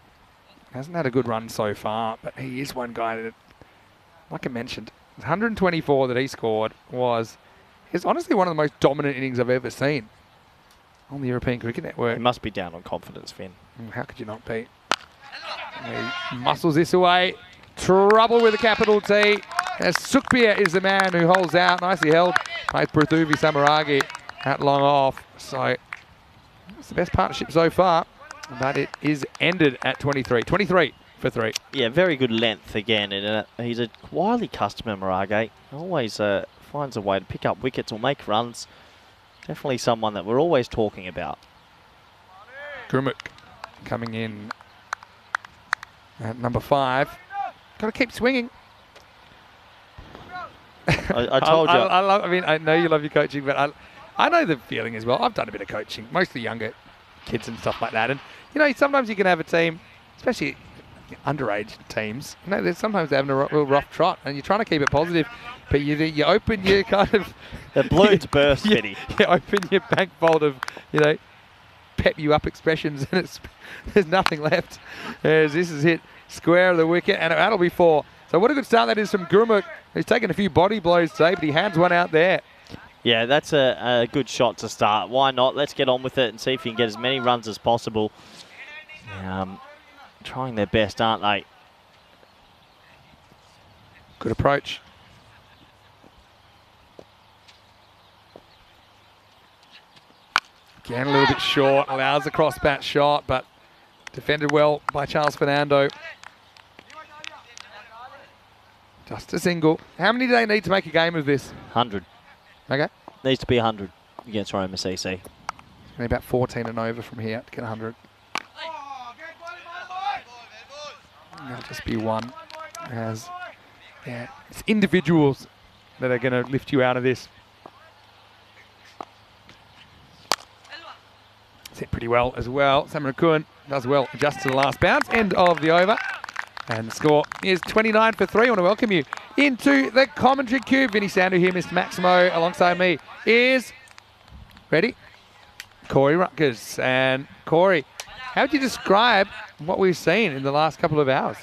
Hasn't had a good run so far, but he is one guy that, like I mentioned, 124 that he scored is honestly one of the most dominant innings I've ever seen on the European Cricket Network. He must be down on confidence, Finn. How could you not be? He muscles this away. Trouble with a capital T. As Sukbir is the man who holds out. Nicely held by Prithuvi Samaragi at long off. So it's the best partnership so far. But it is ended at 23. 23 for 3. Yeah, very good length again. And he's a wily customer, Marage. Always finds a way to pick up wickets or make runs. Definitely someone that we're always talking about. Gurmukh coming in at number 5. Got to keep swinging. I told you. I mean, I know you love your coaching, but I know the feeling as well. I've done a bit of coaching, mostly younger kids and stuff like that. And, you know, sometimes you can have a team, especially underage teams, you know, sometimes they're having a real rough trot and you're trying to keep it positive, but you open your kind of... The balloons burst, Vinny. You open your bank vault of, you know, pep you up expressions and there's nothing left. As this is hit square of the wicket and that'll be 4. So what a good start that is from Gurmukh. He's taken a few body blows today, but he hands one out there. Yeah, that's a good shot to start. Why not? Let's get on with it and see if he can get as many runs as possible. Trying their best, aren't they? Good approach. Again, a little bit short. Allows the cross-bat shot, but defended well by Charles Fernando. Just a single. How many do they need to make a game of this? 100. Okay. Needs to be 100 against Roma CC. Need about 14 and over from here to get 100. That'll just be 1. As yeah, it's individuals that are going to lift you out of this. It's hit pretty well as well. Samarakun does well, adjusts to the last bounce. End of the over. And the score is 29 for 3. I want to welcome you into the commentary cube. Vinny Sandu here, Mr. Maximo, alongside me is, ready, Corey Rutgers. And Corey, how would you describe what we've seen in the last couple of hours?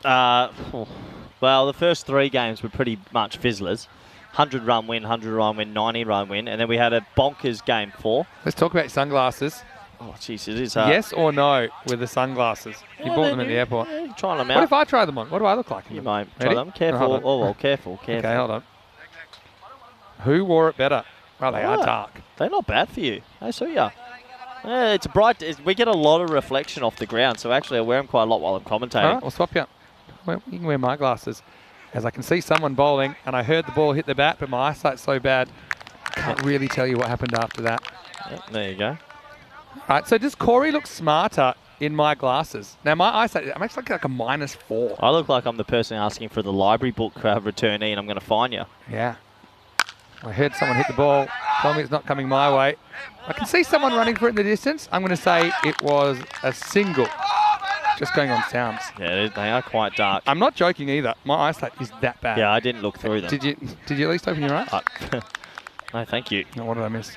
Well, the first 3 games were pretty much fizzlers. 100-run win, 100-run win, 90-run win. And then we had a bonkers game 4. Let's talk about your sunglasses. Oh, jeez, it is Yes or no with the sunglasses? You bought them at the airport. Yeah, trying them out. What if I try them on? What do I look like? You might try Ready? them. Careful. Hold on. Oh, well, careful. Okay, hold on. Who wore it better? Well, they are dark. They're not bad for you. I saw ya. Yeah, it's bright. We get a lot of reflection off the ground, so actually I wear them quite a lot while I'm commentating. All right, I'll swap you up. Well, you can wear my glasses. As I can see someone bowling, and I heard the ball hit the bat, but my eyesight's so bad, I can't really tell you what happened after that. Yep, there you go. All right, so does Corey look smarter in my glasses? Now, my eyesight, I'm actually like a -4. I look like I'm the person asking for the library book returnee, and I'm going to fine you. Yeah. I heard someone hit the ball, told me it's not coming my way. I can see someone running for it in the distance. I'm going to say it was a single. Just going on sounds. Yeah, they are quite dark. I'm not joking either. My eyesight is that bad. Yeah, I didn't look through them. Did you at least open your eyes? No, thank you. No, what did I miss?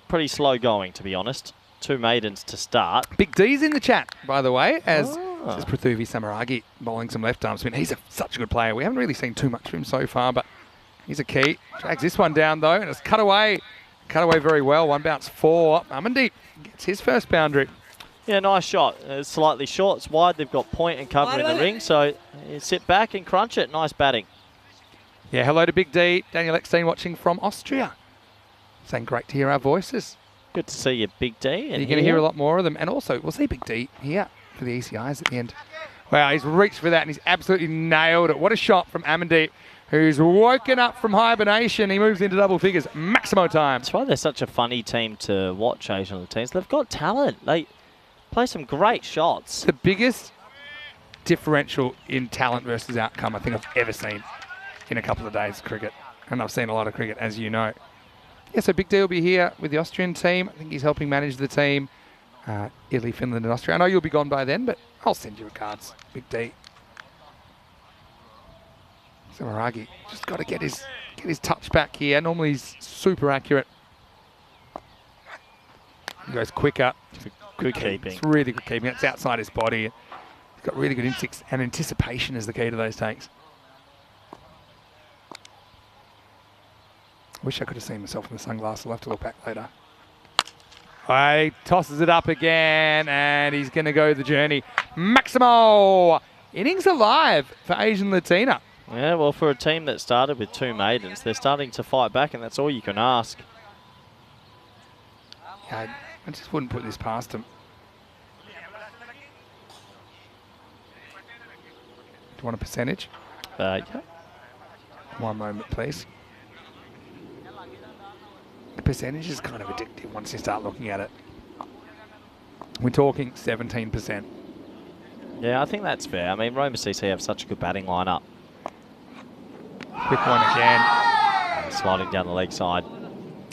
Pretty slow going, to be honest. 2 maidens to start. Big D's in the chat, by the way, as this is Prithuvi Samaragi bowling some left arm spin. He's such a good player. We haven't really seen too much of him so far, but he's a key. Drags this one down, though, and it's cut away. Cut away very well. 1 bounce 4. Amandeep gets his first boundary. Yeah, nice shot. It's slightly short. It's wide. They've got point and cover in the ring, so you sit back and crunch it. Nice batting. Yeah, hello to Big D. Daniel Eckstein watching from Austria. Saying great to hear our voices. Good to see you, Big D. You're going to hear a lot more of them. And also, we'll see Big D here for the ECIs at the end. Wow, he's reached for that and he's absolutely nailed it. What a shot from Amandeep, who's woken up from hibernation. He moves into double figures. Maximo time. That's why they're such a funny team to watch, Asian teams. They've got talent. They play some great shots. The biggest differential in talent versus outcome I think I've ever seen in a couple of days of cricket. And I've seen a lot of cricket, as you know. Yeah, so Big D will be here with the Austrian team. I think he's helping manage the team. Italy, Finland and Austria. I know you'll be gone by then, but I'll send you regards, Big D. Samaragi just got to get his touch back here. Normally he's super accurate. He goes quicker. Good keeping. It's really good keeping. It's outside his body. He's got really good instincts, and anticipation is the key to those takes. Wish I could have seen myself in the sunglasses. I'll have to look back later. He tosses it up again, and he's going to go the journey. Maximo! Innings alive for Asian Latina. Yeah, well, for a team that started with 2 maidens, they're starting to fight back, and that's all you can ask. Yeah, I just wouldn't put this past him. Do you want a percentage? Yeah. 1 moment, please. The percentage is kind of addictive once you start looking at it. We're talking 17%. Yeah, I think that's fair. I mean, Roma CC have such a good batting lineup. Quick one again. Sliding down the leg side.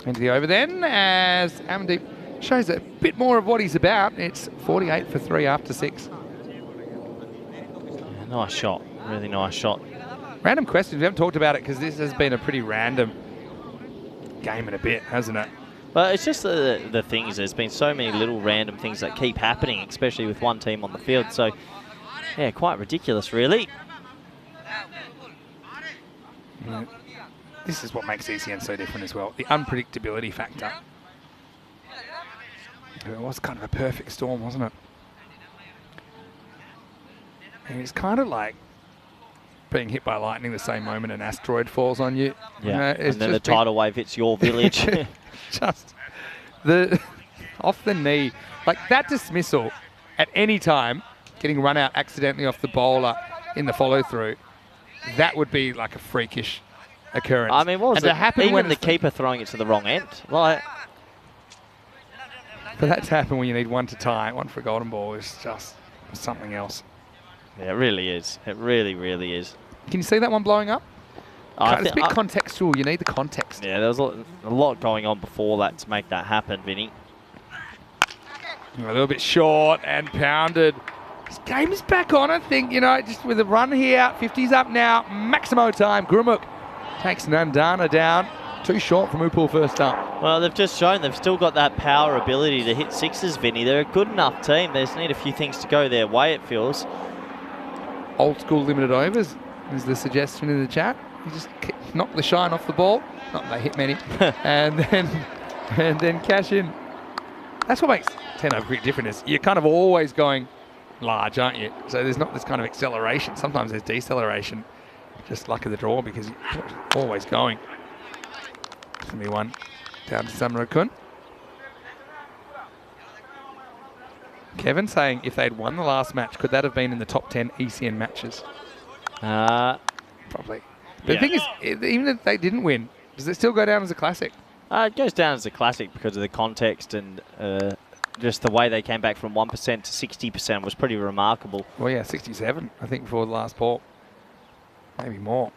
Into the over then, as Amandeep shows a bit more of what he's about. It's 48 for 3 after 6. Yeah, nice shot. Really nice shot. Random questions. We haven't talked about it because this has been a pretty random game in a bit, hasn't it? But it's just the things. There's been so many little random things that keep happening, especially with one team on the field. So, yeah, quite ridiculous, really. Yeah. This is what makes ECN so different as well. The unpredictability factor. It was kind of a perfect storm, wasn't it? And it's kind of like being hit by lightning the same moment an asteroid falls on you. Yeah, You know, and then the tidal wave hits your village. Just the off the knee, like that dismissal at any time, getting run out accidentally off the bowler in the follow through, that would be like a freakish occurrence. I mean, what was and it? to happen Even when the keeper throwing it to the wrong end. Like, for that to happen when you need 1 to tie, 1 for a golden ball is just something else. yeah, it really is. It really, really is. Can you see that one blowing up? I It's a bit contextual. You need the context. Yeah, there was a lot going on before that to make that happen, Vinny. A little bit short and pounded. This game is back on, I think, you know, just with a run here. 50's up now. Maximo time. Gurumuk takes Nandana down. Too short from Upul first up. Well, they've just shown they've still got that power ability to hit sixes, Vinny. They're a good enough team. They just need a few things to go their way, it feels. Old school limited overs is the suggestion in the chat. You just knock the shine off the ball. Not that they hit many. and then cash in. That's what makes 10 over cricket different is you're kind of always going large, aren't you? So there's not this kind of acceleration. Sometimes there's deceleration. Just luck of the draw because you're always going. There's going to be one down to Samarakun. Kevin saying if they'd won the last match, could that have been in the top 10 ECN matches? Probably. But the thing is, even if they didn't win, does it still go down as a classic? It goes down as a classic because of the context and just the way they came back from 1% to 60% was pretty remarkable. Well, yeah, 67, I think, before the last ball. Maybe more.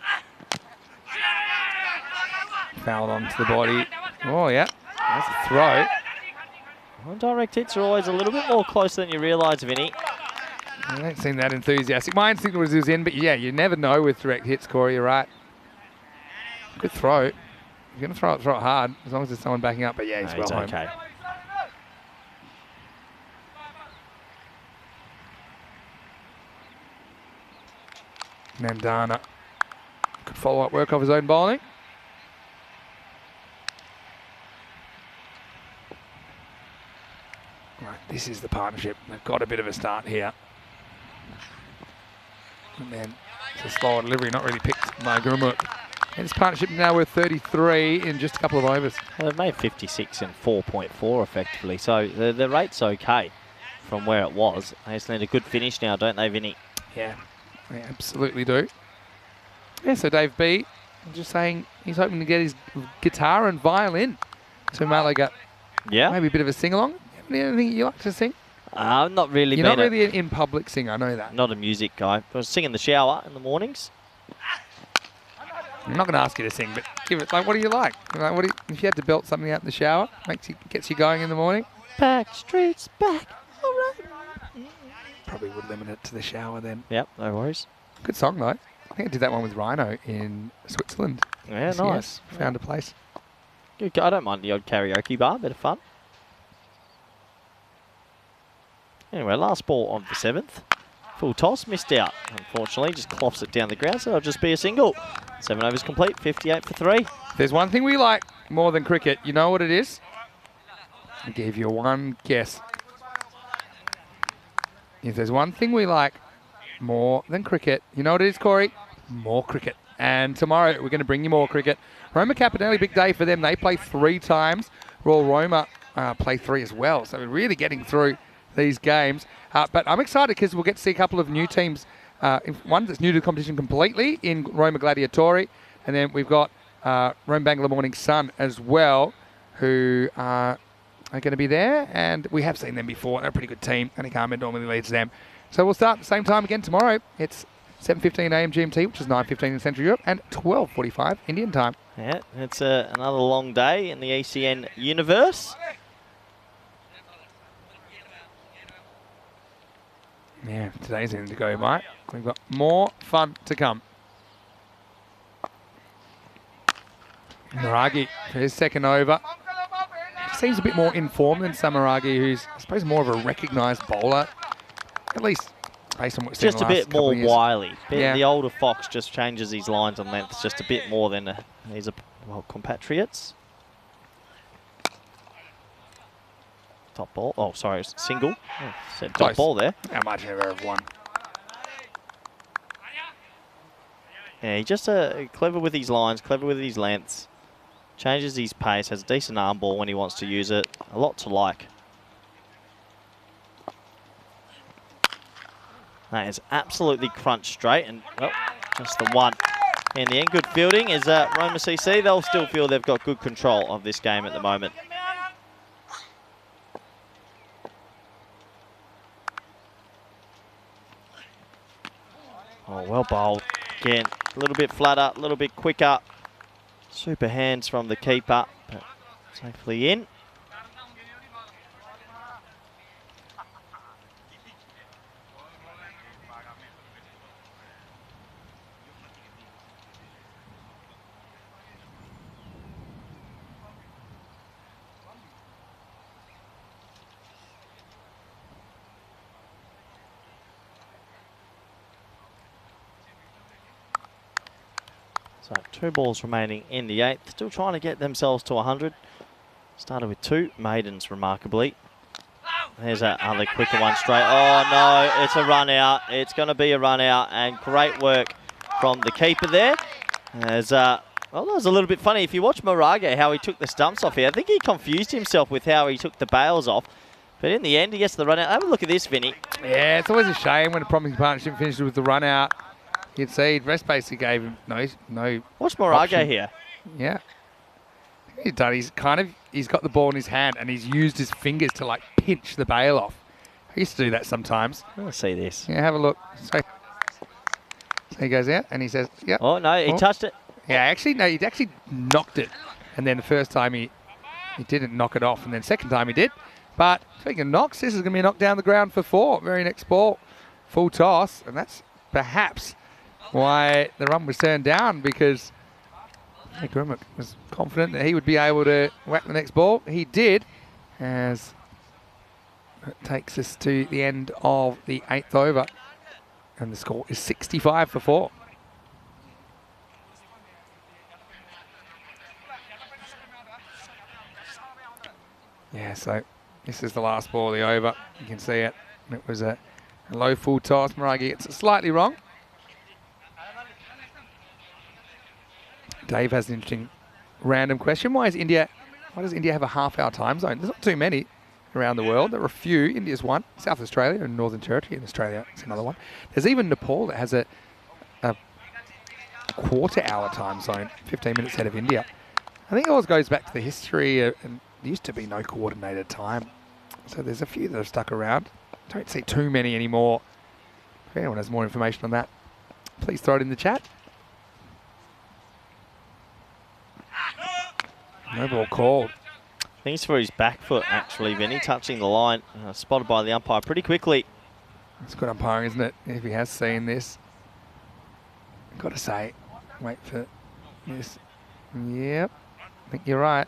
Fouled onto the body. Oh, yeah. That's a throw. Well, direct hits are always a little bit more close than you realise, Vinny. I don't seem that enthusiastic. My instinct was he was in, but yeah, you never know with direct hits, Corey. You're right. Good throw. You're going to throw it hard, as long as there's someone backing up. But yeah, he's well home. Okay. Nandana could follow up work off his own bowling. Right, this is the partnership. They've got a bit of a start here. And then it's a slower delivery, not really picked by Gurmuk. And this partnership now worth 33 in just a couple of overs. Well, they've made 56 and 4.4 effectively, so the rate's okay from where it was. They just need a good finish now, don't they, Vinny? Yeah, they absolutely do. Yeah, so Dave B, just saying he's hoping to get his guitar and violin to Malaga. Yeah. Maybe a bit of a sing-along. Anything you like to sing? I'm not really. You're not really an in-public singer, I know that. Not a music guy. I was singing in the shower in the mornings. I'm not going to ask you to sing, but give it. Like, what do you like? Like, if you had to belt something out in the shower, gets you going in the morning? Back streets back. All right. Probably would limit it to the shower then. Yep, no worries. Good song though. I think I did that one with Rhino in Switzerland. Yeah, ECS. nice. Found a place. Good. I don't mind the odd karaoke bar. Bit of fun. Anyway, last ball of the 7th. Full toss, missed out. Unfortunately, just clops it down the ground, so it'll just be a single. 7 overs complete, 58 for 3. If there's one thing we like more than cricket, you know what it is? I'll give you one guess. If there's one thing we like more than cricket, you know what it is, Corey? More cricket. And tomorrow we're going to bring you more cricket. Roma Caponelli, big day for them. They play 3 times. Royal Roma play 3 as well. So we're really getting through these games. But I'm excited because we'll get to see a couple of new teams. One that's new to the competition completely in Roma Gladiatori. And then we've got Rome Bangla Morning Sun as well, who are going to be there. And we have seen them before. They're a pretty good team. Anik Ahmed normally leads them. So we'll start at the same time again tomorrow. It's 7:15 a.m. GMT, which is 9:15 in Central Europe, and 12:45 Indian time. Yeah, it's another long day in the ECN universe. Yeah, today's in to go, Mike. We've got more fun to come. Maragi for his second over. Seems a bit more informed than Samaragi, who's, I suppose, more of a recognised bowler. At least based on what we've seen in Just the a last bit more couple of years. wily. Yeah. The older Fox just changes his lines and lengths just a bit more than his compatriots. Top ball. Oh, sorry, it's single. Oh, said top Close. ball there. How much ever have won? Yeah, he's just clever with his lines, clever with his lengths. Changes his pace, has a decent arm ball when he wants to use it. A lot to like. That is absolutely crunched straight, and just the one. In the end, good fielding is Roma CC. They'll still feel they've got good control of this game at the moment. Oh, well bowled. Again, a little bit flatter, a little bit quicker. Super hands from the keeper, but safely in. So 2 balls remaining in the 8th. Still trying to get themselves to 100. Started with 2 maidens, remarkably. There's that other quicker one straight. Oh no, it's a run out. It's going to be a run out, and great work from the keeper there. As well, that was a little bit funny. If you watch Moraga, how he took the stumps off here, I think he confused himself with how he took the bails off. But in the end, he gets the run out. Have a look at this, Vinny. Yeah, it's always a shame when a promising partnership finishes with the run out. You'd see, Rest basically gave him no. Watch Moraga option. here. Yeah. He's done. He's got the ball in his hand and he's used his fingers to like pinch the bail off. I used to do that sometimes. Let's see this. Yeah, have a look. So he goes out and he says, "Yep." Oh no, he touched it. Yeah, actually no, he actually knocked it, and then the first time he didn't knock it off, and then second time he did. But speaking of knocks, this is going to be a knock down the ground for 4. Very next ball, full toss, and that's perhaps why the run was turned down, because Grimmick was confident that he would be able to whack the next ball. He did, as it takes us to the end of the 8th over, and the score is 65 for 4. Yeah, so this is the last ball of the over. You can see it. It was a low full toss. Maragi gets it slightly wrong. Dave has an interesting random question. Why does India have a half-hour time zone? There's not too many around the world. There are a few. India's one. South Australia and Northern Territory in Australia is another one. There's even Nepal that has a quarter-hour time zone, 15 minutes ahead of India. I think it always goes back to the history, and there used to be no coordinated time. So there's a few that have stuck around. Don't see too many anymore. If anyone has more information on that, please throw it in the chat. No ball called. I think it's for his back foot, actually, Vinny, touching the line. Spotted by the umpire pretty quickly. It's good umpiring, isn't it? If he has seen this. I've got to say, wait for this. Yep, I think you're right.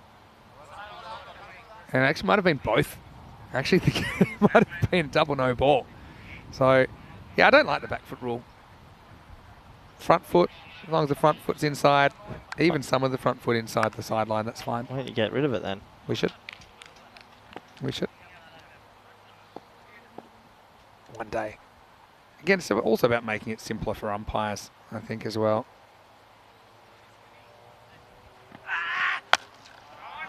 And it actually might have been both. I actually think it might have been double no ball. So, yeah, I don't like the back foot rule. Front foot, as long as the front foot's inside, even some of the front foot inside the sideline, that's fine. Why don't you get rid of it then? We should. We should. One day. Again, it's also about making it simpler for umpires, I think, as well.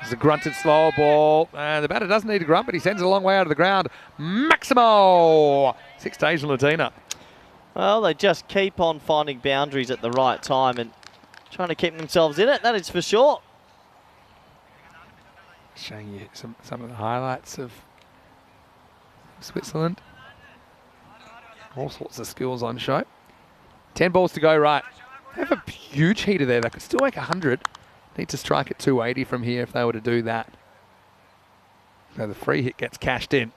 It's a grunted slow ball. The batter doesn't need to grunt, but he sends it a long way out of the ground. Maximo! 6 days in Latina. Well, they just keep on finding boundaries at the right time and trying to keep themselves in it, that is for sure. Showing you some of the highlights of Switzerland. All sorts of skills on show. 10 balls to go, right. They have a huge heater there. They could still make 100. Need to strike at 280 from here if they were to do that. So the free hit gets cashed in.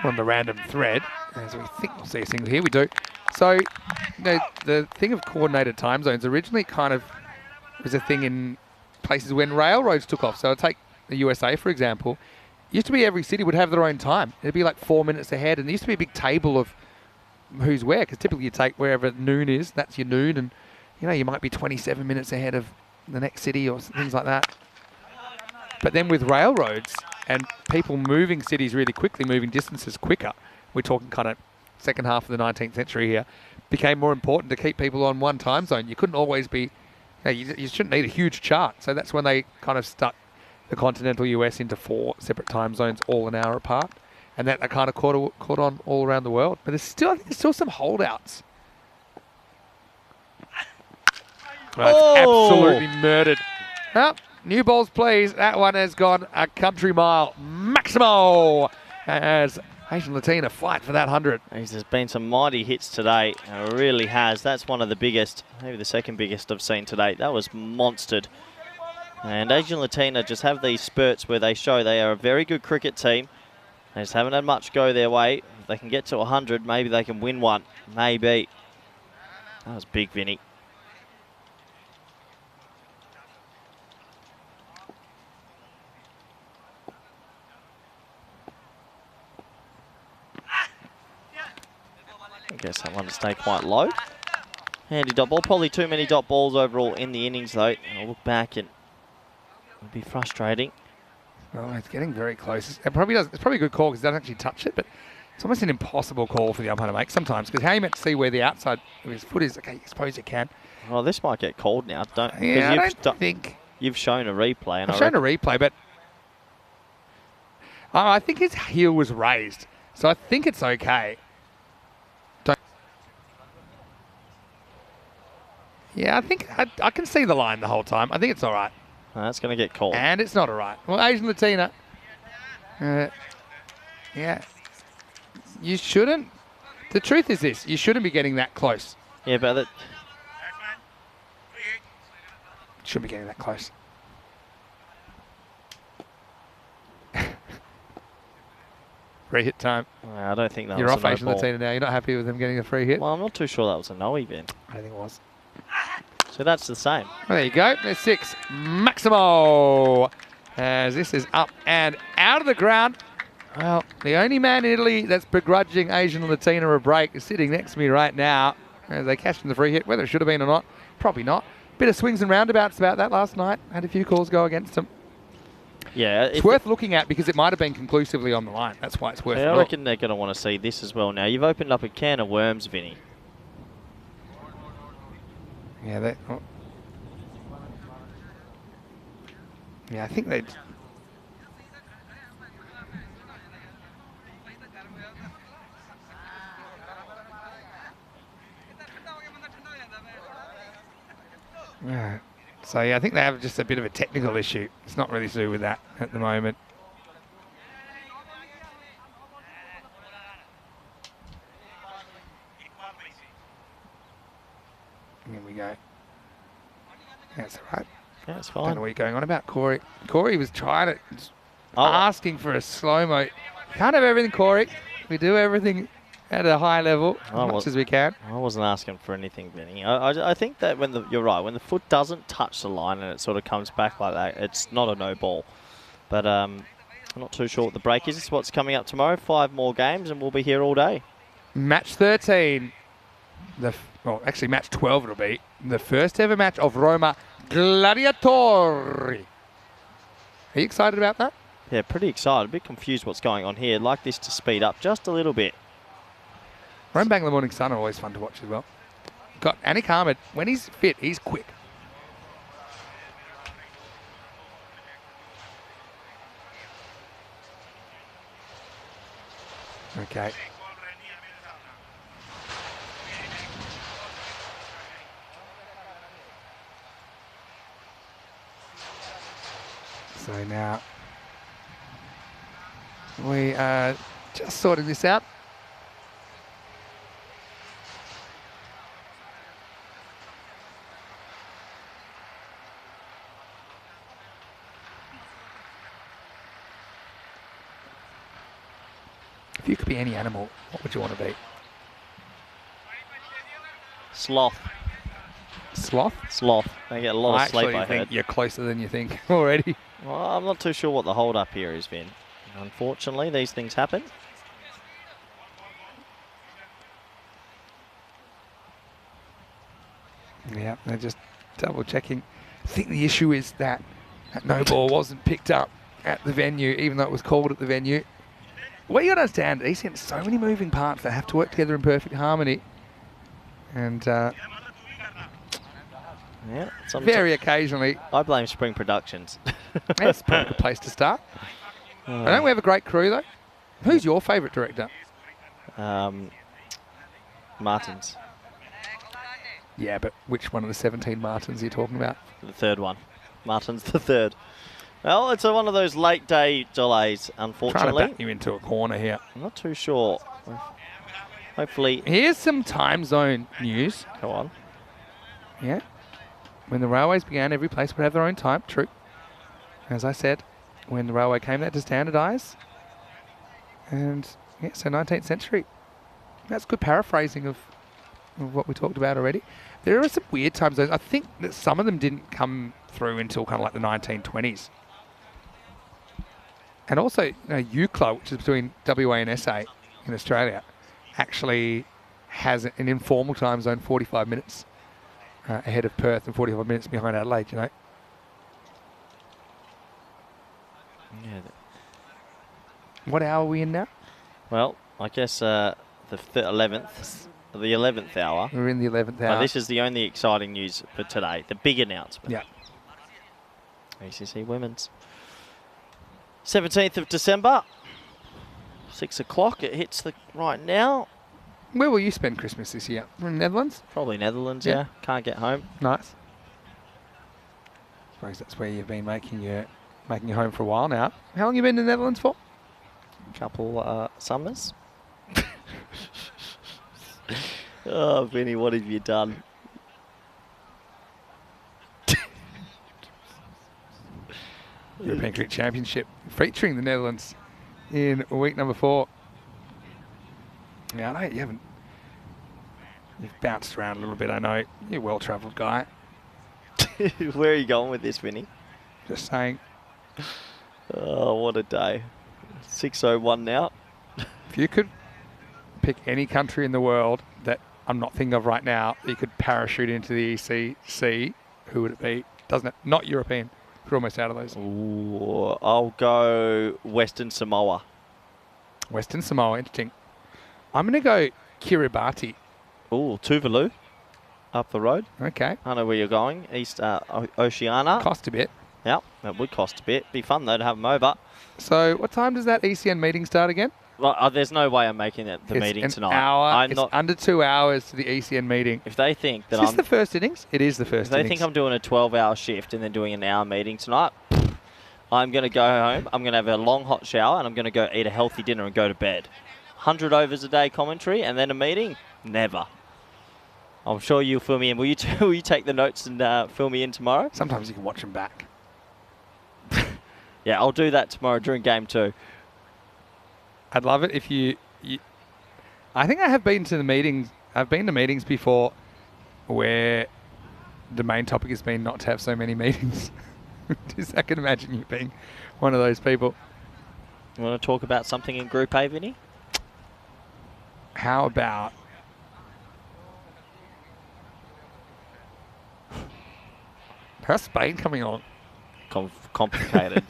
On the random thread, as we think we'll see a single here, we do. So, you know, the thing of coordinated time zones originally kind of was a thing in places when railroads took off. So I'll take the USA, for example. It used to be every city would have their own time. It'd be like 4 minutes ahead, and there used to be a big table of who's where, because typically you take wherever noon is, that's your noon, and you know, you might be 27 minutes ahead of the next city or things like that. But then with railroads and people moving cities really quickly, moving distances quicker, we're talking kind of second half of the 19th century here, became more important to keep people on one time zone. You couldn't always be, you shouldn't need a huge chart. So that's when they kind of stuck the continental US into 4 separate time zones, all an hour apart. And that kind of caught on all around the world. But I think there's still some holdouts. Well, it's absolutely murdered. Well, new balls, please. That one has gone a country mile. Maximo! As Asian Latina fight for that 100. There's been some mighty hits today. It really has. That's one of the biggest, maybe the second biggest I've seen today. That was monstered. And Asian Latina just have these spurts where they show they are a very good cricket team. They just haven't had much go their way. If they can get to 100, maybe they can win one. Maybe. That was big, Vinny. I guess that one to stay quite low. Handy dot ball. Probably too many dot balls overall in the innings, though. I'll look back and it'll be frustrating. Oh, it's getting very close. It probably does. It's probably a good call because it doesn't actually touch it, but it's almost an impossible call for the umpire to make sometimes because how you meant to see where the outside of his foot is. Okay, I suppose you can. Well, this might get called now. Yeah, I don't think. You've shown a replay. And I've shown a replay, but I think his heel was raised, so I think it's okay. Yeah, I think I can see the line the whole time. I think it's all right. That's going to get called. And it's not all right. Well, Asian Latina. Yeah. You shouldn't. The truth is this. You shouldn't be getting that close. Yeah, but that... Shouldn't be getting that close. Free hit time. I don't think that You're was off Asian Latina now. You're not happy with them getting a free hit? Well, I'm not too sure that was a no event. I think it was. So that's the same. Well, there you go. There's 6. Maximo. As this is up and out of the ground. Well, the only man in Italy that's begrudging Asian Latina a break is sitting next to me right now. as they cashed in the free hit. Whether it should have been or not, probably not. Bit of swings and roundabouts about that last night. Had a few calls go against them. Yeah, It's worth looking at because it might have been conclusively on the line. That's why it's worth I it. reckon they're going to want to see this as well now. You've opened up a can of worms, Vinny. Yeah, yeah, I think they'd... Yeah. So, yeah, I think they have just a bit of a technical issue. It's not really to do with that at the moment. Here we go. That's all right. Yeah, it's I don't fine. know what you're going on about, Corey. Corey was trying to... asking for a slow-mo. Can't have everything, Corey. We do everything at a high level as much as we can. I wasn't asking for anything, Vinny. I think that you're right, when the foot doesn't touch the line and it sort of comes back like that, it's not a no ball. But I'm not too sure what the break is. It's what's coming up tomorrow. 5 more games and we'll be here all day. Match 13. Well, actually match 12 it'll be. The first ever match of Roma Gladiatori. Are you excited about that? Yeah, pretty excited. A bit confused what's going on here. I'd like this to speed up just a little bit. Rome Bangla Morning Sun are always fun to watch as well. Got Anik Ahmed. When he's fit, he's quick. Okay. So now we are just sorting this out. If you could be any animal, what would you want to be? Sloth. Sloth? Sloth. They get a lot of sleep, I think heard. you're closer than you think already. Well, I'm not too sure what the hold up here is, Vin. Unfortunately, these things happen. Yeah, they're just double checking. I think the issue is that no ball wasn't picked up at the venue, even though it was called at the venue. What you got to understand, ECS has so many moving parts that have to work together in perfect harmony. And Yeah, very occasionally, I blame Spring Productions. that's probably a good place to start. I know we have a great crew though. Who's your favourite director? Martins, Yeah, but which one of the 17 Martins are you talking about? the third one. Martins the third. Well, it's one of those late day delays, Trying to unfortunately. back you into a corner here. I'm not too sure. Hopefully, Here's some time zone news. go on. Yeah. When the railways began, every place would have their own time. True. As I said, when the railway came, that to standardise. And yeah, so 19th century. That's good paraphrasing of what we talked about already. There are some weird time zones. I think that some of them didn't come through until kind of like the 1920s. And also, UCLA, which is between WA and SA in Australia, actually has an informal time zone 45 minutes ahead of Perth and 45 minutes behind Adelaide, you know. Yeah. What hour are we in now? Well, I guess the 11th hour. We're in the 11th hour. But this is the only exciting news for today. The big announcement. Yeah. ECC Women's. 17th of December. 6 o'clock. It hits right now. Where will you spend Christmas this year? In the Netherlands? Probably Netherlands, Yeah. yeah. Can't get home. Nice. I suppose that's where you've been making your home for a while now. How long have you been in the Netherlands for? Couple summers. Oh, Vinny, what have you done? European Cricket Championship featuring the Netherlands in week number 4. Yeah, I know you've bounced around a little bit, I know. You're a well-travelled guy. Where are you going with this, Vinny? Just saying, Oh, what a day. 6:01 now. if you could pick any country in the world that I'm not thinking of right now, you could parachute into the ECC. Who would it be? Doesn't it? Not European. We're almost out of those. Ooh, I'll go Western Samoa. Western Samoa, interesting. I'm going to go Kiribati. Ooh, Tuvalu. Up the road. Okay. I know where you're going. East Oceania. Cost a bit. Yep, that would cost a bit. Be fun, though, to have them over. So what time does that ECN meeting start again? Well, there's no way I'm making it the meeting It's tonight. an hour. I'm It's not. under 2 hours to the ECN meeting. If they think that Is this I'm, the first innings? It is the first if they innings. think I'm doing a 12-hour shift and then doing an hour meeting tonight, I'm going to go home. I'm going to have a long hot shower and I'm going to go eat a healthy dinner and go to bed. 100 overs a day commentary and then a meeting? Never. I'm sure you'll fill me in. Will you will you take the notes and fill me in tomorrow? Sometimes you can watch them back. Yeah, I'll do that tomorrow during game 2. I'd love it if you. I think I have been to the meetings. I've been to meetings before where the main topic has been not to have so many meetings. I can imagine you being one of those people. You want to talk about something in Group A, Vinny? How about how's Spain coming on? Complicated.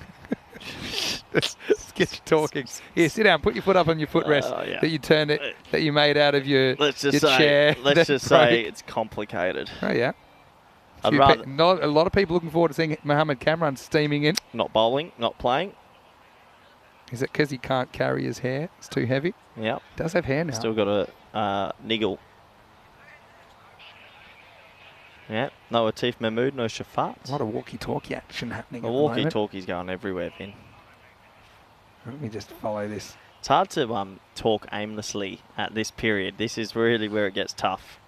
Let's get you talking. Here, sit down. Put your foot up on your footrest Yeah. that you turned it, that you made out of your, Let's just your say, chair. let's just say it's complicated. Oh yeah. I'd rather A lot of people looking forward to seeing Mohammed Kamran steaming in. not bowling, not playing. Is it because he can't carry his hair? It's too heavy. Yep. Does have hair now. Still got a niggle. Yeah. No Atif Mahmood, no Shafat. A lot of walkie-talkie action happening. The at the moment. walkie-talkie's going everywhere, Vin. Let me just follow this. It's hard to talk aimlessly at this period. This is really where it gets tough.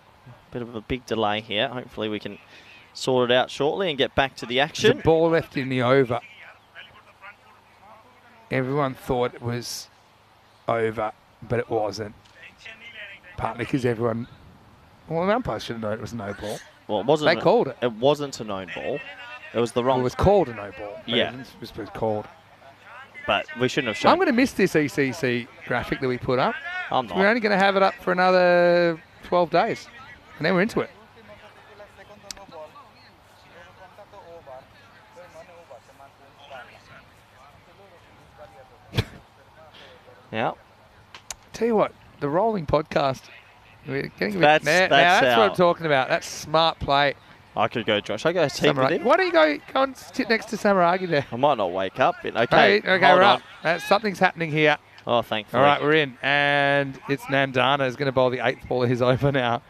Bit of a big delay here. Hopefully we can sort it out shortly and get back to the There's action. a ball left in the over. Everyone thought it was over, but it wasn't. Partly because everyone... Well, the umpires should have known it was no ball. Well, it wasn't. They called it. It wasn't a known ball. It was the Well, wrong. it was called a no ball. Yeah. It was called. But we shouldn't have shown. I'm going to miss this ECC graphic that we put up. I'm We're not. only going to have it up for another 12 days. And then we're into it. Yeah. Tell you what, the rolling podcast. We're getting a bit, That's now that's what our- I'm talking about. That's smart play. I could go, Josh. I go team with Samaragi. him. Why don't you go and sit next to Samaragi there? I might not wake up. But Okay, okay, okay, hold we're on. up. Something's happening here. Oh, thankfully. All right, we're in. And it's Nandana is going to bowl the 8th ball of his over now.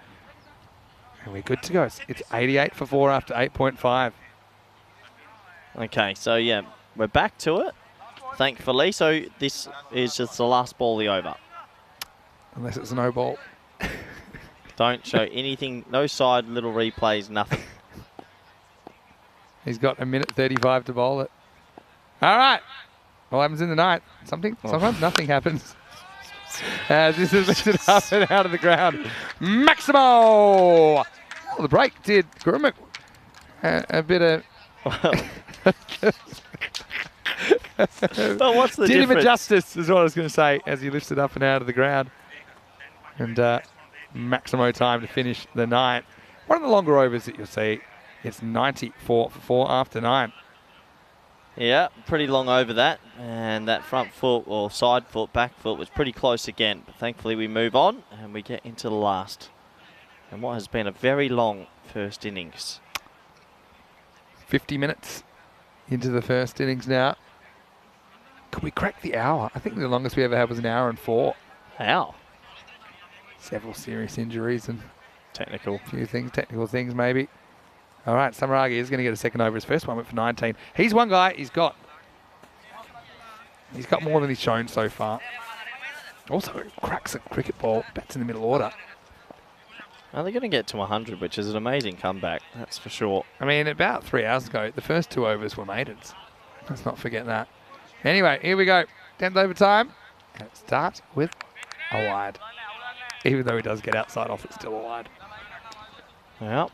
And we're good to go. It's 88 for 4 after 8.5. Okay, so yeah, we're back to it. Thankfully, so this is just the last ball of the over. Unless it's no ball. Don't show anything, no side, little replays, nothing. He's got a minute 35 to bowl it. All right. What happens in the night? Sometimes nothing happens. As this is lifted up and out of the ground. Maximo! Well, the break did Gurmuk a bit of... Well, what's the did him a difference? justice, is what I was going to say, as he lifted up and out of the ground. And Maximo time to finish the 9th. One of the longer overs that you'll see. It's 94 for 4 after 9. Yeah, pretty long over that. And that front foot or side foot, back foot was pretty close again. But thankfully we move on and we get into the last. And what has been a very long first innings. 50 minutes into the first innings now. Could we crack the hour? I think the longest we ever had was an hour and 4. How? Several serious injuries and Technical. a few things, technical things maybe. All right, Samaragi is going to get a second over. His first one went for 19. He's one guy. He's got more than he's shown so far. Also cracks a cricket ball. Bats in the middle order. Well, they're going to get to 100, which is an amazing comeback. That's for sure. I mean, about 3 hours ago, the first 2 overs were maidens. Let's not forget that. Anyway, here we go. 10th overtime. And it starts with a wide. Even though he does get outside off, it's still a wide. Well,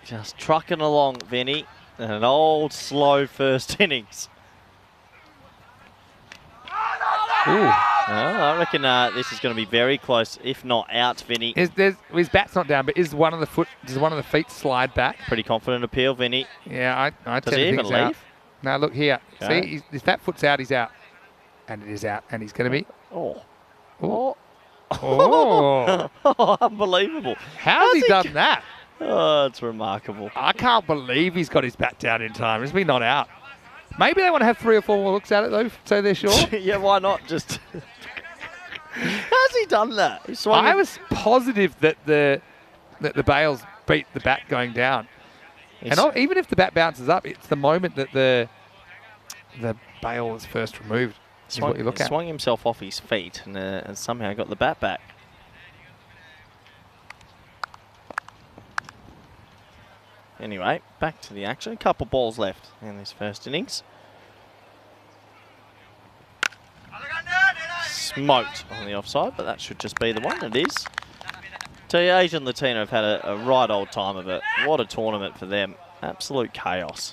just trucking along, Vinny. And an old, slow first innings. Ooh, I reckon this is going to be very close, if not out, Vinny. His bat's not down, but does one of the feet slide back? Pretty confident appeal, Vinny. Yeah, I Does he tend even things out. leave? No, look here. Okay. See, if that foot's out, he's out. And it is out, and he's going to be... Oh. Oh. Oh. Oh, unbelievable. How's he done that? Oh, it's remarkable. I can't believe he's got his bat down in time. Is he not out? Maybe they want to have 3 or 4 more looks at it, though, so they're sure. Yeah, why not? Just... How's he done that? He swung I it- was positive that the Bales beat the bat going down. He's- And even if the bat bounces up, it's the moment that the bail is first removed. Is what you look at. Swung himself off his feet and somehow got the bat back. Anyway, back to the action. A couple balls left in this first innings. Smoked on the offside, but that should just be the one. It is. Tell you, Asian Latino have had a right old time of it. What a tournament for them. Absolute chaos.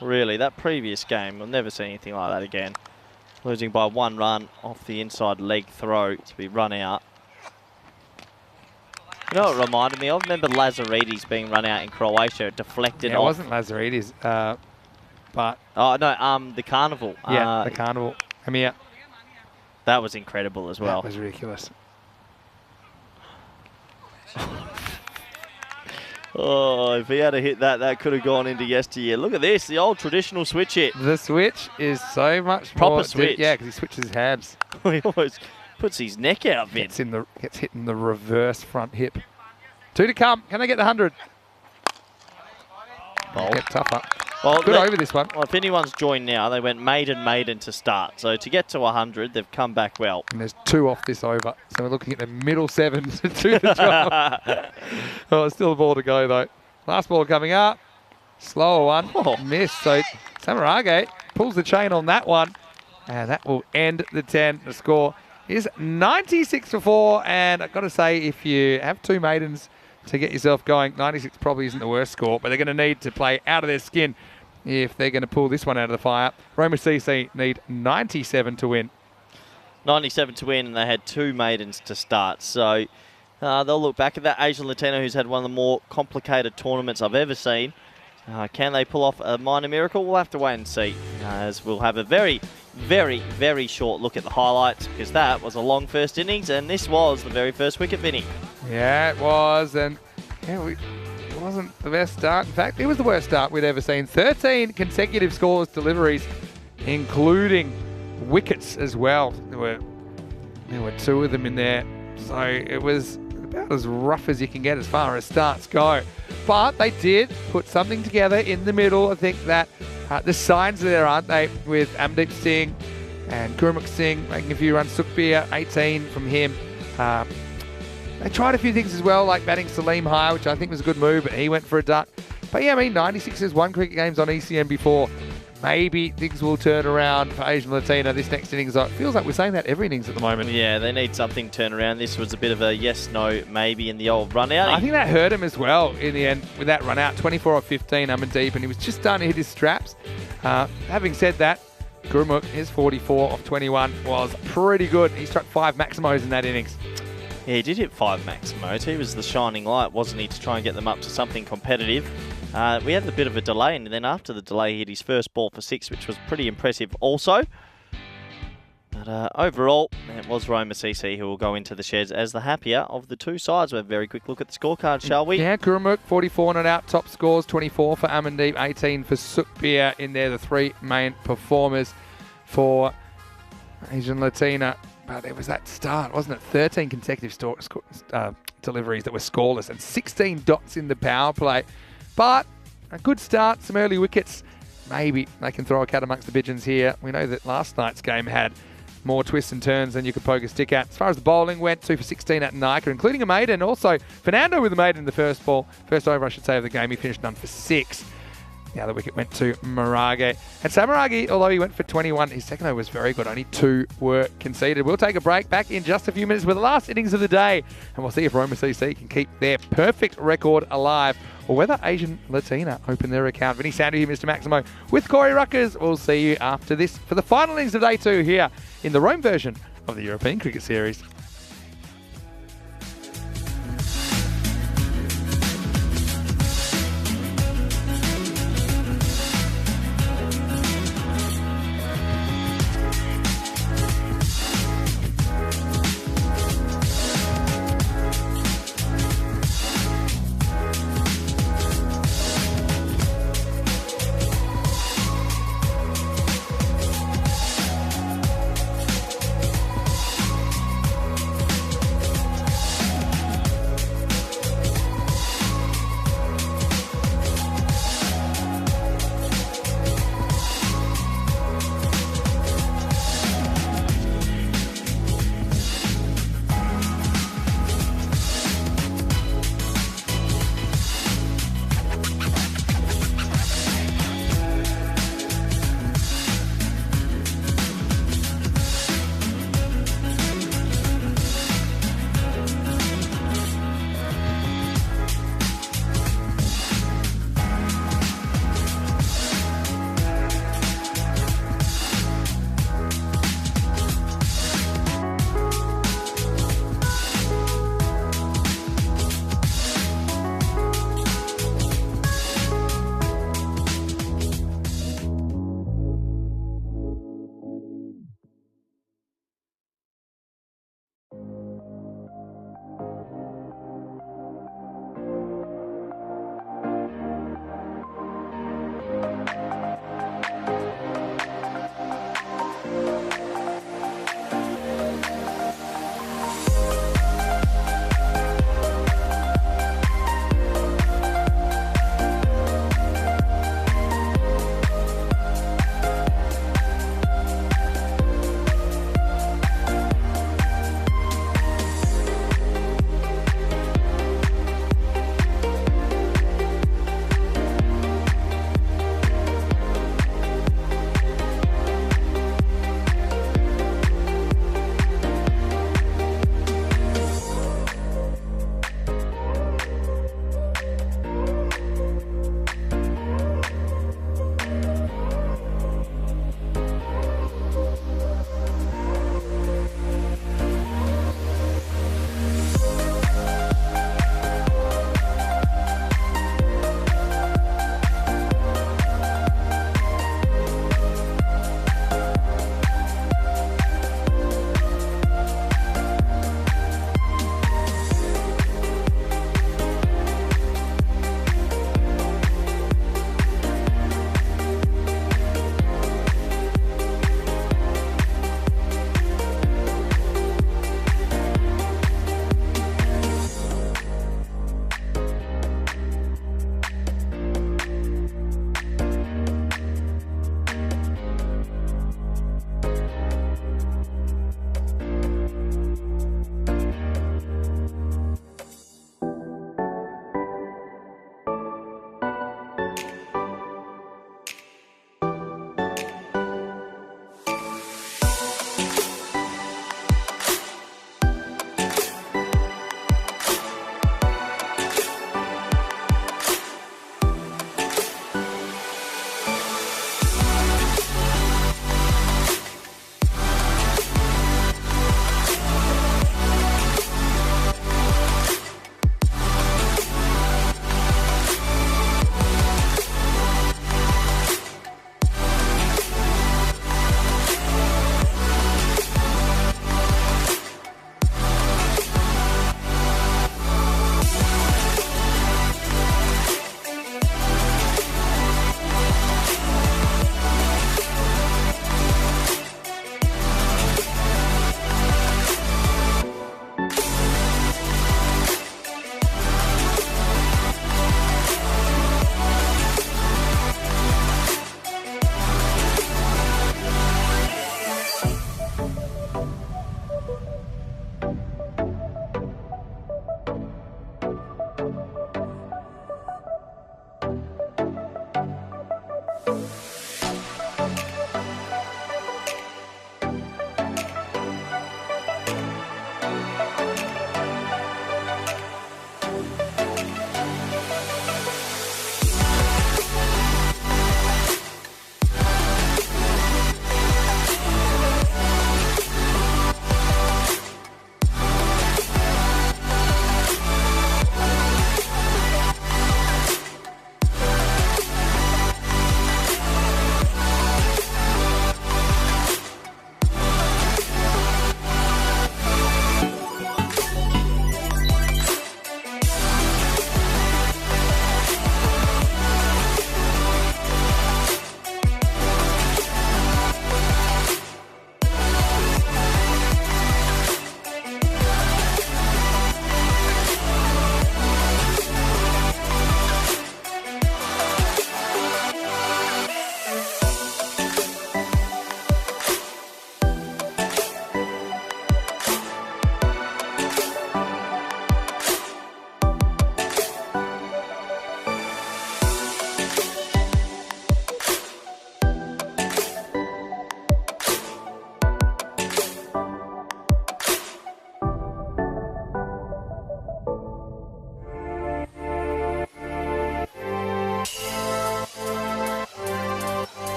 Really, that previous game, we'll never see anything like that again. Losing by 1 run off the inside leg throw to be run out. You know what it reminded me of? Remember Lazaridis being run out in Croatia, deflected Yeah, it off. wasn't Lazaridis, but... Oh, no, the Carnival. Yeah, the Carnival. Amir. That was incredible as well. That was ridiculous. Oh, if he had hit that, that could have gone into yesteryear. Look at this, the old traditional switch hit. The switch is so much Proper more... switch. Yeah, because he switches his hands. He almost puts his neck out, Vin. Gets hit in the reverse front hip. 2 to come. Can they get the 100? Bold. Get tougher. Well, Good over this one. Well, if anyone's joined now, they went maiden to start. So to get to 100, they've come back well. And there's 2 off this over. So we're looking at the middle 7 to 2 to 12. Oh, still a ball to go, though. Last ball coming up. Slower one. Oh. Miss. So Samarage pulls the chain on that one. And that will end the 10. The score is 96 for 4. And I've got to say, if you have 2 maidens to get yourself going, 96 probably isn't the worst score. But they're going to need to play out of their skin if they're going to pull this one out of the fire. Roma CC need 97 to win. 97 to win, and they had 2 maidens to start. So they'll look back at that. Asian Latino, who's had one of the more complicated tournaments I've ever seen. Can they pull off a minor miracle? We'll have to wait and see, as we'll have a very, very, very short look at the highlights, because that was a long first innings, and this was the very first wicket, Vinny. Yeah, it was, and yeah, it wasn't the best start. In fact, it was the worst start we'd ever seen. 13 consecutive scoreless deliveries, including wickets as well. There were 2 of them in there, so it was about as rough as you can get as far as starts go. But they did put something together in the middle. I think that the signs are there, aren't they, with Amdeep Singh and Gurmukh Singh making a few runs. Sukhbir, 18 from him. They tried a few things as well, like batting Salim high, which I think was a good move, but he went for a duck. But yeah, I mean, 96 has won cricket games on ECM before. Maybe things will turn around for Asian Latino this next innings. It feels like we're saying that every innings at the moment. Yeah, they need something to turn around. This was a bit of a yes, no, maybe in the old run out. I think that hurt him as well in the end with that run out. 24 off 15, Amandeep, and he was just starting to hit his straps. Having said that, Gurmukh, his 44 off 21 was pretty good. He struck 5 Maximos in that innings. Yeah, he did hit 5 Maximos. He was the shining light, wasn't he, to try and get them up to something competitive. We had a bit of a delay, and then after the delay, he hit his first ball for 6, which was pretty impressive also. But overall, it was Roma CC who will go into the sheds as the happier of the 2 sides. We'll have a very quick look at the scorecard, shall we? Yeah, Gurmukh, 44 not out. Top scores, 24 for Amandeep, 18 for Sukhbir in there, the 3 main performers for Asian Latina. But it was that start, wasn't it? 13 consecutive deliveries that were scoreless and 16 dots in the power play. But a good start, some early wickets. Maybe they can throw a cat amongst the pigeons here. We know that last night's game had more twists and turns than you could poke a stick at. As far as the bowling went, 2 for 16 at Nika, including a maiden. Also, Fernando with a maiden in the first over, I should say, of the game. He finished none for 6. The other wicket went to Marage. And Samaragi, although he went for 21, his second over was very good. Only 2 were conceded. We'll take a break. Back in just a few minutes with the last innings of the day. And we'll see if Roma CC can keep their perfect record alive, or whether Asian Latina open their account. Vinny Sandu here, Mr. Maximo, with Corey Ruckers. We'll see you after this for the final innings of day 2 here in the Rome version of the European Cricket Series.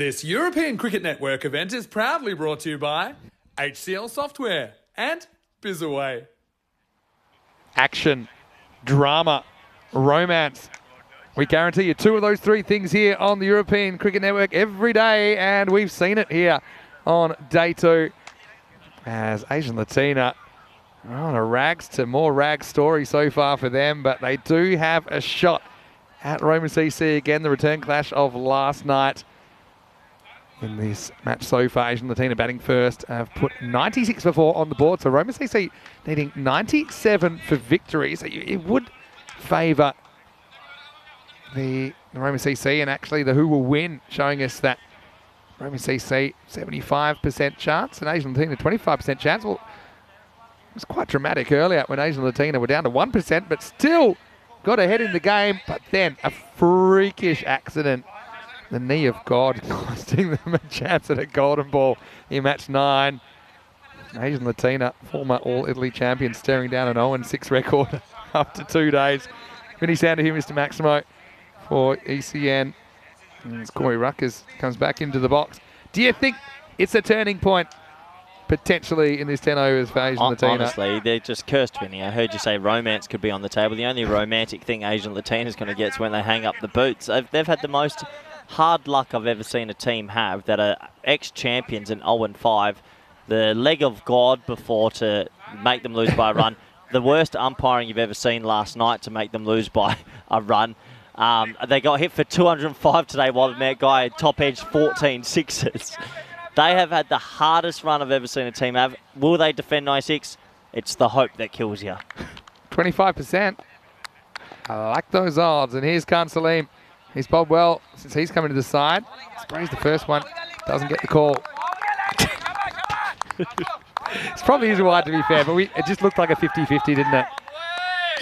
This European Cricket Network event is proudly brought to you by HCL Software and Bizaway. Action, drama, romance. We guarantee you 2 of those 3 things here on the European Cricket Network every day, and we've seen it here on day 2 as Asian Latina are on a rags to more rags story so far for them, but they do have a shot at Roma CC again, the return clash of last night. In this match so far, Asian Latina batting first, have put 96 for 4 on the board. So Roma CC needing 97 for victory. So it would favour the Roma CC, and actually the who will win, showing us that Roma CC 75% chance and Asian Latina 25% chance. Well, it was quite dramatic earlier when Asian Latina were down to 1%, but still got ahead in the game. But then a freakish accident. The knee of God costing them a chance at a golden ball in match 9. Asian Latina, former All-Italy champion, staring down an 0-6 record after 2 days. Vinny Sander here, Mr. Maximo for ECN. And Corey Ruckers comes back into the box. Do you think it's a turning point potentially in this 10 overs for Asian Latina? Honestly, they're just cursed, Vinny. I heard you say romance could be on the table. The only romantic thing Asian Latina is going to get is when they hang up the boots. They've had the most hard luck I've ever seen a team have that are ex-champions in 0-5. The leg of God before to make them lose by a run. The worst umpiring you've ever seen last night to make them lose by a run. They got hit for 205 today while the guy had top edged 14 sixes. They have had the hardest run I've ever seen a team have. Will they defend 96? It's the hope that kills you. 25%. I like those odds. And here's Khan Salim. He's bowled well since he's coming to the side. Sprays the first one. Doesn't get the call. It's probably his wide, to be fair, but it just looked like a 50-50, didn't it?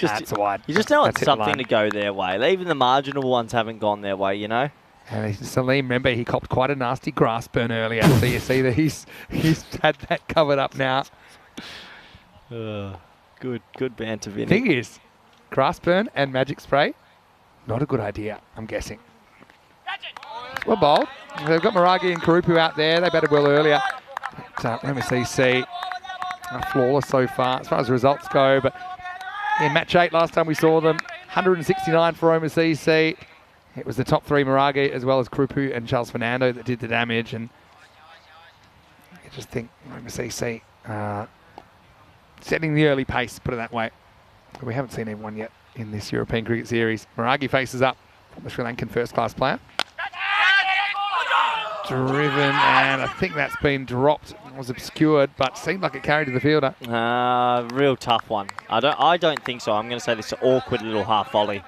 That's a wide. You just know it's That's something to go their way. Even the marginal ones haven't gone their way, you know? And Salim, remember, he copped quite a nasty grass burn earlier. So you see that he's had that covered up now. Good banter, Vinny. Thing is, grass burn and magic spray, not a good idea, I'm guessing. Well bowled. They've got Maragi and Karupu out there. They batted well earlier. But, MSCC are flawless so far as the results go. But in match 8, last time we saw them, 169 for MSCC. It was the top 3, Maragi, as well as Karupu and Charles Fernando, that did the damage. And I just think MSCC setting the early pace, put it that way. But we haven't seen anyone yet in this European Cricket Series. Maragi faces up from the Sri Lankan first-class player. Driven, and I think that's been dropped. It was obscured, but seemed like it carried to the fielder. Real tough one. I don't think so. I'm going to say this is an awkward little half volley.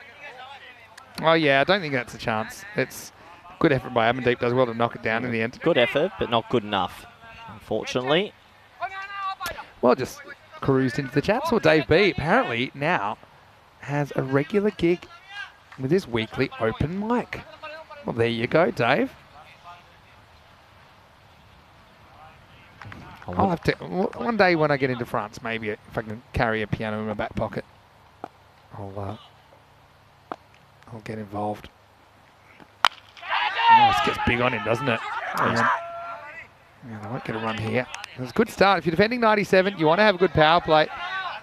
Oh yeah, I don't think that's a chance. It's good effort by Amandeep. Does well to knock it down in the end. Good effort, but not good enough, unfortunately. Well, just cruised into the chat. Saw Dave B apparently now has a regular gig with his weekly open mic. Well, there you go, Dave. I'll have to, one day when I get into France, maybe if I can carry a piano in my back pocket, I'll get involved. Oh, this gets big on him, doesn't it? Yeah, I won't get a run here. It was a good start. If you're defending 97, you want to have a good power play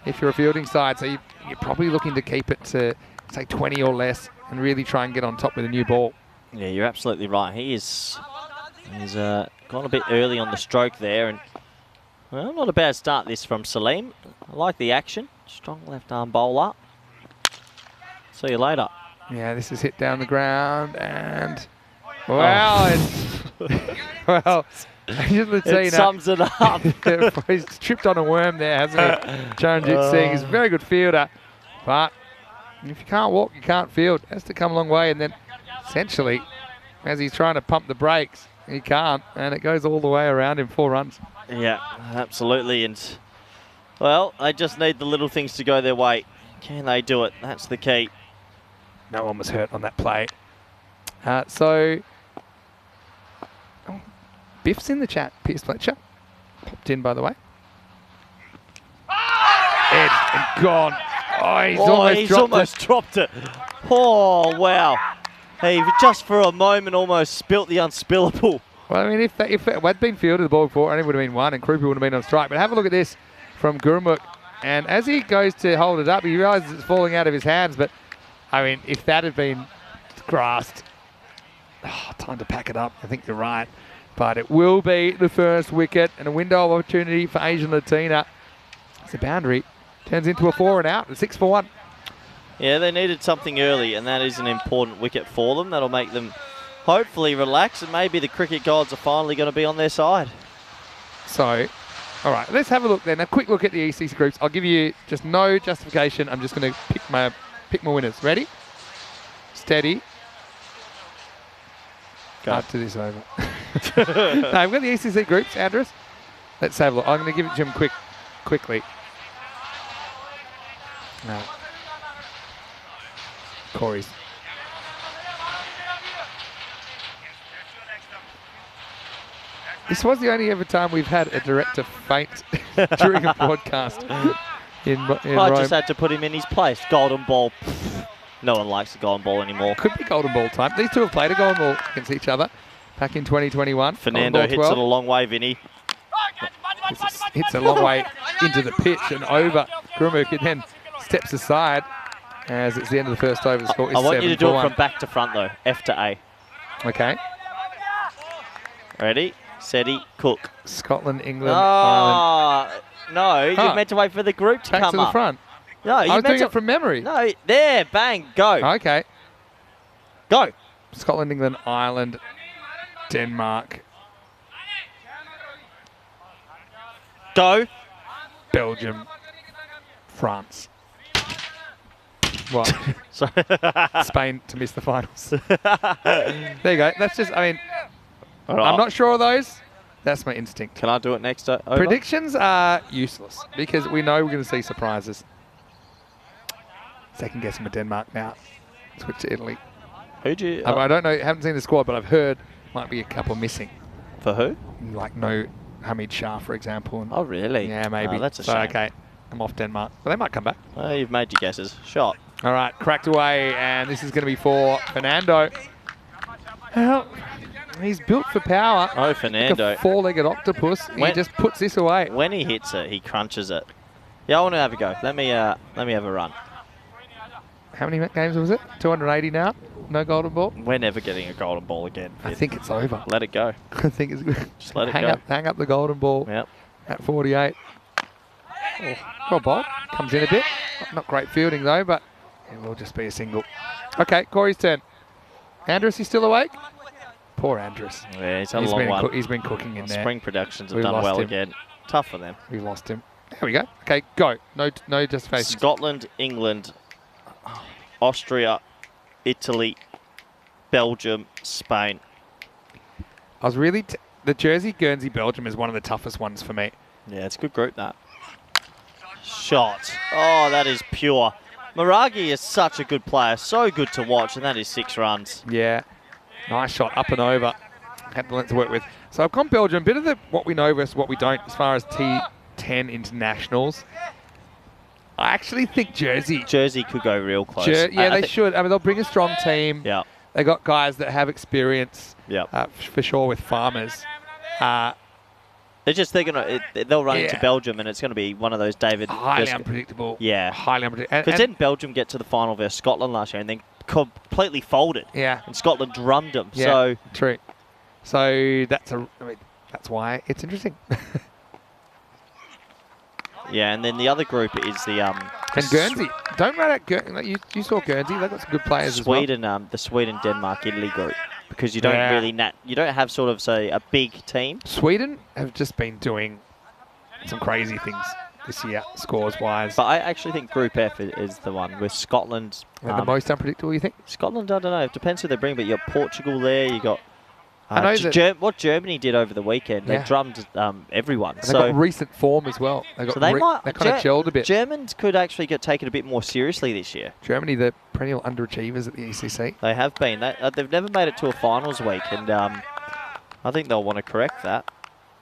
if you're a fielding side. So you're probably looking to keep it to, say, 20 or less and really try and get on top with a new ball. Yeah, you're absolutely right. He's gone a bit early on the stroke there. And well, not a bad start this from Salim. I like the action. Strong left-arm bowler. See you later. Yeah, this is hit down the ground and... Well, well, it sums it up. He's tripped on a worm there, hasn't he? Charanjit Singh is a very good fielder, but if you can't walk, you can't field. It has to come a long way, and then essentially, as he's trying to pump the brakes, he can't, and it goes all the way around him, 4 runs. Yeah, absolutely, and well, they just need the little things to go their way. Can they do it? That's the key. No one was hurt on that play. Biff's in the chat. Pierce Fletcher popped in, by the way. Edged and gone. Oh, he's almost dropped it. Oh, wow. He just for a moment almost spilt the unspillable. Well, I mean, if it had been fielded the ball before, it only would have been one, and Krupa would have been on strike. But have a look at this from Gurmuk. And as he goes to hold it up, he realises it's falling out of his hands. But, I mean, if that had been grasped, time to pack it up. I think you're right. But it will be the first wicket and a window of opportunity for Asian Latina. It's a boundary. Turns into a 4 and out. 6 for 1. Yeah, they needed something early, and that is an important wicket for them. That'll make them hopefully relax, and maybe the cricket gods are finally going to be on their side. So, all right, let's have a look then. A quick look at the ECS groups. I'll give you just no justification. I'm just going to pick my winners. Ready? Steady. Go. After this over. No, we've got the ECC groups, Andrews. Let's have a look. I'm going to give it to him quickly. No. Corey's. This was the only ever time we've had a director faint during a broadcast in I Rome. just had to put him in his place. Golden ball. No one likes the golden ball anymore. Could be golden ball time. These two have played a golden ball against each other back in 2021. Fernando hits it a long way, Vinny. Hits a long way into the pitch and over. Gurmuk and then steps aside as it's the end of the first over. The score is I want you to do it 7-1. from back to front, though. F to A. Okay. Ready, steady, cook. Scotland, England, Ireland. No, you're meant to wait for the group to Back come to the up. front. No, I you're was meant doing to... it from memory. No, there, bang, go. Okay. Go. Scotland, England, Ireland, Denmark, Go. Belgium, France. What? Sorry. Spain to miss the finals. There you go. That's just, I mean, All right. I'm not sure of those. That's my instinct. Can I do it next over? Predictions are useless because we know we're going to see surprises. Second guessing with Denmark now. Switch to Italy. Who'd you... I don't know, haven't seen the squad, but I've heard might be a couple missing. For who? Like no Hamid Shah, for example. And Oh, really? yeah, maybe. Oh, that's a so, shame. okay, I'm off Denmark. But they might come back. Well, you've made your guesses. Shot. All right, cracked away, and this is going to be for Fernando. Well, he's built for power. Oh, Like Fernando. a four-legged octopus. He When- just puts this away. When he hits it, he crunches it. Yeah, I want to have a go. Let me have a run. How many games was it? 280 now? No golden ball? We're never getting a golden ball again. I think it's over. Let it go. I think it's good. Just let it hang go. Hang up the golden ball Yep. at 48. Oh, well, Bob comes in a bit. Not great fielding though, but it will just be a single. Okay, Corey's turn. Andrus, he's still awake? Poor Andrus. Yeah, he's had a long one. He's been cooking in there. Spring Productions have We done lost well him. again. Tough for them. We lost him. There we go. Okay, go. No justification. Scotland, England, Austria, Italy, Belgium, Spain. I was really... the Jersey, Guernsey, Belgium is one of the toughest ones for me. Yeah, it's a good group, that. Shot. Oh, that is pure. Maragi is such a good player. So good to watch, and that is 6 runs. Yeah. Nice shot, up and over. Had the length to work with. So I've gone Belgium. Bit of the what we know versus what we don't as far as T10 internationals. I actually think Jersey... Jersey could go real close. they should. I mean, they'll bring a strong team. Yeah. They got guys that have experience, Yeah. for sure, with farmers. They'll run into Yeah. Belgium, and it's going to be one of those David. Highly unpredictable. Yeah. Highly unpredictable. Because didn't Belgium get to the final versus Scotland last year and then completely folded? Yeah. And Scotland drummed them. Yeah, So true. So that's why it's interesting. yeah, and then the other group is the And Guernsey. Don't run out Guernsey. You saw Guernsey. They've got some good players Sweden, the Sweden, Denmark, Italy group, because you don't you don't have sort of say a big team. as well. Sweden have just been doing some crazy things this year, scores-wise. But I actually think Group F is the one with Scotland. They're the most unpredictable, you think? Scotland, I don't know. It depends who they bring, but you got Portugal there. You got I know that what Germany did over the weekend. They Yeah. drummed everyone. they've got recent form as well. They've got So they might kind of gelled a bit. Germans could actually get taken a bit more seriously this year. Germany, the perennial underachievers at the ECC. They have been. They've never made it to a finals week, and I think they'll want to correct that.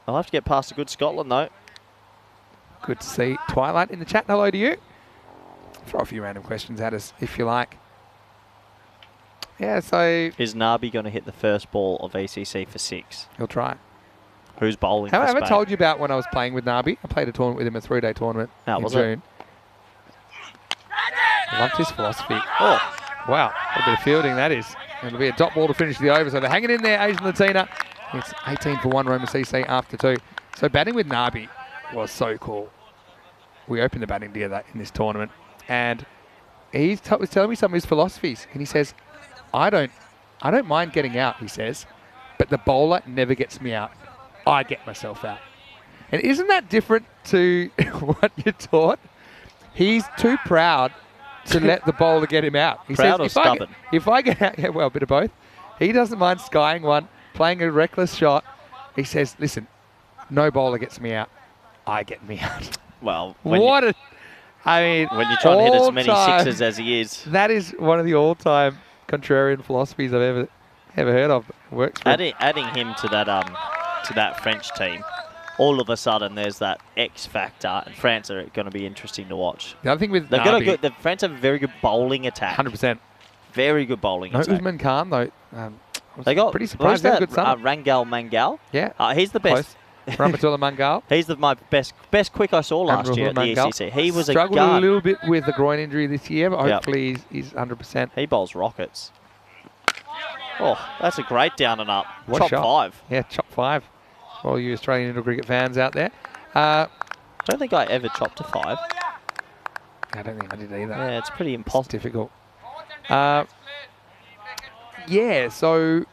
They'll have to get past a good Scotland, though. Good to see Twilight in the chat. Hello to you. Throw a few random questions at us if you like. Yeah, so Is Nabi going to hit the first ball of ECC for 6? he'll try. Who's bowling Have for I ever Spain? told you about when I was playing with Nabi? I played a tournament with him, a 3-day tournament How in was it? June. Loved his philosophy. Oh, Wow, what a bit of fielding that is. And it'll be a dot ball to finish the over. So they're hanging in there, Asian Latina. It's 18 for 1, Roma CC after 2. So batting with Nabi was so cool. We opened the batting together in this tournament. And he was telling me some of his philosophies. And he says, I don't mind getting out, he says, but the bowler never gets me out. I get myself out. And isn't that different to what you're taught? He's too proud to let the bowler get him out. He Proud says, or stubborn? if I get out, yeah, well, a bit of both. He doesn't mind skying one, playing a reckless shot. He says, listen, no bowler gets me out. I get me out. well, When you try and hit as many sixes as he is. That is one of the all-time contrarian philosophies I've ever heard of. It works for him. Adding him to that French team, all of a sudden there's that X factor, and France are going to be interesting to watch. The other thing with They've got Nabi, the France have a very good bowling attack. 100%. Very good bowling No attack. Usman Khan, though. They got pretty surprised. They That, had a good summer. Rangal Mangal. Yeah. He's the best. Rahmatullah Mangal. He's my best quick I saw last year at the Mangal. ECC. He was struggled a gun. little bit with the groin injury this year, but Yep. hopefully he's 100%. He bowls rockets. Oh, that's a great down and up. What Top shot. 5. Yeah, top 5. All you Australian indoor cricket fans out there. Don't think I ever chopped a 5. I don't think I did either. Yeah, it's pretty It's impossible. difficult. Yeah, so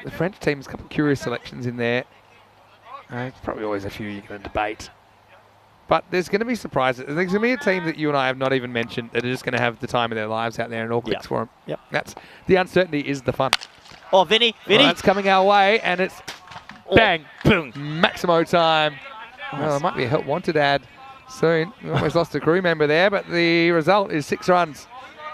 the French team's a couple of curious selections in there. There's probably always a few you're going to debate. But there's going to be surprises. There's going to be a team that you and I have not even mentioned that are just going to have the time of their lives out there and it all clicks for them. Yep. That's the uncertainty is the fun. Oh, Vinny. Well, that's coming our way, and it's bang, boom. Maximo time. Well, there might be a help wanted ad soon. We almost lost a crew member there, but the result is 6 runs.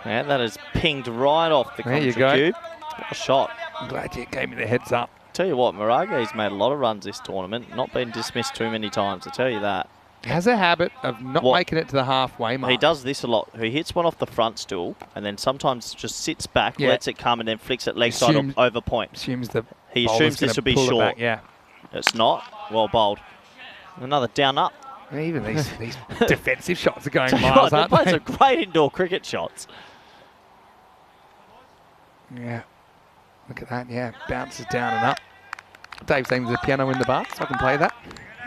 Yeah, that is pinged right off the There you contra go. cube. What a shot. I'm glad you gave me the heads up. Tell you what, Morage's made a lot of runs this tournament. Not been dismissed too many times, I tell you that. Has a habit of not making it to the halfway mark. He does this a lot. He hits one off the front stool and then sometimes just sits back, lets it come, and then flicks it leg side up over point. Assumes the He bowler's assumes this gonna will be pull it short. back, yeah. It's not. Well bowled. Another down up. And even these defensive shots are going Tell you miles, what, they aren't play they? some great indoor cricket shots. Yeah. Look at that, yeah. Bounces down and up. Dave saying there's a piano in the bar, so I can play that.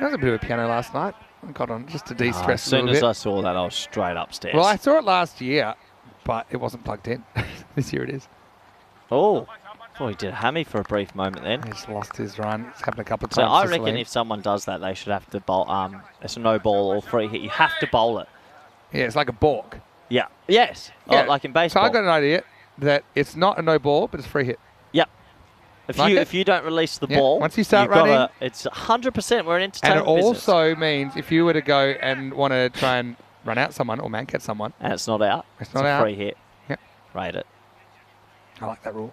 There was a bit of a piano last night. I got on just to As de-stress a soon little as bit. I saw that, I was straight upstairs. Well, I saw it last year, but it wasn't plugged in. This year it is. Oh, he did a hammy for a brief moment then. He's lost his run. It's happened a couple of So times. I to reckon Salim. if someone does that, they should have to bowl. It's a no ball or free hit. You have to bowl it. Yeah, it's like a balk. Yeah. Yes. Yeah. Like in So baseball. I got an idea that it's not a no ball, but it's free hit. Yep. If Like it? if you don't release the Yeah, ball, once you start you've gotta- running- it's 100%. We're an And entertainment it business. also means if you were to go and want to try and run out someone or man catch someone, And it's not out. It's not a out. free hit. Yep. Rate it. I like that rule.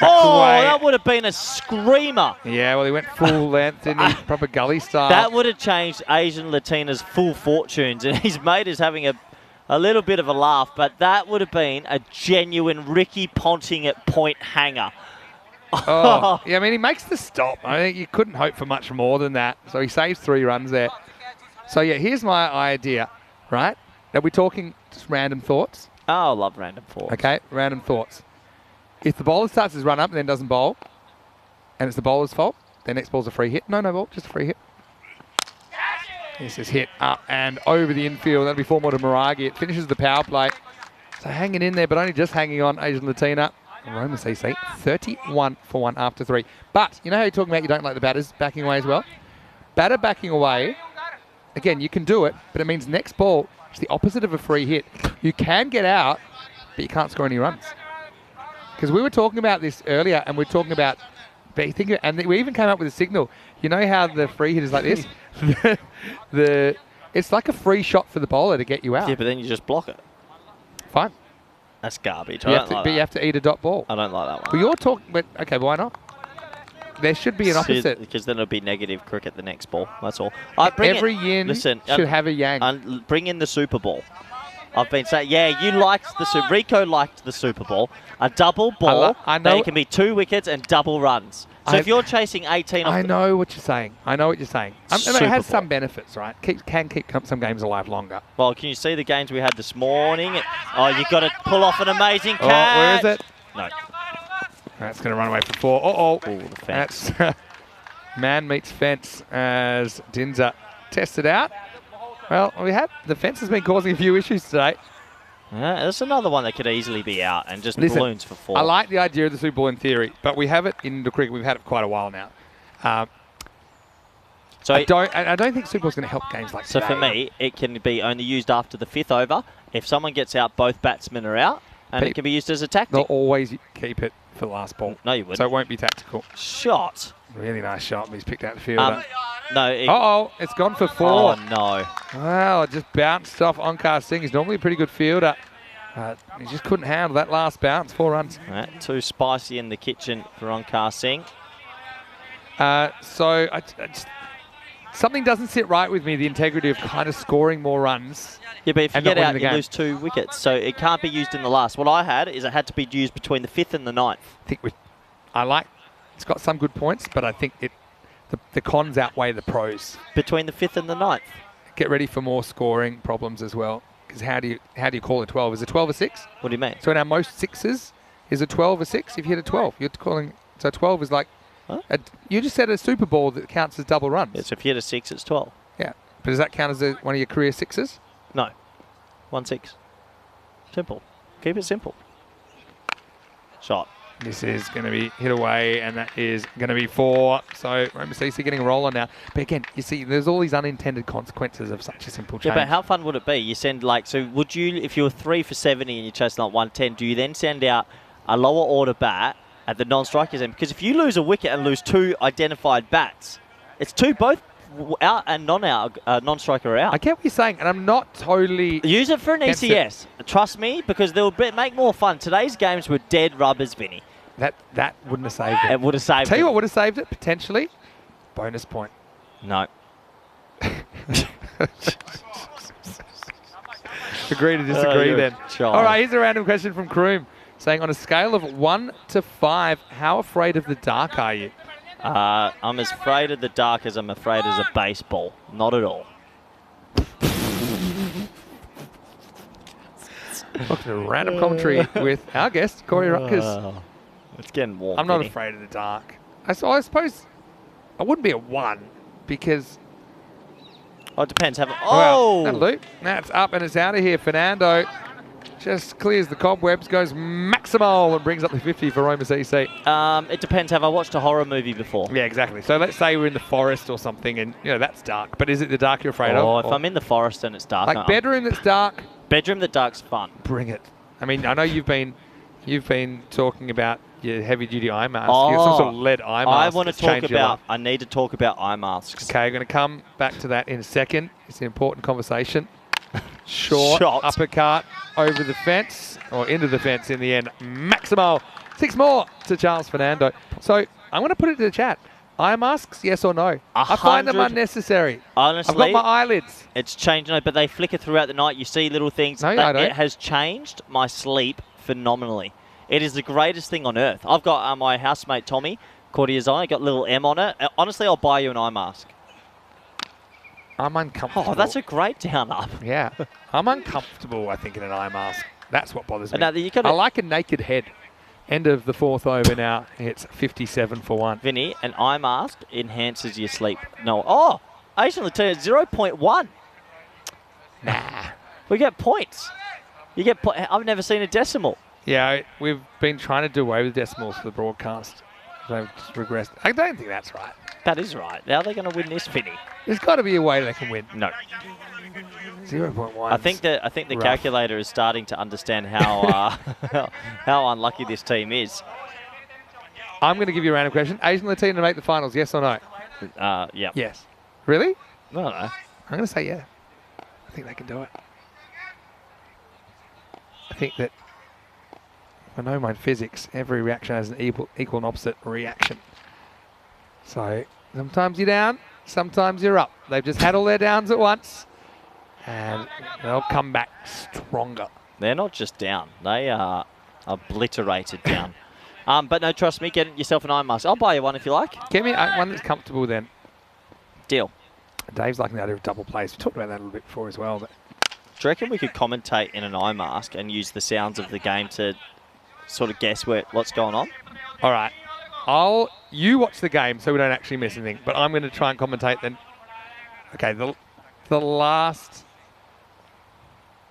Oh, away. that would have been a screamer. Yeah, well, he went full length, didn't he? Proper gully style. That would have changed Asian Latina's full fortunes, and his mate is having a little bit of a laugh, but that would have been a genuine Ricky Ponting at point hanger. Oh, yeah, I mean, he makes the stop. I think you couldn't hope for much more than that. So he saves 3 runs there. So, yeah, here's my idea, right? Are we talking just random thoughts? Oh, I love random thoughts. Okay, random thoughts. If the bowler starts his run up and then doesn't bowl, and it's the bowler's fault, their next ball's a free hit. No ball, just a free hit. This is hit up and over the infield. That'll be 4 more to Miragi. It finishes the power play. So hanging in there, but only just hanging on. Asian Latina. Roma CC, 31 for 1 after 3. But you know how you're talking about you don't like the batters backing away as well? Batter backing away, again, you can do it, but it means next ball is the opposite of a free hit. You can get out, but you can't score any runs. Because we were talking about this earlier, and we're talking about, and we even came up with a signal. You know how the free hit is like this? It's like a free shot for the bowler to get you out. Yeah, but then you just block it. Fine. That's garbage. You have to, but you have to eat a dot ball. I don't like that But one. you're talking, but okay, but why not? There should be an opposite. Because then it'll be negative cricket the next ball. That's all. Every yin listen, should have a yang. bring in the Super Ball. I've been saying, yeah, you liked the Rico liked the Super Ball. A double ball, I know then it can be 2 wickets and double runs. So if you're chasing 18 off I know what you're saying. I know what you're saying. And Super it has Bowl. some benefits, right? Can keep some games alive longer. Well, can you see the games we had this morning? Oh, you've got to pull off an amazing Oh, catch. where is it? No. That's going to run away for 4. Uh-oh. Ooh, the fence. That's man meets fence as Dinza tested out. Well, the fence has been causing a few issues today. Yeah, that's another one that could easily be out and just Listen, balloons for 4. I like the idea of the Super Bowl in theory, but we have it in the cricket. We've had it for quite a while now. So I don't think Super Bowl's going to help games like So today. for me, it can be only used after the 5th over. If someone gets out, both batsmen are out, and it can be used as a They'll tactic. always keep it for the last ball. No, you wouldn't. So it won't be tactical. Shot. Really nice shot. He's picked out the fielder. No. Uh-oh, it's gone for 4. Oh, no. Wow, it just bounced off Onkar Singh. He's normally a pretty good fielder. He just couldn't handle that last bounce. 4 runs. Right, too spicy in the kitchen for Onkar Singh. So I just, something doesn't sit right with me, the integrity of kind of scoring more runs. Yeah, but if you and not get out, winning the you game. lose 2 wickets. So it can't be used in the last. What I had is it had to be used between the 5th and the 9th. I think it's got some good points, but I think the cons outweigh the pros. Between the 5th and the 9th. Get ready for more scoring problems as well. Because how do you call a 12? Is it 12 or 6? What do you mean? So in our most sixes, is it 12 or 6? If you hit a 12, you're calling. So 12 is like. Huh? You just said a Super Bowl that counts as double runs. Yeah, so if you hit a 6, it's 12. Yeah, but does that count as one of your career sixes? No. 1-6. Simple. Keep it simple. Shot. This is going to be hit away, and that is going to be 4. So Roma CC getting a roll on now. But again, you see, there's all these unintended consequences of such a simple change. Yeah, but how fun would it be? You send so would you, if you were 3 for 70 and you're chasing like 110, do you then send out a lower order bat at the non-strikers end? Because if you lose a wicket and lose 2 identified bats, it's 2 both out and non-striker are out. I get what you're saying, and I'm not totally... Use it for an That's ECS. Trust me, because they'll make more fun. Today's games were dead rubbers, Vinny. That wouldn't have saved it. It would have saved Tell you it. what would have saved it, potentially. Bonus point. No. Agree to disagree you're a then. child. All right, here's a random question from Kroom. Saying, on a scale of 1 to 5, how afraid of the dark are you? I'm as afraid of the dark as I'm afraid as a baseball. Not at all. Welcome to random commentary with our guest, Corey Ruckers. It's getting warm. I'm not Vinny. afraid of the dark. I suppose I wouldn't be a 1 because... Oh, it depends. Well, Oh! that loop. That's up and it's out of here. Fernando just clears the cobwebs, goes maximal and brings up the 50 for Roma CC. It depends. Have I watched a horror movie before? Yeah, exactly. So let's say we're in the forest or something and, that's dark. But is it the dark you're afraid Oh, of? if I'm in the forest and it's dark. Like bedroom that's dark, Bedroom that dark's fun. bring it. I mean, I know you've been talking about your heavy-duty eye mask. You got some sort of lead eye mask. I want to that's talk changed your about, life. I need to talk about eye masks. Okay, I'm going to come back to that in a second. It's an important conversation. Short Shot. uppercut over the fence, or into the fence in the end. Maximo. 6 more to Charles Fernando. So I'm going to put it to the chat. Eye masks, yes or no? I find them 100. unnecessary. Honestly, I've got my eyelids. it's changed, but they flicker throughout the night. You see little things. No, I don't. It has changed my sleep phenomenally. It is the greatest thing on earth. I've got my housemate Tommy, Cordia's eye, got little M on it. Honestly, I'll buy you an eye mask. I'm uncomfortable. Oh, that's a great down up. Yeah. I'm uncomfortable, I think, in an eye mask. That's what bothers me. Now, you gotta- I like a naked head. End of the 4th over now. It's 57 for 1. Vinny, an eye mask enhances your sleep. No. Oh, Asian Latino 0.1. Nah. We get points. You get. I've never seen a decimal. Yeah, we've been trying to do away with decimals for the broadcast. They've just regressed. I don't think that's right. That is right. How are they going to win this, Vinny? There's got to be a way they can win. No. 0.1. I think the rough. calculator is starting to understand how how unlucky this team is. I'm going to give you a random question. Asian Latino to make the finals, yes or no? Yeah. Yes. Really? I don't know. I'm going to say yeah. I think they can do it. I think that, if I know my physics, every reaction has an equal and opposite reaction. So sometimes you're down, sometimes you're up. They've just had all their downs at once. And they'll come back stronger. They're not just down. They are obliterated down. But no, trust me, get yourself an eye mask. I'll buy you one if you like. Get me one that's comfortable then. Deal. Dave's liking the idea of double plays. We talked about that a little bit before as well. But Do you reckon we could commentate in an eye mask and use the sounds of the game to sort of guess what's going on? all right. You watch the game so we don't actually miss anything, but I'm going to try and commentate then. Okay, the last...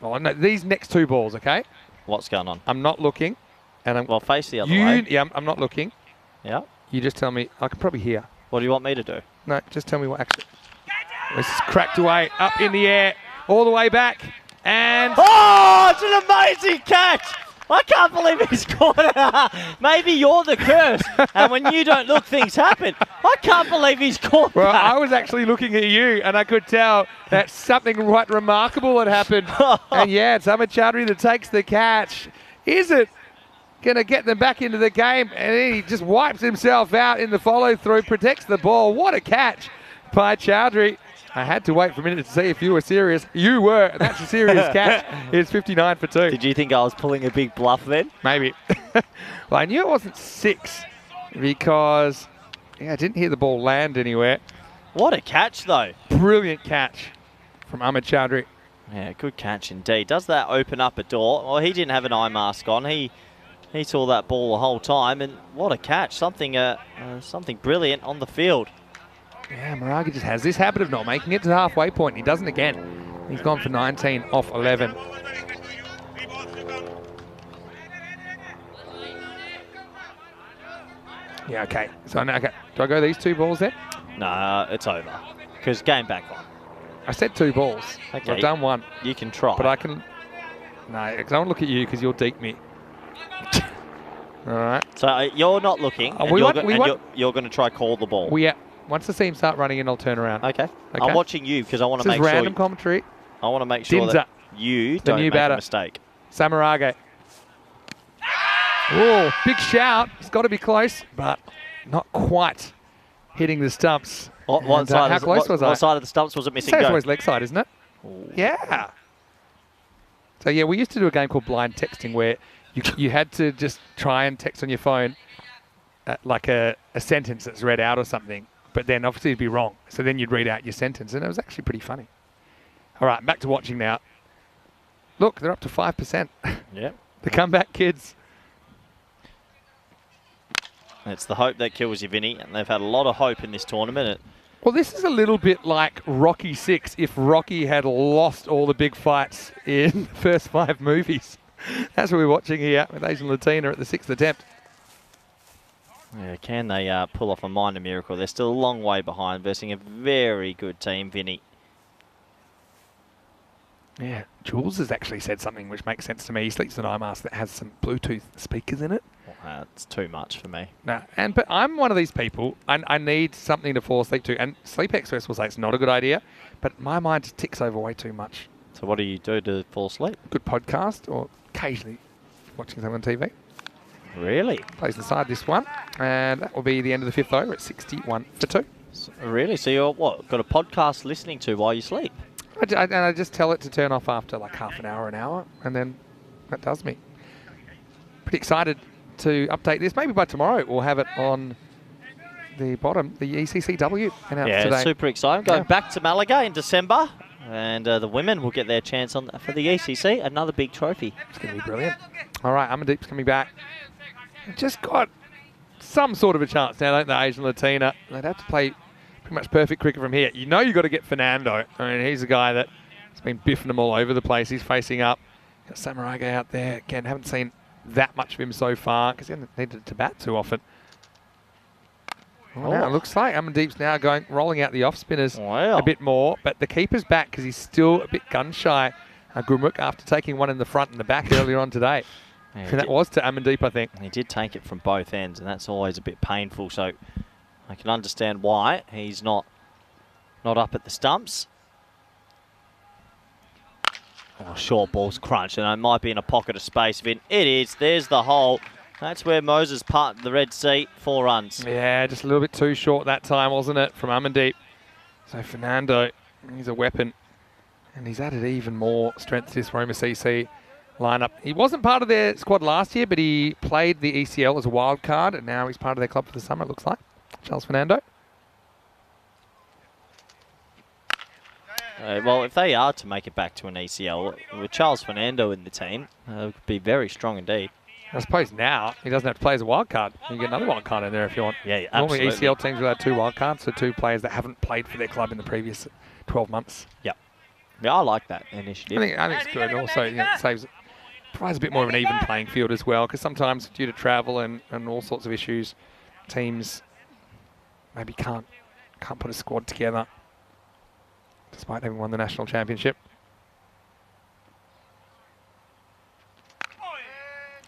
Oh, no, these next two balls, okay? What's going on? I'm not looking. And Well, face the other way. Yeah, I'm not looking. Yeah. You just tell me. I can probably hear. What do you want me to do? No, just tell me what actually... This is cracked away, up in the air, all the way back, and... Oh, it's an amazing catch! I can't believe he's caught it. Maybe you're the curse, and when you don't look, things happen. I can't believe he's caught Well, that. I was actually looking at you, and I could tell that something quite remarkable had happened. And yeah, it's Ahmed Chowdhury that takes the catch. Is it going to get them back into the game? And then he just wipes himself out in the follow-through, protects the ball. What a catch by Chowdhury. I had to wait for a minute to see if you were serious. You were. That's a serious catch. It's 59 for 2. Did you think I was pulling a big bluff then? Maybe. Well, I knew it wasn't 6 because I didn't hear the ball land anywhere. What a catch, though. Brilliant catch from Ahmed Chowdhury. Yeah, good catch indeed. Does that open up a door? Well, he didn't have an eye mask on. He saw that ball the whole time, and what a catch. Something brilliant on the field. Yeah, Moraga just has this habit of not making it to the halfway point. He doesn't again. He's gone for 19 off 11. Yeah, okay. So, okay. Do I go these 2 balls then? No, it's over. Because game back on. I said 2 balls. Okay. I've done 1. You can try. But I can... No, because I want to look at you because you'll deke me. All right. So you're not looking, and you're going to try call the ball. Once the team start running in, I'll turn around. Okay. I'm watching you because I want to this make is sure. random commentary. I want to make sure that you don't make a mistake. Samarage. Oh, big shout. It's got to be close, but not quite hitting the stumps. What side how close was I? What side of the stumps was it missing? It's always leg side, isn't it? Ooh. Yeah. So yeah, we used to do a game called blind texting where you had to just try and text on your phone like a sentence that's read out or something. But then obviously it'd be wrong. So then you'd read out your sentence, and it was actually pretty funny. All right, back to watching now. Look, they're up to 5%. Yep. The comeback kids. It's the hope that kills you, Vinny, and they've had a lot of hope in this tournament. Well, this is a little bit like Rocky 6 if Rocky had lost all the big fights in the first 5 movies. That's what we're watching here with Asian Latina at the 6th attempt. Yeah, can they pull off a minor miracle? They're still a long way behind, versing a very good team, Vinny. Yeah, Jules has actually said something which makes sense to me. He sleeps in an eye mask that has some Bluetooth speakers in it. It's too much for me. No, but I'm one of these people. I need something to fall asleep to, and sleep experts will say it's not a good idea, but my mind just ticks over way too much. So what do you do to fall asleep? Good podcast, or occasionally watching something on TV. Really? Plays inside this one, and that will be the end of the 5th over at 61 for 2. Really? So you're got a podcast listening to while you sleep? And I just tell it to turn off after like half an hour, and then that does me. Pretty excited to update this. Maybe by tomorrow we'll have it on the bottom, the ECCW announced today. Yeah, super exciting. Going back to Malaga in December, and the women will get their chance for the ECC, another big trophy. It's going to be brilliant. All right, Amandeep's coming back. Just got some sort of a chance now, don't they, Asian Latina? They'd have to play pretty much perfect cricket from here. You know you've got to get Fernando. I mean, he's a guy that's been biffing them all over the place. He's facing up. Got Samarage out there. Again, haven't seen that much of him so far because he hasn't needed to bat too often. Well, now it looks like Amandeep's now rolling out the off spinners a bit more, but the keeper's back because he's still a bit gun shy. Gurmukh after taking one in the front and the back earlier on today. Yeah, and that was to Amandeep, I think. He did take it from both ends, and that's always a bit painful. So I can understand why he's not up at the stumps. Oh, short ball's crunched, and it might be in a pocket of space, Vin. It is. There's the hole. That's where Moses parted the Red Sea. 4 runs. Yeah, just a little bit too short that time, wasn't it, from Amandeep? So Fernando, he's a weapon. And he's added even more strength to this Roma CC lineup. He wasn't part of their squad last year, but he played the ECL as a wild card, and now he's part of their club for the summer, it looks like. Charles Fernando. Well, if they are to make it back to an ECL, with Charles Fernando in the team, it would be very strong indeed. I suppose now he doesn't have to play as a wild card. You can get another wild card in there if you want. Yeah, Normally absolutely. ECL teams will have 2 wild cards, so 2 players that haven't played for their club in the previous 12 months. Yep. Yeah, I like that initiative. I think it's good. Also, you know, it provides a bit more of an even playing field as well, because sometimes due to travel and all sorts of issues, teams maybe can't put a squad together despite having won the national championship.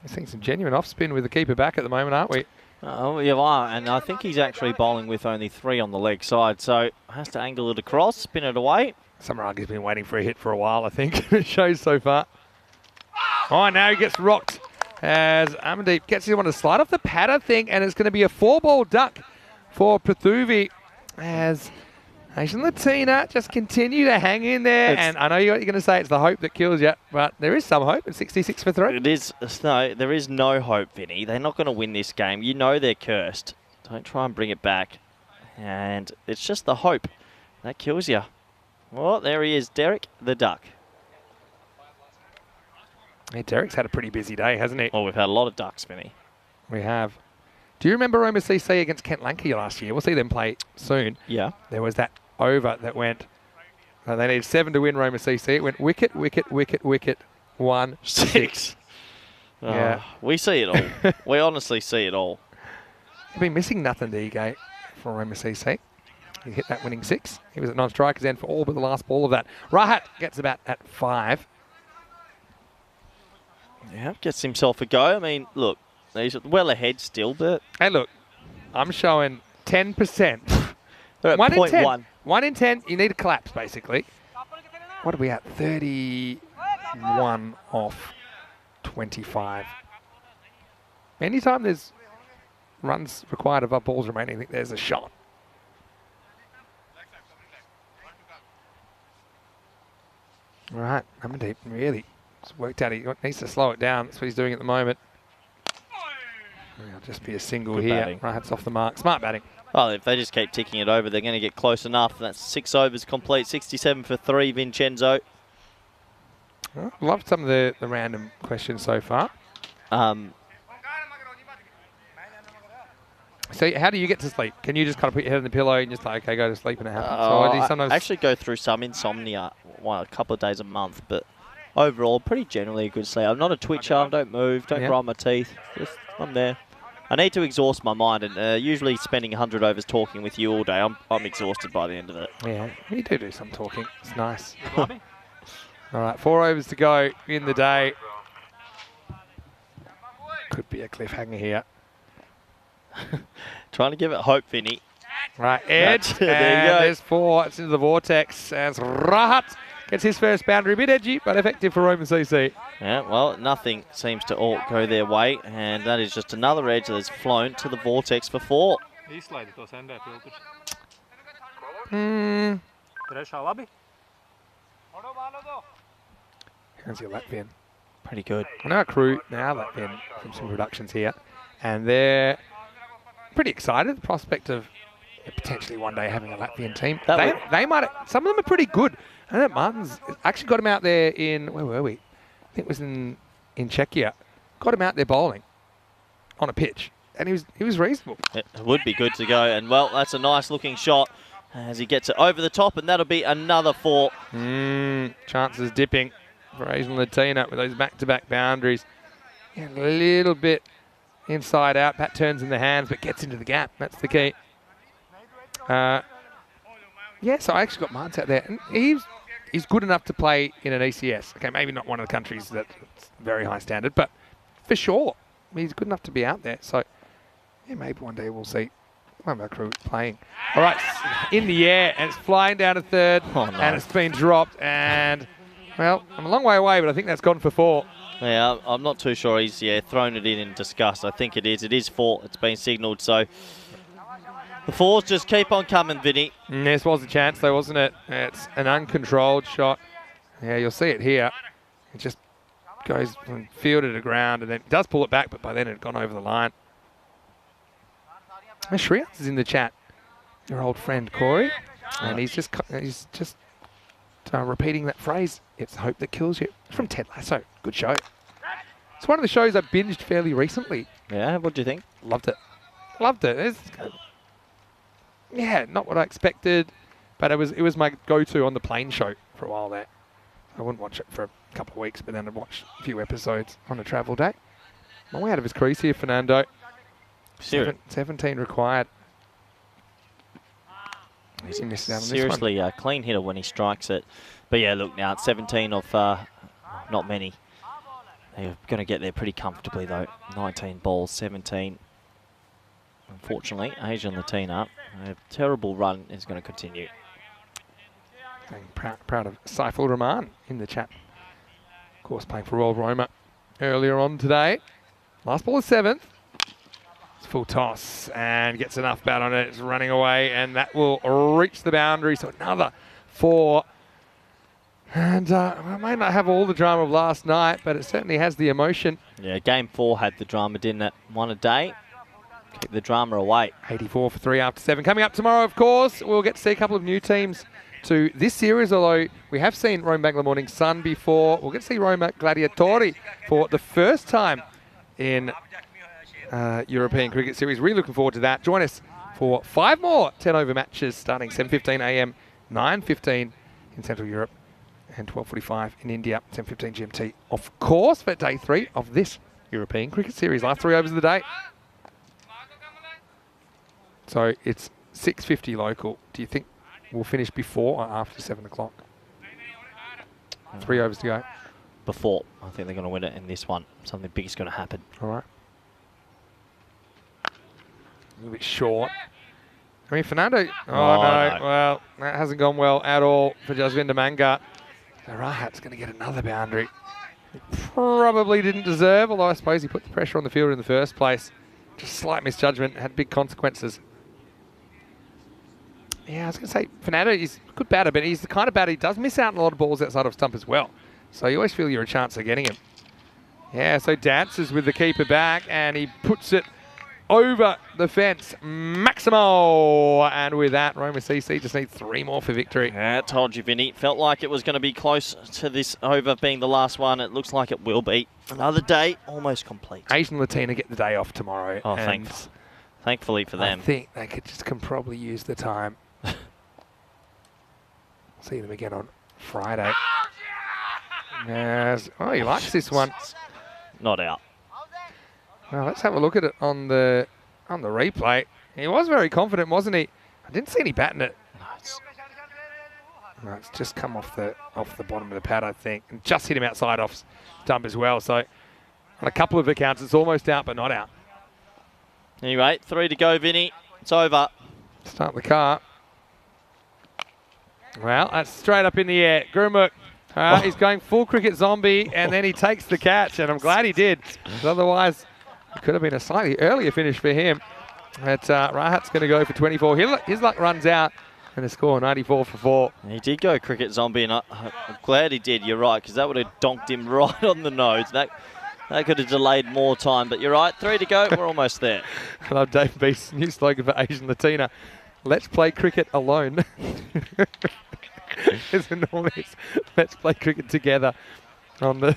We're seeing some genuine off-spin with the keeper back at the moment, aren't we? Oh, you are, and I think he's actually bowling with only 3 on the leg side, so has to angle it across, spin it away. Samaragi's been waiting for a hit for a while, I think. It shows so far. Oh, now he gets rocked as Amandeep gets him on a slide off the padder thing, and it's going to be a 4-ball duck for Prathuvi as Asian Latina just continue to hang in there. And I know you're going to say it's the hope that kills you, but there is some hope at 66 for 3. It is. No, there is no hope, Vinny. They're not going to win this game. You know they're cursed. Don't try and bring it back. And it's just the hope that kills you. Well, there he is, Derek the Duck. Hey, Derek's had a pretty busy day, hasn't he? Oh, we've had a lot of ducks, Vinny. We have. Do you remember Roma CC against Kent Lanky last year? We'll see them play soon. Yeah. There was that over that went. They needed 7 to win Roma CC. It went wicket, wicket, wicket, wicket, 1, 6. Yeah. We see it all. We honestly see it all. You've been missing nothing, DK, from Roma CC. He hit that winning 6. He was at non-strikers end for all but the last ball of that. Rahat gets about at 5. Yeah, gets himself a go. I mean, look, he's well ahead still, but... Hey, look, I'm showing 10%. They're at 1 in 10. 0.1. 1 in 10, you need a collapse, basically. What are we at? 31 off 25. Anytime there's runs required of our balls remaining, I think there's a shot. All right, Amandeep really worked out. He needs to slow it down. That's what he's doing at the moment. It'll just be a single Good here. batting. Right, it's off the mark. Smart batting. Well, if they just keep ticking it over, they're going to get close enough. That's 6 overs complete, 67 for 3, Vincenzo. Well, loved some of the random questions so far. So how do you get to sleep? Can you just kind of put your head on the pillow and just like, okay, go to sleep and it happens? So do you sometimes I actually go through some insomnia a couple of days a month, but overall, pretty generally a good sleep. I'm not a twitcher, I don't move, don't grind my teeth. Just, I'm there. I need to exhaust my mind, and usually spending 100 overs talking with you all day, I'm exhausted by the end of it. Yeah, you do some talking. It's nice. All right, 4 overs to go in the day. Could be a cliffhanger here. Trying to give it hope, Vinny. Right, edge. There and you go. there's 4. It's into the vortex as Rahat gets his first boundary. A bit edgy, but effective for Roma CC. Yeah, well, nothing seems to all go their way, and that is just another edge that has flown to the vortex for 4. How's your Latvian? Pretty good. I know our crew now, Latvian, from some productions here, and they're pretty excited. The prospect of potentially one day having a Latvian team. They might. Some of them are pretty good. I know Martin's actually got him out there in, where were we? I think it was in Czechia. Got him out there bowling on a pitch, and he was reasonable. It would be good to go, and well, that's a nice looking shot as he gets it over the top, and that'll be another 4. Chances dipping for Asian Latina with those back-to-back boundaries. Yeah, a little bit inside out. Pat turns in the hands, but gets into the gap. That's the key. Yeah, so I actually got Martins out there, and he's good enough to play in an ECS. Okay, maybe not one of the countries that's very high standard, but for sure, he's good enough to be out there. So, yeah, maybe one day we'll see one of our crew playing. All right, in the air, and it's flying down to 3rd, and it's been dropped, and, well, I'm a long way away, but I think that's gone for 4. Yeah, I'm not too sure he's thrown it in disgust. I think it is. It is 4. It's been signalled, so the 4s just keep on coming, Vinny. This was a chance, though, wasn't it? It's an uncontrolled shot. Yeah, you'll see it here. It just goes from field to ground and then does pull it back, but by then it had gone over the line. And Shreyas is in the chat, your old friend Corey, and he's just repeating that phrase, "It's the hope that kills you." It's from Ted Lasso. Good show. It's one of the shows I binged fairly recently. Yeah, what do you think? Loved it. Loved it. Yeah, not what I expected, but it was my go-to on the plane show for a while there. I wouldn't watch it for a couple of weeks, but then I'd watch a few episodes on a travel day. I'm way out of his crease here, Fernando. 17 required. He missed out on Seriously, this one. Clean hitter when he strikes it. But yeah, look, now it's 17 of not many. They're going to get there pretty comfortably, though. 19 balls, 17. Unfortunately, Asian Latina, a terrible run is going to continue. Proud of Saiful Rahman in the chat. Of course, playing for Royal Roma earlier on today. Last ball is 7th. It's full toss and gets enough bat on it. It's running away, and that will reach the boundary. So another 4. And I may not have all the drama of last night, but it certainly has the emotion. Yeah, game 4 had the drama, didn't it? One a day. Keep the drama away. 84 for 3 after 7. Coming up tomorrow, of course, we'll get to see a couple of new teams to this series, although we have seen Rome Bangla Morning Sun before. We'll get to see Roma Gladiatori for the first time in European Cricket Series. Really looking forward to that. Join us for 5 more 10-over matches starting 7:15 a.m, 9:15 in Central Europe, and 12:45 in India, 10:15 GMT. Of course, for day 3 of this European Cricket Series. Last 3 overs of the day. So it's 6:50 local. Do you think we'll finish before or after 7 o'clock? 3 overs to go. Before. I think they're going to win it in this one. Something big is going to happen. All right. A little bit short. I mean, Fernando. Oh, no. Well, that hasn't gone well at all for Jasvinder Manga. So Rahat's going to get another boundary. He probably didn't deserve, although I suppose he put the pressure on the fielder in the first place. Just slight misjudgment, had big consequences. Yeah, I was going to say, Fernando is a good batter, but he's the kind of batter, he does miss out on a lot of balls outside of stump as well. So you always feel you're a chance of getting him. Yeah, so dances with the keeper back, and he puts it over the fence. Maximo! And with that, Roma CC just need 3 more for victory. Yeah, I told you, Vinny. Felt like it was going to be close to this over being the last one. It looks like it will be. Another day almost complete. Asian Latina get the day off tomorrow. Oh, thankfully for them. I think they can probably use the time. See them again on Friday. Yes. Oh, he likes this one. Not out. Well, let's have a look at it on the replay. He was very confident, wasn't he? I didn't see any bat in it. No, it's just come off the bottom of the pad, I think, and just hit him outside off stump as well. So on a couple of accounts, it's almost out, but not out. Anyway, 3 to go, Vinny. It's over. Start the car. Well, that's straight up in the air. Gurmukh, he's going full cricket zombie, and then he takes the catch, and I'm glad he did. Otherwise, it could have been a slightly earlier finish for him. But Rahat's going to go for 24. His luck runs out, and the score 94 for 4. He did go cricket zombie, and I'm glad he did. You're right, because that would have donked him right on the nose. That could have delayed more time, but you're right. 3 to go. We're almost there. I love Dave Beast's new slogan for Asian Latina. Let's play cricket alone. Isn't always let's play cricket together on the...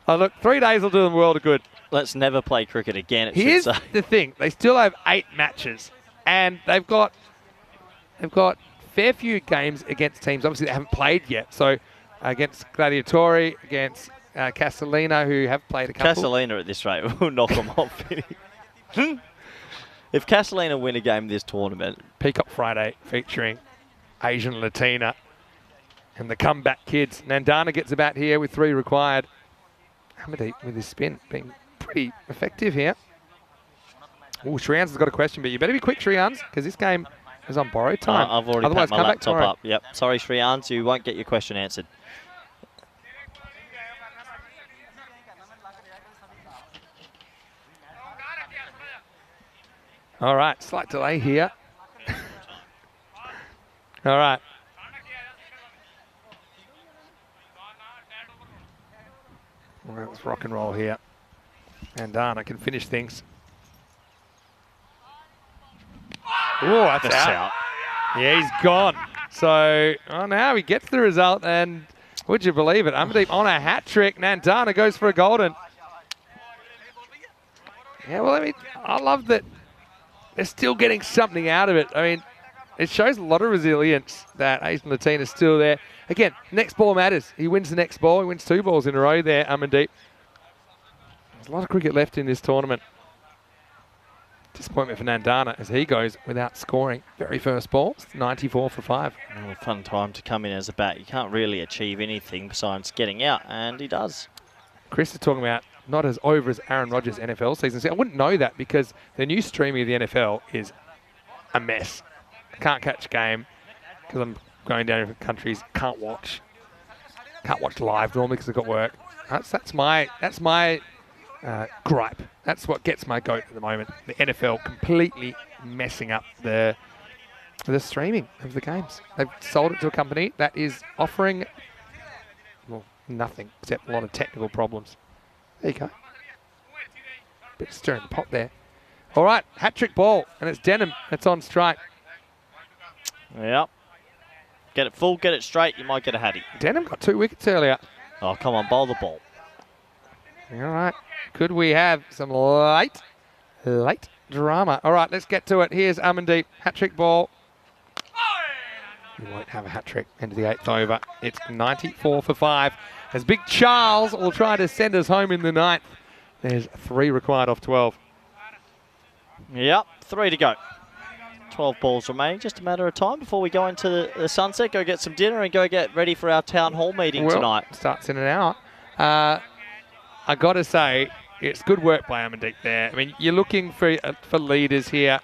Oh, look, 3 days will do them a world of good. Let's never play cricket again, Here's the thing. They still have 8 matches, and they've got fair few games against teams, obviously, they haven't played yet. So against Gladiatori, against Castellina, who have played a couple. Castellina at this rate will knock them off. If Castellina win a game this tournament... Peacock Friday featuring Asian Latina and the comeback kids. Nandana gets a bat here with 3 required. Hamadeep with his spin being pretty effective here. Oh, Shreyans has got a question, but you better be quick, Shreyans, because this game is on borrowed time. I've already packed my laptop up. Yep. Sorry, Shreyans, you won't get your question answered. All right, slight delay here. All right. Let's rock and roll here. And Dana can finish things. Oh, that's out. Yeah, he's gone. So, now he gets the result, and would you believe it? Amandeep on a hat trick. Nandana goes for a golden. Yeah, well, I love that they're still getting something out of it. I mean, it shows a lot of resilience that Asian Latina is still there. Again, next ball matters. He wins the next ball. He wins 2 balls in a row there, Amandeep. There's a lot of cricket left in this tournament. Disappointment for Nandana as he goes without scoring. Very first ball, 94 for 5. Well, a fun time to come in as a bat. You can't really achieve anything besides getting out, and he does. Chris is talking about not as over as Aaron Rodgers' NFL season. See, I wouldn't know that because the new streaming of the NFL is a mess. I can't catch a game because I'm going down to different countries. Can't watch live normally because I've got work. That's my gripe. That's what gets my goat at the moment. The NFL completely messing up the streaming of the games. They've sold it to a company that is offering, well, nothing except a lot of technical problems. There you go. Bit of stirring the pot there. All right, hat-trick ball, and it's Denham that's on strike. Yep. Get it full, get it straight, you might get a hattie. Denham got 2 wickets earlier. Oh, come on, bowl the ball. All right. Could we have some late drama? All right, let's get to it. Here's Amandeep. Hat-trick ball. You won't have a hat-trick. End of the 8th over. It's 94 for 5. As Big Charles will try to send us home in the 9th. There's 3 required off 12. Yep, 3 to go. 12 balls remaining. Just a matter of time before we go into the sunset, go get some dinner and go get ready for our town hall meeting tonight. Starts in an hour. I got to say, it's good work by Amandeep there. I mean, you're looking for leaders here.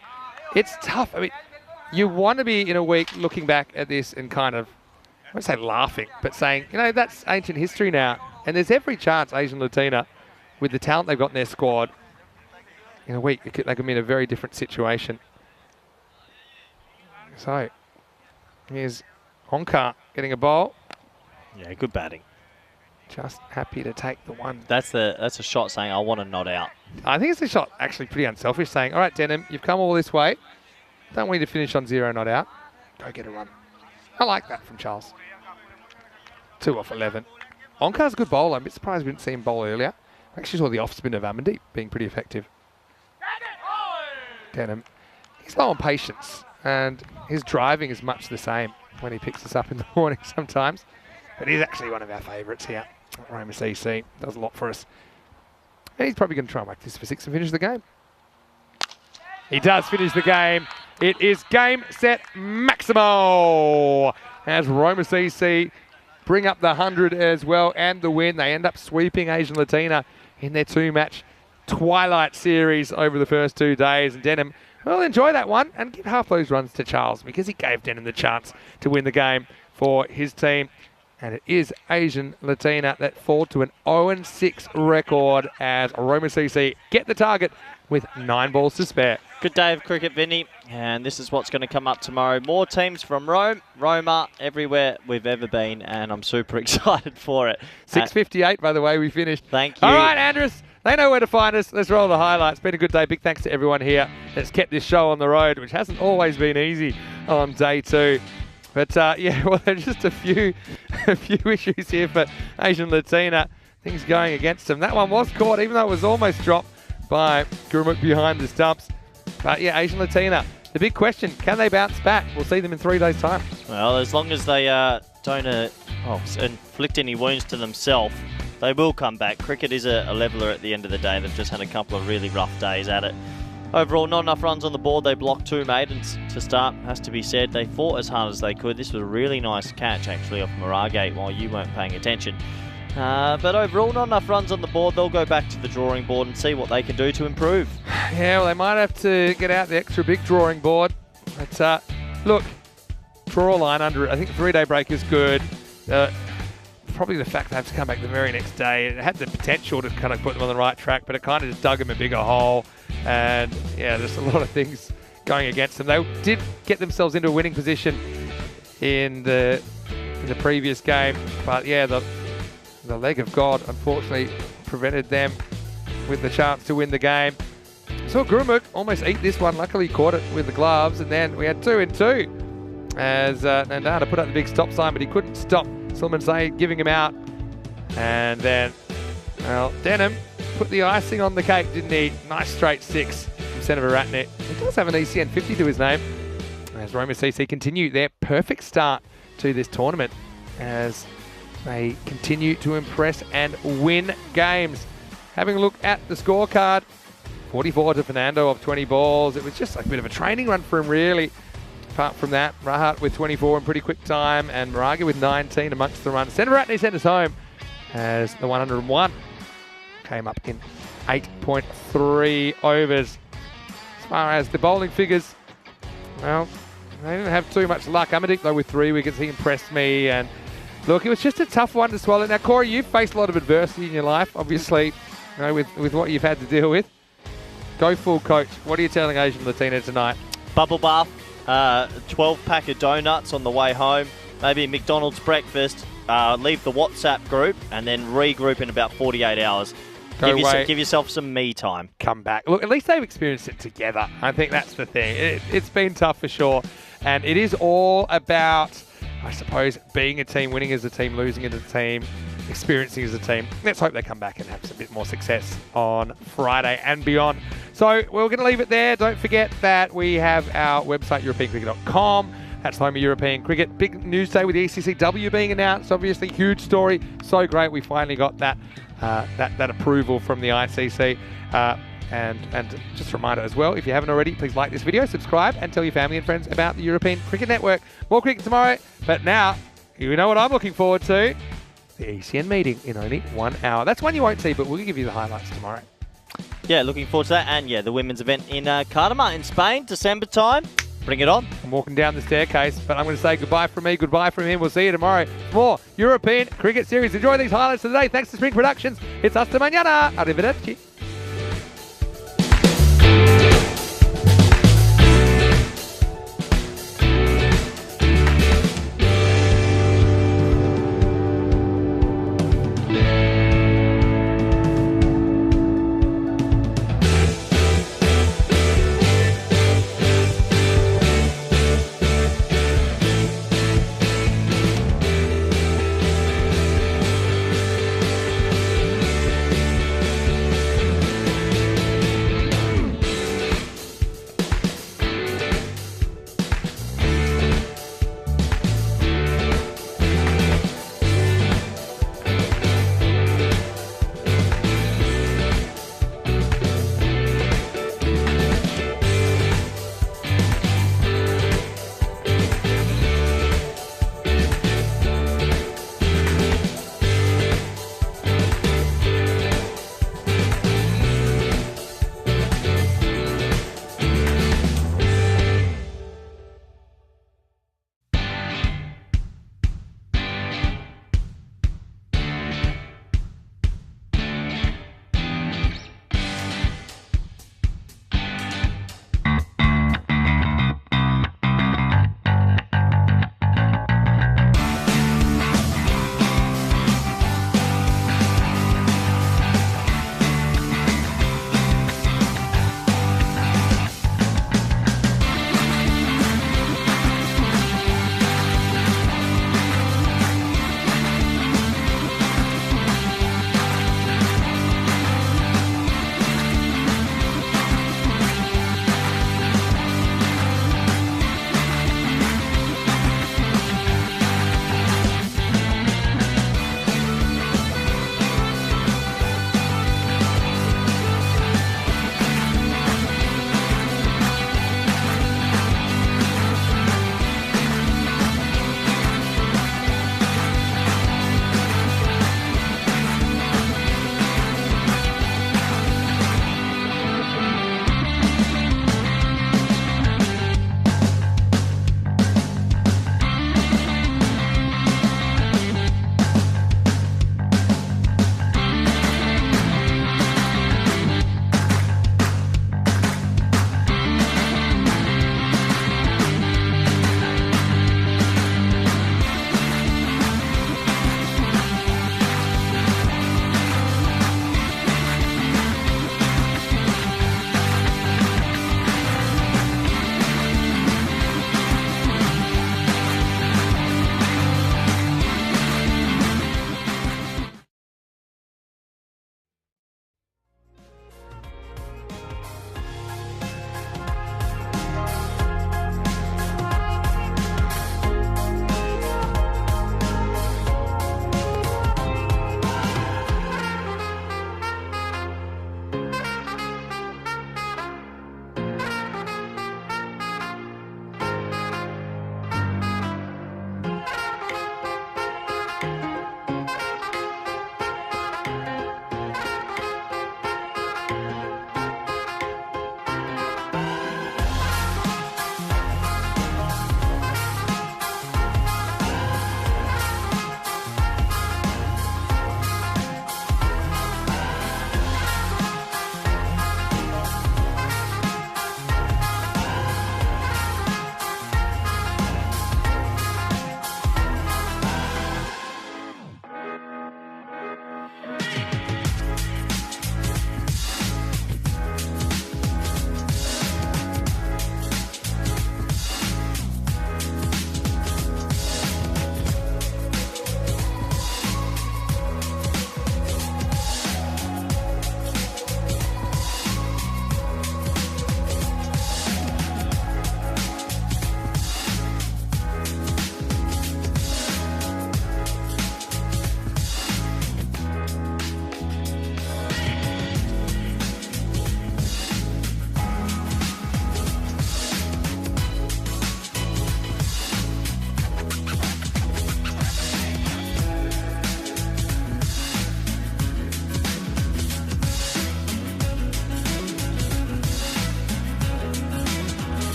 It's tough. I mean, you want to be in a week looking back at this and kind of, I won't say laughing, but saying, that's ancient history now. And there's every chance Asian Latina, with the talent they've got in their squad, in a week, they could be in a very different situation. So, here's Onkar getting a bowl. Yeah, good batting. Just happy to take the one. That's a shot saying, I want to not out. I think it's a shot actually pretty unselfish, saying, all right, Denham, you've come all this way. Don't want you to finish on 0 not out. Go get a run. I like that from Charles. 2 off 11. Onkar's a good bowler. I'm a bit surprised we didn't see him bowl earlier. I actually saw the off spin of Amandeep being pretty effective. Denham, he's low on patience, and his driving is much the same when he picks us up in the morning sometimes. But he's actually one of our favourites here. Roma CC does a lot for us. And he's probably going to try and whack this for 6 and finish the game. He does finish the game. It is game, set, Maximo. As Roma CC bring up the 100 as well and the win. They end up sweeping Asian Latina in their 2-match Twilight series over the first 2 days. And Denham will enjoy that one and give half those runs to Charles because he gave Denham the chance to win the game for his team. And it is Asian Latina that fall to an 0-6 record as Roma CC get the target with 9 balls to spare. Good day of cricket, Vinny. And this is what's going to come up tomorrow. More teams from Roma, everywhere we've ever been. And I'm super excited for it. 6:58, by the way, we finished. Thank you. All right, Andrus. They know where to find us. Let's roll the highlights. Been a good day. Big thanks to everyone here that's kept this show on the road, which hasn't always been easy on day 2. But yeah, well, there's just a few issues here for Asian Latina. Things going against them. That one was caught, even though it was almost dropped by Gurumuk behind the stumps. But yeah, Asian Latina. The big question, can they bounce back? We'll see them in 3 days' time. Well, as long as they don't inflict any wounds to themselves, they will come back. Cricket is a leveller at the end of the day. They've just had a couple of really rough days at it. Overall, not enough runs on the board. They blocked 2 maidens to start, has to be said. They fought as hard as they could. This was a really nice catch, actually, off Maragate while you weren't paying attention. But overall, not enough runs on the board. They'll go back to the drawing board and see what they can do to improve. Yeah, well, they might have to get out the extra big drawing board. But look, draw a line under it. I think the 3-day break is good. Probably the fact they have to come back the very next day. It had the potential to kind of put them on the right track, but it kind of just dug them a bigger hole. And yeah, there's a lot of things going against them. They did get themselves into a winning position in the previous game, but yeah, the leg of God unfortunately prevented them with the chance to win the game. Saw Grumuk almost eat this one. Luckily, caught it with the gloves, and then we had 2 in 2 as Nandana put up the big stop sign, but he couldn't stop Sulman Zaid giving him out. And then, well, Denham put the icing on the cake, didn't he? Nice straight 6 from Senator Ratnett. He does have an ECN 50 to his name. As Roma CC continue their perfect start to this tournament as they continue to impress and win games. Having a look at the scorecard, 44 to Fernando of 20 balls. It was just like a bit of a training run for him, really. Apart from that, Rahat with 24 in pretty quick time and Moraga with 19 amongst the runs. Senator Ratney sent us home as the 101 came up in 8.3 overs. As far as the bowling figures, well, they didn't have too much luck. Amadik, though, with 3 wickets, he impressed me. And look, it was just a tough one to swallow. Now, Corey, you've faced a lot of adversity in your life, obviously, with what you've had to deal with. Go full coach. What are you telling Asian Latina tonight? Bubble bath, 12-pack of donuts on the way home, maybe a McDonald's breakfast, leave the WhatsApp group, and then regroup in about 48 hours. Give yourself some me time. Come back. Look, at least they've experienced it together. I think that's the thing. It's been tough for sure. And it is all about, I suppose, being a team, winning as a team, losing as a team, experiencing as a team. Let's hope they come back and have a bit more success on Friday and beyond. So we're going to leave it there. Don't forget that we have our website, EuropeanCricket.com. That's home of European cricket. Big news day with the ECCW being announced. Obviously, huge story. So great. We finally got that approval from the ICC. And just a reminder as well, if you haven't already, please like this video, subscribe, and tell your family and friends about the European Cricket Network. More cricket tomorrow. But now, you know what I'm looking forward to? The ECN meeting in only 1 hour. That's one you won't see, but we'll give you the highlights tomorrow. Yeah, looking forward to that. And yeah, the women's event in Cartama in Spain, December time. Bring it on. I'm walking down the staircase, but I'm going to say goodbye from me, goodbye from him. We'll see you tomorrow. More European Cricket Series. Enjoy these highlights of the day. Thanks to Spring Productions. It's hasta mañana. Arrivederci.